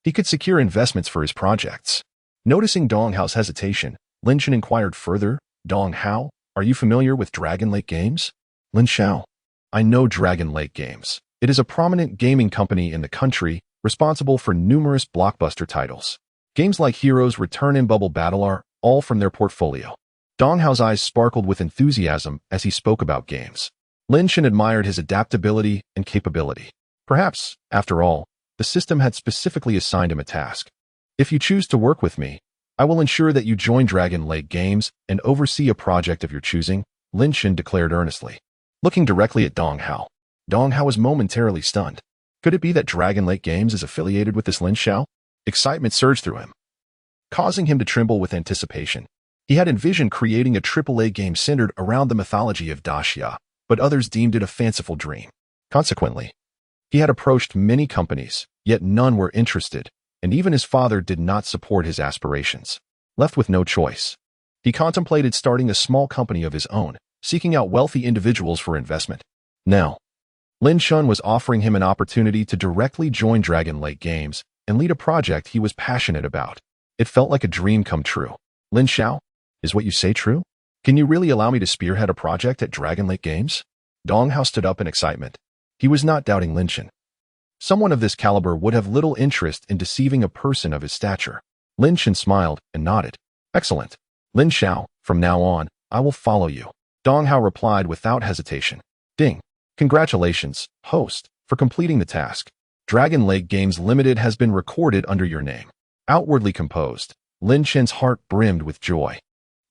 he could secure investments for his projects. Noticing Dong Hao's hesitation, Lin Chen inquired further, Dong Hao, are you familiar with Dragon Lake Games? Lin Xiao, I know Dragon Lake Games. It is a prominent gaming company in the country, responsible for numerous blockbuster titles. Games like Heroes Return and Bubble Battle are all from their portfolio. Dong Hao's eyes sparkled with enthusiasm as he spoke about games. Lin Chen admired his adaptability and capability. Perhaps, after all, the system had specifically assigned him a task. If you choose to work with me, I will ensure that you join Dragon Lake Games and oversee a project of your choosing, Lin Chen declared earnestly. Looking directly at Dong Hao was momentarily stunned. Could it be that Dragon Lake Games is affiliated with this Lin Xiao? Excitement surged through him, causing him to tremble with anticipation. He had envisioned creating a AAA game centered around the mythology of Daxia, but others deemed it a fanciful dream. Consequently, he had approached many companies, yet none were interested, and even his father did not support his aspirations. Left with no choice, he contemplated starting a small company of his own, seeking out wealthy individuals for investment. Now, Lin Chen was offering him an opportunity to directly join Dragon Lake Games and lead a project he was passionate about. It felt like a dream come true. Lin Xiao, is what you say true? Can you really allow me to spearhead a project at Dragon Lake Games? Dong Hao stood up in excitement. He was not doubting Lin Chen. Someone of this caliber would have little interest in deceiving a person of his stature. Lin Chen smiled and nodded. Excellent. Lin Xiao, from now on, I will follow you. Dong Hao replied without hesitation. Ding. Congratulations, host, for completing the task. Dragon Lake Games Limited has been recorded under your name. Outwardly composed, Lin Chen's heart brimmed with joy.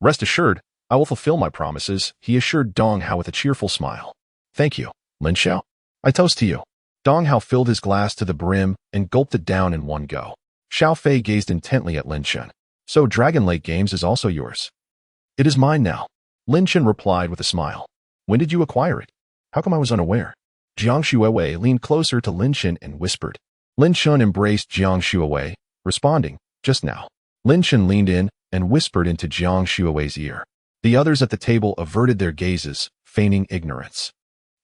Rest assured, I will fulfill my promises, he assured Dong Hao with a cheerful smile. Thank you, Lin Xiao. I toast to you. Dong Hao filled his glass to the brim and gulped it down in one go. Xiao Fei gazed intently at Lin Chen. So Dragon Lake Games is also yours? It is mine now. Lin Chen replied with a smile. When did you acquire it? How come I was unaware? Jiang Shuiwei leaned closer to Lin Chen and whispered. Lin Chen embraced Jiang Shuiwei, responding, just now. Lin Chen leaned in and whispered into Jiang Shuiwei's ear. The others at the table averted their gazes, feigning ignorance.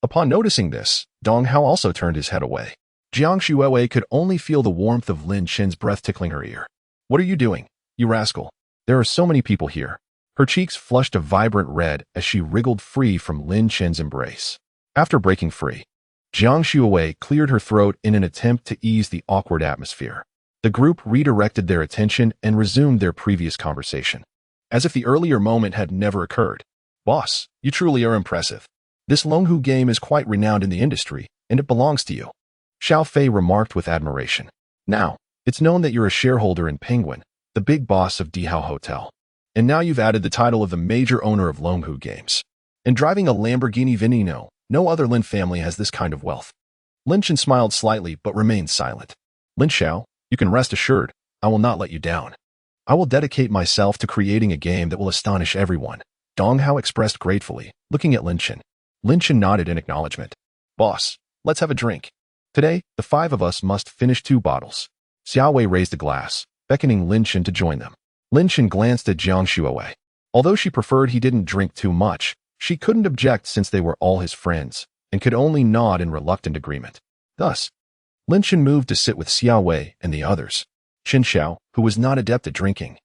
Upon noticing this, Dong Hao also turned his head away. Jiang Shuiwei could only feel the warmth of Lin Chen's breath tickling her ear. What are you doing, you rascal? There are so many people here. Her cheeks flushed a vibrant red as she wriggled free from Lin Chen's embrace. After breaking free, Jiang Shuiwei cleared her throat in an attempt to ease the awkward atmosphere. The group redirected their attention and resumed their previous conversation, as if the earlier moment had never occurred. Boss, you truly are impressive. This Longhu game is quite renowned in the industry, and it belongs to you. Xiao Fei remarked with admiration. Now, it's known that you're a shareholder in Penguin, the big boss of Dihao Hotel. And now you've added the title of the major owner of Longhu Games. And driving a Lamborghini Veneno, no other Lin family has this kind of wealth. Lin Chen smiled slightly but remained silent. Lin Xiao, you can rest assured, I will not let you down. I will dedicate myself to creating a game that will astonish everyone. Dong Hao expressed gratefully, looking at Lin Chen. Lin Chen nodded in acknowledgement. Boss, let's have a drink. Today, the 5 of us must finish 2 bottles. Xiao Wei raised a glass, beckoning Lin Chen to join them. Lin Chen glanced at Jiang Shuiwei. Although she preferred he didn't drink too much, she couldn't object since they were all his friends, and could only nod in reluctant agreement. Thus, Lin Chen moved to sit with Xiao Wei and the others. Chen Xiao, who was not adept at drinking,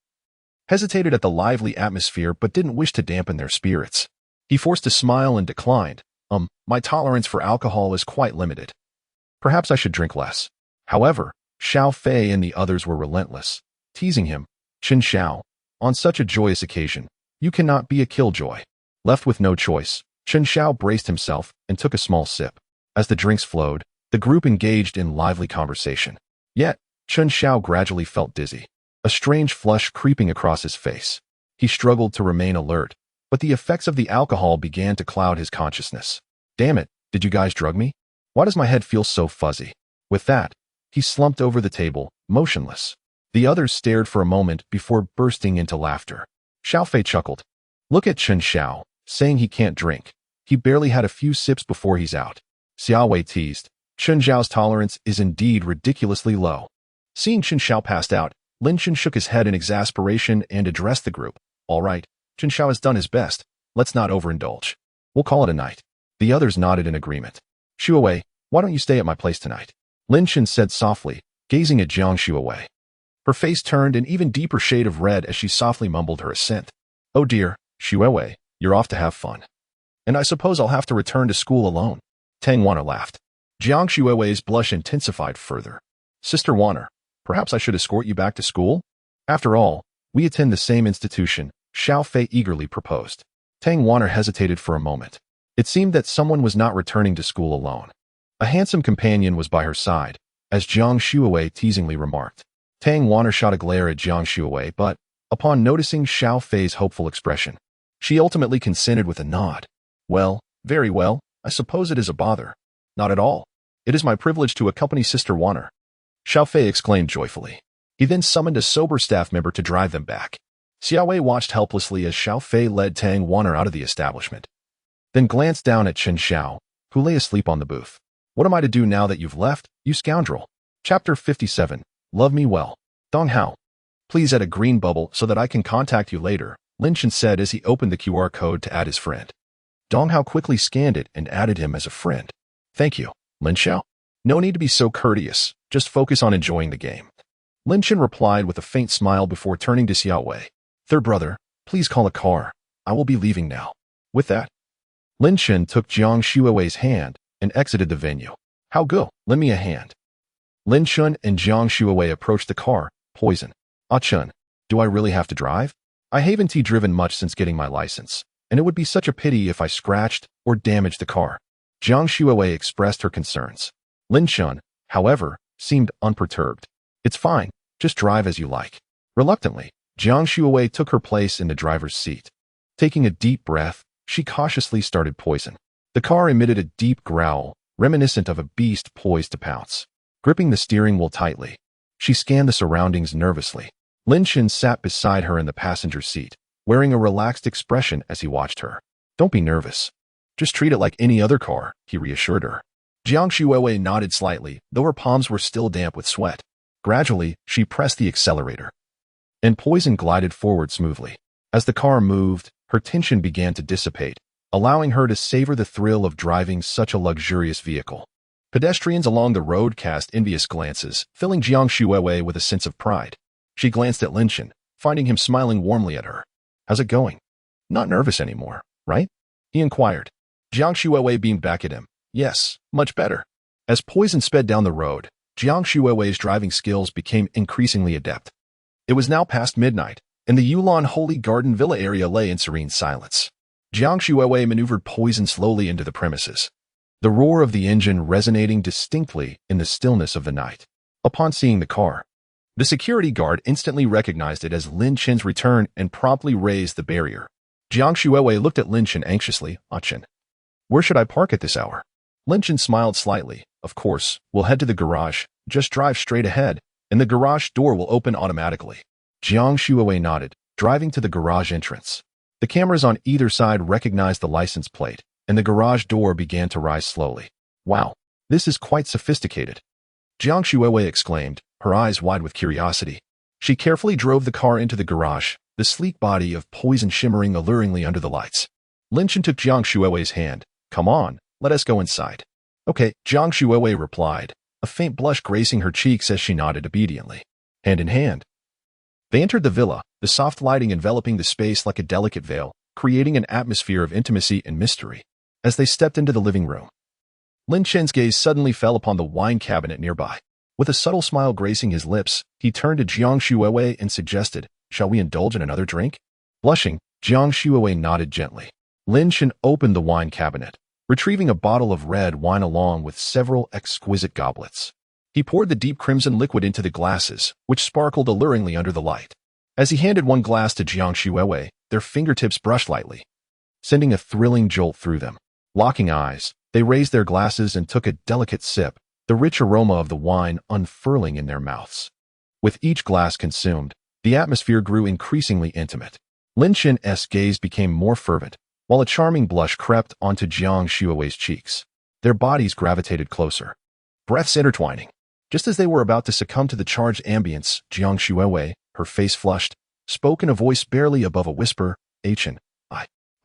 hesitated at the lively atmosphere but didn't wish to dampen their spirits. He forced a smile and declined. My tolerance for alcohol is quite limited. Perhaps I should drink less. However, Xiao Fei and the others were relentless, teasing him. Chen Xiao, on such a joyous occasion, you cannot be a killjoy. Left with no choice, Chen Xiao braced himself and took a small sip. As the drinks flowed, the group engaged in lively conversation. Yet, Chen Xiao gradually felt dizzy, a strange flush creeping across his face. He struggled to remain alert, but the effects of the alcohol began to cloud his consciousness. Damn it, did you guys drug me? Why does my head feel so fuzzy? With that, he slumped over the table, motionless. The others stared for a moment before bursting into laughter. Xiao Fei chuckled. Look at Chen Xiao, saying he can't drink. He barely had a few sips before he's out. Xiao Wei teased. Chen Xiao's tolerance is indeed ridiculously low. Seeing Chen Xiao passed out, Lin Chen shook his head in exasperation and addressed the group. All right, Chen Xiao has done his best. Let's not overindulge. We'll call it a night. The others nodded in agreement. Shuiwei, Why don't you stay at my place tonight? Lin Chen said softly, gazing at Jiang Shuawei. Her face turned an even deeper shade of red as she softly mumbled her assent. Oh dear, Shuawei, you're off to have fun. And I suppose I'll have to return to school alone. Tang Wanner laughed. Jiang Shuawei's blush intensified further. Sister Wanner, perhaps I should escort you back to school? After all, we attend the same institution, Xiao Fei eagerly proposed. Tang Wanner hesitated for a moment. It seemed that someone was not returning to school alone. A handsome companion was by her side, as Jiang Shuawei teasingly remarked. Tang Wanner shot a glare at Jiang Shuawei, but, upon noticing Xiao Fei's hopeful expression, she ultimately consented with a nod. Well, very well, I suppose it is a bother. Not at all. It is my privilege to accompany Sister Wanner. Xiao Fei exclaimed joyfully. He then summoned a sober staff member to drive them back. Xiao Wei watched helplessly as Xiao Fei led Tang Wanner out of the establishment, then glanced down at Chen Xiao, who lay asleep on the booth. What am I to do now that you've left, you scoundrel? Chapter 57. Love me well. Dong Hao. Please add a green bubble so that I can contact you later, Lin Chen said as he opened the QR code to add his friend. Dong Hao quickly scanned it and added him as a friend. Thank you, Lin Xiao. No need to be so courteous, just focus on enjoying the game. Lin Chen replied with a faint smile before turning to Xiao Wei. Third brother, please call a car. I will be leaving now. With that, Lin Chen took Jiang Shuawei's hand and exited the venue. How go? Lend me a hand. Lin Chen and Jiang Shuawei approached the car, Poison. Ah Chen, do I really have to drive? I haven't driven much since getting my license, and it would be such a pity if I scratched or damaged the car. Jiang Shuawei expressed her concerns. Lin Chen, however, seemed unperturbed. It's fine, just drive as you like. Reluctantly, Jiang Shuawei took her place in the driver's seat. Taking a deep breath, she cautiously started Poison. The car emitted a deep growl, reminiscent of a beast poised to pounce. Gripping the steering wheel tightly, she scanned the surroundings nervously. Lin Chen sat beside her in the passenger seat, wearing a relaxed expression as he watched her. Don't be nervous. Just treat it like any other car, he reassured her. Jiang Shuawei nodded slightly, though her palms were still damp with sweat. Gradually, she pressed the accelerator, and Poison glided forward smoothly. As the car moved, her tension began to dissipate, allowing her to savor the thrill of driving such a luxurious vehicle. Pedestrians along the road cast envious glances, filling Jiang Shuawei with a sense of pride. She glanced at Lin Chen, finding him smiling warmly at her. How's it going? Not nervous anymore, right? He inquired. Jiang Shuawei beamed back at him. Yes, much better. As Poison sped down the road, Jiang Shuawei's driving skills became increasingly adept. It was now past midnight, and the Yulan Holy Garden Villa area lay in serene silence. Jiang Shuawei maneuvered Poison slowly into the premises, the roar of the engine resonating distinctly in the stillness of the night. Upon seeing the car, the security guard instantly recognized it as Lin Chen's return and promptly raised the barrier. Jiang Shuawei looked at Lin Chen anxiously. Ah Chen, where should I park at this hour? Lin Chen smiled slightly. Of course, we'll head to the garage. Just drive straight ahead, and the garage door will open automatically. Jiang Shuawei nodded, driving to the garage entrance. The cameras on either side recognized the license plate, and the garage door began to rise slowly. Wow, this is quite sophisticated. Jiang Shuawei exclaimed, her eyes wide with curiosity. She carefully drove the car into the garage, the sleek body of Poison shimmering alluringly under the lights. Lin Chen took Jiang Shuawei's hand. Come on, let us go inside. Okay, Jiang Shuawei replied, a faint blush gracing her cheeks as she nodded obediently. Hand in hand, they entered the villa, the soft lighting enveloping the space like a delicate veil, creating an atmosphere of intimacy and mystery. As they stepped into the living room, Lin Chen's gaze suddenly fell upon the wine cabinet nearby. With a subtle smile gracing his lips, he turned to Jiang Shuawei and suggested, shall we indulge in another drink? Blushing, Jiang Shuawei nodded gently. Lin Chen opened the wine cabinet, retrieving a bottle of red wine along with several exquisite goblets. He poured the deep crimson liquid into the glasses, which sparkled alluringly under the light. As he handed one glass to Jiang Shuawei, their fingertips brushed lightly, sending a thrilling jolt through them. Locking eyes, they raised their glasses and took a delicate sip, the rich aroma of the wine unfurling in their mouths. With each glass consumed, the atmosphere grew increasingly intimate. Lin Chen's gaze became more fervent, while a charming blush crept onto Jiang Shuawei's cheeks. Their bodies gravitated closer, breaths intertwining. Just as they were about to succumb to the charged ambience, Jiang Shuawei, her face flushed, spoke in a voice barely above a whisper, Chen,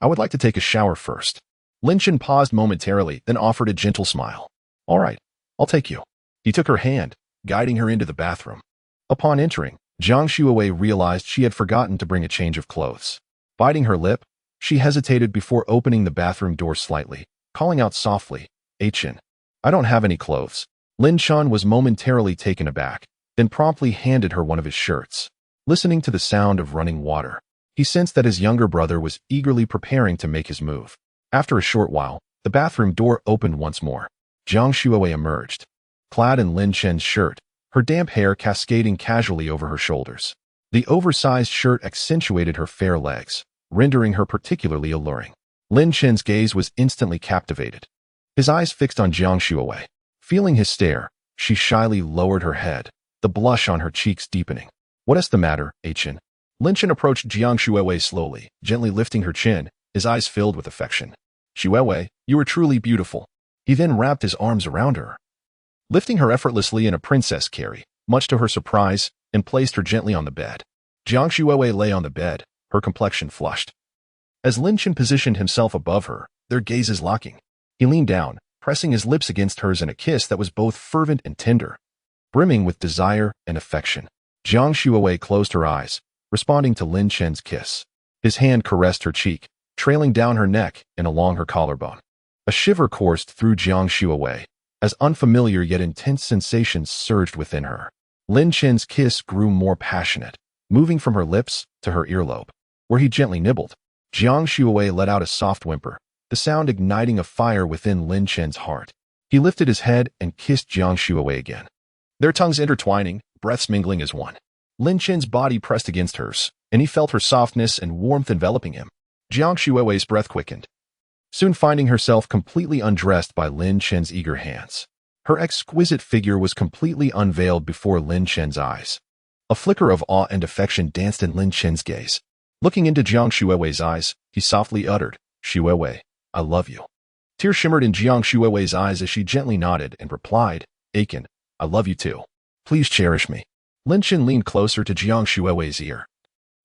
I would like to take a shower first. Lin Chen paused momentarily, then offered a gentle smile. All right, I'll take you. He took her hand, guiding her into the bathroom. Upon entering, Jiang Shuowei realized she had forgotten to bring a change of clothes. Biting her lip, she hesitated before opening the bathroom door slightly, calling out softly, "Chen, I don't have any clothes." Lin Chen was momentarily taken aback, then promptly handed her one of his shirts. Listening to the sound of running water, he sensed that his younger brother was eagerly preparing to make his move. After a short while, the bathroom door opened once more. Jiang Shuowei emerged, clad in Lin Chen's shirt, her damp hair cascading casually over her shoulders. The oversized shirt accentuated her fair legs, rendering her particularly alluring. Lin Chen's gaze was instantly captivated. His eyes fixed on Jiang Shuowei. Feeling his stare, she shyly lowered her head, the blush on her cheeks deepening. "What is the matter, Chen?" Lin Chen approached Jiang Shuowei slowly, gently lifting her chin, his eyes filled with affection. "Shuowei, you are truly beautiful." He then wrapped his arms around her, lifting her effortlessly in a princess carry, much to her surprise, and placed her gently on the bed. Jiang Shuowei lay on the bed, her complexion flushed. As Lin Chen positioned himself above her, their gazes locking, he leaned down, pressing his lips against hers in a kiss that was both fervent and tender, brimming with desire and affection. Jiang Shuowei closed her eyes, responding to Lin Chen's kiss. His hand caressed her cheek, trailing down her neck and along her collarbone. A shiver coursed through Jiang Shuowei, as unfamiliar yet intense sensations surged within her. Lin Chen's kiss grew more passionate, moving from her lips to her earlobe, where he gently nibbled. Jiang Shuowei let out a soft whimper, the sound igniting a fire within Lin Chen's heart. He lifted his head and kissed Jiang Shuowei again, their tongues intertwining, breaths mingling as one. Lin Chen's body pressed against hers, and he felt her softness and warmth enveloping him. Jiang Shuowei's breath quickened, soon finding herself completely undressed by Lin Chen's eager hands. Her exquisite figure was completely unveiled before Lin Chen's eyes. A flicker of awe and affection danced in Lin Chen's gaze. Looking into Jiang Shuowei's eyes, he softly uttered, "Shuowei, I love you." Tears shimmered in Jiang Shuowei's eyes as she gently nodded and replied, "Chen, I love you too. Please cherish me." Lin Chen leaned closer to Jiang Shuowei's ear,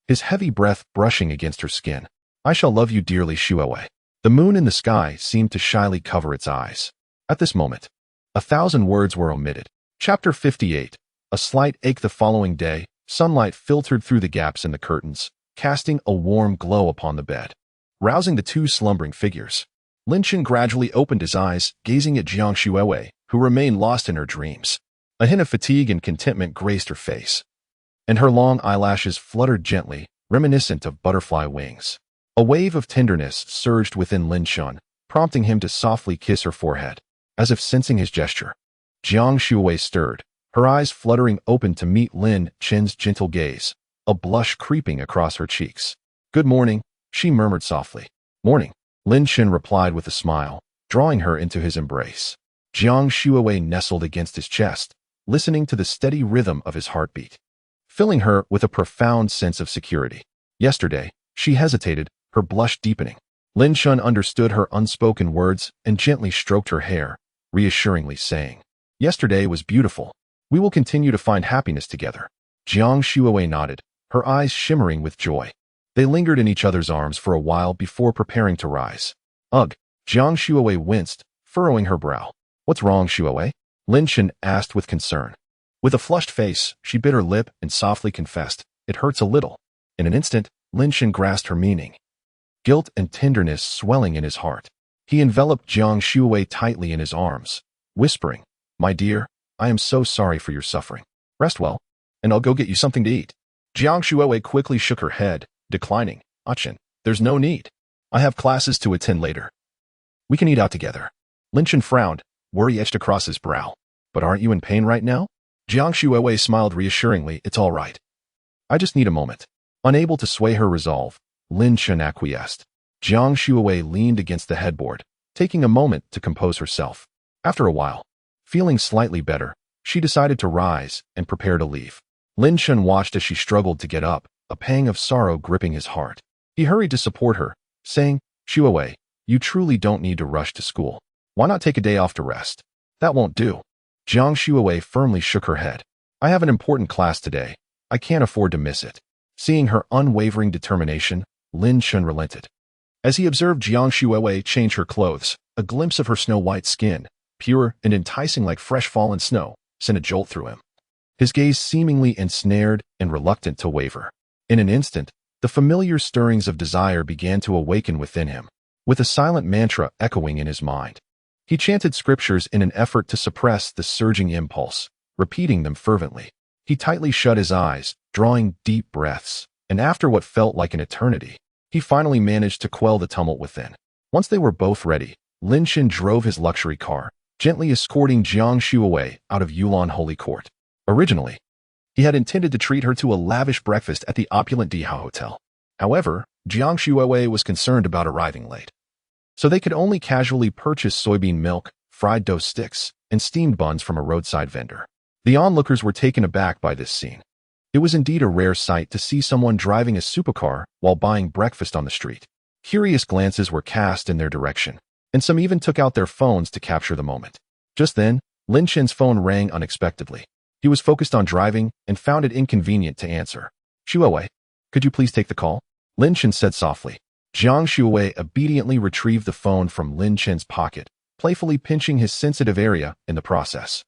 his heavy breath brushing against her skin. "I shall love you dearly, Shuowei." The moon in the sky seemed to shyly cover its eyes. At this moment, 1,000 words were omitted. Chapter 58. A slight ache. The following day, sunlight filtered through the gaps in the curtains, casting a warm glow upon the bed, rousing the two slumbering figures. Lin Chen gradually opened his eyes, gazing at Jiang Shuowei, who remained lost in her dreams. A hint of fatigue and contentment graced her face, and her long eyelashes fluttered gently, reminiscent of butterfly wings. A wave of tenderness surged within Lin Chen, prompting him to softly kiss her forehead, as if sensing his gesture. Jiang Shuowei stirred, her eyes fluttering open to meet Lin Chen's gentle gaze, a blush creeping across her cheeks. "Good morning," she murmured softly. "Morning," Lin Chen replied with a smile, drawing her into his embrace. Jiang Shuowei nestled against his chest, listening to the steady rhythm of his heartbeat, filling her with a profound sense of security. Yesterday, she hesitated, her blush deepening. Lin Chen understood her unspoken words and gently stroked her hair, reassuringly saying, "Yesterday was beautiful. We will continue to find happiness together." Jiang Shuowei nodded, her eyes shimmering with joy. They lingered in each other's arms for a while before preparing to rise. "Ugh," Jiang Shuowei winced, furrowing her brow. "What's wrong, Shuowei?" Lin Chen asked with concern. With a flushed face, she bit her lip and softly confessed, "It hurts a little." In an instant, Lin Chen grasped her meaning, guilt and tenderness swelling in his heart. He enveloped Jiang Shuowei tightly in his arms, whispering, "My dear, I am so sorry for your suffering. Rest well, and I'll go get you something to eat." Jiang Shuowei quickly shook her head, declining. "Chen, there's no need. I have classes to attend later. We can eat out together." Lin Chen frowned, worry etched across his brow. "But aren't you in pain right now?" Jiang Shuowei smiled reassuringly. "It's all right. I just need a moment." Unable to sway her resolve, Lin Chen acquiesced. Jiang Shuowei leaned against the headboard, taking a moment to compose herself. After a while, feeling slightly better, she decided to rise and prepare to leave. Lin Chen watched as she struggled to get up, a pang of sorrow gripping his heart. He hurried to support her, saying, "Shuowei, you truly don't need to rush to school. Why not take a day off to rest?" "That won't do." Jiang Shuowei firmly shook her head. "I have an important class today. I can't afford to miss it." Seeing her unwavering determination, Lin Chen relented. As he observed Jiang Shuowei change her clothes, a glimpse of her snow-white skin, pure and enticing like fresh fallen snow, sent a jolt through him. His gaze seemingly ensnared and reluctant to waver. In an instant, the familiar stirrings of desire began to awaken within him, with a silent mantra echoing in his mind. He chanted scriptures in an effort to suppress the surging impulse, repeating them fervently. He tightly shut his eyes, drawing deep breaths, and after what felt like an eternity, he finally managed to quell the tumult within. Once they were both ready, Lin Chen drove his luxury car, gently escorting Jiang Shu away out of Yulan Holy Court. Originally, he had intended to treat her to a lavish breakfast at the opulent Dihao Hotel. However, Jiang Shuwei was concerned about arriving late, so they could only casually purchase soybean milk, fried dough sticks, and steamed buns from a roadside vendor. The onlookers were taken aback by this scene. It was indeed a rare sight to see someone driving a supercar while buying breakfast on the street. Curious glances were cast in their direction, and some even took out their phones to capture the moment. Just then, Lin Chen's phone rang unexpectedly. He was focused on driving and found it inconvenient to answer. "Shuwei, could you please take the call?" Lin Chen said softly. Jiang Shuwei obediently retrieved the phone from Lin Chen's pocket, playfully pinching his sensitive area in the process.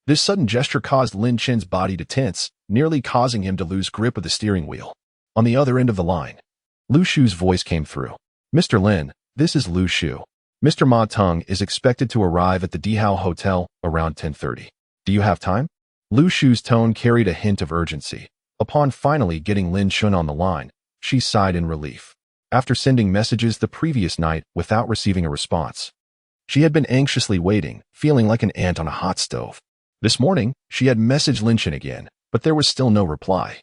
This sudden gesture caused Lin Chen's body to tense, nearly causing him to lose grip of the steering wheel. On the other end of the line, Lu Shu's voice came through. "Mr. Lin, this is Lu Shu. Mr. Ma Teng is expected to arrive at the Dihao Hotel around 10:30. Do you have time?" Lu Shu's tone carried a hint of urgency. Upon finally getting Lin Chen on the line, she sighed in relief. After sending messages the previous night without receiving a response, she had been anxiously waiting, feeling like an ant on a hot stove. This morning, she had messaged Lin Chen again, but there was still no reply.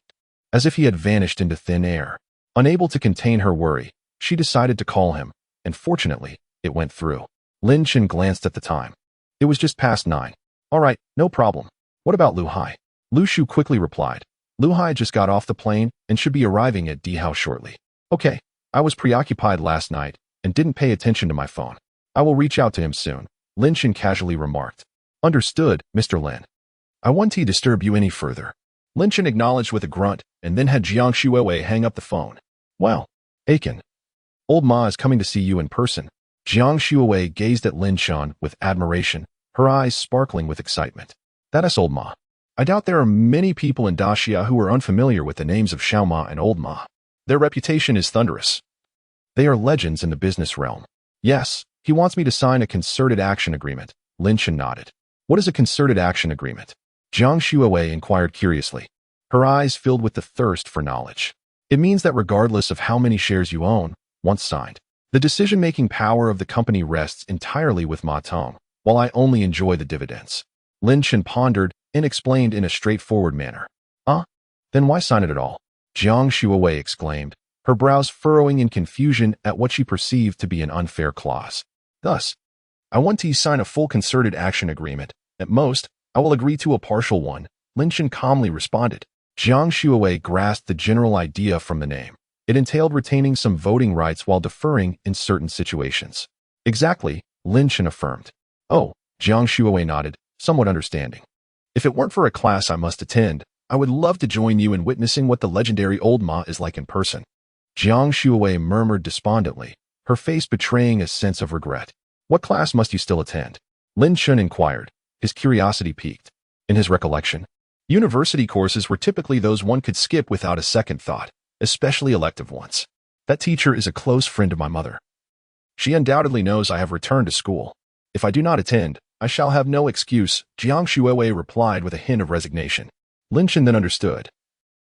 As if he had vanished into thin air. Unable to contain her worry, she decided to call him, and fortunately, it went through. Lin Chen glanced at the time. It was just past 9. "All right, no problem. What about Lu Hai?" Lu Shu quickly replied. "Lu Hai just got off the plane and should be arriving at Dihao shortly." "Okay, I was preoccupied last night and didn't pay attention to my phone. I will reach out to him soon," Lin Chen casually remarked. "Understood, Mr. Lin. I won't disturb you any further." Lin Chen acknowledged with a grunt and then had Jiang Shuwei hang up the phone. "Well, Aiken, old Ma is coming to see you in person." Jiang Shuwei gazed at Lin Chen with admiration, her eyes sparkling with excitement. "That is old Ma. I doubt there are many people in Daxia who are unfamiliar with the names of Xiao Ma and old Ma. Their reputation is thunderous. They are legends in the business realm." "Yes, he wants me to sign a concerted action agreement," Lin Chen nodded. "What is a concerted action agreement?" Jiang Shuwei inquired curiously. Her eyes filled with the thirst for knowledge. "It means that regardless of how many shares you own, once signed, the decision-making power of the company rests entirely with Ma Teng, while I only enjoy the dividends." Lin Chen pondered and explained in a straightforward manner. Then why sign it at all?" Jiang Shuwei exclaimed, her brows furrowing in confusion at what she perceived to be an unfair clause. "Thus, I want to sign a full concerted action agreement. At most, I will agree to a partial one," Lin Chen calmly responded. Jiang Shuwei grasped the general idea from the name. It entailed retaining some voting rights while deferring in certain situations. "Exactly," Lin Chen affirmed. "Oh," Jiang Shuwei nodded, somewhat understanding. "If it weren't for a class I must attend, I would love to join you in witnessing what the legendary old Ma is like in person." Jiang Shuwei murmured despondently, her face betraying a sense of regret. "What class must you still attend?" Lin Chen inquired, his curiosity piqued. In his recollection, university courses were typically those one could skip without a second thought, especially elective ones. "That teacher is a close friend of my mother. She undoubtedly knows I have returned to school. If I do not attend, I shall have no excuse," Jiang Shuwei replied with a hint of resignation. Lin Chen then understood,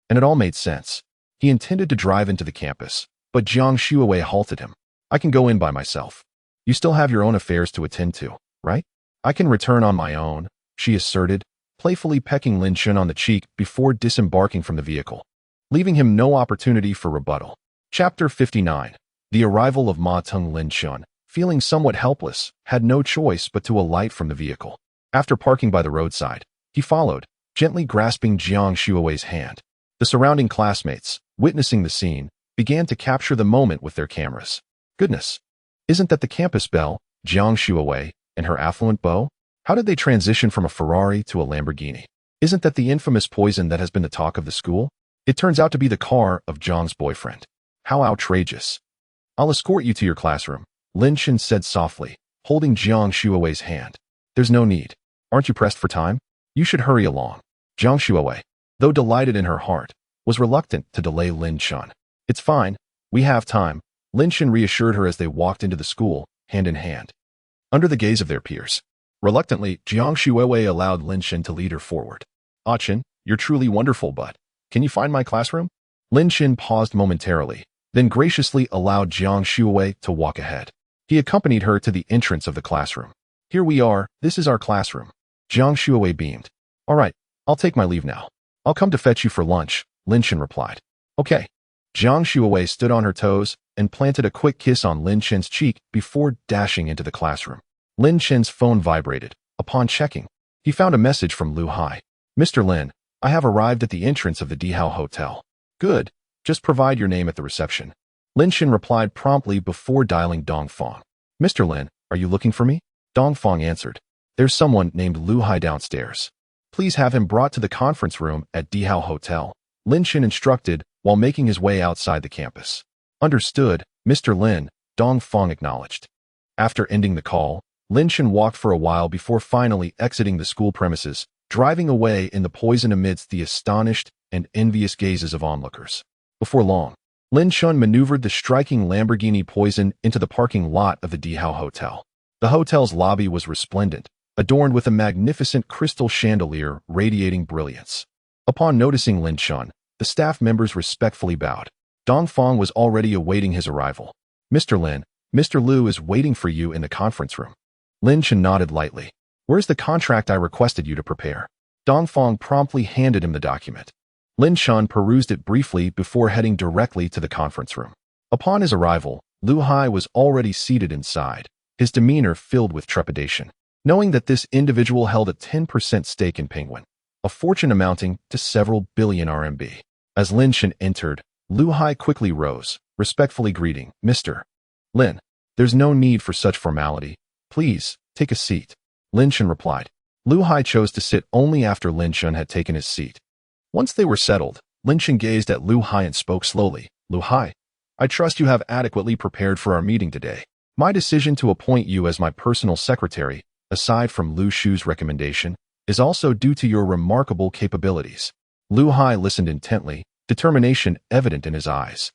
and it all made sense. He intended to drive into the campus, but Jiang Shuwei halted him. "I can go in by myself. You still have your own affairs to attend to, right?" "I can return on my own," she asserted, playfully pecking Lin Chen on the cheek before disembarking from the vehicle, leaving him no opportunity for rebuttal. Chapter 59. The arrival of Ma Teng. Lin Chen, feeling somewhat helpless, had no choice but to alight from the vehicle. After parking by the roadside, he followed, gently grasping Jiang Shuwei's hand. The surrounding classmates, witnessing the scene, began to capture the moment with their cameras. "Goodness, isn't that the campus belle, Jiang Shuwei, and her affluent beau? How did they transition from a Ferrari to a Lamborghini? Isn't that the infamous poison that has been the talk of the school? It turns out to be the car of Zhang's boyfriend. How outrageous. I'll escort you to your classroom," Lin Chen said softly, holding Jiang Shuwei's hand. There's no need. Aren't you pressed for time? You should hurry along. Jiang Shuowei, though delighted in her heart, was reluctant to delay Lin Chen. It's fine. We have time, Lin Chen reassured her as they walked into the school, hand in hand. Under the gaze of their peers. Reluctantly, Jiang Shuowei allowed Lin Chen to lead her forward. Ah Chen, you're truly wonderful, but can you find my classroom? Lin Chen paused momentarily, then graciously allowed Jiang Shuowei to walk ahead. He accompanied her to the entrance of the classroom. Here we are, this is our classroom. Jiang Shuowei beamed. All right, I'll take my leave now. I'll come to fetch you for lunch, Lin Chen replied. Okay. Jiang Shuowei stood on her toes and planted a quick kiss on Lin Chen's cheek before dashing into the classroom. Lin Chen's phone vibrated. Upon checking, he found a message from Lu Hai. Mr. Lin, I have arrived at the entrance of the Dihao Hotel. Good. Just provide your name at the reception. Lin Chen replied promptly before dialing Dongfang. Mr. Lin, are you looking for me? Dongfang answered. There's someone named Lu Hai downstairs. Please have him brought to the conference room at Dihao Hotel, Lin Chen instructed while making his way outside the campus. Understood, Mr. Lin, Dongfang acknowledged. After ending the call, Lin Chen walked for a while before finally exiting the school premises, driving away in the poison amidst the astonished and envious gazes of onlookers. Before long, Lin Chen maneuvered the striking Lamborghini Poison into the parking lot of the Dihao Hotel. The hotel's lobby was resplendent, adorned with a magnificent crystal chandelier radiating brilliance. Upon noticing Lin Chen, the staff members respectfully bowed. Dongfang was already awaiting his arrival. Mr. Lin, Mr. Lu is waiting for you in the conference room. Lin Chen nodded lightly. Where's the contract I requested you to prepare? Dongfang promptly handed him the document. Lin Chen perused it briefly before heading directly to the conference room. Upon his arrival, Lu Hai was already seated inside, his demeanor filled with trepidation, knowing that this individual held a 10% stake in Penguin, a fortune amounting to several billion RMB. As Lin Chen entered, Lu Hai quickly rose, respectfully greeting, Mr. Lin, there's no need for such formality. Please, take a seat. Lin Chen replied. Lu Hai chose to sit only after Lin Chen had taken his seat. Once they were settled, Lin Chen gazed at Lu Hai and spoke slowly. Lu Hai, I trust you have adequately prepared for our meeting today. My decision to appoint you as my personal secretary, aside from Lu Shu's recommendation, is also due to your remarkable capabilities. Lu Hai listened intently, determination evident in his eyes.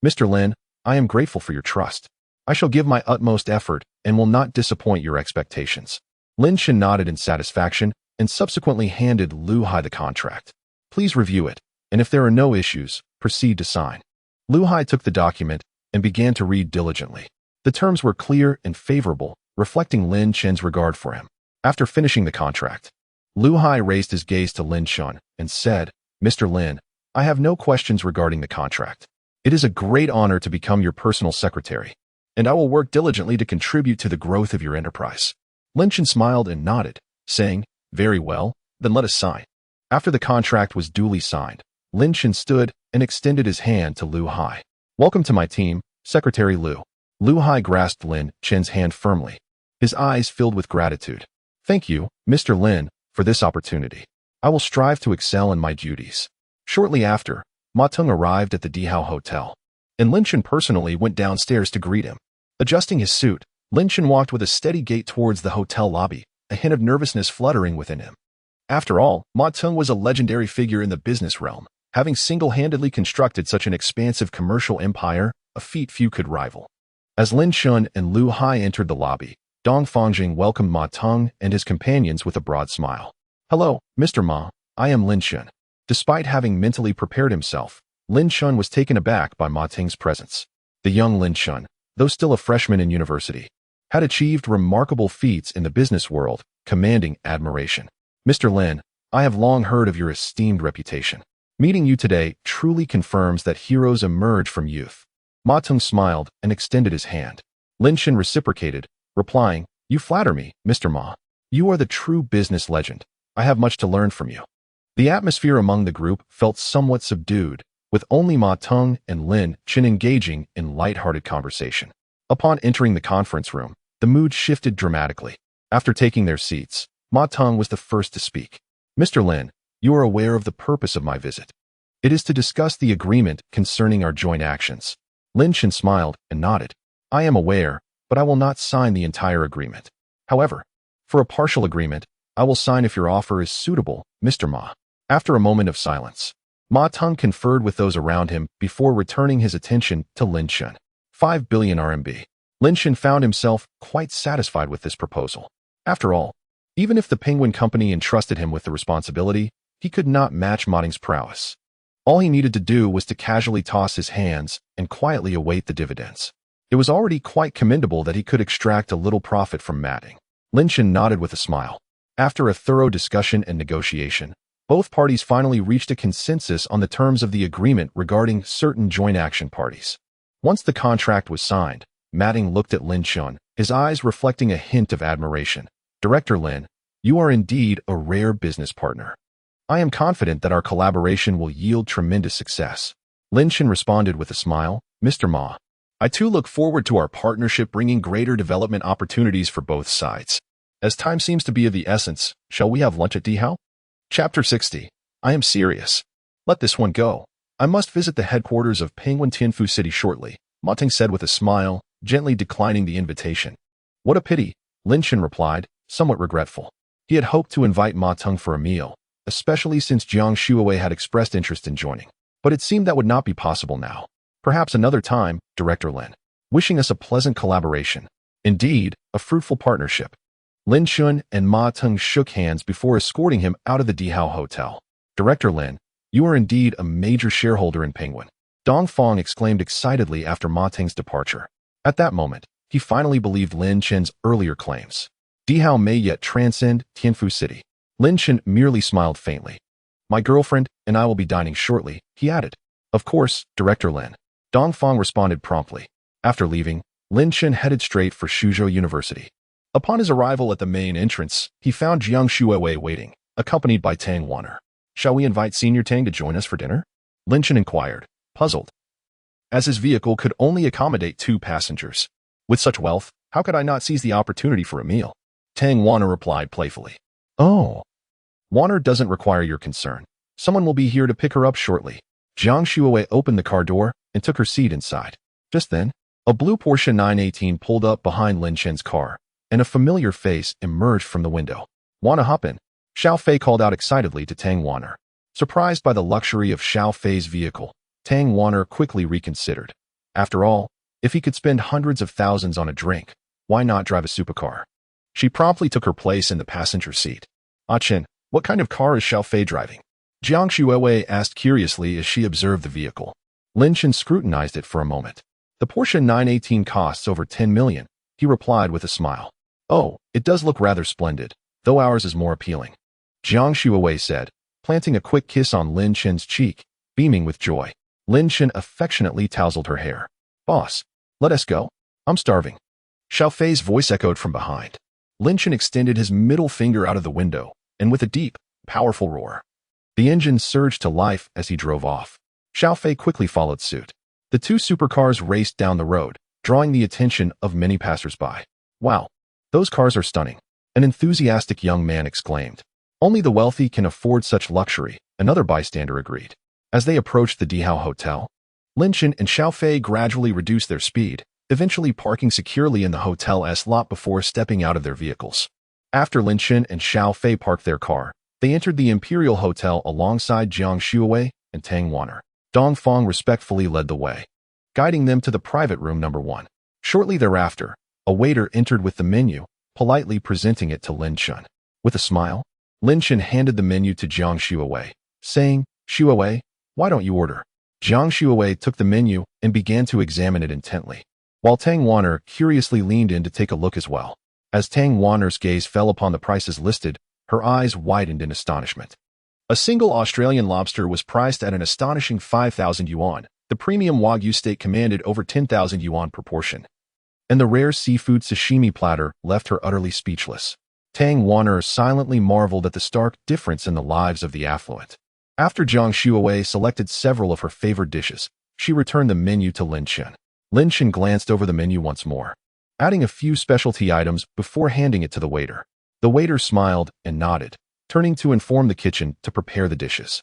Mr. Lin, I am grateful for your trust. I shall give my utmost effort and will not disappoint your expectations. Lin Chen nodded in satisfaction and subsequently handed Lu Hai the contract. Please review it, and if there are no issues, proceed to sign. Lu Hai took the document and began to read diligently. The terms were clear and favorable, reflecting Lin Chen's regard for him. After finishing the contract, Lu Hai raised his gaze to Lin Chen and said, Mr. Lin, I have no questions regarding the contract. It is a great honor to become your personal secretary, and I will work diligently to contribute to the growth of your enterprise. Lin Chen smiled and nodded, saying, Very well, then let us sign. After the contract was duly signed, Lin Chen stood and extended his hand to Lu Hai. Welcome to my team, Secretary Lu. Lu Hai grasped Lin Chen's hand firmly, his eyes filled with gratitude. Thank you, Mr. Lin, for this opportunity. I will strive to excel in my duties. Shortly after, Ma Teng arrived at the Dihao Hotel, and Lin Chen personally went downstairs to greet him. Adjusting his suit, Lin Chen walked with a steady gait towards the hotel lobby, a hint of nervousness fluttering within him. After all, Ma Teng was a legendary figure in the business realm, having single-handedly constructed such an expansive commercial empire, a feat few could rival. As Lin Chen and Lu Hai entered the lobby, Dong Fangjing welcomed Ma Teng and his companions with a broad smile. Hello, Mr. Ma, I am Lin Chen. Despite having mentally prepared himself, Lin Chen was taken aback by Ma Teng's presence. The young Lin Chen, though still a freshman in university, had achieved remarkable feats in the business world, commanding admiration. Mr. Lin, I have long heard of your esteemed reputation. Meeting you today truly confirms that heroes emerge from youth. Ma Teng smiled and extended his hand. Lin Chen reciprocated, replying, You flatter me, Mr. Ma. You are the true business legend. I have much to learn from you. The atmosphere among the group felt somewhat subdued, with only Ma Teng and Lin Chen engaging in light-hearted conversation. Upon entering the conference room, the mood shifted dramatically. After taking their seats, Ma Teng was the first to speak. Mr. Lin, you are aware of the purpose of my visit. It is to discuss the agreement concerning our joint actions. Lin Chen smiled and nodded. I am aware, but I will not sign the entire agreement. However, For a partial agreement, I will sign if your offer is suitable, Mr. Ma. After a moment of silence, Ma Teng conferred with those around him before returning his attention to Lin Chen. 5 billion RMB. Lin Chen found himself quite satisfied with this proposal. After all, even if the Penguin Company entrusted him with the responsibility, he could not match Ma Teng's prowess. All he needed to do was to casually toss his hands and quietly await the dividends. It was already quite commendable that he could extract a little profit from Ma Teng. Lin Chen nodded with a smile. After a thorough discussion and negotiation, both parties finally reached a consensus on the terms of the agreement regarding certain joint action parties. Once the contract was signed, Ma Teng looked at Lin Chen, his eyes reflecting a hint of admiration. Director Lin, you are indeed a rare business partner. I am confident that our collaboration will yield tremendous success. Lin Chen responded with a smile. Mr. Ma, I too look forward to our partnership bringing greater development opportunities for both sides. As time seems to be of the essence, shall we have lunch at Dihao? Chapter 60. I am serious. Let this one go. I must visit the headquarters of Penguin Tianfu City shortly, Ma Teng said with a smile, gently declining the invitation. What a pity, Lin Chen replied, somewhat regretful. He had hoped to invite Ma Teng for a meal, especially since Jiang Shuowei had expressed interest in joining. But it seemed that would not be possible now. Perhaps another time, Director Lin. Wishing us a pleasant collaboration. Indeed, a fruitful partnership. Lin Chen and Ma Teng shook hands before escorting him out of the Dihao Hotel. Director Lin, you are indeed a major shareholder in Penguin. Dong Fong exclaimed excitedly after Ma Teng's departure. At that moment, he finally believed Lin Chen's earlier claims. Dihao may yet transcend Tianfu City. Lin Chen merely smiled faintly. My girlfriend and I will be dining shortly, he added. Of course, Director Lin. Dong Fong responded promptly. After leaving, Lin Chen headed straight for Suzhou University. Upon his arrival at the main entrance, he found Jiang Shuowei waiting, accompanied by Tang Wanner. Shall we invite Senior Tang to join us for dinner? Lin Chen inquired, puzzled, as his vehicle could only accommodate 2 passengers. With such wealth, how could I not seize the opportunity for a meal? Tang Wanner replied playfully. Oh. Wanner doesn't require your concern. Someone will be here to pick her up shortly. Jiang Shuowei opened the car door and took her seat inside. Just then, a blue Porsche 918 pulled up behind Lin Chen's car, and a familiar face emerged from the window. Wanna hop in? Xiao Fei called out excitedly to Tang Wanner. Surprised by the luxury of Xiao Fei's vehicle, Tang Wanner quickly reconsidered. After all, if he could spend hundreds of thousands on a drink, why not drive a supercar? She promptly took her place in the passenger seat. Ah Chen, what kind of car is Xiao Fei driving? Jiang Shuowei asked curiously as she observed the vehicle. Lin Chen scrutinized it for a moment. The Porsche 918 costs over 10 million, he replied with a smile. Oh, it does look rather splendid, though ours is more appealing. Jiang Shuowei said, planting a quick kiss on Lin Chen's cheek, beaming with joy. Lin Chen affectionately tousled her hair. Boss, let us go. I'm starving. Xiao Fei's voice echoed from behind. Lin Chen extended his middle finger out of the window, and with a deep, powerful roar, the engine surged to life as he drove off. Xiao Fei quickly followed suit. The 2 supercars raced down the road, drawing the attention of many passers-by. Wow, those cars are stunning, an enthusiastic young man exclaimed. Only the wealthy can afford such luxury, another bystander agreed. As they approached the Dihao Hotel, Lin Chen and Xiao Fei gradually reduced their speed, eventually parking securely in the hotel's lot before stepping out of their vehicles. After Lin Chen and Xiao Fei parked their car, they entered the Imperial Hotel alongside Jiang Shuowei and Tang Wanner. Dong Fong respectfully led the way, guiding them to the private room number 1. Shortly thereafter, a waiter entered with the menu, politely presenting it to Lin Chen. With a smile, Lin Chen handed the menu to Jiang Shuowei, saying, Shuowei, why don't you order? Jiang Shuowei took the menu and began to examine it intently, while Tang Wanner curiously leaned in to take a look as well. As Tang Wanner's gaze fell upon the prices listed, her eyes widened in astonishment. A single Australian lobster was priced at an astonishing 5,000 yuan. The premium Wagyu steak commanded over 10,000 yuan per portion, and the rare seafood sashimi platter left her utterly speechless. Tang Wanner silently marveled at the stark difference in the lives of the affluent. After Jiang Shuowei selected several of her favored dishes, she returned the menu to Lin Chen. Lin Chen glanced over the menu once more, adding a few specialty items before handing it to the waiter. The waiter smiled and nodded, turning to inform the kitchen to prepare the dishes.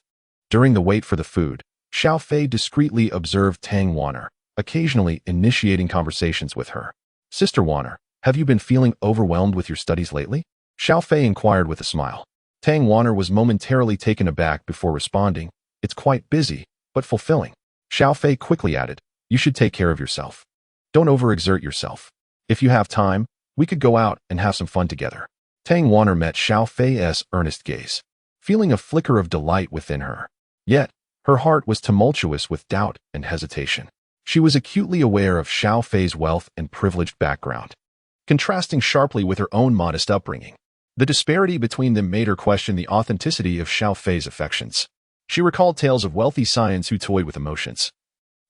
During the wait for the food, Xiao Fei discreetly observed Tang Wanner, occasionally initiating conversations with her. Sister Wanner, have you been feeling overwhelmed with your studies lately? Xiao Fei inquired with a smile. Tang Wanner was momentarily taken aback before responding. It's quite busy, but fulfilling. Xiao Fei quickly added, you should take care of yourself. Don't overexert yourself. If you have time, we could go out and have some fun together. Tang Wanner met Xiao Fei's earnest gaze, feeling a flicker of delight within her. Yet, her heart was tumultuous with doubt and hesitation. She was acutely aware of Xiao Fei's wealth and privileged background, contrasting sharply with her own modest upbringing. The disparity between them made her question the authenticity of Xiao Fei's affections. She recalled tales of wealthy scions who toyed with emotions.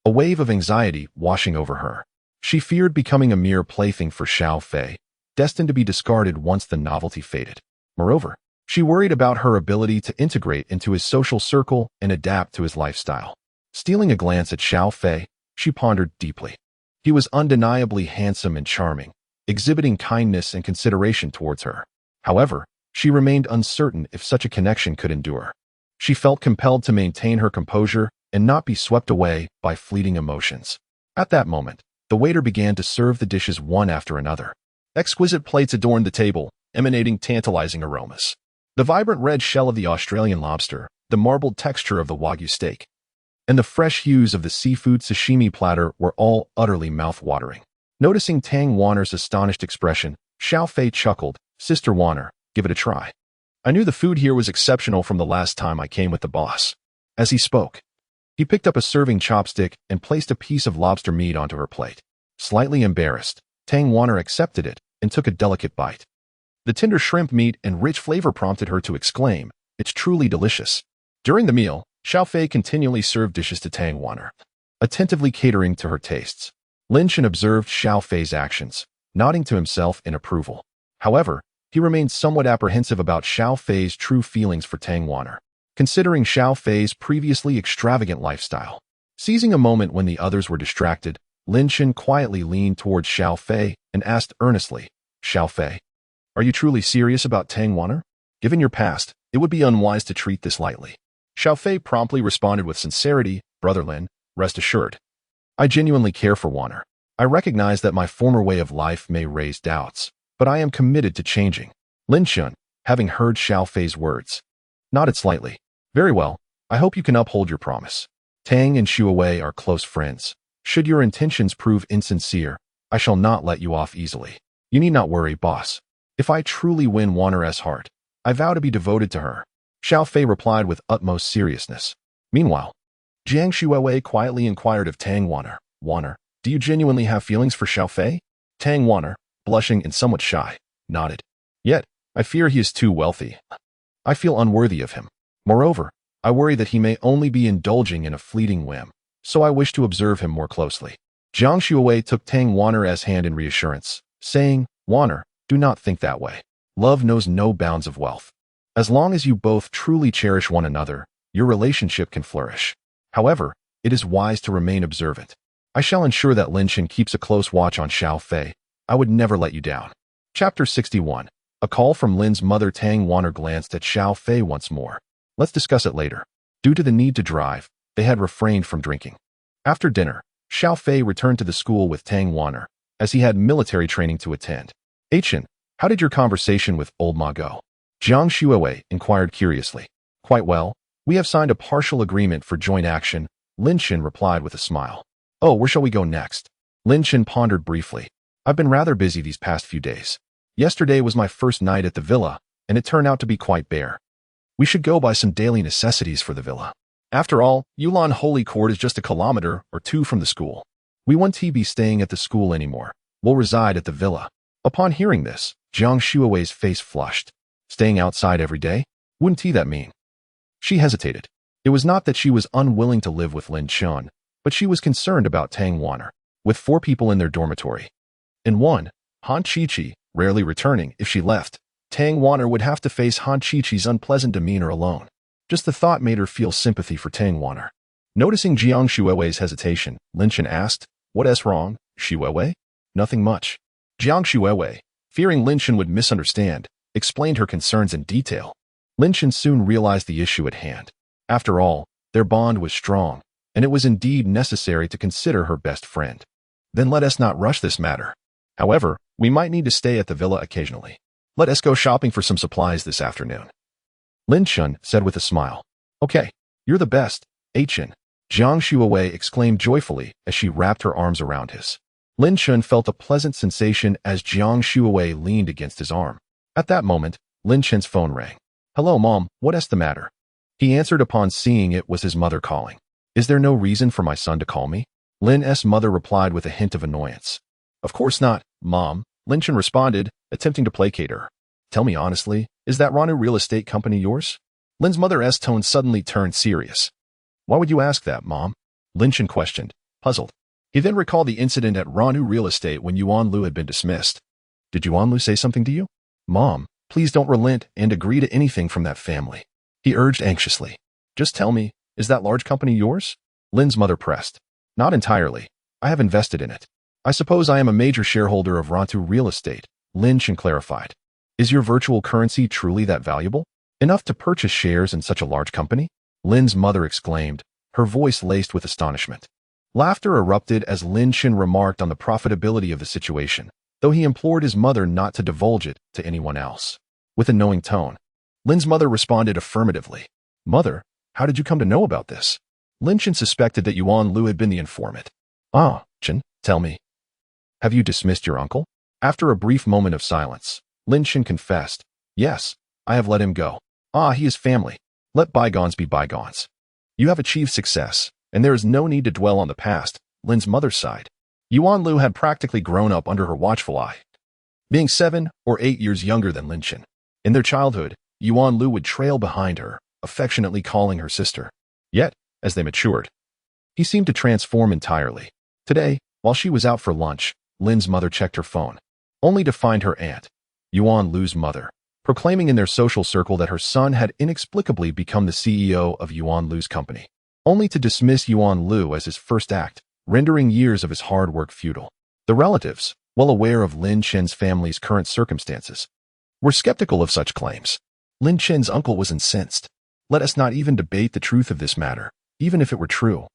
A wave of anxiety washing over her. She feared becoming a mere plaything for Xiao Fei, destined to be discarded once the novelty faded. Moreover, she worried about her ability to integrate into his social circle and adapt to his lifestyle. Stealing a glance at Xiao Fei, she pondered deeply. He was undeniably handsome and charming, exhibiting kindness and consideration towards her. However, she remained uncertain if such a connection could endure. She felt compelled to maintain her composure and not be swept away by fleeting emotions. At that moment, the waiter began to serve the dishes one after another. Exquisite plates adorned the table, emanating tantalizing aromas. The vibrant red shell of the Australian lobster, the marbled texture of the Wagyu steak, and the fresh hues of the seafood sashimi platter were all utterly mouth-watering. Noticing Tang Wanner's astonished expression, Xiao Fei chuckled, Sister Wanner, give it a try. I knew the food here was exceptional from the last time I came with the boss. As he spoke, he picked up a serving chopstick and placed a piece of lobster meat onto her plate. Slightly embarrassed, Tang Wanner accepted it and took a delicate bite. The tender shrimp meat and rich flavor prompted her to exclaim, it's truly delicious. During the meal, Xiao Fei continually served dishes to Tang Wanner, attentively catering to her tastes. Lin Chen observed Xiao Fei's actions, nodding to himself in approval. However, he remained somewhat apprehensive about Xiao Fei's true feelings for Tang Wanner, considering Xiao Fei's previously extravagant lifestyle. Seizing a moment when the others were distracted, Lin Chen quietly leaned towards Xiao Fei and asked earnestly, Xiao Fei, are you truly serious about Tang Wanner? Given your past, it would be unwise to treat this lightly. Xiao Fei promptly responded with sincerity, Brother Lin, rest assured. I genuinely care for Wanner. I recognize that my former way of life may raise doubts, but I am committed to changing. Lin Chen, having heard Xiao Fei's words, nodded slightly. Very well, I hope you can uphold your promise. Tang and Xue Wei are close friends. Should your intentions prove insincere, I shall not let you off easily. You need not worry, boss. If I truly win Wanner's heart, I vow to be devoted to her. Xiao Fei replied with utmost seriousness. Meanwhile, Jiang Xue Wei quietly inquired of Tang Wanner, Wanner, do you genuinely have feelings for Xiao Fei? Tang Wanner, blushing and somewhat shy, nodded. Yet, I fear he is too wealthy. I feel unworthy of him. Moreover, I worry that he may only be indulging in a fleeting whim, so I wish to observe him more closely. Jiang Xue Wei took Tang Wanner's hand in reassurance, saying, Wanner, do not think that way. Love knows no bounds of wealth. As long as you both truly cherish one another, your relationship can flourish. However, it is wise to remain observant. I shall ensure that Lin Chen keeps a close watch on Xiao Fei. I would never let you down. Chapter 61. A call from Lin's mother. Tang Wanner glanced at Xiao Fei once more. Let's discuss it later. Due to the need to drive, they had refrained from drinking. After dinner, Xiao Fei returned to the school with Tang Wanner, as he had military training to attend. Chen, how did your conversation with old Ma go? Jiang Xue Wei inquired curiously. Quite well. We have signed a partial agreement for joint action, Lin Chen replied with a smile. Oh, where shall we go next? Lin Chen pondered briefly. I've been rather busy these past few days. Yesterday was my first night at the villa, and it turned out to be quite bare. We should go buy some daily necessities for the villa. After all, Yulon Holy Court is just a kilometer or two from the school. We won't be staying at the school anymore. We'll reside at the villa. Upon hearing this, Jiang Xue Wei's face flushed. Staying outside every day? Wouldn't that mean? She hesitated. It was not that she was unwilling to live with Lin Chen, but she was concerned about Tang Wanner, with 4 people in their dormitory. In one, Han Chi-Chi, rarely returning. If she left, Tang Wanner would have to face Han Chi-Chi's unpleasant demeanor alone. Just the thought made her feel sympathy for Tang Wanner. Noticing Jiang Xue Wei's hesitation, Lin Chen asked, What's wrong, Xue Wei? Nothing much. Jiang Xue Wei, fearing Lin Chen would misunderstand, explained her concerns in detail. Lin Chen soon realized the issue at hand. After all, their bond was strong, and it was indeed necessary to consider her best friend. Then let us not rush this matter. However, we might need to stay at the villa occasionally. Let us go shopping for some supplies this afternoon. Lin Chen said with a smile. Okay, you're the best, Chen. Jiang Shuawei exclaimed joyfully as she wrapped her arms around his. Lin Chen felt a pleasant sensation as Jiang Shuawei leaned against his arm. At that moment, Lin Chen's phone rang. Hello, Mom, what's the matter? He answered upon seeing it was his mother calling. Is there no reason for my son to call me? Lin's mother replied with a hint of annoyance. Of course not, Mom, Lin Chen responded, attempting to placate her. Tell me honestly, is that Ranu real estate company yours? Lin's mother's tone suddenly turned serious. Why would you ask that, Mom? Lin Chen questioned, puzzled. He then recalled the incident at Ranu Real Estate when Yuan Lu had been dismissed. Did Yuan Lu say something to you? Mom, please don't relent and agree to anything from that family. He urged anxiously. Just tell me, is that large company yours? Lin's mother pressed. Not entirely. I have invested in it. I suppose I am a major shareholder of Ranu Real Estate, Lin Chen clarified. Is your virtual currency truly that valuable? Enough to purchase shares in such a large company? Lin's mother exclaimed, her voice laced with astonishment. Laughter erupted as Lin Chen remarked on the profitability of the situation, though he implored his mother not to divulge it to anyone else. With a knowing tone, Lin's mother responded affirmatively. Mother, how did you come to know about this? Lin Chen suspected that Yuan Lu had been the informant. Ah, Chen, tell me. Have you dismissed your uncle? After a brief moment of silence, Lin Chen confessed. Yes, I have let him go. Ah, he is family. Let bygones be bygones. You have achieved success, and there is no need to dwell on the past, Lin's mother sighed. Yuan Lu had practically grown up under her watchful eye, being 7 or 8 years younger than Lin Chen. In their childhood, Yuan Lu would trail behind her, affectionately calling her sister. Yet, as they matured, he seemed to transform entirely. Today, while she was out for lunch, Lin's mother checked her phone, only to find her aunt, Yuan Lu's mother, proclaiming in their social circle that her son had inexplicably become the CEO of Yuan Lu's company, only to dismiss Yuan Lu as his first act, rendering years of his hard work futile. The relatives, well aware of Lin Chen's family's current circumstances, were skeptical of such claims. Lin Chen's uncle was incensed. Let us not even debate the truth of this matter, even if it were true.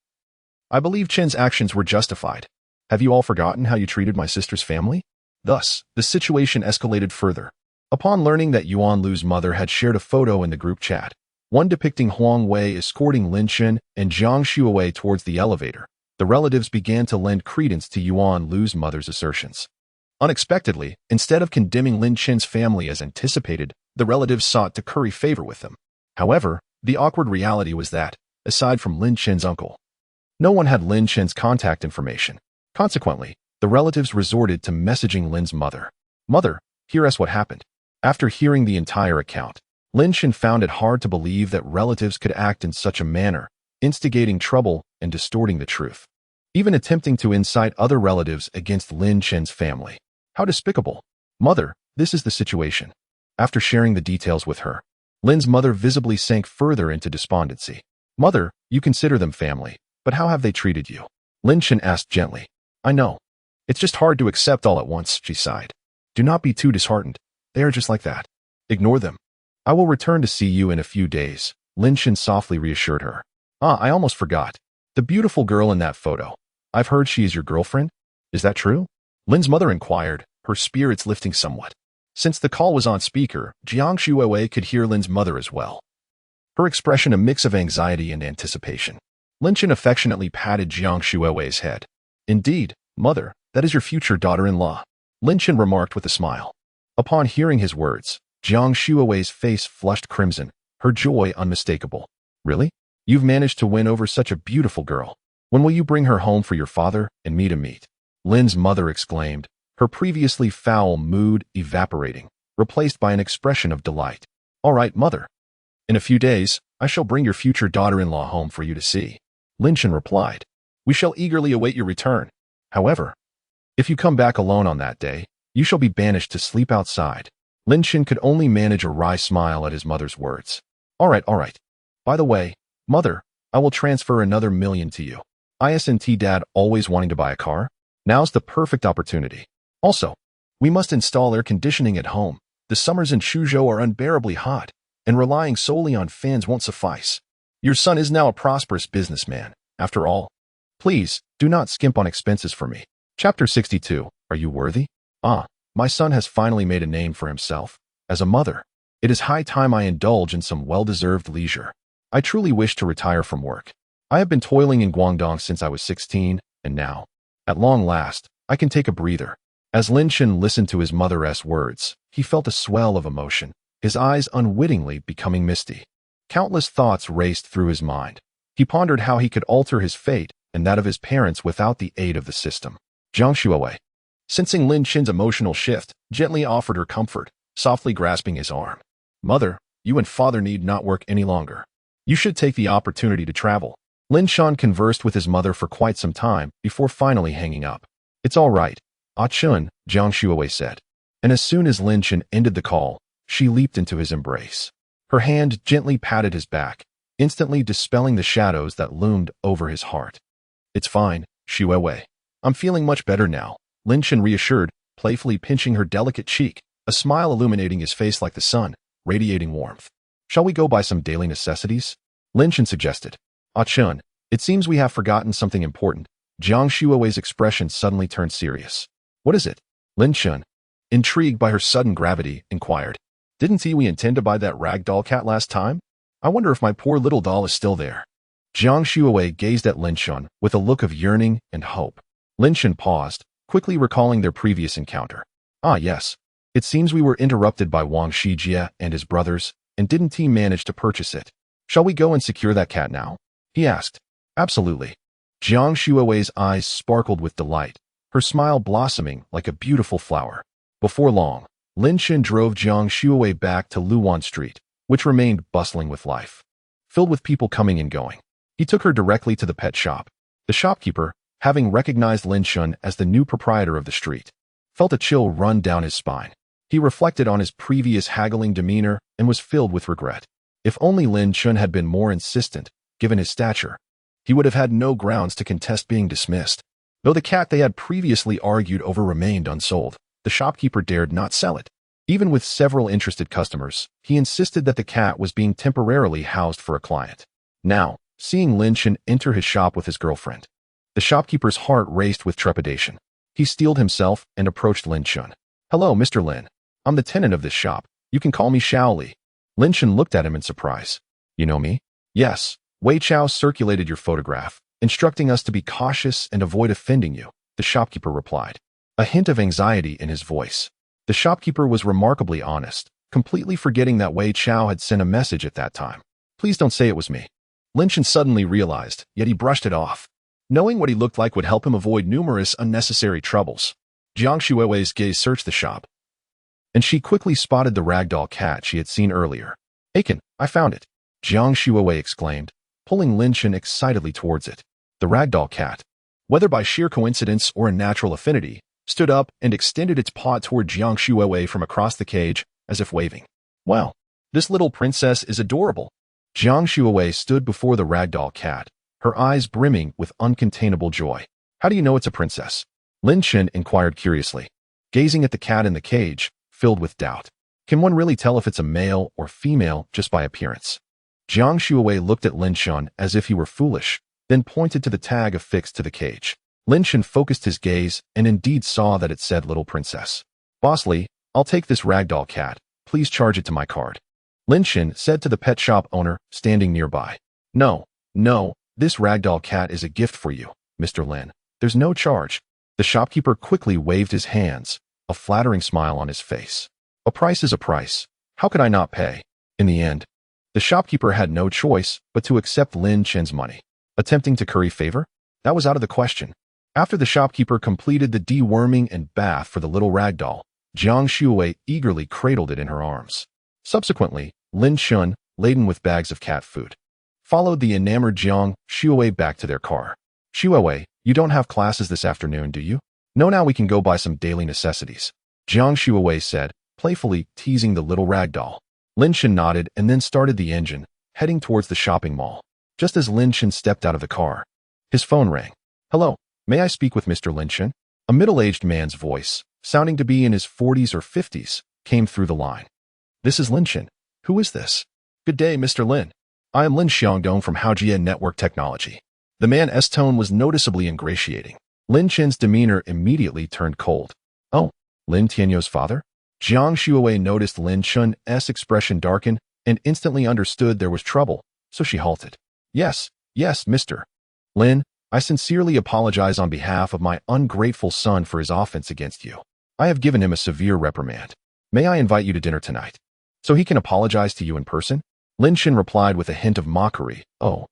I believe Chen's actions were justified. Have you all forgotten how you treated my sister's family? Thus, the situation escalated further. Upon learning that Yuan Lu's mother had shared a photo in the group chat, one depicting Huang Wei escorting Lin Chen and Jiang Shuawei towards the elevator, the relatives began to lend credence to Yuan Lu's mother's assertions. Unexpectedly, instead of condemning Lin Chen's family as anticipated, the relatives sought to curry favor with them. However, the awkward reality was that, aside from Lin Chen's uncle, no one had Lin Chen's contact information. Consequently, the relatives resorted to messaging Lin's mother. Mother, hear us what happened. After hearing the entire account, Lin Chen found it hard to believe that relatives could act in such a manner, instigating trouble and distorting the truth, even attempting to incite other relatives against Lin Chen's family. How despicable. Mother, this is the situation. After sharing the details with her, Lin's mother visibly sank further into despondency. Mother, you consider them family, but how have they treated you? Lin Chen asked gently. I know. It's just hard to accept all at once, she sighed. Do not be too disheartened. They are just like that. Ignore them. I will return to see you in a few days, Lin Chen softly reassured her. Ah, I almost forgot. The beautiful girl in that photo. I've heard she is your girlfriend? Is that true? Lin's mother inquired, her spirits lifting somewhat. Since the call was on speaker, Jiang Shuawei could hear Lin's mother as well, her expression a mix of anxiety and anticipation. Lin Chen affectionately patted Jiang Shuawei's head. Indeed, mother, that is your future daughter-in-law, Lin Chen remarked with a smile. Upon hearing his words, Jiang Shuawei's face flushed crimson, her joy unmistakable. Really? You've managed to win over such a beautiful girl. When will you bring her home for your father and me to meet? Lin's mother exclaimed, her previously foul mood evaporating, replaced by an expression of delight. All right, mother. In a few days, I shall bring your future daughter-in-law home for you to see. Lin Chen replied. We shall eagerly await your return. However, if you come back alone on that day, you shall be banished to sleep outside. Lin Chen could only manage a wry smile at his mother's words. All right. By the way, mother, I will transfer another $1 million to you. Isn't dad always wanting to buy a car? Now's the perfect opportunity. Also, we must install air conditioning at home. The summers in Suzhou are unbearably hot, and relying solely on fans won't suffice. Your son is now a prosperous businessman, after all. Please, do not skimp on expenses for me. Chapter 62. Are you worthy? Ah, my son has finally made a name for himself. As a mother, it is high time I indulge in some well-deserved leisure. I truly wish to retire from work. I have been toiling in Guangdong since I was 16, and now, at long last, I can take a breather. As Lin Chen listened to his mother's words, he felt a swell of emotion, his eyes unwittingly becoming misty. Countless thoughts raced through his mind. He pondered how he could alter his fate and that of his parents without the aid of the system. Jiang Shuowei, sensing Lin Chen's emotional shift, gently offered her comfort, softly grasping his arm. Mother, you and father need not work any longer. You should take the opportunity to travel. Lin Chen conversed with his mother for quite some time before finally hanging up. It's all right, Ah Chun, Jiang Shuowei said. And as soon as Lin Chen ended the call, she leaped into his embrace. Her hand gently patted his back, instantly dispelling the shadows that loomed over his heart. It's fine, Shuowei. I'm feeling much better now, Lin Chen reassured, playfully pinching her delicate cheek, a smile illuminating his face like the sun, radiating warmth. Shall we go buy some daily necessities? Lin Chen suggested. Ah Chun, it seems we have forgotten something important. Jiang Shuowei's expression suddenly turned serious. What is it? Lin Chen, intrigued by her sudden gravity, inquired. Didn't we intend to buy that ragdoll cat last time? I wonder if my poor little doll is still there. Jiang Shuowei gazed at Lin Chen with a look of yearning and hope. Lin Chen paused, quickly recalling their previous encounter. Ah yes. It seems we were interrupted by Wang Shijie and his brothers, and didn't he manage to purchase it? Shall we go and secure that cat now? He asked. Absolutely. Jiang Shuowei's eyes sparkled with delight, her smile blossoming like a beautiful flower. Before long, Lin Chen drove Jiang Shuowei back to Luwan Street, which remained bustling with life, filled with people coming and going. He took her directly to the pet shop. The shopkeeper, having recognized Lin Chen as the new proprietor of the street, felt a chill run down his spine. He reflected on his previous haggling demeanor and was filled with regret. If only Lin Chen had been more insistent, given his stature, he would have had no grounds to contest being dismissed. Though the cat they had previously argued over remained unsold, the shopkeeper dared not sell it. Even with several interested customers, he insisted that the cat was being temporarily housed for a client. Now, seeing Lin Chen enter his shop with his girlfriend, the shopkeeper's heart raced with trepidation. He steeled himself and approached Lin Chen. Hello, Mr. Lin. I'm the tenant of this shop. You can call me Xiao Li. Lin Chen looked at him in surprise. You know me? Yes. Wei Chao circulated your photograph, instructing us to be cautious and avoid offending you, the shopkeeper replied, a hint of anxiety in his voice. The shopkeeper was remarkably honest, completely forgetting that Wei Chao had sent a message at that time. Please don't say it was me. Lin Chen suddenly realized, yet he brushed it off. Knowing what he looked like would help him avoid numerous unnecessary troubles. Jiang Shuowei's gaze searched the shop, and she quickly spotted the ragdoll cat she had seen earlier. Aiken, I found it, Jiang Shuowei exclaimed, pulling Lin Chen excitedly towards it. The ragdoll cat, whether by sheer coincidence or a natural affinity, stood up and extended its paw toward Jiang Shuowei from across the cage, as if waving. Wow, this little princess is adorable. Jiang Shuowei stood before the ragdoll cat, her eyes brimming with uncontainable joy. How do you know it's a princess? Lin Chen inquired curiously, gazing at the cat in the cage, filled with doubt. Can one really tell if it's a male or female just by appearance? Jiang Shuowei looked at Lin Chen as if he were foolish, then pointed to the tag affixed to the cage. Lin Chen focused his gaze and indeed saw that it said Little Princess. Boss Li, I'll take this ragdoll cat. Please charge it to my card. Lin Chen said to the pet shop owner standing nearby. No, this ragdoll cat is a gift for you, Mr. Lin. There's no charge. The shopkeeper quickly waved his hands, a flattering smile on his face. A price is a price. How could I not pay? In the end, the shopkeeper had no choice but to accept Lin Chen's money. Attempting to curry favor? That was out of the question. After the shopkeeper completed the deworming and bath for the little ragdoll, Jiang Shuowei eagerly cradled it in her arms. Subsequently, Lin Chen, laden with bags of cat food, followed the enamored Jiang Shuowei back to their car. Shuowei, you don't have classes this afternoon, do you? No, now we can go buy some daily necessities, Jiang Shuowei said, playfully teasing the little ragdoll. Lin Chen nodded and then started the engine, heading towards the shopping mall. Just as Lin Chen stepped out of the car, his phone rang. Hello, may I speak with Mr. Lin Chen? A middle-aged man's voice, sounding to be in his 40s or 50s, came through the line. This is Lin Chen. Who is this? Good day, Mr. Lin. I am Lin Xiangdong from Haojie Network Technology. The man's tone was noticeably ingratiating. Lin Chen's demeanor immediately turned cold. Oh, Lin Tianyou's father? Jiang Shuai noticed Lin Chen's expression darken and instantly understood there was trouble, so she halted. Yes, Mr. Lin, I sincerely apologize on behalf of my ungrateful son for his offense against you. I have given him a severe reprimand. May I invite you to dinner tonight? So he can apologize to you in person? Lin Chen replied with a hint of mockery. Oh,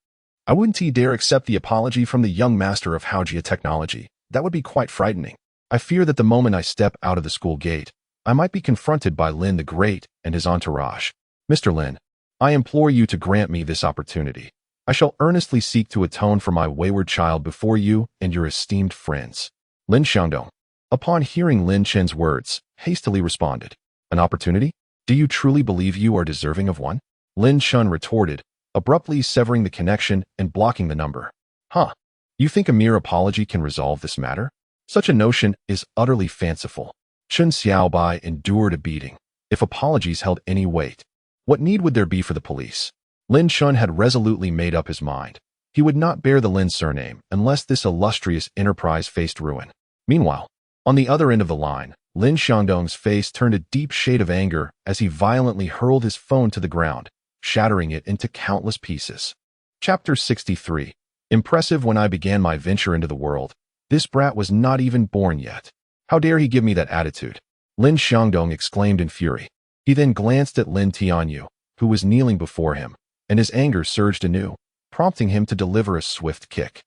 I wouldn't dare accept the apology from the young master of Haojia technology. That would be quite frightening. I fear that the moment I step out of the school gate, I might be confronted by Lin the Great and his entourage. Mr. Lin, I implore you to grant me this opportunity. I shall earnestly seek to atone for my wayward child before you and your esteemed friends. Lin Xiangdong, upon hearing Lin Chen's words, hastily responded. An opportunity? Do you truly believe you are deserving of one? Lin Chen retorted, abruptly severing the connection and blocking the number. Huh? You think a mere apology can resolve this matter? Such a notion is utterly fanciful. Chen Xiaobai endured a beating. If apologies held any weight, what need would there be for the police? Lin Chen had resolutely made up his mind. He would not bear the Lin surname unless this illustrious enterprise faced ruin. Meanwhile, on the other end of the line, Lin Xiangdong's face turned a deep shade of anger as he violently hurled his phone to the ground, shattering it into countless pieces. Chapter 63. Impressive. When I began my venture into the world, this brat was not even born yet. How dare he give me that attitude? Lin Xiangdong exclaimed in fury. He then glanced at Lin Tianyu, who was kneeling before him, and his anger surged anew, prompting him to deliver a swift kick.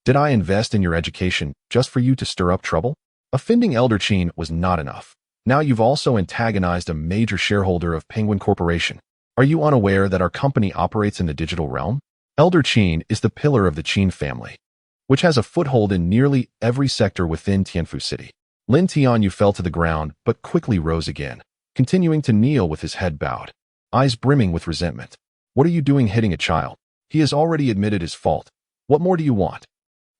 Did I invest in your education just for you to stir up trouble? Offending Elder Qin was not enough. Now you've also antagonized a major shareholder of Penguin Corporation. Are you unaware that our company operates in the digital realm? Elder Qin is the pillar of the Qin family, which has a foothold in nearly every sector within Tianfu City. Lin Tianyu fell to the ground but quickly rose again, continuing to kneel with his head bowed, eyes brimming with resentment. What are you doing hitting a child? He has already admitted his fault. What more do you want?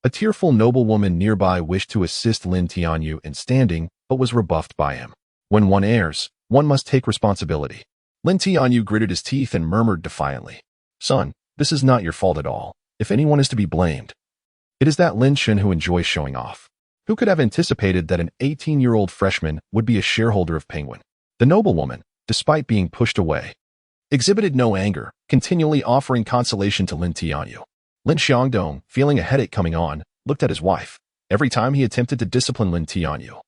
A tearful noblewoman nearby wished to assist Lin Tianyu in standing, but was rebuffed by him. When one errs, one must take responsibility. Lin Tianyu gritted his teeth and murmured defiantly. Son, this is not your fault at all. If anyone is to be blamed, it is that Lin Chen who enjoys showing off. Who could have anticipated that an 18-year-old freshman would be a shareholder of Penguin? The noblewoman, despite being pushed away, exhibited no anger, continually offering consolation to Lin Tianyu. Lin Xiangdong, feeling a headache coming on, looked at his wife. Every time he attempted to discipline Lin Tianyu,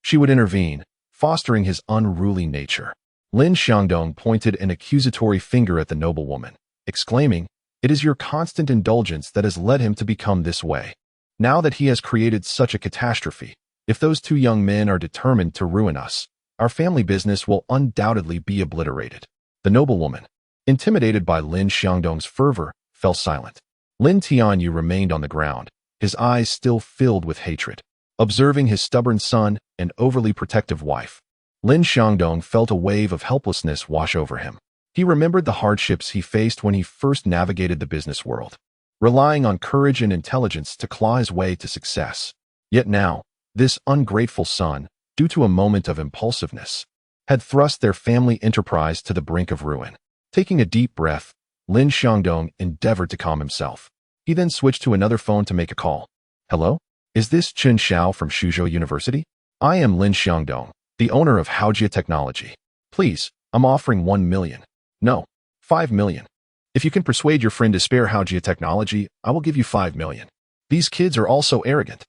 she would intervene, fostering his unruly nature. Lin Xiangdong pointed an accusatory finger at the noblewoman, exclaiming, "It is your constant indulgence that has led him to become this way. Now that he has created such a catastrophe, if those two young men are determined to ruin us, our family business will undoubtedly be obliterated." The noblewoman, intimidated by Lin Xiangdong's fervor, fell silent. Lin Tianyu remained on the ground, his eyes still filled with hatred. Observing his stubborn son and overly protective wife, Lin Xiangdong felt a wave of helplessness wash over him. He remembered the hardships he faced when he first navigated the business world, relying on courage and intelligence to claw his way to success. Yet now, this ungrateful son, due to a moment of impulsiveness, had thrust their family enterprise to the brink of ruin. Taking a deep breath, Lin Xiangdong endeavored to calm himself. He then switched to another phone to make a call. Hello? Is this Chen Xiao from Suzhou University? I am Lin Xiangdong, the owner of Haojia Technology. Please, I'm offering 1 million. No, 5 million. If you can persuade your friend to spare Haojia Technology, I will give you 5 million. These kids are all so arrogant.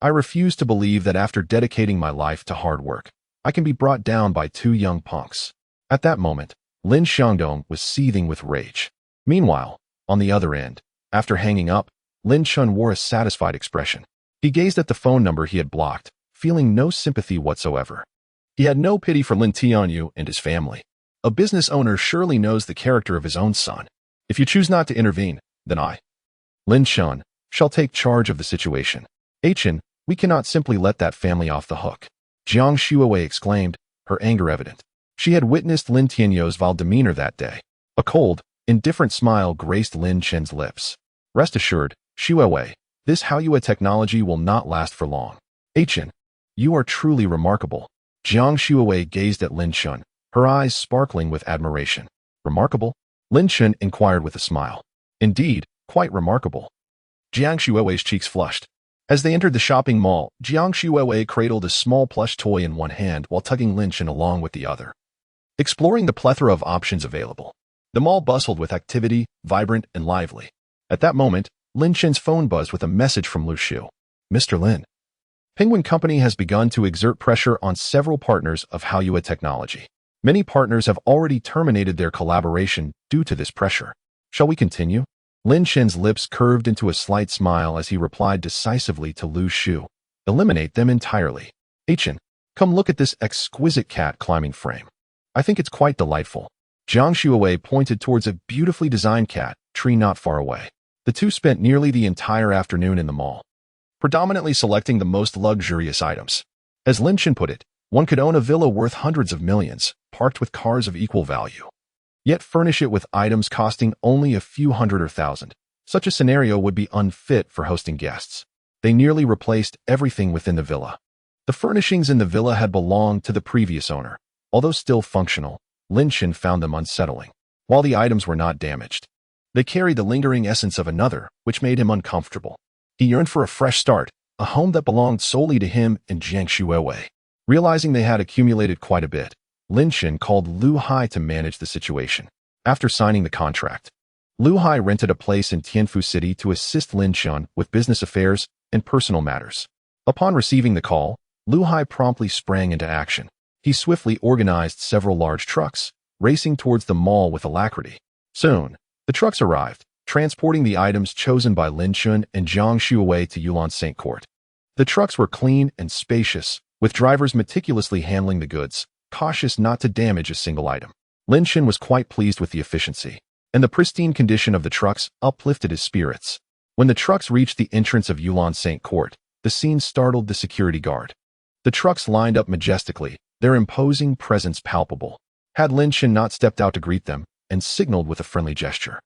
I refuse to believe that after dedicating my life to hard work, I can be brought down by two young punks. At that moment, Lin Xiangdong was seething with rage. Meanwhile, on the other end, after hanging up, Lin Chen wore a satisfied expression. He gazed at the phone number he had blocked, feeling no sympathy whatsoever. He had no pity for Lin Tianyu and his family. A business owner surely knows the character of his own son. If you choose not to intervene, then I, Lin Chen, shall take charge of the situation. Chen, we cannot simply let that family off the hook. Jiang Shuai exclaimed, her anger evident. She had witnessed Lin Tianyu's vile demeanor that day. A cold, indifferent smile graced Lin Chen's lips. Rest assured, Shuai, this Haojia technology will not last for long. Chen, you are truly remarkable. Jiang Shuai gazed at Lin Chen, her eyes sparkling with admiration. Remarkable? Lin Chen inquired with a smile. Indeed, quite remarkable. Jiang Shuai's cheeks flushed. As they entered the shopping mall, Jiang Shuiwei cradled a small plush toy in one hand while tugging Lin Chen along with the other. Exploring the plethora of options available, the mall bustled with activity, vibrant and lively. At that moment, Lin Chen's phone buzzed with a message from Lu Shu. Mr. Lin, Penguin Company has begun to exert pressure on several partners of Haoyue Technology. Many partners have already terminated their collaboration due to this pressure. Shall we continue? Lin Chen's lips curved into a slight smile as he replied decisively to Lu Shu. Eliminate them entirely. Chen, come look at this exquisite cat climbing frame. I think it's quite delightful. Jiang Shuiwei pointed towards a beautifully designed cat tree not far away. The two spent nearly the entire afternoon in the mall, predominantly selecting the most luxurious items. As Lin Chen put it, one could own a villa worth hundreds of millions, parked with cars of equal value, yet furnish it with items costing only a few hundred or thousand. Such a scenario would be unfit for hosting guests. They nearly replaced everything within the villa. The furnishings in the villa had belonged to the previous owner. Although still functional, Lin Chen found them unsettling. While the items were not damaged, they carried the lingering essence of another, which made him uncomfortable. He yearned for a fresh start, a home that belonged solely to him and Jiang Shuiwei. Realizing they had accumulated quite a bit, Lin Chen called Lu Hai to manage the situation. After signing the contract, Lu Hai rented a place in Tianfu City to assist Lin Chen with business affairs and personal matters. Upon receiving the call, Lu Hai promptly sprang into action. He swiftly organized several large trucks, racing towards the mall with alacrity. Soon, the trucks arrived, transporting the items chosen by Lin Chen and Jiang Shuiwei to Yulon Saint Court. The trucks were clean and spacious, with drivers meticulously handling the goods, cautious not to damage a single item. Lin Chen was quite pleased with the efficiency, and the pristine condition of the trucks uplifted his spirits. When the trucks reached the entrance of Yulon Saint Court, the scene startled the security guard. The trucks lined up majestically, their imposing presence palpable. Had Lin Chen not stepped out to greet them and signaled with a friendly gesture,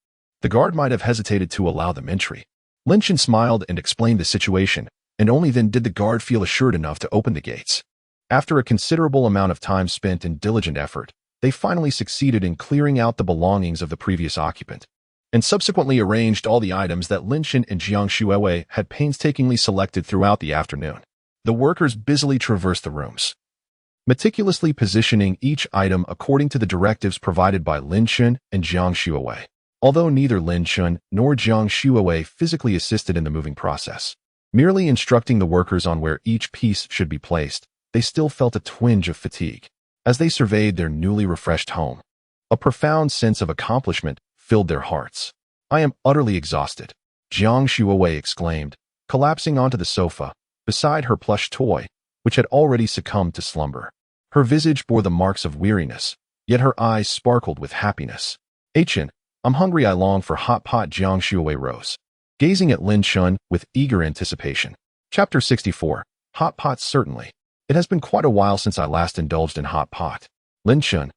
the guard might have hesitated to allow them entry. Lin Chen smiled and explained the situation, and only then did the guard feel assured enough to open the gates. After a considerable amount of time spent in diligent effort, they finally succeeded in clearing out the belongings of the previous occupant, and subsequently arranged all the items that Lin Chen and Jiang Shuiwei had painstakingly selected throughout the afternoon. The workers busily traversed the rooms, meticulously positioning each item according to the directives provided by Lin Chen and Jiang Shuiwei. Although neither Lin Chen nor Jiang Shuiwei physically assisted in the moving process, merely instructing the workers on where each piece should be placed, they still felt a twinge of fatigue. As they surveyed their newly refreshed home, a profound sense of accomplishment filled their hearts. I am utterly exhausted, Jiang Shuiwei exclaimed, collapsing onto the sofa, beside her plush toy, which had already succumbed to slumber. Her visage bore the marks of weariness, yet her eyes sparkled with happiness. Chen, I'm hungry, I long for hot pot. Jiang Shuiwei rose, gazing at Lin Chen with eager anticipation. Chapter 64. Hot pot. Certainly. It has been quite a while since I last indulged in hot pot. Lin Chen,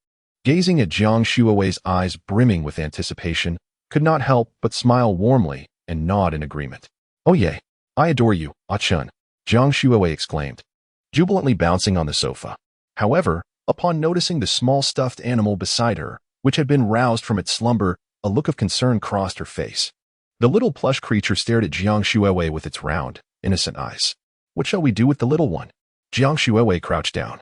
gazing at Jiang Shuiwei's eyes brimming with anticipation, could not help but smile warmly and nod in agreement. Oh yay, I adore you, Chen, Jiang Shuiwei exclaimed, jubilantly bouncing on the sofa. However, upon noticing the small stuffed animal beside her, which had been roused from its slumber, a look of concern crossed her face. The little plush creature stared at Jiang Shuiwei with its round, innocent eyes. What shall we do with the little one? Jiang Shuiwei crouched down,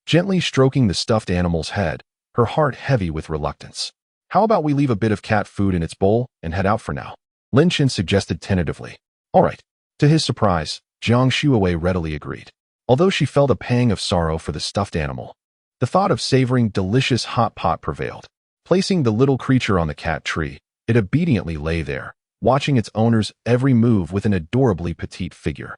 gently stroking the stuffed animal's head, her heart heavy with reluctance. How about we leave a bit of cat food in its bowl and head out for now? Lin Chen suggested tentatively. All right. To his surprise, Jiang Shuiwei readily agreed. Although she felt a pang of sorrow for the stuffed animal, the thought of savoring delicious hot pot prevailed. Placing the little creature on the cat tree, it obediently lay there, watching its owner's every move with an adorably petite figure.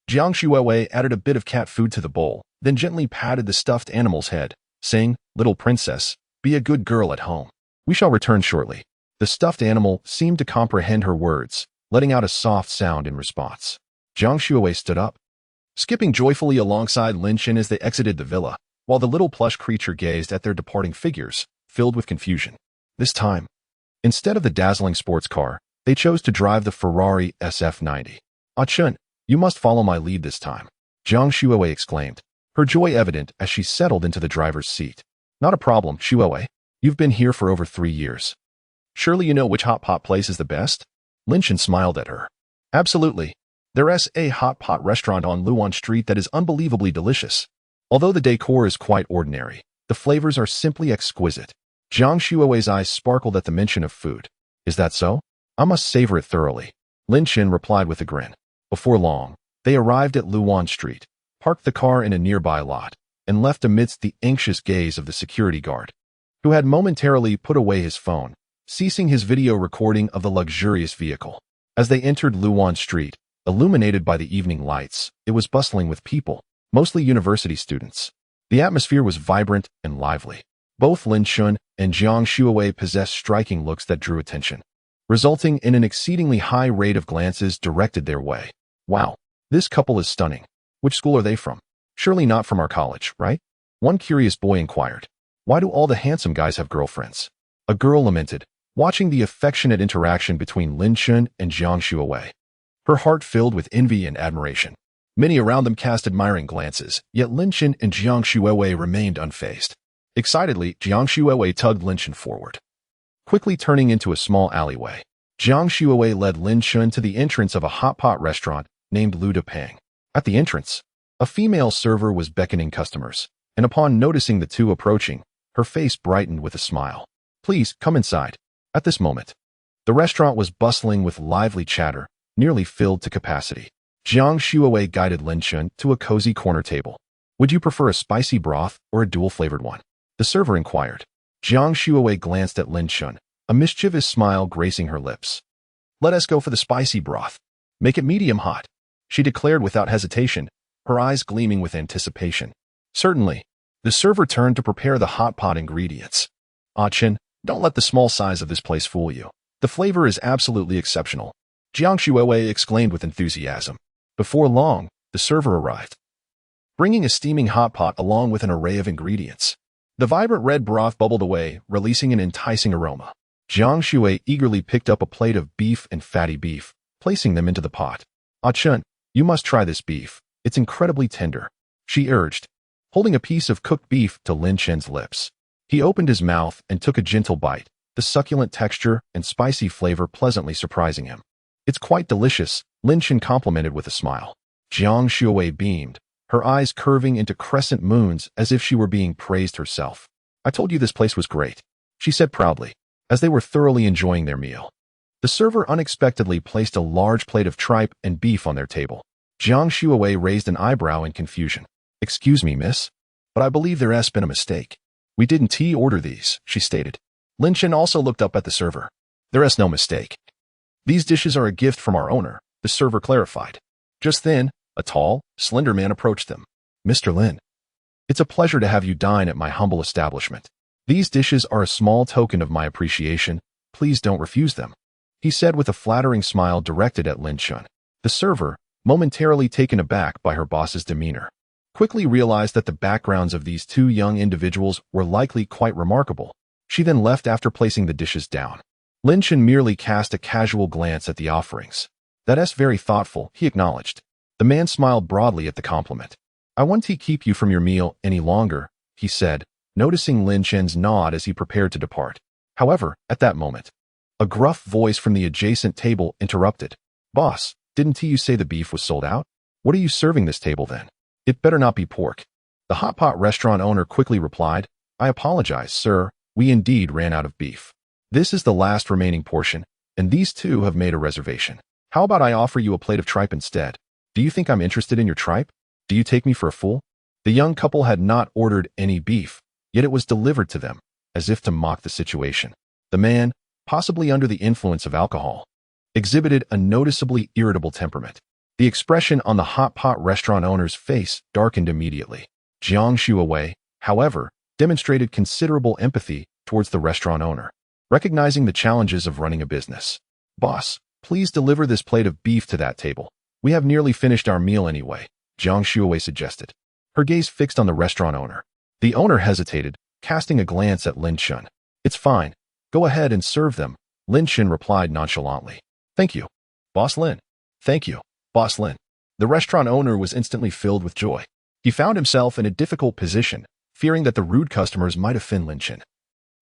Jiang Shuiwei added a bit of cat food to the bowl, then gently patted the stuffed animal's head, saying, "Little princess, be a good girl at home. We shall return shortly." The stuffed animal seemed to comprehend her words, letting out a soft sound in response. Jiang Shuiwei stood up, skipping joyfully alongside Lin Chen as they exited the villa, while the little plush creature gazed at their departing figures, filled with confusion. This time, instead of the dazzling sports car, they chose to drive the Ferrari SF90. Chen, you must follow my lead this time, Jiang Shuiwei exclaimed, her joy evident as she settled into the driver's seat. Not a problem, Shuiwei. You've been here for over 3 years. Surely you know which hot pot place is the best? Lin Chen smiled at her. Absolutely. There's a hot pot restaurant on Luan Street that is unbelievably delicious. Although the decor is quite ordinary, the flavors are simply exquisite. Jiang Shuiwei's eyes sparkled at the mention of food. Is that so? I must savor it thoroughly. Lin Chen replied with a grin. Before long, they arrived at Luan Street, parked the car in a nearby lot, and left amidst the anxious gaze of the security guard, who had momentarily put away his phone, ceasing his video recording of the luxurious vehicle. As they entered Luan Street, illuminated by the evening lights, it was bustling with people, mostly university students. The atmosphere was vibrant and lively. Both Lin Chen and Jiang Shuiwei possessed striking looks that drew attention, resulting in an exceedingly high rate of glances directed their way. Wow, this couple is stunning. Which school are they from? Surely not from our college, right? One curious boy inquired. Why do all the handsome guys have girlfriends? A girl lamented, watching the affectionate interaction between Lin Chen and Jiang Shuiwei. Her heart filled with envy and admiration. Many around them cast admiring glances, yet Lin Chen and Jiang Shuiwei remained unfazed. Excitedly, Jiang Shuiwei tugged Lin Chen forward. Quickly turning into a small alleyway, Jiang Shuiwei led Lin Chen to the entrance of a hot pot restaurant named Lu De Pang. At the entrance, a female server was beckoning customers, and upon noticing the two approaching, her face brightened with a smile. Please, come inside. At this moment, the restaurant was bustling with lively chatter, nearly filled to capacity. Jiang Shuiwei guided Lin Chen to a cozy corner table. Would you prefer a spicy broth or a dual-flavored one? The server inquired. Jiang Shuiwei glanced at Lin Chen, a mischievous smile gracing her lips. Let us go for the spicy broth. Make it medium hot, she declared without hesitation, her eyes gleaming with anticipation. Certainly. The server turned to prepare the hot pot ingredients. Chen, don't let the small size of this place fool you. The flavor is absolutely exceptional. Jiang Shuiwei exclaimed with enthusiasm. Before long, the server arrived, bringing a steaming hot pot along with an array of ingredients. The vibrant red broth bubbled away, releasing an enticing aroma. Jiang Shuiwei eagerly picked up a plate of beef and fatty beef, placing them into the pot. Chen, you must try this beef. It's incredibly tender, she urged, holding a piece of cooked beef to Lin Chen's lips. He opened his mouth and took a gentle bite, the succulent texture and spicy flavor pleasantly surprising him. It's quite delicious, Lin Chen complimented with a smile. Jiang Shuiwei beamed, her eyes curving into crescent moons as if she were being praised herself. I told you this place was great, she said proudly, as they were thoroughly enjoying their meal. The server unexpectedly placed a large plate of tripe and beef on their table. Jiang Shuiwei raised an eyebrow in confusion. Excuse me, miss, but I believe there has been a mistake. We didn't order these, she stated. Lin Chen also looked up at the server. There is no mistake. These dishes are a gift from our owner, the server clarified. Just then, a tall, slender man approached them. Mr. Lin, it's a pleasure to have you dine at my humble establishment. These dishes are a small token of my appreciation. Please don't refuse them, he said with a flattering smile directed at Lin Chen. The server, momentarily taken aback by her boss's demeanor, quickly realized that the backgrounds of these two young individuals were likely quite remarkable. She then left after placing the dishes down. Lin Chen merely cast a casual glance at the offerings. That's very thoughtful, he acknowledged. The man smiled broadly at the compliment. I won't keep you from your meal any longer, he said, noticing Lin Chen's nod as he prepared to depart. However, at that moment, a gruff voice from the adjacent table interrupted. Boss, didn't you say the beef was sold out? What are you serving this table then? It better not be pork. The hot pot restaurant owner quickly replied. I apologize, sir. We indeed ran out of beef. This is the last remaining portion, and these two have made a reservation. How about I offer you a plate of tripe instead? Do you think I'm interested in your tripe? Do you take me for a fool? The young couple had not ordered any beef, yet it was delivered to them, as if to mock the situation. The man, possibly under the influence of alcohol, exhibited a noticeably irritable temperament. The expression on the hot pot restaurant owner's face darkened immediately. Jiang Shuiwei, however, demonstrated considerable empathy towards the restaurant owner, recognizing the challenges of running a business. Boss, please deliver this plate of beef to that table. We have nearly finished our meal anyway, Jiang Shuiwei suggested, her gaze fixed on the restaurant owner. The owner hesitated, casting a glance at Lin Chen. It's fine. Go ahead and serve them, Lin Chen replied nonchalantly. Thank you, Boss Lin. Thank you, Boss Lin. The restaurant owner was instantly filled with joy. He found himself in a difficult position, fearing that the rude customers might offend Lin Chen,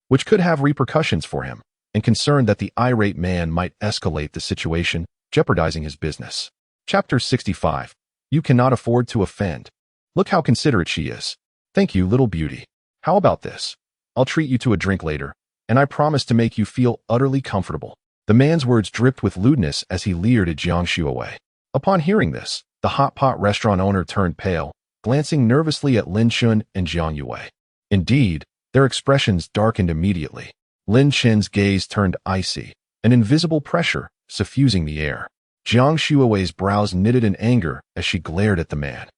which could have repercussions for him, and concerned that the irate man might escalate the situation, jeopardizing his business. Chapter 65. You cannot afford to offend. Look how considerate she is. Thank you, little beauty. How about this? I'll treat you to a drink later, and I promise to make you feel utterly comfortable. The man's words dripped with lewdness as he leered at Jiang Shuawei. Upon hearing this, the hot pot restaurant owner turned pale, glancing nervously at Lin Chen and Jiang Yue. Indeed, their expressions darkened immediately. Lin Chen's gaze turned icy, an invisible pressure suffusing the air. Jiang Shuawei's brows knitted in anger as she glared at the man.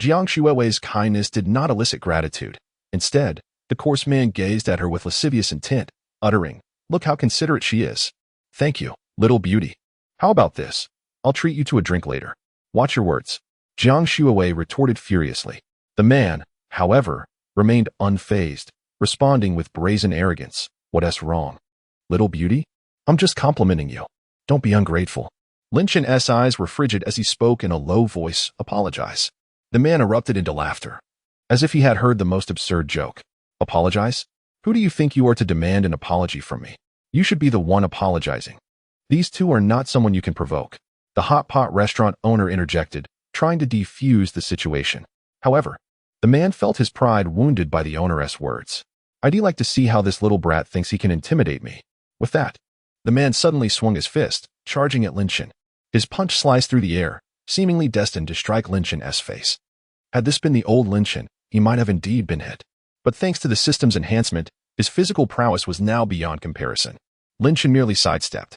Jiang Shuawei's kindness did not elicit gratitude. Instead, the coarse man gazed at her with lascivious intent, uttering, "Look how considerate she is. Thank you, little beauty. How about this? I'll treat you to a drink later. Watch your words." Jiang Shuawei retorted furiously. The man, however, remained unfazed, responding with brazen arrogance. "What's wrong? Little beauty? I'm just complimenting you. Don't be ungrateful." Lin Chen's eyes were frigid as he spoke in a low voice, "Apologize." The man erupted into laughter, as if he had heard the most absurd joke. "Apologize? Who do you think you are to demand an apology from me? You should be the one apologizing. These two are not someone you can provoke." The hot pot restaurant owner interjected, trying to defuse the situation. However, the man felt his pride wounded by the owner's words. "I'd like to see how this little brat thinks he can intimidate me." With that, the man suddenly swung his fist, charging at Lin Chen. His punch sliced through the air, seemingly destined to strike Lin Chen's face. Had this been the old Lin Chen, he might have indeed been hit. But thanks to the system's enhancement, his physical prowess was now beyond comparison. Lin Chen merely sidestepped,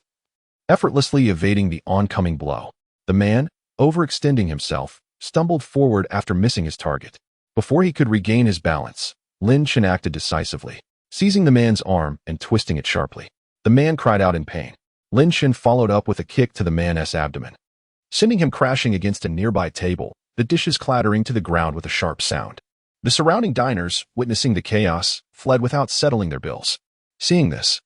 effortlessly evading the oncoming blow. The man, overextending himself, stumbled forward after missing his target. Before he could regain his balance, Lin Chen acted decisively, seizing the man's arm and twisting it sharply. The man cried out in pain. Lin Chen followed up with a kick to the man's abdomen, sending him crashing against a nearby table, the dishes clattering to the ground with a sharp sound. The surrounding diners, witnessing the chaos, fled without settling their bills. Seeing this,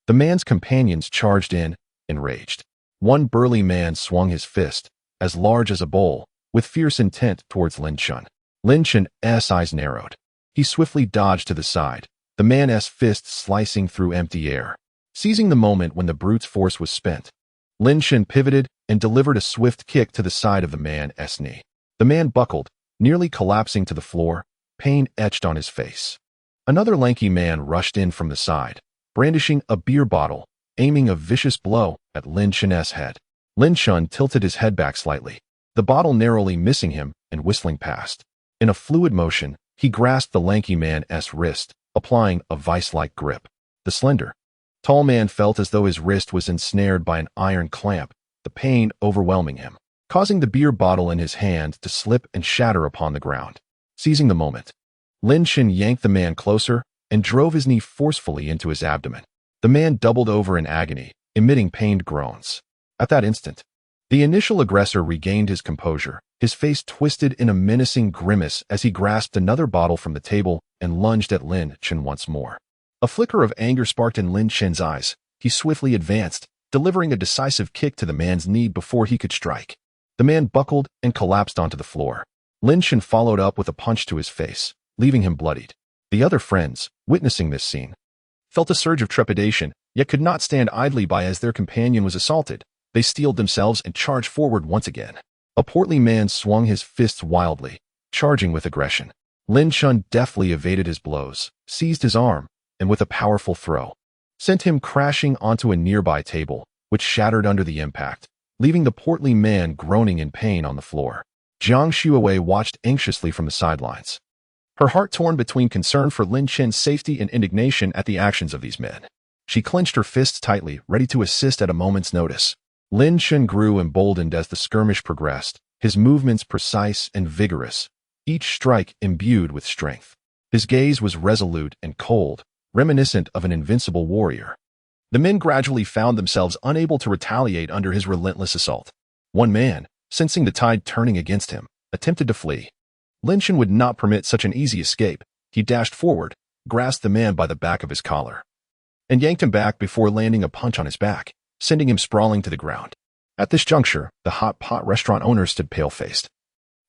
the man's companions charged in, enraged. One burly man swung his fist, as large as a bowl, with fierce intent towards Lin Chen. Lin Chen's eyes narrowed. He swiftly dodged to the side, the man's fist slicing through empty air. Seizing the moment when the brute's force was spent, Lin Chen pivoted and delivered a swift kick to the side of the man's knee. The man buckled, nearly collapsing to the floor, pain etched on his face. Another lanky man rushed in from the side, brandishing a beer bottle, aiming a vicious blow at Lin Chen's head. Lin Chen tilted his head back slightly, the bottle narrowly missing him and whistling past. In a fluid motion, he grasped the lanky man's wrist, applying a vice-like grip. The slender, tall man felt as though his wrist was ensnared by an iron clamp, the pain overwhelming him, causing the beer bottle in his hand to slip and shatter upon the ground. Seizing the moment, Lin Chen yanked the man closer and drove his knee forcefully into his abdomen. The man doubled over in agony, emitting pained groans. At that instant, the initial aggressor regained his composure, his face twisted in a menacing grimace as he grasped another bottle from the table and lunged at Lin Chen once more. A flicker of anger sparked in Lin Chen's eyes. He swiftly advanced, delivering a decisive kick to the man's knee before he could strike. The man buckled and collapsed onto the floor. Lin Chen followed up with a punch to his face, leaving him bloodied. The other friends, witnessing this scene, felt a surge of trepidation, yet could not stand idly by as their companion was assaulted. They steeled themselves and charged forward once again. A portly man swung his fists wildly, charging with aggression. Lin Chen deftly evaded his blows, seized his arm, and with a powerful throw, sent him crashing onto a nearby table, which shattered under the impact, leaving the portly man groaning in pain on the floor. Jiang Shuawei watched anxiously from the sidelines, her heart torn between concern for Lin Chen's safety and indignation at the actions of these men. She clenched her fists tightly, ready to assist at a moment's notice. Lin Chen grew emboldened as the skirmish progressed, his movements precise and vigorous, each strike imbued with strength. His gaze was resolute and cold, reminiscent of an invincible warrior. The men gradually found themselves unable to retaliate under his relentless assault. One man, sensing the tide turning against him, attempted to flee. Lin Chen would not permit such an easy escape. He dashed forward, grasped the man by the back of his collar, and yanked him back before landing a punch on his back, sending him sprawling to the ground. At this juncture, the hot pot restaurant owner stood pale-faced,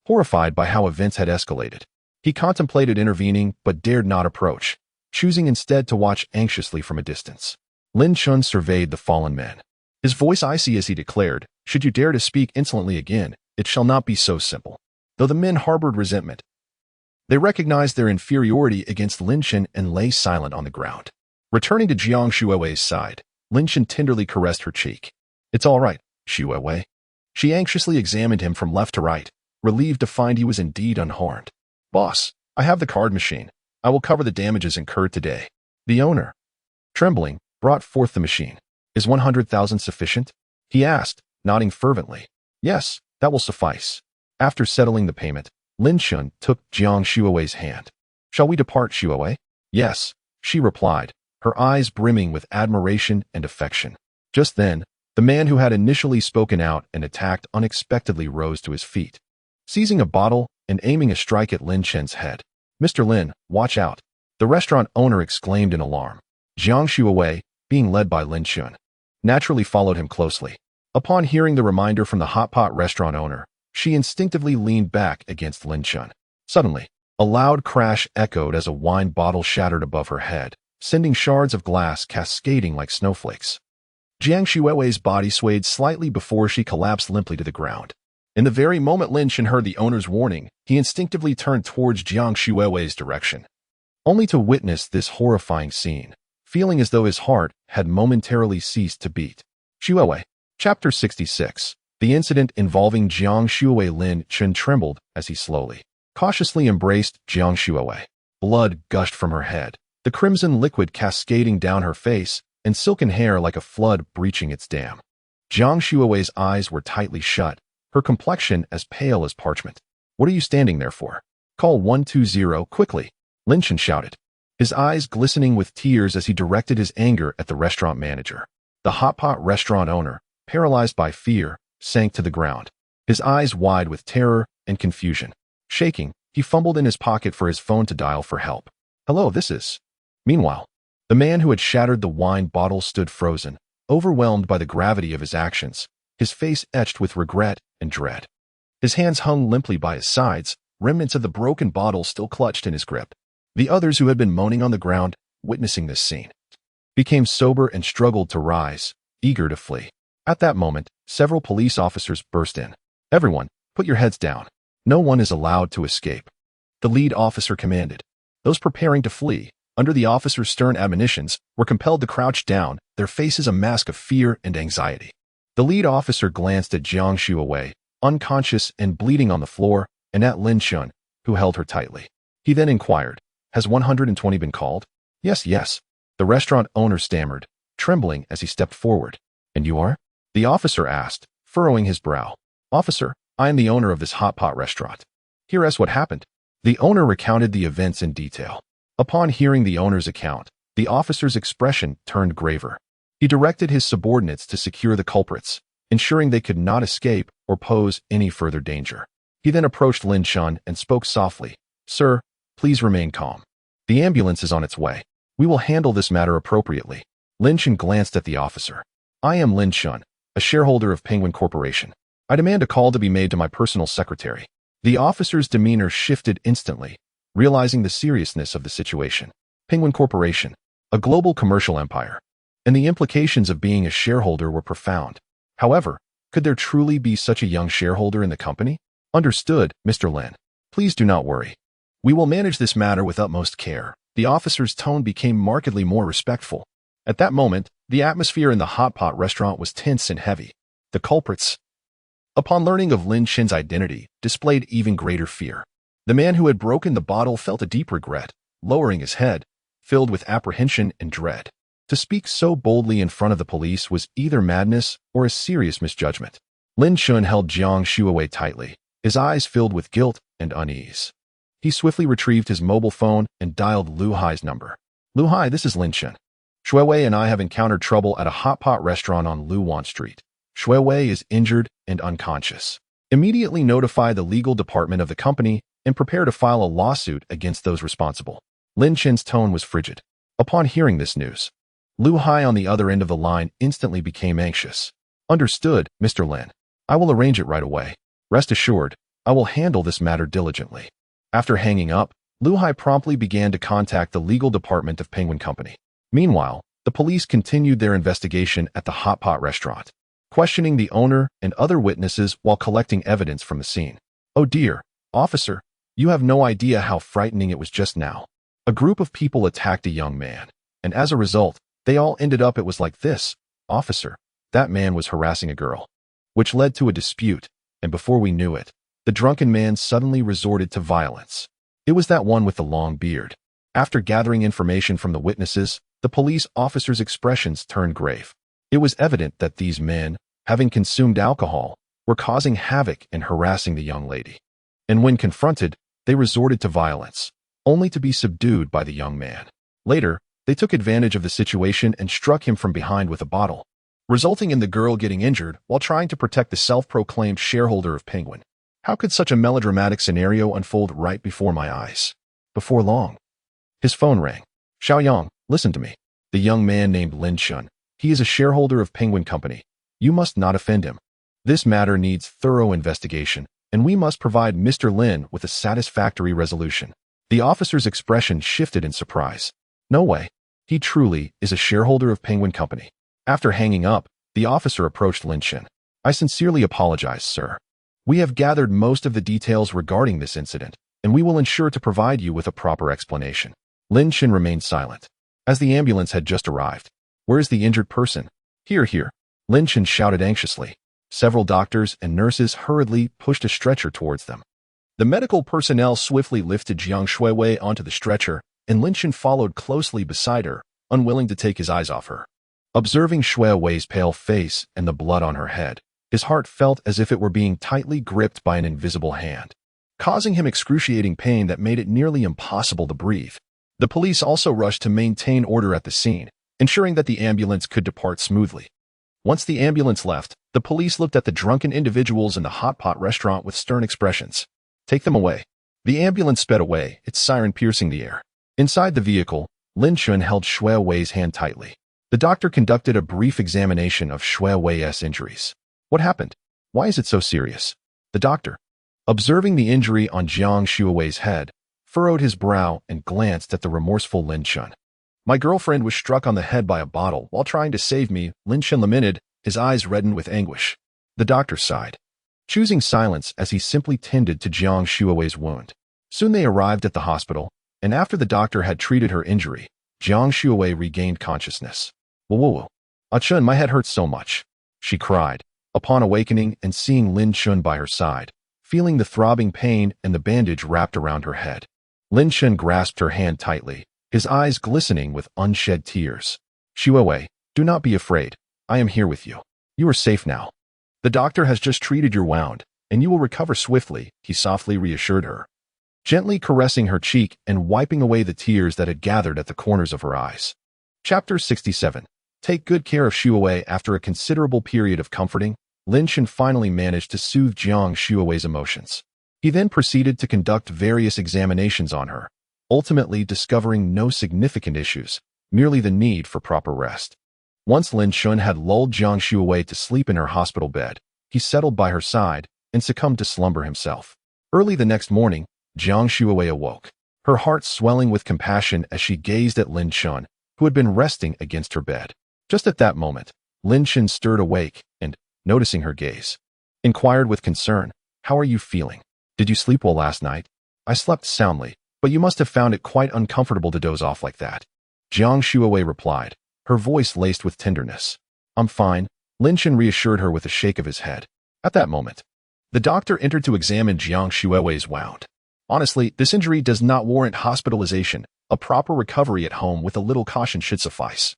horrified by how events had escalated. He contemplated intervening but dared not approach, choosing instead to watch anxiously from a distance. Lin Chen surveyed the fallen men, His voice icy as he declared, "Should you dare to speak insolently again, it shall not be so simple." Though the men harbored resentment, they recognized their inferiority against Lin Chen and lay silent on the ground. Returning to Jiang Shuiwei's side, Lin Chen tenderly caressed her cheek. "It's all right, Shuiwei." She anxiously examined him from left to right, relieved to find he was indeed unharmed. "Boss, I have the card machine. I will cover the damages incurred today." The owner, trembling, brought forth the machine. "Is 100,000 sufficient?" he asked, nodding fervently. "Yes, that will suffice." After settling the payment, Lin Chen took Jiang Shuiwei's hand. "Shall we depart, Shuiwei?" "Yes," she replied, her eyes brimming with admiration and affection. Just then, the man who had initially spoken out and attacked unexpectedly rose to his feet. Seizing a bottle and aiming a strike at Lin Chen's head. "Mr. Lin, watch out!" the restaurant owner exclaimed in alarm. Jiang Shuiwei, being led by Lin Chen, naturally followed him closely. Upon hearing the reminder from the hot pot restaurant owner, she instinctively leaned back against Lin Chen. Suddenly, a loud crash echoed as a wine bottle shattered above her head, sending shards of glass cascading like snowflakes. Jiang Shuiwei's body swayed slightly before she collapsed limply to the ground. In the very moment Lin Chen heard the owner's warning, he instinctively turned towards Jiang Shuiwei's direction, only to witness this horrifying scene, feeling as though his heart had momentarily ceased to beat. Shuiwei. Chapter 66. The incident involving Jiang Shuiwei. Lin Chen trembled as he slowly, cautiously embraced Jiang Shuiwei. Blood gushed from her head, the crimson liquid cascading down her face, and silken hair like a flood breaching its dam. Jiang Shuiwei's eyes were tightly shut, her complexion as pale as parchment. "What are you standing there for? Call 120 quickly," Lin Chen shouted, his eyes glistening with tears as he directed his anger at the restaurant manager. The hot pot restaurant owner, paralyzed by fear, sank to the ground, his eyes wide with terror and confusion. Shaking, he fumbled in his pocket for his phone to dial for help. "Hello, this is..." Meanwhile, the man who had shattered the wine bottle stood frozen, overwhelmed by the gravity of his actions, his face etched with regret and dread. His hands hung limply by his sides, remnants of the broken bottle still clutched in his grip. The others who had been moaning on the ground, witnessing this scene, became sober and struggled to rise, eager to flee. At that moment, several police officers burst in. "Everyone, put your heads down. No one is allowed to escape," the lead officer commanded. Those preparing to flee, under the officer's stern admonitions, were compelled to crouch down, their faces a mask of fear and anxiety. The lead officer glanced at Jiang Shuiwei, unconscious and bleeding on the floor, and at Lin Chen, who held her tightly. He then inquired, "Has 120 been called?" Yes, the restaurant owner stammered, trembling as he stepped forward. "And you are?" the officer asked, furrowing his brow. "Officer, I am the owner of this hot pot restaurant." "Here's what happened." The owner recounted the events in detail. Upon hearing the owner's account, the officer's expression turned graver. He directed his subordinates to secure the culprits, ensuring they could not escape or pose any further danger. He then approached Lin Chen and spoke softly. "Sir, please remain calm. The ambulance is on its way. We will handle this matter appropriately." Lin Chen glanced at the officer. "I am Lin Chen, a shareholder of Penguin Corporation. I demand a call to be made to my personal secretary." The officer's demeanor shifted instantly, realizing the seriousness of the situation. Penguin Corporation, a global commercial empire, and the implications of being a shareholder were profound. However, could there truly be such a young shareholder in the company? "Understood, Mr. Lin. Please do not worry. We will manage this matter with utmost care." The officer's tone became markedly more respectful. At that moment, the atmosphere in the hot pot restaurant was tense and heavy. The culprits, upon learning of Lin Chen's identity, displayed even greater fear. The man who had broken the bottle felt a deep regret, lowering his head, filled with apprehension and dread. To speak so boldly in front of the police was either madness or a serious misjudgment. Lin Chen held Jiang Shuiwei tightly, his eyes filled with guilt and unease. He swiftly retrieved his mobile phone and dialed Lu Hai's number. "Lu Hai, this is Lin Chen. Shuiwei and I have encountered trouble at a hot pot restaurant on Luwan Street. Shuiwei is injured and unconscious. Immediately notify the legal department of the company and prepare to file a lawsuit against those responsible." Lin Chen's tone was frigid. Upon hearing this news, Lu Hai on the other end of the line instantly became anxious. "Understood, Mr. Lin. I will arrange it right away. Rest assured, I will handle this matter diligently." After hanging up, Lu Hai promptly began to contact the legal department of Penguin Company. Meanwhile, The police continued their investigation at the hot pot restaurant, questioning the owner and other witnesses while collecting evidence from the scene. "Oh dear, officer, you have no idea how frightening it was just now. A group of people attacked a young man, and as a result, they all ended up it was like this, officer. That man was harassing a girl, which led to a dispute, and before we knew it, the drunken man suddenly resorted to violence. It was that one with the long beard." After gathering information from the witnesses, the police officers' expressions turned grave. It was evident that these men, having consumed alcohol, were causing havoc and harassing the young lady. And when confronted, they resorted to violence, only to be subdued by the young man. Later, they took advantage of the situation and struck him from behind with a bottle, resulting in the girl getting injured while trying to protect the self-proclaimed shareholder of Penguin. How could such a melodramatic scenario unfold right before my eyes? Before long, his phone rang. "Xiaoyang, listen to me. The young man named Lin Chen. He is a shareholder of Penguin Company. You must not offend him. This matter needs thorough investigation, and we must provide Mr. Lin with a satisfactory resolution." The officer's expression shifted in surprise. "No way. He truly is a shareholder of Penguin Company." After hanging up, the officer approached Lin Chen. "I sincerely apologize, sir. We have gathered most of the details regarding this incident, and we will ensure to provide you with a proper explanation." Lin Chen remained silent, as the ambulance had just arrived. "Where is the injured person?" "Here, here," Lin Chen shouted anxiously. Several doctors and nurses hurriedly pushed a stretcher towards them. The medical personnel swiftly lifted Jiang Shuiwei onto the stretcher, and Lin Chen followed closely beside her, unwilling to take his eyes off her. Observing Shuiwei's pale face and the blood on her head, his heart felt as if it were being tightly gripped by an invisible hand, causing him excruciating pain that made it nearly impossible to breathe. The police also rushed to maintain order at the scene, ensuring that the ambulance could depart smoothly. Once the ambulance left, the police looked at the drunken individuals in the hot pot restaurant with stern expressions. "Take them away." The ambulance sped away, its siren piercing the air. Inside the vehicle, Lin Chen held Shuiwei's hand tightly. The doctor conducted a brief examination of Shuiwei's injuries. "What happened? Why is it so serious?" The doctor, observing the injury on Jiang Shuiwei's head, furrowed his brow and glanced at the remorseful Lin Chen. "My girlfriend was struck on the head by a bottle while trying to save me," Lin Chen lamented, his eyes reddened with anguish. The doctor sighed, choosing silence as he simply tended to Jiang Shuiwei's wound. Soon they arrived at the hospital, and after the doctor had treated her injury, Jiang Shuiwei regained consciousness. "Whoa. Ah Chun, my head hurts so much," she cried, upon awakening and seeing Lin Chen by her side, feeling the throbbing pain and the bandage wrapped around her head. Lin Chen grasped her hand tightly, his eyes glistening with unshed tears. "Shuiwei, do not be afraid. I am here with you. You are safe now. The doctor has just treated your wound, and you will recover swiftly," he softly reassured her, gently caressing her cheek and wiping away the tears that had gathered at the corners of her eyes. Chapter 67. Take good care of Shuiwei. After a considerable period of comforting, Lin Chen finally managed to soothe Jiang Shuiwei's emotions. He then proceeded to conduct various examinations on her, ultimately discovering no significant issues, merely the need for proper rest. Once Lin Chen had lulled Jiang Shuiwei to sleep in her hospital bed, he settled by her side and succumbed to slumber himself. Early the next morning, Jiang Shuiwei awoke, her heart swelling with compassion as she gazed at Lin Chen, who had been resting against her bed. Just at that moment, Lin Chen stirred awake and, noticing her gaze, inquired with concern, "How are you feeling? Did you sleep well last night?" "I slept soundly, but you must have found it quite uncomfortable to doze off like that," Jiang Shuiwei replied, her voice laced with tenderness. "I'm fine," Lin Chen reassured her with a shake of his head. At that moment, the doctor entered to examine Jiang Shuiwei's wound. "Honestly, this injury does not warrant hospitalization. A proper recovery at home with a little caution should suffice,"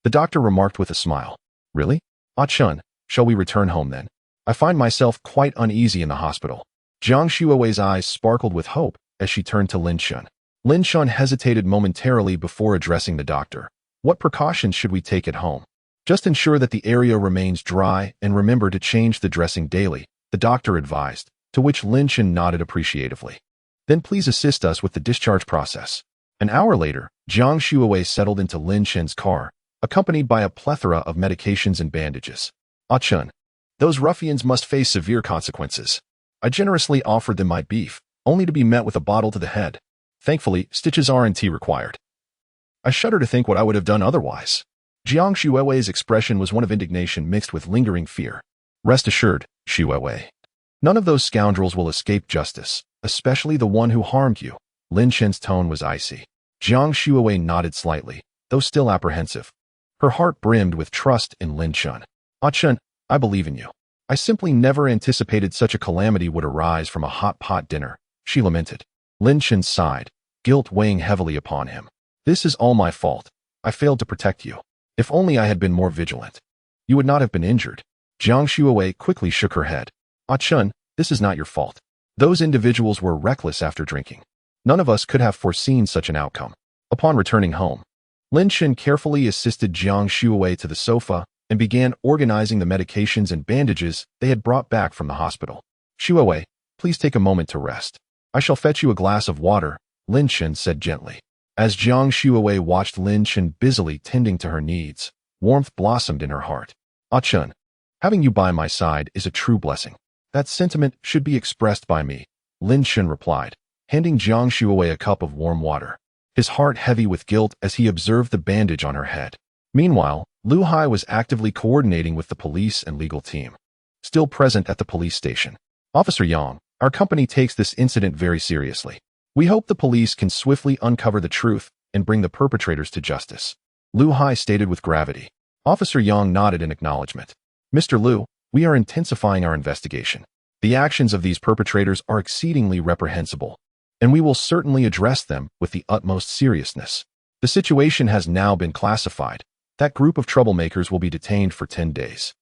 the doctor remarked with a smile. "Really? Ah Chun, shall we return home then? I find myself quite uneasy in the hospital." Jiang Shuiwei's eyes sparkled with hope as she turned to Lin Chen. Lin Chen hesitated momentarily before addressing the doctor. "What precautions should we take at home?" "Just ensure that the area remains dry and remember to change the dressing daily," the doctor advised, to which Lin Chen nodded appreciatively. "Then please assist us with the discharge process." An hour later, Jiang Shuiwei settled into Lin Chen's car, accompanied by a plethora of medications and bandages. "Ah Chun, those ruffians must face severe consequences. I generously offered them my beef, only to be met with a bottle to the head. Thankfully, stitches aren't required. I shudder to think what I would have done otherwise." Jiang Shuiwei's expression was one of indignation mixed with lingering fear. Rest assured, Shuiwei. None of those scoundrels will escape justice, especially the one who harmed you. Lin Chen's tone was icy. Jiang Shuiwei nodded slightly, though still apprehensive. Her heart brimmed with trust in Lin Chen. Ah Chen, I believe in you. I simply never anticipated such a calamity would arise from a hot pot dinner, she lamented. Lin Chen sighed, guilt weighing heavily upon him. This is all my fault. I failed to protect you. If only I had been more vigilant. You would not have been injured. Jiang Shuiwei quickly shook her head. Ah Chen, this is not your fault. Those individuals were reckless after drinking. None of us could have foreseen such an outcome. Upon returning home, Lin Chen carefully assisted Jiang Shuiwei to the sofa and began organizing the medications and bandages they had brought back from the hospital. Shuiwei, please take a moment to rest. I shall fetch you a glass of water, Lin Chen said gently. As Jiang Shuiwei watched Lin Chen busily tending to her needs, warmth blossomed in her heart. Ah Chen, having you by my side is a true blessing. That sentiment should be expressed by me, Lin Chen replied, handing Jiang Shuiwei a cup of warm water, his heart heavy with guilt as he observed the bandage on her head. Meanwhile, Lu Hai was actively coordinating with the police and legal team. Still present at the police station. Officer Yang, our company takes this incident very seriously. We hope the police can swiftly uncover the truth and bring the perpetrators to justice. Lu Hai stated with gravity. Officer Yang nodded in acknowledgement. Mr. Lu, we are intensifying our investigation. The actions of these perpetrators are exceedingly reprehensible, and we will certainly address them with the utmost seriousness. The situation has now been classified. That group of troublemakers will be detained for 10 days.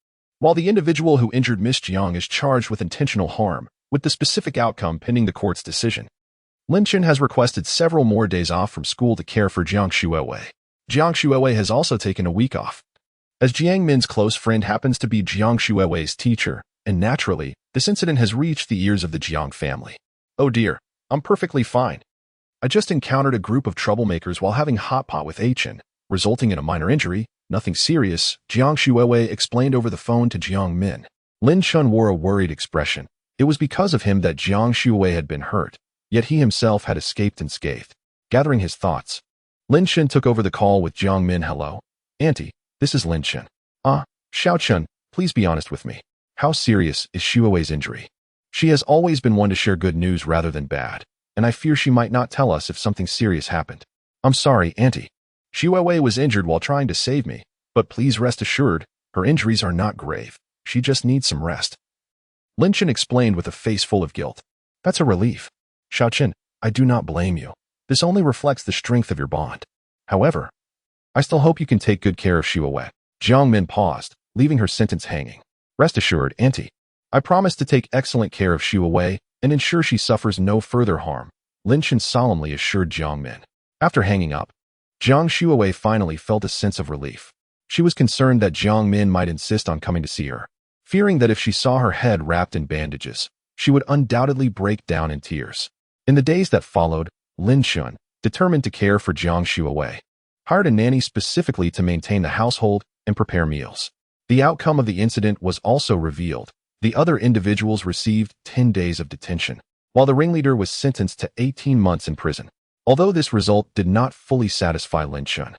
While the individual who injured Miss Jiang is charged with intentional harm, with the specific outcome pending the court's decision, Lin Chen has requested several more days off from school to care for Jiang Shuiwei. Jiang Shuiwei has also taken a week off. As Jiang Min's close friend happens to be Jiang Shuiwei's teacher, and naturally, this incident has reached the ears of the Jiang family. Oh dear, I'm perfectly fine. I just encountered a group of troublemakers while having hot pot with Chen, resulting in a minor injury, nothing serious, Jiang Shuiwei explained over the phone to Jiang Min. Lin Chen wore a worried expression. It was because of him that Jiang Shuiwei had been hurt, yet he himself had escaped unscathed. Gathering his thoughts, Lin Chen took over the call with Jiang Min. Hello, Auntie, this is Lin Chen. Ah, Xiao Chen, please be honest with me. How serious is Shuiwei's injury? She has always been one to share good news rather than bad, and I fear she might not tell us if something serious happened. I'm sorry, Auntie. Shuiwei was injured while trying to save me, but please rest assured, her injuries are not grave. She just needs some rest. Lin Chen explained with a face full of guilt. That's a relief. Xiao Chen, I do not blame you. This only reflects the strength of your bond. However, I still hope you can take good care of Shuiwei. Jiang Min paused, leaving her sentence hanging. Rest assured, Auntie. I promise to take excellent care of Shuiwei and ensure she suffers no further harm, Lin Chen solemnly assured Jiang Min. After hanging up, Jiang Shuiwei finally felt a sense of relief. She was concerned that Jiang Min might insist on coming to see her, fearing that if she saw her head wrapped in bandages, she would undoubtedly break down in tears. In the days that followed, Lin Chen, determined to care for Jiang Shuiwei, hired a nanny specifically to maintain the household and prepare meals. The outcome of the incident was also revealed. The other individuals received 10 days of detention, while the ringleader was sentenced to 18 months in prison. Although this result did not fully satisfy Lin Chen,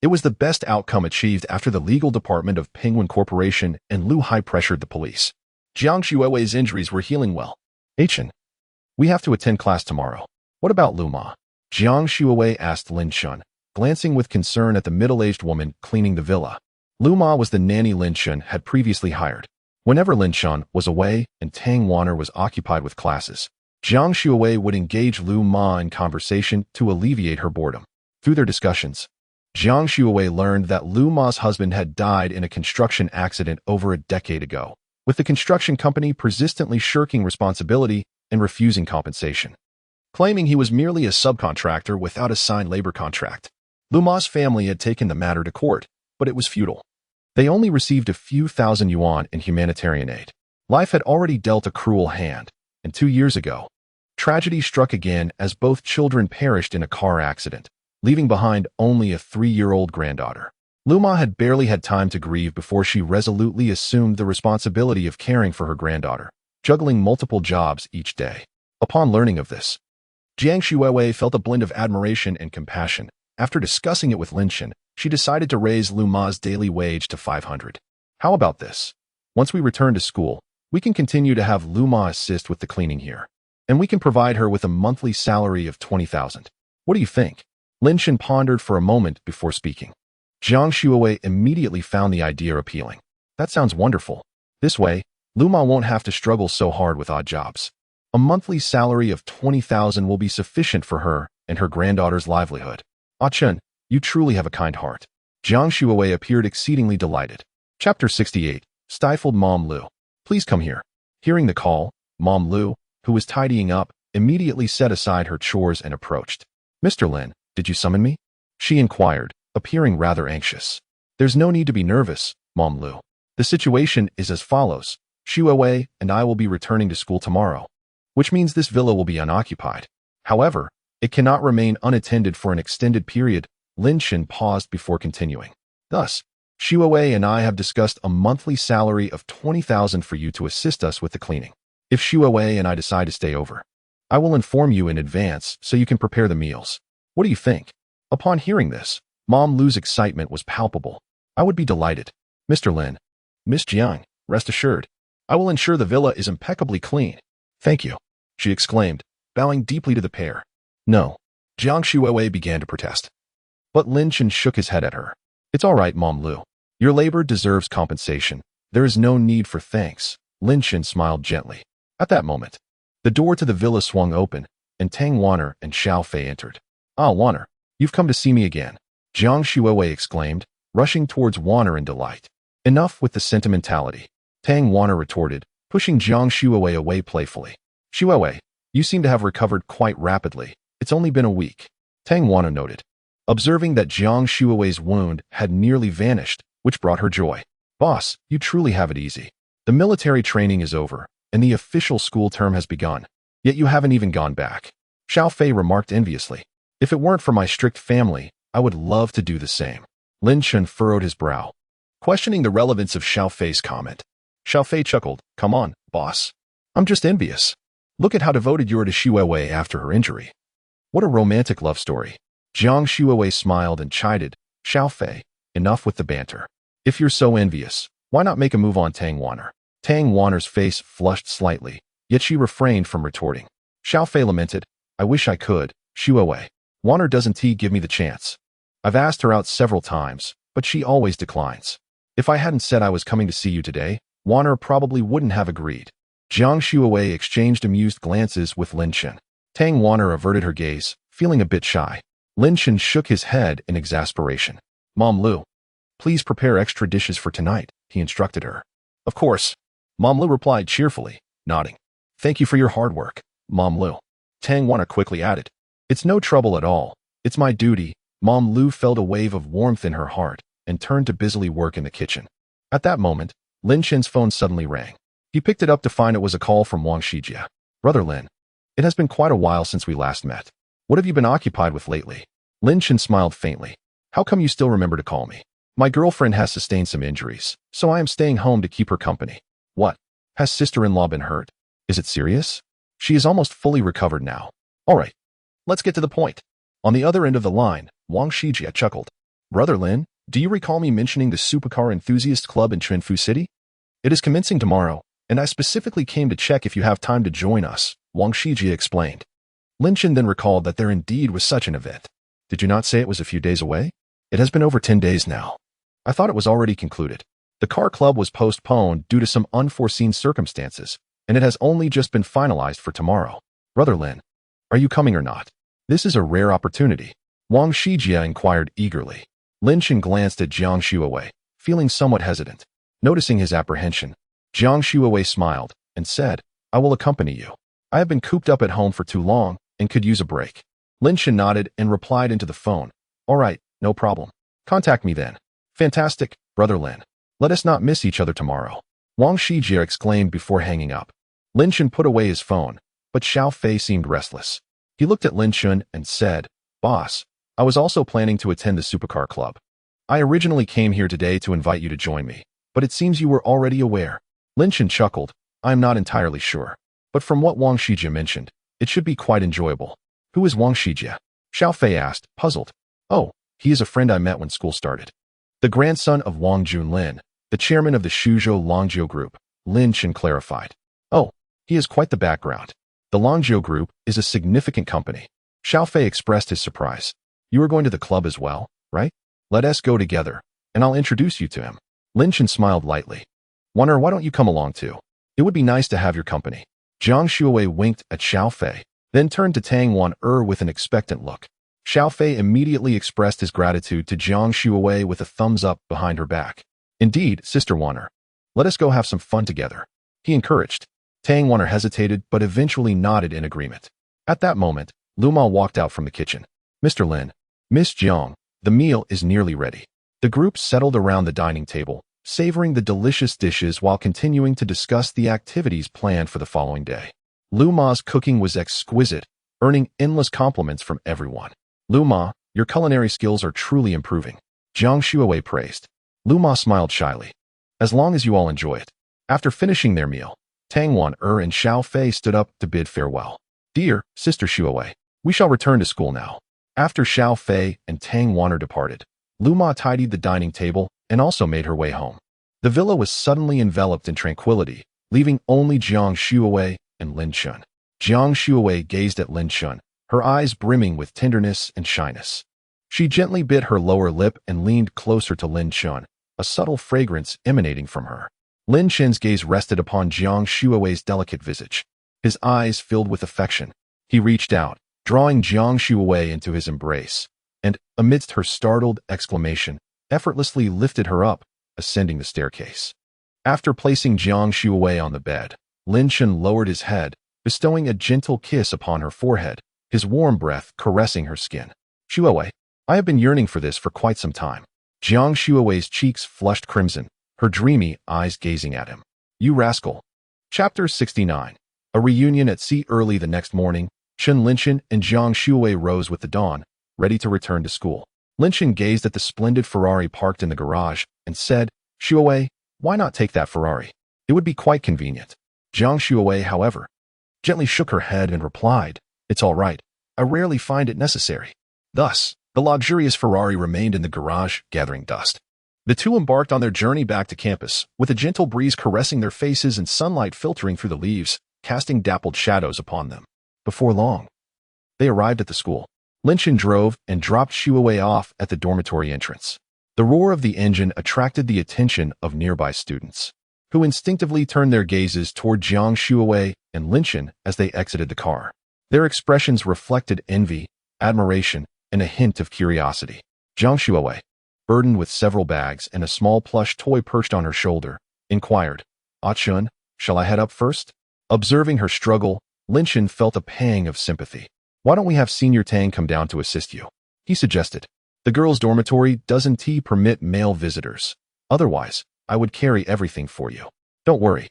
it was the best outcome achieved after the legal department of Penguin Corporation and Lu Hai pressured the police. Jiang Shuiwei's injuries were healing well. Chen, we have to attend class tomorrow. What about Lu Ma? Jiang Shuiwei asked Lin Chen, glancing with concern at the middle-aged woman cleaning the villa. Lu Ma was the nanny Lin Chen had previously hired. Whenever Lin Chen was away and Tang Wanner was occupied with classes, Jiang Shuiwei would engage Lu Ma in conversation to alleviate her boredom. Through their discussions, Jiang Shuiwei learned that Lu Ma's husband had died in a construction accident over a decade ago, with the construction company persistently shirking responsibility and refusing compensation, claiming he was merely a subcontractor without a signed labor contract. Lu Ma's family had taken the matter to court, but it was futile. They only received a few thousand yuan in humanitarian aid. Life had already dealt a cruel hand, and 2 years ago, tragedy struck again as both children perished in a car accident, leaving behind only a 3-year-old granddaughter. Lu Ma had barely had time to grieve before she resolutely assumed the responsibility of caring for her granddaughter, juggling multiple jobs each day. Upon learning of this, Jiang Shuiwei felt a blend of admiration and compassion, After discussing it with Lin Chen, she decided to raise Lu Ma's daily wage to 500. How about this? Once we return to school, we can continue to have Lu Ma assist with the cleaning here, and we can provide her with a monthly salary of 20,000. What do you think? Lin Chen pondered for a moment before speaking. Jiang Shuowei immediately found the idea appealing. That sounds wonderful. This way, Lu Ma won't have to struggle so hard with odd jobs. A monthly salary of 20,000 will be sufficient for her and her granddaughter's livelihood. Ah Chen, you truly have a kind heart. Jiang Shuowei appeared exceedingly delighted. Chapter 68. Stifled Mom Lu. Please come here. Hearing the call, Mom Lu, who was tidying up, immediately set aside her chores and approached. Mr. Lin, did you summon me? She inquired, appearing rather anxious. There's no need to be nervous, Mom Lu. The situation is as follows. Shuowei and I will be returning to school tomorrow, which means this villa will be unoccupied. However, it cannot remain unattended for an extended period. Lin Chen paused before continuing. Thus, Shuowei and I have discussed a monthly salary of 20,000 for you to assist us with the cleaning. If Shuowei and I decide to stay over, I will inform you in advance so you can prepare the meals. What do you think? Upon hearing this, Mom Lu's excitement was palpable. I would be delighted. Mr. Lin, Miss Jiang, rest assured, I will ensure the villa is impeccably clean. Thank you, she exclaimed, bowing deeply to the pair. No. Jiang Shuowei began to protest. But Lin Chen shook his head at her. It's all right, Mom Lu. Your labor deserves compensation. There is no need for thanks. Lin Chen smiled gently. At that moment, the door to the villa swung open, and Tang Wanner and Xiao Fei entered. Ah, Wanner, you've come to see me again, Jiang Shuowei exclaimed, rushing towards Wanner in delight. Enough with the sentimentality, Tang Wanner retorted, pushing Jiang Shuowei away playfully. Shuowei, you seem to have recovered quite rapidly. It's only been a week, Tang Wanner noted, observing that Jiang Shuowei's wound had nearly vanished, which brought her joy. Boss, you truly have it easy. The military training is over, and the official school term has begun. Yet you haven't even gone back. Xiao Fei remarked enviously. If it weren't for my strict family, I would love to do the same. Lin Chen furrowed his brow, questioning the relevance of Xiao Fei's comment. Xiao Fei chuckled. Come on, boss. I'm just envious. Look at how devoted you are to Shuowei after her injury. What a romantic love story. Jiang Shuowei smiled and chided. Xiao Fei, enough with the banter. If you're so envious, why not make a move on Tang Wanner? Tang Wanner's face flushed slightly, yet she refrained from retorting. Xiao Fei lamented. I wish I could, Shuowei. Wanner doesn't give me the chance. I've asked her out several times, but she always declines. If I hadn't said I was coming to see you today, Wanner probably wouldn't have agreed. Jiang Shuowei exchanged amused glances with Lin Chen. Tang Wanner averted her gaze, feeling a bit shy. Lin Chen shook his head in exasperation. Mom Lu, please prepare extra dishes for tonight, he instructed her. Of course, Mom Lu replied cheerfully, nodding. Thank you for your hard work, Mom Lu. Tang Wanner quickly added. It's no trouble at all. It's my duty. Mom Lu felt a wave of warmth in her heart and turned to busily work in the kitchen. At that moment, Lin Chen's phone suddenly rang. He picked it up to find it was a call from Wang Shijia. Brother Lin, it has been quite a while since we last met. What have you been occupied with lately? Lin Chen smiled faintly. How come you still remember to call me? My girlfriend has sustained some injuries, so I am staying home to keep her company. What? Has sister-in-law been hurt? Is it serious? She is almost fully recovered now. All right, let's get to the point. On the other end of the line, Wang Shijia chuckled. Brother Lin, do you recall me mentioning the Supercar Enthusiast Club in Chunfu City? It is commencing tomorrow, and I specifically came to check if you have time to join us, Wang Shijia explained. Lin Chen then recalled that there indeed was such an event. Did you not say it was a few days away? It has been over 10 days now. I thought it was already concluded. The car club was postponed due to some unforeseen circumstances, and it has only just been finalized for tomorrow. Brother Lin, are you coming or not? This is a rare opportunity. Wang Shijia inquired eagerly. Lin Chen glanced at Jiang Shuowei, feeling somewhat hesitant. Noticing his apprehension, Jiang Shuowei smiled and said, I will accompany you. I have been cooped up at home for too long and could use a break. Lin Chen nodded and replied into the phone. All right, no problem. Contact me then. Fantastic, Brother Lin. Let us not miss each other tomorrow. Wang Shijia exclaimed before hanging up. Lin Chen put away his phone, but Xiao Fei seemed restless. He looked at Lin Chen and said, Boss, I was also planning to attend the Supercar Club. I originally came here today to invite you to join me, but it seems you were already aware. Lin Chen chuckled. I am not entirely sure, but from what Wang Shijia mentioned, it should be quite enjoyable. Who is Wang Shijia? Xiao Fei asked, puzzled. Oh, he is a friend I met when school started. The grandson of Wang Junlin, the chairman of the Suzhou Longjiu Group, Lin Chen clarified. Oh, he has quite the background. The Longjiu Group is a significant company. Xiao Fei expressed his surprise. You are going to the club as well, right? Let us go together, and I'll introduce you to him. Lin Chen smiled lightly. Wonder, why don't you come along too? It would be nice to have your company. Jiang Shuowei winked at Xiao Fei, then turned to Tang Wan with an expectant look. Xiao Fei immediately expressed his gratitude to Jiang Shuowei with a thumbs up behind her back. Indeed, Sister Wanner. Let us go have some fun together. He encouraged. Tang Wanner hesitated but eventually nodded in agreement. At that moment, Lu Ma walked out from the kitchen. Mr. Lin, Miss Jiang, the meal is nearly ready. The group settled around the dining table, savoring the delicious dishes while continuing to discuss the activities planned for the following day. Lu Ma's cooking was exquisite, earning endless compliments from everyone. Lu Ma, your culinary skills are truly improving. Jiang Shuowei praised. Lu Ma smiled shyly. As long as you all enjoy it. After finishing their meal, Tang Wan and Xiao Fei stood up to bid farewell. Dear Sister Shuowei, we shall return to school now. After Xiao Fei and Tang Wan departed, Lu Ma tidied the dining table and also made her way home. The villa was suddenly enveloped in tranquility, leaving only Jiang Shuowei and Lin Chen. Jiang Shuowei gazed at Lin Chen, her eyes brimming with tenderness and shyness. She gently bit her lower lip and leaned closer to Lin Chen, a subtle fragrance emanating from her. Lin Chen's gaze rested upon Jiang Shuowei's delicate visage. His eyes filled with affection. He reached out, drawing Jiang Shuowei into his embrace, and, amidst her startled exclamation, effortlessly lifted her up, ascending the staircase. After placing Jiang Shuowei on the bed, Lin Chen lowered his head, bestowing a gentle kiss upon her forehead, his warm breath caressing her skin. Shuowei, I have been yearning for this for quite some time. Jiang Shuowei's cheeks flushed crimson, her dreamy eyes gazing at him. You rascal. Chapter 69. A reunion at sea. Early the next morning, Lin Chen and Jiang Shuowei rose with the dawn, ready to return to school. Lin Chen gazed at the splendid Ferrari parked in the garage and said, Shuowei, why not take that Ferrari? It would be quite convenient. Jiang Shuowei, however, gently shook her head and replied, It's all right. I rarely find it necessary. Thus, the luxurious Ferrari remained in the garage, gathering dust. The two embarked on their journey back to campus, with a gentle breeze caressing their faces and sunlight filtering through the leaves, casting dappled shadows upon them. Before long, they arrived at the school. Lin Chen drove and dropped Shuowei off at the dormitory entrance. The roar of the engine attracted the attention of nearby students, who instinctively turned their gazes toward Jiang Shuowei and Lin Chen as they exited the car. Their expressions reflected envy, admiration, and a hint of curiosity. Jiang Shuowei, burdened with several bags and a small plush toy perched on her shoulder, inquired, Chun, shall I head up first? Observing her struggle, Lin Chen felt a pang of sympathy. Why don't we have Senior Tang come down to assist you? He suggested. The girls' dormitory doesn't permit male visitors. Otherwise, I would carry everything for you. Don't worry.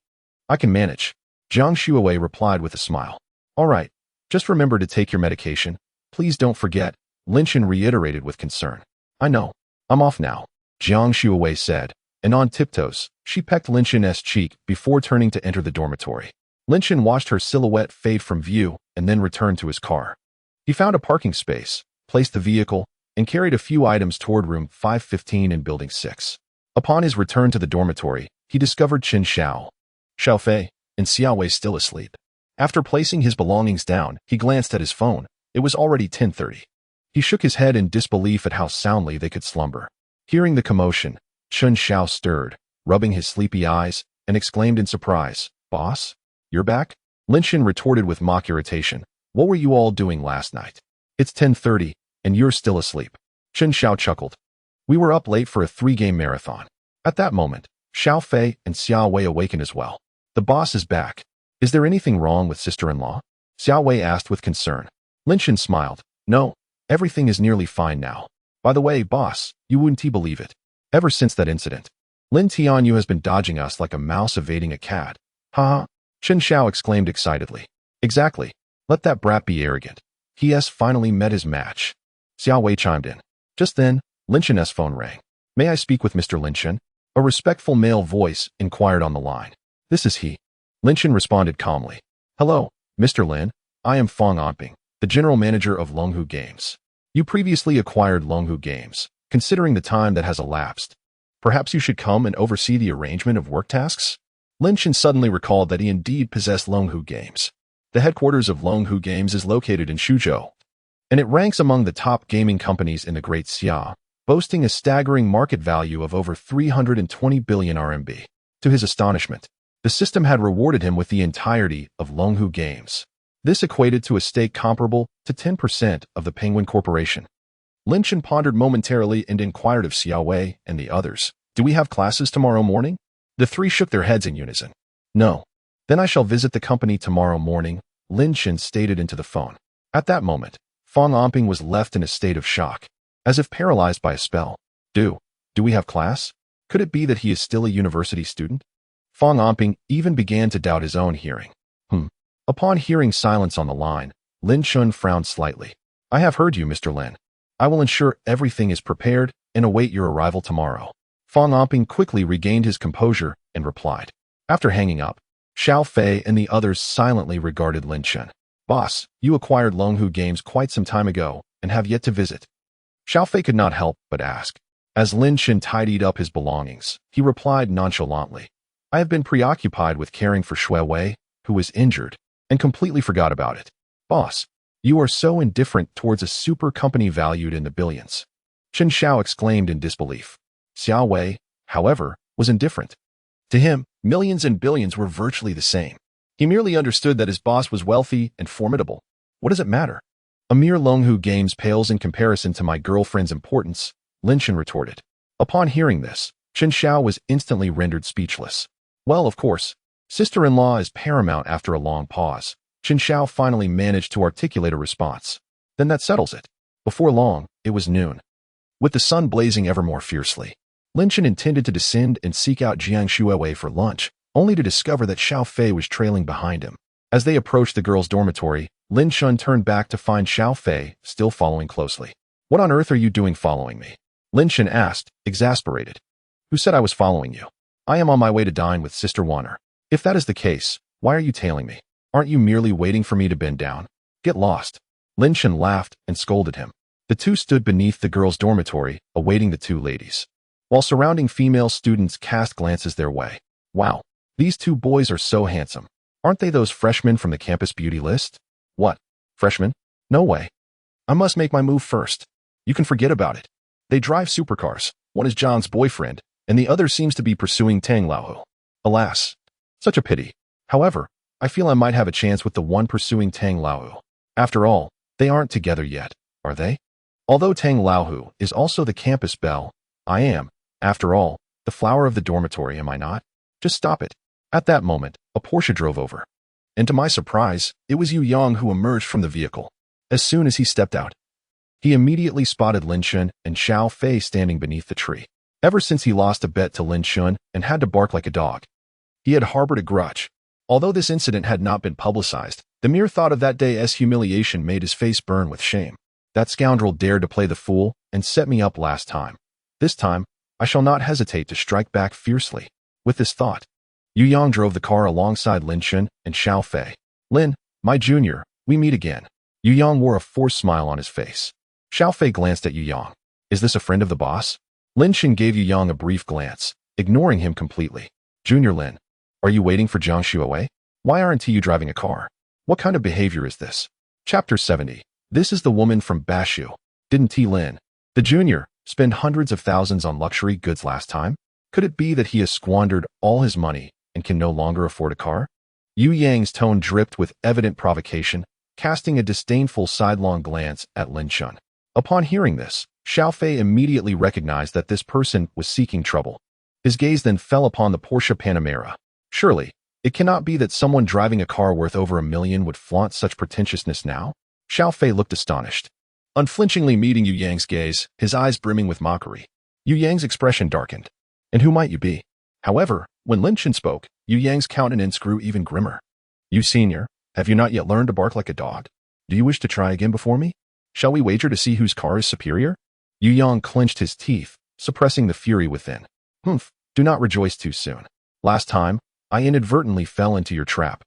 I can manage. Jiang Shuowei replied with a smile. All right. Just remember to take your medication. Please don't forget, Lin Chen reiterated with concern. I know. I'm off now, Jiang Shuowei said, and on tiptoes, she pecked Lin Chen's cheek before turning to enter the dormitory. Lin Chen watched her silhouette fade from view and then returned to his car. He found a parking space, placed the vehicle, and carried a few items toward room 515 in Building 6. Upon his return to the dormitory, he discovered Chen Xiao Fei, and Xiao Wei still asleep. After placing his belongings down, he glanced at his phone. It was already 10:30. He shook his head in disbelief at how soundly they could slumber. Hearing the commotion, Chen Xiao stirred, rubbing his sleepy eyes, and exclaimed in surprise, Boss? You're back? Lin Chen retorted with mock irritation. What were you all doing last night? It's 10:30, and you're still asleep. Chen Xiao chuckled. We were up late for a 3-game marathon. At that moment, Xiao Fei and Xiao Wei awakened as well. The boss is back. Is there anything wrong with sister-in-law? Xiao Wei asked with concern. Lin Chen smiled. No, everything is nearly fine now. By the way, boss, you wouldn't believe it. Ever since that incident, Lin Tianyu has been dodging us like a mouse evading a cat. Ha! Chen Xiao exclaimed excitedly. Exactly. Let that brat be arrogant. He has finally met his match. Xiao Wei chimed in. Just then, Lin Chen's phone rang. May I speak with Mr. Lin Chen? A respectful male voice inquired on the line. This is he. Lin Chen responded calmly. Hello, Mr. Lin. I am Fong Anping, the general manager of Longhu Games. You previously acquired Longhu Games. Considering the time that has elapsed, perhaps you should come and oversee the arrangement of work tasks? Lin Chen suddenly recalled that he indeed possessed Longhu Games. The headquarters of Longhu Games is located in Suzhou, and it ranks among the top gaming companies in the Great Xia, boasting a staggering market value of over 320 billion RMB. To his astonishment, the system had rewarded him with the entirety of Longhu Games. This equated to a stake comparable to 10% of the Penguin Corporation. Lin Chen pondered momentarily and inquired of Xiao Wei and the others, "Do we have classes tomorrow morning?" The three shook their heads in unison. "No." "Then I shall visit the company tomorrow morning," Lin Chen stated into the phone. At that moment, Fang Amping was left in a state of shock, as if paralyzed by a spell. Do we have class? Could it be that he is still a university student? Fang Amping even began to doubt his own hearing. Upon hearing silence on the line, Lin Chen frowned slightly. "I have heard you, Mr. Lin. I will ensure everything is prepared and await your arrival tomorrow." Fang Amping quickly regained his composure and replied. After hanging up, Xiao Fei and the others silently regarded Lin Chen. "Boss, you acquired Longhu Games quite some time ago and have yet to visit." Xiao Fei could not help but ask. As Lin Chen tidied up his belongings, he replied nonchalantly, "I have been preoccupied with caring for Shui Wei, who was injured, and completely forgot about it." "Boss, you are so indifferent towards a super company valued in the billions," Chen Xiao exclaimed in disbelief. Xiao Wei, however, was indifferent. To him, millions and billions were virtually the same. He merely understood that his boss was wealthy and formidable. What does it matter? "A mere Longhu Games pales in comparison to my girlfriend's importance," Lin Chen retorted. Upon hearing this, Chen Xiao was instantly rendered speechless. "Well, of course, sister-in-law is paramount." After a long pause, Chen Xiao finally managed to articulate a response. "Then that settles it." Before long, it was noon. With the sun blazing ever more fiercely, Lin Chen intended to descend and seek out Jiang Shuewei for lunch, only to discover that Xiao Fei was trailing behind him. As they approached the girls' dormitory, Lin Chen turned back to find Xiao Fei still following closely. "What on earth are you doing following me?" Lin Chen asked, exasperated. "Who said I was following you? I am on my way to dine with Sister Warner. If that is the case, why are you tailing me? Aren't you merely waiting for me to bend down? Get lost." Lin Chen laughed and scolded him. The two stood beneath the girls' dormitory, awaiting the two ladies, while surrounding female students cast glances their way. "Wow, these two boys are so handsome. Aren't they those freshmen from the campus beauty list?" "What? Freshmen? No way. I must make my move first." "You can forget about it. They drive supercars. One is John's boyfriend, and the other seems to be pursuing Tang Laohu. Alas, such a pity. However, I feel I might have a chance with the one pursuing Tang Laohu. After all, they aren't together yet, are they? Although Tang Laohu is also the campus belle, I am, after all, the flower of the dormitory, am I not? Just stop it." At that moment, a Porsche drove over. And to my surprise, it was Yu Yang who emerged from the vehicle. As soon as he stepped out, he immediately spotted Lin Chen and Xiao Fei standing beneath the tree. Ever since he lost a bet to Lin Chen and had to bark like a dog, he had harbored a grudge. Although this incident had not been publicized, the mere thought of that day's humiliation made his face burn with shame. That scoundrel dared to play the fool and set me up last time. This time, I shall not hesitate to strike back fiercely. With this thought, Yu Yang drove the car alongside Lin Chen and Xiao Fei. "Lin, my junior, we meet again." Yu Yang wore a forced smile on his face. Xiao Fei glanced at Yu Yang. "Is this a friend of the boss?" Lin Chen gave Yu Yang a brief glance, ignoring him completely. "Junior Lin, are you waiting for Jiang Shuewei? Why aren't you driving a car? What kind of behavior is this?" Chapter 70. This is the woman from Bashu. Didn't T. Lin, the junior, spend hundreds of thousands on luxury goods last time? Could it be that he has squandered all his money and can no longer afford a car? Yu Yang's tone dripped with evident provocation, casting a disdainful sidelong glance at Lin Chen. Upon hearing this, Xiao Fei immediately recognized that this person was seeking trouble. His gaze then fell upon the Porsche Panamera. Surely, it cannot be that someone driving a car worth over $1 million would flaunt such pretentiousness now? Xiao Fei looked astonished. Unflinchingly meeting Yu Yang's gaze, his eyes brimming with mockery, Yu Yang's expression darkened. "And who might you be?" However, when Lin Chen spoke, Yu Yang's countenance grew even grimmer. "You senior, have you not yet learned to bark like a dog? Do you wish to try again before me? Shall we wager to see whose car is superior?" Yu Yang clenched his teeth, suppressing the fury within. "Humph, do not rejoice too soon. Last time, I inadvertently fell into your trap.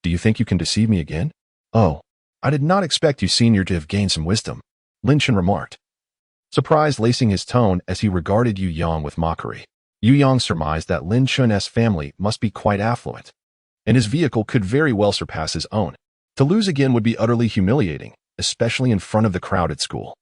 Do you think you can deceive me again? Oh, I did not expect you senior to have gained some wisdom." Lin Chen remarked, surprise lacing his tone as he regarded Yu Yang with mockery. Yu Yang surmised that Lin Chen's family must be quite affluent, and his vehicle could very well surpass his own. To lose again would be utterly humiliating, especially in front of the crowd at school.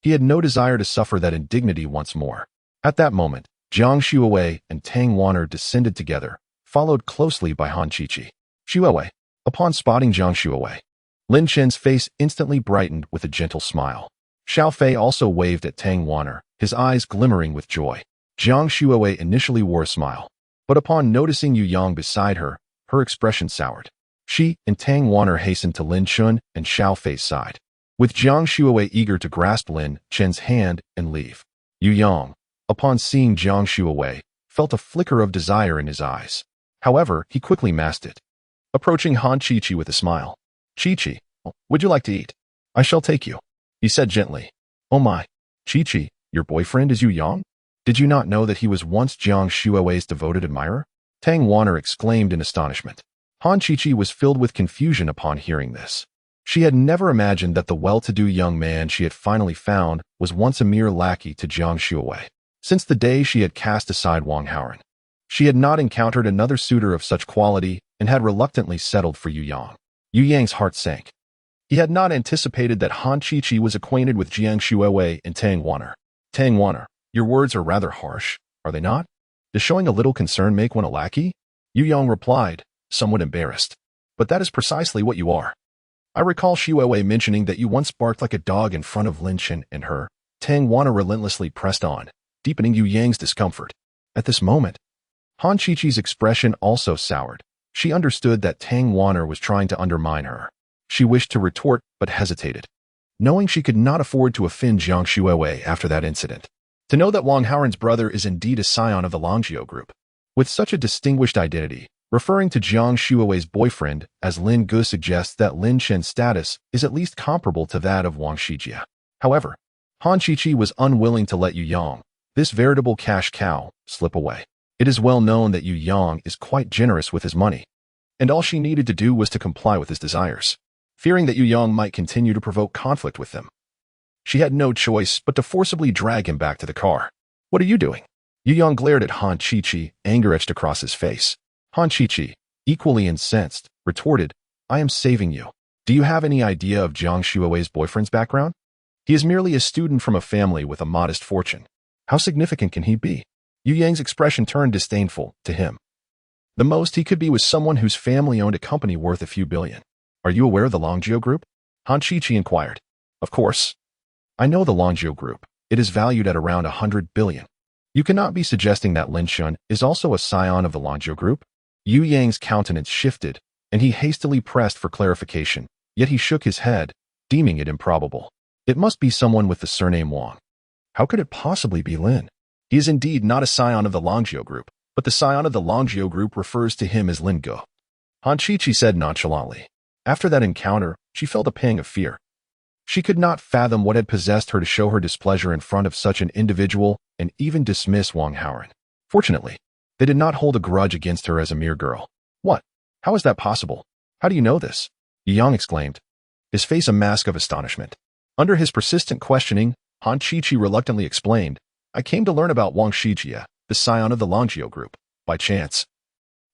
He had no desire to suffer that indignity once more. At that moment, Jiang Shuowei and Tang Wan'er descended together, followed closely by Han Qiqi. Shuowei. Upon spotting Jiang Shuowei, Lin Chen's face instantly brightened with a gentle smile. Xiao Fei also waved at Tang Wan'er, his eyes glimmering with joy. Jiang Shuowei initially wore a smile, but upon noticing Yu Yang beside her, her expression soured. She and Tang Wan'er hastened to Lin Chen and Xiao Fei's side, with Jiang Shuowei eager to grasp Lin Chen's hand and leave. Yu Yang, upon seeing Jiang Shuowei, felt a flicker of desire in his eyes. However, he quickly masked it. Approaching Han Qiqi with a smile. Qiqi, would you like to eat? I shall take you, he said gently. Oh my, Qiqi, your boyfriend is Yu Yang? Did you not know that he was once Jiang Shuowei's devoted admirer? Tang Wan'er exclaimed in astonishment. Han Qiqi was filled with confusion upon hearing this. She had never imagined that the well-to-do young man she had finally found was once a mere lackey to Jiang Shuowei. Since the day she had cast aside Wang Haoren, she had not encountered another suitor of such quality and had reluctantly settled for Yu Yang. Yu Yang's heart sank. He had not anticipated that Han Qiqi was acquainted with Jiang Shuowei and Tang Wan'er. Tang Wan'er, your words are rather harsh, are they not? Does showing a little concern make one a lackey? Yu Yang replied, somewhat embarrassed. But that is precisely what you are. I recall Shuowei mentioning that you once barked like a dog in front of Lin Chen and her. Tang Wan'er relentlessly pressed on, deepening Yu Yang's discomfort. At this moment, Han Qiqi's expression also soured. She understood that Tang Wan'er was trying to undermine her. She wished to retort, but hesitated, knowing she could not afford to offend Jiang Shuowei after that incident. To know that Wang Haoren's brother is indeed a scion of the Longjiu group, with such a distinguished identity, referring to Jiang Shuowei's boyfriend as Lin Ge suggests that Lin Chen's status is at least comparable to that of Wang Shijia. However, Han Qiqi was unwilling to let Yu Yang, this veritable cash cow, slip away. It is well known that Yu Yang is quite generous with his money, and all she needed to do was to comply with his desires. Fearing that Yu Yang might continue to provoke conflict with him, she had no choice but to forcibly drag him back to the car. What are you doing? Yu Yang glared at Han Qiqi, anger etched across his face. Han Qiqi, equally incensed, retorted, I am saving you. Do you have any idea of Jiang Shuowei's boyfriend's background? He is merely a student from a family with a modest fortune. How significant can he be? Yu Yang's expression turned disdainful to him. The most he could be was someone whose family owned a company worth a few billion. Are you aware of the Longjiu Group? Han Qiqi inquired. Of course. I know the Longjiu Group. It is valued at around 100 billion. You cannot be suggesting that Lin Chen is also a scion of the Longjiu Group? Yu Yang's countenance shifted, and he hastily pressed for clarification, yet he shook his head, deeming it improbable. It must be someone with the surname Wang. How could it possibly be Lin? He is indeed not a scion of the Longjiu Group, but the scion of the Longjiu Group refers to him as Lin Ge. Han Qiqi said nonchalantly. After that encounter, she felt a pang of fear. She could not fathom what had possessed her to show her displeasure in front of such an individual and even dismiss Wang Haoren. Fortunately, they did not hold a grudge against her as a mere girl. What? How is that possible? How do you know this? Yu Yang exclaimed, his face a mask of astonishment. Under his persistent questioning, Han Qiqi reluctantly explained, I came to learn about Wang Shijia, the scion of the Longjiu Group, by chance.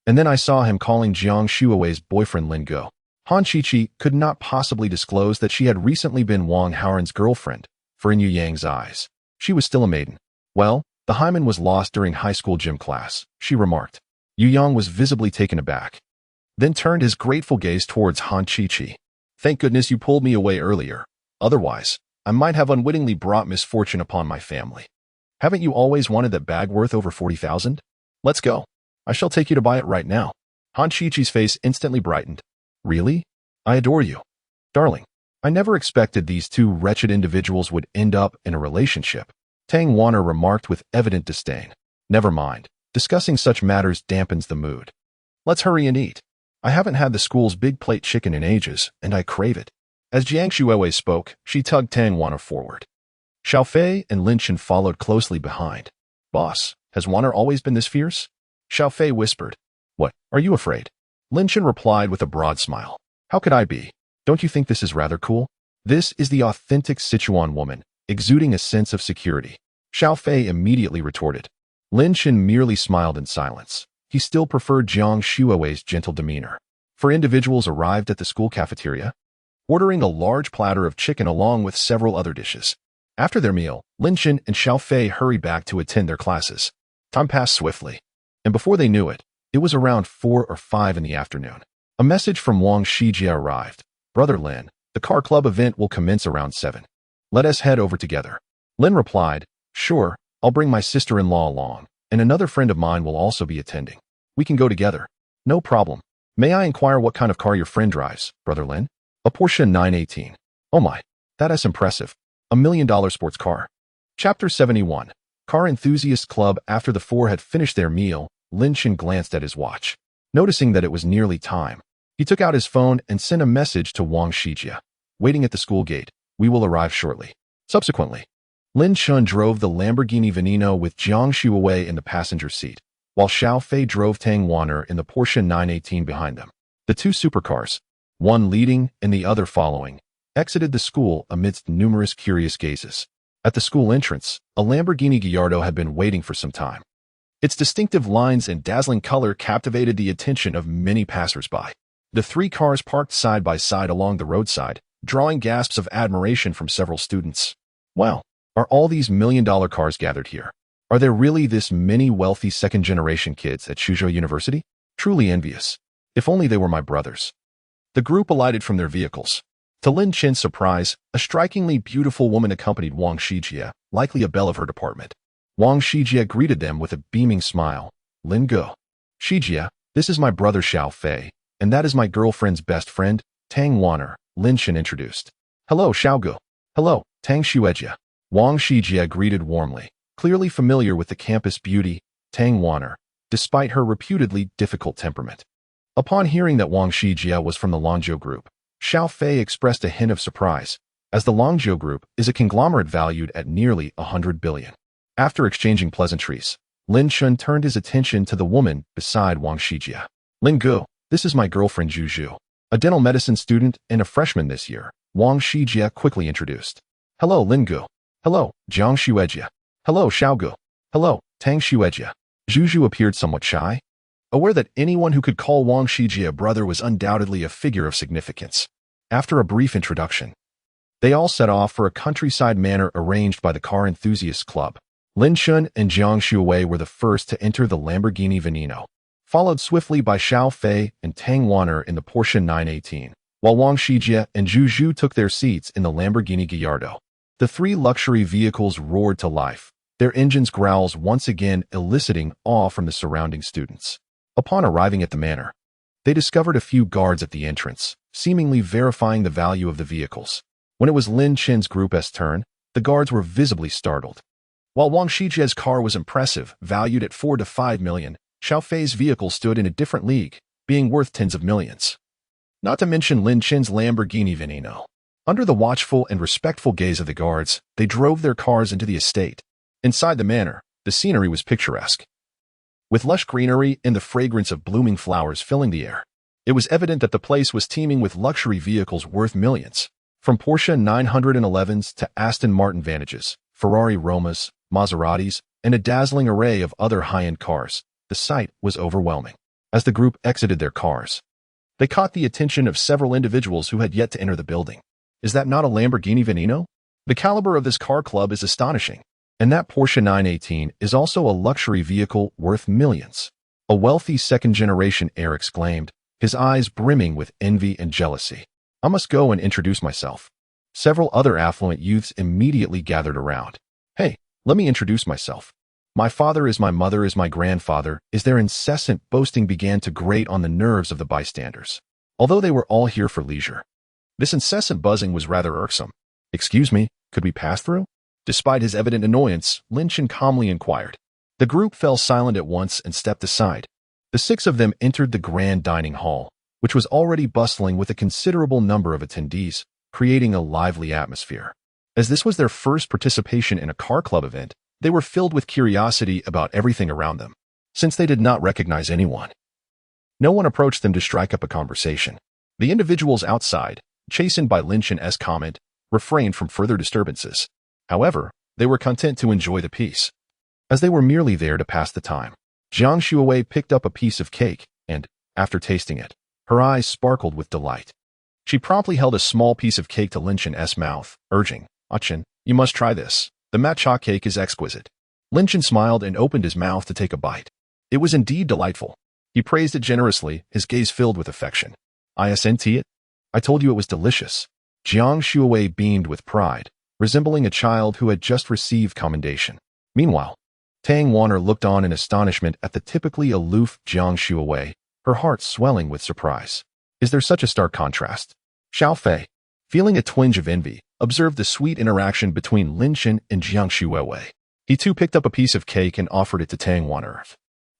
And then I saw him calling Jiang Shuowei's boyfriend Lin Ge. Han Qiqi could not possibly disclose that she had recently been Wang Haoren's girlfriend, for in Yu Yang's eyes, she was still a maiden. Well, the hymen was lost during high school gym class, she remarked. Yu Yang was visibly taken aback, then turned his grateful gaze towards Han Qiqi. Thank goodness you pulled me away earlier. Otherwise, I might have unwittingly brought misfortune upon my family. Haven't you always wanted that bag worth over 40,000? Let's go. I shall take you to buy it right now. Han Qiqi's face instantly brightened. Really? I adore you. Darling, I never expected these two wretched individuals would end up in a relationship. Tang Wan'er remarked with evident disdain. Never mind. Discussing such matters dampens the mood. Let's hurry and eat. I haven't had the school's big plate chicken in ages, and I crave it. As Jiang Shuowei spoke, she tugged Tang Wan'er forward. Xiao Fei and Lin Chen followed closely behind. Boss, has Wan'er always been this fierce? Xiao Fei whispered. What, are you afraid? Lin Chen replied with a broad smile. How could I be? Don't you think this is rather cool? This is the authentic Sichuan woman, exuding a sense of security. Xiao Fei immediately retorted. Lin Chen merely smiled in silence. He still preferred Jiang Shuiwei's gentle demeanor. Four individuals arrived at the school cafeteria, ordering a large platter of chicken along with several other dishes. After their meal, Lin Chen and Xiao Fei hurried back to attend their classes. Time passed swiftly, and before they knew it, it was around 4 or 5 in the afternoon. A message from Wang Shijia arrived. Brother Lin, the car club event will commence around 7. Let us head over together. Lin replied, Sure, I'll bring my sister-in-law along, and another friend of mine will also be attending. We can go together. No problem. May I inquire what kind of car your friend drives, Brother Lin? A Porsche 918. Oh my, that is impressive. $1 million sports car. Chapter 71. Car Enthusiast Club. After the four had finished their meal, Lin Chen glanced at his watch. Noticing that it was nearly time, he took out his phone and sent a message to Wang Shijia. Waiting at the school gate. We will arrive shortly. Subsequently, Lin Chen drove the Lamborghini Veneno with Jiang Shuiwei in the passenger seat, while Xiao Fei drove Tang Wan'er in the Porsche 918 behind them. The two supercars, one leading and the other following, exited the school amidst numerous curious gazes. At the school entrance, a Lamborghini Gallardo had been waiting for some time. Its distinctive lines and dazzling color captivated the attention of many passers-by. The three cars parked side by side along the roadside, drawing gasps of admiration from several students. Wow, are all these million-dollar cars gathered here? Are there really this many wealthy second-generation kids at Suzhou University? Truly envious. If only they were my brothers. The group alighted from their vehicles. To Lin Chen's surprise, a strikingly beautiful woman accompanied Wang Shijia, likely a belle of her department. Wang Shijia greeted them with a beaming smile. Lin Go. Shijia, this is my brother Xiao Fei, and that is my girlfriend's best friend, Tang Wan'er, Lin Chen introduced. Hello, Xiao Go. Hello, Tang Shuijia. Wang Shijia greeted warmly, clearly familiar with the campus beauty, Tang Wan'er, despite her reputedly difficult temperament. Upon hearing that Wang Shijia was from the Longzhou Group, Xiao Fei expressed a hint of surprise, as the Longzhou Group is a conglomerate valued at nearly 100 billion. After exchanging pleasantries, Lin Chen turned his attention to the woman beside Wang Shijia. Lin Go, this is my girlfriend Zhu Zhu, a dental medicine student and a freshman this year, Wang Shijia quickly introduced. Hello, Lin Go. Hello, Jiang Shuijia. Hello, Xiao Go. Hello, Tang Shuijia. Zhu Zhu appeared somewhat shy, aware that anyone who could call Wang Shijia brother was undoubtedly a figure of significance. After a brief introduction, they all set off for a countryside manor arranged by the Car Enthusiast Club. Lin Chen and Jiang Shuiwei were the first to enter the Lamborghini Veneno, followed swiftly by Xiao Fei and Tang Wan'er in the Porsche 918, while Wang Shijia and Zhu Zhu took their seats in the Lamborghini Gallardo. The three luxury vehicles roared to life, their engines' growls once again eliciting awe from the surrounding students. Upon arriving at the manor, they discovered a few guards at the entrance, seemingly verifying the value of the vehicles. When it was Lin Chen's group's turn, the guards were visibly startled. While Wang Shijia's car was impressive, valued at 4 to 5 million, Xiao Fei's vehicle stood in a different league, being worth tens of millions. Not to mention Lin Chen's Lamborghini Veneno. Under the watchful and respectful gaze of the guards, they drove their cars into the estate. Inside the manor, the scenery was picturesque, with lush greenery and the fragrance of blooming flowers filling the air. It was evident that the place was teeming with luxury vehicles worth millions. From Porsche 911s to Aston Martin Vantages, Ferrari Romas, Maseratis, and a dazzling array of other high-end cars, the sight was overwhelming. As the group exited their cars, they caught the attention of several individuals who had yet to enter the building. Is that not a Lamborghini Veneno? The caliber of this car club is astonishing. And that Porsche 918 is also a luxury vehicle worth millions. A wealthy second-generation heir exclaimed, his eyes brimming with envy and jealousy. I must go and introduce myself. Several other affluent youths immediately gathered around. Hey, let me introduce myself. My father is my mother is my grandfather, is their incessant boasting began to grate on the nerves of the bystanders. Although they were all here for leisure, this incessant buzzing was rather irksome. Excuse me, could we pass through? Despite his evident annoyance, Lin Chen calmly inquired. The group fell silent at once and stepped aside. The 6 of them entered the grand dining hall, which was already bustling with a considerable number of attendees, creating a lively atmosphere. As this was their first participation in a car club event, they were filled with curiosity about everything around them, since they did not recognize anyone. No one approached them to strike up a conversation. The individuals outside, chastened by Lin Chen's comment, refrained from further disturbances. However, they were content to enjoy the peace, as they were merely there to pass the time. Jiang Shuowei picked up a piece of cake, and, after tasting it, her eyes sparkled with delight. She promptly held a small piece of cake to Lin Chen's mouth, urging, "Ah Chen, you must try this. The matcha cake is exquisite." Lin Chen smiled and opened his mouth to take a bite. It was indeed delightful. He praised it generously, his gaze filled with affection. "Isn't it? I told you it was delicious." Jiang Shuowei beamed with pride, resembling a child who had just received commendation. Meanwhile, Tang Wanner looked on in astonishment at the typically aloof Jiang Shuowei, her heart swelling with surprise. Is there such a stark contrast? Xiao Fei, feeling a twinge of envy, observed the sweet interaction between Lin Chen and Jiang Shuowei. He too picked up a piece of cake and offered it to Tang Wanner,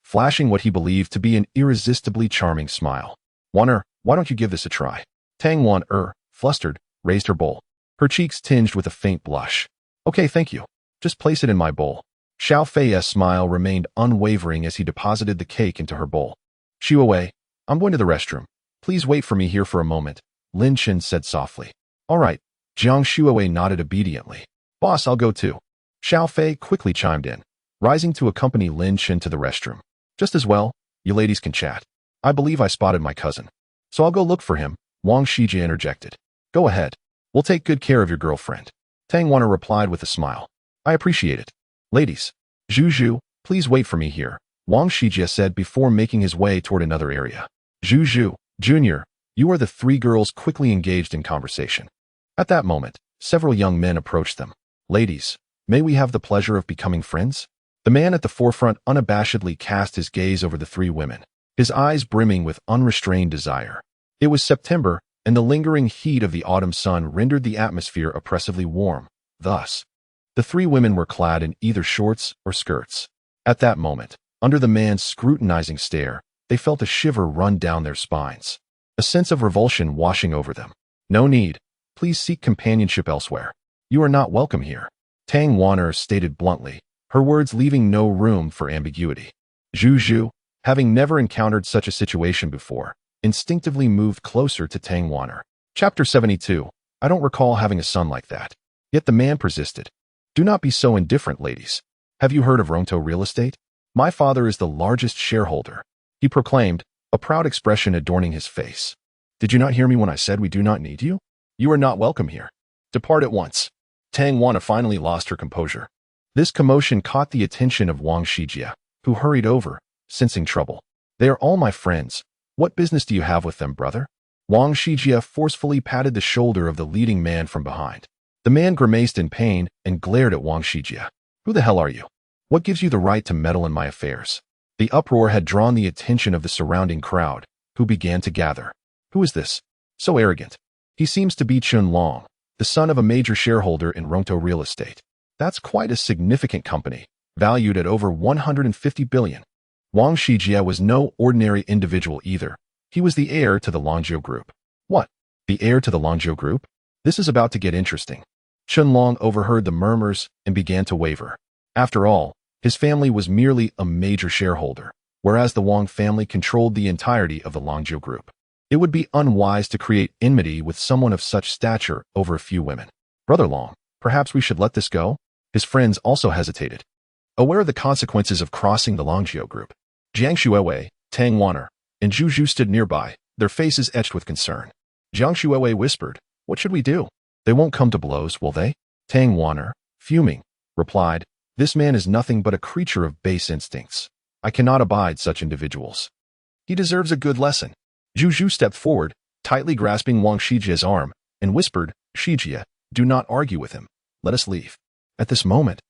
flashing what he believed to be an irresistibly charming smile. "Wanner, why don't you give this a try?" Tang Wanner, flustered, raised her bowl, her cheeks tinged with a faint blush. "Okay, thank you. Just place it in my bowl." Xiao Fei's smile remained unwavering as he deposited the cake into her bowl. "Shuowei, I'm going to the restroom. Please wait for me here for a moment," Lin Chen said softly. "All right." Jiang Shuowei nodded obediently. "Boss, I'll go too." Xiao Fei quickly chimed in, rising to accompany Lin Chen to the restroom. "Just as well, you ladies can chat. I believe I spotted my cousin, so I'll go look for him," Wang Shijie interjected. "Go ahead. We'll take good care of your girlfriend," Tang Wanner replied with a smile. "I appreciate it. Ladies, Zhu, please wait for me here," Wang Shijie said before making his way toward another area. Zhu, Jr., you are the three girls quickly engaged in conversation. At that moment, several young men approached them. "Ladies, may we have the pleasure of becoming friends?" The man at the forefront unabashedly cast his gaze over the three women, his eyes brimming with unrestrained desire. It was September, and the lingering heat of the autumn sun rendered the atmosphere oppressively warm. Thus, the three women were clad in either shorts or skirts. At that moment, under the man's scrutinizing stare, they felt a shiver run down their spines, a sense of revulsion washing over them. "No need. Please seek companionship elsewhere. You are not welcome here," Tang Wanner stated bluntly, her words leaving no room for ambiguity. Zhu, having never encountered such a situation before, instinctively moved closer to Tang Wanner. Chapter 72. I don't recall having a son like that. Yet the man persisted. "Do not be so indifferent, ladies. Have you heard of Ronto Real Estate? My father is the largest shareholder," he proclaimed, a proud expression adorning his face. "Did you not hear me when I said we do not need you? You are not welcome here. Depart at once." Tang Wanner finally lost her composure. This commotion caught the attention of Wang Shijie, who hurried over, sensing trouble. "They are all my friends. What business do you have with them, brother?" Wang Shijie forcefully patted the shoulder of the leading man from behind. The man grimaced in pain and glared at Wang Shijie. "Who the hell are you? What gives you the right to meddle in my affairs?" The uproar had drawn the attention of the surrounding crowd, who began to gather. "Who is this? So arrogant. He seems to be Chun Long, the son of a major shareholder in Ronto Real Estate. That's quite a significant company, valued at over 150 billion. Wang Shijie was no ordinary individual either. He was the heir to the Longjiu Group. What? The heir to the Longjiu Group? This is about to get interesting. Chun Long overheard the murmurs and began to waver. After all, his family was merely a major shareholder, whereas the Wang family controlled the entirety of the Longjiu Group. It would be unwise to create enmity with someone of such stature over a few women. "Brother Long, perhaps we should let this go?" His friends also hesitated, aware of the consequences of crossing the Longjiu Group. Jiang Shuowei, Tang Wanner, and Zhu stood nearby, their faces etched with concern. Jiang Shuowei whispered, "What should we do? They won't come to blows, will they?" Tang Wanner, fuming, replied, "This man is nothing but a creature of base instincts. I cannot abide such individuals. He deserves a good lesson." Zhu stepped forward, tightly grasping Wang Shijie's arm, and whispered, "Shijie, do not argue with him. Let us leave." At this moment,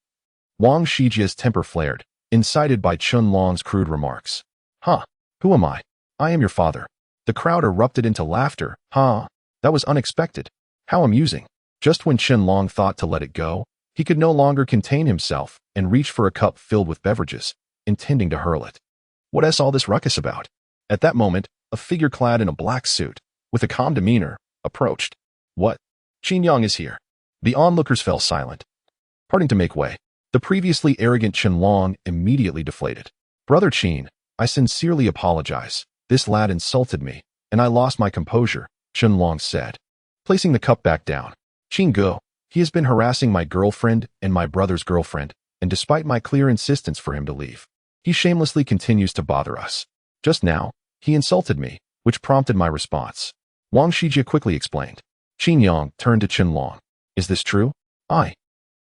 Wang Shijie's temper flared, incited by Chun Long's crude remarks. "Huh? Who am I? I am your father." The crowd erupted into laughter. "Huh? That was unexpected. How amusing." Just when Chun Long thought to let it go, he could no longer contain himself and reached for a cup filled with beverages, intending to hurl it. What is all this ruckus about? At that moment, a figure clad in a black suit, with a calm demeanor, approached. "What? Qin Yang is here." The onlookers fell silent, parting to make way. The previously arrogant Chun Long immediately deflated. "Brother Qin, I sincerely apologize. This lad insulted me, and I lost my composure," Chun Long said, placing the cup back down. Qingge, he has been harassing my girlfriend and my brother's girlfriend, and despite my clear insistence for him to leave, he shamelessly continues to bother us. Just now, he insulted me, which prompted my response. Wang Shijie quickly explained. Qin Yang turned to Chen Long. Is this true?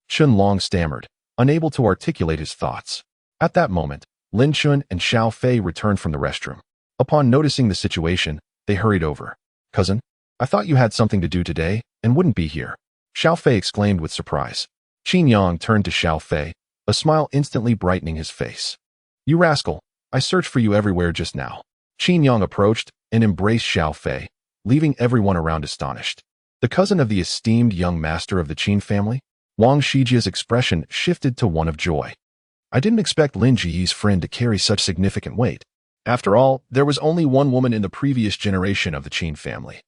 Chen Long stammered, unable to articulate his thoughts. At that moment, Lin Chen and Xiao Fei returned from the restroom. Upon noticing the situation, they hurried over. Cousin, I thought you had something to do today and wouldn't be here. Xiao Fei exclaimed with surprise. Qin Yang turned to Xiao Fei, a smile instantly brightening his face. You rascal, I searched for you everywhere just now. Qin Yang approached and embraced Xiao Fei, leaving everyone around astonished. The cousin of the esteemed young master of the Qin family? Wang Shijie's expression shifted to one of joy. I didn't expect Lin Jiyi's friend to carry such significant weight. After all, there was only one woman in the previous generation of the Qin family.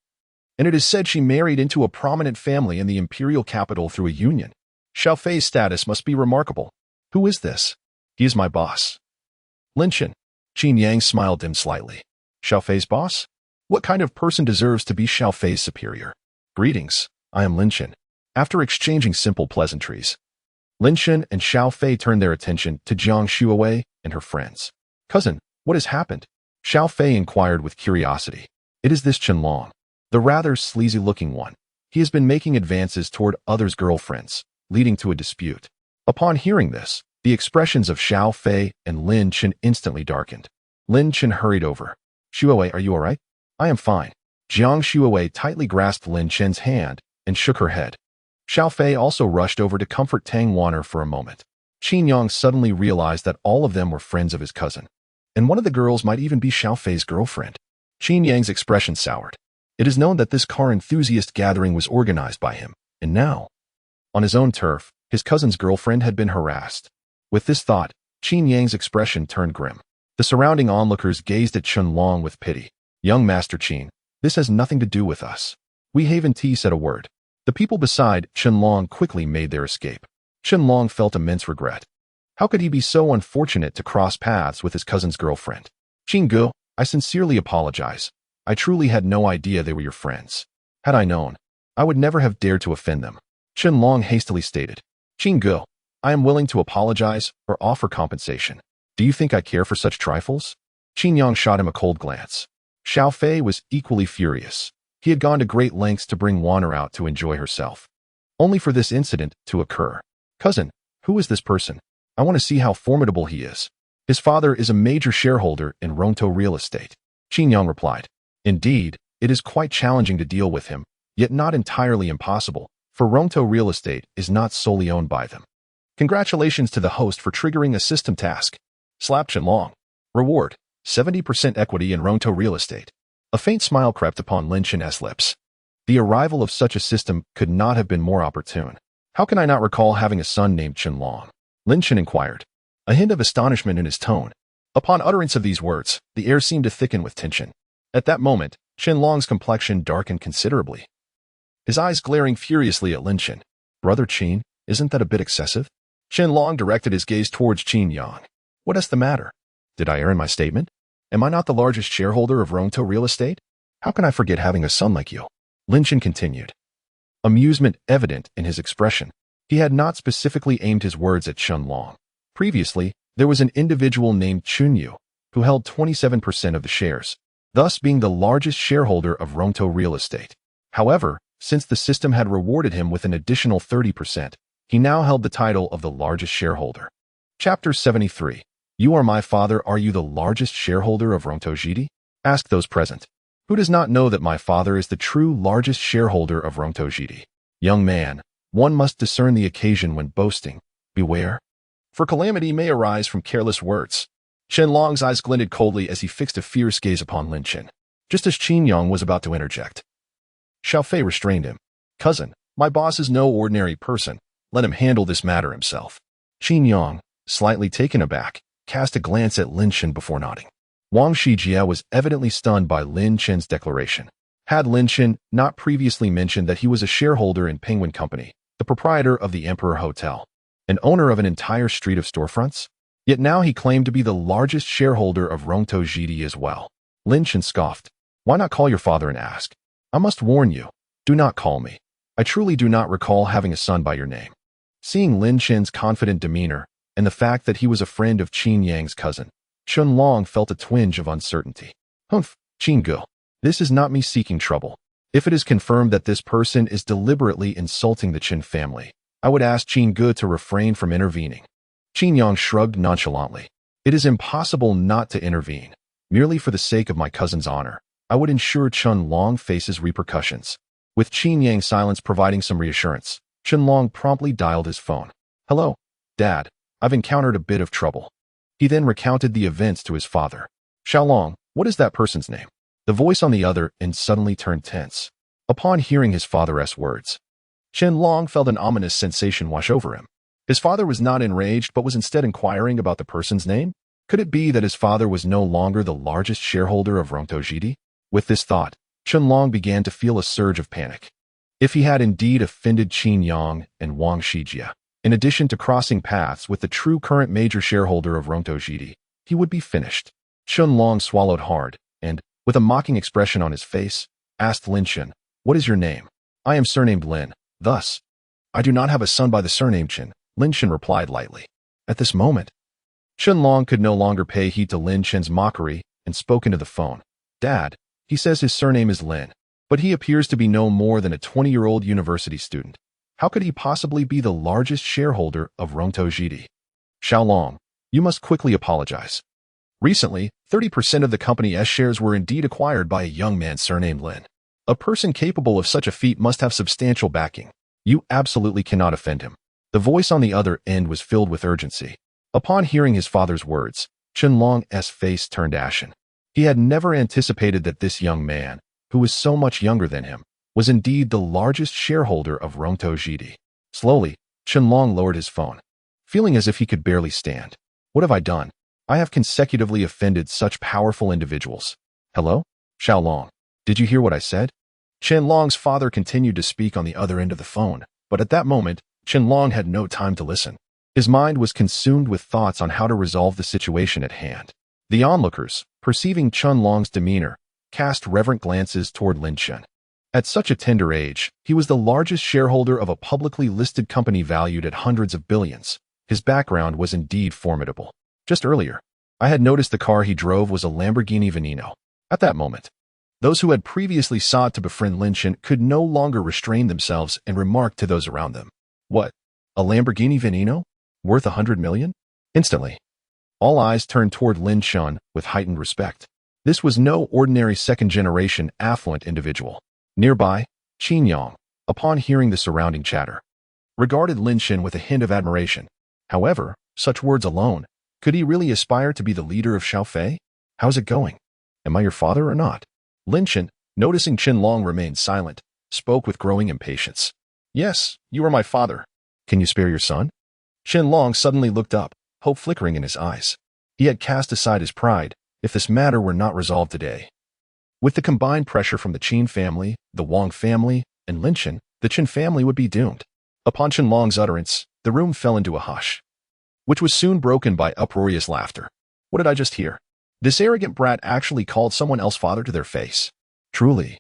And it is said she married into a prominent family in the imperial capital through a union. Xiao Fei's status must be remarkable. Who is this? He is my boss. Lin Chen. Qin Yang smiled him slightly. Xiao Fei's boss? What kind of person deserves to be Xiao Fei's superior? Greetings, I am Lin Chen. After exchanging simple pleasantries, Lin Chen and Xiao Fei turned their attention to Jiang Xuewei and her friends. Cousin, what has happened? Xiao Fei inquired with curiosity. It is this Chen Long, the rather sleazy-looking one. He has been making advances toward others' girlfriends, leading to a dispute. Upon hearing this, the expressions of Xiao Fei and Lin Chen instantly darkened. Lin Chen hurried over. Xuewei, are you all right? I am fine. Jiang Xuewei tightly grasped Lin Chen's hand and shook her head. Xiao Fei also rushed over to comfort Tang Wanner for a moment. Qin Yang suddenly realized that all of them were friends of his cousin, and one of the girls might even be Xiao Fei's girlfriend. Qin Yang's expression soured. It is known that this car enthusiast gathering was organized by him, and now, on his own turf, his cousin's girlfriend had been harassed. With this thought, Qin Yang's expression turned grim. The surrounding onlookers gazed at Chen Long with pity. Young Master Qin, this has nothing to do with us. We haven't said a word. The people beside Chen Long quickly made their escape. Chen Long felt immense regret. How could he be so unfortunate to cross paths with his cousin's girlfriend? Qingge, I sincerely apologize. I truly had no idea they were your friends. Had I known, I would never have dared to offend them. Chen Long hastily stated. Qingge, I am willing to apologize or offer compensation. Do you think I care for such trifles? Qin Yang shot him a cold glance. Xiao Fei was equally furious. He had gone to great lengths to bring Wanner out to enjoy herself, only for this incident to occur. Cousin, who is this person? I want to see how formidable he is. His father is a major shareholder in Ronto Real Estate. Qin Yang replied. Indeed, it is quite challenging to deal with him, yet not entirely impossible, for Ronto Real Estate is not solely owned by them. Congratulations to the host for triggering a system task. Slap Chen Long. Reward, 70% equity in Ronto Real Estate. A faint smile crept upon Lin Chen's lips. The arrival of such a system could not have been more opportune. How can I not recall having a son named Chen Long? Lin Chen inquired, a hint of astonishment in his tone. Upon utterance of these words, the air seemed to thicken with tension. At that moment, Chen Long's complexion darkened considerably, his eyes glaring furiously at Lin Chen. Brother Qin, isn't that a bit excessive? Chen Long directed his gaze towards Qin Yang. What is the matter? Did I err in my statement? Am I not the largest shareholder of Ronto Real Estate? How can I forget having a son like you? Lin Chen continued, amusement evident in his expression. He had not specifically aimed his words at Chen Long. Previously, there was an individual named Chun Yu, who held 27% of the shares, thus being the largest shareholder of Ronto Real Estate. However, since the system had rewarded him with an additional 30%, he now held the title of the largest shareholder. Chapter 73. You are my father, are you the largest shareholder of Ronto GD? Ask those present. Who does not know that my father is the true largest shareholder of Ronto GD? Young man, one must discern the occasion when boasting. Beware, for calamity may arise from careless words. Chen Long's eyes glinted coldly as he fixed a fierce gaze upon Lin Chen, just as Qin Yang was about to interject. Xiao Fei restrained him. Cousin, my boss is no ordinary person. Let him handle this matter himself. Qin Yang, slightly taken aback, cast a glance at Lin Chen before nodding. Wang Shijie was evidently stunned by Lin Chen's declaration. Had Lin Chen not previously mentioned that he was a shareholder in Penguin Company, the proprietor of the Emperor Hotel, and owner of an entire street of storefronts? Yet now he claimed to be the largest shareholder of Ronto GD as well. Lin Chen scoffed. Why not call your father and ask? I must warn you, do not call me. I truly do not recall having a son by your name. Seeing Lin Chen's confident demeanor and the fact that he was a friend of Qin Yang's cousin, Chen Long felt a twinge of uncertainty. Humph, Qin Gu. This is not me seeking trouble. If it is confirmed that this person is deliberately insulting the Chen family, I would ask Qin Gu to refrain from intervening. Qin Yang shrugged nonchalantly. It is impossible not to intervene. Merely for the sake of my cousin's honor, I would ensure Chen Long faces repercussions. With Qin Yang's silence providing some reassurance, Chen Long promptly dialed his phone. Hello, Dad. I've encountered a bit of trouble. He then recounted the events to his father. Xiaolong, what is that person's name? The voice on the other end suddenly turned tense. Upon hearing his father's words, Chen Long felt an ominous sensation wash over him. His father was not enraged but was instead inquiring about the person's name. Could it be that his father was no longer the largest shareholder of Rongtojidi? With this thought, Chen Long began to feel a surge of panic. If he had indeed offended Qin Yang and Wang Shijia, in addition to crossing paths with the true current major shareholder of Rongtojidi, he would be finished. Chen Long swallowed hard and, with a mocking expression on his face, asked Lin Chen, "What is your name?" "I am surnamed Lin, thus." "I do not have a son by the surname Chen," Lin Chen replied lightly. At this moment, Chen Long could no longer pay heed to Lin Chen's mockery and spoke into the phone. "Dad, he says his surname is Lin, but he appears to be no more than a 20-year-old university student. How could he possibly be the largest shareholder of Rongtojidi?" "Xiaolong, you must quickly apologize. Recently, 30% of the company's shares were indeed acquired by a young man surnamed Lin. A person capable of such a feat must have substantial backing. You absolutely cannot offend him." The voice on the other end was filled with urgency. Upon hearing his father's words, Chen Long's face turned ashen. He had never anticipated that this young man, who was so much younger than him, was indeed the largest shareholder of Rongtojidi. Slowly, Chen Long lowered his phone, feeling as if he could barely stand. "What have I done? I have consecutively offended such powerful individuals." "Hello? Xiaolong, did you hear what I said?" Chen Long's father continued to speak on the other end of the phone, but at that moment, Chen Long had no time to listen. His mind was consumed with thoughts on how to resolve the situation at hand. The onlookers, perceiving Chen Long's demeanor, cast reverent glances toward Lin Chen. At such a tender age, he was the largest shareholder of a publicly listed company valued at hundreds of billions. His background was indeed formidable. Just earlier, I had noticed the car he drove was a Lamborghini Veneno. At that moment, those who had previously sought to befriend Lin Chen could no longer restrain themselves and remarked to those around them, "What? A Lamborghini Veneno? Worth 100 million? Instantly, all eyes turned toward Lin Chen with heightened respect. This was no ordinary second-generation affluent individual. Nearby, Qin Yang, upon hearing the surrounding chatter, regarded Lin Chen with a hint of admiration. However, such words alone, could he really aspire to be the leader of Xiaofei? "How's it going? Am I your father or not?" Lin Chen, noticing Chen Long remained silent, spoke with growing impatience. "Yes, you are my father. Can you spare your son?" Chen Long suddenly looked up, hope flickering in his eyes. He had cast aside his pride, if this matter were not resolved today. With the combined pressure from the Qin family, the Wang family, and Lin Chen, the Chen family would be doomed. Upon Chen Long's utterance, the room fell into a hush, which was soon broken by uproarious laughter. "What did I just hear? This arrogant brat actually called someone else father to their face. Truly,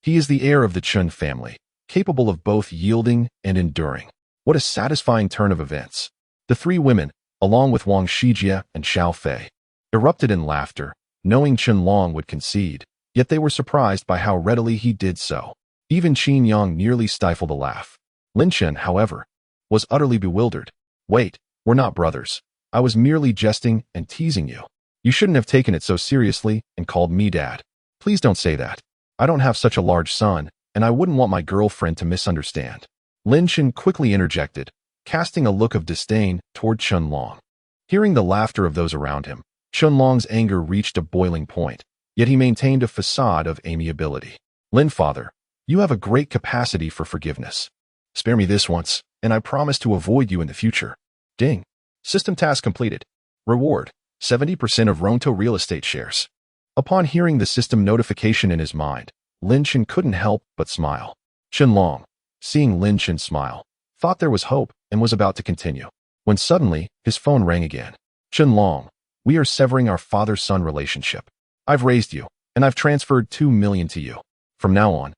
he is the heir of the Chen family, capable of both yielding and enduring. What a satisfying turn of events." The three women, along with Wang Shijia and Xiaofei, erupted in laughter, knowing Chen Long would concede, yet they were surprised by how readily he did so. Even Qin Yang nearly stifled a laugh. Lin Chen, however, was utterly bewildered. "Wait, we're not brothers. I was merely jesting and teasing you. You shouldn't have taken it so seriously and called me Dad. Please don't say that. I don't have such a large son, and I wouldn't want my girlfriend to misunderstand." Lin Chen quickly interjected, casting a look of disdain toward Chen Long. Hearing the laughter of those around him, Chen Long's anger reached a boiling point, yet he maintained a facade of amiability. "Lin father, you have a great capacity for forgiveness. Spare me this once, and I promise to avoid you in the future." Ding. System task completed. Reward, 70% of Ronto real estate shares. Upon hearing the system notification in his mind, Lin Chen couldn't help but smile. Chen Long, seeing Lin Chen smile, thought there was hope and was about to continue, when suddenly his phone rang again. "Chen Long, we are severing our father-son relationship. I've raised you, and I've transferred 2 million to you. From now on,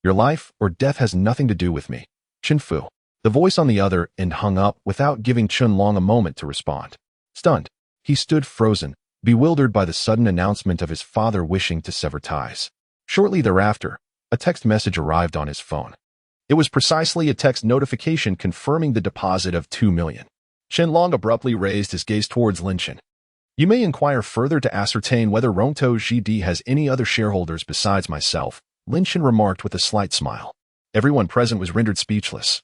Your life or death has nothing to do with me. Chen Fu. The voice on the other end hung up without giving Chen Long a moment to respond. Stunned, he stood frozen, bewildered by the sudden announcement of his father wishing to sever ties. Shortly thereafter, a text message arrived on his phone. It was precisely a text notification confirming the deposit of 2 million. Chen Long abruptly raised his gaze towards Lin Chen. You may inquire further to ascertain whether Rongtou GD has any other shareholders besides myself, Lin Chen remarked with a slight smile. Everyone present was rendered speechless,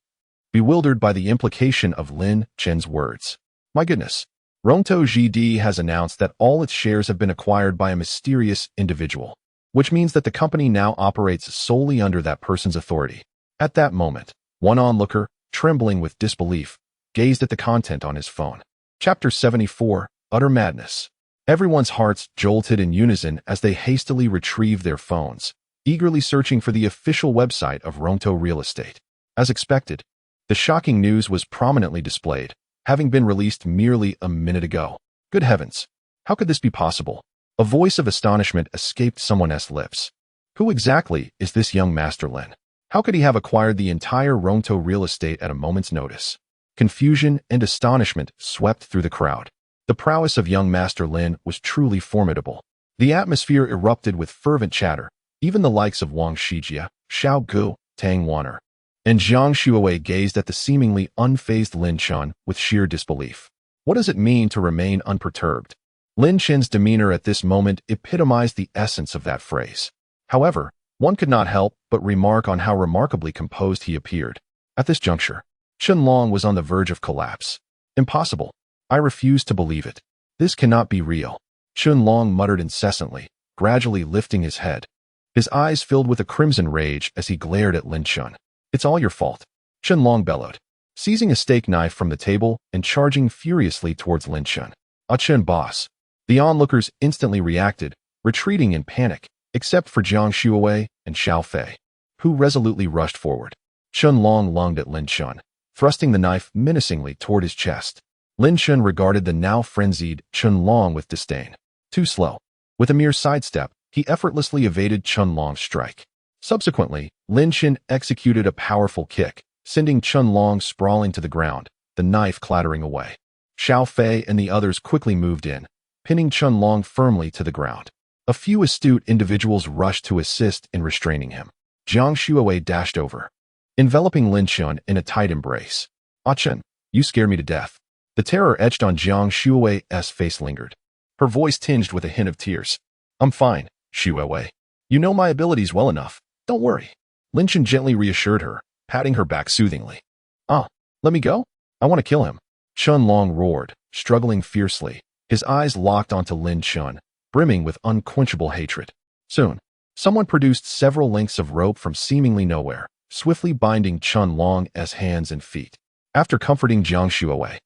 bewildered by the implication of Lin Chen's words. My goodness. Rongtou GD has announced that all its shares have been acquired by a mysterious individual, which means that the company now operates solely under that person's authority. At that moment, one onlooker, trembling with disbelief, gazed at the content on his phone. Chapter 74, Utter Madness. Everyone's hearts jolted in unison as they hastily retrieved their phones, eagerly searching for the official website of Rongtou Real Estate. As expected, the shocking news was prominently displayed, having been released merely a minute ago. Good heavens! How could this be possible? A voice of astonishment escaped someone's lips. Who exactly is this young Master Lin? How could he have acquired the entire Rongtou Real Estate at a moment's notice? Confusion and astonishment swept through the crowd. The prowess of young Master Lin was truly formidable. The atmosphere erupted with fervent chatter. Even the likes of Wang Shijia, Xiao Gu, Tang Wan'er, and Zhang Xuewei gazed at the seemingly unfazed Lin Chen with sheer disbelief. What does it mean to remain unperturbed? Lin Chen's demeanor at this moment epitomized the essence of that phrase. However, one could not help but remark on how remarkably composed he appeared. At this juncture, Chen Long was on the verge of collapse. Impossible. I refuse to believe it. This cannot be real. Chen Long muttered incessantly, gradually lifting his head. His eyes filled with a crimson rage as he glared at Lin Chen. It's all your fault, Chen Long bellowed, seizing a steak knife from the table and charging furiously towards Lin Chen. Ah Chen boss. The onlookers instantly reacted, retreating in panic, except for Zhang Xuewei and Xiao Fei, who resolutely rushed forward. Chen Long lunged at Lin Chen, thrusting the knife menacingly toward his chest. Lin Chen regarded the now frenzied Chen Long with disdain. Too slow. With a mere sidestep, he effortlessly evaded Chen Long's strike. Subsequently, Lin Chen executed a powerful kick, sending Chen Long sprawling to the ground, the knife clattering away. Xiao Fei and the others quickly moved in, pinning Chen Long firmly to the ground. A few astute individuals rushed to assist in restraining him. Zhang Xuewei dashed over, enveloping Lin Chen in a tight embrace. Ah Chen, you scare me to death. The terror etched on Zhang Xuewei's face lingered. Her voice tinged with a hint of tears. I'm fine, Xuewei. You know my abilities well enough. Don't worry. Lin Chen gently reassured her, patting her back soothingly. Let me go? I want to kill him. Chen Long roared, struggling fiercely, his eyes locked onto Lin Chen, brimming with unquenchable hatred. Soon, someone produced several lengths of rope from seemingly nowhere, swiftly binding Chen Long's hands and feet. After comforting Zhang Xuewei,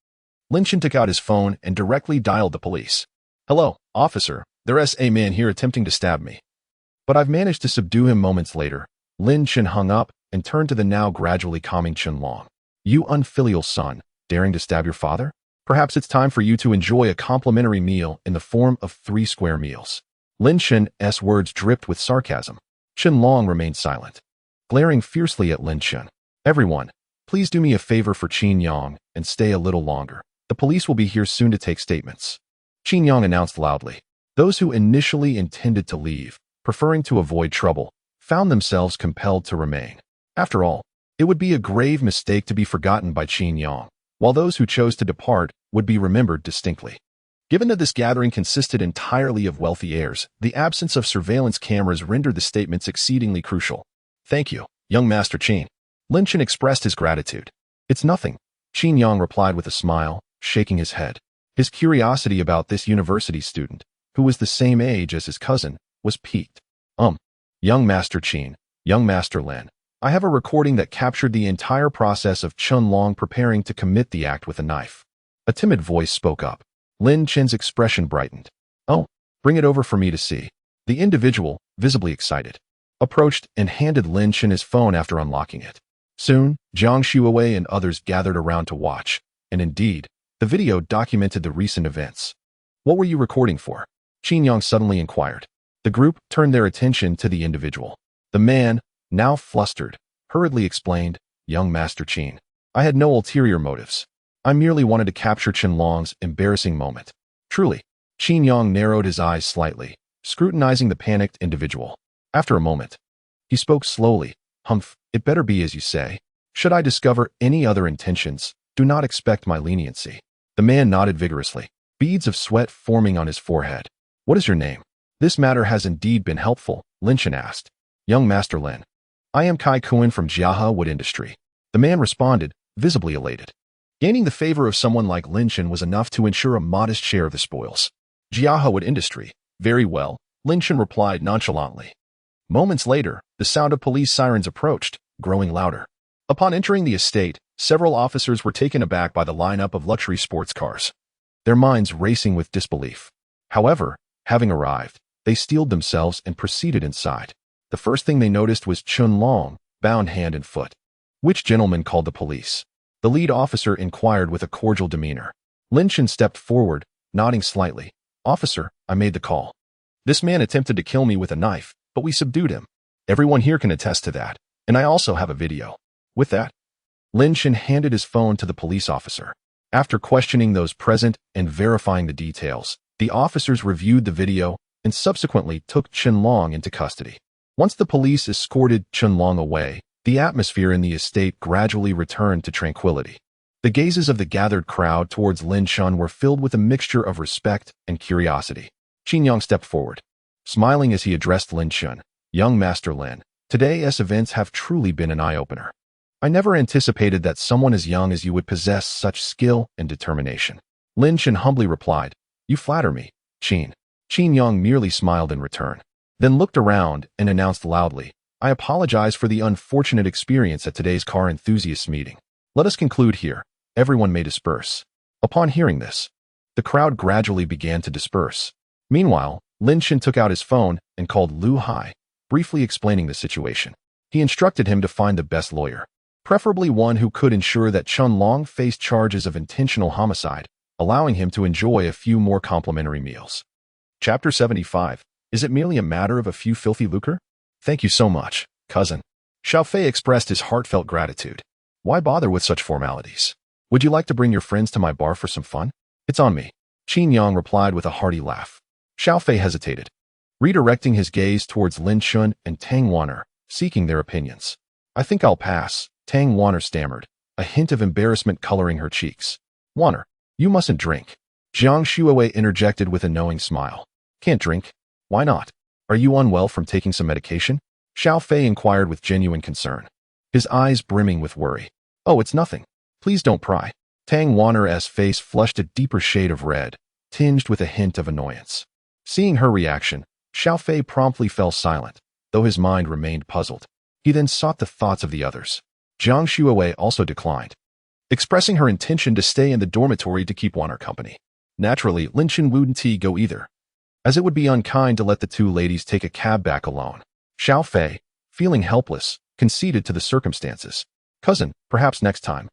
Lin Chen took out his phone and directly dialed the police. Hello, officer. There's a man here attempting to stab me. But I've managed to subdue him. Moments later, Lin Chen hung up and turned to the now gradually calming Chen Long. You unfilial son, daring to stab your father? Perhaps it's time for you to enjoy a complimentary meal in the form of 3 square meals. Lin Chen's words dripped with sarcasm. Chen Long remained silent, glaring fiercely at Lin Chen. Everyone, please do me a favor for Qin Yang and stay a little longer. The police will be here soon to take statements. Qin Yang announced loudly. Those who initially intended to leave, preferring to avoid trouble, found themselves compelled to remain. After all, it would be a grave mistake to be forgotten by Qin Yang, while those who chose to depart would be remembered distinctly. Given that this gathering consisted entirely of wealthy heirs, the absence of surveillance cameras rendered the statements exceedingly crucial. Thank you, young Master Qin. Lin Chen expressed his gratitude. It's nothing, Qin Yang replied with a smile, shaking his head. His curiosity about this university student, who was the same age as his cousin, was piqued. Young Master Qin, young Master Lin, I have a recording that captured the entire process of Chen Long preparing to commit the act with a knife. A timid voice spoke up. Lin Chen's expression brightened. Oh, bring it over for me to see. The individual, visibly excited, approached and handed Lin Chen his phone after unlocking it. Soon, Zhang Xuewei and others gathered around to watch, and indeed, the video documented the recent events. What were you recording for? Qin Yang suddenly inquired. The group turned their attention to the individual. The man, now flustered, hurriedly explained, "Young Master Qin, I had no ulterior motives. I merely wanted to capture Qianlong's embarrassing moment." Truly. Qin Yang narrowed his eyes slightly, scrutinizing the panicked individual. After a moment, he spoke slowly. "Humph, it better be as you say. Should I discover any other intentions, do not expect my leniency." The man nodded vigorously, beads of sweat forming on his forehead. "What is your name?" "This matter has indeed been helpful," Lin Chen asked. "Young Master Lin. I am Kai Kuan from Jiahe Wood Industry." The man responded, visibly elated. Gaining the favor of someone like Lin Chen was enough to ensure a modest share of the spoils. "Jiahe Wood Industry. Very well," Lin Chen replied nonchalantly. Moments later, the sound of police sirens approached, growing louder. Upon entering the estate, several officers were taken aback by the lineup of luxury sports cars, their minds racing with disbelief. However, having arrived, they steeled themselves and proceeded inside. The first thing they noticed was Qianlong, bound hand and foot. "Which gentleman called the police?" the lead officer inquired with a cordial demeanor. Lin Chen stepped forward, nodding slightly. "Officer, I made the call. This man attempted to kill me with a knife, but we subdued him. Everyone here can attest to that, and I also have a video." With that, Lin Chen handed his phone to the police officer. After questioning those present and verifying the details, the officers reviewed the video and subsequently took Qianlong into custody. Once the police escorted Qianlong away, the atmosphere in the estate gradually returned to tranquility. The gazes of the gathered crowd towards Lin Chen were filled with a mixture of respect and curiosity. Qin Yang stepped forward, smiling as he addressed Lin Chen. "Young Master Lin, today's events have truly been an eye-opener. I never anticipated that someone as young as you would possess such skill and determination." Lin Chen humbly replied, "You flatter me, Qin." Qin Yang merely smiled in return, then looked around and announced loudly, "I apologize for the unfortunate experience at today's car enthusiasts meeting. Let us conclude here. Everyone may disperse." Upon hearing this, the crowd gradually began to disperse. Meanwhile, Lin Chen took out his phone and called Lu Hai, briefly explaining the situation. He instructed him to find the best lawyer, preferably one who could ensure that Qianlong faced charges of intentional homicide, allowing him to enjoy a few more complimentary meals. Chapter 75. Is it merely a matter of a few filthy lucre? "Thank you so much, cousin." Xiao Fei expressed his heartfelt gratitude. "Why bother with such formalities? Would you like to bring your friends to my bar for some fun?" "It's on me," Qin Yang replied with a hearty laugh. Xiao Fei hesitated, redirecting his gaze towards Lin Chen and Tang Wanner, seeking their opinions. "I think I'll pass," Tang Wanner stammered, a hint of embarrassment coloring her cheeks. "Wanner, you mustn't drink." Jiang Shuowei interjected with a knowing smile. "Can't drink? Why not? Are you unwell from taking some medication?" Xiao Fei inquired with genuine concern, his eyes brimming with worry. "Oh, it's nothing. Please don't pry." Tang Wanner's face flushed a deeper shade of red, tinged with a hint of annoyance. Seeing her reaction, Xiao Fei promptly fell silent, though his mind remained puzzled. He then sought the thoughts of the others. Jiang Shuowei also declined, expressing her intention to stay in the dormitory to keep Wanner company. Naturally, Lin Chen wouldn't go either, as it would be unkind to let the two ladies take a cab back alone. Xiao Fei, feeling helpless, conceded to the circumstances. "Cousin, perhaps next time.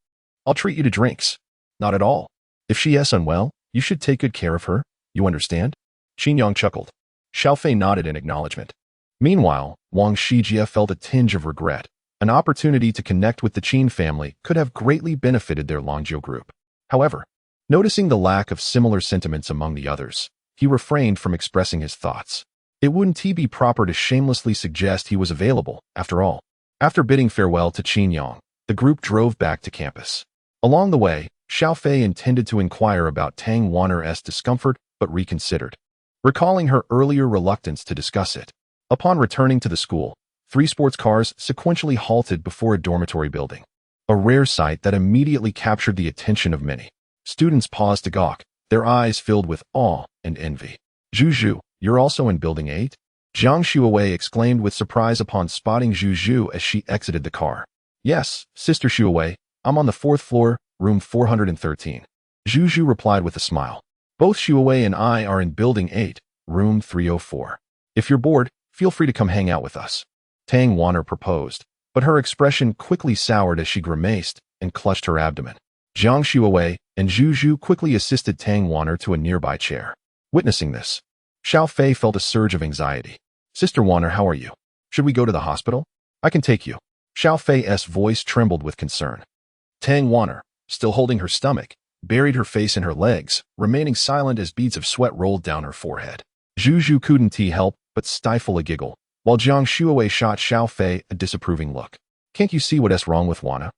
I'll treat you to drinks." "Not at all. If she is unwell, you should take good care of her. You understand?" Qin Yang chuckled. Xiao Fei nodded in acknowledgement. Meanwhile, Wang Shijia felt a tinge of regret. An opportunity to connect with the Qin family could have greatly benefited their Longjiu group. However, noticing the lack of similar sentiments among the others, he refrained from expressing his thoughts. It wouldn't be proper to shamelessly suggest he was available, after all. After bidding farewell to Qin Yang, the group drove back to campus. Along the way, Xiao Fei intended to inquire about Tang Wanner's discomfort, but reconsidered, recalling her earlier reluctance to discuss it. Upon returning to the school, 3 sports cars sequentially halted before a dormitory building, a rare sight that immediately captured the attention of many. Students paused to gawk, their eyes filled with awe and envy. "Zhu, you're also in Building 8? Jiang Shuowei exclaimed with surprise upon spotting Zhu as she exited the car. "Yes, Sister Shuowei, I'm on the 4th floor, room 413. Zhu replied with a smile. "Both Shuowei and I are in Building 8, room 304. If you're bored, feel free to come hang out with us," Tang Wanner proposed, but her expression quickly soured as she grimaced and clutched her abdomen. Jiang Shuowei and Zhu quickly assisted Tang Wanner to a nearby chair. Witnessing this, Xiao Fei felt a surge of anxiety. "Sister Wanner, how are you? Should we go to the hospital?" I can take you. Xiao Fei's voice trembled with concern. Tang Wanner, still holding her stomach, buried her face in her legs, remaining silent as beads of sweat rolled down her forehead. Zhu couldn't help but stifle a giggle, while Jiang Shuowei shot Xiao Fei a disapproving look. Can't you see what's wrong with Wanna?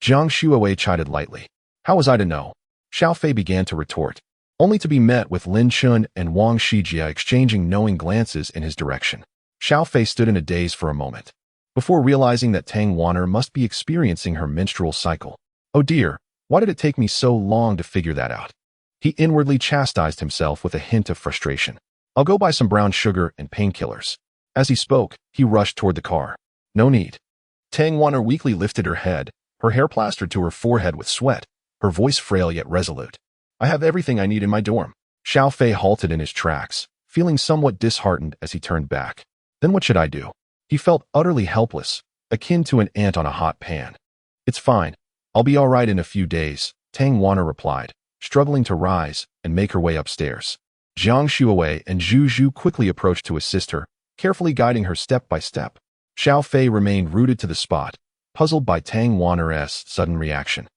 Jiang Shuowei chided lightly. How was I to know? Xiao Fei began to retort, only to be met with Lin Chen and Wang Shijia exchanging knowing glances in his direction. Xiao Fei stood in a daze for a moment, before realizing that Tang Wanner must be experiencing her menstrual cycle. Oh dear, why did it take me so long to figure that out? He inwardly chastised himself with a hint of frustration. I'll go buy some brown sugar and painkillers. As he spoke, he rushed toward the car. No need. Tang Wanner weakly lifted her head, her hair plastered to her forehead with sweat, her voice frail yet resolute. I have everything I need in my dorm. Xiao Fei halted in his tracks, feeling somewhat disheartened as he turned back. Then what should I do? He felt utterly helpless, akin to an ant on a hot pan. It's fine. I'll be all right in a few days, Tang Wanner replied, struggling to rise and make her way upstairs. Jiang Shuowei and Zhu quickly approached to assist her, carefully guiding her step by step. Xiao Fei remained rooted to the spot, puzzled by Tang Wanner's sudden reaction.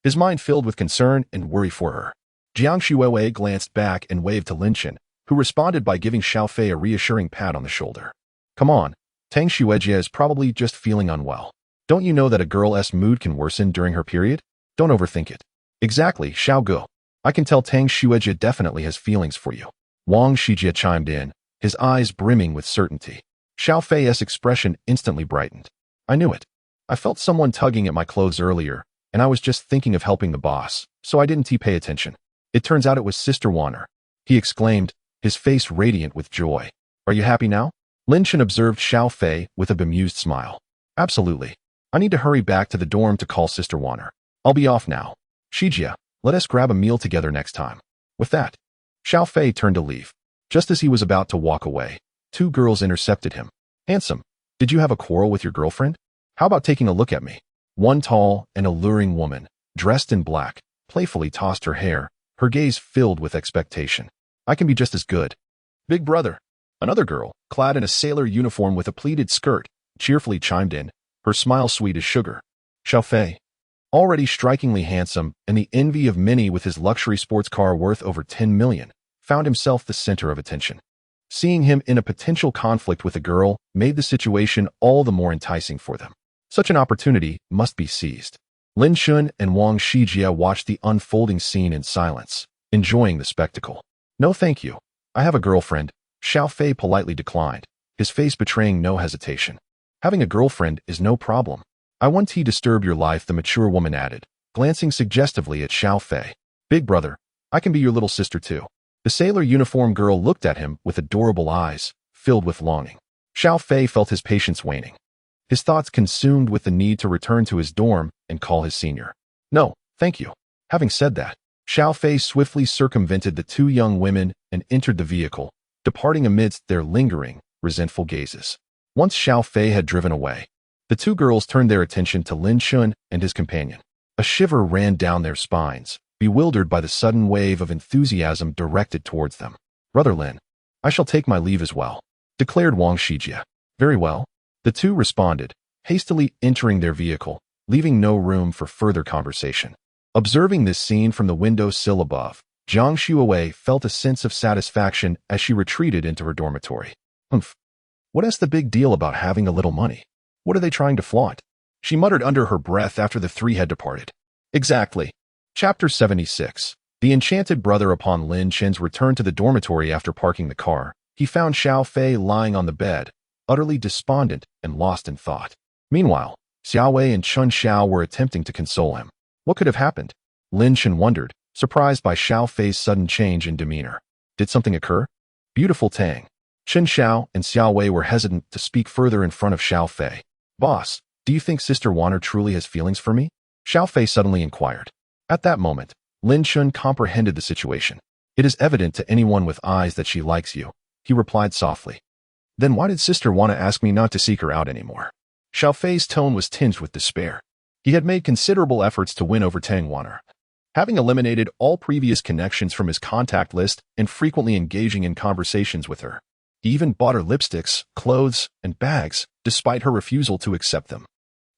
His mind filled with concern and worry for her. Jiang Shuowei glanced back and waved to Lin Chen, who responded by giving Xiao Fei a reassuring pat on the shoulder. Come on, Tang Shuojia is probably just feeling unwell. Don't you know that a girl's mood can worsen during her period? Don't overthink it. Exactly, Xiao Gu. I can tell Tang Shuojia definitely has feelings for you. Wang Shijia chimed in, his eyes brimming with certainty. Xiao Fei's expression instantly brightened. I knew it. I felt someone tugging at my clothes earlier, and I was just thinking of helping the boss, so I didn't pay attention. It turns out it was Sister Wanner. He exclaimed, his face radiant with joy. Are you happy now? Lin Chen observed Xiao Fei with a bemused smile. Absolutely. I need to hurry back to the dorm to call Sister Wanner. I'll be off now. Shijia, let us grab a meal together next time. With that, Xiao Fei turned to leave. Just as he was about to walk away, two girls intercepted him. Handsome, did you have a quarrel with your girlfriend? How about taking a look at me? One tall and alluring woman, dressed in black, playfully tossed her hair, her gaze filled with expectation. I can be just as good. Big brother. Another girl, clad in a sailor uniform with a pleated skirt, cheerfully chimed in, her smile sweet as sugar. Xiao Fei, already strikingly handsome and the envy of many with his luxury sports car worth over 10 million, found himself the center of attention. Seeing him in a potential conflict with a girl made the situation all the more enticing for them. Such an opportunity must be seized. Lin Chen and Wang Shijia watched the unfolding scene in silence, enjoying the spectacle. No thank you. I have a girlfriend, Xiao Fei politely declined, his face betraying no hesitation. Having a girlfriend is no problem. I won't disturb your life, the mature woman added, glancing suggestively at Xiao Fei. Big brother, I can be your little sister too. The sailor uniform girl looked at him with adorable eyes, filled with longing. Xiao Fei felt his patience waning, his thoughts consumed with the need to return to his dorm and call his senior. No, thank you. Having said that, Xiao Fei swiftly circumvented the two young women and entered the vehicle, departing amidst their lingering, resentful gazes. Once Xiao Fei had driven away, the two girls turned their attention to Lin Chen and his companion. A shiver ran down their spines, bewildered by the sudden wave of enthusiasm directed towards them. Brother Lin, I shall take my leave as well, declared Wang Shijia. Very well. The two responded, hastily entering their vehicle, leaving no room for further conversation. Observing this scene from the window sill above, Jiang Shuowei felt a sense of satisfaction as she retreated into her dormitory. Humph. What is the big deal about having a little money? What are they trying to flaunt? She muttered under her breath after the three had departed. Exactly. Chapter 76. The enchanted brother. Upon Lin Chen's return to the dormitory after parking the car, he found Xiao Fei lying on the bed, utterly despondent and lost in thought. Meanwhile, Xiao Wei and Chun Xiao were attempting to console him. What could have happened? Lin Chen wondered, surprised by Xiao Fei's sudden change in demeanor. Did something occur? Beautiful Tang. Chen Xiao and Xiao Wei were hesitant to speak further in front of Xiao Fei. Boss, do you think Sister Wanner truly has feelings for me? Xiao Fei suddenly inquired. At that moment, Lin Chen comprehended the situation. It is evident to anyone with eyes that she likes you, he replied softly. Then why did Sister Wanner ask me not to seek her out anymore? Xiao Fei's tone was tinged with despair. He had made considerable efforts to win over Tang Wanner, having eliminated all previous connections from his contact list and frequently engaging in conversations with her. He even bought her lipsticks, clothes, and bags, despite her refusal to accept them.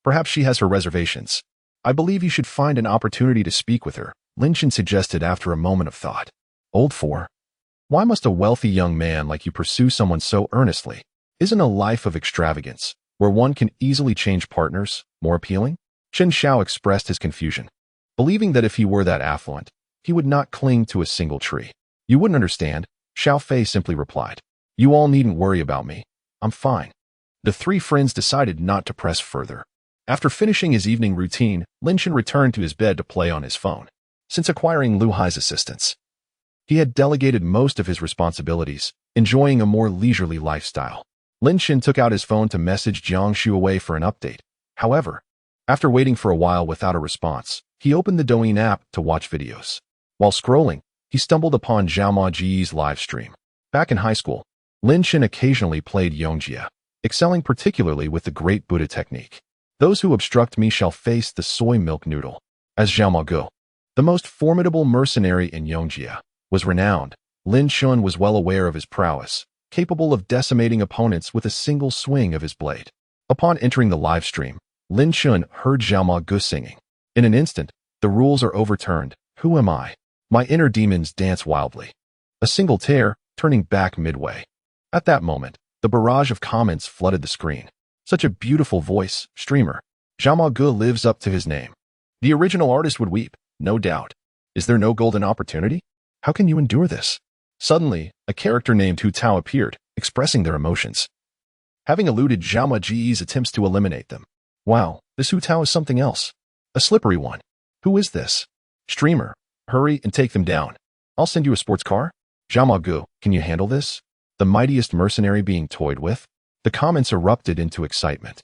Perhaps she has her reservations. I believe you should find an opportunity to speak with her, Lin Chen suggested after a moment of thought. Old 4. Why must a wealthy young man like you pursue someone so earnestly? Isn't a life of extravagance, where one can easily change partners, more appealing? Chen Xiao expressed his confusion, believing that if he were that affluent, he would not cling to a single tree. You wouldn't understand, Xiao Fei simply replied. You all needn't worry about me. I'm fine. The three friends decided not to press further. After finishing his evening routine, Lin Chen returned to his bed to play on his phone. Since acquiring Lu Hai's assistance, he had delegated most of his responsibilities, enjoying a more leisurely lifestyle. Lin Chen took out his phone to message Jiang Shuawei for an update. However, after waiting for a while without a response, he opened the Douyin app to watch videos. While scrolling, he stumbled upon Zhao Ji's live stream. Back in high school, Lin Chen occasionally played Yongjia, excelling particularly with the Great Buddha technique. Those who obstruct me shall face the soy milk noodle. As Zhao Gu, the most formidable mercenary in Yongjia, was renowned, Lin Chen was well aware of his prowess, capable of decimating opponents with a single swing of his blade. Upon entering the live stream, Lin Chen heard Zhao Gu singing. In an instant, the rules are overturned. Who am I? My inner demons dance wildly. A single tear, turning back midway. At that moment, the barrage of comments flooded the screen. Such a beautiful voice, streamer. Zhao Gu lives up to his name. The original artist would weep, no doubt. Is there no golden opportunity? How can you endure this? Suddenly, a character named Hu Tao appeared, expressing their emotions, having eluded Zhao Ji's attempts to eliminate them. Wow, this Hu Tao is something else. A slippery one. Who is this? Streamer, hurry and take them down. I'll send you a sports car. Zhao Gu, can you handle this? The mightiest mercenary being toyed with? The comments erupted into excitement.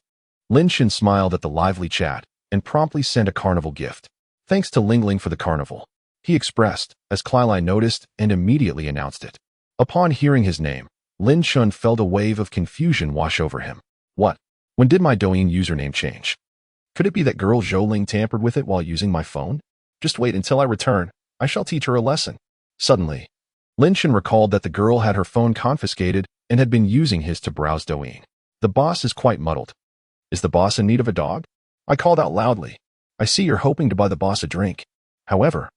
Lin Chen smiled at the lively chat and promptly sent a carnival gift. Thanks to Ling Ling for the carnival, he expressed, as Klai noticed and immediately announced it. Upon hearing his name, Lin Chen felt a wave of confusion wash over him. What? When did my Douyin username change? Could it be that girl Zhou Ling tampered with it while using my phone? Just wait until I return. I shall teach her a lesson. Suddenly, Lin Chen recalled that the girl had her phone confiscated and had been using his to browse Douyin. The boss is quite muddled. Is the boss in need of a dog? I called out loudly. I see you're hoping to buy the boss a drink. However,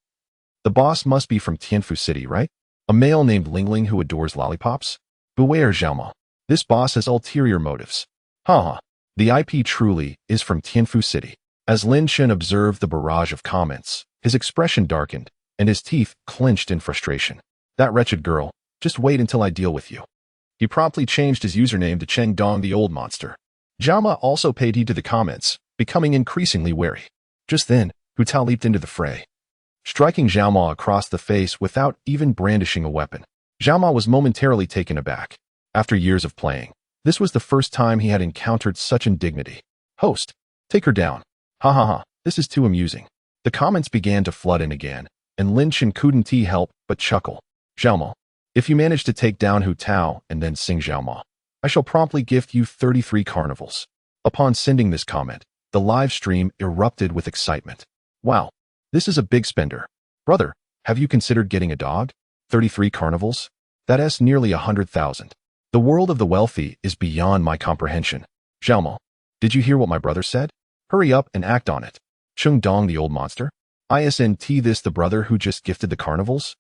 the boss must be from Tianfu City, right? A male named Ling Ling who adores lollipops? Beware, Zhao. This boss has ulterior motives. Haha. The IP truly is from Tianfu City. As Lin Chen observed the barrage of comments, his expression darkened, and his teeth clenched in frustration. That wretched girl, just wait until I deal with you. He promptly changed his username to Cheng Dong the Old Monster. Zhao also paid heed to the comments, becoming increasingly wary. Just then, Hu Tao leaped into the fray, striking Zhao across the face without even brandishing a weapon. Zhao was momentarily taken aback. After years of playing, this was the first time he had encountered such indignity. Host, take her down. Ha ha ha, this is too amusing. The comments began to flood in again, and Lin Chen couldn't help but chuckle. Zhao, if you manage to take down Hu Tao and then sing Zhao, I shall promptly gift you 33 carnivals. Upon sending this comment, the live stream erupted with excitement. Wow, this is a big spender. Brother, have you considered getting a dog? 33 carnivals? That's nearly 100,000. The world of the wealthy is beyond my comprehension. Zhao, did you hear what my brother said? Hurry up and act on it. Cheng Dong the Old Monster? Isn't this the brother who just gifted the carnivals?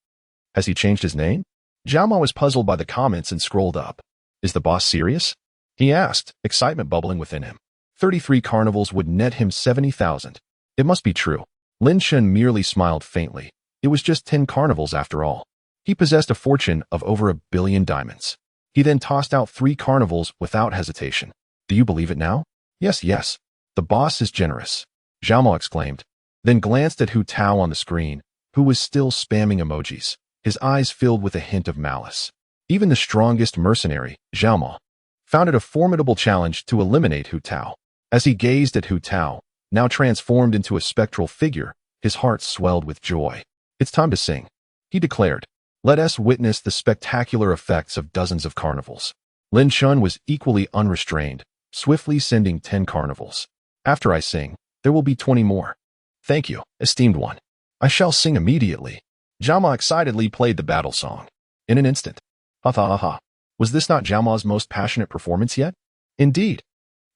Has he changed his name? Zhao was puzzled by the comments and scrolled up. Is the boss serious? He asked, excitement bubbling within him. 33 carnivals would net him 70,000. It must be true. Lin Chen merely smiled faintly. It was just 10 carnivals after all. He possessed a fortune of over 1 billion diamonds. He then tossed out 3 carnivals without hesitation. Do you believe it now? Yes, yes. The boss is generous. Zhao exclaimed, then glanced at Hu Tao on the screen, who was still spamming emojis, his eyes filled with a hint of malice. Even the strongest mercenary, Zhao, found it a formidable challenge to eliminate Hu Tao. As he gazed at Hu Tao, now transformed into a spectral figure, his heart swelled with joy. It's time to sing, he declared. Let us witness the spectacular effects of dozens of carnivals. Lin Chen was equally unrestrained, swiftly sending 10 carnivals. After I sing, there will be 20 more. Thank you, esteemed one. I shall sing immediately. Zhao excitedly played the battle song. In an instant. Ha ha ha ha. Was this not Zhao Ma's most passionate performance yet? Indeed.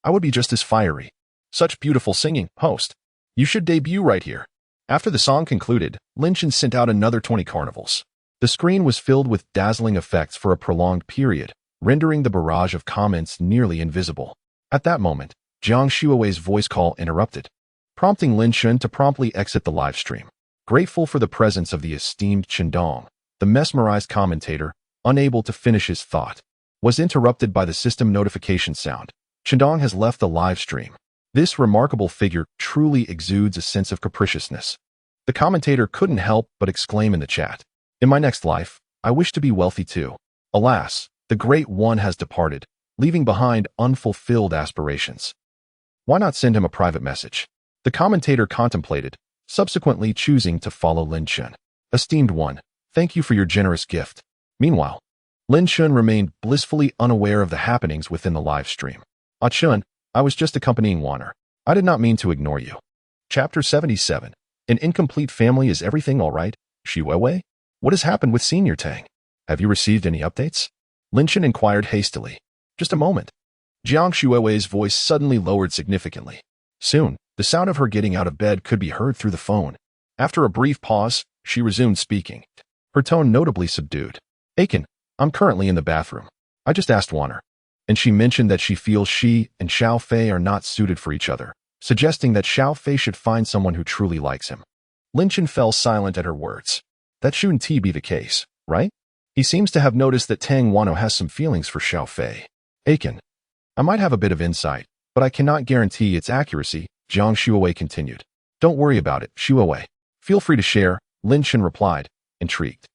I would be just as fiery. Such beautiful singing, host. You should debut right here. After the song concluded, Lin Chen sent out another 20 carnivals. The screen was filled with dazzling effects for a prolonged period, rendering the barrage of comments nearly invisible. At that moment, Jiang Shuowei's voice call interrupted, prompting Lin Chen to promptly exit the live stream. Grateful for the presence of the esteemed Chen Dong, the mesmerized commentator, unable to finish his thought, was interrupted by the system notification sound. Chen Dong has left the live stream. This remarkable figure truly exudes a sense of capriciousness. The commentator couldn't help but exclaim in the chat, "In my next life, I wish to be wealthy too." Alas, the great one has departed, leaving behind unfulfilled aspirations. Why not send him a private message? The commentator contemplated, subsequently choosing to follow Lin Chen. Esteemed one, thank you for your generous gift. Meanwhile, Lin Chen remained blissfully unaware of the happenings within the live stream. Ah Chen, I was just accompanying Warner. I did not mean to ignore you. Chapter 77. An incomplete family, is everything all right? Shuowei? What has happened with Senior Tang? Have you received any updates? Lin Chen inquired hastily. Just a moment. Jiang Shuowei's voice suddenly lowered significantly. Soon, the sound of her getting out of bed could be heard through the phone. After a brief pause, she resumed speaking, her tone notably subdued. Aiken, I'm currently in the bathroom. I just asked Warner, and she mentioned that she feels she and Xiao Fei are not suited for each other, suggesting that Xiao Fei should find someone who truly likes him. Lin Chen fell silent at her words. That shouldn't be the case, right? He seems to have noticed that Tang Wano has some feelings for Xiao Fei. Aiken, I might have a bit of insight, but I cannot guarantee its accuracy, Jiang Shuowei continued. Don't worry about it, Shuowei. Feel free to share, Lin Chen replied, intrigued.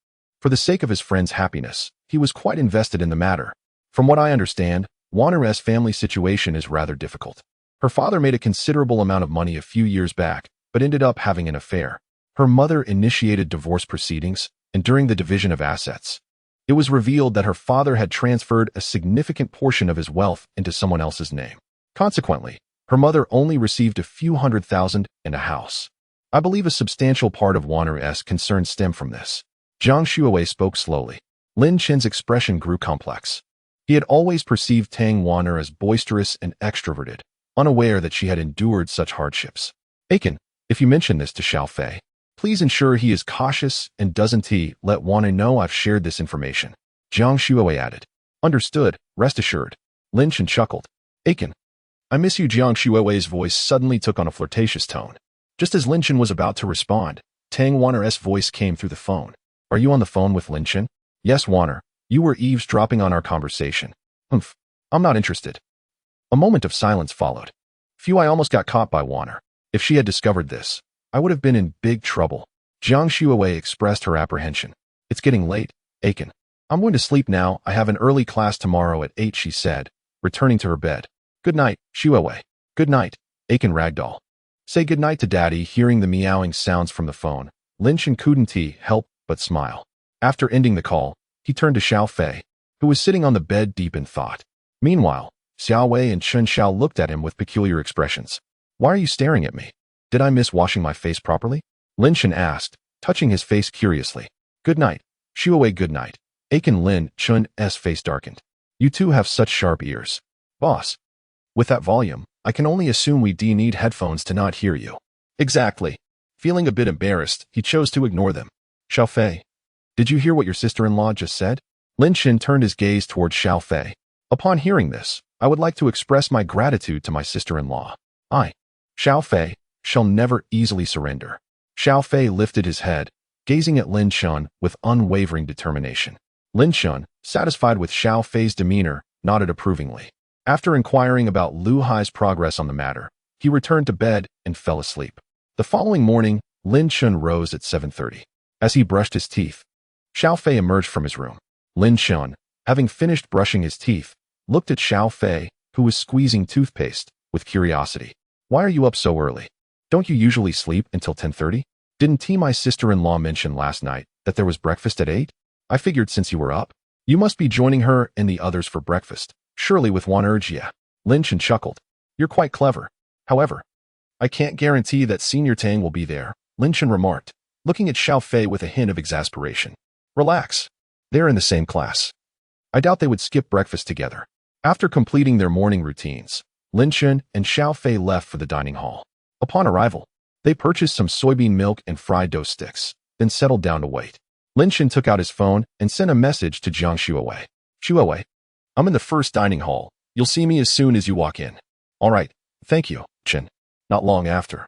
For the sake of his friend's happiness, he was quite invested in the matter. From what I understand, Warner's family situation is rather difficult. Her father made a considerable amount of money a few years back, but ended up having an affair. Her mother initiated divorce proceedings, and during the division of assets, it was revealed that her father had transferred a significant portion of his wealth into someone else's name. Consequently, her mother only received a few $100,000 and a house. I believe a substantial part of Warner's concerns stem from this. Jiang Shuowei spoke slowly. Lin Chen's expression grew complex. He had always perceived Tang Warner as boisterous and extroverted, unaware that she had endured such hardships. Aiken, if you mention this to Xiao Fei, please ensure he is cautious and doesn't let Warner know I've shared this information. Jiang Shuowei added. Understood, rest assured. Lin Chen chuckled. Aiken, I miss you. Jiang Shuowei's voice suddenly took on a flirtatious tone. Just as Lin Chen was about to respond, Tang Warner's voice came through the phone. Are you on the phone with Lin Chen? Yes, Warner. You were eavesdropping on our conversation. Humph. I'm not interested. A moment of silence followed. Phew, I almost got caught by Warner. If she had discovered this, I would have been in big trouble. Jiang Shuowei expressed her apprehension. It's getting late, Aiken. I'm going to sleep now. I have an early class tomorrow at 8, she said, returning to her bed. Good night, Shuowei. Good night, Aiken ragdoll. Say good night to Daddy. Hearing the meowing sounds from the phone, Lin Chen couldn't help but smile. After ending the call, he turned to Xiao Fei, who was sitting on the bed deep in thought. Meanwhile, Xiao Wei and Chen Xiao looked at him with peculiar expressions. Why are you staring at me? Did I miss washing my face properly? Lin Chen asked, touching his face curiously. Good night, Shuowei. Good night. Aiken. Lin Chen's face darkened. You two have such sharp ears. Boss. With that volume, I can only assume we need headphones to not hear you. Exactly. Feeling a bit embarrassed, he chose to ignore them. Xiao Fei. Did you hear what your sister-in-law just said? Lin Chen turned his gaze towards Xiao Fei. Upon hearing this, I would like to express my gratitude to my sister-in-law. I, Xiao Fei, shall never easily surrender. Xiao Fei lifted his head, gazing at Lin Chen with unwavering determination. Lin Chen, satisfied with Xiao Fei's demeanor, nodded approvingly. After inquiring about Lu Hai's progress on the matter, he returned to bed and fell asleep. The following morning, Lin Chen rose at 7:30. As he brushed his teeth, Xiao Fei emerged from his room. Lin Chen, having finished brushing his teeth, looked at Xiao Fei, who was squeezing toothpaste, with curiosity. Why are you up so early? Don't you usually sleep until 10:30? Didn't my sister-in-law mention last night that there was breakfast at 8? I figured since you were up, you must be joining her and the others for breakfast, surely with Wanurgia. Lin Chen chuckled. You're quite clever. However, I can't guarantee that Senior Tang will be there, Lin Chen remarked, looking at Xiao Fei with a hint of exasperation. Relax. They're in the same class. I doubt they would skip breakfast together. After completing their morning routines, Lin Chen and Xiao Fei left for the dining hall. Upon arrival, they purchased some soybean milk and fried dough sticks, then settled down to wait. Lin Chen took out his phone and sent a message to Jiang Shuawei. Shuawei, I'm in the first dining hall. You'll see me as soon as you walk in. All right, thank you, Chen. Not long after,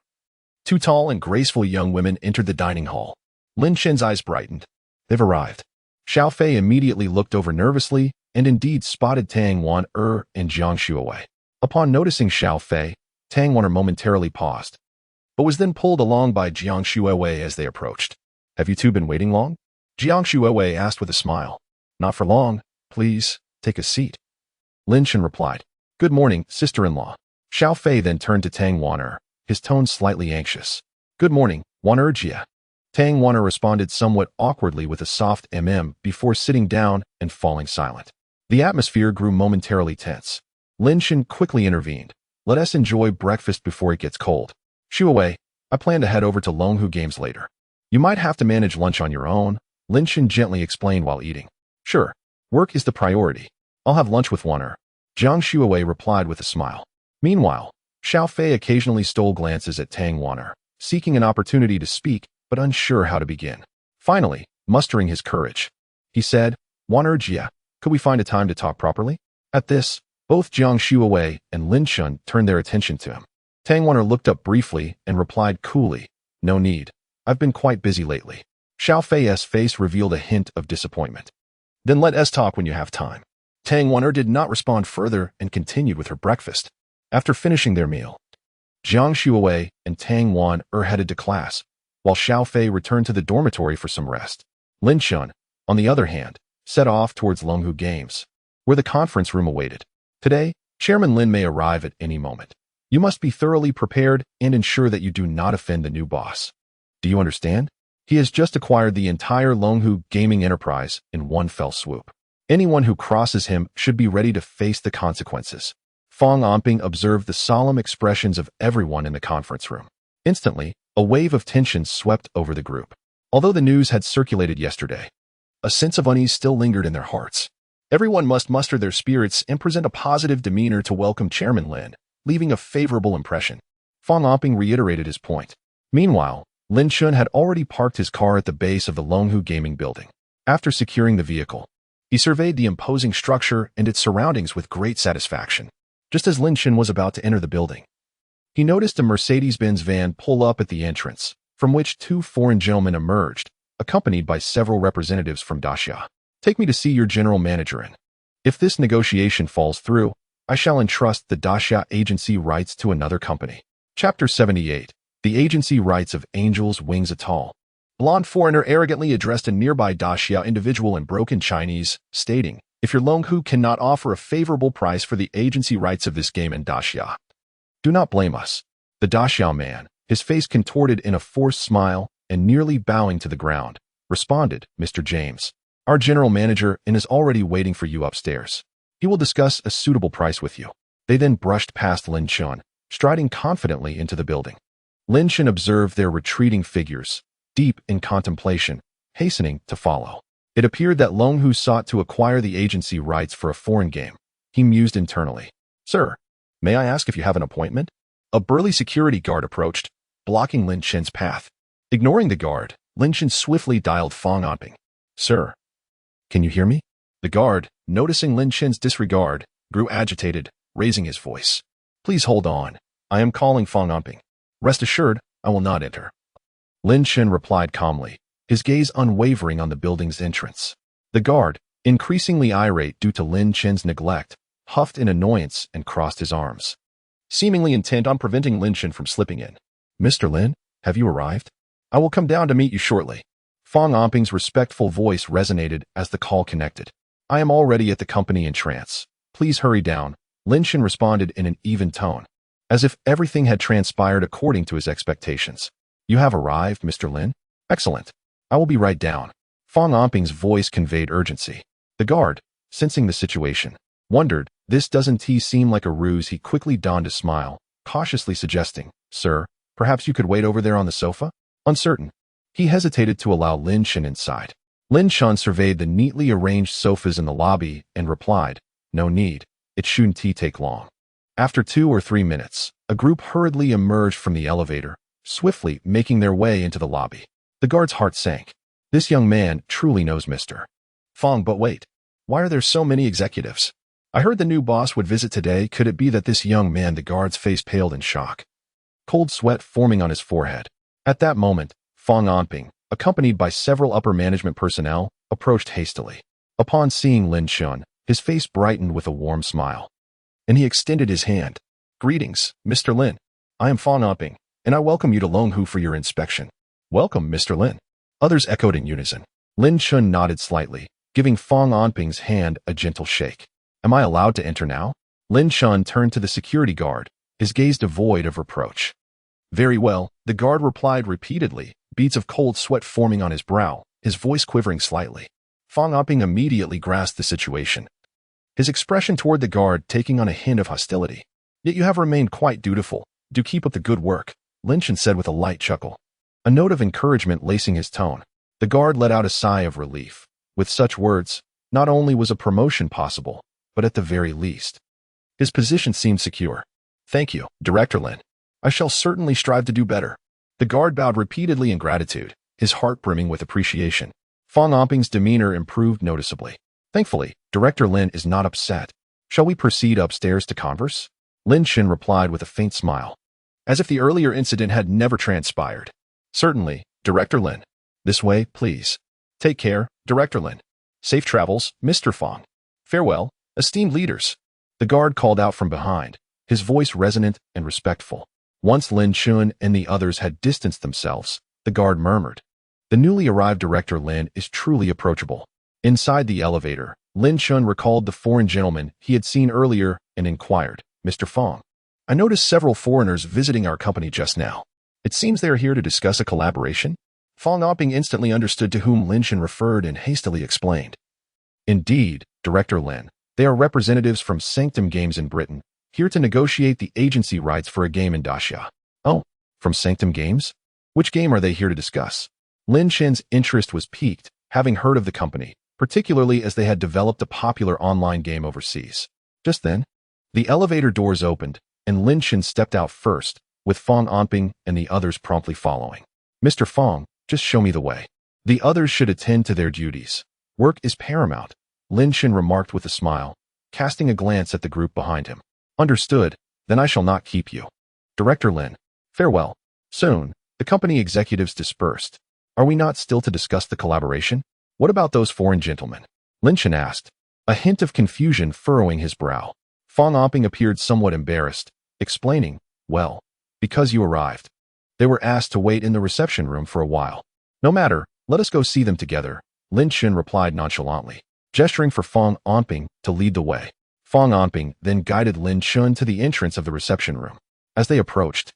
two tall and graceful young women entered the dining hall. Lin Chen's eyes brightened. They've arrived. Xiao Fei immediately looked over nervously and indeed spotted Tang Wan and Jiang Shuawei. Upon noticing Xiao Fei, Tang Wan momentarily paused, but was then pulled along by Jiang Shuawei as they approached. Have you two been waiting long? Jiang Shuawei asked with a smile. Not for long. Please, take a seat. Lin Chen replied. Good morning, sister-in-law. Xiao Fei then turned to Tang Wan, his tone slightly anxious. Good morning, Wan Jia. Tang Wan responded somewhat awkwardly with a soft before sitting down and falling silent. The atmosphere grew momentarily tense. Lin Chen quickly intervened. Let us enjoy breakfast before it gets cold. Shuawei, I plan to head over to Longhu Games later. You might have to manage lunch on your own, Lin Chen gently explained while eating. Sure, work is the priority. I'll have lunch with Wan. Jiang Shuawei replied with a smile. Meanwhile, Xiao Fei occasionally stole glances at Tang Wan, seeking an opportunity to speak, but unsure how to begin. Finally, mustering his courage, he said, Wan Jia, could we find a time to talk properly? At this, both Jiang Shuawei and Lin Chen turned their attention to him. Tang Wan looked up briefly and replied coolly, No need. I've been quite busy lately. Xiao Fei's face revealed a hint of disappointment. Then let us talk when you have time. Tang Wan did not respond further and continued with her breakfast. After finishing their meal, Jiang Shuawei and Tang Wan headed to class, while Xiao Fei returned to the dormitory for some rest. Lin Chen, on the other hand, set off towards Longhu Games, where the conference room awaited. Today, Chairman Lin may arrive at any moment. You must be thoroughly prepared and ensure that you do not offend the new boss. Do you understand? He has just acquired the entire Longhu gaming enterprise in one fell swoop. Anyone who crosses him should be ready to face the consequences. Fong Amping observed the solemn expressions of everyone in the conference room. Instantly, a wave of tension swept over the group. Although the news had circulated yesterday, a sense of unease still lingered in their hearts. Everyone must muster their spirits and present a positive demeanor to welcome Chairman Lin, leaving a favorable impression. Fong Amping reiterated his point. Meanwhile, Lin Chen had already parked his car at the base of the Longhu Gaming building. After securing the vehicle, he surveyed the imposing structure and its surroundings with great satisfaction. Just as Lin Chen was about to enter the building, he noticed a Mercedes-Benz van pull up at the entrance, from which two foreign gentlemen emerged, accompanied by several representatives from Daxia. Take me to see your general manager in. If this negotiation falls through, I shall entrust the Daxia agency rights to another company. Chapter 78. The Agency Rights of Angel's Wings Atoll. Blonde foreigner arrogantly addressed a nearby Daxia individual in broken Chinese, stating, If your Longhu cannot offer a favorable price for the agency rights of this game in Daxia, do not blame us. The Daxia man, his face contorted in a forced smile and nearly bowing to the ground, responded, Mr. James, our general manager is already waiting for you upstairs. He will discuss a suitable price with you. They then brushed past Lin Chen, striding confidently into the building. Lin Chen observed their retreating figures, deep in contemplation, hastening to follow. It appeared that Longhu sought to acquire the agency rights for a foreign game. He mused internally. Sir, may I ask if you have an appointment? A burly security guard approached, blocking Lin Chen's path. Ignoring the guard, Lin Chen swiftly dialed Fong Amping. Sir, can you hear me? The guard, noticing Lin Chen's disregard, grew agitated, raising his voice. Please hold on. I am calling Fong Amping. Rest assured, I will not enter. Lin Chen replied calmly, his gaze unwavering on the building's entrance. The guard, increasingly irate due to Lin Chen's neglect, huffed in annoyance and crossed his arms, seemingly intent on preventing Lin Chen from slipping in. Mr. Lin, have you arrived? I will come down to meet you shortly. Fong Amping's respectful voice resonated as the call connected. I am already at the company in trance. Please hurry down, Lin Chen responded in an even tone, as if everything had transpired according to his expectations. You have arrived, Mr. Lin? Excellent. I will be right down. Fong Amping's voice conveyed urgency. The guard, sensing the situation, wondered, this doesn't seem like a ruse. He quickly donned a smile, cautiously suggesting, Sir, perhaps you could wait over there on the sofa? Uncertain, he hesitated to allow Lin Chen inside. Lin Chen surveyed the neatly arranged sofas in the lobby and replied, "No need. It shouldn't take long." After 2 or 3 minutes, a group hurriedly emerged from the elevator, swiftly making their way into the lobby. The guard's heart sank. This young man truly knows Mr. Fong, but wait. Why are there so many executives? I heard the new boss would visit today. Could it be that this young man? The guard's face paled in shock, cold sweat forming on his forehead. At that moment, Fong Anping, accompanied by several upper management personnel, approached hastily. Upon seeing Lin Chen, his face brightened with a warm smile, and he extended his hand. "Greetings, Mr. Lin. I am Fong Anping, and I welcome you to Longhu for your inspection." "Welcome, Mr. Lin." Others echoed in unison. Lin Chen nodded slightly, giving Fong Anping's hand a gentle shake. "Am I allowed to enter now?" Lin Chen turned to the security guard, his gaze devoid of reproach. "Very well," the guard replied repeatedly, beads of cold sweat forming on his brow, his voice quivering slightly. Fong Anping immediately grasped the situation, his expression toward the guard taking on a hint of hostility. "Yet you have remained quite dutiful. Do keep up the good work," Lin Chen said with a light chuckle, a note of encouragement lacing his tone. The guard let out a sigh of relief. With such words, not only was a promotion possible, but at the very least, his position seemed secure. "Thank you, Director Lin. I shall certainly strive to do better." The guard bowed repeatedly in gratitude, his heart brimming with appreciation. Fong Anping's demeanor improved noticeably. "Thankfully, Director Lin is not upset. Shall we proceed upstairs to converse?" Lin Chen replied with a faint smile, as if the earlier incident had never transpired. "Certainly, Director Lin. This way, please." "Take care, Director Lin. Safe travels, Mr. Fong. Farewell, esteemed leaders." The guard called out from behind, his voice resonant and respectful. Once Lin Chen and the others had distanced themselves, the guard murmured, "The newly arrived Director Lin is truly approachable." Inside the elevator, Lin Chen recalled the foreign gentleman he had seen earlier and inquired, "Mr. Fong, I noticed several foreigners visiting our company just now. It seems they are here to discuss a collaboration?" Fong Anping instantly understood to whom Lin Chen referred and hastily explained. "Indeed, Director Lin, they are representatives from Sanctum Games in Britain, here to negotiate the agency rights for a game in Daxia." "Oh, from Sanctum Games? Which game are they here to discuss?" Lin Chen's interest was piqued, having heard of the company, particularly as they had developed a popular online game overseas. Just then, the elevator doors opened, and Lin Chen stepped out first, with Fong Anping and the others promptly following. "Mr. Fong, just show me the way. The others should attend to their duties. Work is paramount," Lin Chen remarked with a smile, casting a glance at the group behind him. "Understood, then I shall not keep you. Director Lin, farewell." Soon, the company executives dispersed. "Are we not still to discuss the collaboration? What about those foreign gentlemen?" Lin Chen asked, a hint of confusion furrowing his brow. Fong Anping appeared somewhat embarrassed, explaining, "Well, because you arrived. They were asked to wait in the reception room for a while." "No matter, let us go see them together," Lin Chen replied nonchalantly, gesturing for Fong Anping to lead the way. Fong Anping then guided Lin Chen to the entrance of the reception room. As they approached,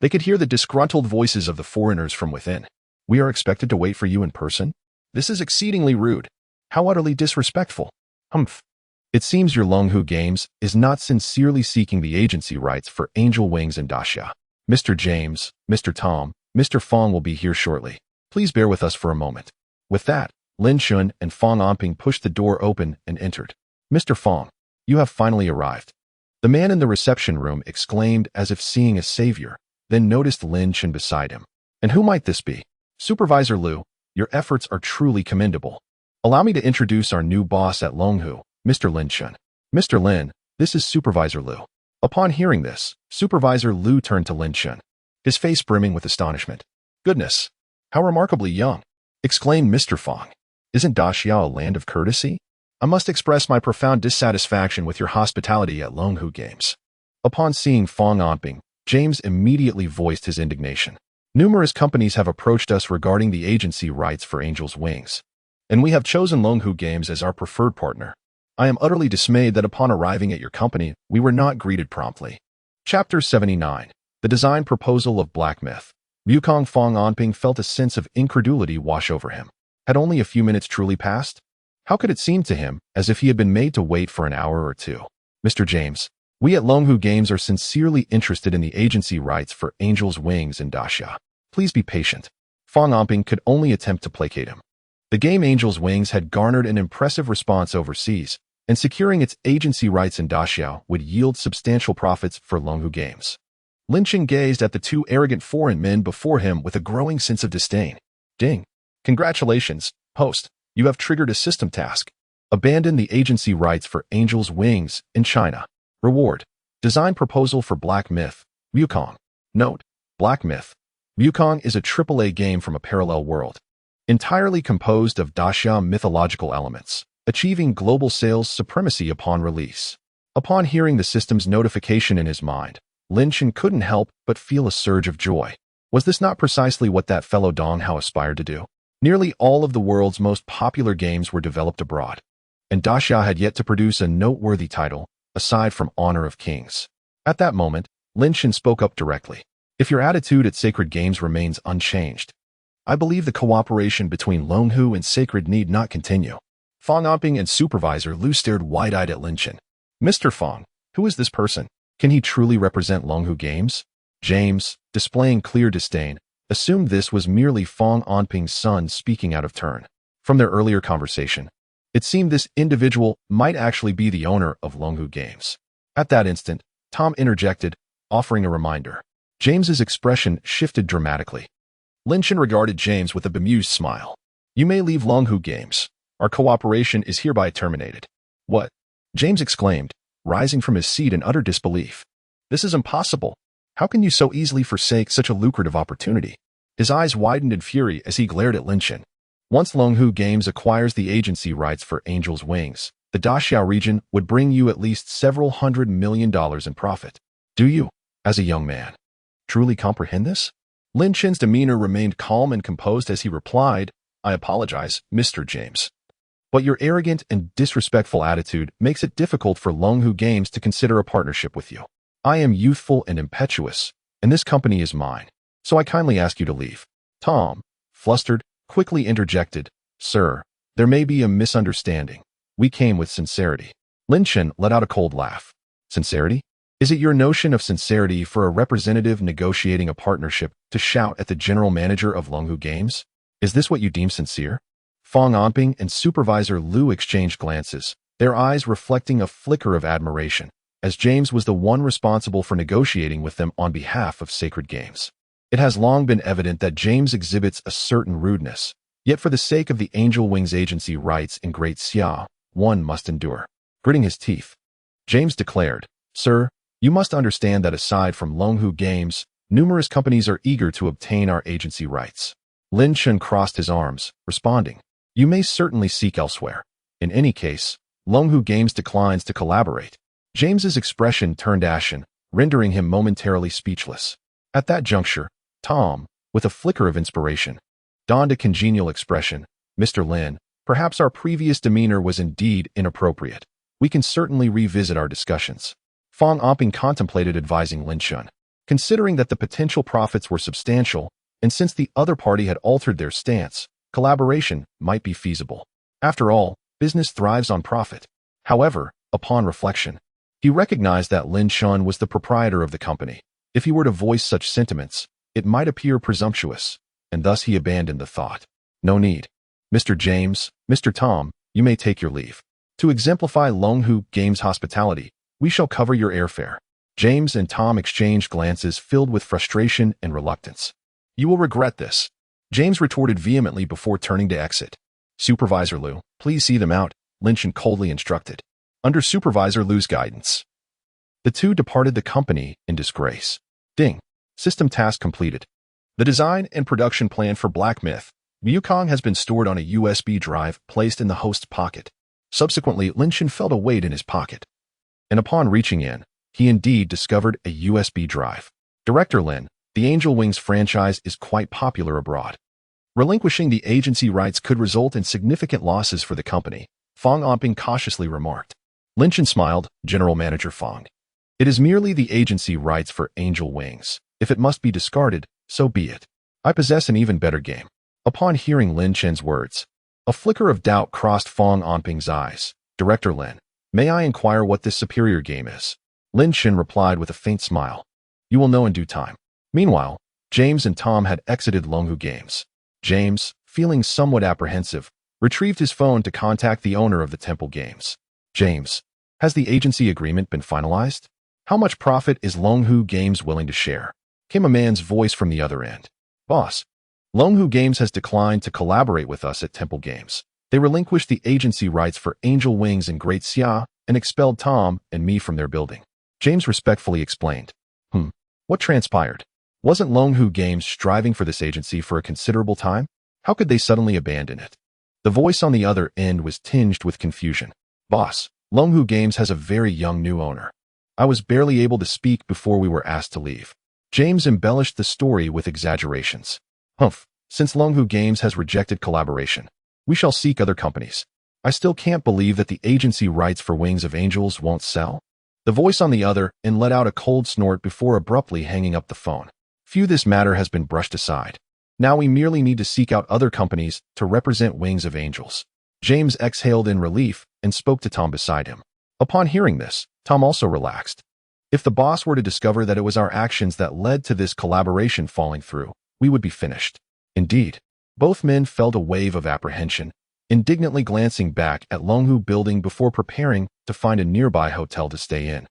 they could hear the disgruntled voices of the foreigners from within. "We are expected to wait for you in person? This is exceedingly rude. How utterly disrespectful. Humph. It seems your Longhu Games is not sincerely seeking the agency rights for Angel Wings and Daxia. Mr. James, Mr. Tom, Mr. Fong will be here shortly. Please bear with us for a moment." With that, Lin Chen and Fong Anping pushed the door open and entered. "Mr. Fong, you have finally arrived." The man in the reception room exclaimed as if seeing a savior, then noticed Lin Chen beside him. "And who might this be?" "Supervisor Liu, your efforts are truly commendable. Allow me to introduce our new boss at Longhu, Mr. Lin Chen." "Mr. Lin, this is Supervisor Liu." Upon hearing this, Supervisor Liu turned to Lin Chen, his face brimming with astonishment. "Goodness, how remarkably young," exclaimed Mr. Fong. "Isn't Daxia a land of courtesy? I must express my profound dissatisfaction with your hospitality at Longhu Games." Upon seeing Fong Anping, James immediately voiced his indignation. "Numerous companies have approached us regarding the agency rights for Angel's Wings, and we have chosen Longhu Games as our preferred partner. I am utterly dismayed that upon arriving at your company, we were not greeted promptly." Chapter 79. The Design Proposal of Black Myth. Wukong Fong Anping felt a sense of incredulity wash over him. Had only a few minutes truly passed? How could it seem to him as if he had been made to wait for an hour or two? "Mr. James, we at Longhu Games are sincerely interested in the agency rights for Angel's Wings and Daxia. Please be patient." Fong Anping could only attempt to placate him. The game Angel's Wings had garnered an impressive response overseas, and securing its agency rights in Dachau would yield substantial profits for Longhu Games. Lin Chen gazed at the two arrogant foreign men before him with a growing sense of disdain. Ding. Congratulations, host. You have triggered a system task. Abandon the agency rights for Angel's Wings in China. Reward. Design proposal for Black Myth. Wukong. Note. Black Myth. Wukong is a AAA game from a parallel world, entirely composed of Dachau mythological elements, achieving global sales supremacy upon release. Upon hearing the system's notification in his mind, Lin Chen couldn't help but feel a surge of joy. Was this not precisely what that fellow Dong Hao aspired to do? Nearly all of the world's most popular games were developed abroad, and Dachau had yet to produce a noteworthy title, aside from Honor of Kings. At that moment, Lin Chen spoke up directly. If your attitude at Sacred Games remains unchanged, I believe the cooperation between Longhu and Sacred need not continue. Fong Amping and Supervisor Liu stared wide-eyed at Lin Chen. Mr. Fong, who is this person? Can he truly represent Longhu Games? James, displaying clear disdain, assumed this was merely Fong Amping's son speaking out of turn. From their earlier conversation, it seemed this individual might actually be the owner of Longhu Games. At that instant, Tom interjected, offering a reminder. James's expression shifted dramatically. Lin Chen regarded James with a bemused smile. You may leave Longhu Games. Our cooperation is hereby terminated. What? James exclaimed, rising from his seat in utter disbelief. This is impossible. How can you so easily forsake such a lucrative opportunity? His eyes widened in fury as he glared at Lin Chen. Once Longhu Games acquires the agency rights for Angel's Wings, the Dachau region would bring you at least several $100 million in profit. Do you, as a young man, truly comprehend this? Lin Chen's demeanor remained calm and composed as he replied, I apologize, Mr. James. But your arrogant and disrespectful attitude makes it difficult for Longhu Games to consider a partnership with you. I am youthful and impetuous, and this company is mine, so I kindly ask you to leave. Tom, flustered, quickly interjected, Sir, there may be a misunderstanding. We came with sincerity. Lin Chen let out a cold laugh. Sincerity? Is it your notion of sincerity for a representative negotiating a partnership to shout at the general manager of Longhu Games? Is this what you deem sincere? Fong Amping and Supervisor Liu exchanged glances, their eyes reflecting a flicker of admiration, as James was the one responsible for negotiating with them on behalf of Sacred Games. It has long been evident that James exhibits a certain rudeness, yet for the sake of the Angel Wings agency rights in Great Xiao, one must endure. Gritting his teeth, James declared, Sir, you must understand that aside from Longhu Games, numerous companies are eager to obtain our agency rights. Lin Chen crossed his arms, responding, You may certainly seek elsewhere. In any case, Longhu Games declines to collaborate. James's expression turned ashen, rendering him momentarily speechless. At that juncture, Tom, with a flicker of inspiration, donned a congenial expression. Mr. Lin, perhaps our previous demeanor was indeed inappropriate. We can certainly revisit our discussions. Fong Amping contemplated advising Lin Chen. Considering that the potential profits were substantial, and since the other party had altered their stance, collaboration might be feasible. After all, business thrives on profit. However, upon reflection, he recognized that Lin Chen was the proprietor of the company. If he were to voice such sentiments, it might appear presumptuous, and thus he abandoned the thought. No need. Mr. James, Mr. Tom, you may take your leave. To exemplify Longhu Games' hospitality, we shall cover your airfare. James and Tom exchanged glances filled with frustration and reluctance. You will regret this, James retorted vehemently before turning to exit. Supervisor Liu, please see them out, Lin Chen coldly instructed. Under Supervisor Liu's guidance, the two departed the company in disgrace. Ding. System task completed. The design and production plan for Black Myth, Wukong has been stored on a USB drive placed in the host's pocket. Subsequently, Lin Chen felt a weight in his pocket, and upon reaching in, he indeed discovered a USB drive. Director Lin, the Angel Wings franchise is quite popular abroad. Relinquishing the agency rights could result in significant losses for the company, Fong Amping cautiously remarked. Lin Chen smiled, General Manager Fong. It is merely the agency rights for Angel Wings. If it must be discarded, so be it. I possess an even better game. Upon hearing Lin Chen's words, a flicker of doubt crossed Fong Amping's eyes. Director Lin, may I inquire what this superior game is? Lin Chen replied with a faint smile. You will know in due time. Meanwhile, James and Tom had exited Longhu Games. James, feeling somewhat apprehensive, retrieved his phone to contact the owner of the Temple Games. James, has the agency agreement been finalized? How much profit is Longhu Games willing to share? Came a man's voice from the other end. Boss, Longhu Games has declined to collaborate with us at Temple Games. They relinquished the agency rights for Angel Wings and Great Xia and expelled Tom and me from their building. James respectfully explained. What transpired? Wasn't Longhu Games striving for this agency for a considerable time? How could they suddenly abandon it? The voice on the other end was tinged with confusion. Boss, Longhu Games has a very young new owner. I was barely able to speak before we were asked to leave. James embellished the story with exaggerations. Since Longhu Games has rejected collaboration, we shall seek other companies. I still can't believe that the agency rights for Wings of Angels won't sell. The voice on the other end let out a cold snort before abruptly hanging up the phone. This matter has been brushed aside. Now we merely need to seek out other companies to represent Wings of Angels. James exhaled in relief and spoke to Tom beside him. Upon hearing this, Tom also relaxed. If the boss were to discover that it was our actions that led to this collaboration falling through, we would be finished. Indeed, both men felt a wave of apprehension, indignantly glancing back at Longhu Building before preparing to find a nearby hotel to stay in,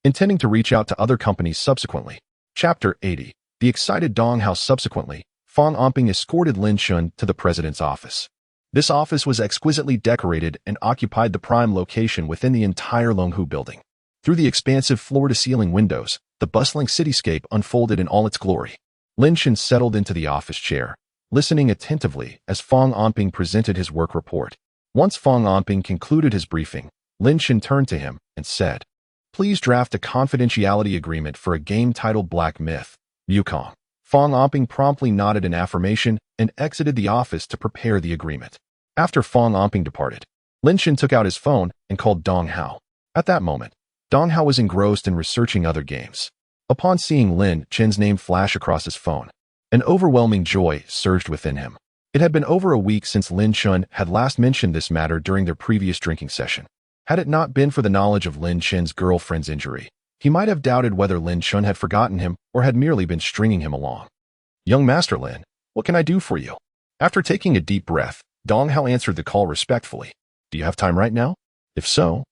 intending to reach out to other companies subsequently. Chapter 80. The excited Dong Hao. Subsequently, Fang Amping escorted Lin Chen to the president's office. This office was exquisitely decorated and occupied the prime location within the entire Longhu Building. Through the expansive floor-to-ceiling windows, the bustling cityscape unfolded in all its glory. Lin Chen settled into the office chair, listening attentively as Fang Amping presented his work report. Once Fang Amping concluded his briefing, Lin Chen turned to him and said, "Please draft a confidentiality agreement for a game titled Black Myth, Wukong." Fang Amping promptly nodded in affirmation and exited the office to prepare the agreement. After Fang Amping departed, Lin Chen took out his phone and called Dong Hao. At that moment, Dong Hao was engrossed in researching other games. Upon seeing Lin Chen's name flash across his phone, an overwhelming joy surged within him. It had been over a week since Lin Chen had last mentioned this matter during their previous drinking session. Had it not been for the knowledge of Lin Chen's girlfriend's injury, he might have doubted whether Lin Chen had forgotten him or had merely been stringing him along. "Young Master Lin, what can I do for you?" After taking a deep breath, Dong Hao answered the call respectfully. "Do you have time right now? If so,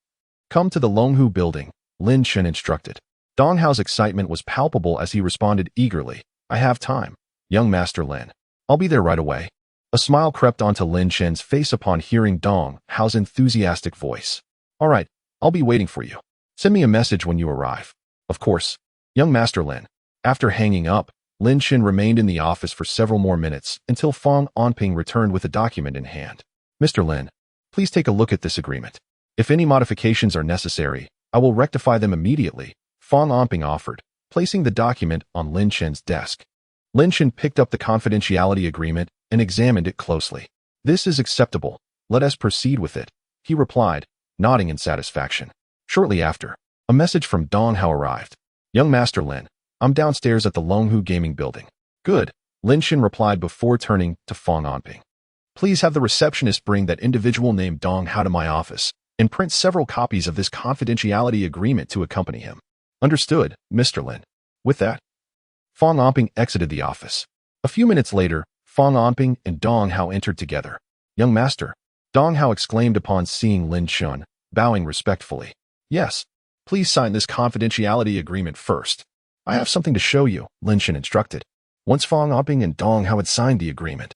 come to the Longhu Building," Lin Chen instructed. Dong Hao's excitement was palpable as he responded eagerly. "I have time, young Master Lin. I'll be there right away." A smile crept onto Lin Chen's face upon hearing Dong Hao's enthusiastic voice. "All right, I'll be waiting for you. Send me a message when you arrive." "Of course, young Master Lin." After hanging up, Lin Chen remained in the office for several more minutes until Fang Amping returned with a document in hand. "Mr. Lin, please take a look at this agreement. If any modifications are necessary, I will rectify them immediately," Fang Amping offered, placing the document on Lin Chen's desk. Lin Chen picked up the confidentiality agreement and examined it closely. "This is acceptable. Let us proceed with it," he replied, nodding in satisfaction. Shortly after, a message from Dong Hao arrived. "Young Master Lin, I'm downstairs at the Longhu Gaming Building." "Good," Lin Chen replied before turning to Fang Amping. "Please have the receptionist bring that individual named Dong Hao to my office and print several copies of this confidentiality agreement to accompany him." "Understood, Mr. Lin." With that, Fang Amping exited the office. A few minutes later, Fang Amping and Dong Hao entered together. "Young Master," Dong Hao exclaimed upon seeing Lin Chen, bowing respectfully. "Yes, please sign this confidentiality agreement first. I have something to show you," Lin Chen instructed. Once Fang Amping and Dong Hao had signed the agreement,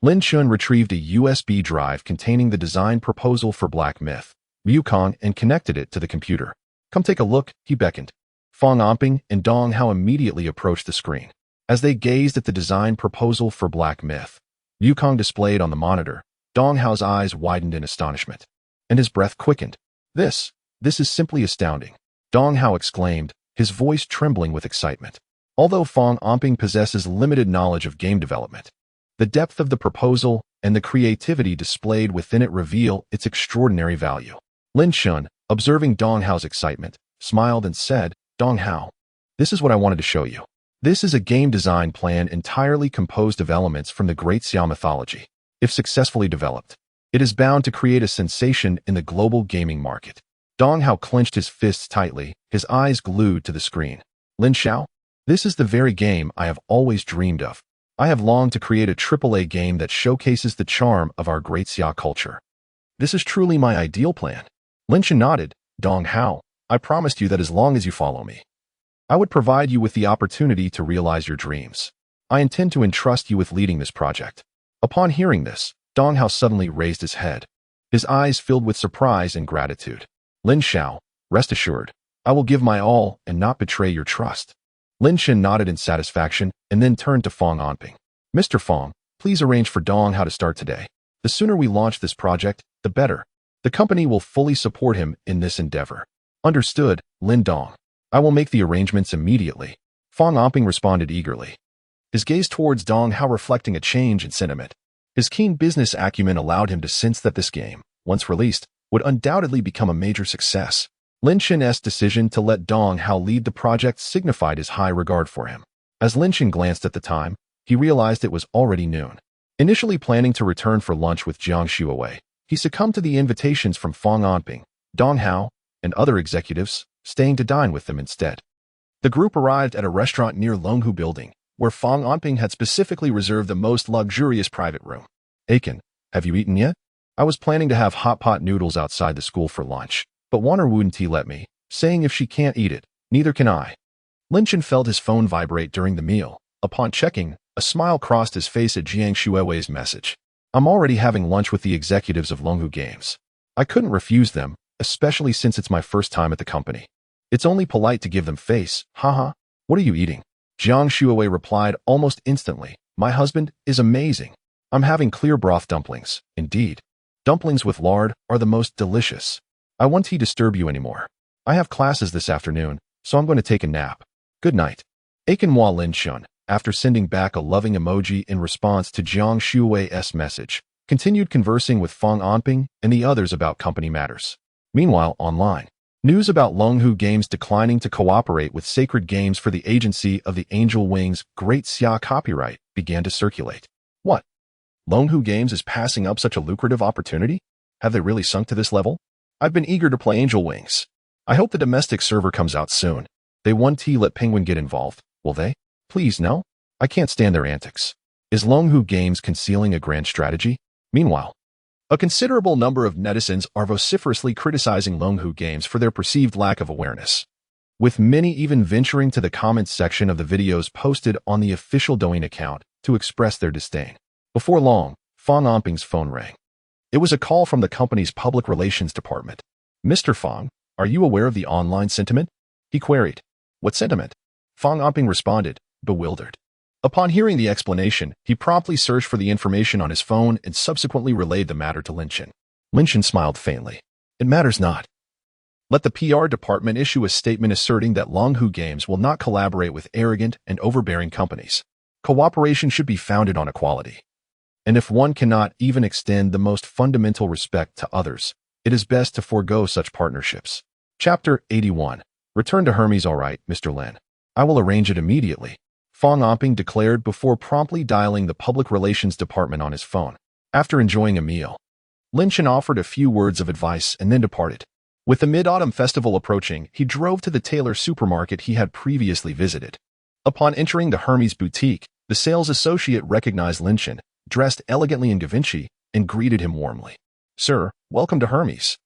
Lin Chen retrieved a USB drive containing the design proposal for Black Myth, Wukong, and connected it to the computer. "Come take a look," he beckoned. Fang Amping and Dong Hao immediately approached the screen. As they gazed at the design proposal for Black Myth, Wukong displayed on the monitor, Dong Hao's eyes widened in astonishment, and his breath quickened. This is simply astounding," Dong Hao exclaimed, his voice trembling with excitement. Although Fang Amping possesses limited knowledge of game development, the depth of the proposal and the creativity displayed within it reveal its extraordinary value. Lin Chen, observing Dong Hao's excitement, smiled and said, "Dong Hao, this is what I wanted to show you. This is a game design plan entirely composed of elements from the Great Xia mythology. If successfully developed, it is bound to create a sensation in the global gaming market." Dong Hao clenched his fists tightly, his eyes glued to the screen. "Lin Xiao, this is the very game I have always dreamed of. I have longed to create a AAA game that showcases the charm of our great Xia culture. This is truly my ideal plan. Lin Chen nodded. Dong Hao, I promised you that as long as you follow me, I would provide you with the opportunity to realize your dreams. I intend to entrust you with leading this project. Upon hearing this, Dong Hao suddenly raised his head. His eyes filled with surprise and gratitude. Lin Xiao, rest assured, I will give my all and not betray your trust. Lin Chen nodded in satisfaction and then turned to Fong Anping. Mr. Fong, please arrange for Dong Hao to start today. The sooner we launch this project, the better. The company will fully support him in this endeavor. Understood, Lin Dong. I will make the arrangements immediately. Fong Anping responded eagerly, his gaze towards Dong Hao reflecting a change in sentiment. His keen business acumen allowed him to sense that this game, once released, would undoubtedly become a major success. Lin Chen's decision to let Dong Hao lead the project signified his high regard for him. As Lin Chen glanced at the time, he realized it was already noon. Initially planning to return for lunch with Jiang Shuawei, he succumbed to the invitations from Fong Anping, Dong Hao, and other executives, staying to dine with them instead. The group arrived at a restaurant near Longhu Building, where Fong Anping had specifically reserved the most luxurious private room. Aiken, have you eaten yet? I was planning to have hot pot noodles outside the school for lunch, but Warner wouldn't let me, saying if she can't eat it, neither can I. Lin Chen felt his phone vibrate during the meal. Upon checking, a smile crossed his face at Jiang Shuawei's message. I'm already having lunch with the executives of Longhu Games. I couldn't refuse them, especially since it's my first time at the company. It's only polite to give them face, haha. What are you eating? Jiang Shuawei replied almost instantly. My husband is amazing. I'm having clear broth dumplings. Indeed. Dumplings with lard are the most delicious. I won't disturb you anymore. I have classes this afternoon, so I'm going to take a nap. Good night. Aikenwa Lin Chen, after sending back a loving emoji in response to Jiang Shuawei's message, continued conversing with Fong Anping and the others about company matters. Meanwhile, online, news about Longhu Games declining to cooperate with Sacred Games for the agency of the Angel Wings Great Xia copyright began to circulate. What? Longhu Games is passing up such a lucrative opportunity? Have they really sunk to this level? I've been eager to play Angel Wings. I hope the domestic server comes out soon. They won't let Penguin get involved, will they? Please, no? I can't stand their antics. Is Longhu Games concealing a grand strategy? Meanwhile, a considerable number of netizens are vociferously criticizing Longhu Games for their perceived lack of awareness, with many even venturing to the comments section of the videos posted on the official Douyin account to express their disdain. Before long, Fong Anping's phone rang. It was a call from the company's public relations department. Mr. Fong, are you aware of the online sentiment? He queried. What sentiment? Fong Anping responded, bewildered. Upon hearing the explanation, he promptly searched for the information on his phone and subsequently relayed the matter to Lin Chen. Lin Chen smiled faintly. It matters not. Let the PR department issue a statement asserting that Longhu Games will not collaborate with arrogant and overbearing companies. Cooperation should be founded on equality. And if one cannot even extend the most fundamental respect to others, it is best to forego such partnerships. Chapter 81. Return to Hermes. All right, Mr. Lin. I will arrange it immediately, Fong Anping declared before promptly dialing the public relations department on his phone. After enjoying a meal, Lin Chen offered a few words of advice and then departed. With the Mid-Autumn Festival approaching, he drove to the tailor supermarket he had previously visited. Upon entering the Hermes boutique, the sales associate recognized Lin Chen, dressed elegantly in Givenchy, and greeted him warmly. Sir, welcome to Hermes.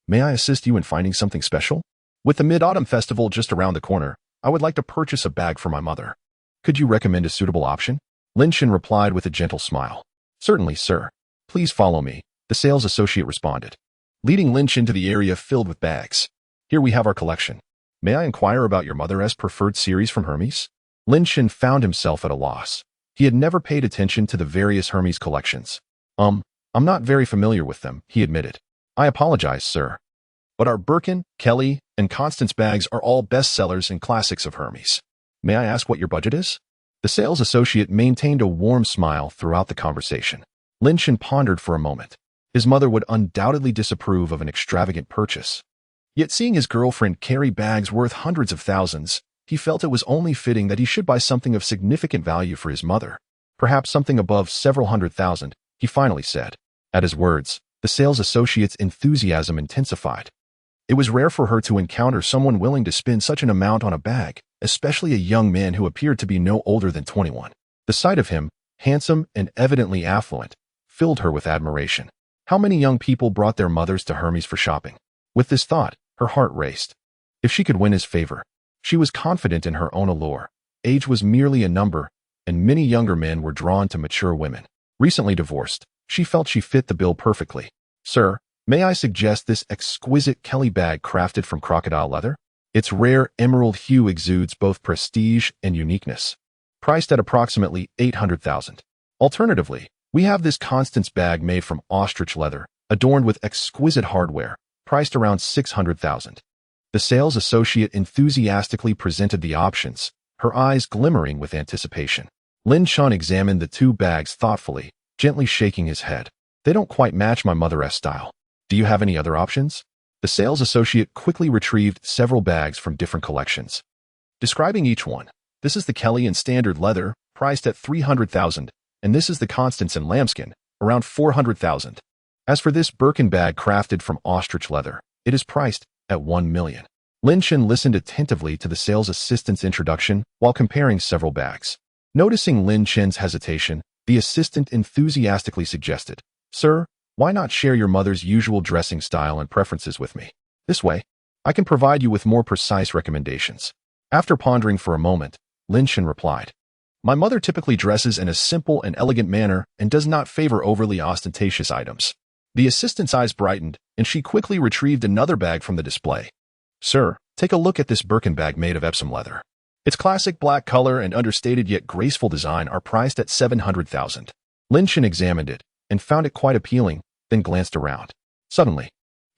May I assist you in finding something special? With the Mid-Autumn Festival just around the corner, I would like to purchase a bag for my mother. Could you recommend a suitable option? Lin Chen replied with a gentle smile. Certainly, sir. Please follow me, the sales associate responded, leading Lin Chen to the area filled with bags. Here we have our collection. May I inquire about your mother's preferred series from Hermes? Lin Chen found himself at a loss. He had never paid attention to the various Hermes collections. I'm not very familiar with them, he admitted. I apologize, sir. But our Birkin, Kelly, and Constance bags are all bestsellers and classics of Hermes. May I ask what your budget is? The sales associate maintained a warm smile throughout the conversation. Lin Chen pondered for a moment. His mother would undoubtedly disapprove of an extravagant purchase. Yet seeing his girlfriend carry bags worth hundreds of thousands, he felt it was only fitting that he should buy something of significant value for his mother. Perhaps something above several $100,000, he finally said. At his words, the sales associate's enthusiasm intensified. It was rare for her to encounter someone willing to spend such an amount on a bag, especially a young man who appeared to be no older than 21. The sight of him, handsome and evidently affluent, filled her with admiration. How many young people brought their mothers to Hermes for shopping? With this thought, her heart raced. If she could win his favor, she was confident in her own allure. Age was merely a number, and many younger men were drawn to mature women. Recently divorced, she felt she fit the bill perfectly. Sir, may I suggest this exquisite Kelly bag crafted from crocodile leather? Its rare emerald hue exudes both prestige and uniqueness. Priced at approximately $800,000. Alternatively, we have this Constance bag made from ostrich leather, adorned with exquisite hardware, priced around $600,000. The sales associate enthusiastically presented the options, her eyes glimmering with anticipation. Lin Chen examined the two bags thoughtfully, gently shaking his head. They don't quite match my mother's style. Do you have any other options? The sales associate quickly retrieved several bags from different collections. Describing each one, this is the Kelly in standard leather, priced at $300,000, and this is the Constance in lambskin, around $400,000. As for this Birkin bag crafted from ostrich leather, it is priced at $1 million. Lin Chen listened attentively to the sales assistant's introduction while comparing several bags. Noticing Lin Chen's hesitation, the assistant enthusiastically suggested, "Sir, why not share your mother's usual dressing style and preferences with me? This way, I can provide you with more precise recommendations." After pondering for a moment, Lin Chen replied, "My mother typically dresses in a simple and elegant manner and does not favor overly ostentatious items." The assistant's eyes brightened, and she quickly retrieved another bag from the display. "Sir, take a look at this Birkin bag made of Epsom leather. Its classic black color and understated yet graceful design are priced at $700,000. Lin Chen examined it and found it quite appealing, then glanced around. Suddenly,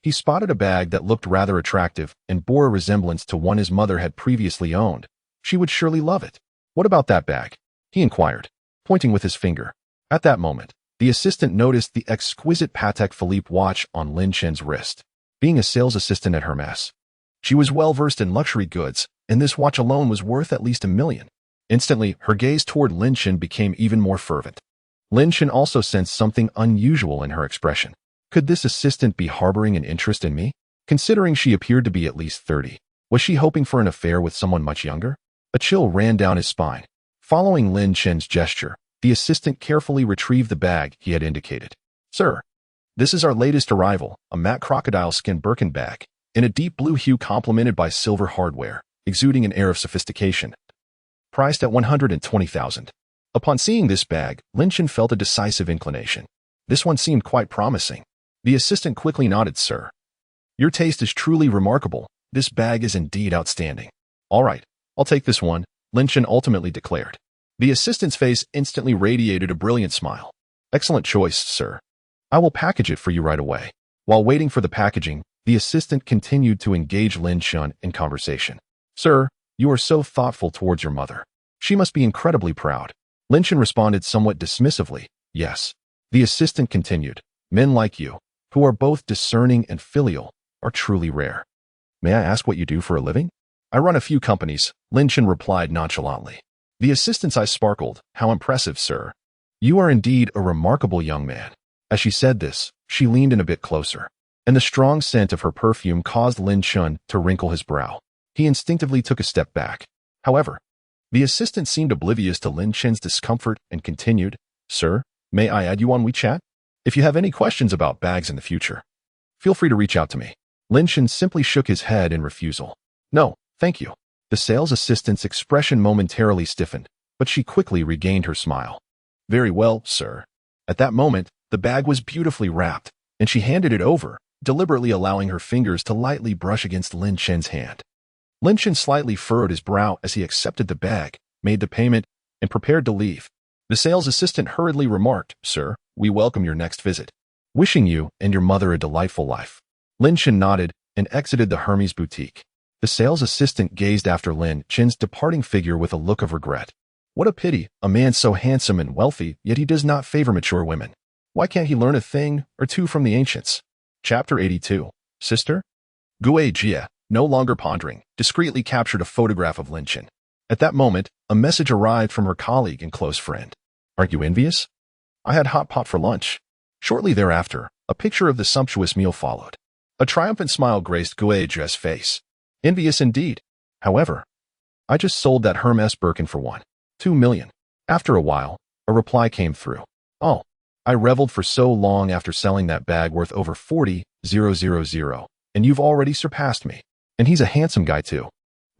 he spotted a bag that looked rather attractive and bore a resemblance to one his mother had previously owned. She would surely love it. "What about that bag?" he inquired, pointing with his finger. At that moment, the assistant noticed the exquisite Patek Philippe watch on Lin Chen's wrist. Being a sales assistant at Hermes, she was well versed in luxury goods, and this watch alone was worth at least $1 million. Instantly, her gaze toward Lin Chen became even more fervent. Lin Chen also sensed something unusual in her expression. Could this assistant be harboring an interest in me? Considering she appeared to be at least 30, was she hoping for an affair with someone much younger? A chill ran down his spine. Following Lin Chen's gesture, the assistant carefully retrieved the bag he had indicated. "Sir, this is our latest arrival, a matte crocodile skin Birkin bag, in a deep blue hue complemented by silver hardware, exuding an air of sophistication. Priced at $120,000. Upon seeing this bag, Lin Chen felt a decisive inclination. This one seemed quite promising. The assistant quickly nodded. "Sir, your taste is truly remarkable. This bag is indeed outstanding." "All right, I'll take this one," Lin Chen ultimately declared. The assistant's face instantly radiated a brilliant smile. "Excellent choice, sir. I will package it for you right away." While waiting for the packaging, the assistant continued to engage Lin Chen in conversation. "Sir, you are so thoughtful towards your mother. She must be incredibly proud." Lin Chen responded somewhat dismissively, "Yes." The assistant continued, "Men like you, who are both discerning and filial, are truly rare. May I ask what you do for a living?" "I run a few companies," Lin Chen replied nonchalantly. The assistant's eyes sparkled. "How impressive, sir. You are indeed a remarkable young man." As she said this, she leaned in a bit closer, and the strong scent of her perfume caused Lin Chen to wrinkle his brow. He instinctively took a step back. However, the assistant seemed oblivious to Lin Chen's discomfort and continued, "Sir, may I add you on WeChat? If you have any questions about bags in the future, feel free to reach out to me." Lin Chen simply shook his head in refusal. "No, thank you." The sales assistant's expression momentarily stiffened, but she quickly regained her smile. "Very well, sir." At that moment, the bag was beautifully wrapped, and she handed it over, deliberately allowing her fingers to lightly brush against Lin Chen's hand. Lin Chen slightly furrowed his brow as he accepted the bag, made the payment, and prepared to leave. The sales assistant hurriedly remarked, "Sir, we welcome your next visit. Wishing you and your mother a delightful life." Lin Chen nodded and exited the Hermes boutique. The sales assistant gazed after Lin Chen's departing figure with a look of regret. What a pity, a man so handsome and wealthy, yet he does not favor mature women. Why can't he learn a thing or two from the ancients? Chapter 82. Sister? Gue Jie, no longer pondering, discreetly captured a photograph of Lin Chen. At that moment, a message arrived from her colleague and close friend. "Aren't you envious? I had hot pot for lunch." Shortly thereafter, a picture of the sumptuous meal followed. A triumphant smile graced Gue Jie's face. "Envious indeed. However, I just sold that Hermes Birkin for $1.2 million. After a while, A reply came through. Oh, I reveled for so long after selling that bag worth over 40,000, and you've already surpassed me. And he's a handsome guy too.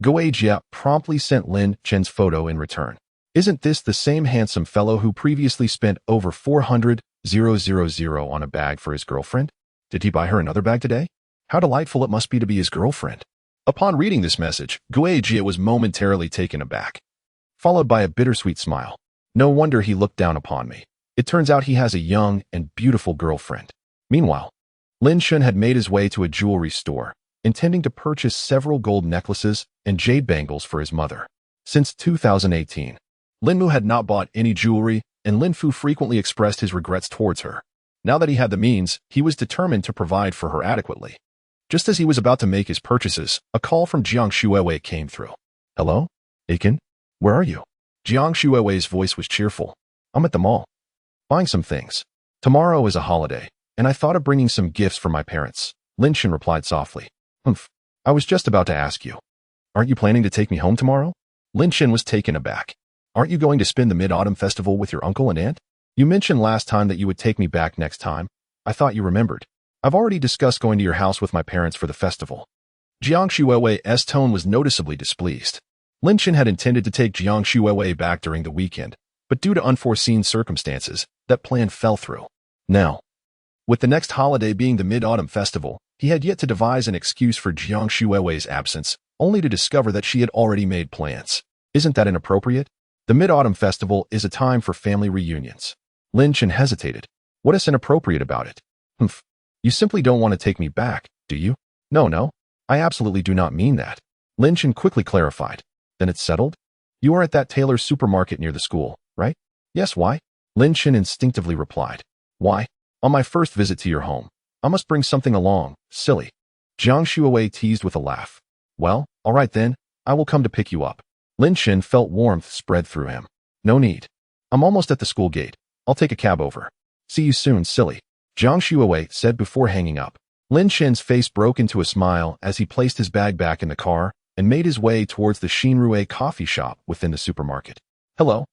Goei Jia promptly sent Lin Chen's photo in return. Isn't this the same handsome fellow who previously spent over 400,000 on a bag for his girlfriend? Did he buy her another bag today? How delightful it must be to be his girlfriend. Upon reading this message, Goei Jia was momentarily taken aback, followed by a bittersweet smile. No wonder he looked down upon me. It turns out he has a young and beautiful girlfriend. Meanwhile, Lin Chen had made his way to a jewelry store, intending to purchase several gold necklaces and jade bangles for his mother. Since 2018, Lin Mu had not bought any jewelry, and Lin Fu frequently expressed his regrets towards her. Now that he had the means, he was determined to provide for her adequately. Just as he was about to make his purchases, a call from Jiang Shuiwei came through. Hello? Aiken? Where are you? Jiang Shuiwei's voice was cheerful. I'm at the mall, buying some things. Tomorrow is a holiday, and I thought of bringing some gifts for my parents. Lin Chen replied softly. Humph. I was just about to ask you. Aren't you planning to take me home tomorrow? Lin Chen was taken aback. Aren't you going to spend the Mid-Autumn Festival with your uncle and aunt? You mentioned last time that you would take me back next time. I thought you remembered. I've already discussed going to your house with my parents for the festival. Jiang Shuiwei's tone was noticeably displeased. Lin Chen had intended to take Jiang Shuiwei back during the weekend, but due to unforeseen circumstances, that plan fell through. Now, with the next holiday being the Mid-Autumn Festival, he had yet to devise an excuse for Jiang Shuiwei's absence, only to discover that she had already made plans. Isn't that inappropriate? The Mid-Autumn Festival is a time for family reunions. Lin Chen hesitated. What is inappropriate about it? Humph. You simply don't want to take me back, do you? No, I absolutely do not mean that. Lin Chen quickly clarified. Then it's settled? You are at that tailor's supermarket near the school, right? Yes, why? Lin Chen instinctively replied. Why? On my first visit to your home, I must bring something along, silly. Jiang Shuiwei teased with a laugh. Well, all right then, I will come to pick you up. Lin Chen felt warmth spread through him. No need. I'm almost at the school gate. I'll take a cab over. See you soon, silly. Jiang Shuiwei said before hanging up. Lin Chen's face broke into a smile as he placed his bag back in the car and made his way towards the Xinrui coffee shop within the supermarket. Hello.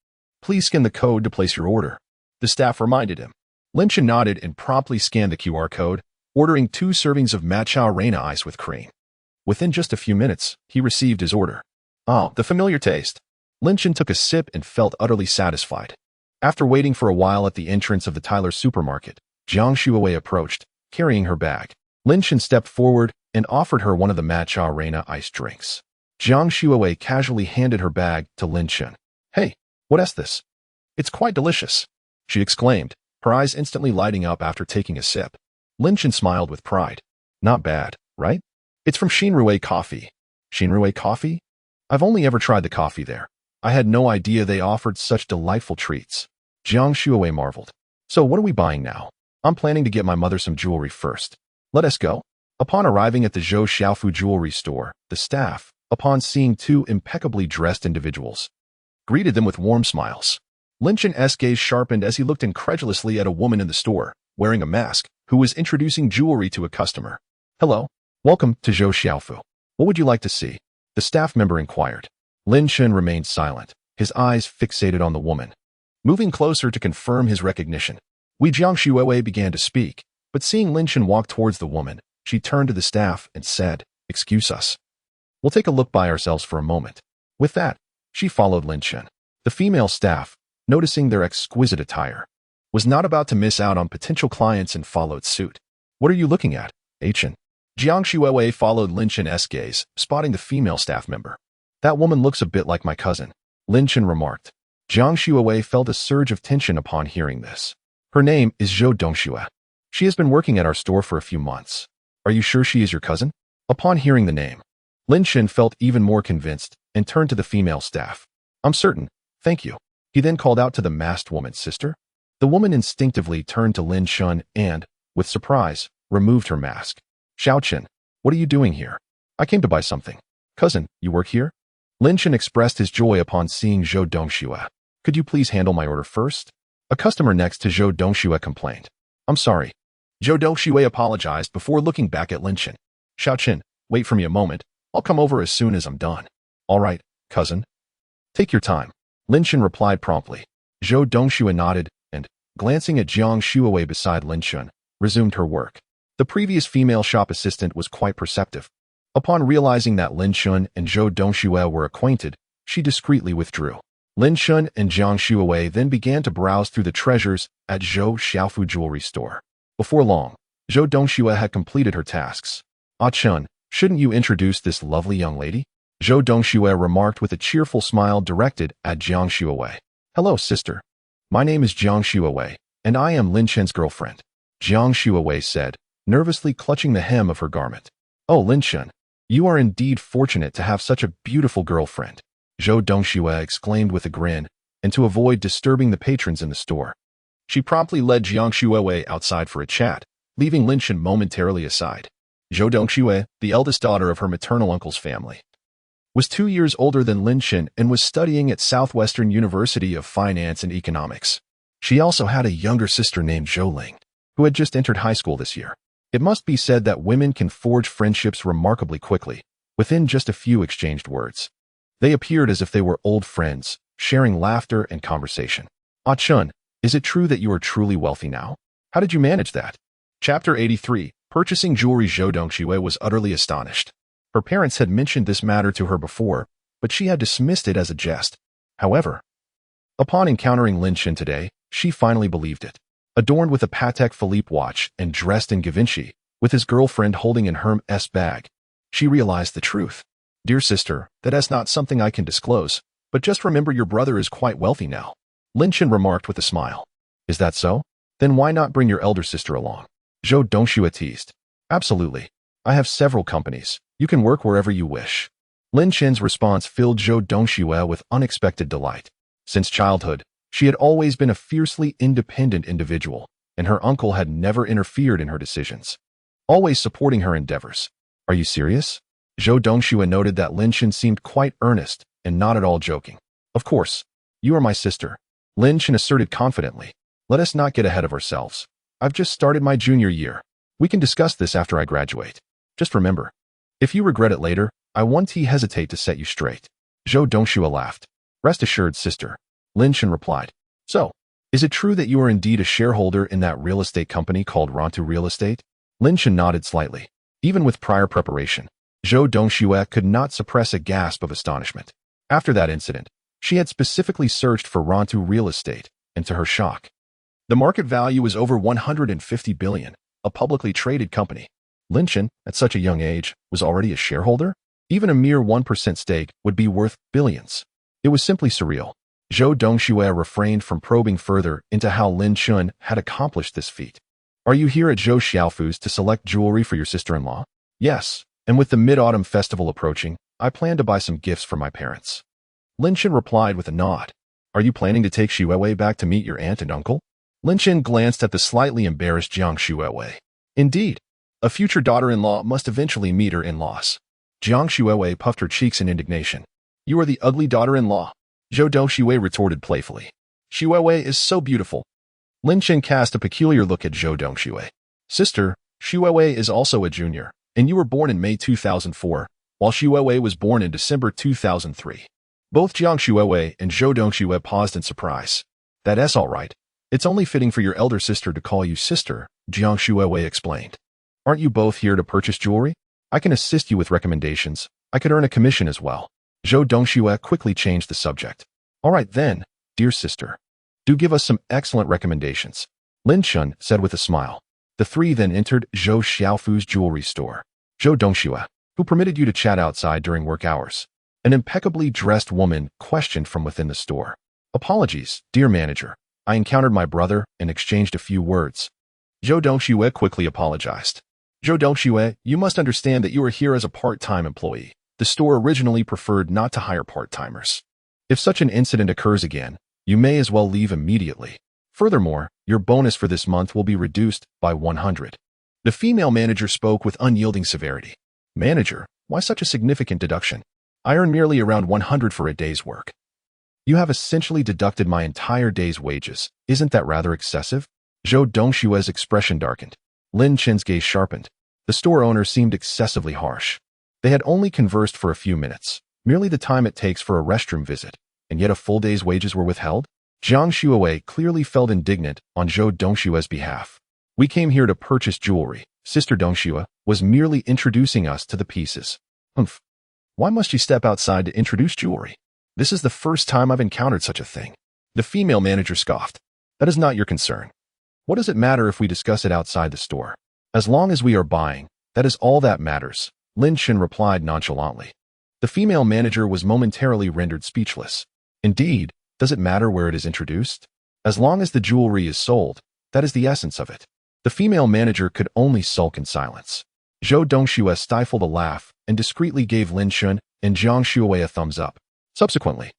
Please scan the code to place your order. The staff reminded him. Lin Chen nodded and promptly scanned the QR code, ordering 2 servings of matcha reina ice with cream. Within just a few minutes, he received his order. Oh, the familiar taste. Lin Chen took a sip and felt utterly satisfied. After waiting for a while at the entrance of the Tyler supermarket, Jiang Shuiwei approached, carrying her bag. Lin Chen stepped forward and offered her one of the matcha reina ice drinks. Jiang Shuiwei casually handed her bag to Lin Chen. Hey, what is this? It's quite delicious, she exclaimed, her eyes instantly lighting up after taking a sip. Lin Chen smiled with pride. Not bad, right? It's from Xinrui Coffee. Xinrui Coffee? I've only ever tried the coffee there. I had no idea they offered such delightful treats. Jiang Shuiwei marveled. So what are we buying now? I'm planning to get my mother some jewelry first. Let us go. Upon arriving at the Zhou Xiaofu jewelry store, the staff, upon seeing 2 impeccably dressed individuals, greeted them with warm smiles. Lin Chen's gaze sharpened as he looked incredulously at a woman in the store, wearing a mask, who was introducing jewelry to a customer. Hello. Welcome to Zhou Xiaofu. What would you like to see? The staff member inquired. Lin Chen remained silent, his eyes fixated on the woman. Moving closer to confirm his recognition, Jiang Shuiwei began to speak, but seeing Lin Chen walk towards the woman, she turned to the staff and said, Excuse us. We'll take a look by ourselves for a moment. With that, she followed Lin Chen. The female staff, noticing their exquisite attire, was not about to miss out on potential clients and followed suit. What are you looking at, Chen? Jiang Shuiwei followed Lin Chen's gaze, spotting the female staff member. That woman looks a bit like my cousin, Lin Chen remarked. Jiang Shuiwei felt a surge of tension upon hearing this. Her name is Zhou Dongxue. She has been working at our store for a few months. Are you sure she is your cousin? Upon hearing the name, Lin Chen felt even more convinced and turned to the female staff. I'm certain, thank you. He then called out to the masked woman's sister. The woman instinctively turned to Lin Chen and, with surprise, removed her mask. Xiao Chen, what are you doing here? I came to buy something. Cousin, you work here? Lin Chen expressed his joy upon seeing Zhou Dongxue. Could you please handle my order first? A customer next to Zhou Dongxue complained. I'm sorry. Zhou Dongxue apologized before looking back at Lin Chen. Xiao Chen, wait for me a moment. I'll come over as soon as I'm done. All right, cousin. Take your time. Lin Chen replied promptly. Zhou Dongxue nodded and, glancing at Jiang Shuawei beside Lin Chen, resumed her work. The previous female shop assistant was quite perceptive. Upon realizing that Lin Chen and Zhou Dongxue were acquainted, she discreetly withdrew. Lin Chen and Jiang Shuawei then began to browse through the treasures at Zhou Xiaofu jewelry store. Before long, Zhou Dongxue had completed her tasks. "Ah Chen, shouldn't you introduce this lovely young lady?" Zhou Dongxue remarked with a cheerful smile directed at Jiang Shuawei. "Hello, sister. My name is Jiang Shuawei, and I am Lin Chen's girlfriend," Jiang Shuawei said, nervously clutching the hem of her garment. "Oh, Lin Chen, you are indeed fortunate to have such a beautiful girlfriend," Zhou Dongxue exclaimed with a grin, and to avoid disturbing the patrons in the store, she promptly led Jiang Shuawei outside for a chat, leaving Lin Chen momentarily aside. Zhou Dongxue, the eldest daughter of her maternal uncle's family, was 2 years older than Lin Chen and was studying at Southwestern University of Finance and Economics. She also had a younger sister named Zhou Ling, who had just entered high school this year. It must be said that women can forge friendships remarkably quickly, within just a few exchanged words. They appeared as if they were old friends, sharing laughter and conversation. "Ah Chen, is it true that you are truly wealthy now? How did you manage that?" Chapter 83. Purchasing jewelry. Zhou Dongxue was utterly astonished. Her parents had mentioned this matter to her before, but she had dismissed it as a jest. However, upon encountering Lin Chen today, she finally believed it. Adorned with a Patek Philippe watch and dressed in Givenchy, with his girlfriend holding an Hermes bag, she realized the truth. "Dear sister, that is not something I can disclose, but just remember your brother is quite wealthy now," Lin Chen remarked with a smile. "Is that so? Then why not bring your elder sister along?" Zhou Dongxue teased. "Absolutely. I have several companies. You can work wherever you wish." Lin Chen's response filled Zhou Dongxue with unexpected delight. Since childhood, she had always been a fiercely independent individual, and her uncle had never interfered in her decisions, always supporting her endeavors. "Are you serious?" Zhou Dongxue noted that Lin Chen seemed quite earnest and not at all joking. "Of course. You are my sister," Lin Chen asserted confidently. "Let us not get ahead of ourselves. I've just started my junior year. We can discuss this after I graduate. Just remember, if you regret it later, I won't hesitate to set you straight." Zhou Dongxue laughed. "Rest assured, sister," Lin Chen replied. "So, is it true that you are indeed a shareholder in that real estate company called Rontu Real Estate?" Lin Chen nodded slightly. Even with prior preparation, Zhou Dongxue could not suppress a gasp of astonishment. After that incident, she had specifically searched for Rontu Real Estate, and to her shock, the market value is over 150 billion, a publicly traded company. Lin Chen, at such a young age, was already a shareholder? Even a mere 1% stake would be worth billions. It was simply surreal. Zhou Dongxue refrained from probing further into how Lin Chen had accomplished this feat. "Are you here at Zhou Xiaofu's to select jewelry for your sister-in-law?" "Yes, and with the Mid-Autumn Festival approaching, I plan to buy some gifts for my parents." Lin Chen replied with a nod. "Are you planning to take Shuawei back to meet your aunt and uncle?" Lin Chen glanced at the slightly embarrassed Jiang Shuawei. Indeed, a future daughter-in-law must eventually meet her in-laws. Jiang Shuawei puffed her cheeks in indignation. "You are the ugly daughter-in-law," Zhou Dongxue retorted playfully. "Shuawei is so beautiful." Lin Chen cast a peculiar look at Zhou Dongxue. "Sister, Shuawei is also a junior, and you were born in May 2004, while Shuawei was born in December 2003. Both Jiang Shuawei and Zhou Dongxue paused in surprise. "That's all right. It's only fitting for your elder sister to call you sister," Jiang Shuawei explained. "Aren't you both here to purchase jewelry? I can assist you with recommendations. I could earn a commission as well." Zhou Dongxue quickly changed the subject. "All right then, dear sister. Do give us some excellent recommendations," Lin Chen said with a smile. The three then entered Zhou Xiaofu's jewelry store. "Zhou Dongxue, who permitted you to chat outside during work hours?" An impeccably dressed woman questioned from within the store. "Apologies, dear manager. I encountered my brother and exchanged a few words." Zhou Dongxue quickly apologized. "Zhou Dongxue, you must understand that you are here as a part-time employee. The store originally preferred not to hire part-timers. If such an incident occurs again, you may as well leave immediately. Furthermore, your bonus for this month will be reduced by 100. The female manager spoke with unyielding severity. "Manager, why such a significant deduction? I earn merely around 100 for a day's work. You have essentially deducted my entire day's wages. Isn't that rather excessive?" Zhou Dongxue's expression darkened. Lin Chen's gaze sharpened. The store owner seemed excessively harsh. They had only conversed for a few minutes, merely the time it takes for a restroom visit, and yet a full day's wages were withheld? Jiang Shuai clearly felt indignant on Zhou Dongshue's behalf. We came here to purchase jewelry. Sister Dongxue was merely introducing us to the pieces. Humph. Why must you step outside to introduce jewelry? This is the first time I've encountered such a thing. The female manager scoffed. That is not your concern. What does it matter if we discuss it outside the store? As long as we are buying, that is all that matters, Lin Chen replied nonchalantly. The female manager was momentarily rendered speechless. Indeed, does it matter where it is introduced? As long as the jewelry is sold, that is the essence of it. The female manager could only sulk in silence. Zhou Dongxue stifled a laugh and discreetly gave Lin Chen and Jiang Shuai a thumbs up. Subsequently,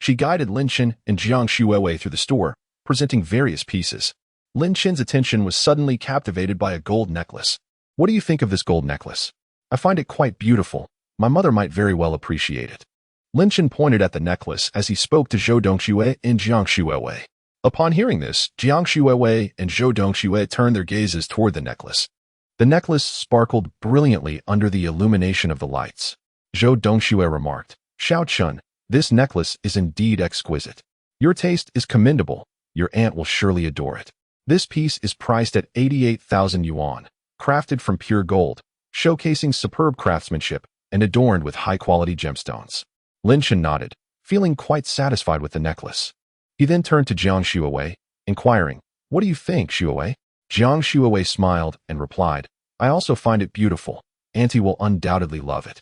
she guided Lin Chen and Jiang Shuai through the store, presenting various pieces. Lin Chen's attention was suddenly captivated by a gold necklace. What do you think of this gold necklace? I find it quite beautiful. My mother might very well appreciate it. Lin Chen pointed at the necklace as he spoke to Zhou Dongxue and Jiang Shuai. Upon hearing this, Jiang Shuai and Zhou Dongxue turned their gazes toward the necklace. The necklace sparkled brilliantly under the illumination of the lights. Zhou Dongxue remarked, Xiao Chun, this necklace is indeed exquisite. Your taste is commendable. Your aunt will surely adore it. This piece is priced at 88,000 yuan, crafted from pure gold, showcasing superb craftsmanship and adorned with high-quality gemstones. Lin Chen nodded, feeling quite satisfied with the necklace. He then turned to Jiang Shuai, inquiring, What do you think, Shuai? Jiang Shuai smiled and replied, I also find it beautiful. Auntie will undoubtedly love it.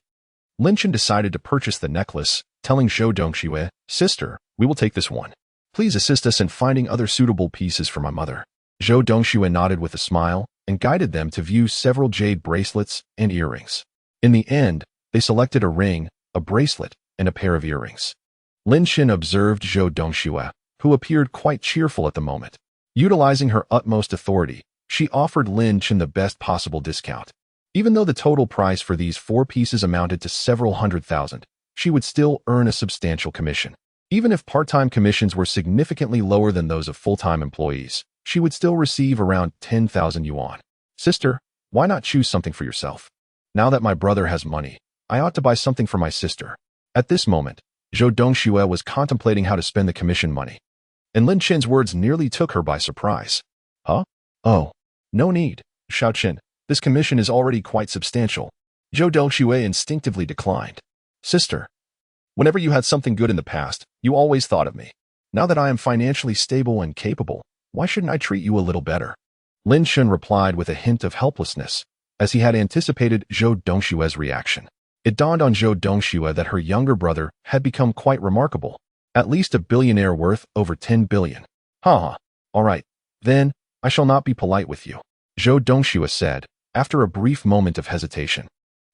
Lin Chen decided to purchase the necklace, telling Zhou Dongxue, Sister, we will take this one. Please assist us in finding other suitable pieces for my mother. Zhou Dongxue nodded with a smile and guided them to view several jade bracelets and earrings. In the end, they selected a ring, a bracelet, and a pair of earrings. Lin Chen observed Zhou Dongxue, who appeared quite cheerful at the moment. Utilizing her utmost authority, she offered Lin Chen the best possible discount. Even though the total price for these 4 pieces amounted to several hundred thousand, she would still earn a substantial commission. Even if part-time commissions were significantly lower than those of full-time employees, she would still receive around 10,000 yuan. Sister, why not choose something for yourself? Now that my brother has money, I ought to buy something for my sister. At this moment, Zhou Dongxue was contemplating how to spend the commission money. And Lin Chen's words nearly took her by surprise. Huh? Oh, no need, Xiao Chen. This commission is already quite substantial. Zhou Dongxue instinctively declined. Sister, whenever you had something good in the past, you always thought of me. Now that I am financially stable and capable, why shouldn't I treat you a little better? Lin Chen replied with a hint of helplessness, as he had anticipated Zhou Dongshue's reaction. It dawned on Zhou Dongxue that her younger brother had become quite remarkable, at least a billionaire worth over 10 billion. All right, then, I shall not be polite with you, Zhou Dongxue said, after a brief moment of hesitation.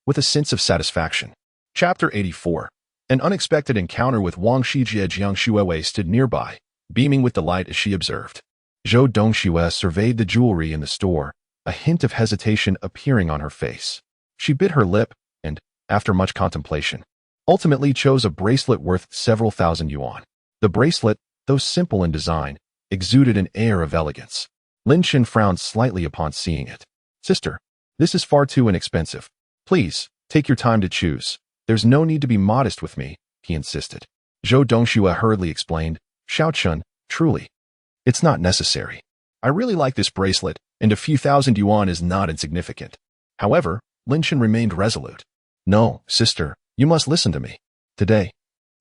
With a sense of satisfaction. Chapter 84. An unexpected encounter with Wang Shijie. Jiang Shuai stood nearby, beaming with delight as she observed. Zhou Dongxue surveyed the jewelry in the store, a hint of hesitation appearing on her face. She bit her lip and, after much contemplation, ultimately chose a bracelet worth several thousand yuan. The bracelet, though simple in design, exuded an air of elegance. Lin Chen frowned slightly upon seeing it. Sister, this is far too inexpensive. Please, take your time to choose. There's no need to be modest with me, he insisted. Zhou Dongxue hurriedly explained, Xiao Chun, truly. It's not necessary. I really like this bracelet, and a few thousand yuan is not insignificant. However, Lin Chen remained resolute. No, sister, you must listen to me. Today,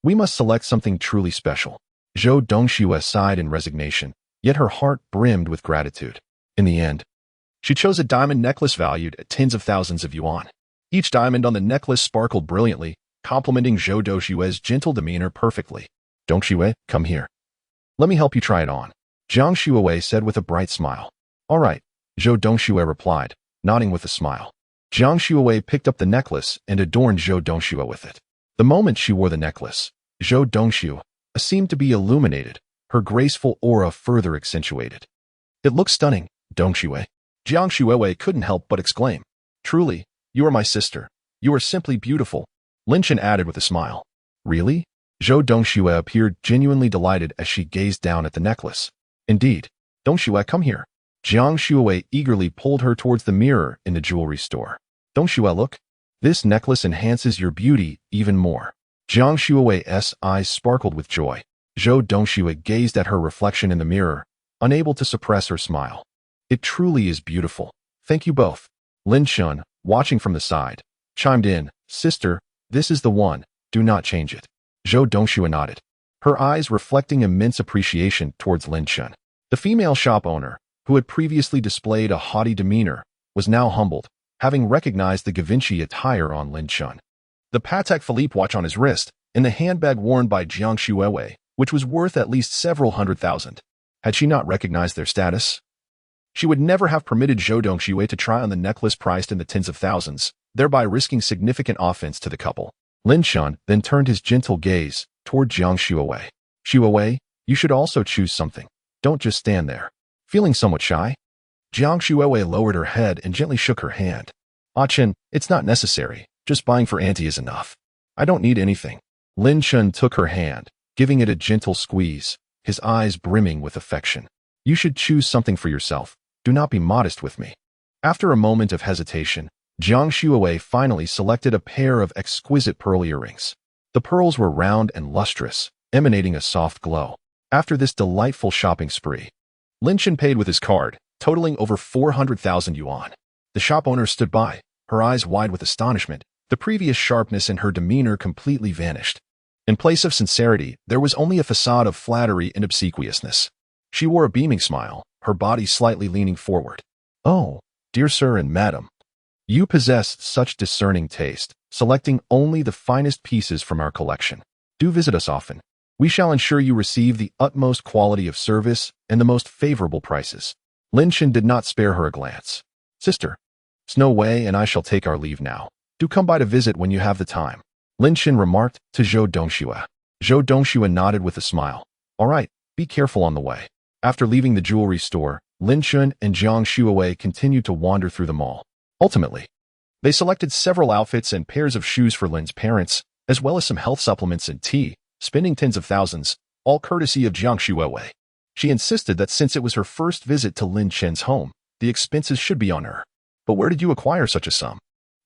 we must select something truly special. Zhou Dongxue sighed in resignation, yet her heart brimmed with gratitude. In the end, she chose a diamond necklace valued at tens of thousands of yuan. Each diamond on the necklace sparkled brilliantly, complementing Zhou Dongshue's gentle demeanor perfectly. Dongxue, come here. Let me help you try it on, Jiang Shuai said with a bright smile. All right, Zhou Dongxue replied, nodding with a smile. Jiang Shuai picked up the necklace and adorned Zhou Dongxue with it. The moment she wore the necklace, Zhou Dongxue seemed to be illuminated, her graceful aura further accentuated. It looks stunning, Dongxue. Jiang Shuai couldn't help but exclaim. Truly, you are my sister. You are simply beautiful, Lin Chen added with a smile. Really? Zhou Dongxue appeared genuinely delighted as she gazed down at the necklace. Indeed. Dongxue, come here. Jiang Shuai eagerly pulled her towards the mirror in the jewelry store. Dongxue, look. This necklace enhances your beauty even more. Jiang Shuai's eyes sparkled with joy. Zhou Dongxue gazed at her reflection in the mirror, unable to suppress her smile. It truly is beautiful. Thank you both. Lin Chen, watching from the side, chimed in, Sister, this is the one, do not change it. Zhou Dongxue nodded, her eyes reflecting immense appreciation towards Lin Chen. The female shop owner, who had previously displayed a haughty demeanor, was now humbled, having recognized the Givenchy attire on Lin Chen. The Patek Philippe watch on his wrist, and the handbag worn by Jiang Shuiwei, which was worth at least several $100,000. Had she not recognized their status? She would never have permitted Zhou Dongxue to try on the necklace priced in the tens of thousands, thereby risking significant offense to the couple. Lin Chen then turned his gentle gaze toward Jiang Shuiwei. Shuiwei, you should also choose something. Don't just stand there. Feeling somewhat shy? Jiang Shuiwei lowered her head and gently shook her hand. Ah Chen, it's not necessary. Just buying for Auntie is enough. I don't need anything. Lin Chen took her hand, giving it a gentle squeeze, his eyes brimming with affection. You should choose something for yourself. Do not be modest with me. After a moment of hesitation, Jiang Shuiwei finally selected a pair of exquisite pearl earrings. The pearls were round and lustrous, emanating a soft glow. After this delightful shopping spree, Lin Chen paid with his card, totaling over 400,000 yuan. The shop owner stood by, her eyes wide with astonishment. The previous sharpness in her demeanor completely vanished. In place of sincerity, there was only a facade of flattery and obsequiousness. She wore a beaming smile, her body slightly leaning forward. Oh, dear sir and madam, you possess such discerning taste, selecting only the finest pieces from our collection. Do visit us often. We shall ensure you receive the utmost quality of service and the most favorable prices. Lin Chen did not spare her a glance. Sister, Snow Wei and I shall take our leave now. Do come by to visit when you have the time. Lin Chen remarked to Zhou Dongxue. Zhou Dongxue nodded with a smile. All right, be careful on the way. After leaving the jewelry store, Lin Chen and Jiang Shuiwei continued to wander through the mall. Ultimately, they selected several outfits and pairs of shoes for Lin's parents, as well as some health supplements and tea, spending tens of thousands, all courtesy of Jiang Shuiwei. She insisted that since it was her first visit to Lin Chen's home, the expenses should be on her. But where did you acquire such a sum?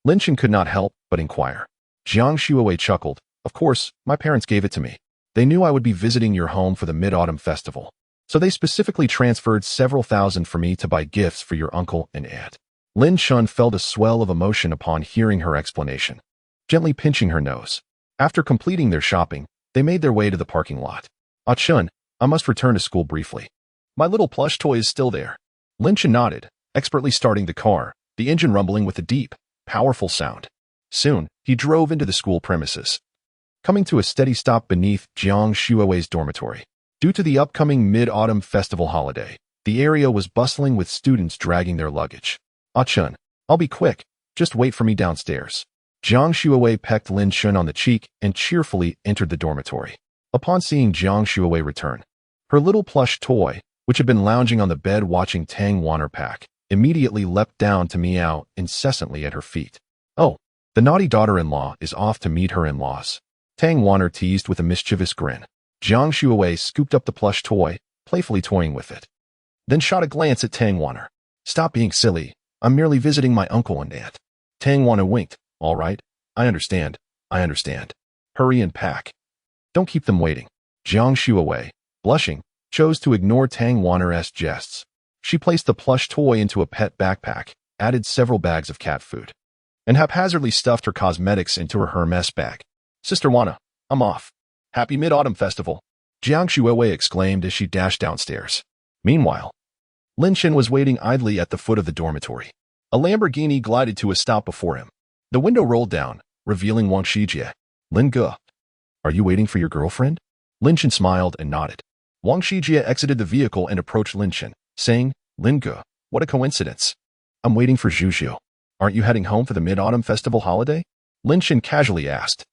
Lin Chen could not help but inquire. Jiang Shuiwei chuckled. Of course, my parents gave it to me. They knew I would be visiting your home for the Mid-Autumn Festival. So they specifically transferred several thousand for me to buy gifts for your uncle and aunt. Lin Chen felt a swell of emotion upon hearing her explanation, gently pinching her nose. After completing their shopping, they made their way to the parking lot. Ah Chen, I must return to school briefly. My little plush toy is still there. Lin Chen nodded, expertly starting the car, the engine rumbling with a deep, powerful sound. Soon, he drove into the school premises, coming to a steady stop beneath Jiang Shuiwei's dormitory. Due to the upcoming Mid-Autumn Festival holiday, the area was bustling with students dragging their luggage. Ah Chen, I'll be quick. Just wait for me downstairs. Jiang Shuiwei pecked Lin Chen on the cheek and cheerfully entered the dormitory. Upon seeing Jiang Shuiwei return, her little plush toy, which had been lounging on the bed watching Tang Wanner pack, immediately leapt down to meow incessantly at her feet. Oh, the naughty daughter-in-law is off to meet her in-laws. Tang Wanner teased with a mischievous grin. Jiang Shuiwei scooped up the plush toy, playfully toying with it. Then shot a glance at Tang Wanner. Stop being silly. I'm merely visiting my uncle and aunt. Tang Wanner winked. All right. I understand. Hurry and pack. Don't keep them waiting. Jiang Shuiwei, blushing, chose to ignore Tang Wanner's jests. She placed the plush toy into a pet backpack, added several bags of cat food, and haphazardly stuffed her cosmetics into her Hermes bag. Sister Wanna, I'm off. Happy Mid-Autumn Festival. Jiang Shuiwei exclaimed as she dashed downstairs. Meanwhile, Lin Chen was waiting idly at the foot of the dormitory. A Lamborghini glided to a stop before him. The window rolled down, revealing Wang Shijie. Lin Ge, are you waiting for your girlfriend? Lin Chen smiled and nodded. Wang Shijie exited the vehicle and approached Lin Chen, saying, Lin Ge, what a coincidence. I'm waiting for Zhuzhu. Aren't you heading home for the Mid-Autumn Festival holiday? Lin Chen casually asked.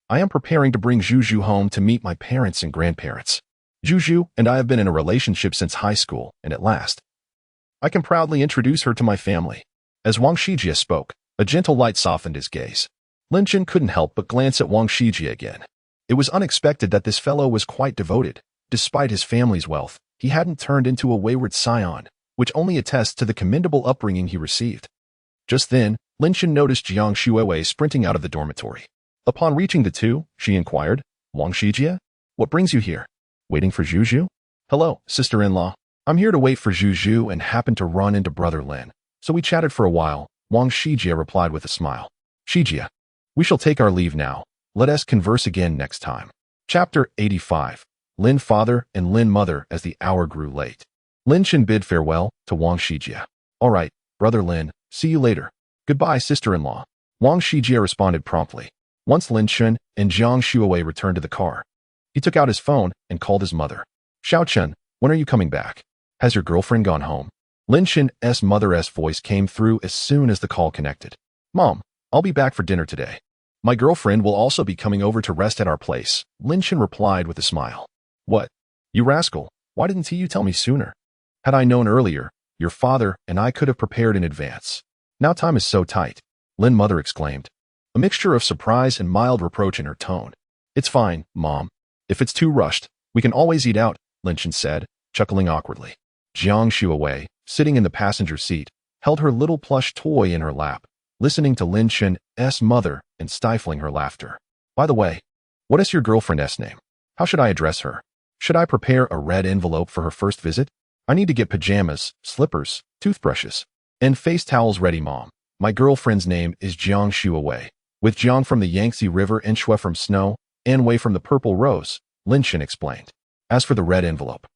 I am preparing to bring Zhuzhu home to meet my parents and grandparents. Zhuzhu and I have been in a relationship since high school, and at last, I can proudly introduce her to my family. As Wang Shijie spoke, a gentle light softened his gaze. Lin Chen couldn't help but glance at Wang Shijie again. It was unexpected that this fellow was quite devoted. Despite his family's wealth, he hadn't turned into a wayward scion, which only attests to the commendable upbringing he received. Just then, Lin Chen noticed Jiang Shuiwei sprinting out of the dormitory. Upon reaching the two, she inquired, Wang Shijie, what brings you here? Waiting for Juju? Hello, sister-in-law. I'm here to wait for Juju and happened to run into brother Lin. So we chatted for a while. Wang Shijie replied with a smile. Shijie, we shall take our leave now. Let us converse again next time. Chapter 85. Lin father and Lin mother as the hour grew late. Lin Chen bid farewell to Wang Shijie. All right, brother Lin, see you later. Goodbye, sister-in-law. Wang Shijie responded promptly. Once Lin Chen and Jiang Shuowei returned to the car, he took out his phone and called his mother. Xiao Chen, when are you coming back? Has your girlfriend gone home? Lin Chen's mother's voice came through as soon as the call connected. Mom, I'll be back for dinner today. My girlfriend will also be coming over to rest at our place, Lin Chen replied with a smile. What? You rascal, why didn't you tell me sooner? Had I known earlier, your father and I could have prepared in advance. Now time is so tight, Lin mother exclaimed, a mixture of surprise and mild reproach in her tone. It's fine, Mom. If it's too rushed, we can always eat out, Lin Chen said, chuckling awkwardly. Jiang Shuowei, sitting in the passenger seat, held her little plush toy in her lap, listening to Lin Chen's mother and stifling her laughter. By the way, what is your girlfriend's name? How should I address her? Should I prepare a red envelope for her first visit? I need to get pajamas, slippers, toothbrushes, and face towels ready, Mom. My girlfriend's name is Jiang Shuowei, with Jiang from the Yangtze River and Shui from snow, and Wei from the purple rose, Lin Chen explained. As for the red envelope,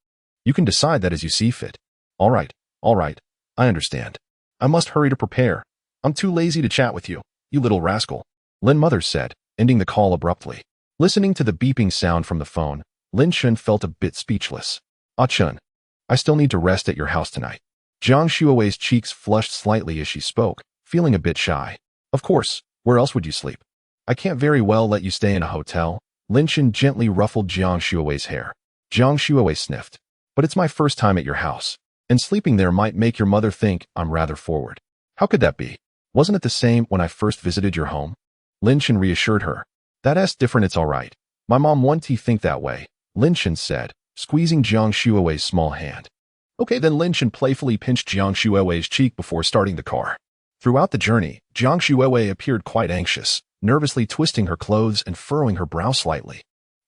you can decide that as you see fit. All right, I understand. I must hurry to prepare. I'm too lazy to chat with you, you little rascal, Lin mother said, ending the call abruptly. Listening to the beeping sound from the phone, Lin Chen felt a bit speechless. Ah Chen, I still need to rest at your house tonight. Jiang Shuowei's cheeks flushed slightly as she spoke, feeling a bit shy. Of course, where else would you sleep? I can't very well let you stay in a hotel. Lin Chen gently ruffled Jiang Shuowei's hair. Jiang Shuowei sniffed. But it's my first time at your house, and sleeping there might make your mother think I'm rather forward. How could that be? Wasn't it the same when I first visited your home? Lin Chen reassured her. That's different, it's all right. My mom won't think that way, Lin Chen said, squeezing Jiang Shuowei's small hand. Okay, then Lin Chen playfully pinched Jiang Shuowei's cheek before starting the car. Throughout the journey, Jiang Shuowei appeared quite anxious, nervously twisting her clothes and furrowing her brow slightly.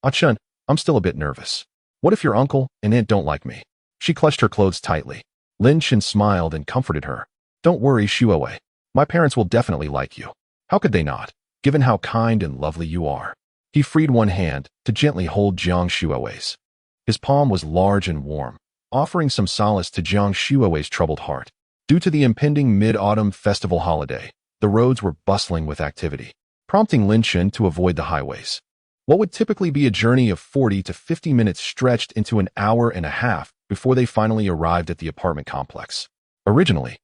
Ah Chen, I'm still a bit nervous. What if your uncle and aunt don't like me? She clutched her clothes tightly. Lin Chen smiled and comforted her. Don't worry, Shuowei. My parents will definitely like you. How could they not, given how kind and lovely you are? He freed one hand to gently hold Jiang Shuowei's. His palm was large and warm, offering some solace to Jiang Shuowei's troubled heart. Due to the impending mid-autumn festival holiday, the roads were bustling with activity, prompting Lin Chen to avoid the highways. What would typically be a journey of 40 to 50 minutes stretched into an hour and a half before they finally arrived at the apartment complex. Originally,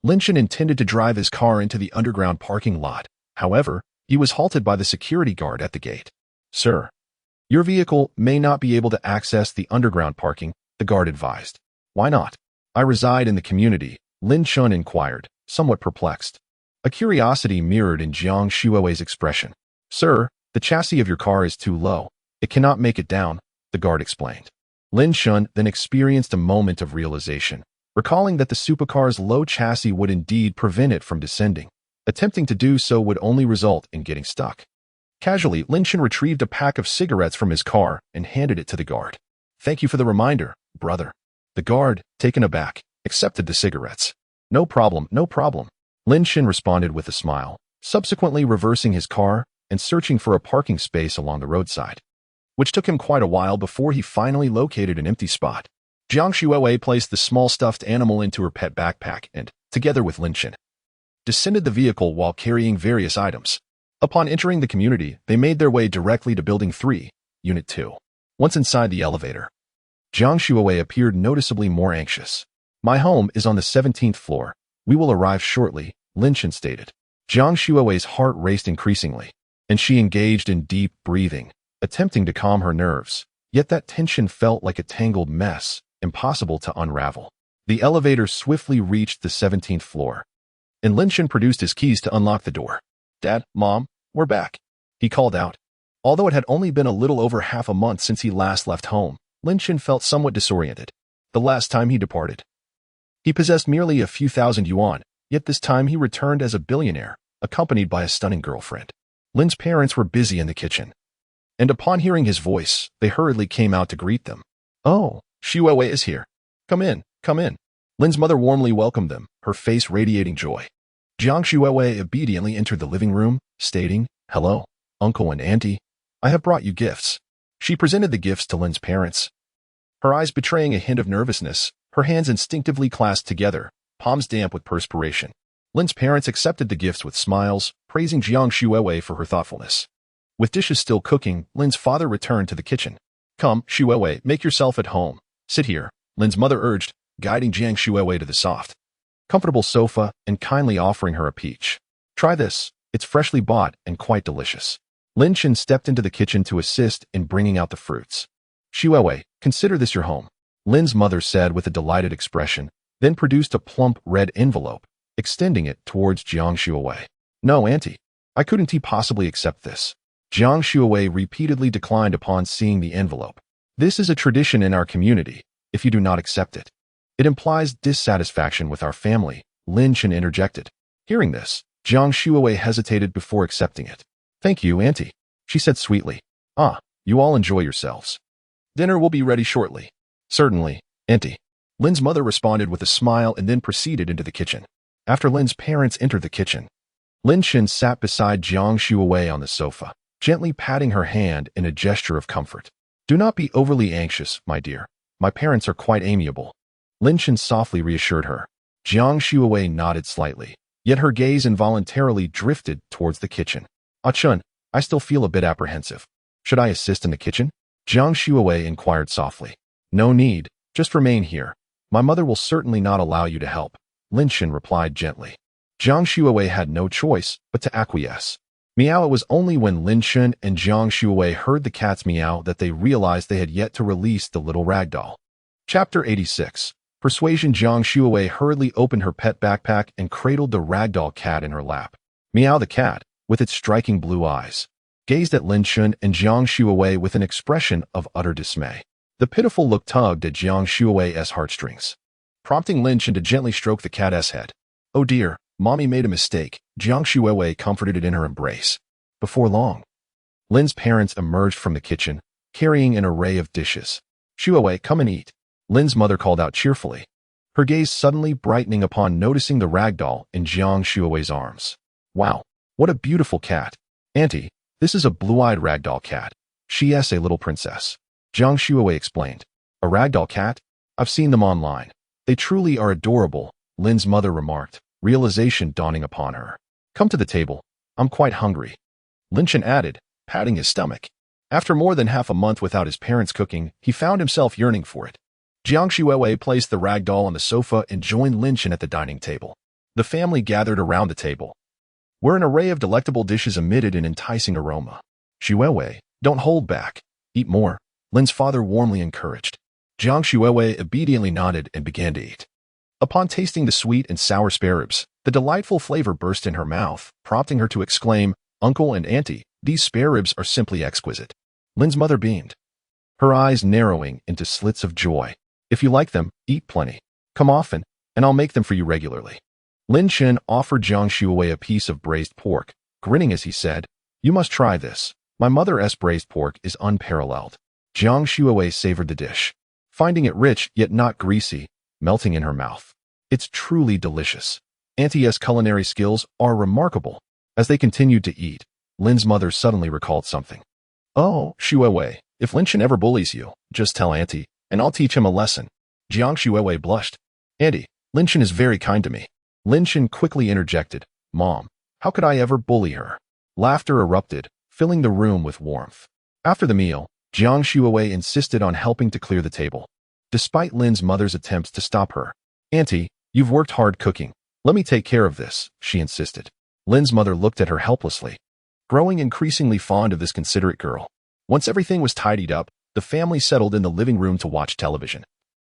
Lin Chen intended to drive his car into the underground parking lot. However, he was halted by the security guard at the gate. Sir, your vehicle may not be able to access the underground parking, the guard advised. Why not? I reside in the community, Lin Chen inquired, somewhat perplexed. A curiosity mirrored in Jiang Shuowei's expression. Sir, the chassis of your car is too low. It cannot make it down, the guard explained. Lin Chen then experienced a moment of realization, recalling that the supercar's low chassis would indeed prevent it from descending. Attempting to do so would only result in getting stuck. Casually, Lin Chen retrieved a pack of cigarettes from his car and handed it to the guard. Thank you for the reminder, brother. The guard, taken aback, accepted the cigarettes. No problem, no problem. Lin Chen responded with a smile, subsequently reversing his car and searching for a parking space along the roadside, which took him quite a while before he finally located an empty spot. Jiang Shuowei placed the small stuffed animal into her pet backpack and, together with Lin Chen, descended the vehicle while carrying various items. Upon entering the community, they made their way directly to Building 3, Unit 2. Once inside the elevator, Jiang Shuowei appeared noticeably more anxious. My home is on the 17th floor. We will arrive shortly, Lin Chen stated. Jiang Shuowei's heart raced increasingly, and she engaged in deep breathing, attempting to calm her nerves. Yet that tension felt like a tangled mess, impossible to unravel. The elevator swiftly reached the 17th floor, and Lin Chen produced his keys to unlock the door. Dad, Mom, we're back, he called out. Although it had only been a little over half a month since he last left home, Lin Chen felt somewhat disoriented. The last time he departed, he possessed merely a few thousand yuan, yet this time he returned as a billionaire, accompanied by a stunning girlfriend. Lin's parents were busy in the kitchen, and upon hearing his voice, they hurriedly came out to greet them. "Oh, Shuwei is here. Come in, come in." Lin's mother warmly welcomed them, her face radiating joy. Jiang Shuwei obediently entered the living room, stating, "Hello, uncle and auntie. I have brought you gifts." She presented the gifts to Lin's parents, her eyes betraying a hint of nervousness, her hands instinctively clasped together, palms damp with perspiration. Lin's parents accepted the gifts with smiles, praising Jiang Shuwei for her thoughtfulness. With dishes still cooking, Lin's father returned to the kitchen. "Come, Shuwei, make yourself at home. Sit here," Lin's mother urged, guiding Jiang Shuwei to the soft, comfortable sofa and kindly offering her a peach. "Try this. It's freshly bought and quite delicious." Lin Chen stepped into the kitchen to assist in bringing out the fruits. "Shuwei, consider this your home," Lin's mother said with a delighted expression, then produced a plump red envelope, extending it towards Jiang Shuwei. "No, auntie. I couldn't possibly accept this." Jiang Shuwei repeatedly declined upon seeing the envelope. "This is a tradition in our community. If you do not accept it, it implies dissatisfaction with our family," Lin Chen interjected. Hearing this, Jiang Shuwei hesitated before accepting it. "Thank you, auntie," she said sweetly. "Ah, you all enjoy yourselves. Dinner will be ready shortly." "Certainly, auntie," Lin's mother responded with a smile and then proceeded into the kitchen. After Lin's parents entered the kitchen, Lin Chen sat beside Jiang Shuwei on the sofa, gently patting her hand in a gesture of comfort. "Do not be overly anxious, my dear. My parents are quite amiable," Lin Chen softly reassured her. Jiang Shuwei nodded slightly, yet her gaze involuntarily drifted towards the kitchen. "Ah Chun, I still feel a bit apprehensive. Should I assist in the kitchen?" Jiang Shuwei inquired softly. "No need, just remain here. My mother will certainly not allow you to help," Lin Chen replied gently. Jiang Shuwei had no choice but to acquiesce. Meow. It was only when Lin Chen and Jiang Shuwei heard the cat's meow that they realized they had yet to release the little ragdoll. Chapter 86. Persuasion. Jiang Shuwei hurriedly opened her pet backpack and cradled the ragdoll cat in her lap. Meow. The cat, with its striking blue eyes, gazed at Lin Chen and Jiang Shuwei with an expression of utter dismay. The pitiful look tugged at Jiang Shuwei's heartstrings, prompting Lin Chen to gently stroke the cat's head. "Oh dear, mommy made a mistake," Jiang Shuwei comforted it in her embrace. Before long, Lin's parents emerged from the kitchen, carrying an array of dishes. "Shuwei, come and eat," Lin's mother called out cheerfully, her gaze suddenly brightening upon noticing the ragdoll in Jiang Shuwei's arms. "Wow, what a beautiful cat. Auntie, this is a blue-eyed ragdoll cat. She is a little princess," Jiang Shuwei explained. "A ragdoll cat? I've seen them online. They truly are adorable," Lin's mother remarked, realization dawning upon her. "Come to the table. I'm quite hungry," Lin Chen added, patting his stomach. After more than half a month without his parents cooking, he found himself yearning for it. Jiang Shuwei placed the ragdoll on the sofa and joined Lin Chen at the dining table. The family gathered around the table, where an array of delectable dishes emitted an enticing aroma. "Shuwei, don't hold back. Eat more," Lin's father warmly encouraged. Jiang Shuwei obediently nodded and began to eat. Upon tasting the sweet and sour spare ribs, the delightful flavor burst in her mouth, prompting her to exclaim, "Uncle and auntie, these spare ribs are simply exquisite." Lin's mother beamed, her eyes narrowing into slits of joy. "If you like them, eat plenty. Come often, and I'll make them for you regularly." Lin Chen offered Jiang Shuwei a piece of braised pork, grinning as he said, "You must try this. My mother's braised pork is unparalleled." Jiang Shuwei savored the dish, finding it rich yet not greasy, melting in her mouth. "It's truly delicious. Auntie's culinary skills are remarkable." As they continued to eat, Lin's mother suddenly recalled something. "Oh, Shuwei, if Lin Chen ever bullies you, just tell auntie, and I'll teach him a lesson." Jiang Shuwei blushed. "Auntie, Lin Chen is very kind to me." Lin Chen quickly interjected, "Mom, how could I ever bully her?" Laughter erupted, filling the room with warmth. After the meal, Jiang Shuwei insisted on helping to clear the table, despite Lin's mother's attempts to stop her. "Auntie, you've worked hard cooking. Let me take care of this," she insisted. Lin's mother looked at her helplessly, growing increasingly fond of this considerate girl. Once everything was tidied up, the family settled in the living room to watch television,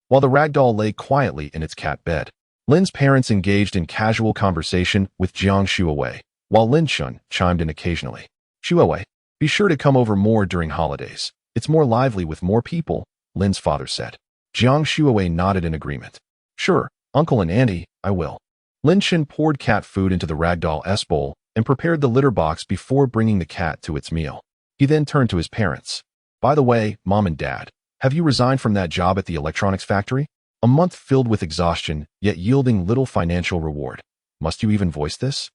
while the ragdoll lay quietly in its cat bed. Lin's parents engaged in casual conversation with Jiang Shuwei, while Lin Chen chimed in occasionally. "Shuwei, be sure to come over more during holidays. It's more lively with more people," Lin's father said. Jiang Shuwei nodded in agreement. "Sure, uncle and auntie, I will." Lin Chen poured cat food into the ragdoll's bowl and prepared the litter box before bringing the cat to its meal. He then turned to his parents. By the way, Mom and Dad, have you resigned from that job at the electronics factory? A month filled with exhaustion, yet yielding little financial reward. Must you even voice this?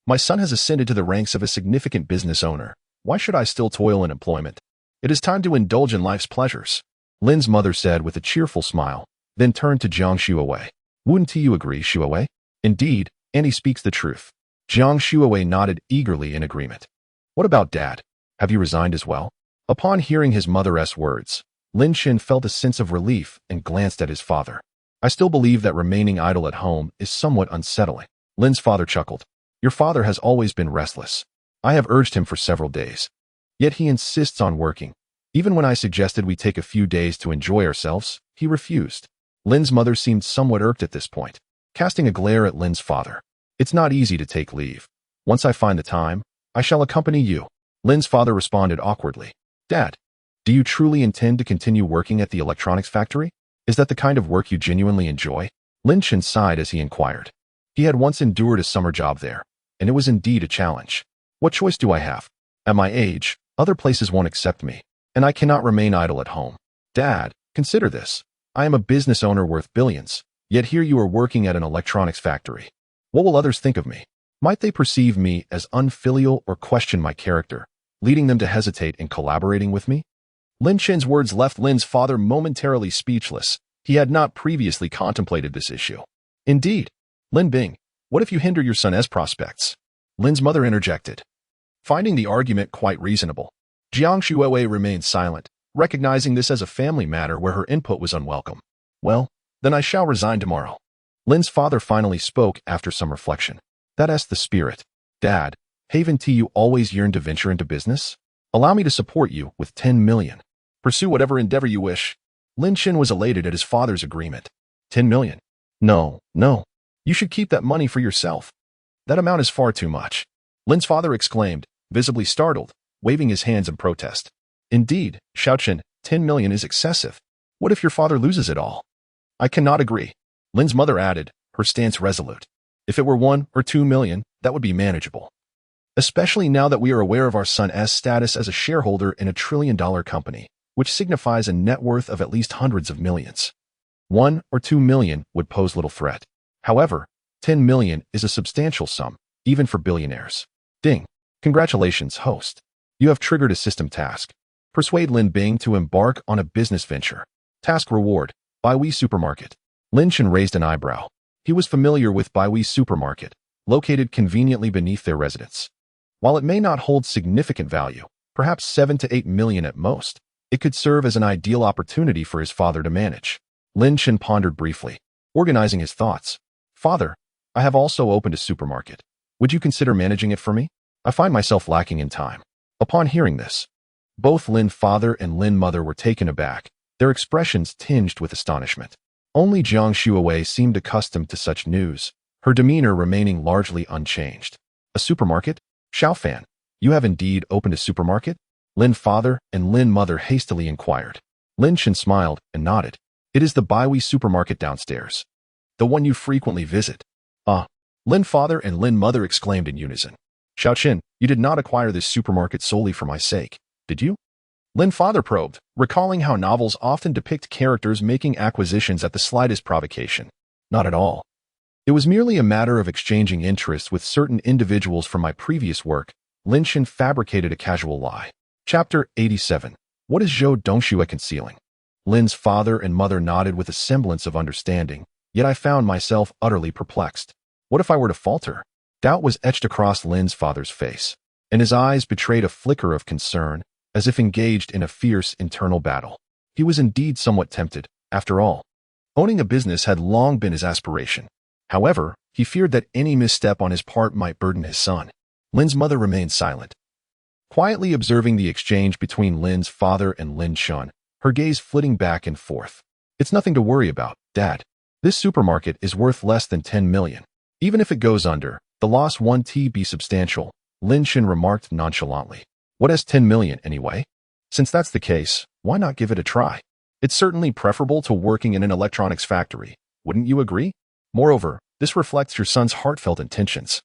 My son has ascended to the ranks of a significant business owner. Why should I still toil in employment? It is time to indulge in life's pleasures, Lin's mother said with a cheerful smile, then turned to Jiang Shuowei. Wouldn't you agree, Shuowei? Indeed, and he speaks the truth. Jiang Shuowei nodded eagerly in agreement. What about Dad? Have you resigned as well? Upon hearing his mother's words, Lin Chen felt a sense of relief and glanced at his father. I still believe that remaining idle at home is somewhat unsettling. Lin's father chuckled. Your father has always been restless. I have urged him for several days. Yet he insists on working. Even when I suggested we take a few days to enjoy ourselves, he refused. Lin's mother seemed somewhat irked at this point, casting a glare at Lin's father. It's not easy to take leave. Once I find the time, I shall accompany you. Lin's father responded awkwardly. Dad, do you truly intend to continue working at the electronics factory? Is that the kind of work you genuinely enjoy? Lin Chen sighed as he inquired. He had once endured a summer job there, and it was indeed a challenge. What choice do I have? At my age, other places won't accept me, and I cannot remain idle at home. Dad, consider this. I am a business owner worth billions, yet here you are working at an electronics factory. What will others think of me? Might they perceive me as unfilial or question my character, leading them to hesitate in collaborating with me? Lin Chen's words left Lin's father momentarily speechless. He had not previously contemplated this issue. Indeed, Lin Bing, what if you hinder your son's prospects? Lin's mother interjected. Finding the argument quite reasonable, Jiang Shuowei remained silent, recognizing this as a family matter where her input was unwelcome. Well, then I shall resign tomorrow. Lin's father finally spoke after some reflection. That's the spirit. Dad, haven't you always yearned to venture into business? Allow me to support you with 10 million. Pursue whatever endeavor you wish. Lin Chen was elated at his father's agreement. 10 million? No. You should keep that money for yourself. That amount is far too much. Lin's father exclaimed, visibly startled, waving his hands in protest. Indeed, Xiaochen, 10 million is excessive. What if your father loses it all? I cannot agree. Lin's mother added, her stance resolute. If it were 1 or 2 million, that would be manageable. Especially now that we are aware of our son's status as a shareholder in a trillion-dollar company, which signifies a net worth of at least hundreds of millions. 1 or 2 million would pose little threat. However, 10 million is a substantial sum, even for billionaires. Ding. Congratulations, host. You have triggered a system task. Persuade Lin Bing to embark on a business venture. Task reward, Baihui Supermarket. Lin Chen raised an eyebrow. He was familiar with Baihui Supermarket, located conveniently beneath their residence. While it may not hold significant value, perhaps 7 to 8 million at most, it could serve as an ideal opportunity for his father to manage. Lin Chen pondered briefly, organizing his thoughts. Father, I have also opened a supermarket. Would you consider managing it for me? I find myself lacking in time. Upon hearing this, both Lin father and Lin mother were taken aback, their expressions tinged with astonishment. Only Jiang Shuowei seemed accustomed to such news, her demeanor remaining largely unchanged. A supermarket? Xiaofan, you have indeed opened a supermarket? Lin father and Lin mother hastily inquired. Lin Chen smiled and nodded. It is the Baihui Supermarket downstairs. The one you frequently visit. Ah, Lin father and Lin mother exclaimed in unison. Xiaochen, you did not acquire this supermarket solely for my sake, did you? Lin father probed, recalling how novels often depict characters making acquisitions at the slightest provocation. Not at all. It was merely a matter of exchanging interests with certain individuals from my previous work. Lin Chen fabricated a casual lie. Chapter 87. What is Zhou Dongxue concealing? Lin's father and mother nodded with a semblance of understanding, yet I found myself utterly perplexed. What if I were to falter? Doubt was etched across Lin's father's face, and his eyes betrayed a flicker of concern, as if engaged in a fierce internal battle. He was indeed somewhat tempted, after all. Owning a business had long been his aspiration. However, he feared that any misstep on his part might burden his son. Lin's mother remained silent, quietly observing the exchange between Lin's father and Lin Chen, her gaze flitting back and forth. It's nothing to worry about, Dad. This supermarket is worth less than 10 million. Even if it goes under, the loss won't be substantial, Lin Chen remarked nonchalantly. What is 10 million anyway? Since that's the case, why not give it a try? It's certainly preferable to working in an electronics factory. Wouldn't you agree? Moreover, this reflects your son's heartfelt intentions.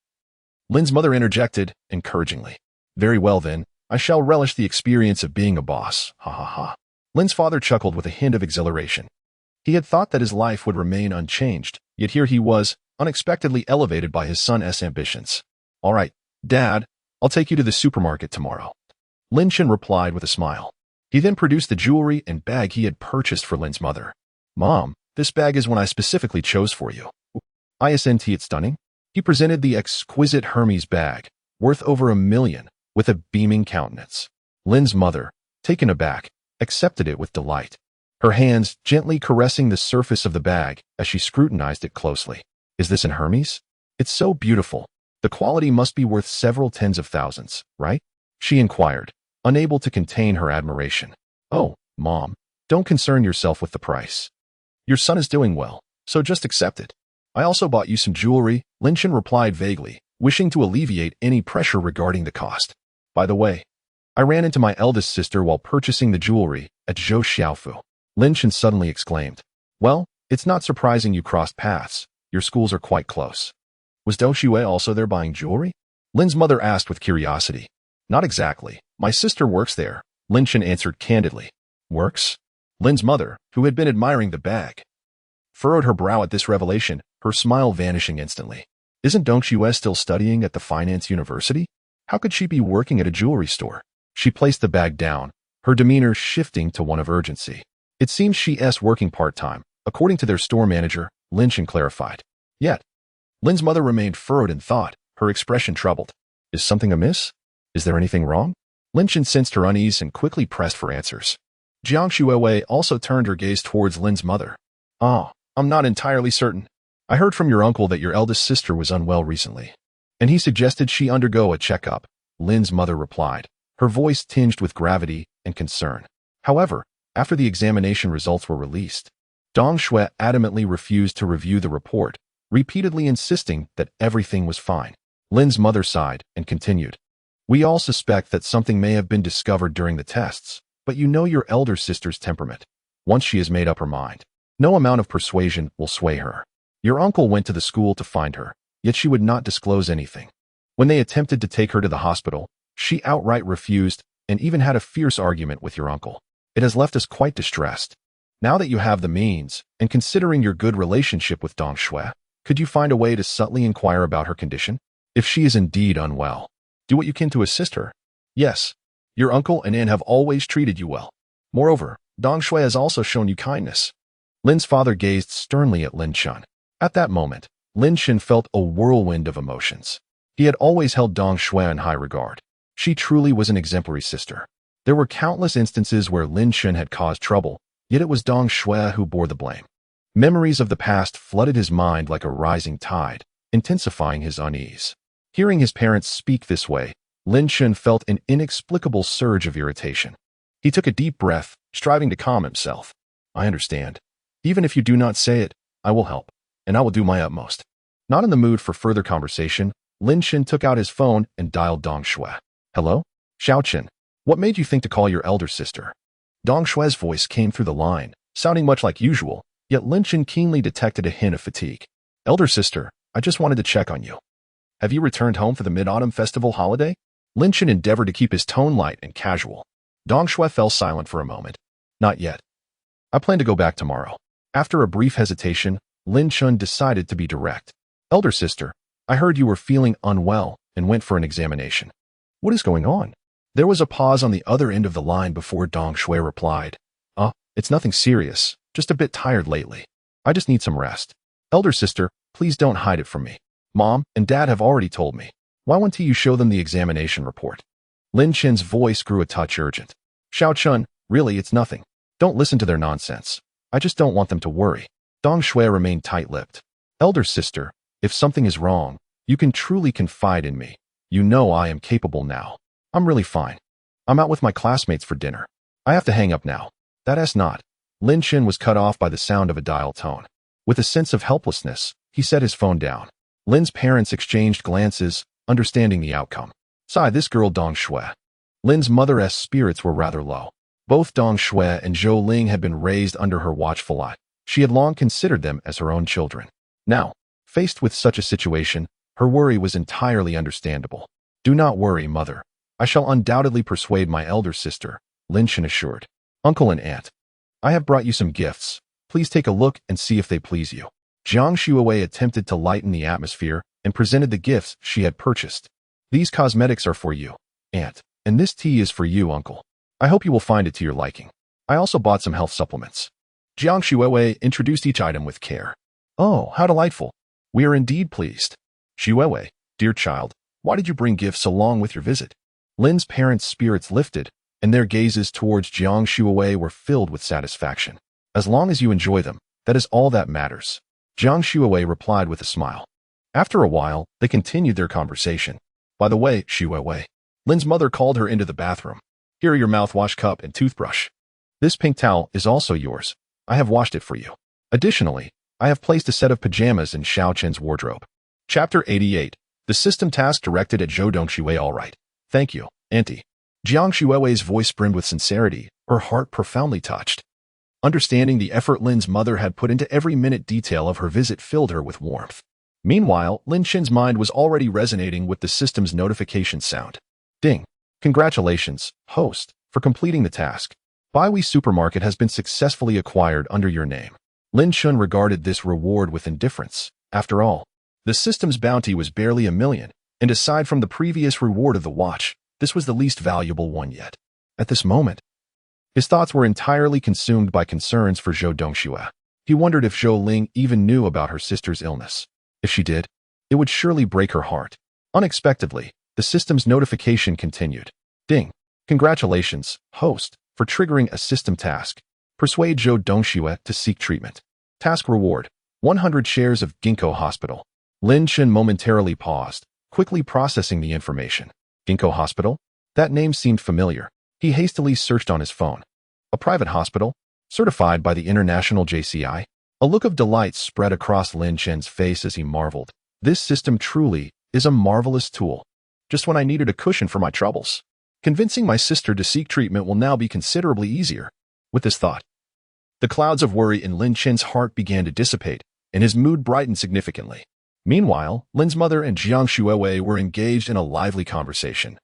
Lin's mother interjected, encouragingly. Very well then, I shall relish the experience of being a boss. Ha ha ha. Lin's father chuckled with a hint of exhilaration. He had thought that his life would remain unchanged, yet here he was, unexpectedly elevated by his son's ambitions. All right, Dad, I'll take you to the supermarket tomorrow. Lin Chen replied with a smile. He then produced the jewelry and bag he had purchased for Lin's mother. Mom, this bag is one I specifically chose for you. Isn't it stunning? He presented the exquisite Hermes bag, worth over $1 million, with a beaming countenance. Lin's mother, taken aback, accepted it with delight, her hands gently caressing the surface of the bag as she scrutinized it closely. Is this an Hermes? It's so beautiful. The quality must be worth several tens of thousands, right? She inquired, unable to contain her admiration. Oh, Mom, don't concern yourself with the price. Your son is doing well, so just accept it. I also bought you some jewelry, Lin Chen replied vaguely, wishing to alleviate any pressure regarding the cost. By the way, I ran into my eldest sister while purchasing the jewelry at Zhou Xiaofu. Lin Chen suddenly exclaimed. Well, it's not surprising you crossed paths. Your schools are quite close. Was Dou Xue also there buying jewelry? Lin's mother asked with curiosity. Not exactly. My sister works there, Lin Chen answered candidly. Works? Lin's mother, who had been admiring the bag, furrowed her brow at this revelation, her smile vanishing instantly. Isn't Dou Xue still studying at the finance university? How could she be working at a jewelry store? She placed the bag down, her demeanor shifting to one of urgency. It seems she's working part-time, according to their store manager, Lin Chen clarified. Yet, Lin's mother remained furrowed in thought, her expression troubled. Is something amiss? Is there anything wrong? Lin Chen sensed her unease and quickly pressed for answers. Jiang Shuiwei also turned her gaze towards Lin's mother. Oh, I'm not entirely certain. I heard from your uncle that your eldest sister was unwell recently, and he suggested she undergo a checkup, Lin's mother replied, her voice tinged with gravity and concern. However, after the examination results were released, Dong Xue adamantly refused to review the report, repeatedly insisting that everything was fine. Lin's mother sighed and continued. We all suspect that something may have been discovered during the tests, but you know your elder sister's temperament. Once she has made up her mind, no amount of persuasion will sway her. Your uncle went to the school to find her, yet she would not disclose anything. When they attempted to take her to the hospital, she outright refused and even had a fierce argument with your uncle. It has left us quite distressed. Now that you have the means, and considering your good relationship with Dong Xue, could you find a way to subtly inquire about her condition? If she is indeed unwell, do what you can to assist her. Yes, your uncle and aunt have always treated you well. Moreover, Dong Xue has also shown you kindness. Lin's father gazed sternly at Lin Chen. At that moment, Lin Chen felt a whirlwind of emotions. He had always held Dong Xue in high regard. She truly was an exemplary sister. There were countless instances where Lin Chen had caused trouble, yet it was Dong Xue who bore the blame. Memories of the past flooded his mind like a rising tide, intensifying his unease. Hearing his parents speak this way, Lin Chen felt an inexplicable surge of irritation. He took a deep breath, striving to calm himself. I understand. Even if you do not say it, I will help, and I will do my utmost. Not in the mood for further conversation, Lin Chen took out his phone and dialed Dong Xue. Hello? Xiao Chen, what made you think to call your elder sister? Dong Xue's voice came through the line, sounding much like usual, yet Lin Chen keenly detected a hint of fatigue. Elder sister, I just wanted to check on you. Have you returned home for the Mid-Autumn Festival holiday? Lin Chen endeavored to keep his tone light and casual. Dong Xue fell silent for a moment. Not yet. I plan to go back tomorrow. After a brief hesitation, Lin Chen decided to be direct. Elder sister, I heard you were feeling unwell and went for an examination. What is going on? There was a pause on the other end of the line before Dong Xue replied. It's nothing serious, just a bit tired lately. I just need some rest. Elder sister, please don't hide it from me. Mom and Dad have already told me. Why won't you show them the examination report? Lin Chen's voice grew a touch urgent. Xiao Chen, really it's nothing. Don't listen to their nonsense. I just don't want them to worry. Dong Xue remained tight-lipped. Elder sister, if something is wrong, you can truly confide in me. You know I am capable now. I'm really fine. I'm out with my classmates for dinner. I have to hang up now. That's not. Lin Chen was cut off by the sound of a dial tone. With a sense of helplessness, he set his phone down. Lin's parents exchanged glances, understanding the outcome. Sigh, this girl Dong Xue. Lin's mother's spirits were rather low. Both Dong Xue and Zhou Ling had been raised under her watchful eye. She had long considered them as her own children. Now, faced with such a situation, her worry was entirely understandable. Do not worry, mother. I shall undoubtedly persuade my elder sister, Lin Chen assured. Uncle and aunt, I have brought you some gifts. Please take a look and see if they please you. Jiang Shuowei attempted to lighten the atmosphere and presented the gifts she had purchased. These cosmetics are for you, aunt, and this tea is for you, uncle. I hope you will find it to your liking. I also bought some health supplements. Jiang Shuowei introduced each item with care. Oh, how delightful. We are indeed pleased. Shuowei, dear child, why did you bring gifts along with your visit? Lin's parents' spirits lifted, and their gazes towards Jiang Shuowei were filled with satisfaction. As long as you enjoy them, that is all that matters. Jiang Shuowei replied with a smile. After a while, they continued their conversation. By the way, Shuowei, Lin's mother called her into the bathroom. Here are your mouthwash cup and toothbrush. This pink towel is also yours. I have washed it for you. Additionally, I have placed a set of pajamas in Xiao Chen's wardrobe. Chapter 88. The system task directed at Zhou Dongshui. All right. Thank you, Auntie. Jiang Shuowei's voice brimmed with sincerity, her heart profoundly touched. Understanding the effort Lin's mother had put into every minute detail of her visit filled her with warmth. Meanwhile, Lin Chen's mind was already resonating with the system's notification sound. Ding. Congratulations, host, for completing the task. Baihui Supermarket has been successfully acquired under your name. Lin Chen regarded this reward with indifference. After all, the system's bounty was barely 1 million, and aside from the previous reward of the watch, this was the least valuable one yet. At this moment, his thoughts were entirely consumed by concerns for Zhou Dongshui. He wondered if Zhou Ling even knew about her sister's illness. If she did, it would surely break her heart. Unexpectedly, the system's notification continued. Ding. Congratulations, host, for triggering a system task. Persuade Zhou Dongshui to seek treatment. Task reward: 100 shares of Ginkgo Hospital. Lin Chen momentarily paused, quickly processing the information. Ginkgo Hospital? That name seemed familiar. He hastily searched on his phone. A private hospital? Certified by the international JCI? A look of delight spread across Lin Chen's face as he marveled. This system truly is a marvelous tool. Just when I needed a cushion for my troubles. Convincing my sister to seek treatment will now be considerably easier. With this thought, the clouds of worry in Lin Chen's heart began to dissipate, and his mood brightened significantly. Meanwhile, Lin's mother and Jiang Shuowei were engaged in a lively conversation.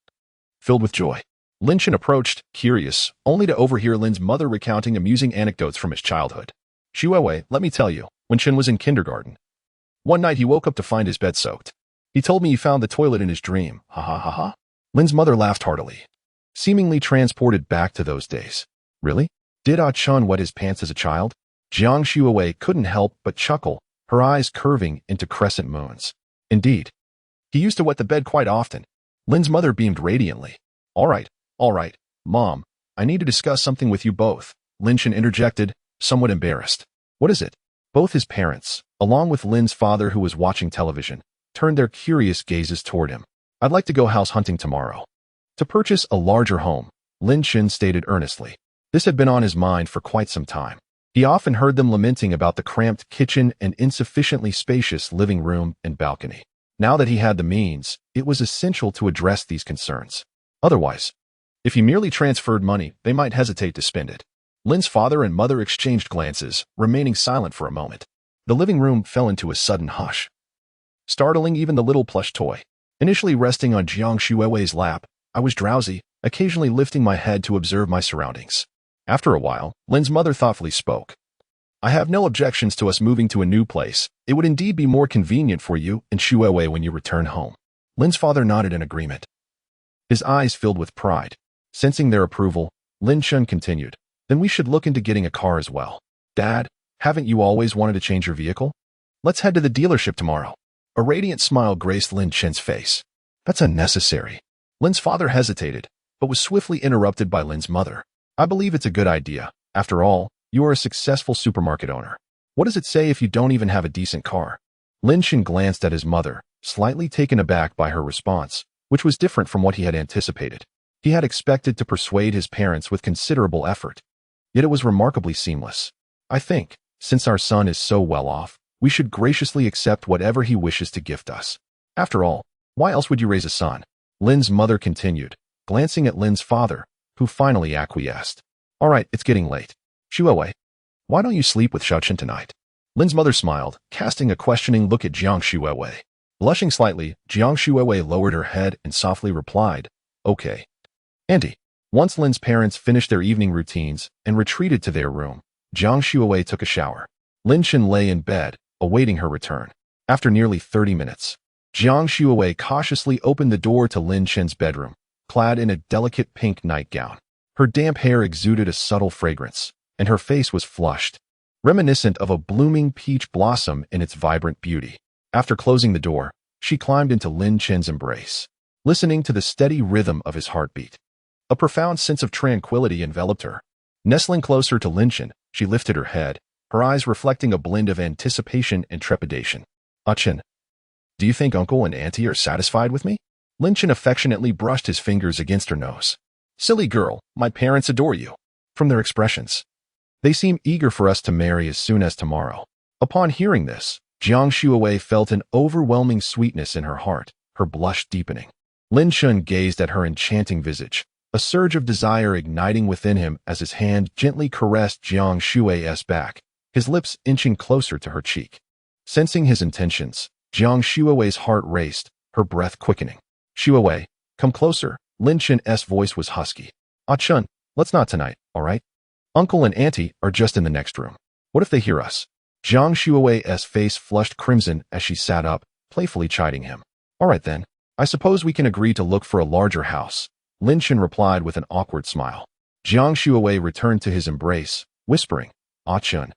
Filled with joy, Lin Chen approached, curious, only to overhear Lin's mother recounting amusing anecdotes from his childhood. Shuowei, let me tell you, when Chen was in kindergarten, one night he woke up to find his bed soaked. He told me he found the toilet in his dream. Ha ha ha ha. Lin's mother laughed heartily, seemingly transported back to those days. Really? Did Ah Chun wet his pants as a child? Jiang Shuowei couldn't help but chuckle, her eyes curving into crescent moons. Indeed. He used to wet the bed quite often. Lin's mother beamed radiantly. All right, Mom, I need to discuss something with you both. Lin Chen interjected, somewhat embarrassed. What is it? Both his parents, along with Lin's father who was watching television, turned their curious gazes toward him. I'd like to go house hunting tomorrow. To purchase a larger home, Lin Chen stated earnestly. This had been on his mind for quite some time. He often heard them lamenting about the cramped kitchen and insufficiently spacious living room and balcony. Now that he had the means, it was essential to address these concerns. Otherwise, if he merely transferred money, they might hesitate to spend it. Lin's father and mother exchanged glances, remaining silent for a moment. The living room fell into a sudden hush, startling even the little plush toy. Initially resting on Jiang Shuowei's lap, I was drowsy, occasionally lifting my head to observe my surroundings. After a while, Lin's mother thoughtfully spoke. I have no objections to us moving to a new place. It would indeed be more convenient for you and Shuowei when you return home. Lin's father nodded in agreement, his eyes filled with pride. Sensing their approval, Lin Chen continued. Then we should look into getting a car as well. Dad, haven't you always wanted to change your vehicle? Let's head to the dealership tomorrow. A radiant smile graced Lin Chen's face. That's unnecessary. Lin's father hesitated, but was swiftly interrupted by Lin's mother. I believe it's a good idea. After all, you are a successful supermarket owner. What does it say if you don't even have a decent car? Lin Chen glanced at his mother, slightly taken aback by her response, which was different from what he had anticipated. He had expected to persuade his parents with considerable effort, yet it was remarkably seamless. I think, since our son is so well off, we should graciously accept whatever he wishes to gift us. After all, why else would you raise a son? Lin's mother continued, glancing at Lin's father, who finally acquiesced. All right, it's getting late. Shuowei, why don't you sleep with Xiao Chen tonight? Lin's mother smiled, casting a questioning look at Jiang Shuowei. Blushing slightly, Jiang Shuowei lowered her head and softly replied, Okay. Auntie. Once Lin's parents finished their evening routines and retreated to their room, Jiang Shuawei took a shower. Lin Chen lay in bed, awaiting her return. After nearly 30 minutes, Jiang Shuawei cautiously opened the door to Lin Chen's bedroom, clad in a delicate pink nightgown. Her damp hair exuded a subtle fragrance, and her face was flushed, reminiscent of a blooming peach blossom in its vibrant beauty. After closing the door, she climbed into Lin Chen's embrace, listening to the steady rhythm of his heartbeat. A profound sense of tranquility enveloped her. Nestling closer to Lin Chen, she lifted her head, her eyes reflecting a blend of anticipation and trepidation. Chen, do you think Uncle and Auntie are satisfied with me? Lin Chen affectionately brushed his fingers against her nose. Silly girl, my parents adore you. From their expressions, they seem eager for us to marry as soon as tomorrow. Upon hearing this, Jiang Shuawei felt an overwhelming sweetness in her heart, her blush deepening. Lin Chen gazed at her enchanting visage, a surge of desire igniting within him as his hand gently caressed Jiang Shuawei's back, his lips inching closer to her cheek. Sensing his intentions, Jiang Shuawei's heart raced, her breath quickening. Shuawei, come closer. Lin Chen's voice was husky. Chen, let's not tonight, all right? Uncle and Auntie are just in the next room. What if they hear us? Jiang Shuawei's face flushed crimson as she sat up, playfully chiding him. All right then, I suppose we can agree to look for a larger house. Lin Chen replied with an awkward smile. Jiang Shuawei returned to his embrace, whispering, Chen,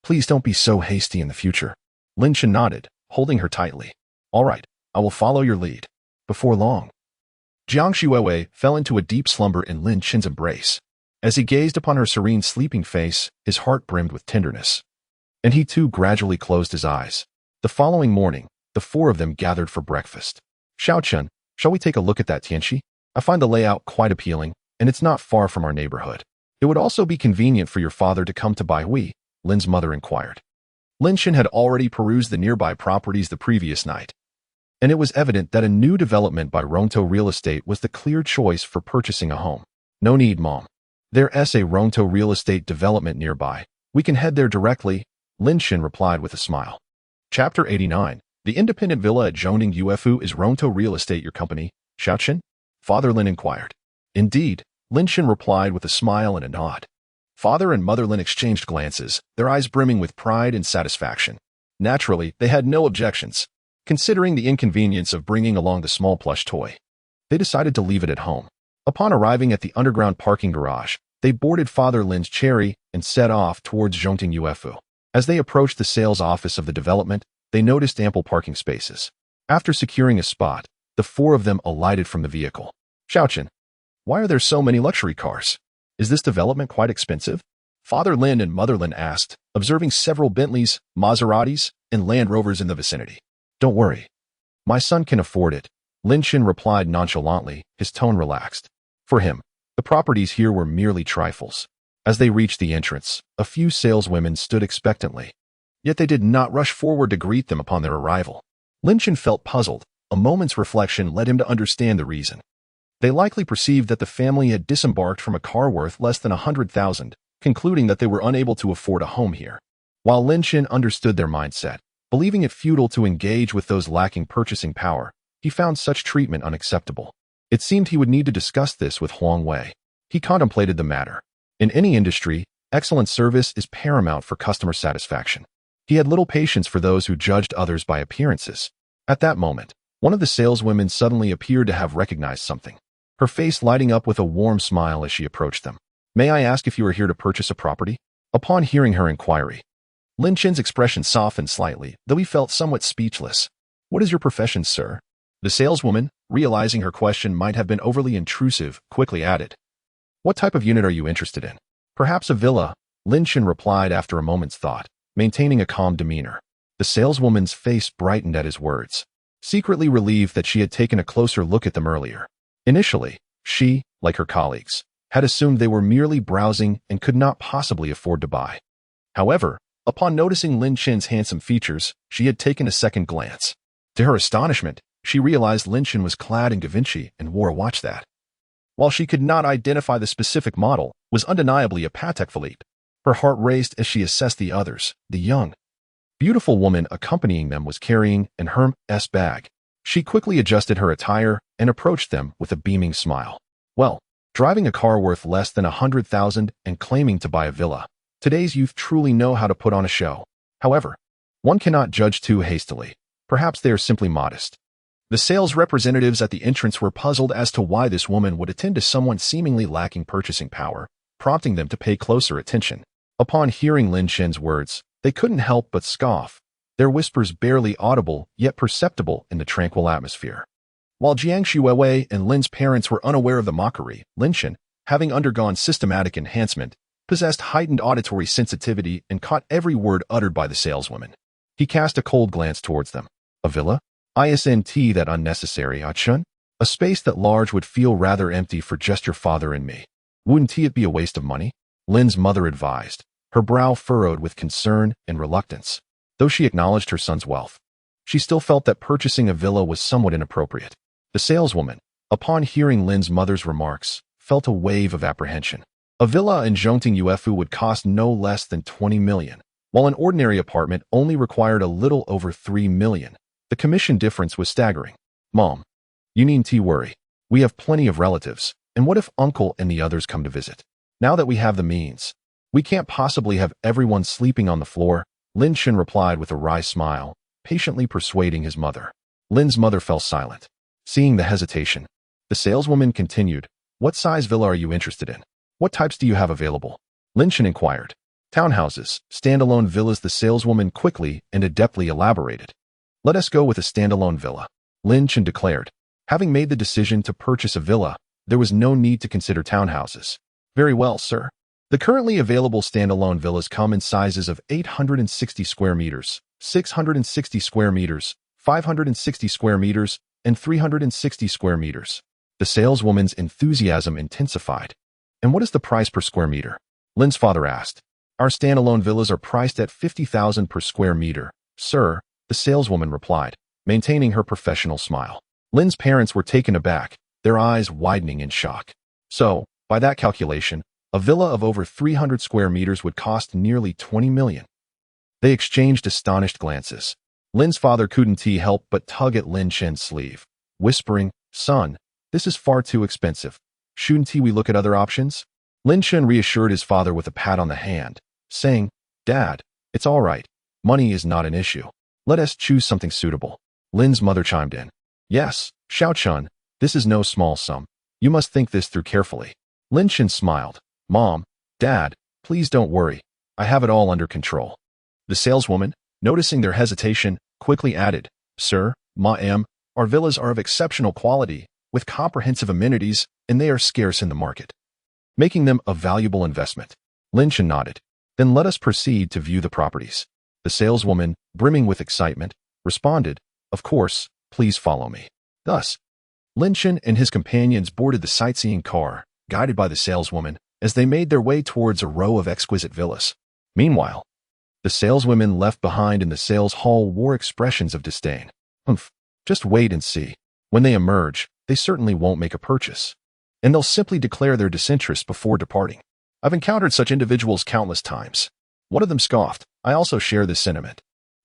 please don't be so hasty in the future. Lin Chen nodded, holding her tightly. All right, I will follow your lead. Before long, Jiang Shuawei fell into a deep slumber in Lin Chen's embrace. As he gazed upon her serene sleeping face, his heart brimmed with tenderness. And he too gradually closed his eyes. The following morning, the four of them gathered for breakfast. Chen, shall we take a look at that Tianxi? I find the layout quite appealing, and it's not far from our neighborhood. It would also be convenient for your father to come to Baihui, Lin's mother inquired. Lin Chen had already perused the nearby properties the previous night, and it was evident that a new development by Ronto Real Estate was the clear choice for purchasing a home. No need, Mom. There's a Ronto Real Estate development nearby. We can head there directly, Lin Chen replied with a smile. Chapter 89. The independent villa at Zhongning Ufu is Ronto Real Estate your company, Xiaochen? Father Lin inquired. Indeed, Lin Chen replied with a smile and a nod. Father and Mother Lin exchanged glances, their eyes brimming with pride and satisfaction. Naturally, they had no objections. Considering the inconvenience of bringing along the small plush toy, they decided to leave it at home. Upon arriving at the underground parking garage, they boarded Father Lin's Cherry and set off towards Zhongting Ufu. As they approached the sales office of the development, they noticed ample parking spaces. After securing a spot, the four of them alighted from the vehicle. Xiaochen, why are there so many luxury cars? Is this development quite expensive? Father Lin and Mother Lin asked, observing several Bentleys, Maseratis, and Land Rovers in the vicinity. Don't worry. My son can afford it, Lin Chen replied nonchalantly, his tone relaxed. For him, the properties here were merely trifles. As they reached the entrance, a few saleswomen stood expectantly. Yet they did not rush forward to greet them upon their arrival. Lin Chen felt puzzled. A moment's reflection led him to understand the reason. They likely perceived that the family had disembarked from a car worth less than 100,000, concluding that they were unable to afford a home here. While Lin Chen understood their mindset, believing it futile to engage with those lacking purchasing power, he found such treatment unacceptable. It seemed he would need to discuss this with Huang Wei. He contemplated the matter. In any industry, excellent service is paramount for customer satisfaction. He had little patience for those who judged others by appearances. At that moment, one of the saleswomen suddenly appeared to have recognized something, her face lighting up with a warm smile as she approached them. May I ask if you are here to purchase a property? Upon hearing her inquiry, Lin Chen's expression softened slightly, though he felt somewhat speechless. What is your profession, sir? The saleswoman, realizing her question might have been overly intrusive, quickly added. What type of unit are you interested in? Perhaps a villa, Lin Chen replied after a moment's thought, maintaining a calm demeanor. The saleswoman's face brightened at his words, secretly relieved that she had taken a closer look at them earlier. Initially, she, like her colleagues, had assumed they were merely browsing and could not possibly afford to buy. However, upon noticing Lin Chen's handsome features, she had taken a second glance. To her astonishment, she realized Lin Chen was clad in Givenchy and wore a watch that, while she could not identify the specific model, was undeniably a Patek Philippe. Her heart raced as she assessed the others. The young, beautiful woman accompanying them was carrying an Hermès bag. She quickly adjusted her attire and approached them with a beaming smile. Well, driving a car worth less than 100,000 and claiming to buy a villa. Today's youth truly know how to put on a show. However, one cannot judge too hastily. Perhaps they are simply modest. The sales representatives at the entrance were puzzled as to why this woman would attend to someone seemingly lacking purchasing power, prompting them to pay closer attention. Upon hearing Lin Chen's words, they couldn't help but scoff, their whispers barely audible yet perceptible in the tranquil atmosphere. While Jiang Shuiwei and Lin's parents were unaware of the mockery, Lin Chen, having undergone systematic enhancement, possessed heightened auditory sensitivity and caught every word uttered by the saleswoman. He cast a cold glance towards them. A villa? Isn't that unnecessary, Chun? A space that large would feel rather empty for just your father and me. Wouldn't it be a waste of money? Lin's mother advised, her brow furrowed with concern and reluctance. Though she acknowledged her son's wealth, she still felt that purchasing a villa was somewhat inappropriate. The saleswoman, upon hearing Lin's mother's remarks, felt a wave of apprehension. A villa in Zhongting Yuefu would cost no less than 20 million, while an ordinary apartment only required a little over 3 million. The commission difference was staggering. Mom, you needn't worry. We have plenty of relatives, and what if Uncle and the others come to visit? Now that we have the means, we can't possibly have everyone sleeping on the floor, Lin Chen replied with a wry smile, patiently persuading his mother. Lin's mother fell silent. Seeing the hesitation, the saleswoman continued, what size villa are you interested in? What types do you have available? Lin Chen inquired. Townhouses, standalone villas, the saleswoman quickly and adeptly elaborated. Let us go with a standalone villa, Lin Chen declared. Having made the decision to purchase a villa, there was no need to consider townhouses. Very well, sir. The currently available standalone villas come in sizes of 860 square meters, 660 square meters, 560 square meters, and 360 square meters. The saleswoman's enthusiasm intensified. And what is the price per square meter? Lin's father asked. Our standalone villas are priced at 50,000 per square meter, sir, the saleswoman replied, maintaining her professional smile. Lin's parents were taken aback, their eyes widening in shock. So, by that calculation, a villa of over 300 square meters would cost nearly 20 million. They exchanged astonished glances. Lin's father couldn't help but tug at Lin Chen's sleeve, whispering, son, this is far too expensive. Shouldn't we look at other options? Lin Chen reassured his father with a pat on the hand, saying, Dad, it's all right. Money is not an issue. Let us choose something suitable. Lin's mother chimed in. Yes, Xiao Chun, this is no small sum. You must think this through carefully. Lin Chen smiled. Mom, Dad, please don't worry. I have it all under control. The saleswoman, noticing their hesitation, quickly added, Sir, ma'am, our villas are of exceptional quality, with comprehensive amenities, and they are scarce in the market, making them a valuable investment. Lin Chen nodded. Then let us proceed to view the properties. The saleswoman, brimming with excitement, responded, Of course, please follow me. Thus, Lin Chen and his companions boarded the sightseeing car, guided by the saleswoman, as they made their way towards a row of exquisite villas. Meanwhile, the saleswomen left behind in the sales hall wore expressions of disdain. Humph, just wait and see. When they emerge, they certainly won't make a purchase, and they'll simply declare their disinterest before departing. I've encountered such individuals countless times. One of them scoffed. I also share this sentiment.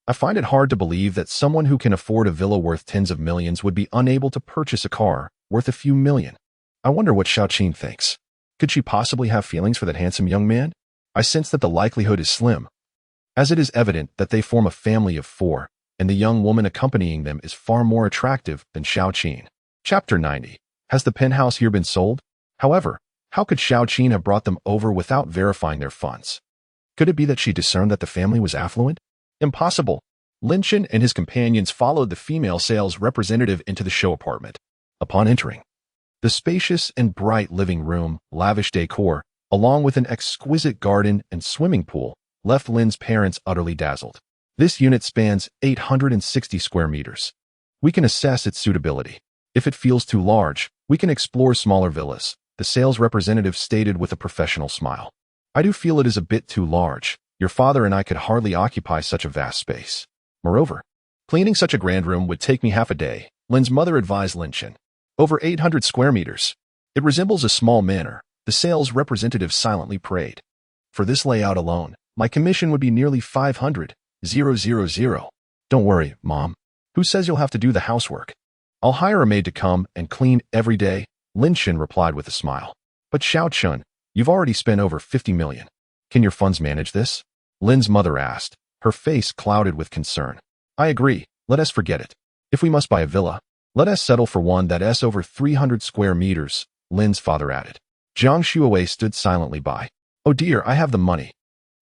I find it hard to believe that someone who can afford a villa worth tens of millions would be unable to purchase a car worth a few million. I wonder what Xiaoqin thinks. Could she possibly have feelings for that handsome young man? I sense that the likelihood is slim, as it is evident that they form a family of 4, and the young woman accompanying them is far more attractive than Xiaoqin. Chapter 90. Has the penthouse here been sold? However, how could Xiaoqin have brought them over without verifying their funds? Could it be that she discerned that the family was affluent? Impossible. Lin Chen and his companions followed the female sales representative into the show apartment. Upon entering, the spacious and bright living room, lavish decor, along with an exquisite garden and swimming pool, left Lin's parents utterly dazzled. This unit spans 860 square meters. We can assess its suitability. If it feels too large, we can explore smaller villas, the sales representative stated with a professional smile. I do feel it is a bit too large. Your father and I could hardly occupy such a vast space. Moreover, cleaning such a grand room would take me half a day, Lin's mother advised Lin Chen. Over 800 square meters. It resembles a small manor, the sales representative silently prayed. For this layout alone, my commission would be nearly 500,000. Don't worry, Mom. Who says you'll have to do the housework? I'll hire a maid to come and clean every day, Lin Chen replied with a smile. But Xiao Chun, you've already spent over 50 million. Can your funds manage this? Lin's mother asked, her face clouded with concern. I agree, let us forget it. If we must buy a villa, let us settle for one that's over 300 square meters, Lin's father added. Jiang Shuowei stood silently by. Oh dear, I have the money.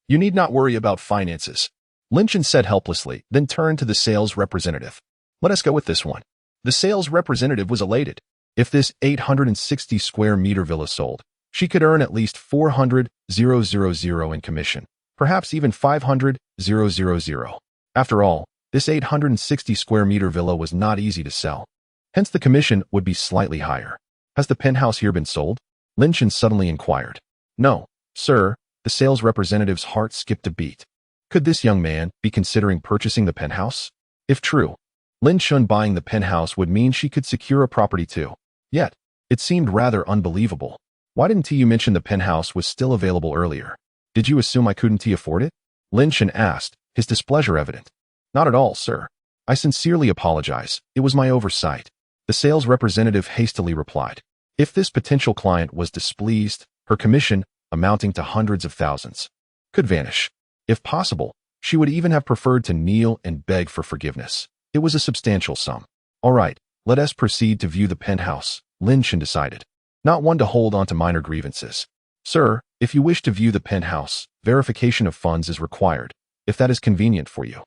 You need not worry about finances, Lin Chen said helplessly, then turned to the sales representative. Let us go with this one. The sales representative was elated. If this 860 square meter villa sold, she could earn at least 400,000 in commission, perhaps even 500,000. After all, this 860 square meter villa was not easy to sell. Hence the commission would be slightly higher. Has the penthouse here been sold? Lin Chen suddenly inquired. No, sir, the sales representative's heart skipped a beat. Could this young man be considering purchasing the penthouse? If true, Lin Chen buying the penthouse would mean she could secure a property too. Yet, it seemed rather unbelievable. Why didn't you mention the penthouse was still available earlier? Did you assume I couldn't afford it? Lin Chen asked, his displeasure evident. Not at all, sir. I sincerely apologize. It was my oversight. The sales representative hastily replied. If this potential client was displeased, her commission, amounting to hundreds of thousands, could vanish. If possible, she would even have preferred to kneel and beg for forgiveness. It was a substantial sum. All right, let us proceed to view the penthouse, Lin Chen decided. Not one to hold on to minor grievances. Sir, if you wish to view the penthouse, verification of funds is required, if that is convenient for you.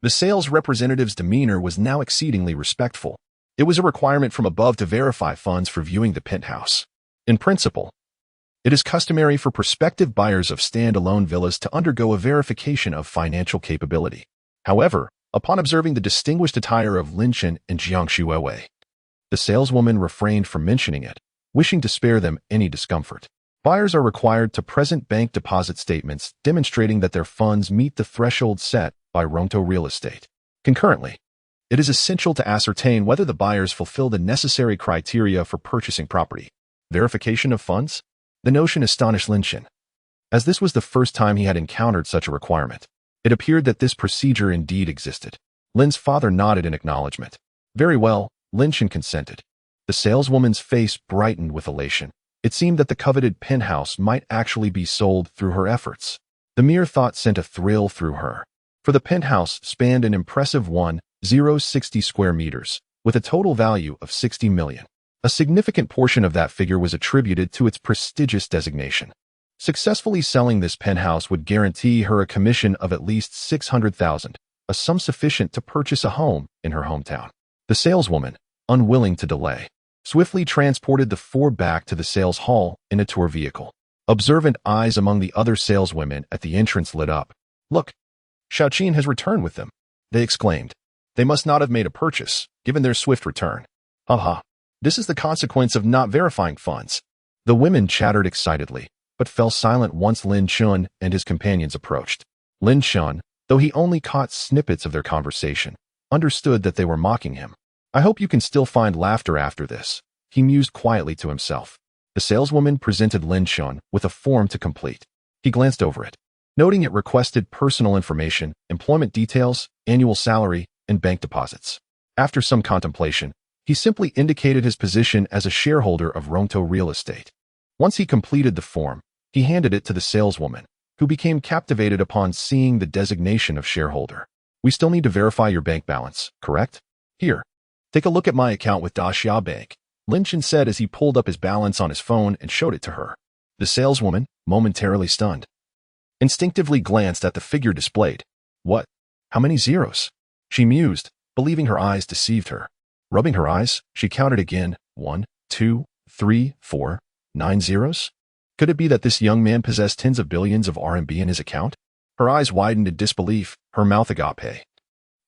The sales representative's demeanor was now exceedingly respectful. It was a requirement from above to verify funds for viewing the penthouse. In principle, it is customary for prospective buyers of standalone villas to undergo a verification of financial capability. However, upon observing the distinguished attire of Lin Chen and Jiang Shuowei, the saleswoman refrained from mentioning it, wishing to spare them any discomfort. Buyers are required to present bank deposit statements demonstrating that their funds meet the threshold set by Rongtou Real Estate. Concurrently, it is essential to ascertain whether the buyers fulfill the necessary criteria for purchasing property. Verification of funds? The notion astonished Lin Chen. As this was the first time he had encountered such a requirement, it appeared that this procedure indeed existed. Lin's father nodded in acknowledgement. Very well, Lin Chen consented. The saleswoman's face brightened with elation. It seemed that the coveted penthouse might actually be sold through her efforts. The mere thought sent a thrill through her. For the penthouse spanned an impressive 1,060 square meters, with a total value of 60 million. A significant portion of that figure was attributed to its prestigious designation. Successfully selling this penthouse would guarantee her a commission of at least 600,000, a sum sufficient to purchase a home in her hometown. The saleswoman, unwilling to delay, swiftly transported the four back to the sales hall in a tour vehicle. Observant eyes among the other saleswomen at the entrance lit up. Look, Xiaoqin has returned with them, they exclaimed. They must not have made a purchase, given their swift return. Haha, this is the consequence of not verifying funds. The women chattered excitedly, but fell silent once Lin Chen and his companions approached. Lin Chen, though he only caught snippets of their conversation, understood that they were mocking him. I hope you can still find laughter after this, he mused quietly to himself. The saleswoman presented Lin Chen with a form to complete. He glanced over it, noting it requested personal information, employment details, annual salary, and bank deposits. After some contemplation, he simply indicated his position as a shareholder of Rongtou Real Estate. Once he completed the form, he handed it to the saleswoman, who became captivated upon seeing the designation of shareholder. We still need to verify your bank balance, correct? Here, take a look at my account with Daxia Bank, Lin Chen said as he pulled up his balance on his phone and showed it to her. The saleswoman, momentarily stunned, instinctively glanced at the figure displayed. What? How many zeros? She mused, believing her eyes deceived her. Rubbing her eyes, she counted again. 1, 2, 3, 4, 9 zeros? Could it be that this young man possessed tens of billions of RMB in his account? Her eyes widened in disbelief, her mouth agape,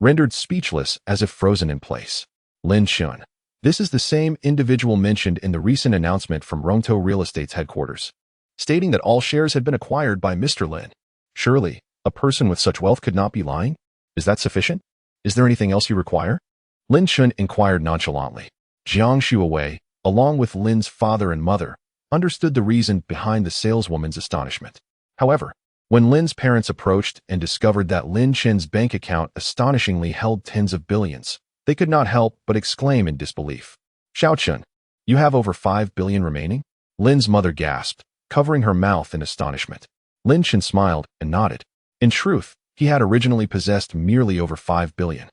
rendered speechless as if frozen in place. Lin Chen. This is the same individual mentioned in the recent announcement from Rongtou Real Estate's headquarters, stating that all shares had been acquired by Mr. Lin. Surely, a person with such wealth could not be lying? Is that sufficient? Is there anything else you require? Lin Chen inquired nonchalantly. Jiang Shuowei, along with Lin's father and mother, understood the reason behind the saleswoman's astonishment. However, when Lin's parents approached and discovered that Lin Chen's bank account astonishingly held tens of billions, They could not help but exclaim in disbelief. Xiao Chun, you have over 5 billion remaining? Lin's mother gasped, covering her mouth in astonishment. Lin Chen smiled and nodded. In truth, he had originally possessed merely over 5 billion.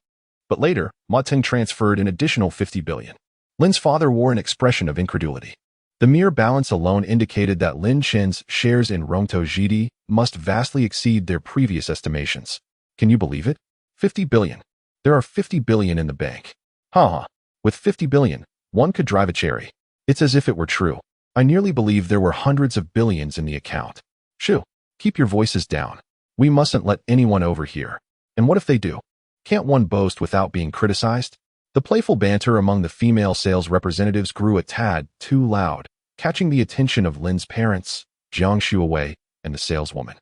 But later, Ma Teng transferred an additional 50 billion. Lin's father wore an expression of incredulity. The mere balance alone indicated that Lin Chen's shares in Rongtou Jidi must vastly exceed their previous estimations. Can you believe it? 50 billion. There are 50 billion in the bank. Haha. With 50 billion, one could drive a cherry. It's as if it were true. I nearly believe there were hundreds of billions in the account. Shoo, keep your voices down. We mustn't let anyone overhear. And what if they do? Can't one boast without being criticized? The playful banter among the female sales representatives grew a tad too loud, catching the attention of Lin's parents, Jiang Shuawei, and the saleswoman.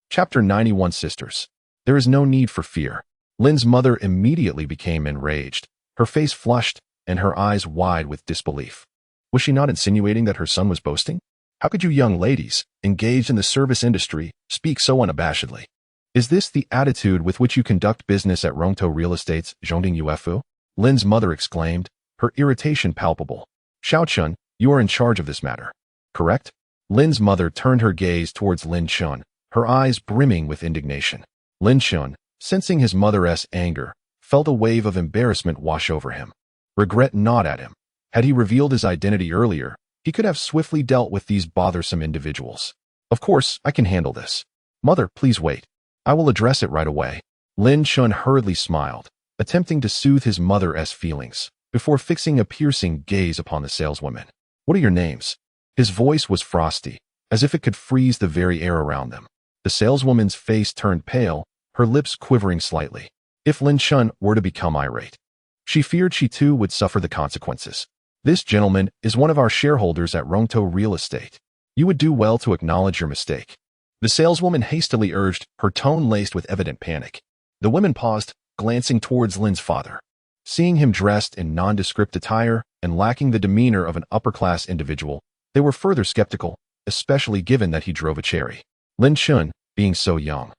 Chapter 91 Sisters. There is no need for fear. Lin's mother immediately became enraged, her face flushed and her eyes wide with disbelief. Was she not insinuating that her son was boasting? How could you young ladies, engaged in the service industry, speak so unabashedly? Is this the attitude with which you conduct business at Rongtou Real Estate's Zhongding Yuefu? Lin's mother exclaimed, her irritation palpable. Xiao Chun, you are in charge of this matter, correct? Lin's mother turned her gaze towards Lin Chen, her eyes brimming with indignation. Lin Chen, sensing his mother's anger, felt a wave of embarrassment wash over him. Regret gnawed at him. Had he revealed his identity earlier, he could have swiftly dealt with these bothersome individuals. Of course, I can handle this. Mother, please wait. I will address it right away. Lin Chen hurriedly smiled, attempting to soothe his mother's feelings, before fixing a piercing gaze upon the saleswoman. What are your names? His voice was frosty, as if it could freeze the very air around them. The saleswoman's face turned pale, her lips quivering slightly. If Lin Chen were to become irate, she feared she too would suffer the consequences. This gentleman is one of our shareholders at Rongtou Real Estate. You would do well to acknowledge your mistake. The saleswoman hastily urged, her tone laced with evident panic. The women paused, glancing towards Lin's father. Seeing him dressed in nondescript attire and lacking the demeanor of an upper-class individual, they were further skeptical, especially given that he drove a cherry. Lin Chen, being so young,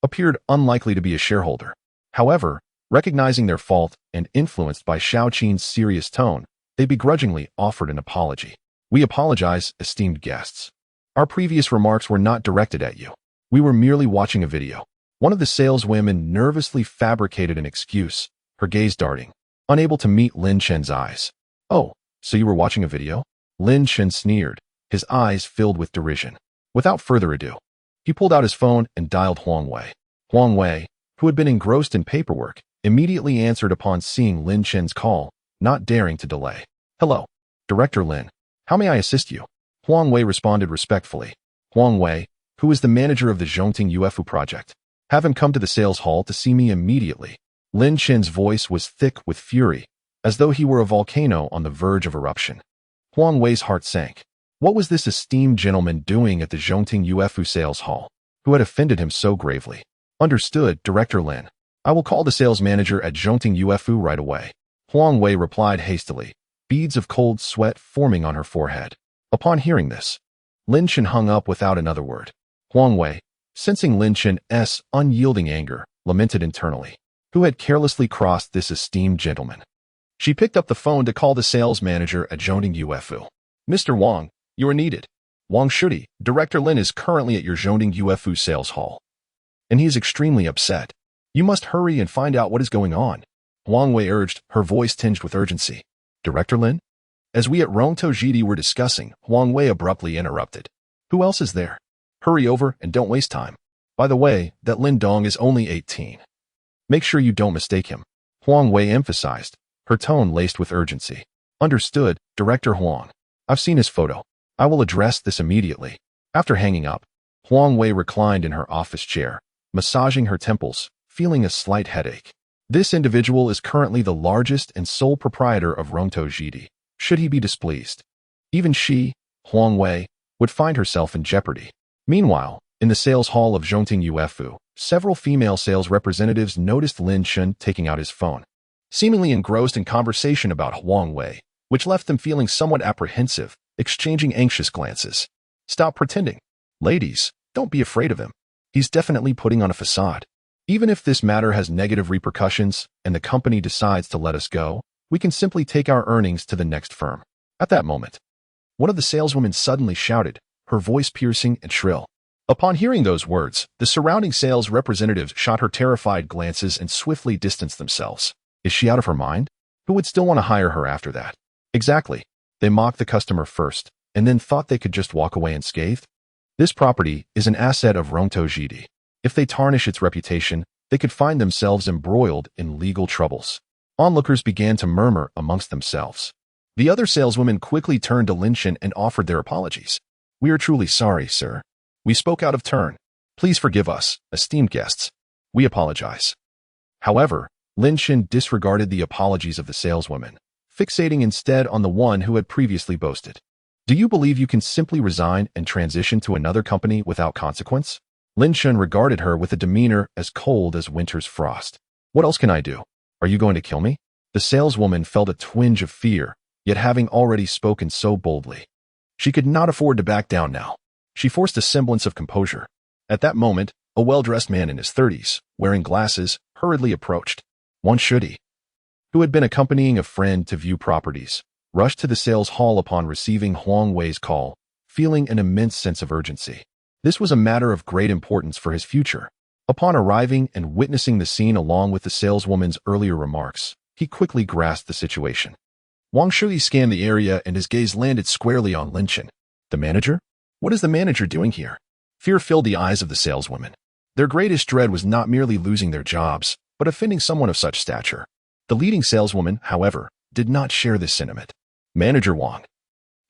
appeared unlikely to be a shareholder. However, recognizing their fault and influenced by Xiao Qin's serious tone, they begrudgingly offered an apology. We apologize, esteemed guests. Our previous remarks were not directed at you. We were merely watching a video. One of the saleswomen nervously fabricated an excuse, her gaze darting, unable to meet Lin Chen's eyes. Oh, so you were watching a video? Lin Chen sneered, his eyes filled with derision. Without further ado, he pulled out his phone and dialed Huang Wei. Huang Wei, who had been engrossed in paperwork, immediately answered upon seeing Lin Chen's call, not daring to delay. Hello, Director Lin. How may I assist you? Huang Wei responded respectfully. Huang Wei, who is the manager of the Zhongting Yuefu project. Have him come to the sales hall to see me immediately. Lin Chen's voice was thick with fury, as though he were a volcano on the verge of eruption. Huang Wei's heart sank. What was this esteemed gentleman doing at the Zhongting Yuefu sales hall, who had offended him so gravely? Understood, Director Lin. I will call the sales manager at Zhongting Yuefu right away. Huang Wei replied hastily, beads of cold sweat forming on her forehead. Upon hearing this, Lin Chen hung up without another word. Huang Wei, sensing Lin Chen's unyielding anger, lamented internally. Who had carelessly crossed this esteemed gentleman? She picked up the phone to call the sales manager at Zhongding Yuefu. Mr. Wang, you are needed. Wang Shudi, Director Lin is currently at your Zhongding Yuefu sales hall, and he is extremely upset. You must hurry and find out what is going on. Huang Wei urged, her voice tinged with urgency. Director Lin? As we at Rongtou Jidi were discussing, Huang Wei abruptly interrupted. Who else is there? Hurry over and don't waste time. By the way, that Lin Dong is only 18. Make sure you don't mistake him. Huang Wei emphasized, her tone laced with urgency. Understood, Director Huang. I've seen his photo. I will address this immediately. After hanging up, Huang Wei reclined in her office chair, massaging her temples, feeling a slight headache. This individual is currently the largest and sole proprietor of Rongtou Jidi. Should he be displeased, even she, Huang Wei, would find herself in jeopardy. Meanwhile, in the sales hall of Zhongting Yuefu, several female sales representatives noticed Lin Chen taking out his phone, seemingly engrossed in conversation about Huang Wei, which left them feeling somewhat apprehensive, exchanging anxious glances. Stop pretending. Ladies, don't be afraid of him. He's definitely putting on a facade. Even if this matter has negative repercussions and the company decides to let us go, we can simply take our earnings to the next firm. At that moment, one of the saleswomen suddenly shouted, her voice piercing and shrill. Upon hearing those words, the surrounding sales representatives shot her terrified glances and swiftly distanced themselves. Is she out of her mind? Who would still want to hire her after that? Exactly. They mocked the customer first, and then thought they could just walk away unscathed? This property is an asset of Ronto GD. If they tarnish its reputation, they could find themselves embroiled in legal troubles. Onlookers began to murmur amongst themselves. The other saleswomen quickly turned to Lin Chen and offered their apologies. We are truly sorry, sir. We spoke out of turn. Please forgive us, esteemed guests. We apologize. However, Lin Chen disregarded the apologies of the saleswomen, fixating instead on the one who had previously boasted. Do you believe you can simply resign and transition to another company without consequence? Lin Chen regarded her with a demeanor as cold as winter's frost. What else can I do? Are you going to kill me? The saleswoman felt a twinge of fear, yet having already spoken so boldly, she could not afford to back down now. She forced a semblance of composure. At that moment, a well-dressed man in his 30s, wearing glasses, hurriedly approached. Wang Shuyi, who had been accompanying a friend to view properties, rushed to the sales hall upon receiving Huang Wei's call, feeling an immense sense of urgency. This was a matter of great importance for his future. Upon arriving and witnessing the scene along with the saleswoman's earlier remarks, he quickly grasped the situation. Wang Shuyi scanned the area and his gaze landed squarely on Lin Chen. The manager? What is the manager doing here? Fear filled the eyes of the saleswomen. Their greatest dread was not merely losing their jobs, but offending someone of such stature. The leading saleswoman, however, did not share this sentiment. Manager Wang.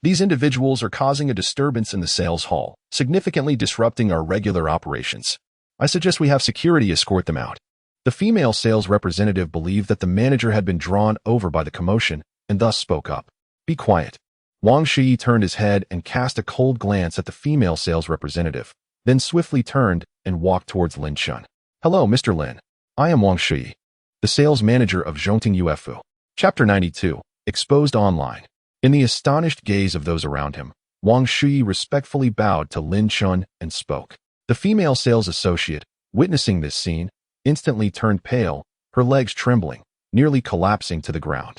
These individuals are causing a disturbance in the sales hall, significantly disrupting our regular operations. I suggest we have security escort them out. The female sales representative believed that the manager had been drawn over by the commotion and thus spoke up. Be quiet. Wang Shuyi turned his head and cast a cold glance at the female sales representative, then swiftly turned and walked towards Lin Chen. Hello, Mr. Lin. I am Wang Shuyi, the sales manager of Zhongting Ufu. Chapter 92, Exposed Online. In the astonished gaze of those around him, Wang Shuyi respectfully bowed to Lin Chen and spoke. The female sales associate, witnessing this scene, instantly turned pale, her legs trembling, nearly collapsing to the ground.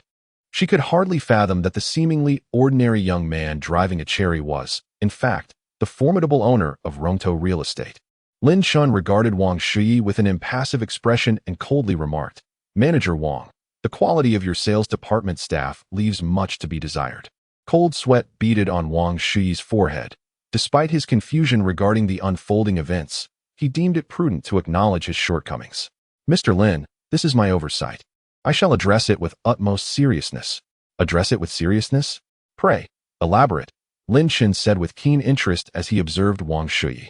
She could hardly fathom that the seemingly ordinary young man driving a cherry was, in fact, the formidable owner of Ronto Real Estate. Lin Chen regarded Wang Shuyi with an impassive expression and coldly remarked, Manager Wang, the quality of your sales department staff leaves much to be desired. Cold sweat beaded on Wang Shuyi's forehead. Despite his confusion regarding the unfolding events, he deemed it prudent to acknowledge his shortcomings. Mr. Lin, this is my oversight. I shall address it with utmost seriousness. Address it with seriousness? Pray, elaborate, Lin Chen said with keen interest as he observed Wang Shuyi.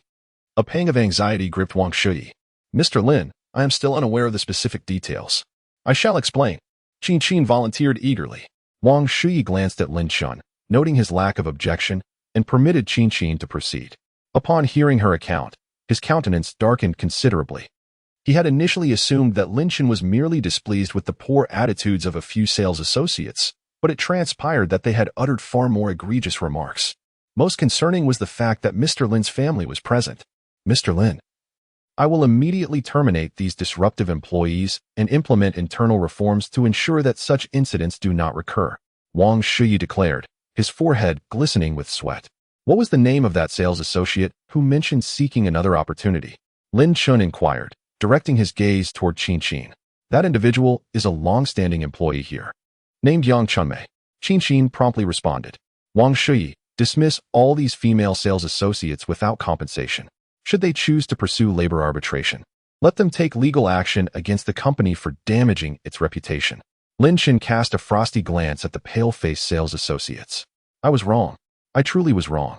A pang of anxiety gripped Wang Shuyi. Mr. Lin, I am still unaware of the specific details. I shall explain. Qin volunteered eagerly. Wang Shuyi glanced at Lin Chen, noting his lack of objection, and permitted Qin to proceed. Upon hearing her account, his countenance darkened considerably. He had initially assumed that Lin Chen was merely displeased with the poor attitudes of a few sales associates, but it transpired that they had uttered far more egregious remarks. Most concerning was the fact that Mr. Lin's family was present. Mr. Lin, I will immediately terminate these disruptive employees and implement internal reforms to ensure that such incidents do not recur, Wang Shuyi declared, his forehead glistening with sweat. What was the name of that sales associate who mentioned seeking another opportunity? Lin Chen inquired, directing his gaze toward Qin. That individual is a long-standing employee here. Named Yang Chunmei. Qin promptly responded. Wang Shuyi, dismiss all these female sales associates without compensation. Should they choose to pursue labor arbitration, let them take legal action against the company for damaging its reputation. Lin Chen cast a frosty glance at the pale-faced sales associates. I was wrong. I truly was wrong.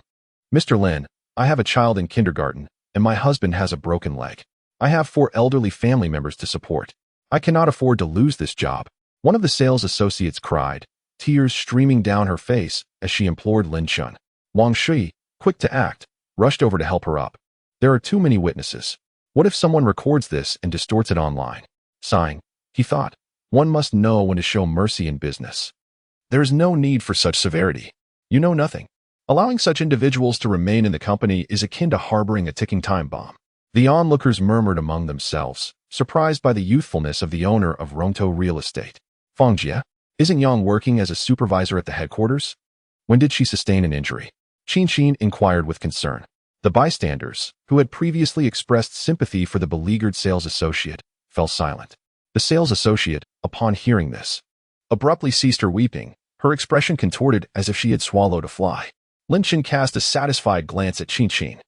Mr. Lin, I have a child in kindergarten, and my husband has a broken leg. I have 4 elderly family members to support. I cannot afford to lose this job. One of the sales associates cried, tears streaming down her face as she implored Lin Chen. Wang Shuyi, quick to act, rushed over to help her up. There are too many witnesses. What if someone records this and distorts it online? Sighing, he thought, one must know when to show mercy in business. There is no need for such severity. You know nothing. Allowing such individuals to remain in the company is akin to harboring a ticking time bomb. The onlookers murmured among themselves, surprised by the youthfulness of the owner of Rongtou Real Estate. Fangjie, isn't Yang working as a supervisor at the headquarters? When did she sustain an injury? Qin inquired with concern. The bystanders, who had previously expressed sympathy for the beleaguered sales associate, fell silent. The sales associate, upon hearing this, abruptly ceased her weeping, her expression contorted as if she had swallowed a fly. Lin Chen cast a satisfied glance at Qin.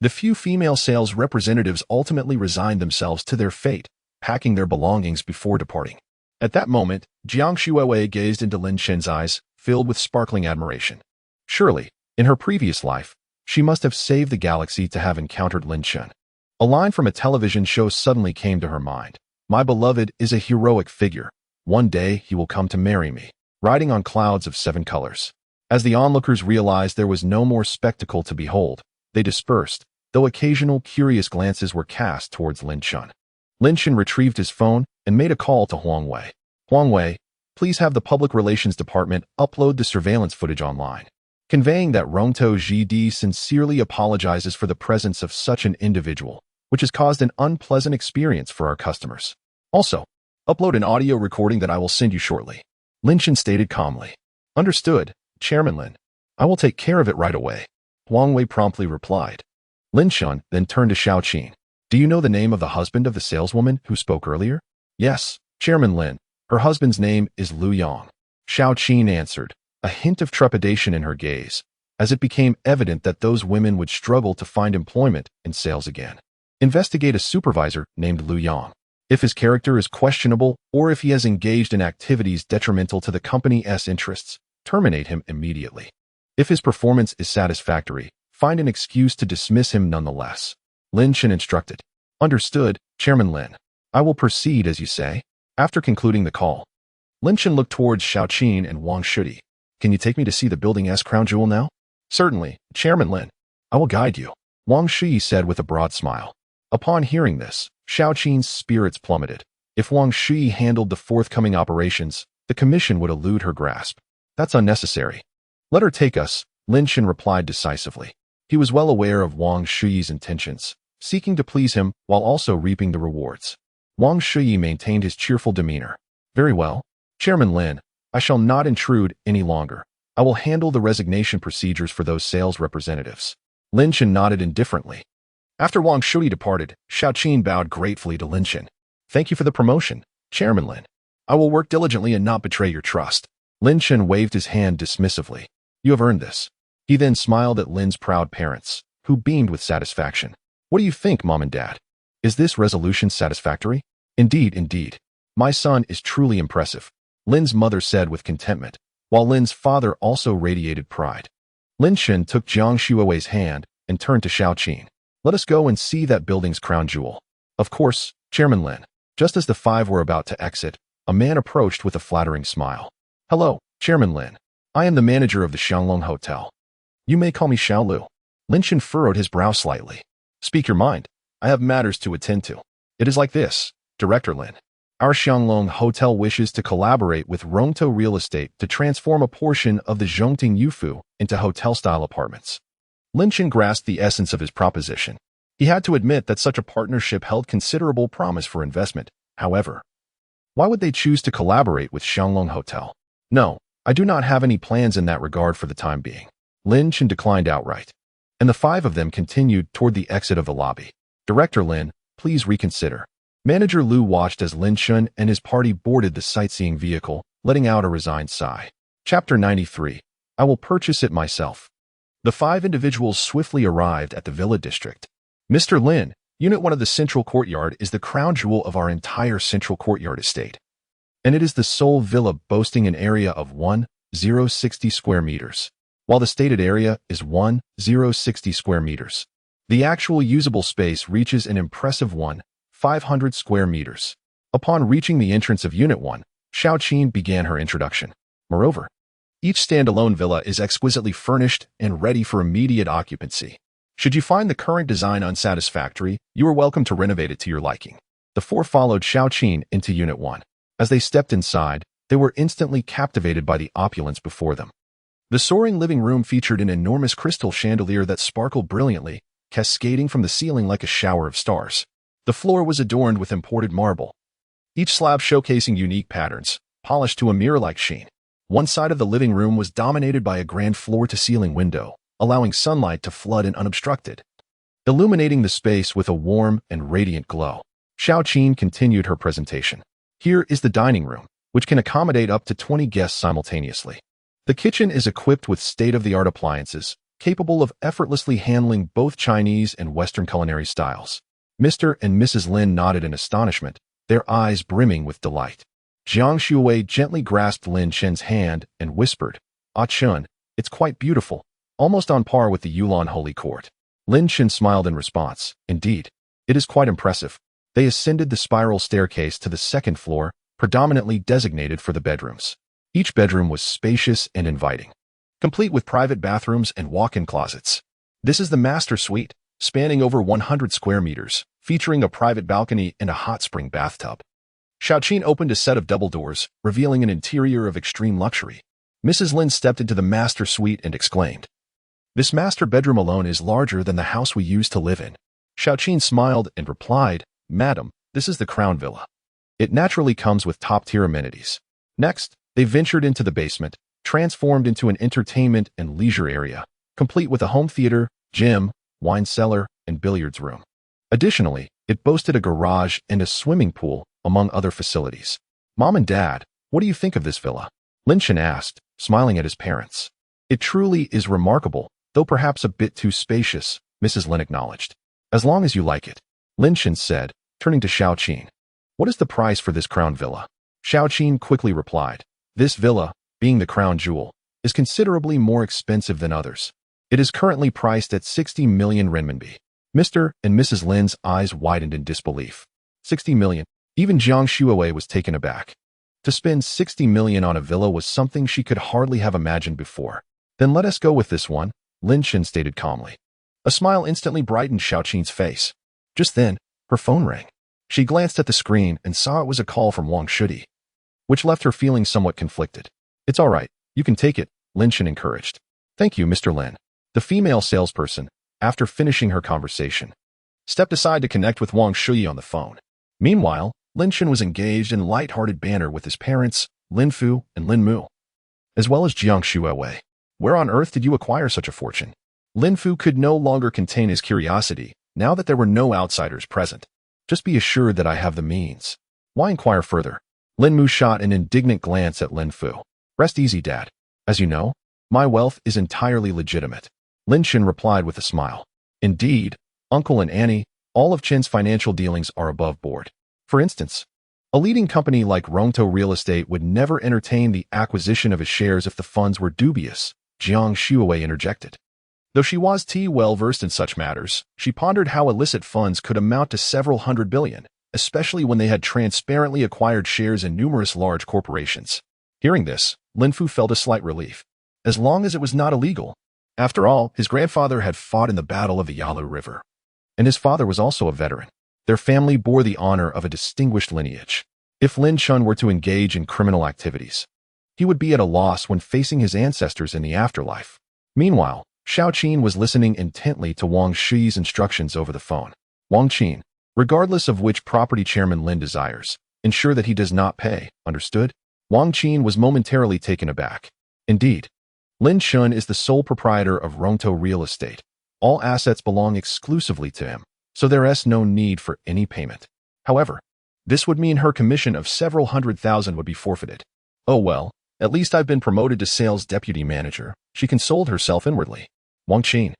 The few female sales representatives ultimately resigned themselves to their fate, packing their belongings before departing. At that moment, Jiang Shuiwei gazed into Lin Chen's eyes, filled with sparkling admiration. Surely, in her previous life, she must have saved the galaxy to have encountered Lin Chen. A line from a television show suddenly came to her mind. My beloved is a heroic figure. One day he will come to marry me, riding on clouds of 7 colors. As the onlookers realized there was no more spectacle to behold, they dispersed, though occasional curious glances were cast towards Lin Chen. Lin Chen retrieved his phone and made a call to Huang Wei. Huang Wei, please have the Public Relations Department upload the surveillance footage online, conveying that Rongtou GD sincerely apologizes for the presence of such an individual, which has caused an unpleasant experience for our customers. Also, upload an audio recording that I will send you shortly. Lin Chen stated calmly. Understood, Chairman Lin. I will take care of it right away. Huang Wei promptly replied. Lin Chen then turned to Xiaoqin. Do you know the name of the husband of the saleswoman who spoke earlier? Yes, Chairman Lin. Her husband's name is Liu Yang. Xiaoqin answered, a hint of trepidation in her gaze, as it became evident that those women would struggle to find employment in sales again. Investigate a supervisor named Liu Yang. If his character is questionable or if he has engaged in activities detrimental to the company's interests, terminate him immediately. If his performance is satisfactory, find an excuse to dismiss him nonetheless. Lin Chen instructed. Understood, Chairman Lin. I will proceed as you say. After concluding the call, Lin Chen looked towards Xiaoqin and Wang Shudi. Can you take me to see the building's crown jewel now? Certainly, Chairman Lin. I will guide you, Wang Shi said with a broad smile. Upon hearing this, Xiaoqin's spirits plummeted. If Wang Shi handled the forthcoming operations, the commission would elude her grasp. That's unnecessary. Let her take us, Lin Chen replied decisively. He was well aware of Wang Shi's intentions, seeking to please him while also reaping the rewards. Wang Shi maintained his cheerful demeanor. Very well, Chairman Lin, I shall not intrude any longer. I will handle the resignation procedures for those sales representatives. Lin Chen nodded indifferently. After Wang Shui departed, Xiaoqin bowed gratefully to Lin Chen. Thank you for the promotion, Chairman Lin. I will work diligently and not betray your trust. Lin Chen waved his hand dismissively. You have earned this. He then smiled at Lin's proud parents, who beamed with satisfaction. What do you think, Mom and Dad? Is this resolution satisfactory? Indeed. My son is truly impressive, Lin's mother said with contentment, while Lin's father also radiated pride. Lin Chen took Jiang Shuiwei's hand and turned to Xiaoqin. Let us go and see that building's crown jewel. Of course, Chairman Lin. Just as the 5 were about to exit, a man approached with a flattering smile. Hello, Chairman Lin. I am the manager of the Xianglong Hotel. You may call me Xiaolu. Lin Chen furrowed his brow slightly. Speak your mind. I have matters to attend to. It is like this, Director Lin. Our Xianglong Hotel wishes to collaborate with Rongtou Real Estate to transform a portion of the Zhongting Yufu into hotel-style apartments. Lin Chen grasped the essence of his proposition. He had to admit that such a partnership held considerable promise for investment. However, why would they choose to collaborate with Xianglong Hotel? No, I do not have any plans in that regard for the time being. Lin Chen declined outright, and the 5 of them continued toward the exit of the lobby. Director Lin, please reconsider. Manager Liu watched as Lin Chen and his party boarded the sightseeing vehicle, letting out a resigned sigh. Chapter 93. I will purchase it myself. The 5 individuals swiftly arrived at the villa district. Mr. Lin, Unit 1 of the Central Courtyard is the crown jewel of our entire Central Courtyard estate, and it is the sole villa boasting an area of 1,060 square meters, while the stated area is 1,060 square meters. The actual usable space reaches an impressive 1,500 square meters. Upon reaching the entrance of Unit 1, Xiaoqin began her introduction. Moreover, each standalone villa is exquisitely furnished and ready for immediate occupancy. Should you find the current design unsatisfactory, you are welcome to renovate it to your liking. The 4 followed Xiaoqin into Unit 1. As they stepped inside, they were instantly captivated by the opulence before them. The soaring living room featured an enormous crystal chandelier that sparkled brilliantly, cascading from the ceiling like a shower of stars. The floor was adorned with imported marble, each slab showcasing unique patterns, polished to a mirror-like sheen. One side of the living room was dominated by a grand floor-to-ceiling window, allowing sunlight to flood in unobstructed, illuminating the space with a warm and radiant glow. Xiaoqin continued her presentation. Here is the dining room, which can accommodate up to 20 guests simultaneously. The kitchen is equipped with state-of-the-art appliances, capable of effortlessly handling both Chinese and Western culinary styles. Mr. and Mrs. Lin nodded in astonishment, their eyes brimming with delight. Jiang Shuwei gently grasped Lin Chen's hand and whispered, "Ah Chun, it's quite beautiful, almost on par with the Yulan Holy Court." Lin Chen smiled in response. "Indeed, it is quite impressive." They ascended the spiral staircase to the second floor, predominantly designated for the bedrooms. Each bedroom was spacious and inviting, complete with private bathrooms and walk-in closets. This is the master suite, spanning over 100 square meters, featuring a private balcony and a hot spring bathtub. Xiaoqin opened a set of double doors, revealing an interior of extreme luxury. Mrs. Lin stepped into the master suite and exclaimed, "This master bedroom alone is larger than the house we used to live in." Xiaoqin smiled and replied, "Madam, this is the Crown Villa. It naturally comes with top-tier amenities." Next, they ventured into the basement, transformed into an entertainment and leisure area, complete with a home theater, gym, wine cellar, and billiards room. Additionally, it boasted a garage and a swimming pool, among other facilities. "Mom and Dad, what do you think of this villa?" Lin Chen asked, smiling at his parents. "It truly is remarkable, though perhaps a bit too spacious," Mrs. Lin acknowledged. "As long as you like it," Lin Chen said, turning to Xiaoqin. "What is the price for this crown villa?" Xiaoqin quickly replied, "This villa, being the crown jewel, is considerably more expensive than others. It is currently priced at 60 million renminbi." Mr. and Mrs. Lin's eyes widened in disbelief. 60 million. Even Jiang Shuwei was taken aback. To spend 60 million on a villa was something she could hardly have imagined before. "Then let us go with this one," Lin Chen stated calmly. A smile instantly brightened Xiaoqin's face. Just then, her phone rang. She glanced at the screen and saw it was a call from Wang Shudi, which left her feeling somewhat conflicted. "It's all right, you can take it," Lin Chen encouraged. "Thank you, Mr. Lin." The female salesperson, after finishing her conversation, stepped aside to connect with Wang Shui on the phone. Meanwhile, Lin Chen was engaged in light-hearted banter with his parents, Lin Fu and Lin Mu, as well as Jiang Shuwei. "Where on earth did you acquire such a fortune?" Lin Fu could no longer contain his curiosity, now that there were no outsiders present. "Just be assured that I have the means. Why inquire further?" Lin Mu shot an indignant glance at Lin Fu. "Rest easy, Dad. As you know, my wealth is entirely legitimate." Lin Chen replied with a smile. "Indeed, Uncle and Annie, all of Chen's financial dealings are above board. For instance, a leading company like Rongtou Real Estate would never entertain the acquisition of his shares if the funds were dubious," Jiang Shuwei interjected. Though she was well-versed in such matters, she pondered how illicit funds could amount to several hundred billion, especially when they had transparently acquired shares in numerous large corporations. Hearing this, Lin Fu felt a slight relief. As long as it was not illegal. After all, his grandfather had fought in the Battle of the Yalu River, and his father was also a veteran. Their family bore the honor of a distinguished lineage. If Lin Chen were to engage in criminal activities, he would be at a loss when facing his ancestors in the afterlife. Meanwhile, Xiaoqin was listening intently to Wang Shi's instructions over the phone. "Wang Qin, regardless of which property Chairman Lin desires, ensure that he does not pay, understood?" Wang Qin was momentarily taken aback. Indeed, Lin Chen is the sole proprietor of Rongtou Real Estate. All assets belong exclusively to him, so there is no need for any payment. However, this would mean her commission of several 100,000 would be forfeited. "Oh well, at least I've been promoted to sales deputy manager," she consoled herself inwardly. "Wang Qin,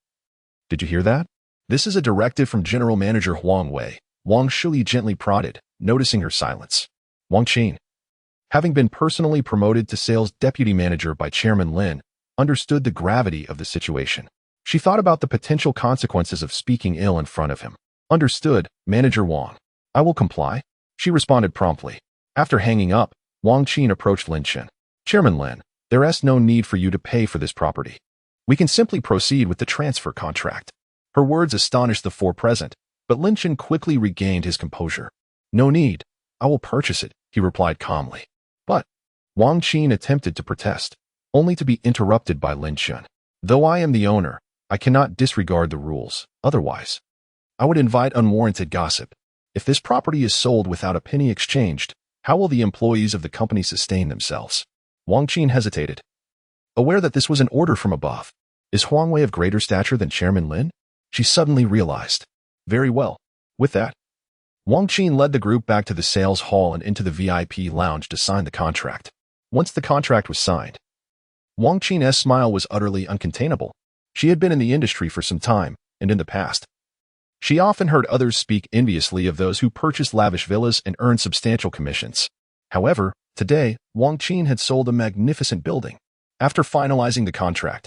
did you hear that? This is a directive from General Manager Huang Wei," Wang Shui gently prodded, noticing her silence. Wang Qin, having been personally promoted to sales deputy manager by Chairman Lin, understood the gravity of the situation. She thought about the potential consequences of speaking ill in front of him. "Understood, Manager Wang. I will comply," she responded promptly. After hanging up, Wang Qin approached Lin Chen. "Chairman Lin, there is no need for you to pay for this property. We can simply proceed with the transfer contract." Her words astonished the four present, but Lin Chen quickly regained his composure. "No need. I will purchase it," he replied calmly. "But," Wang Qin attempted to protest, only to be interrupted by Lin Chen. "Though I am the owner, I cannot disregard the rules. Otherwise, I would invite unwarranted gossip." If this property is sold without a penny exchanged, how will the employees of the company sustain themselves? Wang Qin hesitated, aware that this was an order from above. Is Huang Wei of greater stature than Chairman Lin? She suddenly realized. Very well. With that, Wang Qin led the group back to the sales hall and into the VIP lounge to sign the contract. Once the contract was signed, Wang Qin's smile was utterly uncontainable. She had been in the industry for some time, and in the past, she often heard others speak enviously of those who purchased lavish villas and earned substantial commissions. However, today, Wang Qin had sold a magnificent building. After finalizing the contract,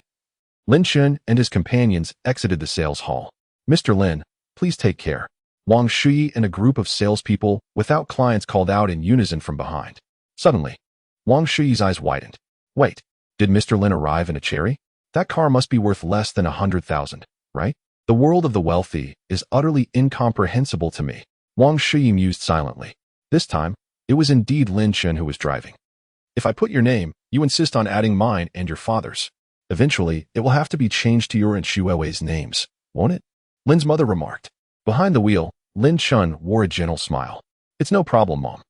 Lin Chen and his companions exited the sales hall. Mr. Lin, please take care. Wang Shui and a group of salespeople without clients called out in unison from behind. Suddenly, Wang Shui's eyes widened. Wait, did Mr. Lin arrive in a cherry? That car must be worth less than 100,000, right? The world of the wealthy is utterly incomprehensible to me. Wang Shui mused silently. This time, it was indeed Lin Chen who was driving. If I put your name, you insist on adding mine and your father's. Eventually, it will have to be changed to your and Shui's names, won't it? Lin's mother remarked. Behind the wheel, Lin Chen wore a gentle smile. It's no problem, Mom.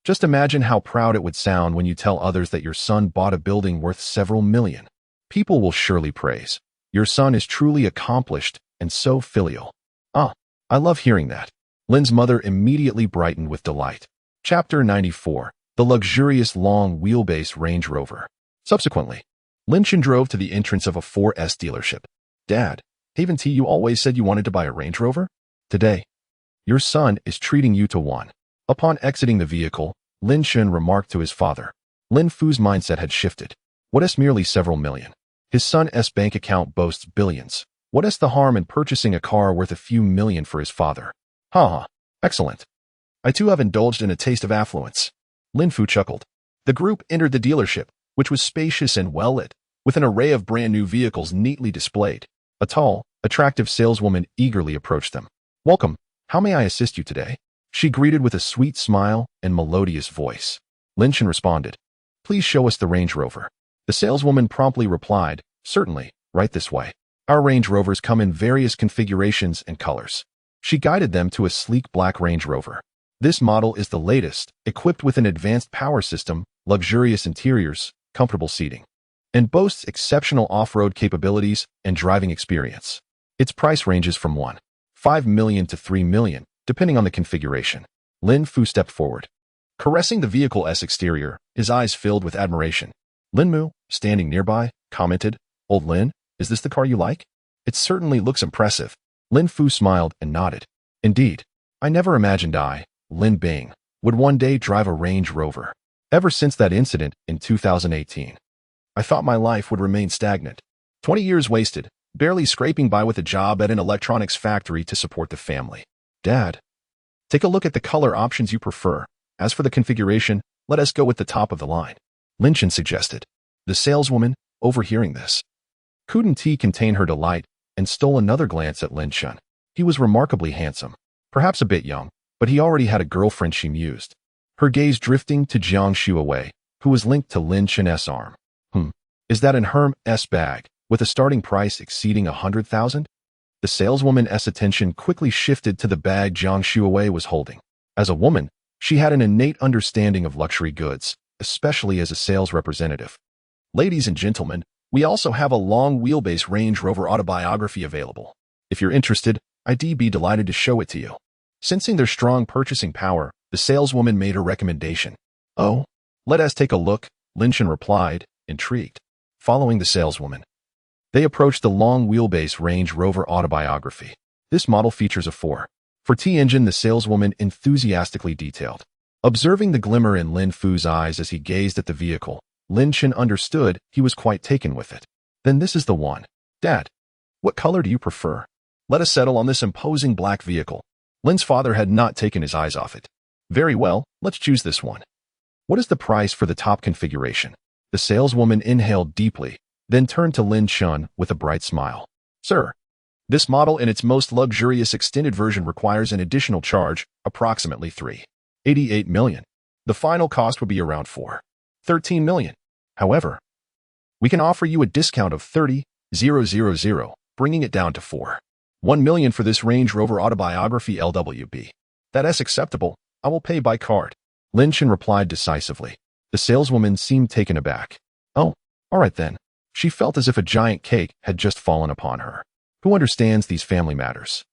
Just imagine how proud it would sound when you tell others that your son bought a building worth several million. People will surely praise. Your son is truly accomplished and so filial. Ah, I love hearing that. Lin's mother immediately brightened with delight. Chapter 94. The luxurious long wheelbase Range Rover. Subsequently, Lin Chen drove to the entrance of a 4S dealership. Dad, haven't you always said you wanted to buy a Range Rover? Today, your son is treating you to one. Upon exiting the vehicle, Lin Chen remarked to his father. Lin Fu's mindset had shifted. What is merely several million? His son's bank account boasts billions. What is the harm in purchasing a car worth a few million for his father? Ha! Excellent. I too have indulged in a taste of affluence. Lin Fu chuckled. The group entered the dealership, which was spacious and well-lit, with an array of brand-new vehicles neatly displayed. A tall, attractive saleswoman eagerly approached them. Welcome. How may I assist you today? She greeted with a sweet smile and melodious voice. Lin Chen responded. Please show us the Range Rover. The saleswoman promptly replied, certainly, right this way. Our Range Rovers come in various configurations and colors. She guided them to a sleek black Range Rover. This model is the latest, equipped with an advanced power system, luxurious interiors, comfortable seating, and boasts exceptional off-road capabilities and driving experience. Its price ranges from 1.5 million to 3 million, depending on the configuration. Lin Fu stepped forward, caressing the vehicle's exterior, his eyes filled with admiration. Lin Mu, standing nearby, commented, Old Lin, is this the car you like? It certainly looks impressive. Lin Fu smiled and nodded. Indeed, I never imagined Lin Bing, would one day drive a Range Rover. Ever since that incident in 2018, I thought my life would remain stagnant. 20 years wasted, barely scraping by with a job at an electronics factory to support the family. Dad, take a look at the color options you prefer. As for the configuration, let us go with the top of the line. Lin Chen suggested. The saleswoman, overhearing this, couldn't contain her delight and stole another glance at Lin Chen. He was remarkably handsome, perhaps a bit young, but he already had a girlfriend, she mused, her gaze drifting to Jiang Shuiwei, who was linked to Lin Chen's arm. Is that in Herm's bag, with a starting price exceeding 100,000? The saleswoman's attention quickly shifted to the bag Jiang Shuiwei was holding. As a woman, she had an innate understanding of luxury goods, especially as a sales representative. Ladies and gentlemen, we also have a long wheelbase Range Rover autobiography available. If you're interested, I'd be delighted to show it to you. Sensing their strong purchasing power, the saleswoman made a recommendation. Oh, let us take a look, Lin Chen replied, intrigued. Following the saleswoman, they approached the long wheelbase Range Rover autobiography. This model features a 4.4T engine, the saleswoman enthusiastically detailed. Observing the glimmer in Lin Fu's eyes as he gazed at the vehicle, Lin Chen understood he was quite taken with it. Then this is the one. Dad, what color do you prefer? Let us settle on this imposing black vehicle. Lin's father had not taken his eyes off it. Very well, let's choose this one. What is the price for the top configuration? The saleswoman inhaled deeply, then turned to Lin Chen with a bright smile. Sir, this model in its most luxurious extended version requires an additional charge, approximately 3.88 million. The final cost would be around 4.13 million. However, we can offer you a discount of 30,000, bringing it down to 4.1 million for this Range Rover autobiography LWB. That's acceptable. I will pay by card. Lin Chen replied decisively. The saleswoman seemed taken aback. Oh, all right then. She felt as if a giant cake had just fallen upon her. Who understands these family matters?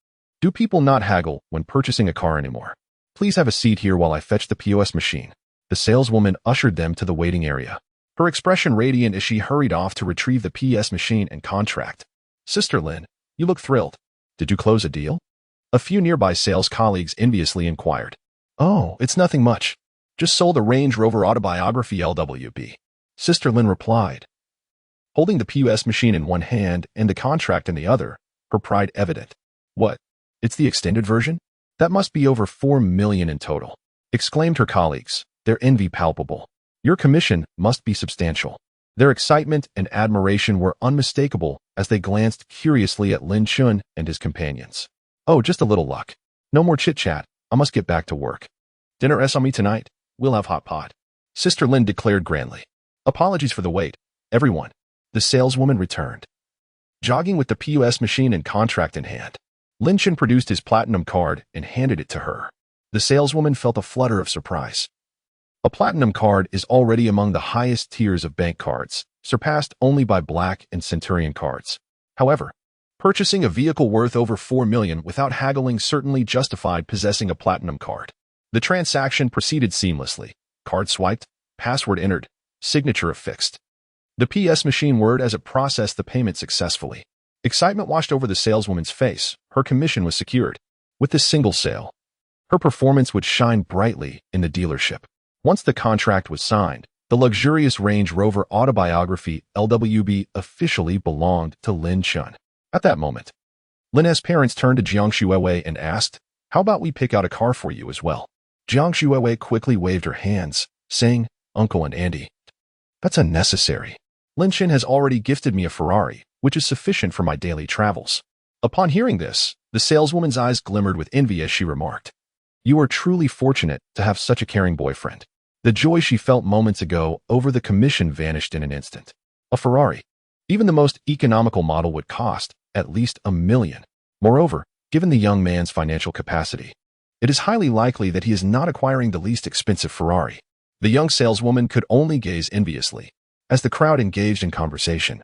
Do people not haggle when purchasing a car anymore? Please have a seat here while I fetch the POS machine. The saleswoman ushered them to the waiting area. Her expression radiant as she hurried off to retrieve the POS machine and contract. Sister Lin, you look thrilled. Did you close a deal? A few nearby sales colleagues enviously inquired. Oh, it's nothing much. Just sold a Range Rover Autobiography LWB. Sister Lin replied. Holding the POS machine in one hand and the contract in the other, her pride evident. What? It's the extended version? That must be over 4 million in total, exclaimed her colleagues, their envy palpable. Your commission must be substantial. Their excitement and admiration were unmistakable as they glanced curiously at Lin Chen and his companions. Oh, just a little luck. No more chit-chat. I must get back to work. Dinner is on me tonight. We'll have hot pot. Sister Lin declared grandly. Apologies for the wait, everyone. The saleswoman returned. Jogging with the POS machine and contract in hand, Lin Chen produced his platinum card and handed it to her. The saleswoman felt a flutter of surprise. A platinum card is already among the highest tiers of bank cards, surpassed only by Black and Centurion cards. However, purchasing a vehicle worth over 4 million without haggling certainly justified possessing a platinum card. The transaction proceeded seamlessly. Card swiped, password entered, signature affixed. The PS machine whirred as it processed the payment successfully. Excitement washed over the saleswoman's face. Her commission was secured. With this single sale, her performance would shine brightly in the dealership. Once the contract was signed, the luxurious Range Rover Autobiography LWB officially belonged to Lin Chen. At that moment, Lin's parents turned to Jiang Shuiwei and asked, how about we pick out a car for you as well? Jiang Shuiwei quickly waved her hands, saying, Uncle and Auntie, that's unnecessary. Lin Chen has already gifted me a Ferrari, which is sufficient for my daily travels. Upon hearing this, the saleswoman's eyes glimmered with envy as she remarked, you are truly fortunate to have such a caring boyfriend. The joy she felt moments ago over the commission vanished in an instant. A Ferrari, even the most economical model, would cost at least $1 million. Moreover, given the young man's financial capacity, it is highly likely that he is not acquiring the least expensive Ferrari. The young saleswoman could only gaze enviously. As the crowd engaged in conversation,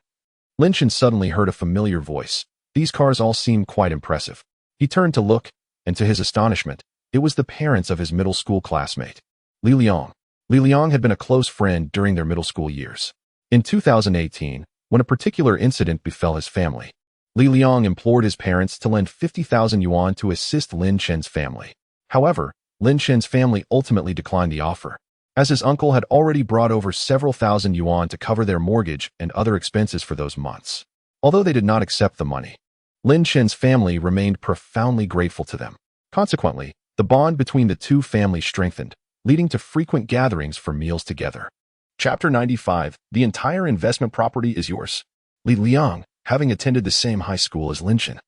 Lin Chen suddenly heard a familiar voice. These cars all seemed quite impressive. He turned to look, and to his astonishment, it was the parents of his middle school classmate, Li Liang. Li Liang had been a close friend during their middle school years. In 2018, when a particular incident befell his family, Li Liang implored his parents to lend 50,000 yuan to assist Lin Chen's family. However, Lin Chen's family ultimately declined the offer, as his uncle had already brought over several thousand yuan to cover their mortgage and other expenses for those months. Although they did not accept the money, Lin Chen's family remained profoundly grateful to them. Consequently, the bond between the two families strengthened, leading to frequent gatherings for meals together. Chapter 95. The entire investment property is yours. Li Liang, having attended the same high school as Lin Chen,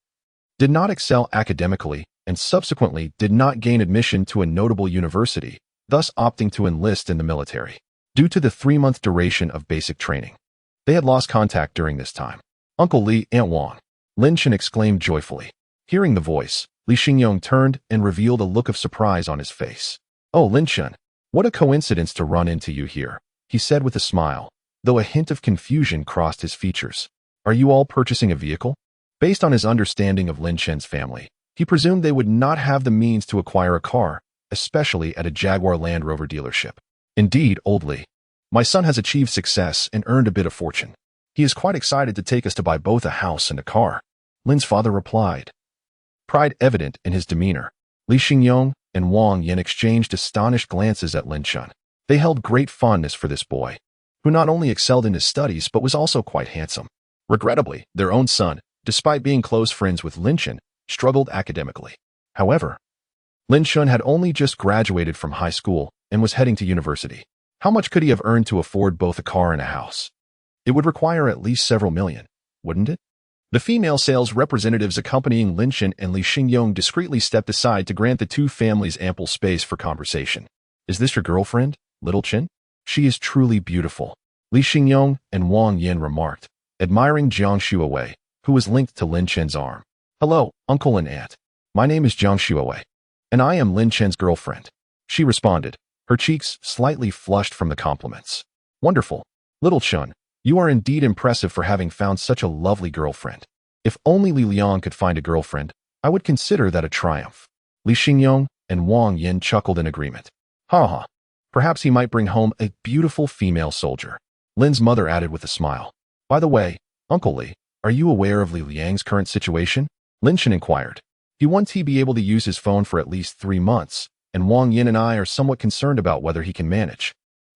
did not excel academically and subsequently did not gain admission to a notable university, thus opting to enlist in the military. Due to the 3-month duration of basic training, they had lost contact during this time. Uncle Li, Aunt Wang, Lin Chen exclaimed joyfully. Hearing the voice, Li Xingyong turned and revealed a look of surprise on his face. Oh, Lin Chen, what a coincidence to run into you here, he said with a smile, though a hint of confusion crossed his features. Are you all purchasing a vehicle? Based on his understanding of Lin Chen's family, he presumed they would not have the means to acquire a car, especially at a Jaguar Land Rover dealership. Indeed, old Li, my son has achieved success and earned a bit of fortune. He is quite excited to take us to buy both a house and a car, Lin's father replied. Pride evident in his demeanor, Li Xingyong and Wang Yan exchanged astonished glances at Lin Chen. They held great fondness for this boy, who not only excelled in his studies but was also quite handsome. Regrettably, their own son, despite being close friends with Lin Chen, struggled academically. However, Lin Chen had only just graduated from high school and was heading to university. How much could he have earned to afford both a car and a house? It would require at least several million, wouldn't it? The female sales representatives accompanying Lin Chen and Li Xingyong discreetly stepped aside to grant the two families ample space for conversation. Is this your girlfriend, little Chen? She is truly beautiful, Li Xingyong and Wang Yan remarked, admiring Jiang Shuiwei, who was linked to Lin Chen's arm. Hello, uncle and aunt. My name is Jiang Shuiwei. And I am Lin Chen's girlfriend. She responded, her cheeks slightly flushed from the compliments. Wonderful. Little Chen, you are indeed impressive for having found such a lovely girlfriend. If only Li Liang could find a girlfriend, I would consider that a triumph. Li Xingyong and Wang Yin chuckled in agreement. Ha ha. Perhaps he might bring home a beautiful female soldier. Lin's mother added with a smile. By the way, Uncle Li, are you aware of Li Liang's current situation? Lin Chen inquired. He wants he be able to use his phone for at least 3 months, and Wang Yin and I are somewhat concerned about whether he can manage.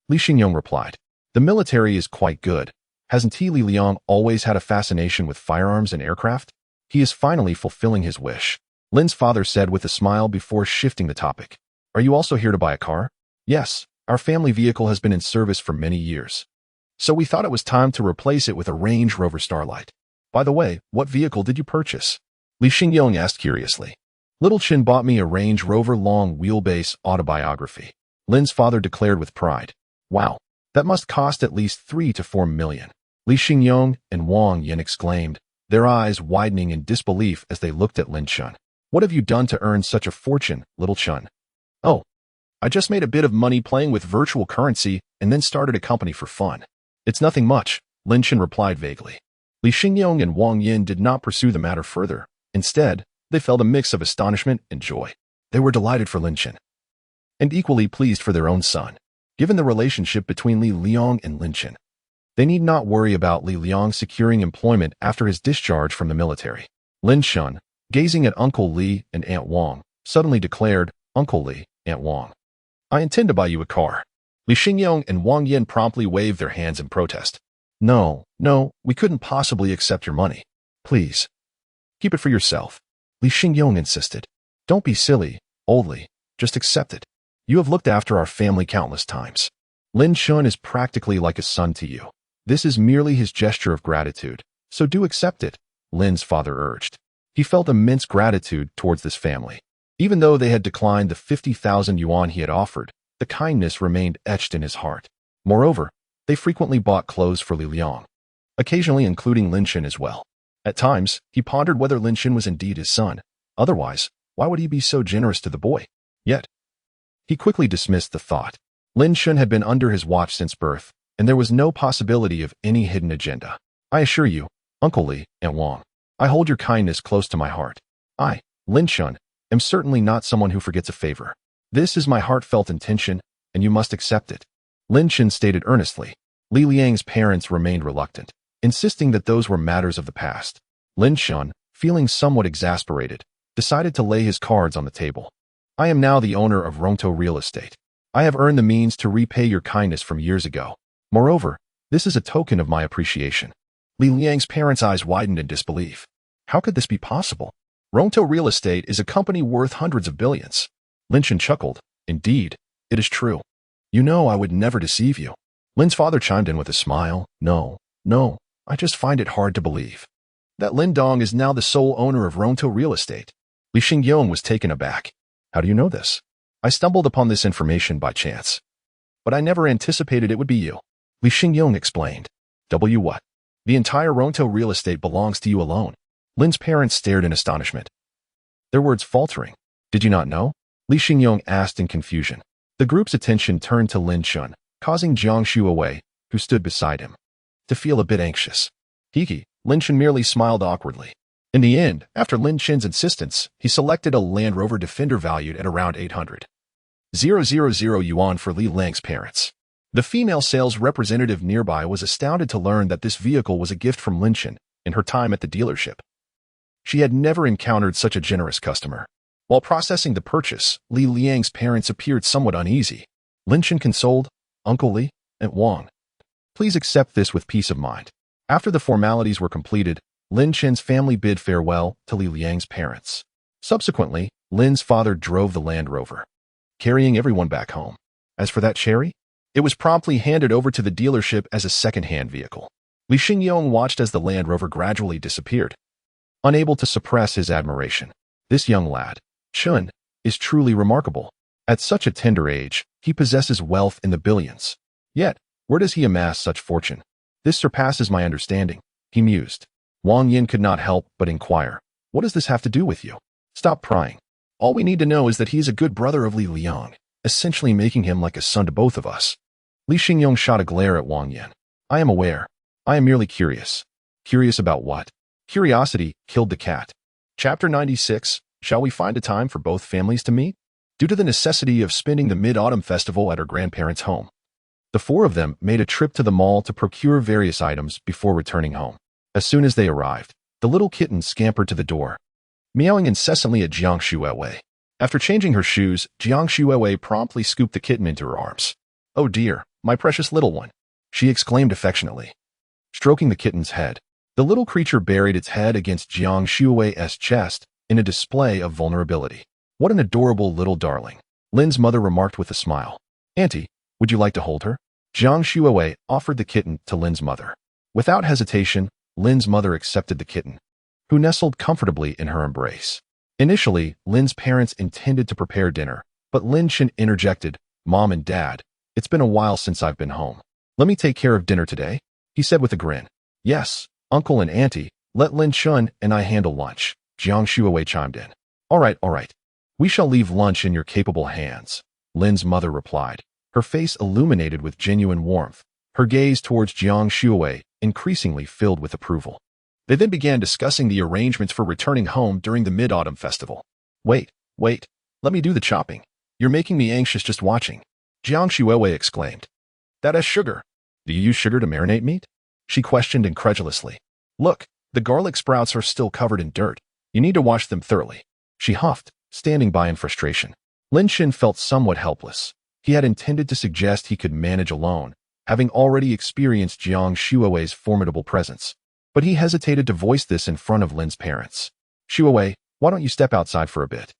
Li Xingyong replied. The military is quite good. Hasn't he Li Liang always had a fascination with firearms and aircraft? He is finally fulfilling his wish. Lin's father said with a smile before shifting the topic. Are you also here to buy a car? Yes, our family vehicle has been in service for many years. So we thought it was time to replace it with a Range Rover Starlight. By the way, what vehicle did you purchase? Li Xingyong asked curiously. Little Chen bought me a Range Rover long wheelbase autobiography. Lin's father declared with pride. Wow, that must cost at least 3 to 4 million. Li Xingyong and Wang Yin exclaimed, their eyes widening in disbelief as they looked at Lin Chen. What have you done to earn such a fortune, Little Chen? Oh, I just made a bit of money playing with virtual currency and then started a company for fun. It's nothing much, Lin Chen replied vaguely. Li Xingyong and Wang Yin did not pursue the matter further. Instead, they felt a mix of astonishment and joy. They were delighted for Lin Chen and equally pleased for their own son. Given the relationship between Li Liang and Lin Chen, they need not worry about Li Liang securing employment after his discharge from the military. Lin Chen, gazing at Uncle Li and Aunt Wang, suddenly declared, Uncle Li, Aunt Wang, I intend to buy you a car. Li Xingyong and Wang Yin promptly waved their hands in protest. No, we couldn't possibly accept your money. Please, keep it for yourself. Li Xingyong insisted. Don't be silly, old Li, just accept it. You have looked after our family countless times. Lin Chen is practically like a son to you. This is merely his gesture of gratitude, so do accept it, Lin's father urged. He felt immense gratitude towards this family. Even though they had declined the 50,000 yuan he had offered, the kindness remained etched in his heart. Moreover, they frequently bought clothes for Li Liang, occasionally including Lin Chen as well. At times, he pondered whether Lin Chen was indeed his son. Otherwise, why would he be so generous to the boy? Yet, he quickly dismissed the thought. Lin Chen had been under his watch since birth, and there was no possibility of any hidden agenda. I assure you, Uncle Li and Wang, I hold your kindness close to my heart. I, Lin Chen, am certainly not someone who forgets a favor. This is my heartfelt intention, and you must accept it. Lin Chen stated earnestly. Li Liang's parents remained reluctant, insisting that those were matters of the past. Lin Chen, feeling somewhat exasperated, decided to lay his cards on the table. I am now the owner of Rongtou Real Estate. I have earned the means to repay your kindness from years ago. Moreover, this is a token of my appreciation. Li Liang's parents' eyes widened in disbelief. How could this be possible? Rongtou Real Estate is a company worth hundreds of billions. Lin Chen chuckled. Indeed, it is true. You know I would never deceive you. Lin's father chimed in with a smile. No, I just find it hard to believe that Lin Dong is now the sole owner of Rongtou Real Estate. Li Xingyong was taken aback. How do you know this? I stumbled upon this information by chance. But I never anticipated it would be you. Li Xingyong explained. What? The entire Rongtou Real Estate belongs to you alone. Lin's parents stared in astonishment, their words faltering. Did you not know? Li Xingyong asked in confusion. The group's attention turned to Lin Chen, causing Jiang Shuawei, who stood beside him, to feel a bit anxious. Hiki, Lin Chen merely smiled awkwardly. In the end, after Lin Chen's insistence, he selected a Land Rover Defender valued at around 800,000 yuan for Li Liang's parents. The female sales representative nearby was astounded to learn that this vehicle was a gift from Lin Chen in her time at the dealership. She had never encountered such a generous customer. While processing the purchase, Li Liang's parents appeared somewhat uneasy. Lin Chen consoled, Uncle Li, Aunt Wang, please accept this with peace of mind. After the formalities were completed, Lin Chen's family bid farewell to Li Liang's parents. Subsequently, Lin's father drove the Land Rover, carrying everyone back home. As for that Cherry, it was promptly handed over to the dealership as a second-hand vehicle. Li Xingyong watched as the Land Rover gradually disappeared, unable to suppress his admiration. This young lad, Chen, is truly remarkable. At such a tender age, he possesses wealth in the billions. Yet, where does he amass such fortune? This surpasses my understanding, he mused. Wang Yin could not help but inquire, what does this have to do with you? Stop prying. All we need to know is that he's a good brother of Li Liang, essentially making him like a son to both of us. Li Xingyong shot a glare at Wang Yan. I am aware. I am merely curious. Curious about what? Curiosity killed the cat. Chapter 96. Shall we find a time for both families to meet? Due to the necessity of spending the Mid-Autumn Festival at her grandparents' home, the four of them made a trip to the mall to procure various items before returning home. As soon as they arrived, the little kitten scampered to the door, meowing incessantly at Jiang Shuiwei. After changing her shoes, Jiang Shuiwei promptly scooped the kitten into her arms. "Oh dear, my precious little one," she exclaimed affectionately. Stroking the kitten's head, the little creature buried its head against Jiang Shuiwei's chest in a display of vulnerability. "What an adorable little darling," Lin's mother remarked with a smile. "Auntie, would you like to hold her?" Jiang Shuiwei offered the kitten to Lin's mother. Without hesitation, Lin's mother accepted the kitten, who nestled comfortably in her embrace. Initially, Lin's parents intended to prepare dinner, but Lin Chen interjected, "Mom and Dad, it's been a while since I've been home. Let me take care of dinner today," he said with a grin. "Yes, Uncle and Auntie, let Lin Chen and I handle lunch," Jiang Shuiwei chimed in. All right. We shall leave lunch in your capable hands," Lin's mother replied, her face illuminated with genuine warmth, her gaze towards Jiang Shuiwei increasingly filled with approval. They then began discussing the arrangements for returning home during the Mid-Autumn Festival. Wait, let me do the chopping. You're making me anxious just watching," Jiang Shuiwei exclaimed. "That is sugar. Do you use sugar to marinate meat?" she questioned incredulously. "Look, the garlic sprouts are still covered in dirt. You need to wash them thoroughly," she huffed, standing by in frustration. Lin Chen felt somewhat helpless. He had intended to suggest he could manage alone, having already experienced Jiang Shuiwei's formidable presence. But he hesitated to voice this in front of Lin's parents. "Shuiwei, why don't you step outside for a bit?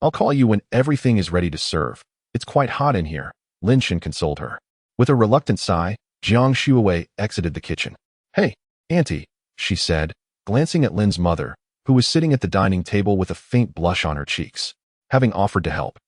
I'll call you when everything is ready to serve. It's quite hot in here," Lin Chen consoled her. With a reluctant sigh, Jiang Shuiwei exited the kitchen. "Hey, Auntie," she said, glancing at Lin's mother, who was sitting at the dining table with a faint blush on her cheeks. Having offered to help,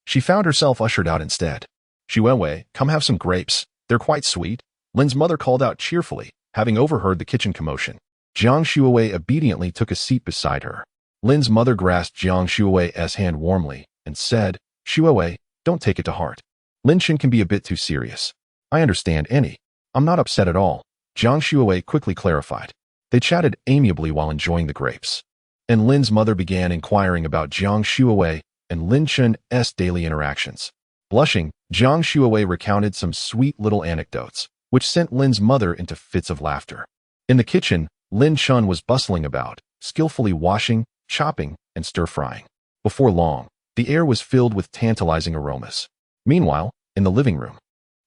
she found herself ushered out instead. "Shuiwei, come have some grapes. They're quite sweet," Lin's mother called out cheerfully, having overheard the kitchen commotion. Jiang Shuiwei obediently took a seat beside her. Lin's mother grasped Jiang Shuiwei's hand warmly and said, "Shuiwei, don't take it to heart. Lin Chen can be a bit too serious." "I understand, Annie. I'm not upset at all," Jiang Shuiwei quickly clarified. They chatted amiably while enjoying the grapes, and Lin's mother began inquiring about Jiang Shuiwei and Lin Chen's daily interactions. Blushing, Jiang Shuiwei recounted some sweet little anecdotes, which sent Lin's mother into fits of laughter. In the kitchen, Lin Chen was bustling about, skillfully washing, chopping, and stir-frying. Before long, the air was filled with tantalizing aromas. Meanwhile, in the living room,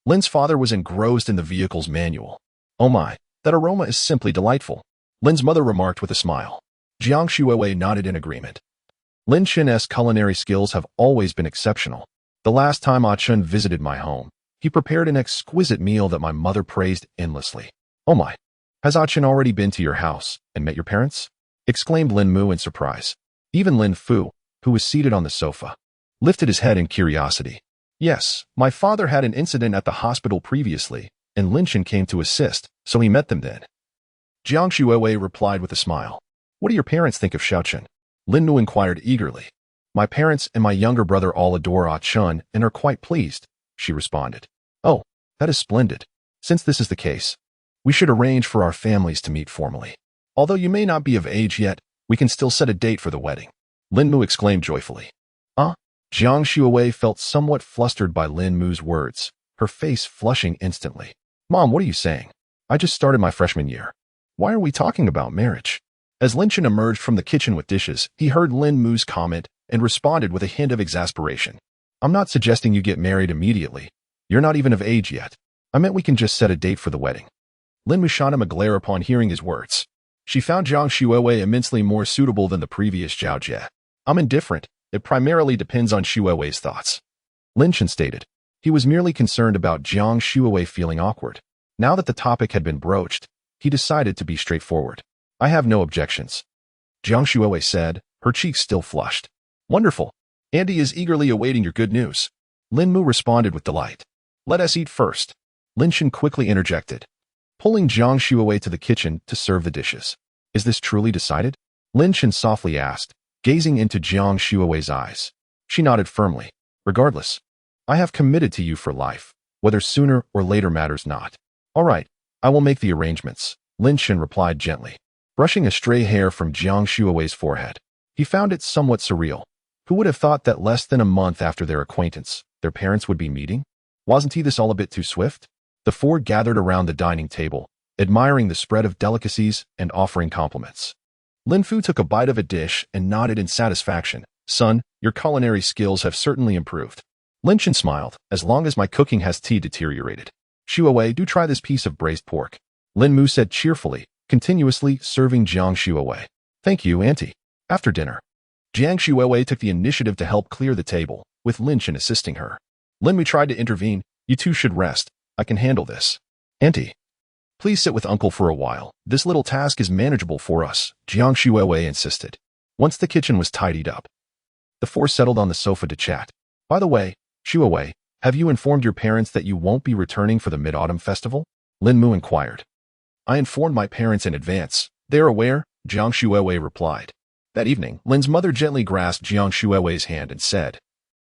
Lin's father was engrossed in the vehicle's manual. "Oh my, that aroma is simply delightful," Lin's mother remarked with a smile. Jiang Shuiwei nodded in agreement. Lin Chen's culinary skills have always been exceptional. The last time Ah Chen visited my home, he prepared an exquisite meal that my mother praised endlessly. "Oh my, has Ah Chen already been to your house and met your parents?" exclaimed Lin Mu in surprise. Even Lin Fu, who was seated on the sofa, lifted his head in curiosity. "Yes, my father had an incident at the hospital previously, and Lin Chen came to assist, so he met them then," Jiang Shuiwei replied with a smile. "What do your parents think of Xiao Chen?" Lin Nu inquired eagerly. "My parents and my younger brother all adore Ah Chen and are quite pleased," she responded. "Oh, that is splendid. Since this is the case, we should arrange for our families to meet formally. Although you may not be of age yet, we can still set a date for the wedding," Lin Mu exclaimed joyfully. Jiang Shuiwei felt somewhat flustered by Lin Mu's words, her face flushing instantly. "Mom, what are you saying? I just started my freshman year. Why are we talking about marriage?" As Lin Chen emerged from the kitchen with dishes, he heard Lin Mu's comment and responded with a hint of exasperation. "I'm not suggesting you get married immediately. You're not even of age yet. I meant we can just set a date for the wedding." Lin Mu shot him a glare upon hearing his words. She found Jiang Shuiwei immensely more suitable than the previous Zhao Jie. "I'm indifferent. It primarily depends on Shuiwei's thoughts," Lin Chen stated. He was merely concerned about Jiang Shuiwei feeling awkward. Now that the topic had been broached, he decided to be straightforward. "I have no objections," Jiang Shuiwei said, her cheeks still flushed. "Wonderful. Andy is eagerly awaiting your good news," Lin Mu responded with delight. "Let us eat first," Lin Chen quickly interjected, pulling Jiang Shuiwei to the kitchen to serve the dishes. "Is this truly decided?" Lin Chen softly asked, gazing into Jiang Shuowei's eyes. She nodded firmly. Regardless, I have committed to you for life. Whether sooner or later matters not. All right, I will make the arrangements, Lin Chen replied gently, brushing a stray hair from Jiang Shuowei's forehead. He found it somewhat surreal. Who would have thought that less than a month after their acquaintance, their parents would be meeting? Wasn't this all a bit too swift? The four gathered around the dining table, admiring the spread of delicacies and offering compliments. Lin Fu took a bite of a dish and nodded in satisfaction. Son, your culinary skills have certainly improved. Lin Chen smiled. As long as my cooking has deteriorated. Shuowei, do try this piece of braised pork. Lin Mu said cheerfully, continuously serving Jiang Shuowei. Thank you, Auntie. After dinner, Jiang Shuowei took the initiative to help clear the table, with Lin Chen assisting her. Lin Mu tried to intervene. You two should rest. I can handle this. Auntie, please sit with Uncle for a while. This little task is manageable for us, Jiang Shuowei insisted. Once the kitchen was tidied up, the four settled on the sofa to chat. By the way, Shuowei, have you informed your parents that you won't be returning for the Mid-Autumn Festival? Lin Mu inquired. I informed my parents in advance. They are aware, Jiang Shuowei replied. That evening, Lin's mother gently grasped Jiang Shuowei's hand and said,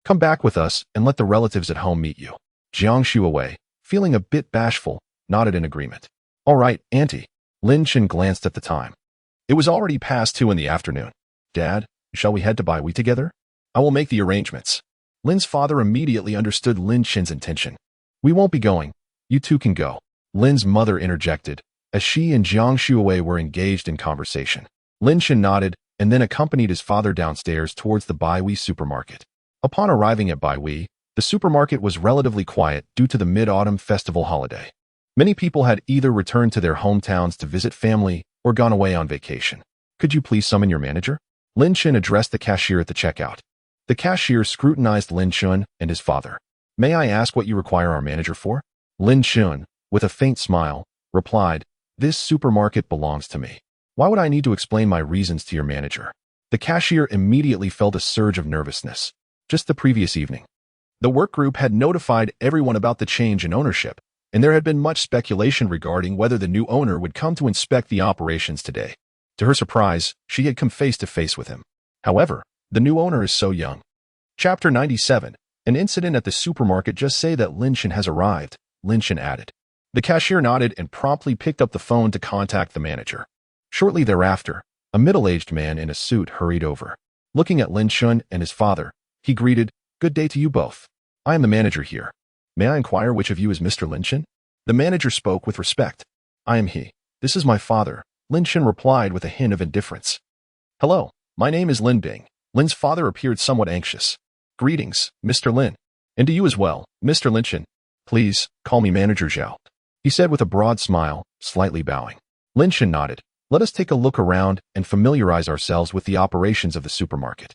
Come back with us and let the relatives at home meet you. Jiang Shuowei, feeling a bit bashful, nodded in agreement. All right, Auntie. Lin Chen glanced at the time. It was already past 2 in the afternoon. Dad, shall we head to Baihui together? I will make the arrangements. Lin's father immediately understood Lin Chen's intention. We won't be going. You two can go. Lin's mother interjected, as she and Jiang Shuowei were engaged in conversation. Lin Chen nodded and then accompanied his father downstairs towards the Baihui supermarket. Upon arriving at Baihui, the supermarket was relatively quiet due to the Mid-Autumn Festival holiday. Many people had either returned to their hometowns to visit family or gone away on vacation. Could you please summon your manager? Lin Chen addressed the cashier at the checkout. The cashier scrutinized Lin Chen and his father. May I ask what you require our manager for? Lin Chen, with a faint smile, replied, This supermarket belongs to me. Why would I need to explain my reasons to your manager? The cashier immediately felt a surge of nervousness. Just the previous evening, the work group had notified everyone about the change in ownership, and there had been much speculation regarding whether the new owner would come to inspect the operations today. To her surprise, she had come face to face with him. However, the new owner is so young. Chapter 97. An incident at the supermarket. Just say that Lin Chen has arrived, Lin Chen added. The cashier nodded and promptly picked up the phone to contact the manager. Shortly thereafter, a middle-aged man in a suit hurried over. Looking at Lin Chen and his father, he greeted, Good day to you both. I am the manager here. May I inquire which of you is Mr. Lin Chen? The manager spoke with respect. I am he. This is my father, Lin Chen replied with a hint of indifference. Hello, my name is Lin Bing. Lin's father appeared somewhat anxious. Greetings, Mr. Lin. And to you as well, Mr. Lin Chen. Please, call me Manager Zhao, he said with a broad smile, slightly bowing. Lin Chen nodded. Let us take a look around and familiarize ourselves with the operations of the supermarket.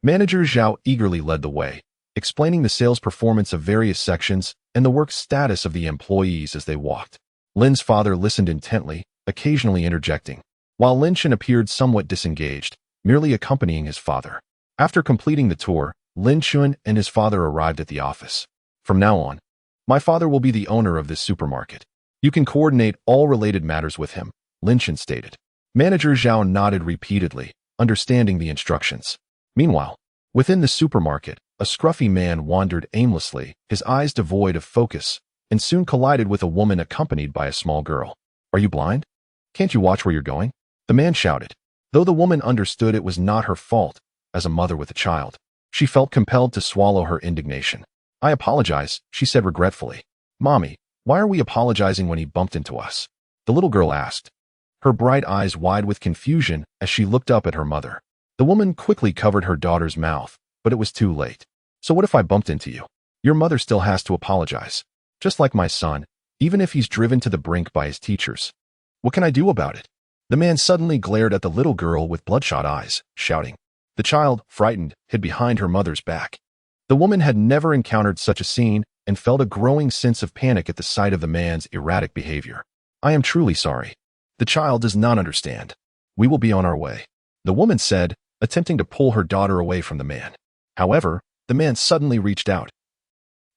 Manager Zhao eagerly led the way, explaining the sales performance of various sections and the work status of the employees as they walked. Lin's father listened intently, occasionally interjecting, while Lin Chen appeared somewhat disengaged, merely accompanying his father. After completing the tour, Lin Chen and his father arrived at the office. From now on, my father will be the owner of this supermarket. You can coordinate all related matters with him, Lin Chen stated. Manager Zhao nodded repeatedly, understanding the instructions. Meanwhile, within the supermarket, a scruffy man wandered aimlessly, his eyes devoid of focus, and soon collided with a woman accompanied by a small girl. Are you blind? Can't you watch where you're going? The man shouted. Though the woman understood it was not her fault, as a mother with a child, she felt compelled to swallow her indignation. I apologize, she said regretfully. Mommy, why are we apologizing when he bumped into us? The little girl asked, her bright eyes wide with confusion as she looked up at her mother. The woman quickly covered her daughter's mouth, but it was too late. So what if I bumped into you? Your mother still has to apologize. Just like my son, even if he's driven to the brink by his teachers. What can I do about it? The man suddenly glared at the little girl with bloodshot eyes, shouting. The child, frightened, hid behind her mother's back. The woman had never encountered such a scene and felt a growing sense of panic at the sight of the man's erratic behavior. I am truly sorry. The child does not understand. We will be on our way, the woman said, attempting to pull her daughter away from the man. However, the man suddenly reached out,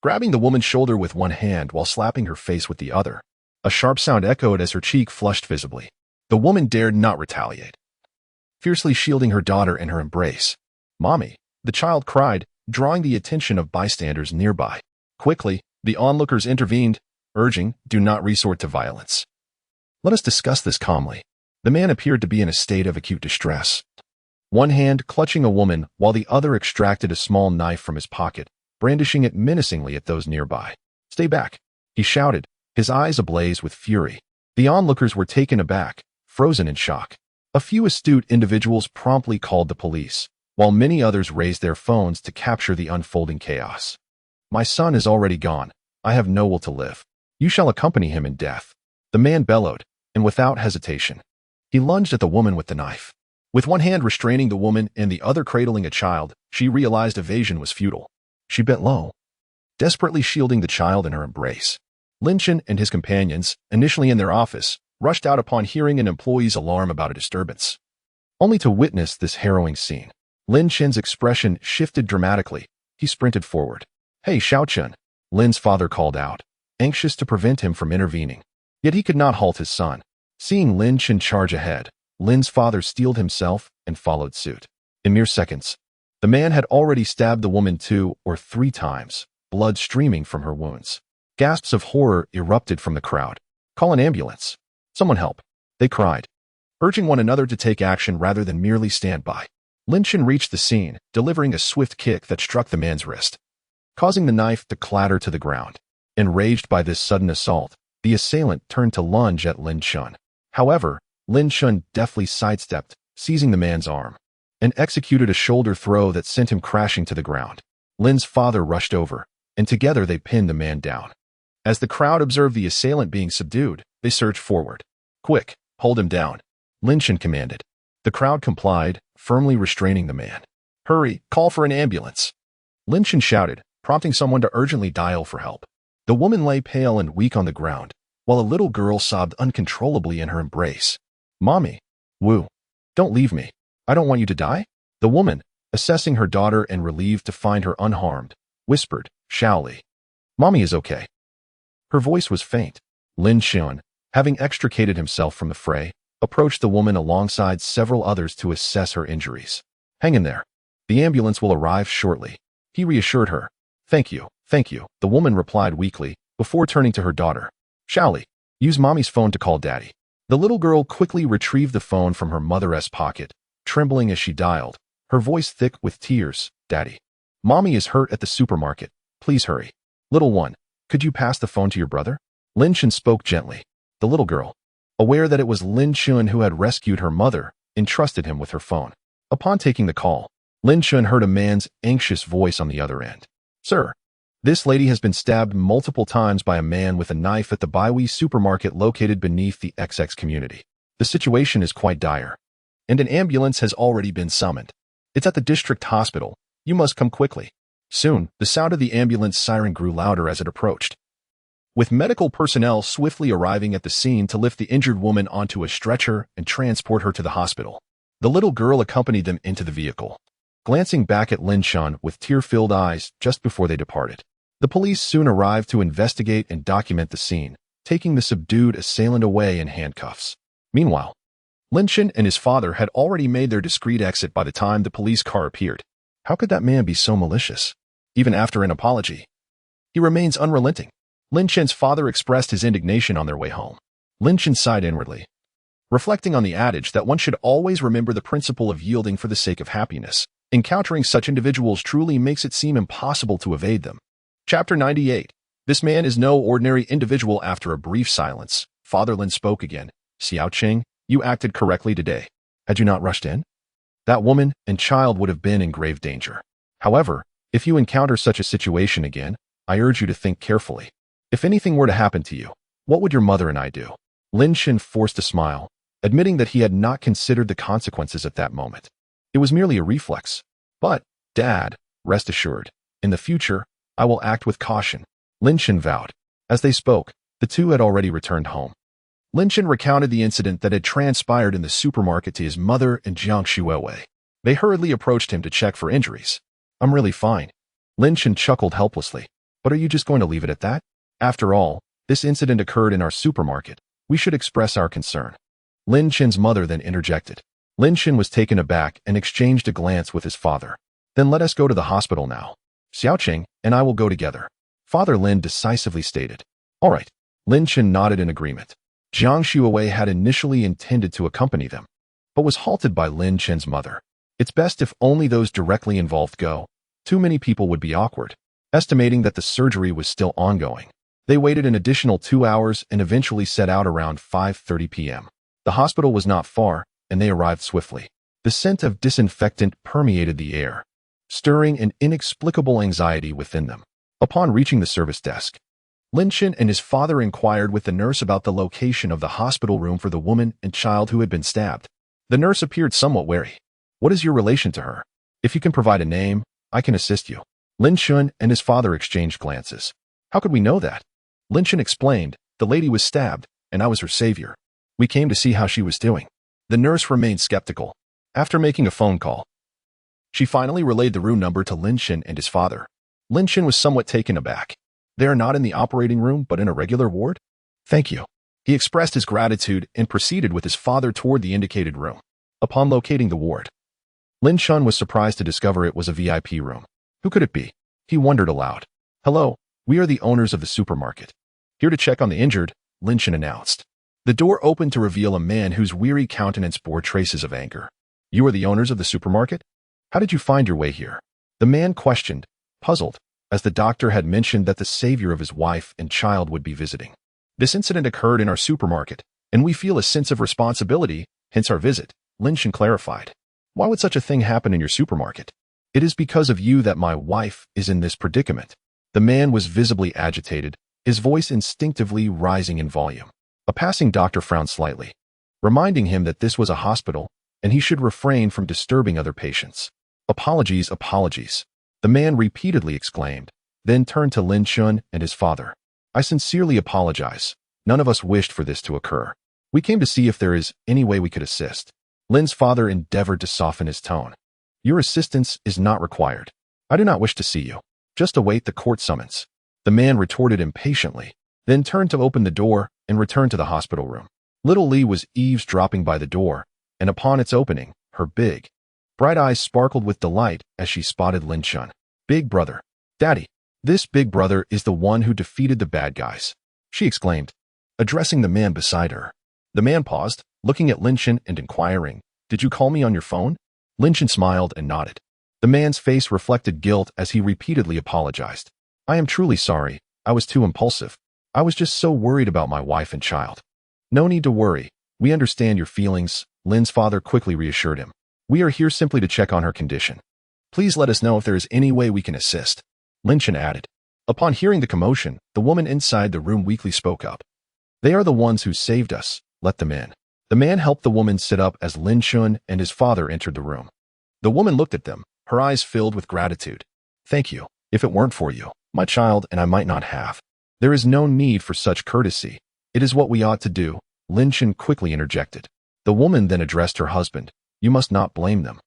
grabbing the woman's shoulder with one hand while slapping her face with the other. A sharp sound echoed as her cheek flushed visibly. The woman dared not retaliate. fiercely shielding her daughter in her embrace. "Mommy," the child cried, drawing the attention of bystanders nearby. Quickly, the onlookers intervened, urging, "Do not resort to violence. Let us discuss this calmly." The man appeared to be in a state of acute distress, one hand clutching a woman while the other extracted a small knife from his pocket, brandishing it menacingly at those nearby. "Stay back," he shouted, his eyes ablaze with fury. The onlookers were taken aback, frozen in shock. A few astute individuals promptly called the police, while many others raised their phones to capture the unfolding chaos. "My son is already gone. I have no will to live. You shall accompany him in death," the man bellowed, and without hesitation, he lunged at the woman with the knife. With one hand restraining the woman and the other cradling a child, she realized evasion was futile. She bent low, desperately shielding the child in her embrace. Lin Chen and his companions, initially in their office, rushed out upon hearing an employee's alarm about a disturbance, only to witness this harrowing scene. Lin Chen's expression shifted dramatically. He sprinted forward. "Hey, Xiaochen," Lin's father called out, anxious to prevent him from intervening. Yet he could not halt his son. Seeing Lin Chen charge ahead, Lin's father steeled himself and followed suit. In mere seconds, the man had already stabbed the woman 2 or 3 times, blood streaming from her wounds. Gasps of horror erupted from the crowd. "Call an ambulance. Someone help," they cried, urging one another to take action rather than merely stand by. Lin Chen reached the scene, delivering a swift kick that struck the man's wrist, causing the knife to clatter to the ground. Enraged by this sudden assault, the assailant turned to lunge at Lin Chen. However, Lin Chen deftly sidestepped, seizing the man's arm, and executed a shoulder throw that sent him crashing to the ground. Lin's father rushed over, and together they pinned the man down. As the crowd observed the assailant being subdued, they surged forward. "Quick, hold him down," Lin Chen commanded. The crowd complied, firmly restraining the man. "Hurry, call for an ambulance," Lin Chen shouted, prompting someone to urgently dial for help. The woman lay pale and weak on the ground, while a little girl sobbed uncontrollably in her embrace. "Mommy, Wu, don't leave me. I don't want you to die." The woman, assessing her daughter and relieved to find her unharmed, whispered, "Xiaoli, Mommy is okay." Her voice was faint. Lin Chen, having extricated himself from the fray, approached the woman alongside several others to assess her injuries. "Hang in there. The ambulance will arrive shortly," he reassured her. Thank you, the woman replied weakly, before turning to her daughter. "Xiaoli, use Mommy's phone to call Daddy." The little girl quickly retrieved the phone from her mother's pocket, trembling as she dialed, her voice thick with tears. "Daddy, Mommy is hurt at the supermarket. Please hurry. Little one, could you pass the phone to your brother?" Lin Chen spoke gently. The little girl, aware that it was Lin Chen who had rescued her mother, entrusted him with her phone. Upon taking the call, Lin Chen heard a man's anxious voice on the other end. "Sir, this lady has been stabbed multiple times by a man with a knife at the Baihui supermarket located beneath the XX community. The situation is quite dire, and an ambulance has already been summoned. It's at the district hospital. You must come quickly." Soon, the sound of the ambulance siren grew louder as it approached, with medical personnel swiftly arriving at the scene to lift the injured woman onto a stretcher and transport her to the hospital. The little girl accompanied them into the vehicle, glancing back at Lin Chen with tear-filled eyes just before they departed. The police soon arrived to investigate and document the scene, taking the subdued assailant away in handcuffs. Meanwhile, Lin Chen and his father had already made their discreet exit by the time the police car appeared. How could that man be so malicious? Even after an apology, he remains unrelenting. Lin Chen's father expressed his indignation on their way home. Lin Chen sighed inwardly, reflecting on the adage that one should always remember the principle of yielding for the sake of happiness. Encountering such individuals truly makes it seem impossible to evade them. Chapter 98. This man is no ordinary individual. After a brief silence, Father Lin spoke again. "Xiao Qing, you acted correctly today. Had you not rushed in, that woman and child would have been in grave danger. However, if you encounter such a situation again, I urge you to think carefully. If anything were to happen to you, what would your mother and I do?" Lin Chen forced a smile, admitting that he had not considered the consequences at that moment. It was merely a reflex. "But, Dad, rest assured, in the future, I will act with caution," Lin Chen vowed. As they spoke, the two had already returned home. Lin Chen recounted the incident that had transpired in the supermarket to his mother and Jiang Shuiwei. They hurriedly approached him to check for injuries. "I'm really fine." Lin Chen chuckled helplessly. "But are you just going to leave it at that? After all, this incident occurred in our supermarket. We should express our concern." Lin Chen's mother then interjected. Lin Chen was taken aback and exchanged a glance with his father. Then let us go to the hospital now. Xiaoqing and I will go together. Father Lin decisively stated. All right. Lin Chen nodded in agreement. Jiang Shuawei had initially intended to accompany them, but was halted by Lin Chen's mother. It's best if only those directly involved go. Too many people would be awkward. Estimating that the surgery was still ongoing, they waited an additional 2 hours and eventually set out around 5:30 p.m. The hospital was not far, and they arrived swiftly. The scent of disinfectant permeated the air, stirring an inexplicable anxiety within them. Upon reaching the service desk, Lin Chen and his father inquired with the nurse about the location of the hospital room for the woman and child who had been stabbed. The nurse appeared somewhat wary. What is your relation to her? If you can provide a name, I can assist you. Lin Chen and his father exchanged glances. How could we know that? Lin Chen explained, the lady was stabbed, and I was her savior. We came to see how she was doing. The nurse remained skeptical. After making a phone call, she finally relayed the room number to Lin Chen and his father. Lin Chen was somewhat taken aback. They are not in the operating room, but in a regular ward? Thank you. He expressed his gratitude and proceeded with his father toward the indicated room. Upon locating the ward, Lin Chen was surprised to discover it was a VIP room. Who could it be? He wondered aloud. Hello, we are the owners of the supermarket. Here to check on the injured, Lin Chen announced. The door opened to reveal a man whose weary countenance bore traces of anger. You are the owners of the supermarket? How did you find your way here? The man questioned, puzzled, as the doctor had mentioned that the savior of his wife and child would be visiting. This incident occurred in our supermarket, and we feel a sense of responsibility, hence our visit, Lin Chen clarified. Why would such a thing happen in your supermarket? It is because of you that my wife is in this predicament. The man was visibly agitated, his voice instinctively rising in volume. A passing doctor frowned slightly, reminding him that this was a hospital, and he should refrain from disturbing other patients. Apologies, apologies. The man repeatedly exclaimed, then turned to Lin Chen and his father. I sincerely apologize. None of us wished for this to occur. We came to see if there is any way we could assist. Lin's father endeavored to soften his tone. Your assistance is not required. I do not wish to see you. Just await the court summons. The man retorted impatiently, then turned to open the door and returned to the hospital room. Little Li was eavesdropping by the door, and upon its opening, her big, bright eyes sparkled with delight as she spotted Lin Chen. Big brother. Daddy. This big brother is the one who defeated the bad guys, she exclaimed, addressing the man beside her. The man paused, looking at Lin Chen and inquiring, Did you call me on your phone? Lin Chen smiled and nodded. The man's face reflected guilt as he repeatedly apologized. I am truly sorry. I was too impulsive. I was just so worried about my wife and child. No need to worry. We understand your feelings, Lin's father quickly reassured him. We are here simply to check on her condition. Please let us know if there is any way we can assist, Lin Chen added. Upon hearing the commotion, the woman inside the room weakly spoke up. They are the ones who saved us. Let them in. The man helped the woman sit up as Lin Chen and his father entered the room. The woman looked at them, her eyes filled with gratitude. Thank you. If it weren't for you, my child and I might not have. There is no need for such courtesy. It is what we ought to do, Lin Chen quickly interjected. The woman then addressed her husband. You must not blame them.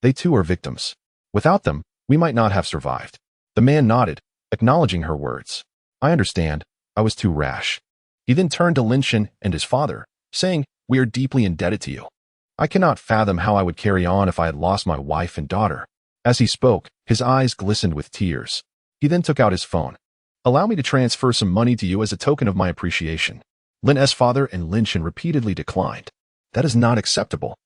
They too are victims. Without them, we might not have survived. The man nodded, acknowledging her words. I understand. I was too rash. He then turned to Lin Chen and his father, saying, We are deeply indebted to you. I cannot fathom how I would carry on if I had lost my wife and daughter. As he spoke, his eyes glistened with tears. He then took out his phone. Allow me to transfer some money to you as a token of my appreciation. Lin's father and Lin Chen repeatedly declined. That is not acceptable.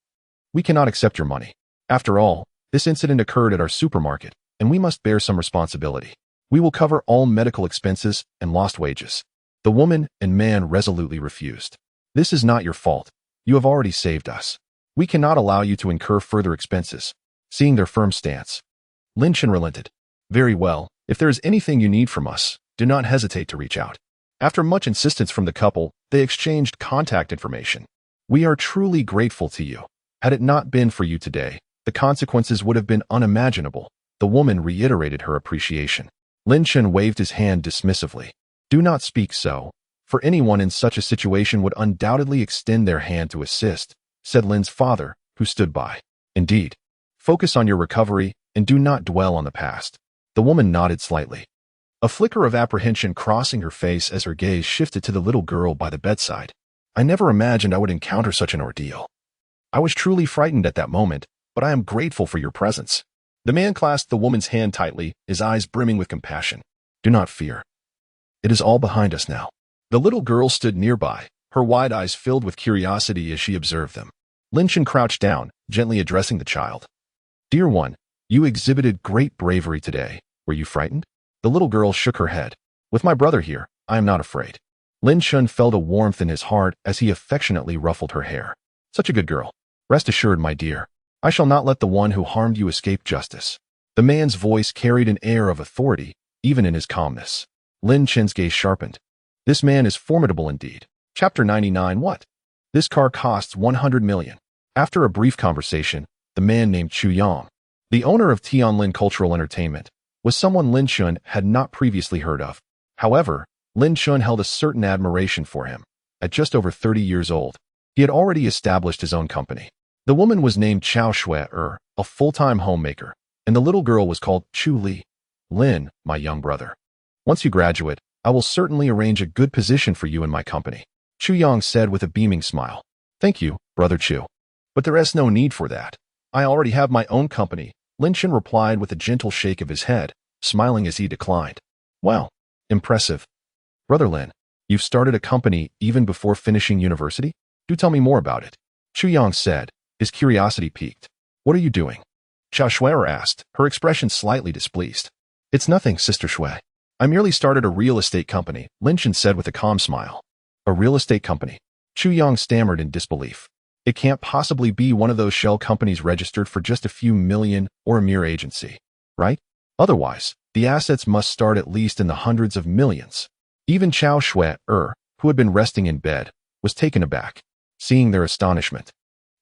We cannot accept your money. After all, this incident occurred at our supermarket, and we must bear some responsibility. We will cover all medical expenses and lost wages. The woman and man resolutely refused. This is not your fault. You have already saved us. We cannot allow you to incur further expenses. Seeing their firm stance, Lin Chen relented. Very well, if there is anything you need from us, do not hesitate to reach out. After much insistence from the couple, they exchanged contact information. We are truly grateful to you. Had it not been for you today, the consequences would have been unimaginable. The woman reiterated her appreciation. Lin Chen waved his hand dismissively. Do not speak so, for anyone in such a situation would undoubtedly extend their hand to assist, said Lin's father, who stood by. Indeed. Focus on your recovery and do not dwell on the past. The woman nodded slightly, a flicker of apprehension crossing her face as her gaze shifted to the little girl by the bedside. I never imagined I would encounter such an ordeal. I was truly frightened at that moment, but I am grateful for your presence. The man clasped the woman's hand tightly, his eyes brimming with compassion. Do not fear. It is all behind us now. The little girl stood nearby, her wide eyes filled with curiosity as she observed them. Lin Chen crouched down, gently addressing the child. Dear one, you exhibited great bravery today. Were you frightened? The little girl shook her head. With my brother here, I am not afraid. Lin Chen felt a warmth in his heart as he affectionately ruffled her hair. Such a good girl. Rest assured, my dear, I shall not let the one who harmed you escape justice. The man's voice carried an air of authority, even in his calmness. Lin Chen's gaze sharpened. This man is formidable indeed. Chapter 99. What? This car costs 100 million. After a brief conversation, the man named Chu Yang, the owner of Tianlin Cultural Entertainment, was someone Lin Chen had not previously heard of. However, Lin Chen held a certain admiration for him. At just over 30 years old, he had already established his own company. The woman was named Chao Shui, a full-time homemaker, and the little girl was called Chu Li. Lin, my young brother. Once you graduate, I will certainly arrange a good position for you in my company, Chu Yang said with a beaming smile. Thank you, brother Chu. But there is no need for that. I already have my own company, Lin Chen replied with a gentle shake of his head, smiling as he declined. Wow, impressive. Brother Lin, you've started a company even before finishing university? Do tell me more about it, Chu Yang said, his curiosity piqued. What are you doing? Chao Shui asked, her expression slightly displeased. It's nothing, Sister Shui. I merely started a real estate company, Lin Chen said with a calm smile. A real estate company? Chu Yang stammered in disbelief. It can't possibly be one of those shell companies registered for just a few million or a mere agency, right? Otherwise, the assets must start at least in the hundreds of millions. Even Chao Shui, who had been resting in bed, was taken aback, seeing their astonishment.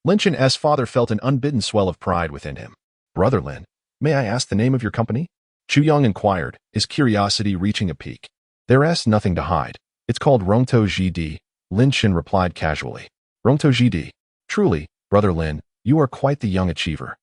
Lin Chen's father felt an unbidden swell of pride within him. Brother Lin, may I ask the name of your company? Chu Yang inquired, his curiosity reaching a peak. There's nothing to hide. It's called Rongtou GD, Lin Chen replied casually. Rongtou GD. Truly, brother Lin, you are quite the young achiever.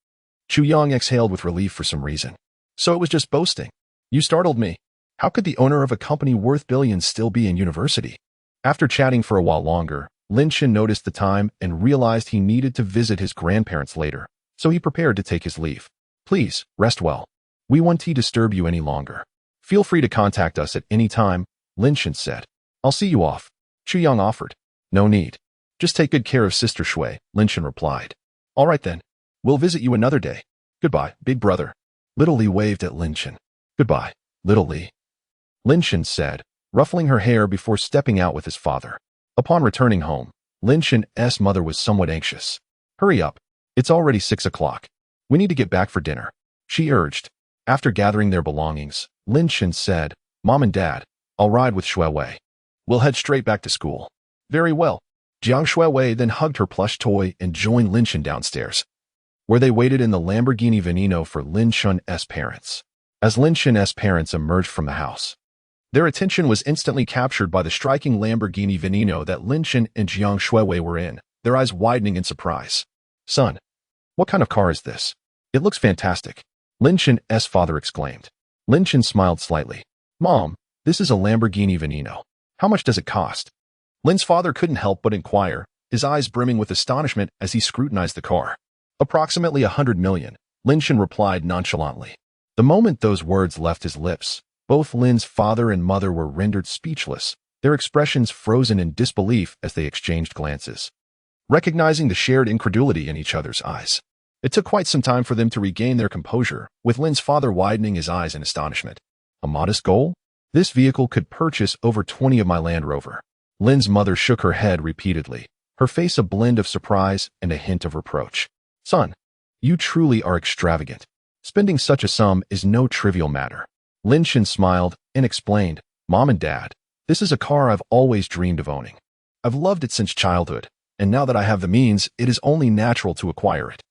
Chu Yang exhaled with relief for some reason. So it was just boasting. You startled me. How could the owner of a company worth billions still be in university? After chatting for a while longer, Lin Chen noticed the time and realized he needed to visit his grandparents later, so he prepared to take his leave. Please, rest well. We won't disturb you any longer. Feel free to contact us at any time, Lin Chen said. I'll see you off, Chu Yang offered. No need. Just take good care of Sister Shui, Lin Chen replied. All right then. We'll visit you another day. Goodbye, big brother. Little Li waved at Lin Chen. Goodbye, little Li. Lin Chen said, ruffling her hair before stepping out with his father. Upon returning home, Lin Chen's mother was somewhat anxious. Hurry up. It's already 6 o'clock. We need to get back for dinner, she urged. After gathering their belongings, Lin Chen said, Mom and Dad, I'll ride with Shui Wei. We'll head straight back to school. Very well. Jiang Shui Wei then hugged her plush toy and joined Lin Chen downstairs, where they waited in the Lamborghini Veneno for Lin Chen's parents. As Lin Chen's parents emerged from the house, their attention was instantly captured by the striking Lamborghini Veneno that Lin Chen and Jiang Shui Wei were in, their eyes widening in surprise. Son, what kind of car is this? It looks fantastic, Lin Chen's father exclaimed. Lin Chen smiled slightly. Mom, this is a Lamborghini Veneno. How much does it cost? Lin's father couldn't help but inquire, his eyes brimming with astonishment as he scrutinized the car. Approximately 100 million, Lin Chen replied nonchalantly. The moment those words left his lips, both Lin's father and mother were rendered speechless, their expressions frozen in disbelief as they exchanged glances, recognizing the shared incredulity in each other's eyes. It took quite some time for them to regain their composure, with Lin's father widening his eyes in astonishment. A modest goal? This vehicle could purchase over 20 of my Land Rover. Lin's mother shook her head repeatedly, her face a blend of surprise and a hint of reproach. Son, you truly are extravagant. Spending such a sum is no trivial matter. Lin Chen smiled and explained, Mom and Dad, this is a car I've always dreamed of owning. I've loved it since childhood, and now that I have the means, it is only natural to acquire it.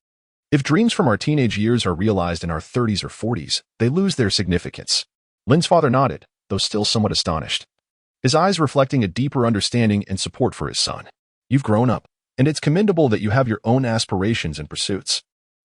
If dreams from our teenage years are realized in our 30s or 40s, they lose their significance. Lin's father nodded, though still somewhat astonished, his eyes reflecting a deeper understanding and support for his son. You've grown up, and it's commendable that you have your own aspirations and pursuits.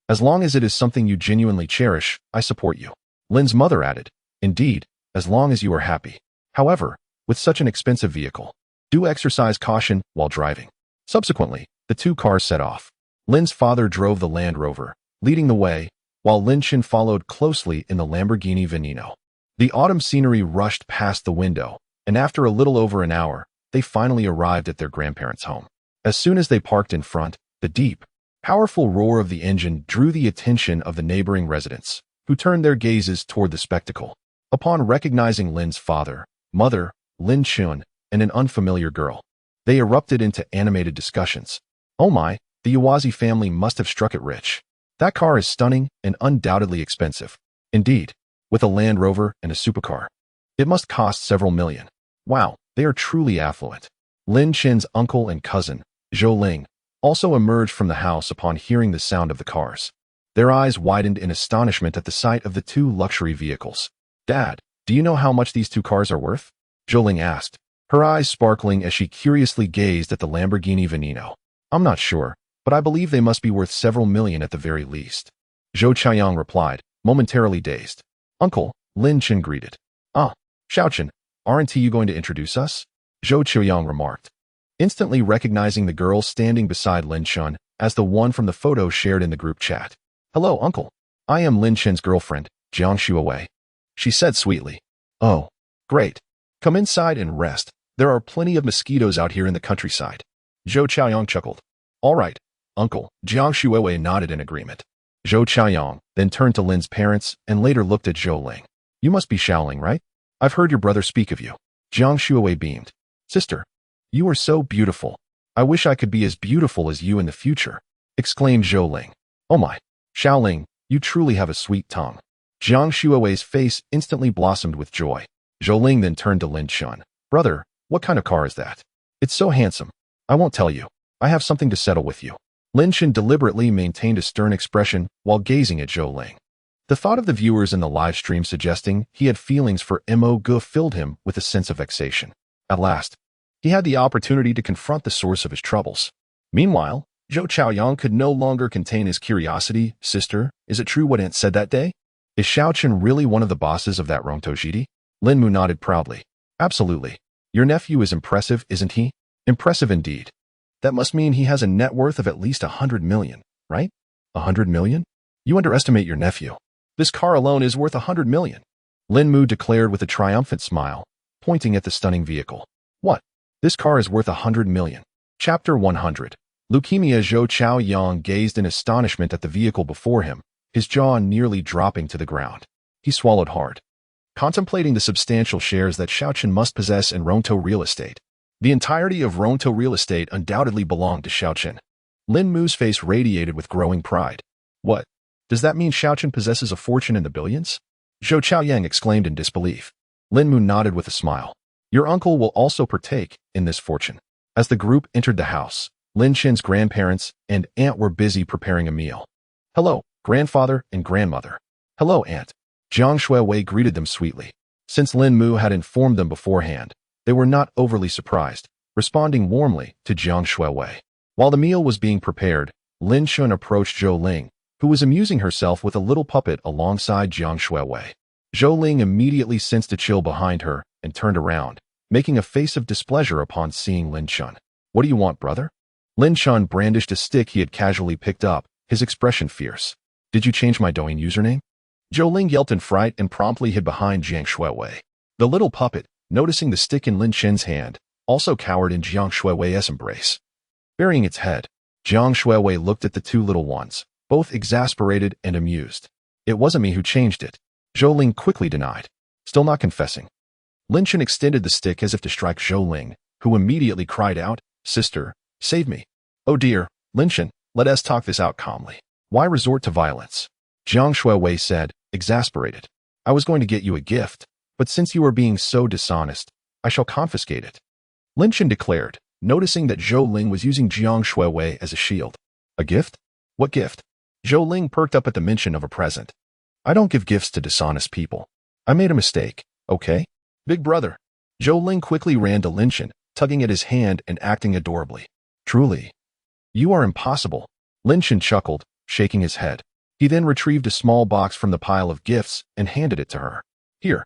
As long as it is something you genuinely cherish, I support you. Lin's mother added, Indeed, as long as you are happy. However, with such an expensive vehicle, do exercise caution while driving. Subsequently, the two cars set off. Lin's father drove the Land Rover, leading the way, while Lin Chen followed closely in the Lamborghini Veneno. The autumn scenery rushed past the window, and after a little over an hour, they finally arrived at their grandparents' home. As soon as they parked in front, the deep, powerful roar of the engine drew the attention of the neighboring residents, who turned their gazes toward the spectacle. Upon recognizing Lin's father, mother, Lin Chen, and an unfamiliar girl, they erupted into animated discussions. Oh my, the Uwazi family must have struck it rich. That car is stunning and undoubtedly expensive. Indeed, with a Land Rover and a supercar. It must cost several million. Wow, they are truly affluent. Lin Chen's uncle and cousin, Zhou Ling, also emerged from the house upon hearing the sound of the cars. Their eyes widened in astonishment at the sight of the two luxury vehicles. Dad, do you know how much these two cars are worth? Zhou Ling asked, her eyes sparkling as she curiously gazed at the Lamborghini Veneno. I'm not sure, but I believe they must be worth several million at the very least. Zhou Qiaoyang replied, momentarily dazed. Uncle, Lin Chen greeted. Ah, Xiaochen, aren't you going to introduce us? Zhou Qiaoyang remarked, instantly recognizing the girl standing beside Lin Chen as the one from the photo shared in the group chat. Hello, uncle. I am Lin Chen's girlfriend, Jiang Shuawei. She said sweetly. Oh, great. Come inside and rest. There are plenty of mosquitoes out here in the countryside. Zhou Qiaoyang chuckled. All right, uncle. Jiang Shuawei nodded in agreement. Zhou Qiaoyang then turned to Lin's parents and later looked at Zhou Ling. You must be Xiaoling, right? I've heard your brother speak of you. Jiang Shuawei beamed. Sister, you are so beautiful. I wish I could be as beautiful as you in the future, exclaimed Zhou Ling. Oh my, Xiaoling, you truly have a sweet tongue. Jiang Shuawei's face instantly blossomed with joy. Zhou Ling then turned to Lin Chen. Brother, what kind of car is that? It's so handsome. I won't tell you. I have something to settle with you. Lin Chen deliberately maintained a stern expression while gazing at Zhou Ling. The thought of the viewers in the live stream suggesting he had feelings for Mo Ge filled him with a sense of vexation. At last, he had the opportunity to confront the source of his troubles. Meanwhile, Zhou Qiaoyang could no longer contain his curiosity. Sister, is it true what Aunt said that day? Is Xiaochen really one of the bosses of that Rongtojidi? Lin Mu nodded proudly. Absolutely. Your nephew is impressive, isn't he? Impressive indeed. That must mean he has a net worth of at least 100 million, right? 100 million? You underestimate your nephew. This car alone is worth 100 million. Lin Mu declared with a triumphant smile, pointing at the stunning vehicle. What? This car is worth 100 million. Chapter 100. Leukemia. Zhou Qiaoyang gazed in astonishment at the vehicle before him, his jaw nearly dropping to the ground. He swallowed hard, contemplating the substantial shares that Xiaochen must possess in Rongtou real estate. The entirety of Rongtou real estate undoubtedly belonged to Xiaochen. Lin Mu's face radiated with growing pride. What? Does that mean Xiaochen possesses a fortune in the billions? Zhou Qiaoyang exclaimed in disbelief. Lin Mu nodded with a smile. Your uncle will also partake in this fortune. As the group entered the house, Lin Chen's grandparents and aunt were busy preparing a meal. Hello, grandfather and grandmother. Hello, aunt. Jiang Shuawei greeted them sweetly. Since Lin Mu had informed them beforehand, they were not overly surprised, responding warmly to Jiang Shuawei. While the meal was being prepared, Lin Chen approached Zhou Ling, who was amusing herself with a little puppet alongside Jiang Shuawei. Zhou Ling immediately sensed a chill behind her and turned around, making a face of displeasure upon seeing Lin Chen. What do you want, brother? Lin Chen brandished a stick he had casually picked up, his expression fierce. Did you change my Douyin username? Zhou Ling yelped in fright and promptly hid behind Jiang Shuawei. The little puppet, noticing the stick in Lin Chen's hand, also cowered in Jiang Shuawei's embrace. Burying its head, Jiang Shuawei looked at the two little ones, both exasperated and amused. It wasn't me who changed it. Zhou Ling quickly denied, still not confessing. Lin Chen extended the stick as if to strike Zhou Ling, who immediately cried out, Sister, save me. Oh dear, Lin Chen, let us talk this out calmly. Why resort to violence? Jiang Shuawei said, exasperated. I was going to get you a gift, but since you are being so dishonest, I shall confiscate it. Lin Chen declared, noticing that Zhou Ling was using Jiang Shuawei as a shield. A gift? What gift? Zhou Ling perked up at the mention of a present. I don't give gifts to dishonest people. I made a mistake, okay? Big brother. Zhou Ling quickly ran to Lin Chen, tugging at his hand and acting adorably. Truly. You are impossible. Lin Chen chuckled, shaking his head. He then retrieved a small box from the pile of gifts and handed it to her. Here.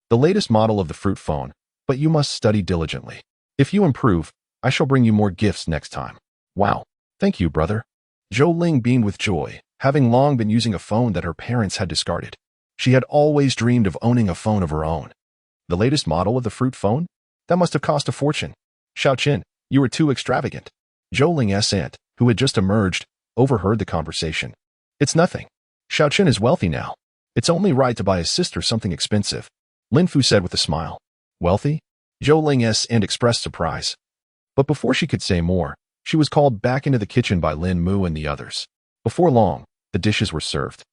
The latest model of the fruit phone, but you must study diligently. If you improve, I shall bring you more gifts next time. Wow. Thank you, brother. Zhou Ling beamed with joy, having long been using a phone that her parents had discarded. She had always dreamed of owning a phone of her own. The latest model of the fruit phone? That must have cost a fortune. Xiao Qin, you were too extravagant. Zhou Ling's aunt, who had just emerged, overheard the conversation. It's nothing. Xiao Qin is wealthy now. It's only right to buy his sister something expensive, Lin Fu said with a smile. Wealthy? Zhou Ling's aunt expressed surprise. But before she could say more, she was called back into the kitchen by Lin Mu and the others. Before long, the dishes were served,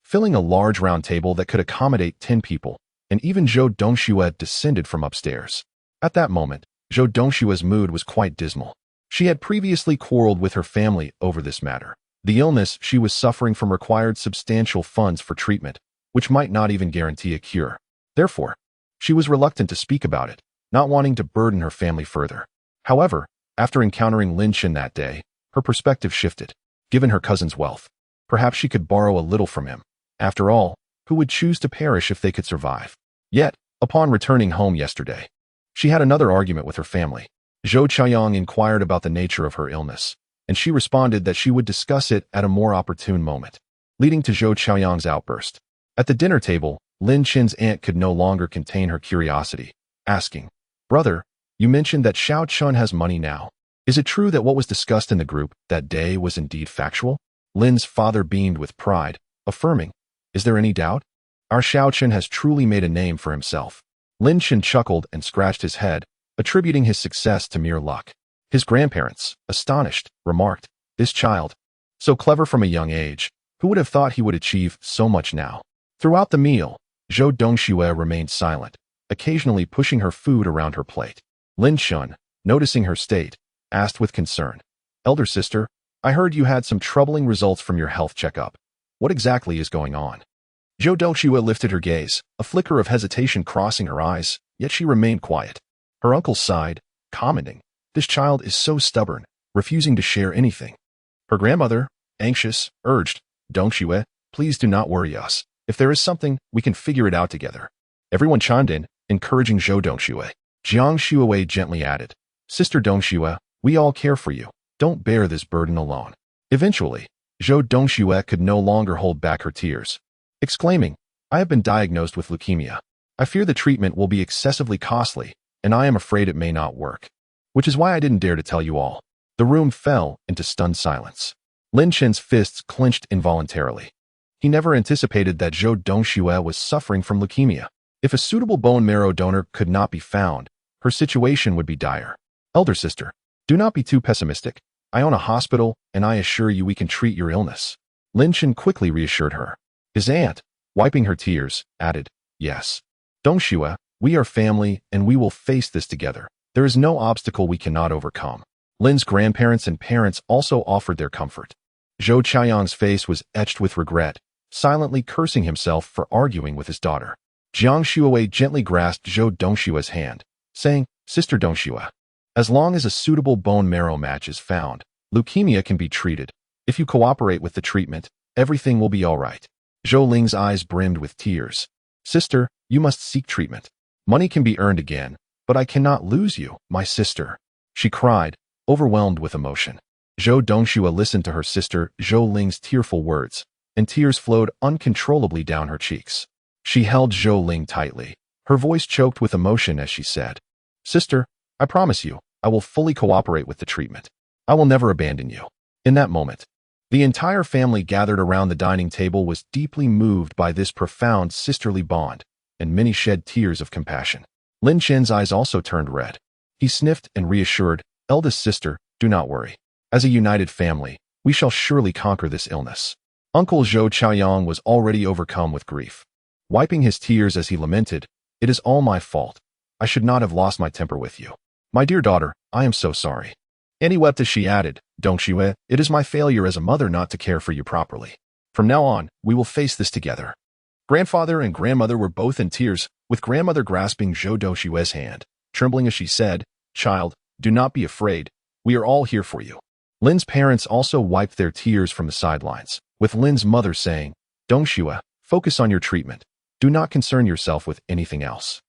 filling a large round table that could accommodate 10 people, and even Zhou Dongxue descended from upstairs. At that moment, Zhou Dongxue's mood was quite dismal. She had previously quarreled with her family over this matter. The illness she was suffering from required substantial funds for treatment, which might not even guarantee a cure. Therefore, she was reluctant to speak about it, not wanting to burden her family further. However, after encountering Lin Chen that day, her perspective shifted. Given her cousin's wealth, perhaps she could borrow a little from him. After all, who would choose to perish if they could survive? Yet, upon returning home yesterday, she had another argument with her family. Zhou Qianyang inquired about the nature of her illness, and she responded that she would discuss it at a more opportune moment, leading to Zhou Qianyang's outburst. At the dinner table, Lin Chen's aunt could no longer contain her curiosity, asking, Brother, you mentioned that Xiao Chun has money now. Is it true that what was discussed in the group that day was indeed factual? Lin's father beamed with pride, affirming, Is there any doubt? Our Xiao Chun has truly made a name for himself. Lin Chen chuckled and scratched his head, attributing his success to mere luck. His grandparents, astonished, remarked, This child, so clever from a young age, who would have thought he would achieve so much now? Throughout the meal, Zhou Dongxue remained silent, occasionally pushing her food around her plate. Lin Chen, noticing her state, asked with concern, Elder sister, I heard you had some troubling results from your health checkup. What exactly is going on? Zhou Dongxue lifted her gaze, a flicker of hesitation crossing her eyes, yet she remained quiet. Her uncle sighed, commenting, This child is so stubborn, refusing to share anything. Her grandmother, anxious, urged, Dongxue, please do not worry us. If there is something, we can figure it out together. Everyone chimed in, encouraging Zhou Dongxue. Jiang Shuawei gently added, Sister Dongxue, we all care for you. Don't bear this burden alone. Eventually, Zhou Dongxue could no longer hold back her tears, exclaiming, I have been diagnosed with leukemia. I fear the treatment will be excessively costly, and I am afraid it may not work. Which is why I didn't dare to tell you all. The room fell into stunned silence. Lin Chen's fists clenched involuntarily. He never anticipated that Zhou Dongxue was suffering from leukemia. If a suitable bone marrow donor could not be found, her situation would be dire. Elder sister, do not be too pessimistic. I own a hospital, and I assure you we can treat your illness. Lin Chen quickly reassured her. His aunt, wiping her tears, added, Yes. Dongxue, we are family, and we will face this together. There is no obstacle we cannot overcome. Lin's grandparents and parents also offered their comfort. Zhou Qianyang's face was etched with regret, silently cursing himself for arguing with his daughter. Jiang Shuawei gently grasped Zhou Dongxue's hand, saying, Sister Dongxue, as long as a suitable bone marrow match is found, leukemia can be treated. If you cooperate with the treatment, everything will be all right. Zhou Ling's eyes brimmed with tears. Sister, you must seek treatment. Money can be earned again, but I cannot lose you, my sister. She cried, overwhelmed with emotion. Zhou Dongxue listened to her sister Zhou Ling's tearful words, and tears flowed uncontrollably down her cheeks. She held Zhou Ling tightly, her voice choked with emotion as she said, Sister, I promise you, I will fully cooperate with the treatment. I will never abandon you. In that moment, the entire family gathered around the dining table was deeply moved by this profound sisterly bond, and many shed tears of compassion. Lin Chen's eyes also turned red. He sniffed and reassured, Eldest sister, do not worry. As a united family, we shall surely conquer this illness. Uncle Zhou Qianyang was already overcome with grief. Wiping his tears as he lamented, It is all my fault. I should not have lost my temper with you. My dear daughter, I am so sorry. And he wept as she added, Dongxue, it is my failure as a mother not to care for you properly. From now on, we will face this together. Grandfather and grandmother were both in tears, with grandmother grasping Zhou Dongxue's hand, trembling as she said, Child, do not be afraid. We are all here for you. Lin's parents also wiped their tears from the sidelines, with Lin's mother saying, Dongxue, focus on your treatment. Do not concern yourself with anything else.